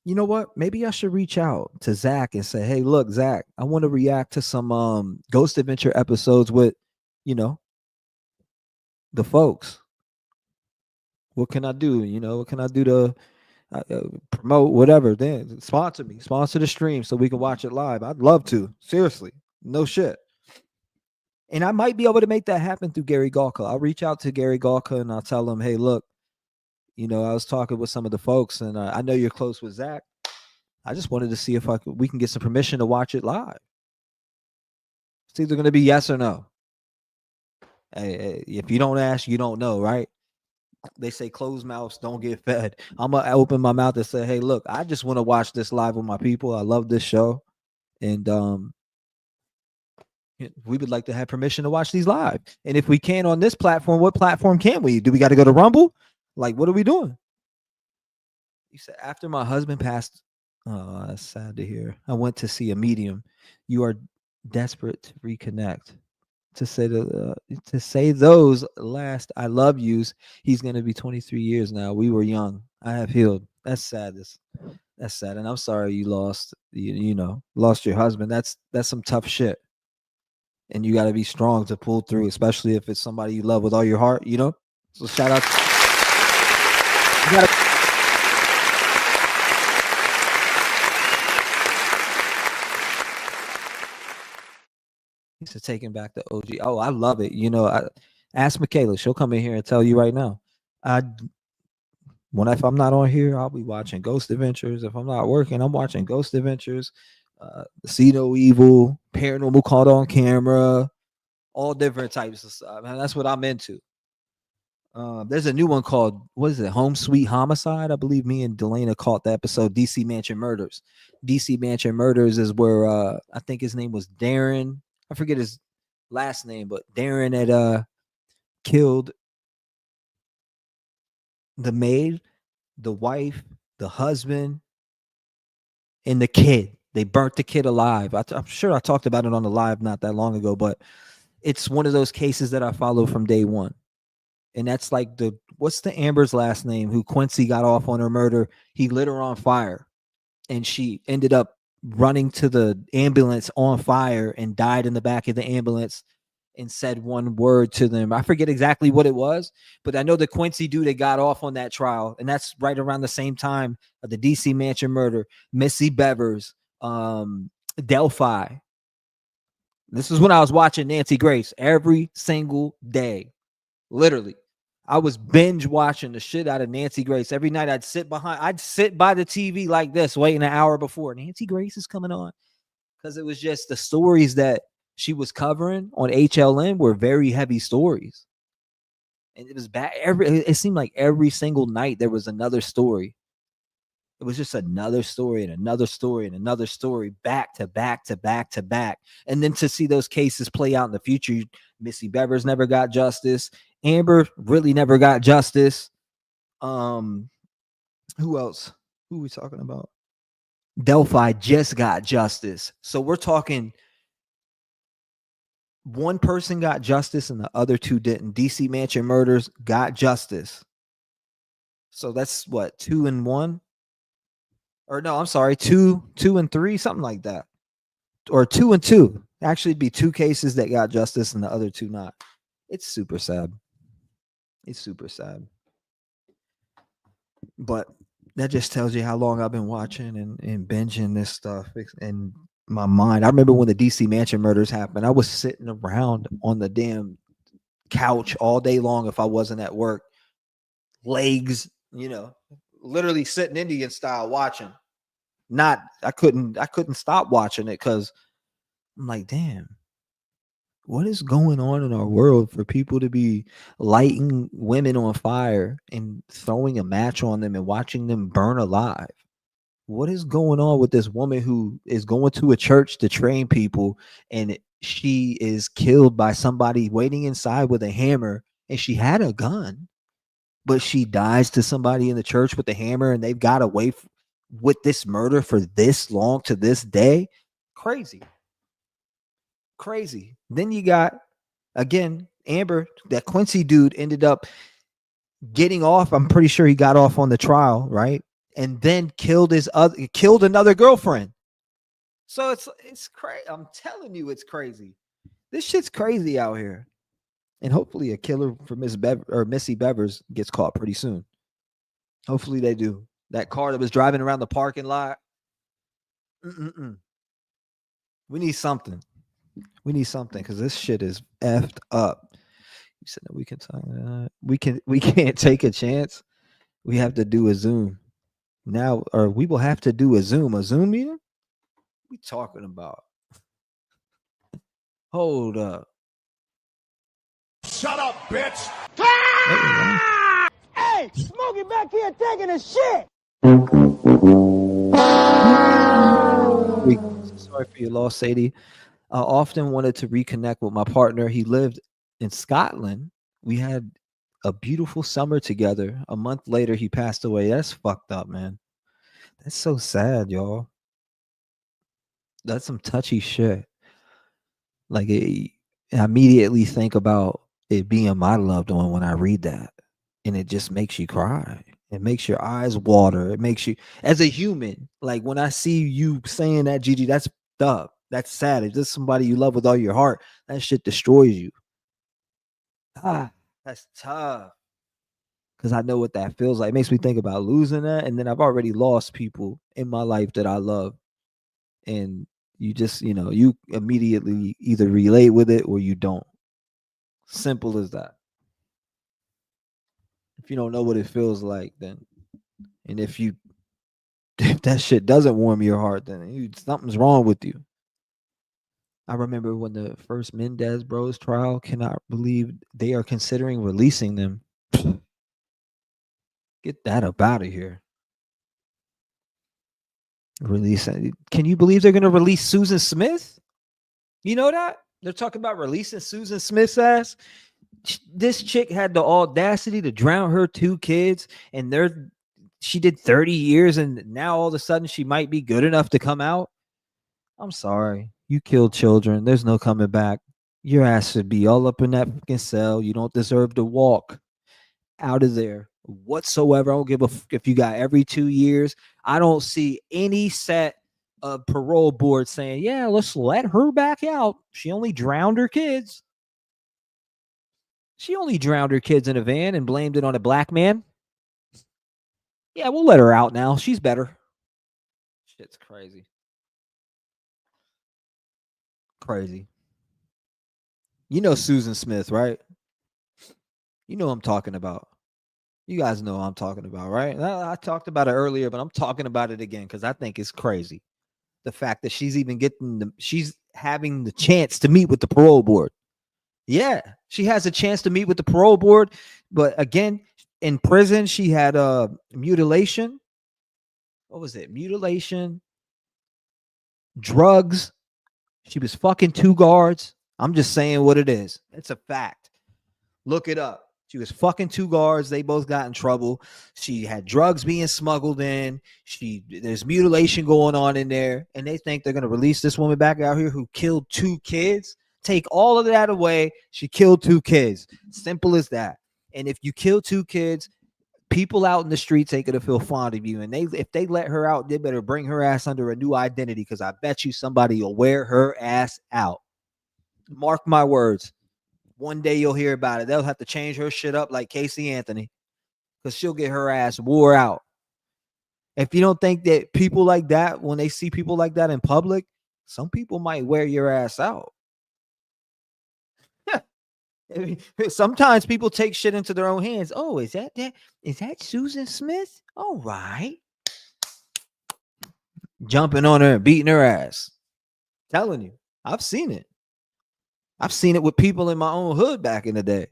you know what? Maybe I should reach out to Zach and say, "Hey, look, Zach, I want to react to some Ghost Adventure episodes with, the folks. What can I do? What can I do to promote whatever? Then sponsor me, sponsor the stream so we can watch it live. I'd love to. Seriously, no shit. And I might be able to make that happen through Gary Galka. I'll reach out to Gary Galka and I'll tell him, hey, look, I was talking with some of the folks, and I know you're close with Zach. I just wanted to see if we can get some permission to watch it live. It's either going to be yes or no. Hey, if you don't ask, you don't know, right? They say closed mouths don't get fed. I'm going to open my mouth and say, hey, look, I just want to watch this live with my people. I love this show. And we would like to have permission to watch these live. And if we can on this platform, what platform can we? Do we got to go to Rumble? Like, what are we doing? You said, after my husband passed, oh, that's sad to hear. I went to see a medium. You are desperate to reconnect. To say those last I love yous. He's going to be 23 years now. We were young. I have healed. That's sad. That's sad. And I'm sorry you lost, lost your husband. That's some tough shit. And you got to be strong to pull through, especially if it's somebody you love with all your heart, So shout out. He's taking back the OG. Oh, I love it. Ask Michaela. She'll come in here and tell you right now. If I'm not on here, I'll be watching Ghost Adventures. If I'm not working, I'm watching Ghost Adventures, See No Evil, Paranormal Caught on Camera, all different types of stuff. Man, that's what I'm into. There's a new one called, what is it? Home Sweet Homicide. I believe me and Delana caught the episode DC Mansion Murders. DC Mansion Murders is where I think his name was Darren. I forget his last name, but Darren had killed the maid, the wife, the husband, and the kid. They burnt the kid alive. I'm sure I talked about it on the live not that long ago, but it's one of those cases that I follow from day one. And that's like what's the Amber's last name, who Quincy got off on her murder? He lit her on fire and she ended up running to the ambulance on fire and died in the back of the ambulance and said one word to them. I forget exactly what it was, but I know the Quincy dude that got off on that trial, and that's right around the same time of the DC Mansion murder, Missy Bevers, Delphi. This is when I was watching Nancy Grace every single day. Literally. I was binge watching the shit out of Nancy Grace. Every night I'd sit by the TV like this, waiting an hour before Nancy Grace is coming on. Because it was just the stories that she was covering on HLN were very heavy stories. And it was bad. It seemed like every single night there was another story. It was just another story and another story and another story, back to back to back to back. And then to see those cases play out in the future, Missy Bevers never got justice. Amber really never got justice. Who else? Who are we talking about? Delphi just got justice. So we're talking one person got justice and the other two didn't. DC Mansion murders got justice. So that's what, 2 and 1? Or no, I'm sorry, 2 and 3, something like that. Or 2 and 2. Actually, it'd be 2 cases that got justice and the other 2 not. It's super sad. It's super sad. But that just tells you how long I've been watching and binging this stuff in my mind. I remember when the DC Mansion murders happened, I was sitting around on the damn couch all day long if I wasn't at work. Legs, literally sitting Indian style watching. I couldn't stop watching it because I'm like, damn, what is going on in our world for people to be lighting women on fire and throwing a match on them and watching them burn alive? What is going on with this woman who is going to a church to train people and she is killed by somebody waiting inside with a hammer, and she had a gun, but she dies to somebody in the church with a hammer, and they've got away with this murder for this long to this day? Crazy. Then you got, again, Amber, that Quincy dude ended up getting off. I'm pretty sure he got off on the trial, right? And then killed another girlfriend. So it's crazy. I'm telling you, it's crazy. This shit's crazy out here. And hopefully a killer for Missy Bevers gets caught pretty soon. Hopefully they do. That car that was driving around the parking lot. We need something. Because this shit is effed up. You said that we can talk. We can't take a chance. We have to do a Zoom now, or we will have to do a Zoom meeting. What we talking about? Hold up. Shut up, bitch. Hey, Smokey back here taking a shit. Sorry for your loss, Sadie. I often wanted to reconnect with my partner. He lived in Scotland. We had a beautiful summer together. A month later, he passed away. That's fucked up, man. That's so sad, y'all. That's some touchy shit. Like, I immediately think about it being my loved one when I read that. And it just makes you cry. It makes your eyes water. It makes you, as a human, like when I see you saying that, Gigi, that's up. That's sad. If this is somebody you love with all your heart, that shit destroys you. That's tough. Because I know what that feels like. It makes me think about losing that. And then I've already lost people in my life that I love. And you just, you immediately either relate with it or you don't. Simple as that. If you don't know what it feels like, then, and if that shit doesn't warm your heart, then something's wrong with you. I remember when the first Mendez Bros trial, cannot believe they are considering releasing them. Get that up out of here. Can you believe they're going to release Susan Smith? You know that? They're talking about releasing Susan Smith's ass. This chick had the audacity to drown her 2 kids, and she did 30 years, and now all of a sudden she might be good enough to come out. I'm sorry. You killed children. There's no coming back. Your ass should be all up in that fucking cell. You don't deserve to walk out of there whatsoever. I don't give a fuck if you got every 2 years. I don't see any set a parole board saying, yeah, let's let her back out. She only drowned her kids. She only drowned her kids in a van and blamed it on a black man. Yeah, we'll let her out now. She's better. Shit's crazy. Crazy. You know Susan Smith, right? You know what I'm talking about. You guys know what I'm talking about, right? I talked about it earlier, but I'm talking about it again because I think it's crazy. The fact that she's even she's having the chance to meet with the parole board. Yeah, she has a chance to meet with the parole board, but again, in prison, she had a mutilation. What was it? Mutilation, drugs. She was fucking 2 guards. I'm just saying what it is. It's a fact. Look it up. She was fucking 2 guards. They both got in trouble. She had drugs being smuggled in. There's mutilation going on in there, and they think they're gonna release this woman back out here who killed 2 kids. Take all of that away. She killed 2 kids. Simple as that. And if you kill 2 kids, people out in the streets ain't gonna feel fond of you. And if they let her out, they better bring her ass under a new identity, because I bet you somebody will wear her ass out. Mark my words. One day you'll hear about it. They'll have to change her shit up like Casey Anthony, because she'll get her ass wore out. If you don't think that people like that, when they see people like that in public, some people might wear your ass out. Sometimes people take shit into their own hands. Oh, is that Susan Smith? All right. Jumping on her and beating her ass. Telling you, I've seen it. I've seen it with people in my own hood back in the day.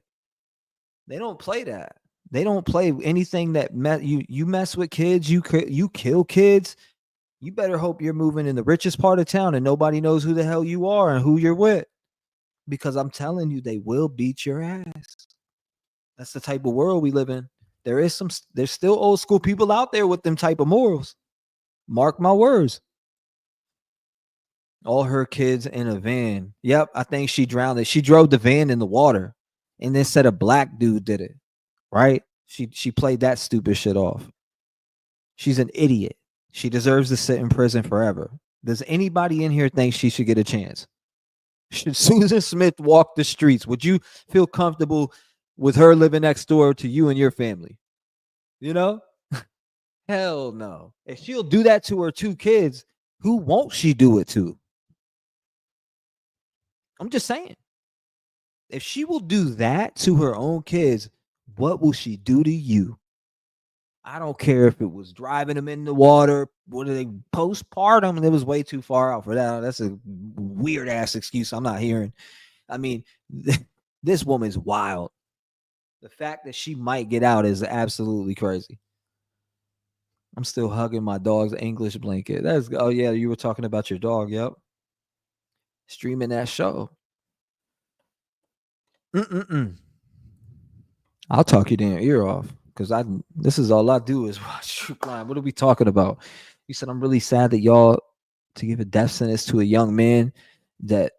They don't play that. They don't play anything that you mess with kids, you kill kids. You better hope you're moving in the richest part of town and nobody knows who the hell you are and who you're with. Because I'm telling you, they will beat your ass. That's the type of world we live in. There's still old school people out there with them type of morals. Mark my words. All her kids in a van. Yep, I think she drowned it. She drove the van in the water and then said a black dude did it. Right? She played that stupid shit off. She's an idiot. She deserves to sit in prison forever. Does anybody in here think she should get a chance? Should Susan Smith walk the streets? Would you feel comfortable with her living next door to you and your family? You know? Hell no. If she'll do that to her 2 kids, who won't she do it to? I'm just saying. If she will do that to her own kids, what will she do to you? I don't care if it was driving them in the water. What are they, postpartum? And it was way too far out for that. That's a weird ass excuse I'm not hearing. I mean, this woman's wild. The fact that she might get out is absolutely crazy. I'm still hugging my dog's English blanket. Oh yeah, you were talking about your dog. Yep. Streaming that show. I'll talk your damn ear off. Because this is all I do is watch true crime. What are we talking about? You said I'm really sad that y'all to give a death sentence to a young man that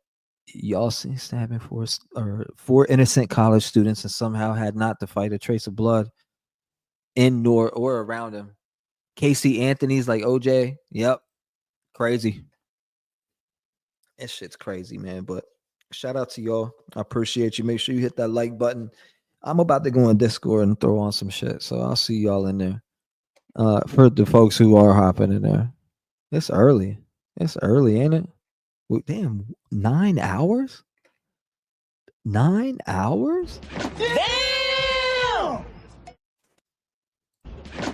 y'all seen stabbing 4 innocent college students and somehow had not to fight a trace of blood in or around him. Casey Anthony's like OJ. Yep. Crazy. That shit's crazy, man. But shout out to y'all. I appreciate you. Make sure you hit that like button. I'm about to go on Discord and throw on some shit. So I'll see y'all in there. For the folks who are hopping in there. It's early. It's early, ain't it? Well, damn, 9 hours? 9 hours? Damn!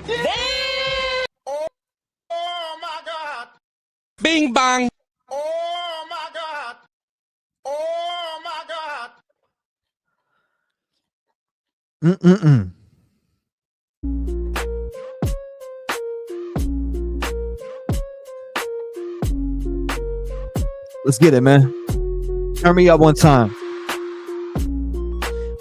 Damn! Oh my God! Bing bang! Oh my God! Oh my God! Let's get it, man. Turn me up one time.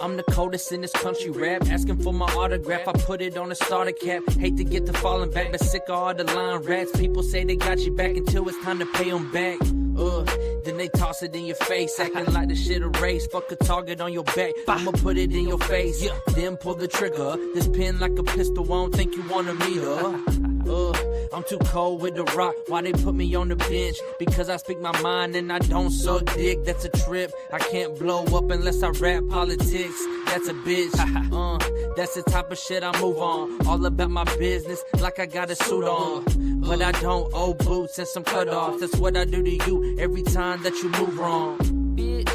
I'm the coldest in this country rap. Asking for my autograph, I put it on a starter cap. Hate to get to falling back, but sick of all the line rats. People say they got you back until it's time to pay them back. Then they toss it in your face, acting like the shit a race. Fuck a target on your back, I'ma put it in your face. Then pull the trigger. This pin like a pistol, I don't think you wanna meet her. I'm too cold with the rock. Why they put me on the bench? Because I speak my mind and I don't suck dick. That's a trip. I can't blow up unless I rap politics. That's a bitch. That's the type of shit I move on. All about my business like I got a suit on. But I don't owe boots and some cutoffs. That's what I do to you every time that you move wrong. Bitch,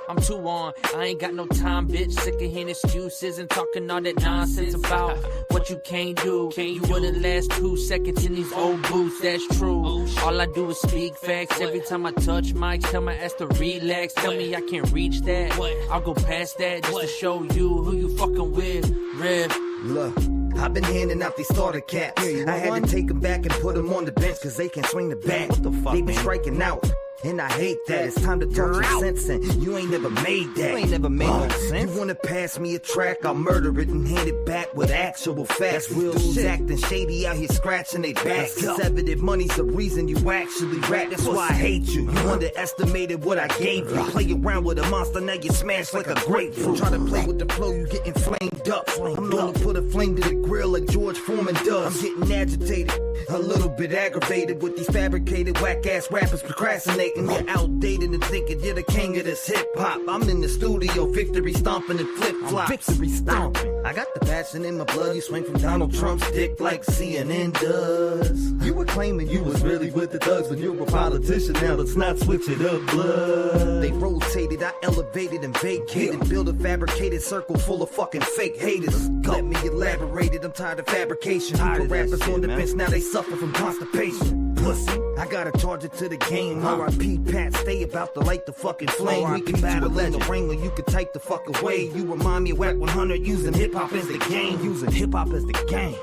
I'm too on. I ain't got no time, bitch. Sick of hearing excuses and talking all that nonsense about what you can't do. You wouldn't last 2 seconds in these old boots, that's true. All I do is speak facts. Every time I touch mics, tell my ass to relax. Tell me I can't reach that. I'll go past that just to show you who you fucking with. Rev. Look, I've been handing out these starter caps. I had to take them back and put them on the bench cause they can't swing the bat. What the fuck, they be striking out. And I hate that. It's time to talk your sense in. You ain't never made that. You ain't never made no sense. You wanna pass me a track, I'll murder it and hand it back with actual facts. That's real dudes shit. Acting shady out here scratching their backs. Cause evident money's the reason you actually rap. That's why I hate you. You underestimated what I gave you. Play around with a monster, now you smash like a grapefruit. Try to play with the flow, you getting flamed up. I'm known to put a flame to the grill like George Foreman does. I'm getting agitated, a little bit aggravated with these fabricated whack-ass rappers procrastinating. You're outdated and thinking you're the king of this hip-hop. I'm in the studio, victory stomping and flip-flop. Victory stomping. I got the passion in my blood. You swing from Donald Trump's dick like CNN does. You were claiming you was really with the thugs when you're a politician. Now let's not switch it up, blood. They rotated, I elevated and vacated. Build a fabricated circle full of fucking fake haters. Let me elaborate it, I'm tired of fabrication. Put rappers on the bench, now they suffer from constipation. Pussy, I gotta charge it to the game. R.I.P. Pat, stay about to light the fucking flame. We can battle in the ring or you can type the fuck away. You remind me of Whack 100 using hip-hop as the game. Using hip-hop as the game.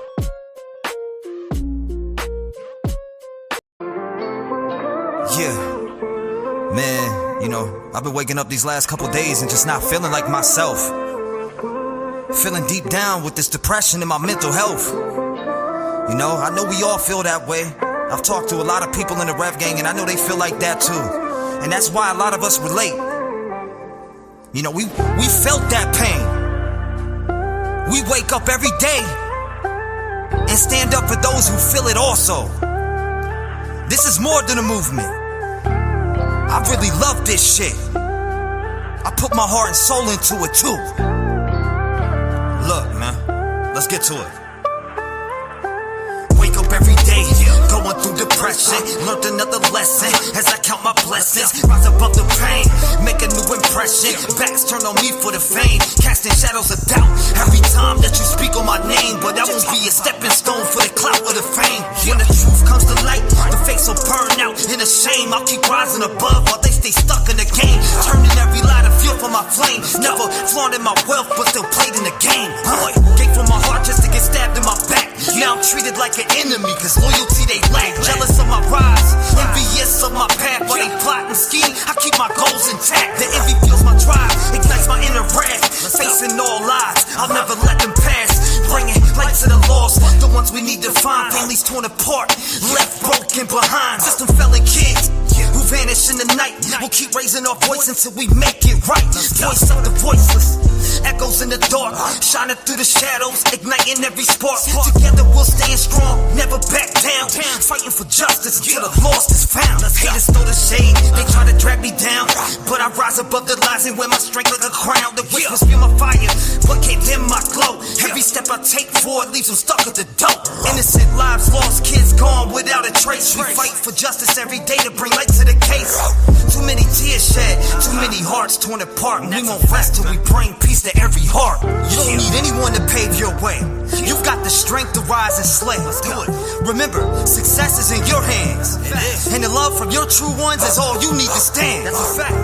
Yeah, man, you know, I've been waking up these last couple days and just not feeling like myself. Feeling deep down with this depression in my mental health. You know, I know we all feel that way. I've talked to a lot of people in the Rev gang and I know they feel like that too. And that's why a lot of us relate. You know, we felt that pain. We wake up every day and stand up for those who feel it also. This is more than a movement. I really love this shit. I put my heart and soul into it too. Look, man, let's get to it. Wake up every day, going through depression. Learned another lesson as I count my blessings. Rise above the pain, make a new impression. Backs turn on me for the fame, casting shadows of doubt every time that you speak on my name. But that won't be a stepping stone for the clout or the fame. When the truth comes to light, the face will burn out in a shame. I'll keep rising above while they stay stuck in the game. Turning every light of fuel for my flame. Never flaunting my wealth, but still played in the game. Boy, gave from my heart just to get stabbed in my back. Now I'm treated like an enemy, cause loyalty they lack. Jealous of my rise, envious of my path. While they plot and scheme, I keep my goals intact. The envy fuels my drive, ignites my inner wrath. Facing all lies, I'll never let them pass. Bringing light to the lost, the ones we need to find. Families torn apart, left broken behind. Just them felon kids who vanish in the night. We'll keep raising our voice until we make it right. Voice of the voiceless, echoes in the dark, shining through the shadows, igniting every spark. Together we'll stand strong, never back down. Fighting for justice until the lost is found. Haters throw the shade, they try to drag me down, but I rise above the lies and wear my strength like a crown. The whispers feel my fire, but can't dim my glow. Every step I take forward leaves them stuck at the dope. Innocent lives lost, kids gone without a trace. We fight for justice every day to bring light to the case. Too many tears shed, too many hearts torn apart, and we won't rest till we bring peace to every heart. You don't need anyone to pave your way. You've got the strength to rise and slay. Let's do it. Remember, success is in your hands, and the love from your true ones is all you need to stand. That's a fact.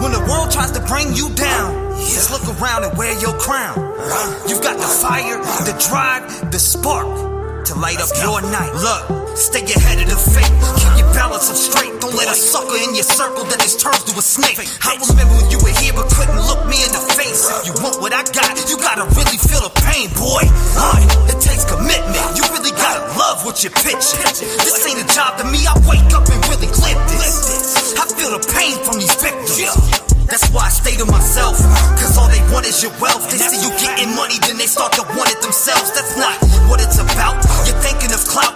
When the world tries to bring you down, just look around and wear your crown. You've got the fire, the drive, the spark to light up your night. Look, stay ahead of the fate. Keep your balance up straight. Don't let a sucker in your circle that just turns to a snake. I remember when you were here but couldn't look me in the face. If you want what I got, you gotta really feel the pain, boy. It takes commitment. You really gotta love what you pitch. This ain't a job to me. I wake up and really live this. I feel the pain from these victims. That's why I stay to myself, cause all they want is your wealth. They see you getting money, then they start to want it themselves. That's not what it's about. You're thinking of clout,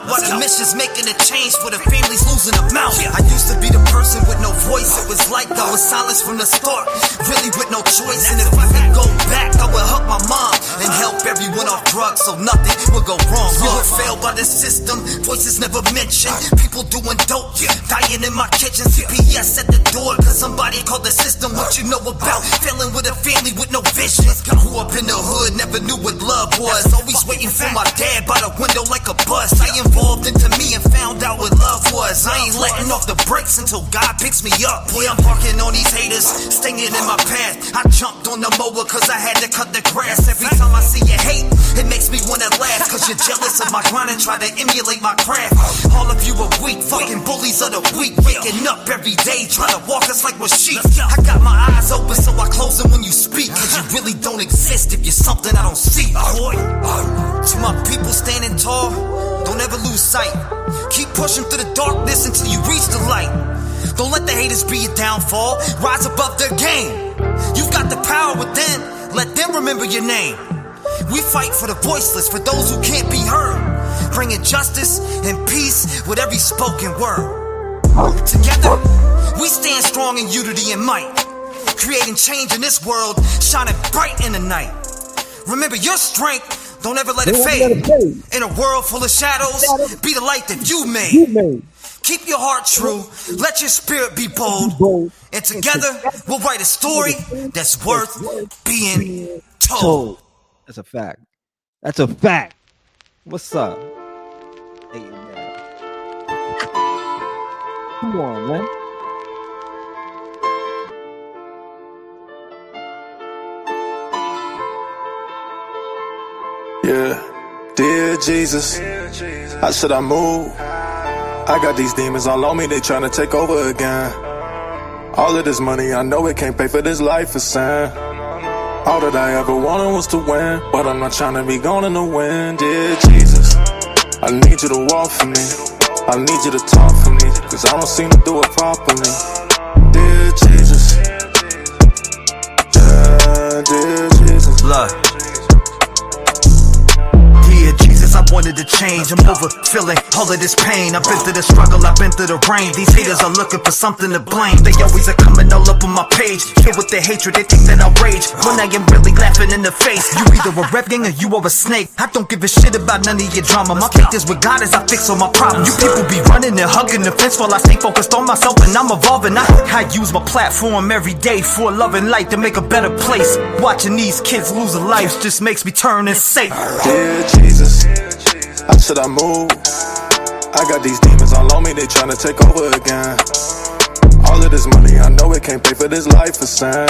It's just making a change for the families losing a mouth. I used to be the person with no voice. It was like I was silent from the start, really with no choice. And if I could go back, I would hug my mom and help everyone off drugs so nothing would go wrong. We were failed by the system, voices never mentioned. People doing dope, dying in my kitchen. CPS at the door cause somebody called the system. What you know about failing with a family with no vision? Grew up in the hood, never knew what love was. Always waiting for my dad by the window like a bus. I evolved into me and found out what love was. I ain't letting off the brakes until God picks me up. Boy, I'm parking on these haters, staying in my path. I jumped on the mower cause I had to cut the grass. Every time I see you hate, it makes me wanna laugh. Cause you're jealous of my grind and try to emulate my craft. All of you are weak, fucking bullies of the week. Waking up every day, trying to walk us like we're sheep. I got my eyes open so I close them when you speak. Cause you really don't exist if you're something I don't see. To my people standing tall, don't ever lose sight. Keep pushing through the darkness until you reach the light. Don't let the haters be your downfall. Rise above their game. You've got the power within. Let them remember your name. We fight for the voiceless, for those who can't be heard. Bringing justice and peace with every spoken word. Together, we stand strong in unity and might. Creating change in this world, shining bright in the night. Remember your strength, don't ever let it fade. In a world full of shadows, be the light that you made. Keep your heart true, let your spirit be bold. And together, we'll write a story that's worth being told. That's a fact. That's a fact. What's up? Hey, man. Come on, man. Yeah, dear Jesus, how should I move? I got these demons all on me, they tryna take over again. All of this money, I know it can't pay for this life of sin. All that I ever wanted was to win, but I'm not tryna be gone in the wind. Dear Jesus, I need you to walk for me, I need you to talk for me, cause I don't seem to do it properly. Dear Jesus, yeah, dear Jesus. Love. Dear Jesus, I wanted to change. I'm over feeling all of this pain. I've been through the struggle, I've been through the rain. These haters are looking for something to blame. They always are coming all up on my page, filled with their hatred, they think that I rage when I am really laughing in the face. You either a rep gang or you are a snake. I don't give a shit about none of your drama. My faith is with God as I fix all my problems. You people be running and hugging the fence while I stay focused on myself and I'm evolving. I use my platform every day for love and light to make a better place. Watching these kids lose their lives just makes me turn and say, Dear Jesus, how should I move? I got these demons all on me, they tryna take over again. All of this money, I know it can't pay for this life of sin.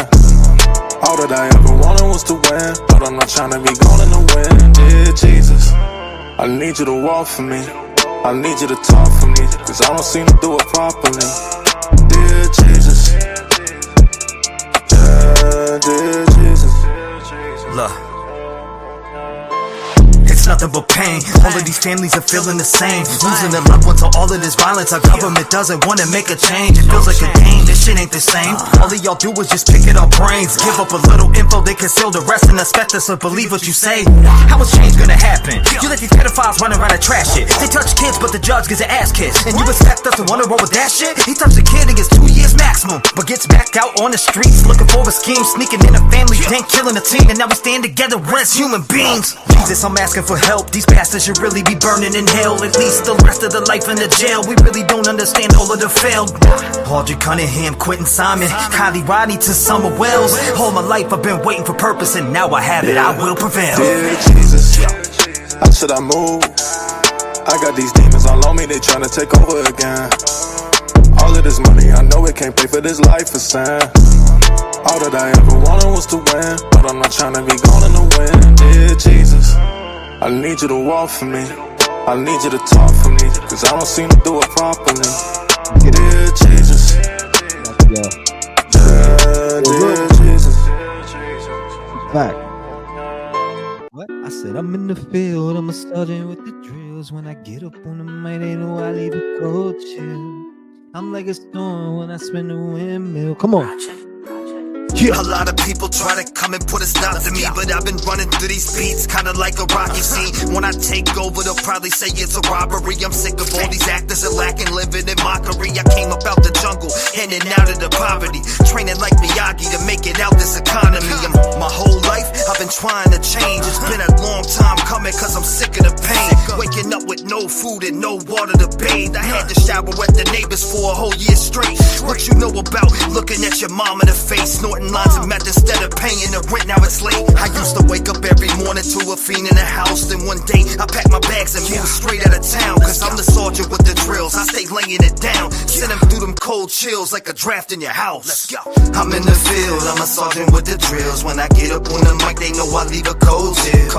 All that I ever wanted was to win, but I'm not tryna be gone in the wind. Dear Jesus, I need you to walk for me, I need you to talk for me, cause I don't seem to do it properly. Dear Jesus, yeah, dear Jesus. Love. It's nothing but pain. All of these families are feeling the same. Losing their loved ones to all of this violence. Our government doesn't want to make a change. It feels like a game, this shit ain't the same. All of y'all do is just pick at our brains. Give up a little info, they conceal the rest and expect us to believe what you say. How is change gonna happen? You let these pedophiles run around and trash it. They touch kids but the judge gets an ass kiss. And you expect us to wanna roll with that shit? He touched a kid and gets 2 years maximum, but gets back out on the streets looking for a scheme, sneaking in a family, then killing a team. And now we stand together as human beings. Jesus, I'm asking for help. These bastards should really be burning in hell. At least the rest of the life in the jail. We really don't understand all of the failed. Audrey Cunningham, Quentin Simon, Kylie Rodney to Summer Wells. All my life I've been waiting for purpose, and now I have it, I will prevail. Dear Jesus, how should I move? I got these demons all on me, they tryna take over again. All of this money, I know it can't pay for this life of sin. All that I ever wanted was to win, but I'm not tryna be gone in the wind. Dear Jesus, I need you to walk for me, I need you to talk for me, cause I don't seem to do it properly. Dear Jesus, yeah, dear Jesus. Fact. What? I said I'm in the field, I'm a sergeant with the drills. When I get up on the mic, they know I leave a cold chill. I'm like a storm when I spin the windmill. Come on. A lot of people try to come and put a stop to me, but I've been running through these beats kinda like a Rocky scene. When I take over, they'll probably say it's a robbery. I'm sick of all these actors that lacking, living in mockery. I came up out the jungle, heading out of the poverty, training like Miyagi to make it out this economy. My whole life, I've been trying to change. It's been a long time coming, cause I'm sick of the pain. Waking up with no food and no water to bathe. I had to shower at the neighbors for a whole year straight. What you know about looking at your mom in the face, snorting lines of meth instead of paying the rent, now it's late. I used to wake up every morning to a fiend in the house. Then one day, I packed my bags and moved straight out of town. Cause I'm the sergeant with the drills, I stay laying it down. Send them through them cold chills like a draft in your house. Let's go. I'm in the field, I'm a sergeant with the drills. When I get up on the mic, they know I leave a cold chill.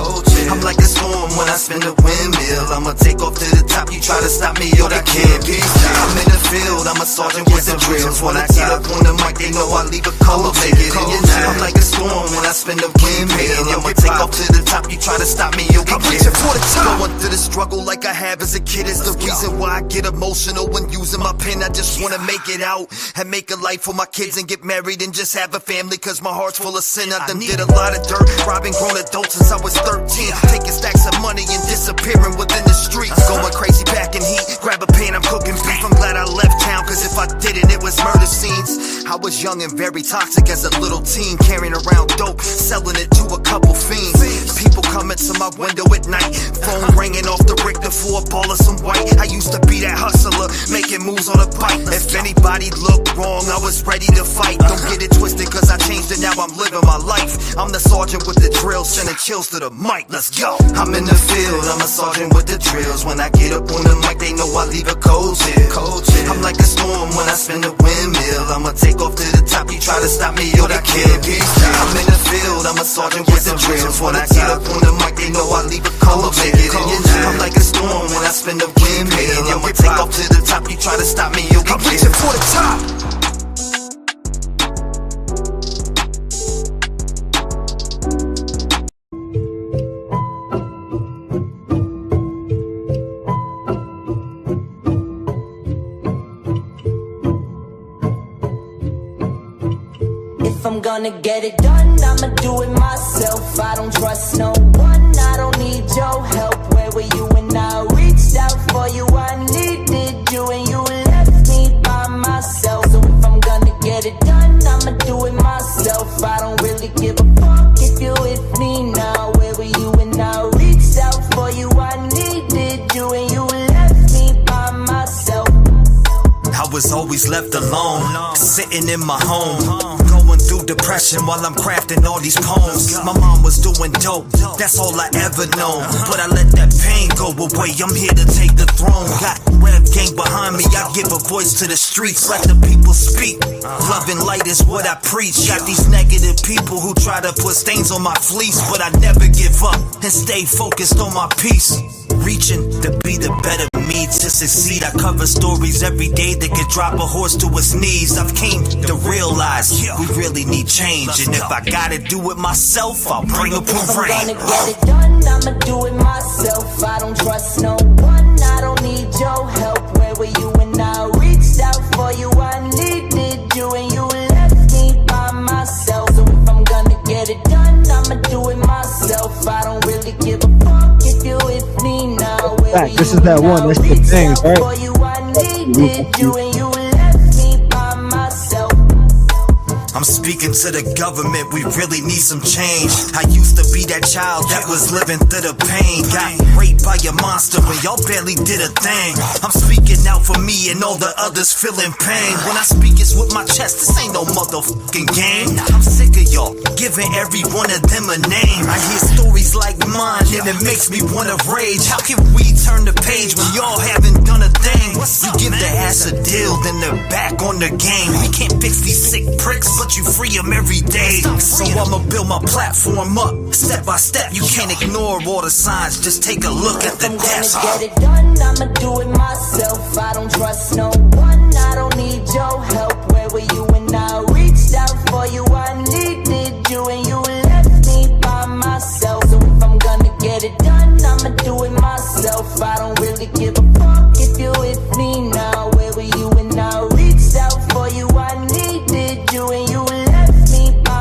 I'm like a storm when I spin a windmill. I'ma take off to the top, you try to stop me, yo, that can't be. I'm in the field, I'm a sergeant with the drills. When I get up on the mic, they know I leave a cold chill. I'm like a storm when I spin a windmill. I'ma take off to the top, you try to stop me, yo, I'm reaching for the top. Going through the struggle like I have as a kid is the reason why I get emotional when using my pen. I just wanna make it out and make a life for my kids and get married and just have a family, cause my heart's full of sin. I done did a lot of dirt, robbing grown adults since I was 13, taking stacks of money and disappearing within the streets. Going crazy back in heat, grab a pan, I'm cooking beef. I'm glad I left town, cause if I didn't, it was murder scenes. I was young and very toxic as a little teen, carrying around dope, selling it to a couple fiends. People coming to my window at night, phone ringing off the Richter for a ball of some white. I used to be that hustler, making moves on a bike. If anybody looked wrong, I was ready to fight. Don't get it twisted, cause I changed it, now I'm living my life. I'm the sergeant with the drill, sending chills to the mic, let's go. I'm in the field, I'm a sergeant with the drills. When I get up on the mic, they know I leave a cold chill. I'm like a storm when I spin a windmill. I'ma take off to the top, you try to stop me, yo, that can't be. I'm in the field, I'm a sergeant with the drills. When I get up on the mic, they know I leave a cold chill. I'm like a storm when I spin a windmill. I'ma take off to the top, you try to stop me, yo, I'm reaching for the top. If I'm gonna get it done, I'ma do it myself. I don't trust no one, I don't need your help. Where were you when I reached out for you? I needed you and you left me by myself. So if I'm gonna get it done, I'ma do it myself. I don't really give a fuck if you with me now. Where were you when I reached out for you? I needed you and you left me by myself. I was always left alone, sitting in my home, going through depression while I'm crafting all these poems. My mom was doing dope, that's all I ever known, but I let that pain go away. I'm here to take the throne. Got Rev gang behind me, I give a voice to the streets. Let the people speak, love and light is what I preach. Got these negative people who try to put stains on my fleece, but I never give up and stay focused on my peace. Reaching to be the better me, to succeed. I cover stories every day that could drop a horse to his knees. I've came to realize we really need change, and if I gotta do it myself, I'll bring a parade. I'm gonna get it done, I'ma do it myself. I don't trust no one, I don't need your help. Where were you when I reached out for you? I needed you and you left me by myself. So if I'm gonna get it done, I'ma do it myself. I don't really give a fuck if you with me now. Back, this is that one, that's the thing, right? For you, I needed you and you left me by myself. I'm speaking to the government, we really need some change. I used to be that child that was living through the pain. Got raped by a monster when y'all barely did a thing. I'm speaking out for me and all the others feeling pain. When I speak it's with my chest, this ain't no motherfucking game. I'm sick of y'all giving every one of them a name. I hear stories like mine and it makes me wanna rage. How can we turn the page when y'all haven't done a thing? You give the ass a deal, then they're back on the game. We can't fix these sick pricks, but you free them every day. So I'ma build my platform up, step by step. You can't ignore all the signs, just take a look at the depths. If I'm gonna get it done, I'ma do it myself. I don't trust no one, I don't need your help. Where were you when I reached out for you? I needed you and you left me by myself. So if I'm gonna get it done, I'ma do it myself. I don't really give a fuck if you with me now. Where were you when I reached out for you? I needed you and you left me by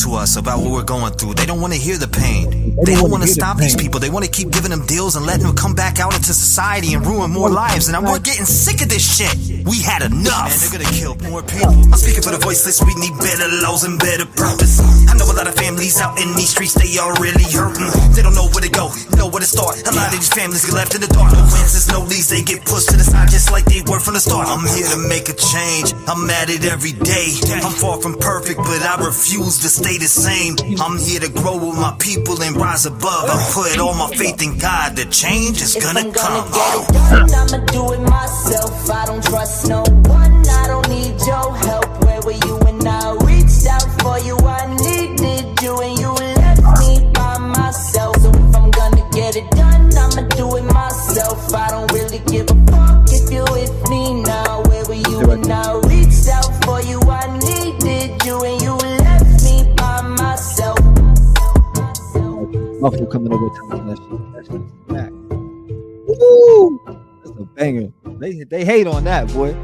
to us about what we're going through. They don't want to hear the pain. They don't want to stop these people. They want to keep giving them deals and letting them come back out into society and ruin more lives. And we're getting sick of this shit. We had enough. Man, they're gonna kill more people. I'm speaking for the voiceless. We need better laws and better purpose. I know a lot of families out in these streets, they are really hurting. They don't know where to go, know where to start. A lot of these families get left in the dark. No wins, no leads, they get pushed to the side just like they were from the start. I'm here to make a change. I'm at it every day. I'm far from perfect, but I refuse to stay the same. I'm here to grow with my people and rise above. I put all my faith in God. The change is gonna come. I'ma do it myself. I don't trust no one. I don't need your help. Where were you when I reached out for you? I needed you and you left me by myself. So if I'm gonna get it done, I'ma do it myself. I don't really give a fuck if you're with me now. Where were you when I reached out for you? I needed you and you left me by myself. Muffle coming over time. That shit's back. Woo! That's a banger. They hate on that, boy.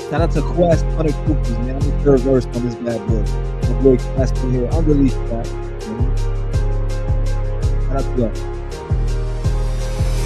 Shout out to Quest, 100 Coopers, man. I'm the third verse on this bad boy. My boy Quest in here, unreleased track. Shout out to y'all.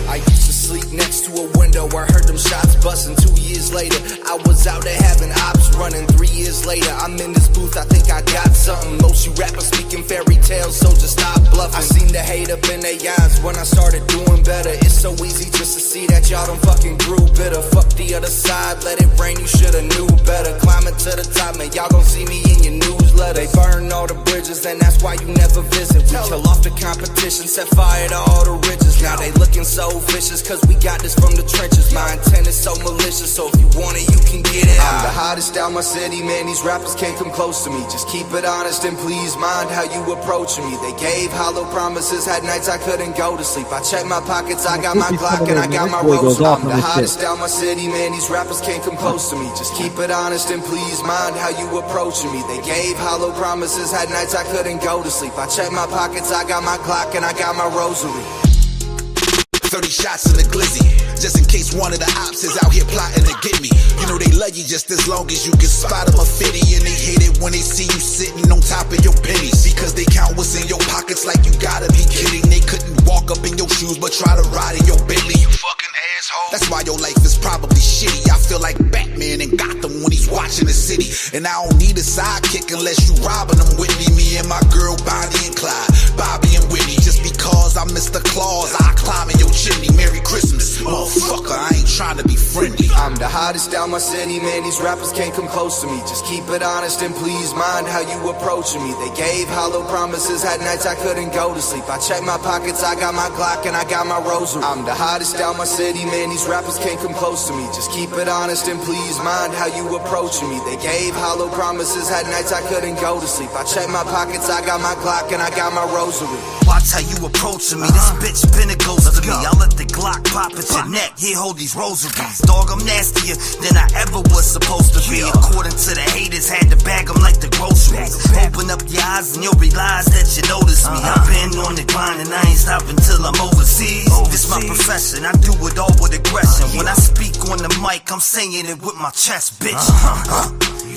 I used to sleep next to a window. I heard them shots busting 2 years later. I was out there having ops running 3 years later. I'm in this booth, I think I got something. Most you rappers speaking fairy tales, so just stop bluffing. I seen the hate up in their eyes when I started doing better. It's so easy just to see that y'all done fucking grew bitter. Fuck the other side, let it rain, you shoulda knew better. Climbing to the top, man, y'all gon' see me in your newsletter. They burn all the bridges, and that's why you never visit. We kill off the competition, set fire to all the riches. Now they looking so vicious, cause we got this from the trenches. My intent is so malicious, so if you want it, you can get it. I'm the hottest down my city, man, these rappers can't come close to me. Just keep it honest and please mind how you approaching me. They gave hollow promises, had nights I couldn't go to sleep. I checked my pockets, I got my Glock and I got my rose. I'm the hottest down my city, man, these rappers can't come close to me. Just keep it honest and please mind how you approaching me. They gave hollow promises, had nights I couldn't go to sleep. I checked my pockets, I got my Glock and I got my rosary. 30 shots in the glizzy, just in case one of the ops is out here plotting to get me. You know they love you just as long as you can spot them a 50, and they hate it when they see you sitting on top of your pennies, because they count what's in your pockets like you gotta be kidding. They couldn't walk up in your shoes but try to ride in your Bentley, you fucking asshole. That's why your life is probably shitty. I feel like Batman in Gotham when he's watching the city, and I don't need a sidekick unless you robbing them with me. Me and my girl Bonnie and Clyde, Bobby and Whitney. Just because I'm Mr. Claus, I climb in your chimney. Merry Christmas, motherfucker, I ain't trying to be friendly. I'm the hottest down my city, man, these rappers can't come close to me. Just keep it honest and please mind how you approaching me. They gave hollow promises, had nights I couldn't go to sleep. I checked my pockets, I got my Glock and I got my rosary. I'm the hottest down my city, man, these rappers can't come close to me. Just keep it honest and please mind how you approaching me. They gave hollow promises, had nights I couldn't go to sleep. I checked my pockets, I got my Glock and I got my rosary. Watch how you approaching me, this bitch pinnacles to me. I'll let the Glock pop at your neck, here hold these rosaries. Dog, I'm nastier than I ever was supposed to be. According to the haters, had to bag them like the groceries. Open up your eyes and you'll realize that you notice me. I've been on the grind and I ain't stopping till I'm overseas. This my profession, I do it all with aggression. When I speak on the mic, I'm saying it with my chest, bitch.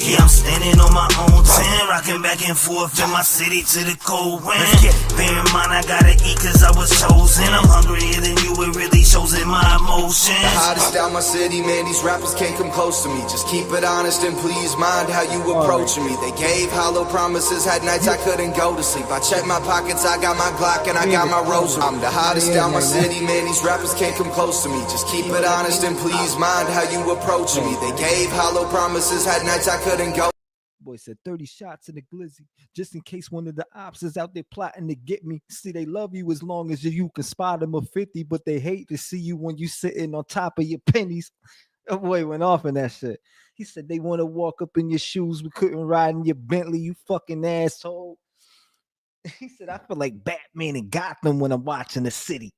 Yeah, I'm standing on my own 10, rocking back and forth in my city to the cold wind. Bear in mind I gotta eat cause I was chosen. I'm hungrier than you, it really shows in my emotions. The hottest down my city, man, these rappers can't come close to me. Just keep it honest and please mind how you approaching me. They gave hollow promises, had nights I couldn't go to sleep. I checked my pockets, I got my Glock and I got my rosary. I'm the hottest down my city, man, these rappers can't come close to me. Just keep it honest and please mind how you approaching me. They gave hollow promises, had nights I couldn't go. Boy said 30 shots in the glizzy, just in case one of the ops is out there plotting to get me. See, they love you as long as you can spot them a 50, but they hate to see you when you sitting on top of your pennies. That boy went off in that shit. He said they want to walk up in your shoes, we couldn't ride in your Bentley, you fucking asshole. He said, I feel like Batman in Gotham when I'm watching the city.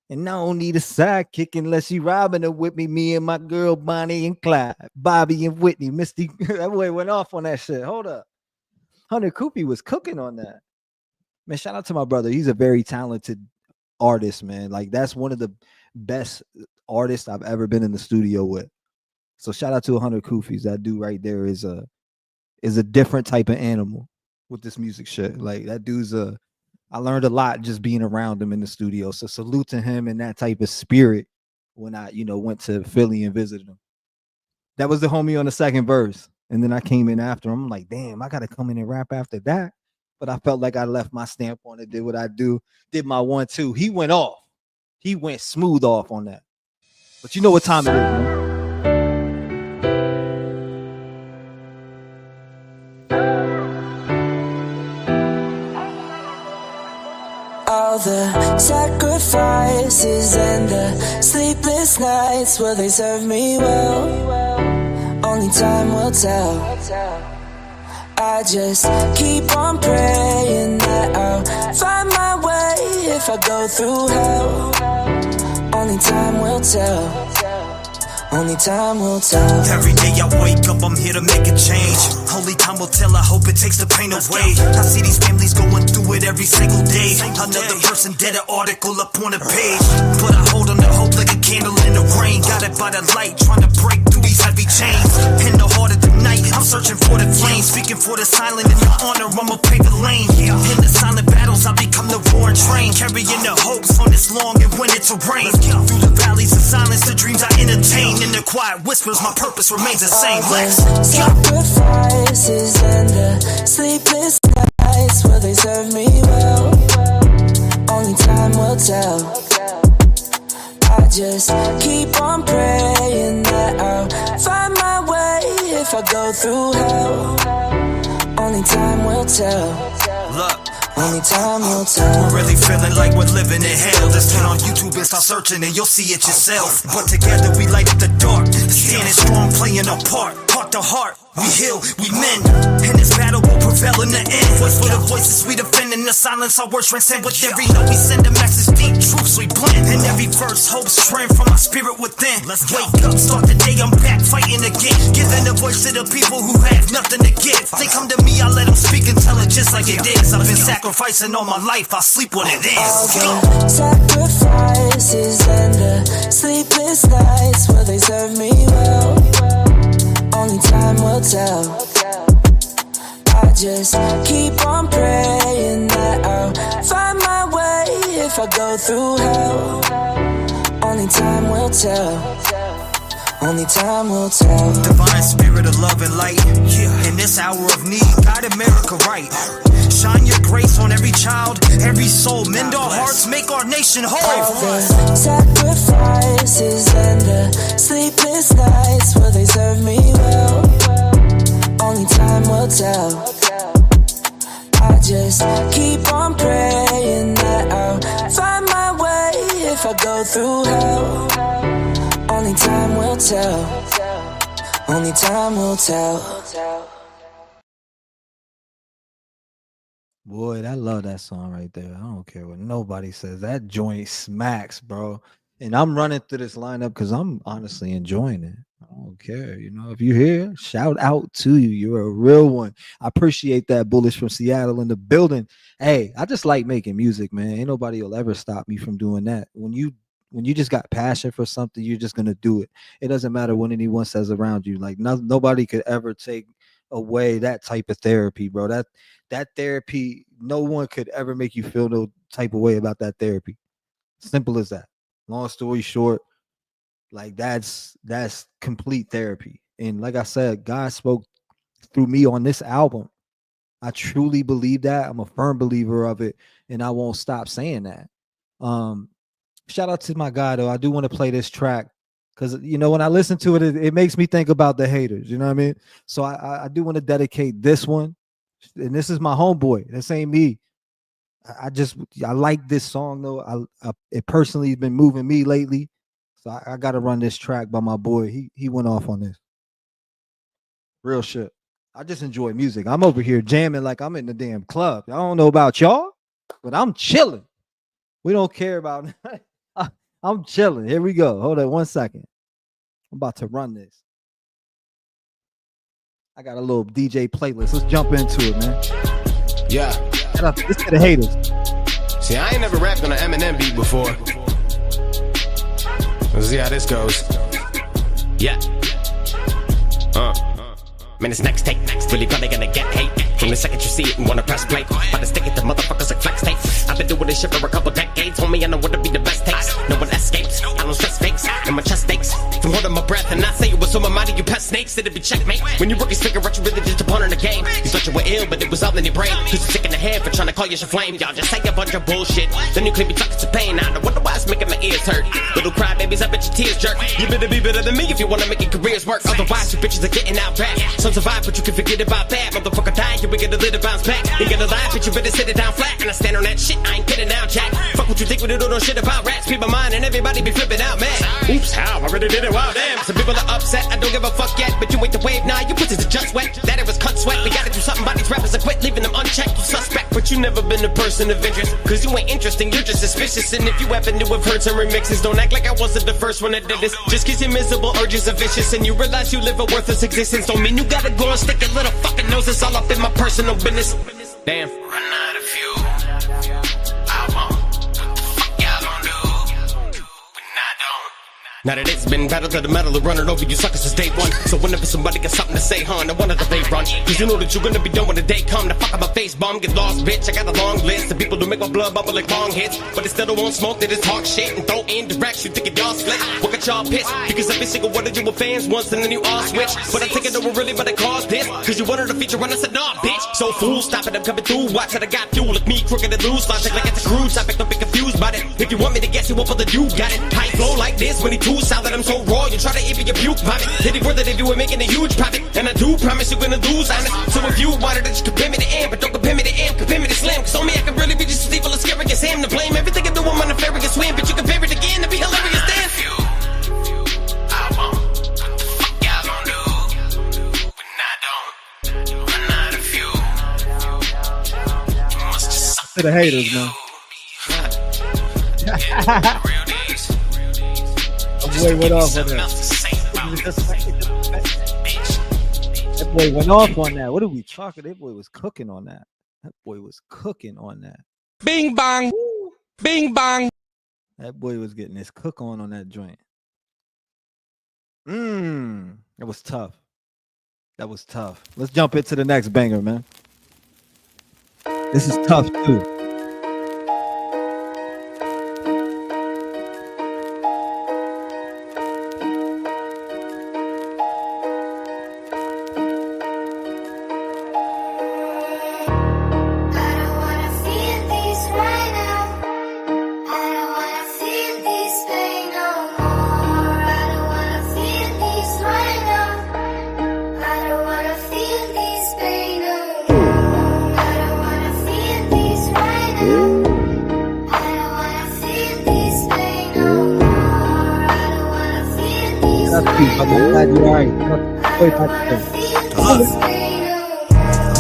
And I don't need a sidekick unless you robbing her with me. Me and my girl Bonnie and Clyde, Bobby and Whitney, Misty. That boy went off on that shit. Hold up. Hunter Koopy was cooking on that. Man, shout out to my brother. He's a very talented artist, man. Like, that's one of the best artists I've ever been in the studio with. So shout out to Hunter Koopy. That dude right there is a different type of animal. with this music shit. Like that dude's I learned a lot just being around him in the studio. So salute to him and that type of spirit when I, went to Philly and visited him. That was the homie on the second verse. And then I came in after him. I'm like, damn, I gotta come in and rap after that. But I felt like I left my stamp on it, did what I do, did my 1-2. He went off. He went smooth off on that. But you know what time it is, man. All the sacrifices and the sleepless nights, will they serve me well? Only time will tell. I just keep on praying that I'll find my way if I go through hell. Only time will tell. Only time will tell. Every day I wake up, I'm here to make a change. Only time will tell, I hope it takes the pain away. I see these families going through it every single day. Another person dead, an article up on the page. But I hold on to hope like a candle in the rain. Got it by the light, trying to break through these heavy chains. In the heart of the night, I'm searching for the flame. Speaking for the silent, in your honor, I'ma pave the lane. In the silent battles, I become the roaring train. Carrying the hopes on this long and winter terrain. Through the valleys of silence, the dreams I entertain. In the quiet whispers, my purpose remains the same. Let's sacrifices and the sleepless nights, will they serve me well? Only time will tell. I just keep on praying that I'll find my way if I go through hell. Only time will tell. Look. Only time will tell. We're really feeling like we're living in hell. Just turn on YouTube and start searching and you'll see it yourself. But together we light up the dark, standing strong, playing our part. Heart to heart, we heal, we mend. And this battle will prevail in the end. Voice for the voices we defend. In the silence our words transcend. With every note we send a message, deep truths we blend. And every verse hope strength from my spirit within. Let's wake up, start the day, I'm back fighting again. Giving a voice to the people who have nothing to give. They come to me, I let them speak and tell it just like it is. I've been sacrificing all my life, I sleep when it is. All the sacrifices and the sleepless nights, will they serve me well? Only time will tell. I just keep on praying that I'll find my way if I go through hell. Only time will tell. Only time will tell. Divine spirit of love and light. In this hour of need, guide America right. Shine your grace on every child, every soul. Mend our hearts, make our nation whole. All the sacrifices and the sleepless nights, will they serve me well? Only time will tell. I just keep on praying that I'll find my way if I go through hell. Only time will tell. Only time will tell. Boy, I love that song right there. I don't care what nobody says. That joint smacks, bro. And I'm running through this lineup because I'm honestly enjoying it. I don't care. If you're here, shout out to you. You're a real one. I appreciate that. Bullish from Seattle in the building. Hey, I just like making music, man. Ain't nobody will ever stop me from doing that. When you just got passion for something, you're just gonna do it. It doesn't matter what anyone says around you. Like nobody could ever take away that type of therapy, bro. That therapy, no one could ever make you feel no type of way about that therapy. Simple as that. Long story short, like that's complete therapy. And like I said, God spoke through me on this album. I truly believe that. I'm a firm believer of it, and I won't stop saying that. Shout out to my guy though. I do want to play this track because when I listen to it, it makes me think about the haters. You know what I mean? So I do want to dedicate this one. And this is my homeboy. This ain't me. I like this song though. It personally has been moving me lately. So I got to run this track by my boy. He went off on this. Real shit. I just enjoy music. I'm over here jamming like I'm in the damn club. I don't know about y'all, but I'm chilling. We don't care about I'm chilling. Here we go. Hold on 1 second. I'm about to run this. I got a little DJ playlist. Let's jump into it, man. Yeah. This to the haters. See, I ain't never rapped on an Eminem beat before. Let's see how this goes. Yeah. Man, this next take, really probably gonna get hate. From the second you see it and wanna press play, about to stick it to motherfuckers like flex tape. I've been doing this shit for a couple decades, homie, I know what to be the best takes. No one escapes, I don't stress fakes, and my chest aches from holding my breath. And I say it was on my mind, you pet snakes, it'd be checkmate. When you rookies figure out you really just a pawn in the game. You thought you were ill, but it was all in your brain. Cause you're sick in the head for trying to call you your flame. Y'all just say a bunch of bullshit, then you claim you talking to pain. I wonder why it's making my ears hurt. Little crybabies, I bet your tears jerk. You better be better than me if you wanna make your careers work. Otherwise, you bitches are getting out back. Some survive, but you can forget about that. Motherfucker dying, you will get a little bounce back. You gotta lie, bitch, you better sit it down flat. And I stand on that shit, I ain't kidding now, Jack. Fuck what you think when you don't know shit about rats. People mind and everybody be flipping out, man. Oops, how? I already did it, wow, damn. Some people are upset, I don't give a fuck yet. But you ain't the wave, nah, you pussies are just wet. That it was cunt sweat, we gotta do something about these rappers and quit leaving them unchecked. You suspect, but you never been a person of interest. Cause you ain't interesting, you're just suspicious. And if you happen to have heard some remixes, don't act like I wasn't the first one that did this. Just cause your miserable urges are vicious and you realize you live a worthless existence, don't mean you gotta go and stick your little fucking noses all up in my personal business. Damn. Run out of fuel. I won't. What the fuck y'all gon' do? When I don't. Now that it's been battle to the metal and running over you suckers since day one. So whenever somebody got something to say, no wonder the they run. Cause you know that you're gonna be done when the day come. The fuck up my face bum, get lost, bitch. I got a long list of people who make my blood bubble like long hits. But they still don't want smoke, they just talk shit and throw in directs. You thinking y'all split? Look at y'all pissed. Because every single one of you were fans once and then you all switch. But I think it over really, but it caused this. Cause you wanted a feature and I said, nah, bitch. So fool, stop it, I'm coming through. Watch that I got fuel. Look me crooked and loose. Logic like it's a cruise topic, don't be confused by it. If you want me to guess, you won't bother, you got it. High flow like this when he too solid, I'm so raw. You try to even your puke vomit. Did he worth it if you were making a huge profit? And I do promise you're gonna lose on it. So if you wanted to just compare me to M, but don't compare me to M, compare me to Slim. Cause on me I can really be just as evil as Scarius him. To blame everything I do, I'm on a nefarious swim. But you compare it again to be hilarious then. I won't. What the fuck y'all gon' do? When I don't. Run out of fuel. You must just suck To the haters, man. Boy went off on that. That boy went off on that. What are we talking? That boy was cooking on that. That boy was cooking on that. Bing bang. Bing bang. That boy was getting his cook on that joint. That was tough. That was tough. Let's jump into the next banger, man. This is tough too.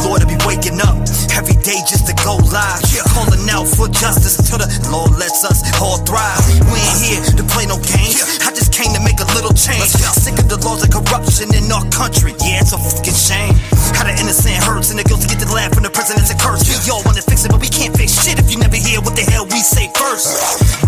Lord, I be waking up every day just to go live. Calling out for justice till the Lord lets us all thrive. We ain't here to play no games. I just came to make a little change. Sick of the laws of corruption in our country. Yeah, it's a fucking shame. How the innocent hurts and the guilty get the laugh from the president's a curse. We all wanna fix it, but we can't fix shit if you never hear what the hell we say first.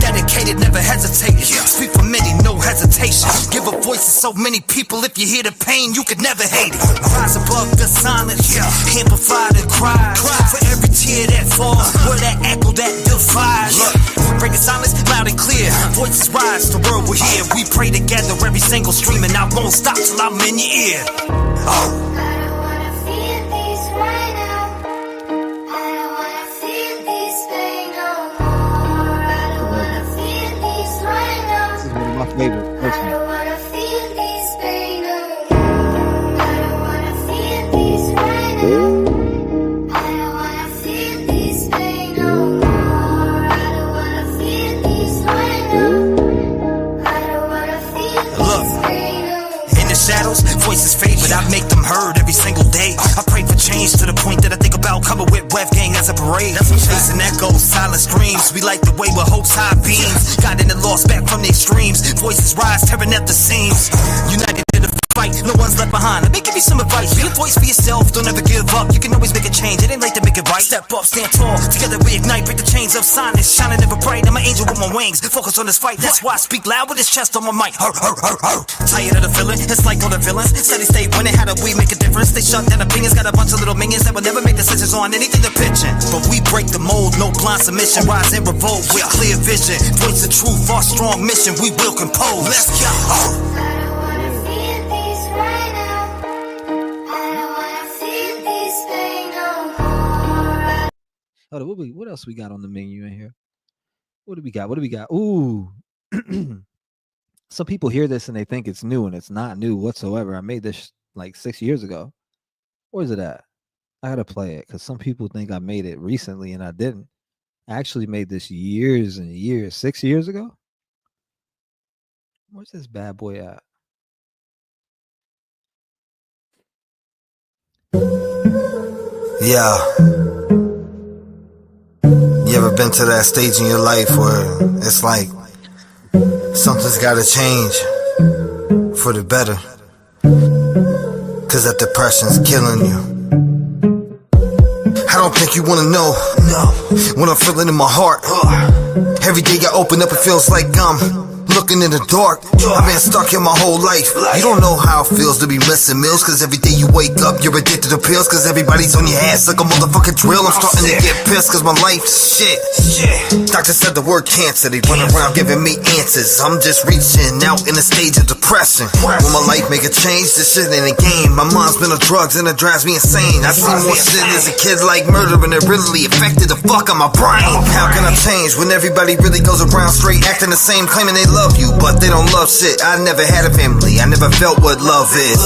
Dedicated, never hesitated. Speak for many, no hesitation. Give a voice to so many people. If you hear the pain, you could never hate it. Rise above the silence, amplify the cry. For every tear that falls, word that echo that defies. Look, break the silence loud and clear. Voices rise, the world will hear. We pray together every single stream, and I won't stop till I'm in your ear. Oh. My favorite person. Shadows, voices fade, but I make them heard every single day. I pray for change to the point that I think about coming with Web Gang as a parade. That's what chasing echoes, silent screams. We like the way with hope's high beams. Got in the lost back from the extremes. Voices rise, tearing at the seams. United in the fight. fight, no one's left behind. Let me give you some advice. Be a voice for yourself, don't ever give up. You can always make a change, it ain't late to make it right. Step up, stand tall, together we ignite. Break the chains of silence, shining ever bright. I'm an angel with my wings, focus on this fight. That's why I speak loud with this chest on my mic. Tired of the feeling, it's like all the villains. Steady stay winning, how do we make a difference? They shut down opinions, got a bunch of little minions that will never make decisions on anything they're pitching. But we break the mold, no blind submission. Rise and revolt with clear vision. Voice the truth, our strong mission, we will compose. Let's go. Hold on, what else we got on the menu in here? What do we got? Ooh. Some people hear this and they think it's new, and it's not new whatsoever. I made this like 6 years ago. Where's it at? I gotta play it because some people think I made it recently and I didn't. I actually made this years and years, 6 years ago. Where's this bad boy at? Yeah. You ever been to that stage in your life where it's like something's gotta change for the better? Cause that depression's killing you. I don't think you wanna know what I'm feeling in my heart. Every day I open up, it feels like I'm looking in the dark. I've been stuck here my whole life. You don't know how it feels to be missing meals, cause every day you wake up, you're addicted to pills, cause everybody's on your ass like a motherfucking drill. I'm starting to get pissed cause my life's shit. Doctor said the word cancer, they run around giving me answers. I'm just reaching out in a stage of depression. Will my life make a change? This shit ain't a game. My mom's been on drugs and it drives me insane. I seen more shit as a kid like murder, and it really affected the fuck on my brain. How can I change when everybody really goes around straight acting the same, claiming they love you, but they don't love shit. I never had a family, I never felt what love is.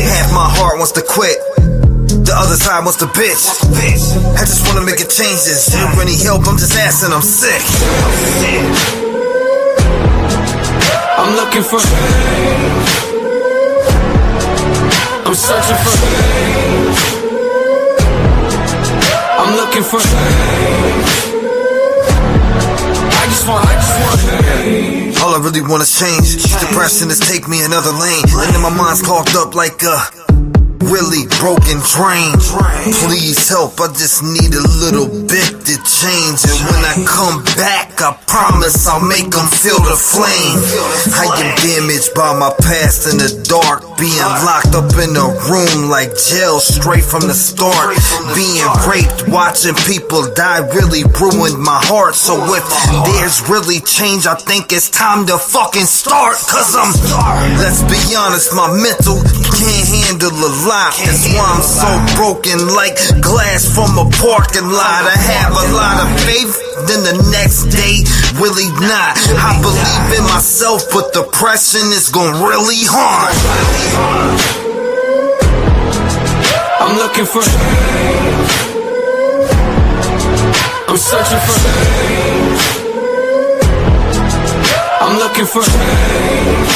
Half my heart wants to quit, the other side wants to bitch. I just wanna make a change. Is there any help? I'm just asking, I'm sick. I'm looking for change. I'm searching for change. I'm looking for change. I just want change. All I really want is change. Depression has taken me another lane, and then my mind's clogged up like a really broken drain. Please help, I just need a little bit to change. And when I come back, I promise I'll make them feel the flame. I am damaged by my past in the dark, being locked up in a room like jail straight from the start. Being raped, watching people die really ruined my heart. So if there's really change, I think it's time to fucking start. Cause let's be honest, my mental can't handle a lot. That's why I'm so broken like glass from a parking lot. I have a lot of faith, then the next day, really not. I believe in myself, but depression is gonna really harm. I'm looking for change. I'm searching for change. I'm looking for change.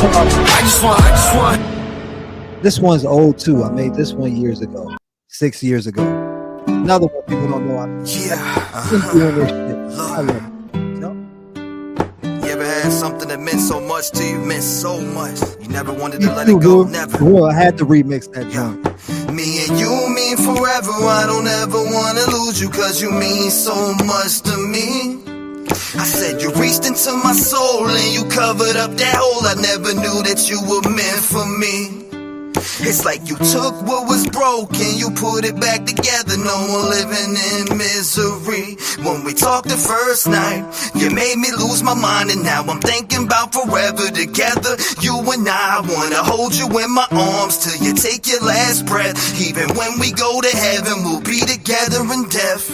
I just want. This one's old too. I made this one years ago, 6 years ago. Another one people don't know. I'm doing this shit. I love it. You ever had something that meant so much to you, meant so much, you never wanted to let it go, never. Well, I had to remix that joint. Me and you mean forever, I don't ever wanna lose you, cause you mean so much to me. I said you reached into my soul and you covered up that hole. I never knew that you were meant for me. It's like you took what was broken, you put it back together. No more living in misery. When we talked the first night, you made me lose my mind, and now I'm thinking about forever together. You and I wanna hold you in my arms till you take your last breath. Even when we go to heaven, we'll be together in death.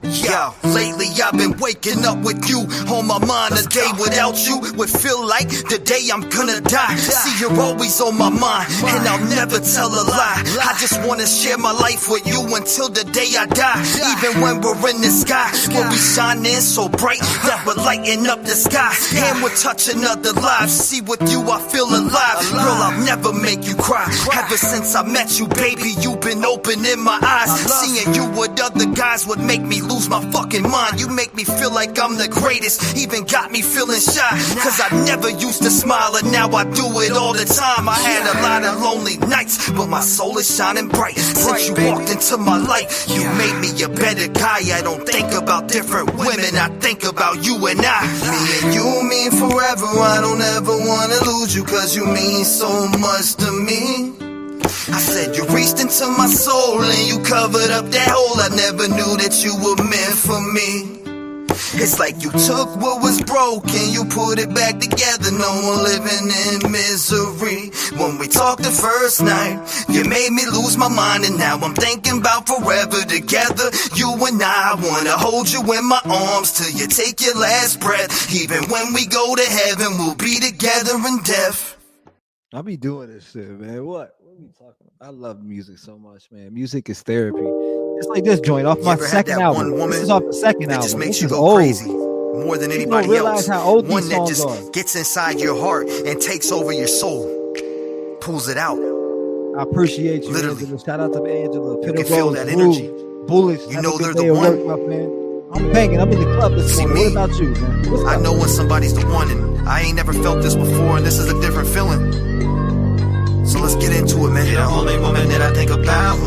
Yo, lately I've been waking up with you on my mind. A day without you would feel like the day I'm gonna die. See, you're always on my mind, and I'll never tell a lie. I just wanna share my life with you until the day I die. Even when we're in the sky, we'll be shining so bright that we're lighting up the sky. And we're touching other lives. See, with you I feel alive. Girl, I'll never make you cry. Ever since I met you, baby, you've been opening my eyes. Seeing you with other guys would make me lose lose my fucking mind. You make me feel like I'm the greatest, even got me feeling shy. Cause I never used to smile and now I do it all the time. I had a lot of lonely nights, but my soul is shining bright. Since you walked into my life, you made me a better guy. I don't think about different women, I think about you and I. Me and you mean forever, I don't ever wanna lose you, cause you mean so much to me. I said you reached into my soul and you covered up that hole. I never knew that you were meant for me. It's like you took what was broken, you put it back together. No one living in misery. When we talked the first night, you made me lose my mind, and now I'm thinking about forever together. You and I wanna hold you in my arms till you take your last breath. Even when we go to heaven, we'll be together in death. I'll be doing this shit, man. What are you talking about? I love music so much, man. Music is therapy. It's like this joint off my second album. This is off the second album. Just makes this you is go old. crazy more than anybody don't realize else. How old One these that songs just are. gets inside your heart and takes over your soul, pulls it out. I appreciate you, Literally. Angela. Shout out to Angela. You can feel that energy. Bullish. You know they're the one. Work, my man. I'm banging. I'm in the club this morning. What about you, man? What's I up? know when somebody's the one, and I ain't never felt this before, and this is a different feeling. So let's get into it, man. You're the only woman that I think about.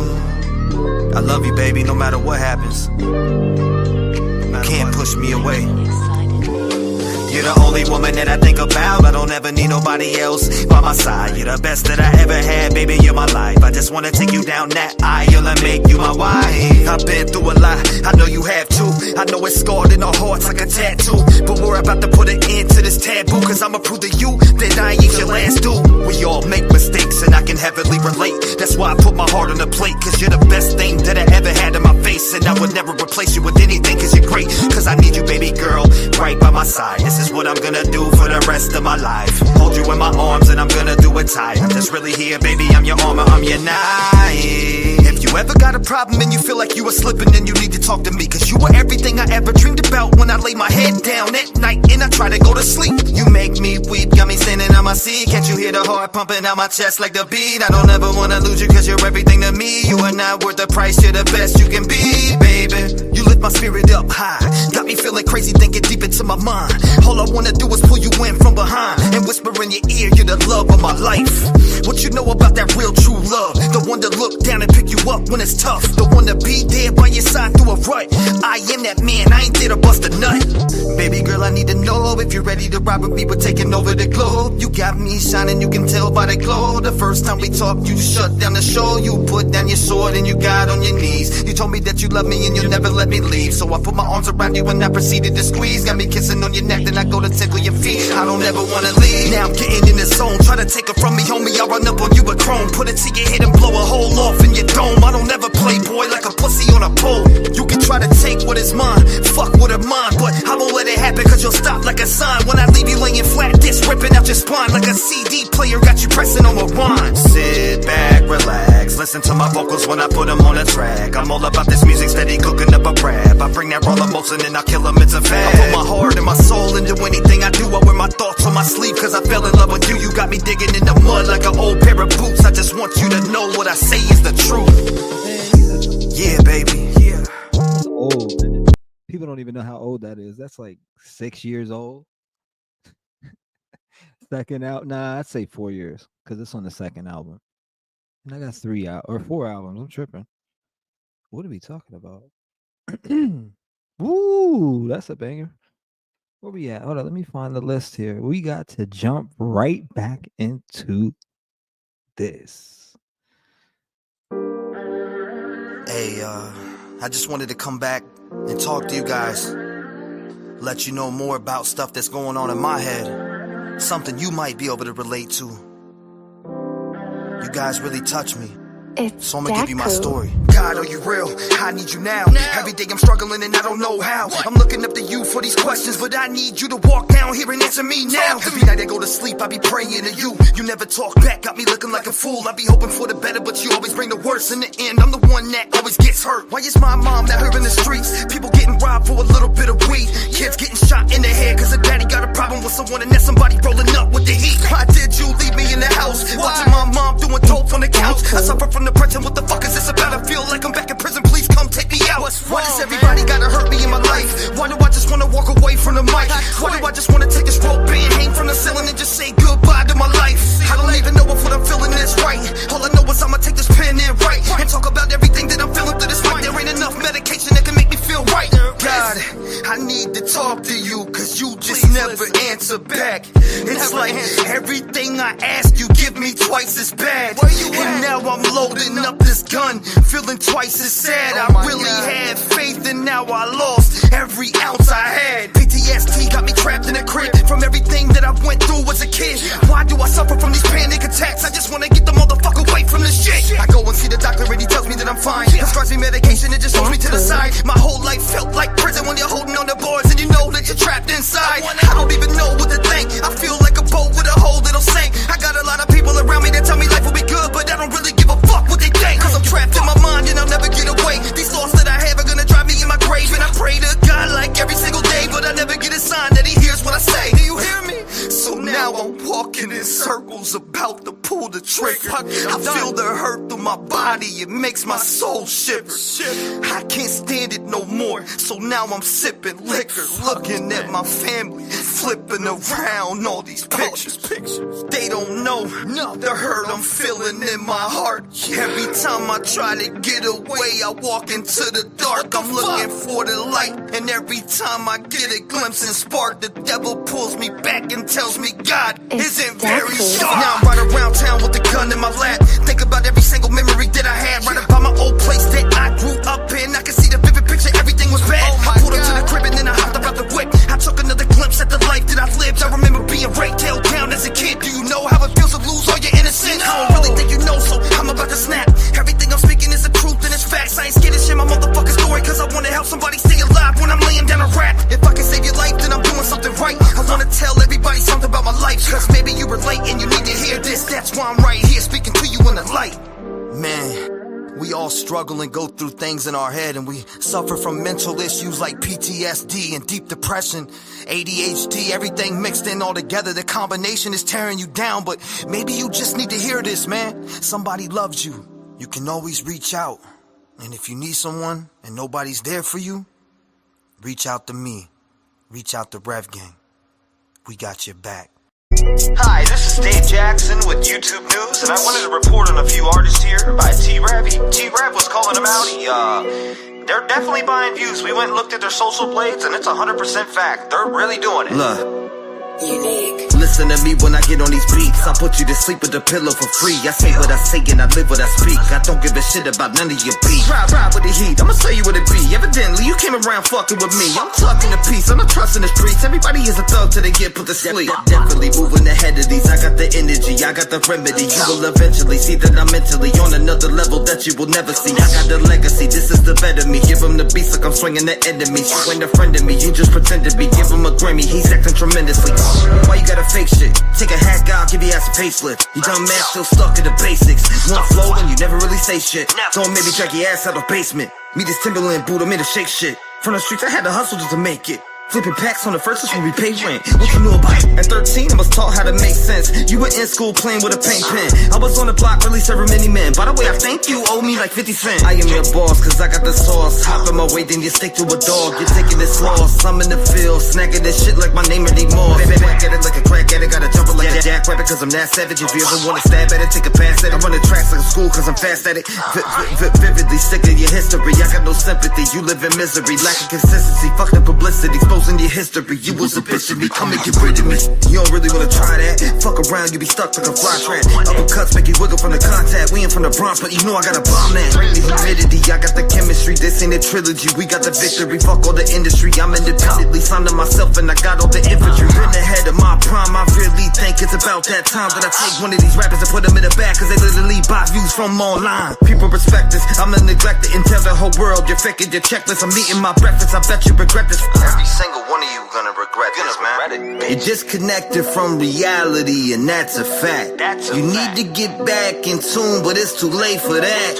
I love you, baby, no matter what happens. You can't push me away. You're the only woman that I think about. I don't ever need nobody else by my side. You're the best that I ever had, baby, you're my life. I just wanna take you down that aisle and make you my wife. I've been through a lot, I know you have too. I know it's scarred in our hearts like a tattoo, but we're about to put an end to this taboo, cause I'ma prove to you that I ain't your last dude. We all make mistakes and I can heavily relate. That's why I put my heart on the plate, cause you're the best thing that I ever had in my face. And I would never replace you with anything, cause you're great. Cause I need you, baby girl, right by my side. This is what I'm gonna do for the rest of my life. Hold you in my arms and I'm gonna do it tight. I'm just really here, baby, I'm your armor, I'm your knight. If you ever got a problem and you feel like you are slipping, then you need to talk to me, cause you were everything I ever dreamed about when I lay my head down at night and I try to go to sleep. You make me weep, got me standing on my seat. Can't you hear the heart pumping out my chest like the beat? I don't ever wanna lose you, cause you're everything to me. You are not worth the price, you're the best you can be, baby. You lift my spirit up high, got me feeling crazy, thinking deep into my mind. All I wanna do is pull you in from behind and whisper in your ear, you're the love of my life. What you know about that real true love? The one to look down and pick you up when it's tough. The one to be there by your side through a rut. I am that man, I ain't there to bust a nut. Baby girl, I need to know if you're ready to ride with me. We're taking over the globe. You got me shining, you can tell by the glow. The first time we talked, you shut down the show. You put down your sword and you got on your knees. You told me that you love me and you'll never let me leave. So I put my arms around you and I proceeded to squeeze. Got me kissing on your neck, then I go to tickle your feet. I don't ever wanna leave. Now I'm getting in the zone. Try to take it from me, homie. I'll run up on you with chrome. Put it to your head and blow a hole off in your dome. I don't ever play boy like a pussy on a pole. You can try to take what is mine, fuck what of mine, but I won't let it happen, cause you'll stop like a sign. When I leave you laying flat, this ripping out your spine like a CD player, got you pressing on rewind. Sit back, relax, listen to my vocals when I put them on a track. I'm all about this music, steady cooking up a rap. I bring that raw emotion and I kill them, it's a fact. I put my heart and my soul into anything I do. I wear my thoughts on my sleeve, cause I fell in love with you. You got me digging in the mud like an old pair of boots. I just want you to know what I say is the truth. Yeah, baby, yeah. That's old, man. People don't even know how old that is. That's like 6 years old. Second out, nah, I'd say 4 years, because it's on the second album. And I got 3 out or 4 albums. I'm tripping. What are we talking about? Ooh, that's a banger. Where we at? Hold on, let me find the list here. We got to jump right back into this. Hey, I just wanted to come back and talk to you guys. Let you know more about stuff that's going on in my head. Something you might be able to relate to. You guys really touch me. So I'm gonna give you my story. God, are you real? I need you now. Every day I'm struggling and I don't know how. I'm looking up to you for these questions, but I need you to walk down here and answer me now. Every night I go to sleep, I be praying to you. You never talk back, got me looking like a fool. I be hoping for the better, but you always bring the worst. In the end, I'm the one that always gets hurt. Why is my mom out here in the streets? People getting robbed for a little bit of weed. Kids getting shot in the head cause a daddy got a problem with someone and that's somebody rolling up with the heat. Why did you leave me in the house? Watching my mom doing dope on the couch. I suffer from depression, what the fuck is this about? I feel like I'm back in prison, please come take me out. Why does everybody gotta hurt me answer back. It's like everything I ask you give me twice as bad. And now I'm loading up this gun, feeling twice as sad. I really had faith and now I lost every ounce I had. PTSD got me trapped in a crib from everything that I went through as a kid. Why do I suffer from these panic attacks? I just wanna get the motherfucker away from this shit. I go and see the doctor and he tells me that I'm fine. Prescribes me medication and just throws me to the side. My whole life felt like prison when you're holding on the bars and you know that you're trapped inside. I don't even know what to think. I feel like a boat with a hole that'll sink. I got a lot of people around me that tell me life will be good, but I don't really give a fuck what they think. Cause I'm trapped in my mind and I'll never get away. These thoughts that I have are gonna drive me in my grave. And I pray to God like every single day, but I never get a sign that he hears what I say. Do you hear me? So now I'm walking in circles about to pull the trigger. I feel the hurt through my body, it makes my soul shiver. I can't stand it no more, so now I'm sipping liquor, looking at my family, flipping around all these pictures. They don't know the hurt I'm feeling in my heart. Every time I try to get away, I walk into the dark. I'm looking for the light, and every time I get a glimpse and spark, the devil pulls me back and tells me God isn't very sharp. Now I'm right around town with the gun in my lap, think about every single memory that I had, right about my old place that I grew up in. I can see the vivid picture, everything was bad. I pulled up to the crib and then I hopped about the whip. I took another glimpse at the life that I've lived. I remember being raped, held down as a kid. Do you know how it feels to lose all your innocence? I don't really think you know, so I'm about to snap. Everything I'm speaking is the truth and it's facts. I ain't scared to share my motherfucking story, cause I wanna help somebody stay alive when I'm laying down a rap. If I can save your life, then I'm doing something right. I wanna tell everybody something about my life, cause maybe you relate and you need to hear this. That's why I'm right here speaking to you in the light. Man, we all struggle and go through things in our head, and we suffer from mental issues like PTSD and deep depression, ADHD, everything mixed in all together. The combination is tearing you down, but maybe you just need to hear this, man. Somebody loves you. You can always reach out. And if you need someone and nobody's there for you, reach out to me. Reach out to Rev Gang. We got your back. Hi, this is Dave Jackson with YouTube News, and I wanted to report on a few artists here by T-REV. T-REV was calling them out. They're definitely buying views. We went and looked at their social blades, and it's 100% fact. They're really doing it. Look. Unique. Listen to me when I get on these beats. I put you to sleep with a pillow for free. I say what I say and I live what I speak. I don't give a shit about none of your beef. Ride with the heat, I'ma tell you what it be. Evidently, you came around fucking with me. I'm talking to peace, I'm not trusting the streets. Everybody is a thug till they get put to sleep. Definitely moving ahead of these. I got the energy, I got the remedy. You will eventually see that I'm mentally on another level that you will never see. I got the legacy, this is the better me. Give him the beats like I'm swinging the enemy. You ain't a friend of me, you just pretend to be. Give him a Grammy, he's acting tremendously. Why you gotta fake shit? Take a hack out, give your ass a facelift. You dumb man still stuck to the basics. One flow and you never really say shit. Don't make me drag your ass out of basement. Me this Timberland boot, I'm in to shake shit. From the streets I had to hustle just to make it. Flipping packs on the first when we pay rent. What you know about it? At 13, I was taught how to make sense. You were in school playing with a paint pen. I was on the block, really serving many men. By the way, I think you owe me like 50 cents. I am your boss, cause I got the sauce. Hop in my way, then you stick to a dog. You're taking this loss. I'm in the field, snacking this shit like my name Randy Moss. Baby, back at it like a crack addict. Gotta jump it like a jackrabbit, cause I'm that savage. If you ever wanna stab at it, take a pass at it. I run the tracks like a school, cause I'm fast at it. Vividly sick of your history. I got no sympathy, you live in misery. Lacking consistency, fuck the publicity, exposing your history. You was a bitch to me, come and get rid of me. You don't really wanna try that. Fuck around, you be stuck like a fly trap. Uppercuts make you wiggle from the contact. We ain't from the Bronx, but you know I got a bomb that. Bring the humidity, I got the chemistry. This ain't a trilogy, we got the victory. Fuck all the industry, I'm independently signed to myself and I got all the infantry. Been ahead of my prime, I really think it's about that time that I take one of these rappers and put them in the back, cause they literally buy views from online. People respect this, I'm a neglected and tell the whole world you're faking your checklist. I'm eating my breakfast, I bet you regret this. Every single one of you gonna regret this, man. You're disconnected from reality, and that's a fact. You need to get back in tune, but it's too late for that.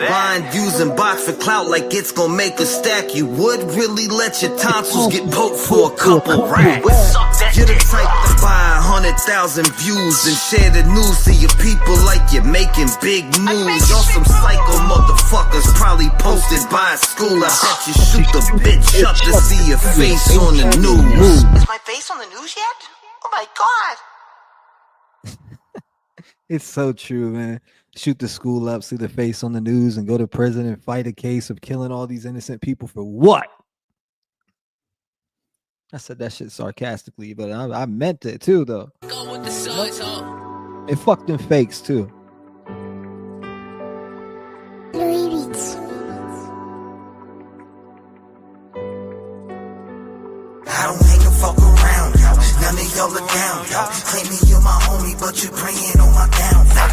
Buying views and box for clout like it's gonna make a stack. You would really let your tonsils get poked for a couple racks. You're the type to buy 100,000 views and share the news to your people like you're making big news. Y'all some psycho motherfuckers probably posted by school. I bet you shoot the bitch up to see your face on the news. Is my face on the news yet? Oh my god. It's so true, man. Shoot the school up, see the face on the news, and go to prison and fight a case of killing all these innocent people for what? I said that shit sarcastically, but I meant it too, though. Go with the sides, huh? It fucked them fakes too. I don't hang the fuck around, yo. None of y'all are down, yo. Claiming you're my homie, but you praying on my downfall.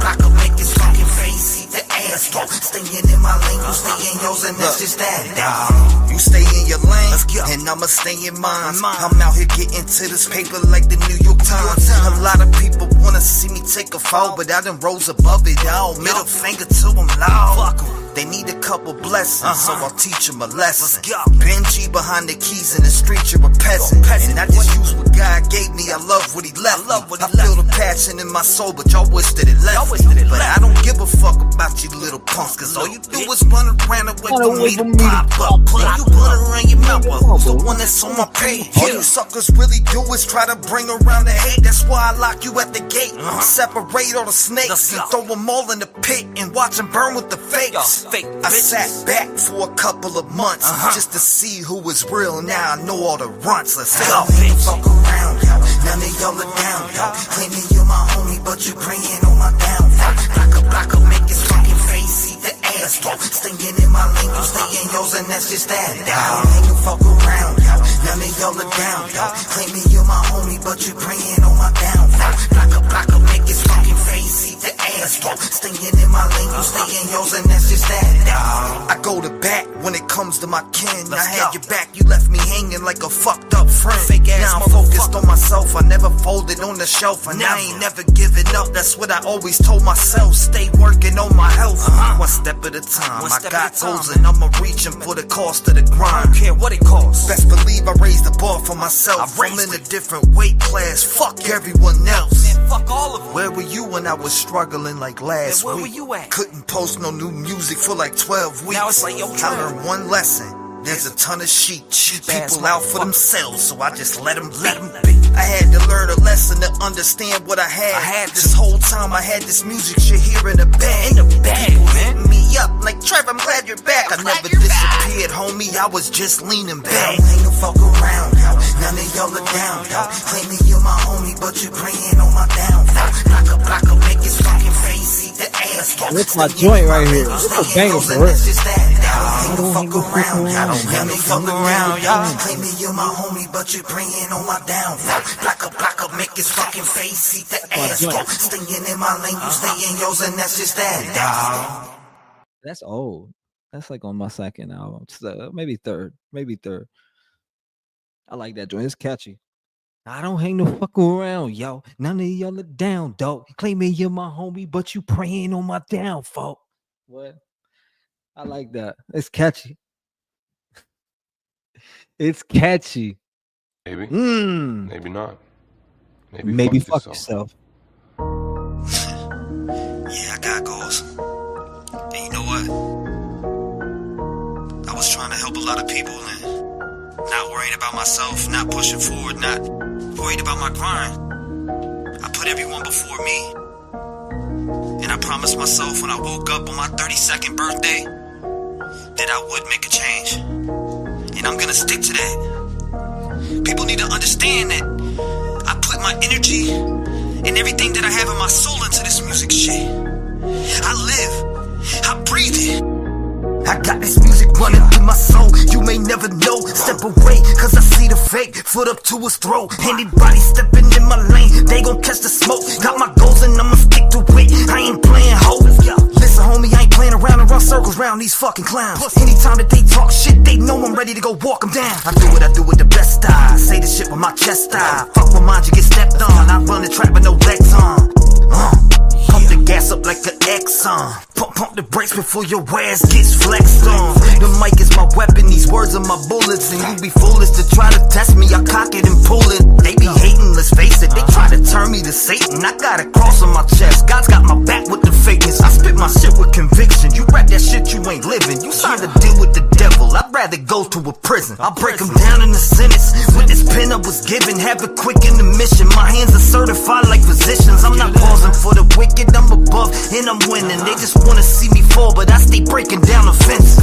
Block up, make this fucking face, eat the ass, yo. Staying in my lane, you stay in yours, and that's just that, dog. You stay in your lane, and I'ma stay in mine. I'm out here getting to this paper like the New York Times. A lot of people wanna see me take a fall, but I done rose above it all. Middle finger to them loud. They need a couple blessings, so I'll teach them a lesson. Benji behind the keys in the street, you're a peasant. And I just use what God gave me, I love what he left me. I feel the passion in my soul, but y'all wish that it left me. But I don't give a fuck about you little punks, cause all you do is run around and wait for me to pop up. You put around your mouth, who's the one that's on my page? All you suckers really do is try to bring around the hate. That's why I lock you at the gate. Separate all the snakes and throw them all in the pit and watch them burn with the fakes. I sat back for a couple of months just to see who was real. Now I know all the runts. Let's go. Fuck around, yo. None of y'all are down, yo. Claiming you're my homie, but you praying on my downfall. Block up, make his fucking face, eat the ass, yo. Staying in my lane, you stay in yours, and that's just that, dog. Hang the fuck around, yo. None of y'all are down, yo. Claiming you're my homie, but you praying on my downfall. Block up, make his fucking face, eat the ass, yo. Staying in my lane, you stay in yours, and that's just that, dog. I go to bat when it comes to my kin. I had your back, you left me hanging like a fucked up friend. Now I'm focused on myself, I never folded on the shelf, and I ain't never giving up. That's what I always told myself. Stay working on my health, one step at a time. I got goals and I'ma reaching for the cost of the grind. I don't care what it costs. Best believe I raised the bar for myself. I'm in a different weight class. Fuck everyone else. Man, fuck all of them. Where were you when I was struggling like last week? Where were you at? Couldn't post no new music for like 12 weeks. Now it's like, yo, I learned one lesson. There's a ton of sheep people out for themselves, so I just let them be. I had to learn a lesson to understand what I had. This whole time I had this music shit here in the bag. People hitting me up like, Trev, I'm glad you're back. I never disappeared, homie, I was just leaning back. Ain't no fuck around, yo. None of y'all are down, yo. Claiming you're my homie, but you praying on my downfall. Block up, make his fucking face, eat the ass, yo. That's my joint right here. It's a banger for real. Ain't no fuck around, yo. None of y'all around, yo. Claiming you're my homie, but you praying on my downfall. Block up, make his fucking face, eat the ass, yo. Staying in my lane, you stay in yours, and that's just that, dog. That's old. That's like on my second album. So maybe third. I like that joint. It's catchy. I don't hang the fuck around, yo. None of y'all are down, dog. Claiming you're my homie, but you praying on my downfall. What? I like that. It's catchy. It's catchy. Maybe. Maybe not. Maybe fuck yourself. Yeah, I got goals. And you know what? I was trying to help a lot of people and not worrying about myself, not pushing forward, not worried about my grind. I put everyone before me. And I promised myself when I woke up on my 32nd birthday that I would make a change. And I'm gonna stick to that. People need to understand that I put my energy and everything that I have in my soul into this music shit. I live, I breathe it. I got this music running through my soul. You may never know. Step away, cause I see the fake. Foot up to his throat. Anybody stepping in my lane, they gon' catch the smoke. Got my goals and I'ma stick to it. I ain't playing hoes. Listen, homie, I ain't playing around and run circles around these fucking clowns. Anytime that they talk shit, they know I'm ready to go walk them down. I do what I do with the best style. Say this shit with my chest out. Fuck my mind, you get stepped on. I run the track with no legs on. Pump the gas up like an Exxon. Pump the brakes before your ass gets flexed on. The mic is my weapon, these words are my bullets. And you be foolish to try to test me, I cock it and pull it. They be hating, let's face it, they try to turn me to Satan. I got a cross on my chest, God's got my back with the fakeness. I spit my shit with conviction, you rap that shit you ain't living. You signed a deal with the devil, I'd rather go to a prison. I'll break them down in a sentence, with this pen I was given. Have it quick in the mission, my hands are certified like physicians. I'm not pausing for the wicked, I'm above and I'm winning. They just wanna see me fall, but I stay breaking down the fence.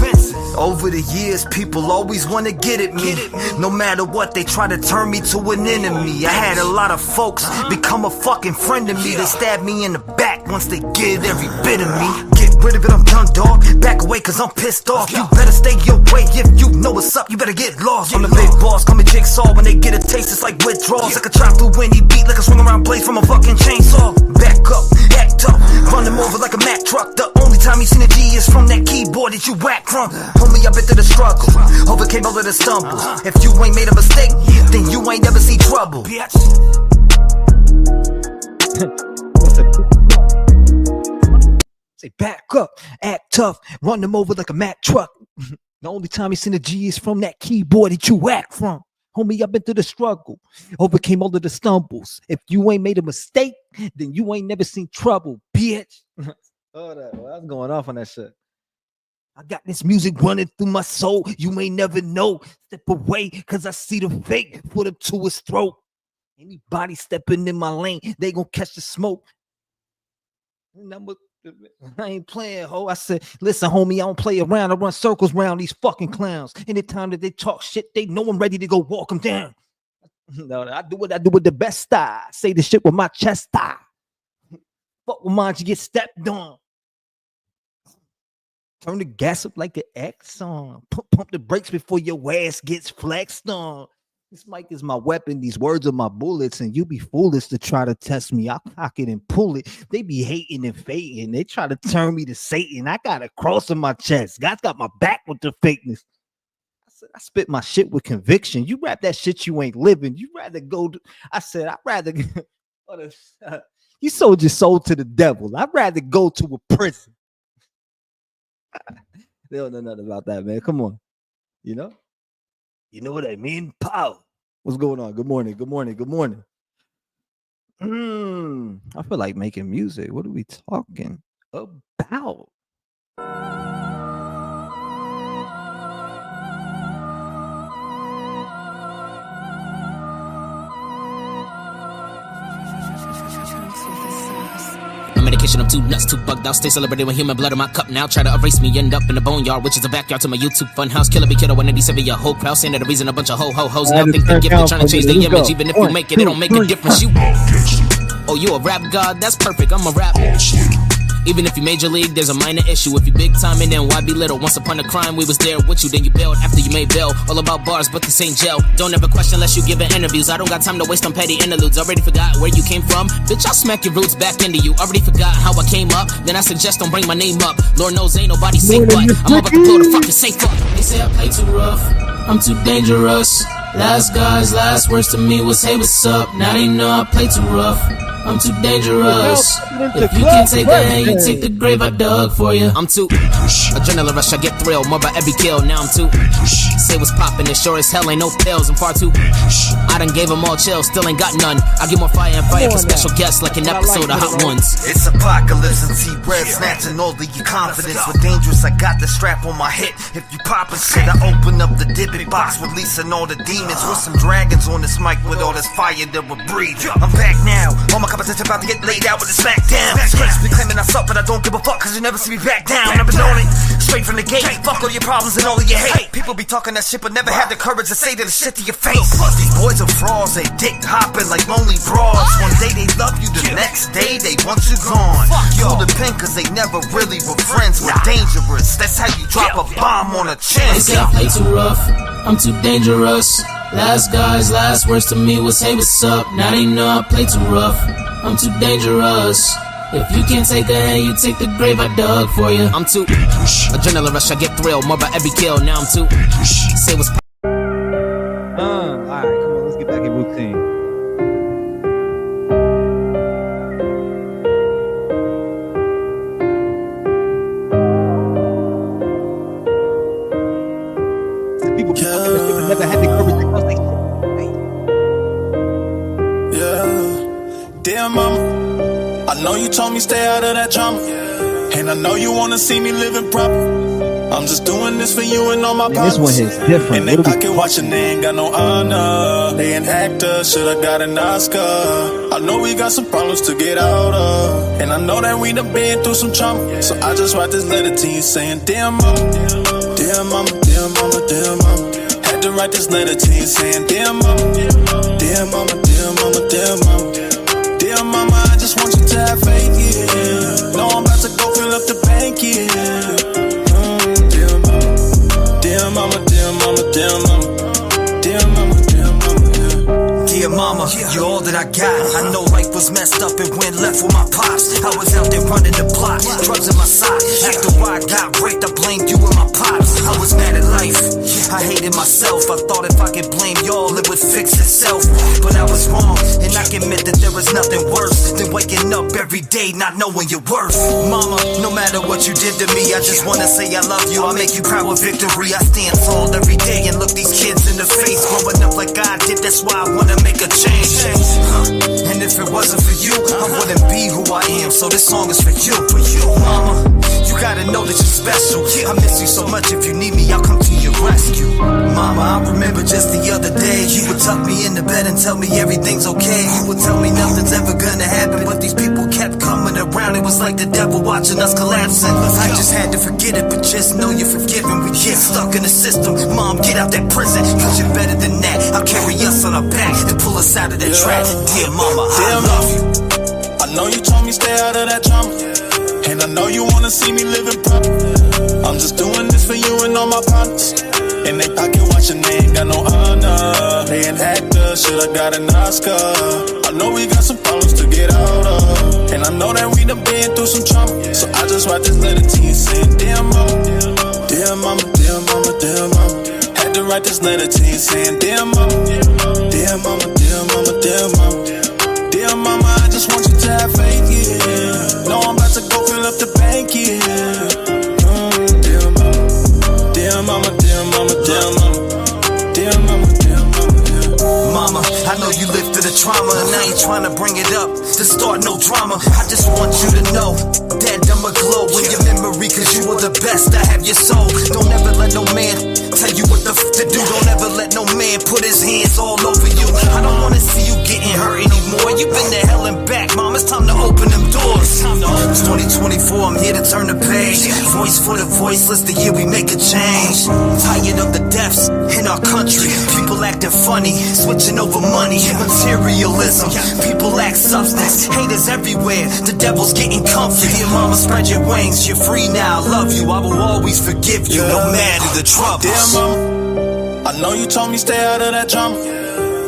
Over the years, people always want to get at me. No matter what, they try to turn me to an enemy. I had a lot of folks become a fucking friend of me. They stab me in the back once they get every bit of me. Get rid of it, I'm done, dog. Back away, cause I'm pissed off. You better stay your way. If you know what's up, you better get lost. I'm the big boss, call me Jigsaw. When they get a taste, it's like withdrawals. I can chop through any beat like a swing around blade from a fucking chainsaw. Back up, act up, run them over like a Mack truck. The only time you seen a G is from that keyboard that you whack from. Homie, I've been through the struggle, overcame all of the stumbles. If you ain't made a mistake, then you ain't never seen trouble. Say back up, act tough, run them over like a Mack truck. The only time you seen a G is from that keyboard that you whack from. Homie, I've been through the struggle, overcame all of the stumbles. If you ain't made a mistake, then you ain't never seen trouble, bitch. Oh, that's going off on that shit. I got this music running through my soul. You may never know. Step away, cause I see the fake. Put him to his throat. Anybody stepping in my lane, they gonna catch the smoke. I ain't playing, ho. I said, listen, homie, I don't play around. I run circles around these fucking clowns. Anytime that they talk shit, they know I'm ready to go walk them down. No, I do what I do with the best style. Say the shit with my chest style. Fuck with mine, you get stepped on. Turn the gas up like an Exxon. Pump the brakes before your ass gets flexed on. This mic is my weapon. These words are my bullets, and you be foolish to try to test me. I'll cock it and pull it. They be hating and faking. They try to turn me to Satan. I got a cross on my chest. God's got my back with the fakeness. I spit my shit with conviction. You rap that shit you ain't living. You rather go to, I said, I'd rather you sold your soul to the devil. I'd rather go to a prison. They don't know nothing about that, man. Come on. You know what I mean? Pow. What's going on? Good morning. Good morning. Good morning. I feel like making music. What are we talking about? Medication, I'm too nuts, too bugged out. Stay celebrating with human blood in my cup now. Try to erase me, end up in the boneyard, which is a backyard to my YouTube funhouse. Killer be killer 187, your whole crowd saying that the reason a bunch of ho-ho-hos now think they're gifted, trying to change the image. Even if you make it, it don't make a difference. You a rap god? That's perfect, I'm a rap. Even if you major league, there's a minor issue. If you big time and then why be little? Once upon a crime, we was there with you, then you bailed after you made bail. All about bars, but this ain't jail. Don't ever question unless you giving interviews. I don't got time to waste on petty interludes. Already forgot where you came from? Bitch, I'll smack your roots back into you. Already forgot how I came up? Then I suggest don't bring my name up. Lord knows ain't nobody safe, but I'm about to blow the fucking safe up. They say I play too rough, I'm too dangerous. Last guys, last words to me was hey, what's up? Now they know I play too rough, I'm too dangerous. If you can't take the hand, you take the grave I dug for you. I'm too adrenaline rush, I get thrilled more by every kill. Now I'm too say what's poppin', it sure as hell ain't no pills. I'm far too I done gave them all chills, still ain't got none. I get more fire and fire for special guests like an episode of Hot Ones. It's apocalypse and T-REV snatching all of your confidence. With dangerous, I got the strap on my hip. If you poppin' shit, I open up the dipping box, releasing all the demons. With some dragons on this mic with all this fire that will breathe. I'm back now, all my competition about to get laid out with a smackdown. Scratch be claiming I suck, but I don't give a fuck, cause you never see me back down. I've been on it, straight from the gate. Fuck all your problems and all of your hate. People be talking that shit, but never have the courage to say that shit to your face. These boys are frauds, they dick hopping like lonely broads. One day they love you, the next day they want you gone. Feel the pain, cause they never really were friends. We're dangerous, that's how you drop a bomb on a chin. They say I play too rough, I'm too dangerous. Last guys, last words to me was hey, what's up? Now they know I play too rough, I'm too dangerous. If you can't take a hand, you take the grave I dug for you. I'm too adrenaline rush, I get thrilled more by every kill. Now I'm too say what's alright, come on, let's get back in routine. People never had the courage to cause they yeah. Dear mama, I know you told me stay out of that drama, and I know you wanna see me living proper. I'm just doing this for you and all my partners. This one is different. And they pocket watching, they ain't got no honor. They an actor, should've got an Oscar. I know we got some problems to get out of, and I know that we done been through some trauma. So I just write this letter to you saying, dear mama, dear Dear mama, dear mama, dear mama. Had to write this letter to you saying, dear mama, dear mama, dear mama, dear mama. Dear mama, I just want you to have faith, yeah. No, I'm about to go fill up the bank, yeah. Dear mama, dear mama, dear mama, dear mama. Dear mama, dear mama, yeah. Dear mama, you're all that I got. I know life was messed up and went left with my pops. I was out there running the block, drugs in my sock. After I got raped, I blamed you and my pops. I was mad at life, I hated myself. I thought if I could blame y'all, it would fix itself. But I was wrong, and I can admit that there is nothing worse than waking up every day not knowing your worth. Mama, no matter what you did to me, I just wanna say I love you. I'll make you proud with victory. I stand tall every day and look these kids in the face. Growing up like I did, that's why I wanna make a change. And if it wasn't for you, I wouldn't be who I am. So this song is for you, mama. You gotta know that you're special. I miss you so much. If you need me, I'll come to your rescue. Mama, I remember just the other day, you would tuck me in the bed and tell me everything's okay. You would tell me nothing's ever gonna happen, but these people kept coming around. It was like the devil watching us collapsing. I just had to forget it, but just know you're forgiven. We get stuck in the system. Mom, get out that prison, cause you're better than that. I'll carry us on our back and pull us out of that trap. Dear mama, I love you. I know you told me stay out of that drama, and I know you wanna see me living proper. I'm just doing this for you and all my partners. In they pocket watching, they ain't got no honor. They an actor, should've got an Oscar. I know we got some problems to get out of, and I know that we done been through some trauma. So I just write this letter to you saying, dear mama, dear mama, dear mama, dear mama. Had to write this letter to you saying, dear mama, dear mama, dear mama, dear mama. Dear mama, I just want you to have faith, yeah. No, I'm about to go fill up the bank, yeah. Dear mama, dear mama, dear mama, dear mama. Dear mama, dear mama, dear mama. I know you lived through the trauma, and I ain't trying to bring it up to start no drama. I just want you to know that I'ma glow in your memory, cause you were the best. I have your soul. Don't ever let no man tell you what the f to do. Don't ever let no man put his hands all over you. I don't wanna see you getting hurt anymore. You've been to hell and back, mom. It's time to open them doors. It's 2024, I'm here to turn the page. Voice for the voiceless, the year we make a change. Tired of the deaths in our country. People acting funny, switching over money. Materialism, people lack substance. Haters everywhere, the devil's getting comfy. Dear mama, spread your wings, you're free now. I love you, I will always forgive you, no matter the troubles. Dear mama, I know you told me stay out of that drama,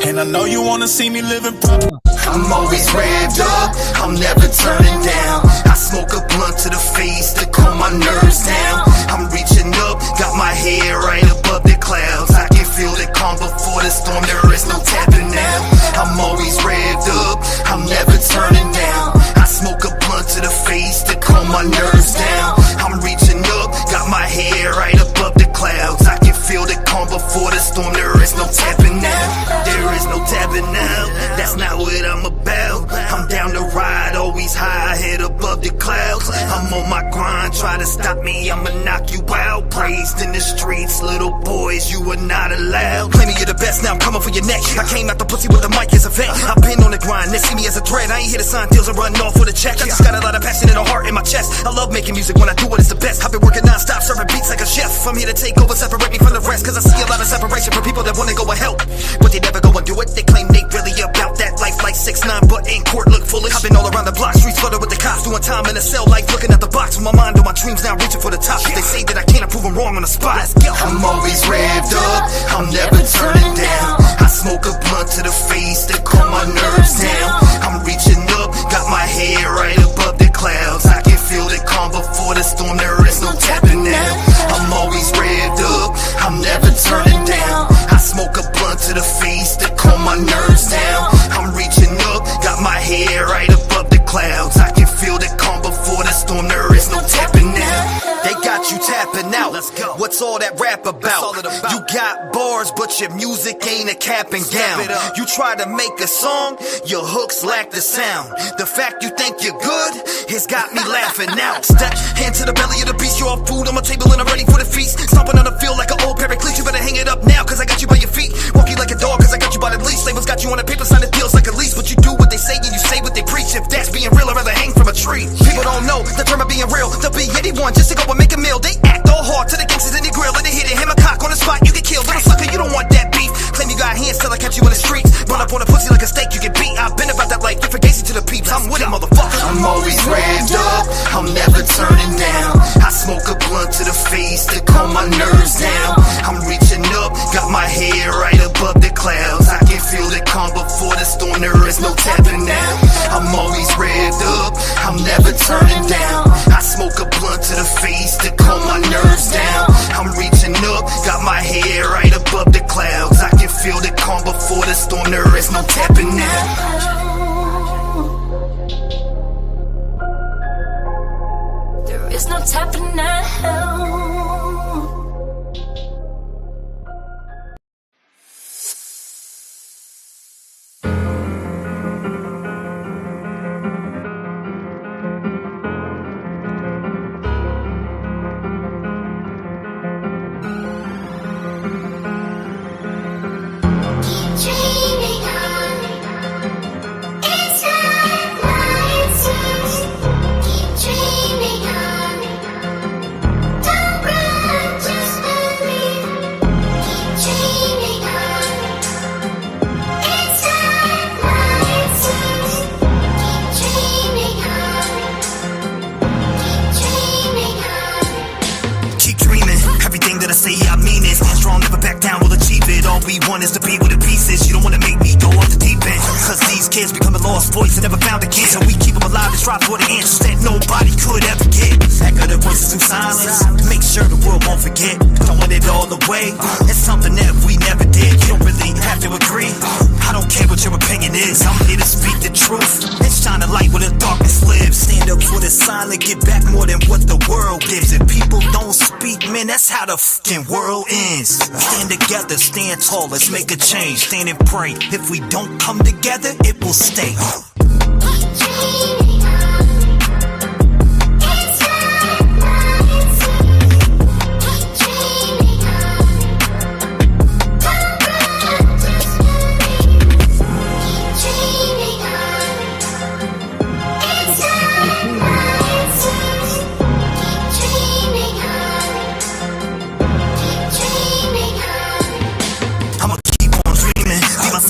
and I know you wanna see me living proper. I'm always revved up, I'm never turning down. I smoke a blunt to the face to calm my nerves down. I'm reaching up, got my head right above the clouds. I can feel the calm before the storm, there is no tapping now. I'm always revved up, I'm never turning down. I smoke a blunt to the face to calm my nerves down. I'm reaching up, got my head right above the clouds. I can feel the calm before the storm, there is no tapping now. There is no tapping now, that's not what I'm about. I'm down to ride, always high, head above the clouds. I'm on my grind, try to stop me, I'ma knock you out. Praised in the streets, little boys, you are not allowed. Claiming you're the best, now I'm coming for your neck. I came out the pussy with the mic as a vet. I've been on the grind, they see me as a threat. I ain't here to sign deals or run off with a check. I just got a lot of passion and a heart in my chest. I love making music, when I do it, it's the best. I've been working non-stop, serving beats like a chef. I'm here to take over, separate me from the rest. Cause I see a lot of separation from people that wanna go and help, but they never go and do it. They claim they really about that life like 6ix9ine, but in court look foolish. I've been all around the block, streets flooded with the cops, doing time in a cell life, looking at the box with my mind on my dreams, now reaching for the top. They say that I can't, I prove them wrong on the spot. Let's go. I'm always revved up, I'm never turning down. I smoke a blunt to the face to calm my nerves down. I'm reaching up, got my head right above the clouds. I can feel the calm before the storm, there is no tapping now. I'm always revved up, I'm never turning down. I smoke a blunt to the face to calm my nerves down. I'm reaching up, got my head right above the clouds. I can feel the calm before the storm, there is no tapping now. They got you tapping out. Let's go. What's all that rap about? You got bars, but your music ain't a cap and gown. You try to make a song, your hooks lack the sound. The fact you think you're good has got me laughing out. Step into the belly of the beast, you're all food on my table and I'm ready for the feast. Stomping on the field like an old Percocet, you better hang it up now, cause I got you by your feet. Walk you like a dog, cause I got you by the leash. Labels got you on the paper, signing deals like a lease. But you do what they say and you say what they preach. If that's being real, I'd rather hang from a tree. People don't know the term of being real. They'll be anyone just to go and make a meal. They act all hard to the gangsters in the grill and they hear one is to be with the pieces. You don't wanna make me go off the deep end. Cause these kids become a lost voice and never found again. So we keep them alive and strive for the answers that nobody could ever get. Echo the voices through silence. Make sure the world won't forget. Throwing it all away. It's something that we never did. You don't really have to agree. I don't care what your opinion is. I'm here to speak the truth and shine a light where the darkness lives. Stand up for the silent. Get back more than what the world gives. If people don't speak, man, that's how the fucking world ends. Stand together, stand tall, let's make a change. Stand and pray. If we don't come together, it will stay.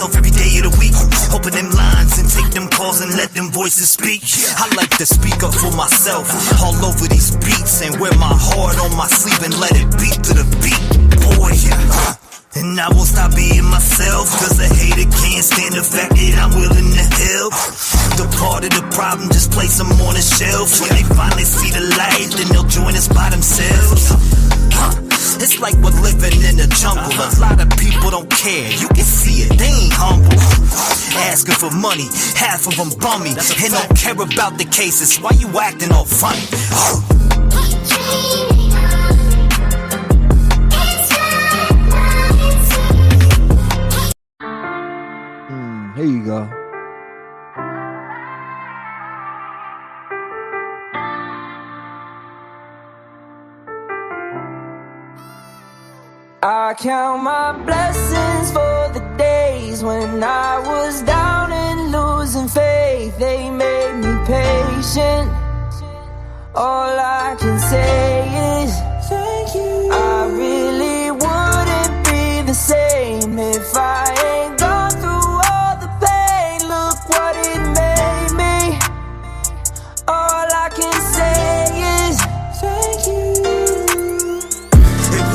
Every day of the week, open them lines and take them calls and let them voices speak. I like to speak up for myself all over these beats and wear my heart on my sleeve and let it beat to the beat, boy. And I won't stop being myself, cause a hater can't stand the fact that I'm willing to help. The part of the problem, just place them on the shelf. When they finally see the light, then they'll join us by themselves. It's like we're living in the jungle. A lot of people don't care. You can see it, they ain't humble. Asking for money, half of them bummy, and don't care about the cases. Why you acting all funny? Here you go. I count my blessings for the days when I was down and losing faith. They made me patient. All I can say is thank you. I really wouldn't be the same if I ain't gone through all the pain. Look what it made me. All I can say is thank you.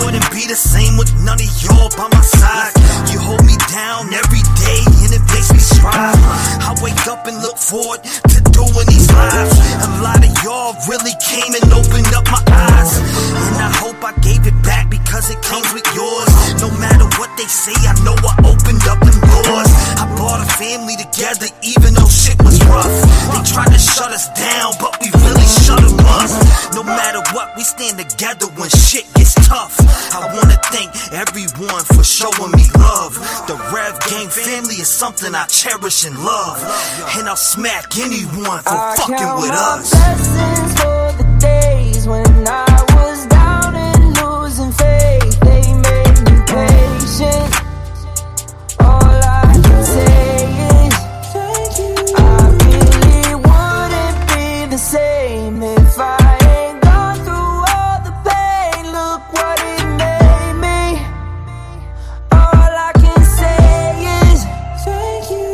Wouldn't be the same with none of y'all by my side. You hold me down every day and it makes me strive. I wake up and look forward to doing these lives. A lot of y'all really came and opened up my eyes, and I hope I gave it back because it comes with yours. No matter what they say, I know I opened up them doors. I brought a family together even though shit was rough. They tried to shut us down, but we really shut them up. No matter what, we stand together when shit gets tough. I wanna thank everyone for showing me love. The Rev Gang family is something I cherish and love, and I'll smack anyone for fucking with us. Blessings for the days when I was down and losing faith. They made me patient. All I can say is thank you. I really wouldn't be the same if I ain't gone through all the pain. Look what it made me. All I can say is thank you.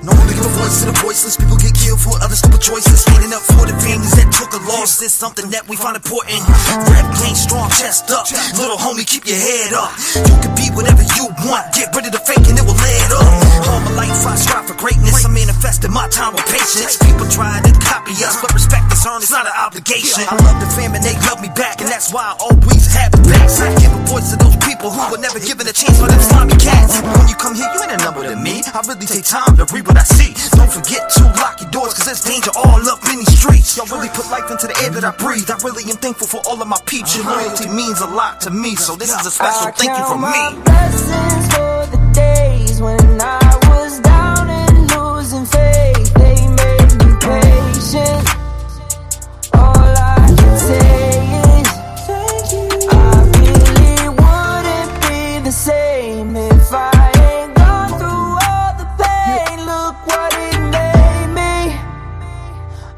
No one give a voice to the voiceless. People get killed for other stupid choices. Standing up for the families that took a loss is something that we find important. Rap gang strong, chest up. Little homie, keep your head up. You can be whatever you want. Get rid of the fake and it will lead up. All my life I strive for greatness. I manifested my time with patience. People try to copy us, but respect is earned. It's not an obligation. I love the fam and they love me back, and that's why I always have the backs. I give a voice to those people who were never given a chance by them slimy cats. When you come here, you ain't a number to me. I really take time to read what I see. Don't forget to lock your doors, cause there's danger all up in these streets. Y'all really put life into the air that I breathe. I really am thankful for all of my peeps. Your loyalty means a lot to me, so this is a special thank you from me. Blessings for the days when I was down and losing faith. They made me patient. All I can say is thank you. I really wouldn't be the same if I ain't gone through all the pain. Look what it made me.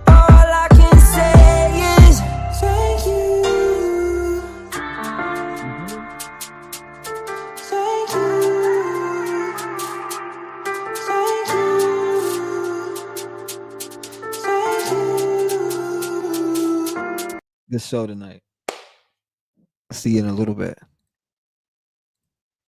All I can say is thank you. Thank you. Thank you. Good show tonight. See you in a little bit.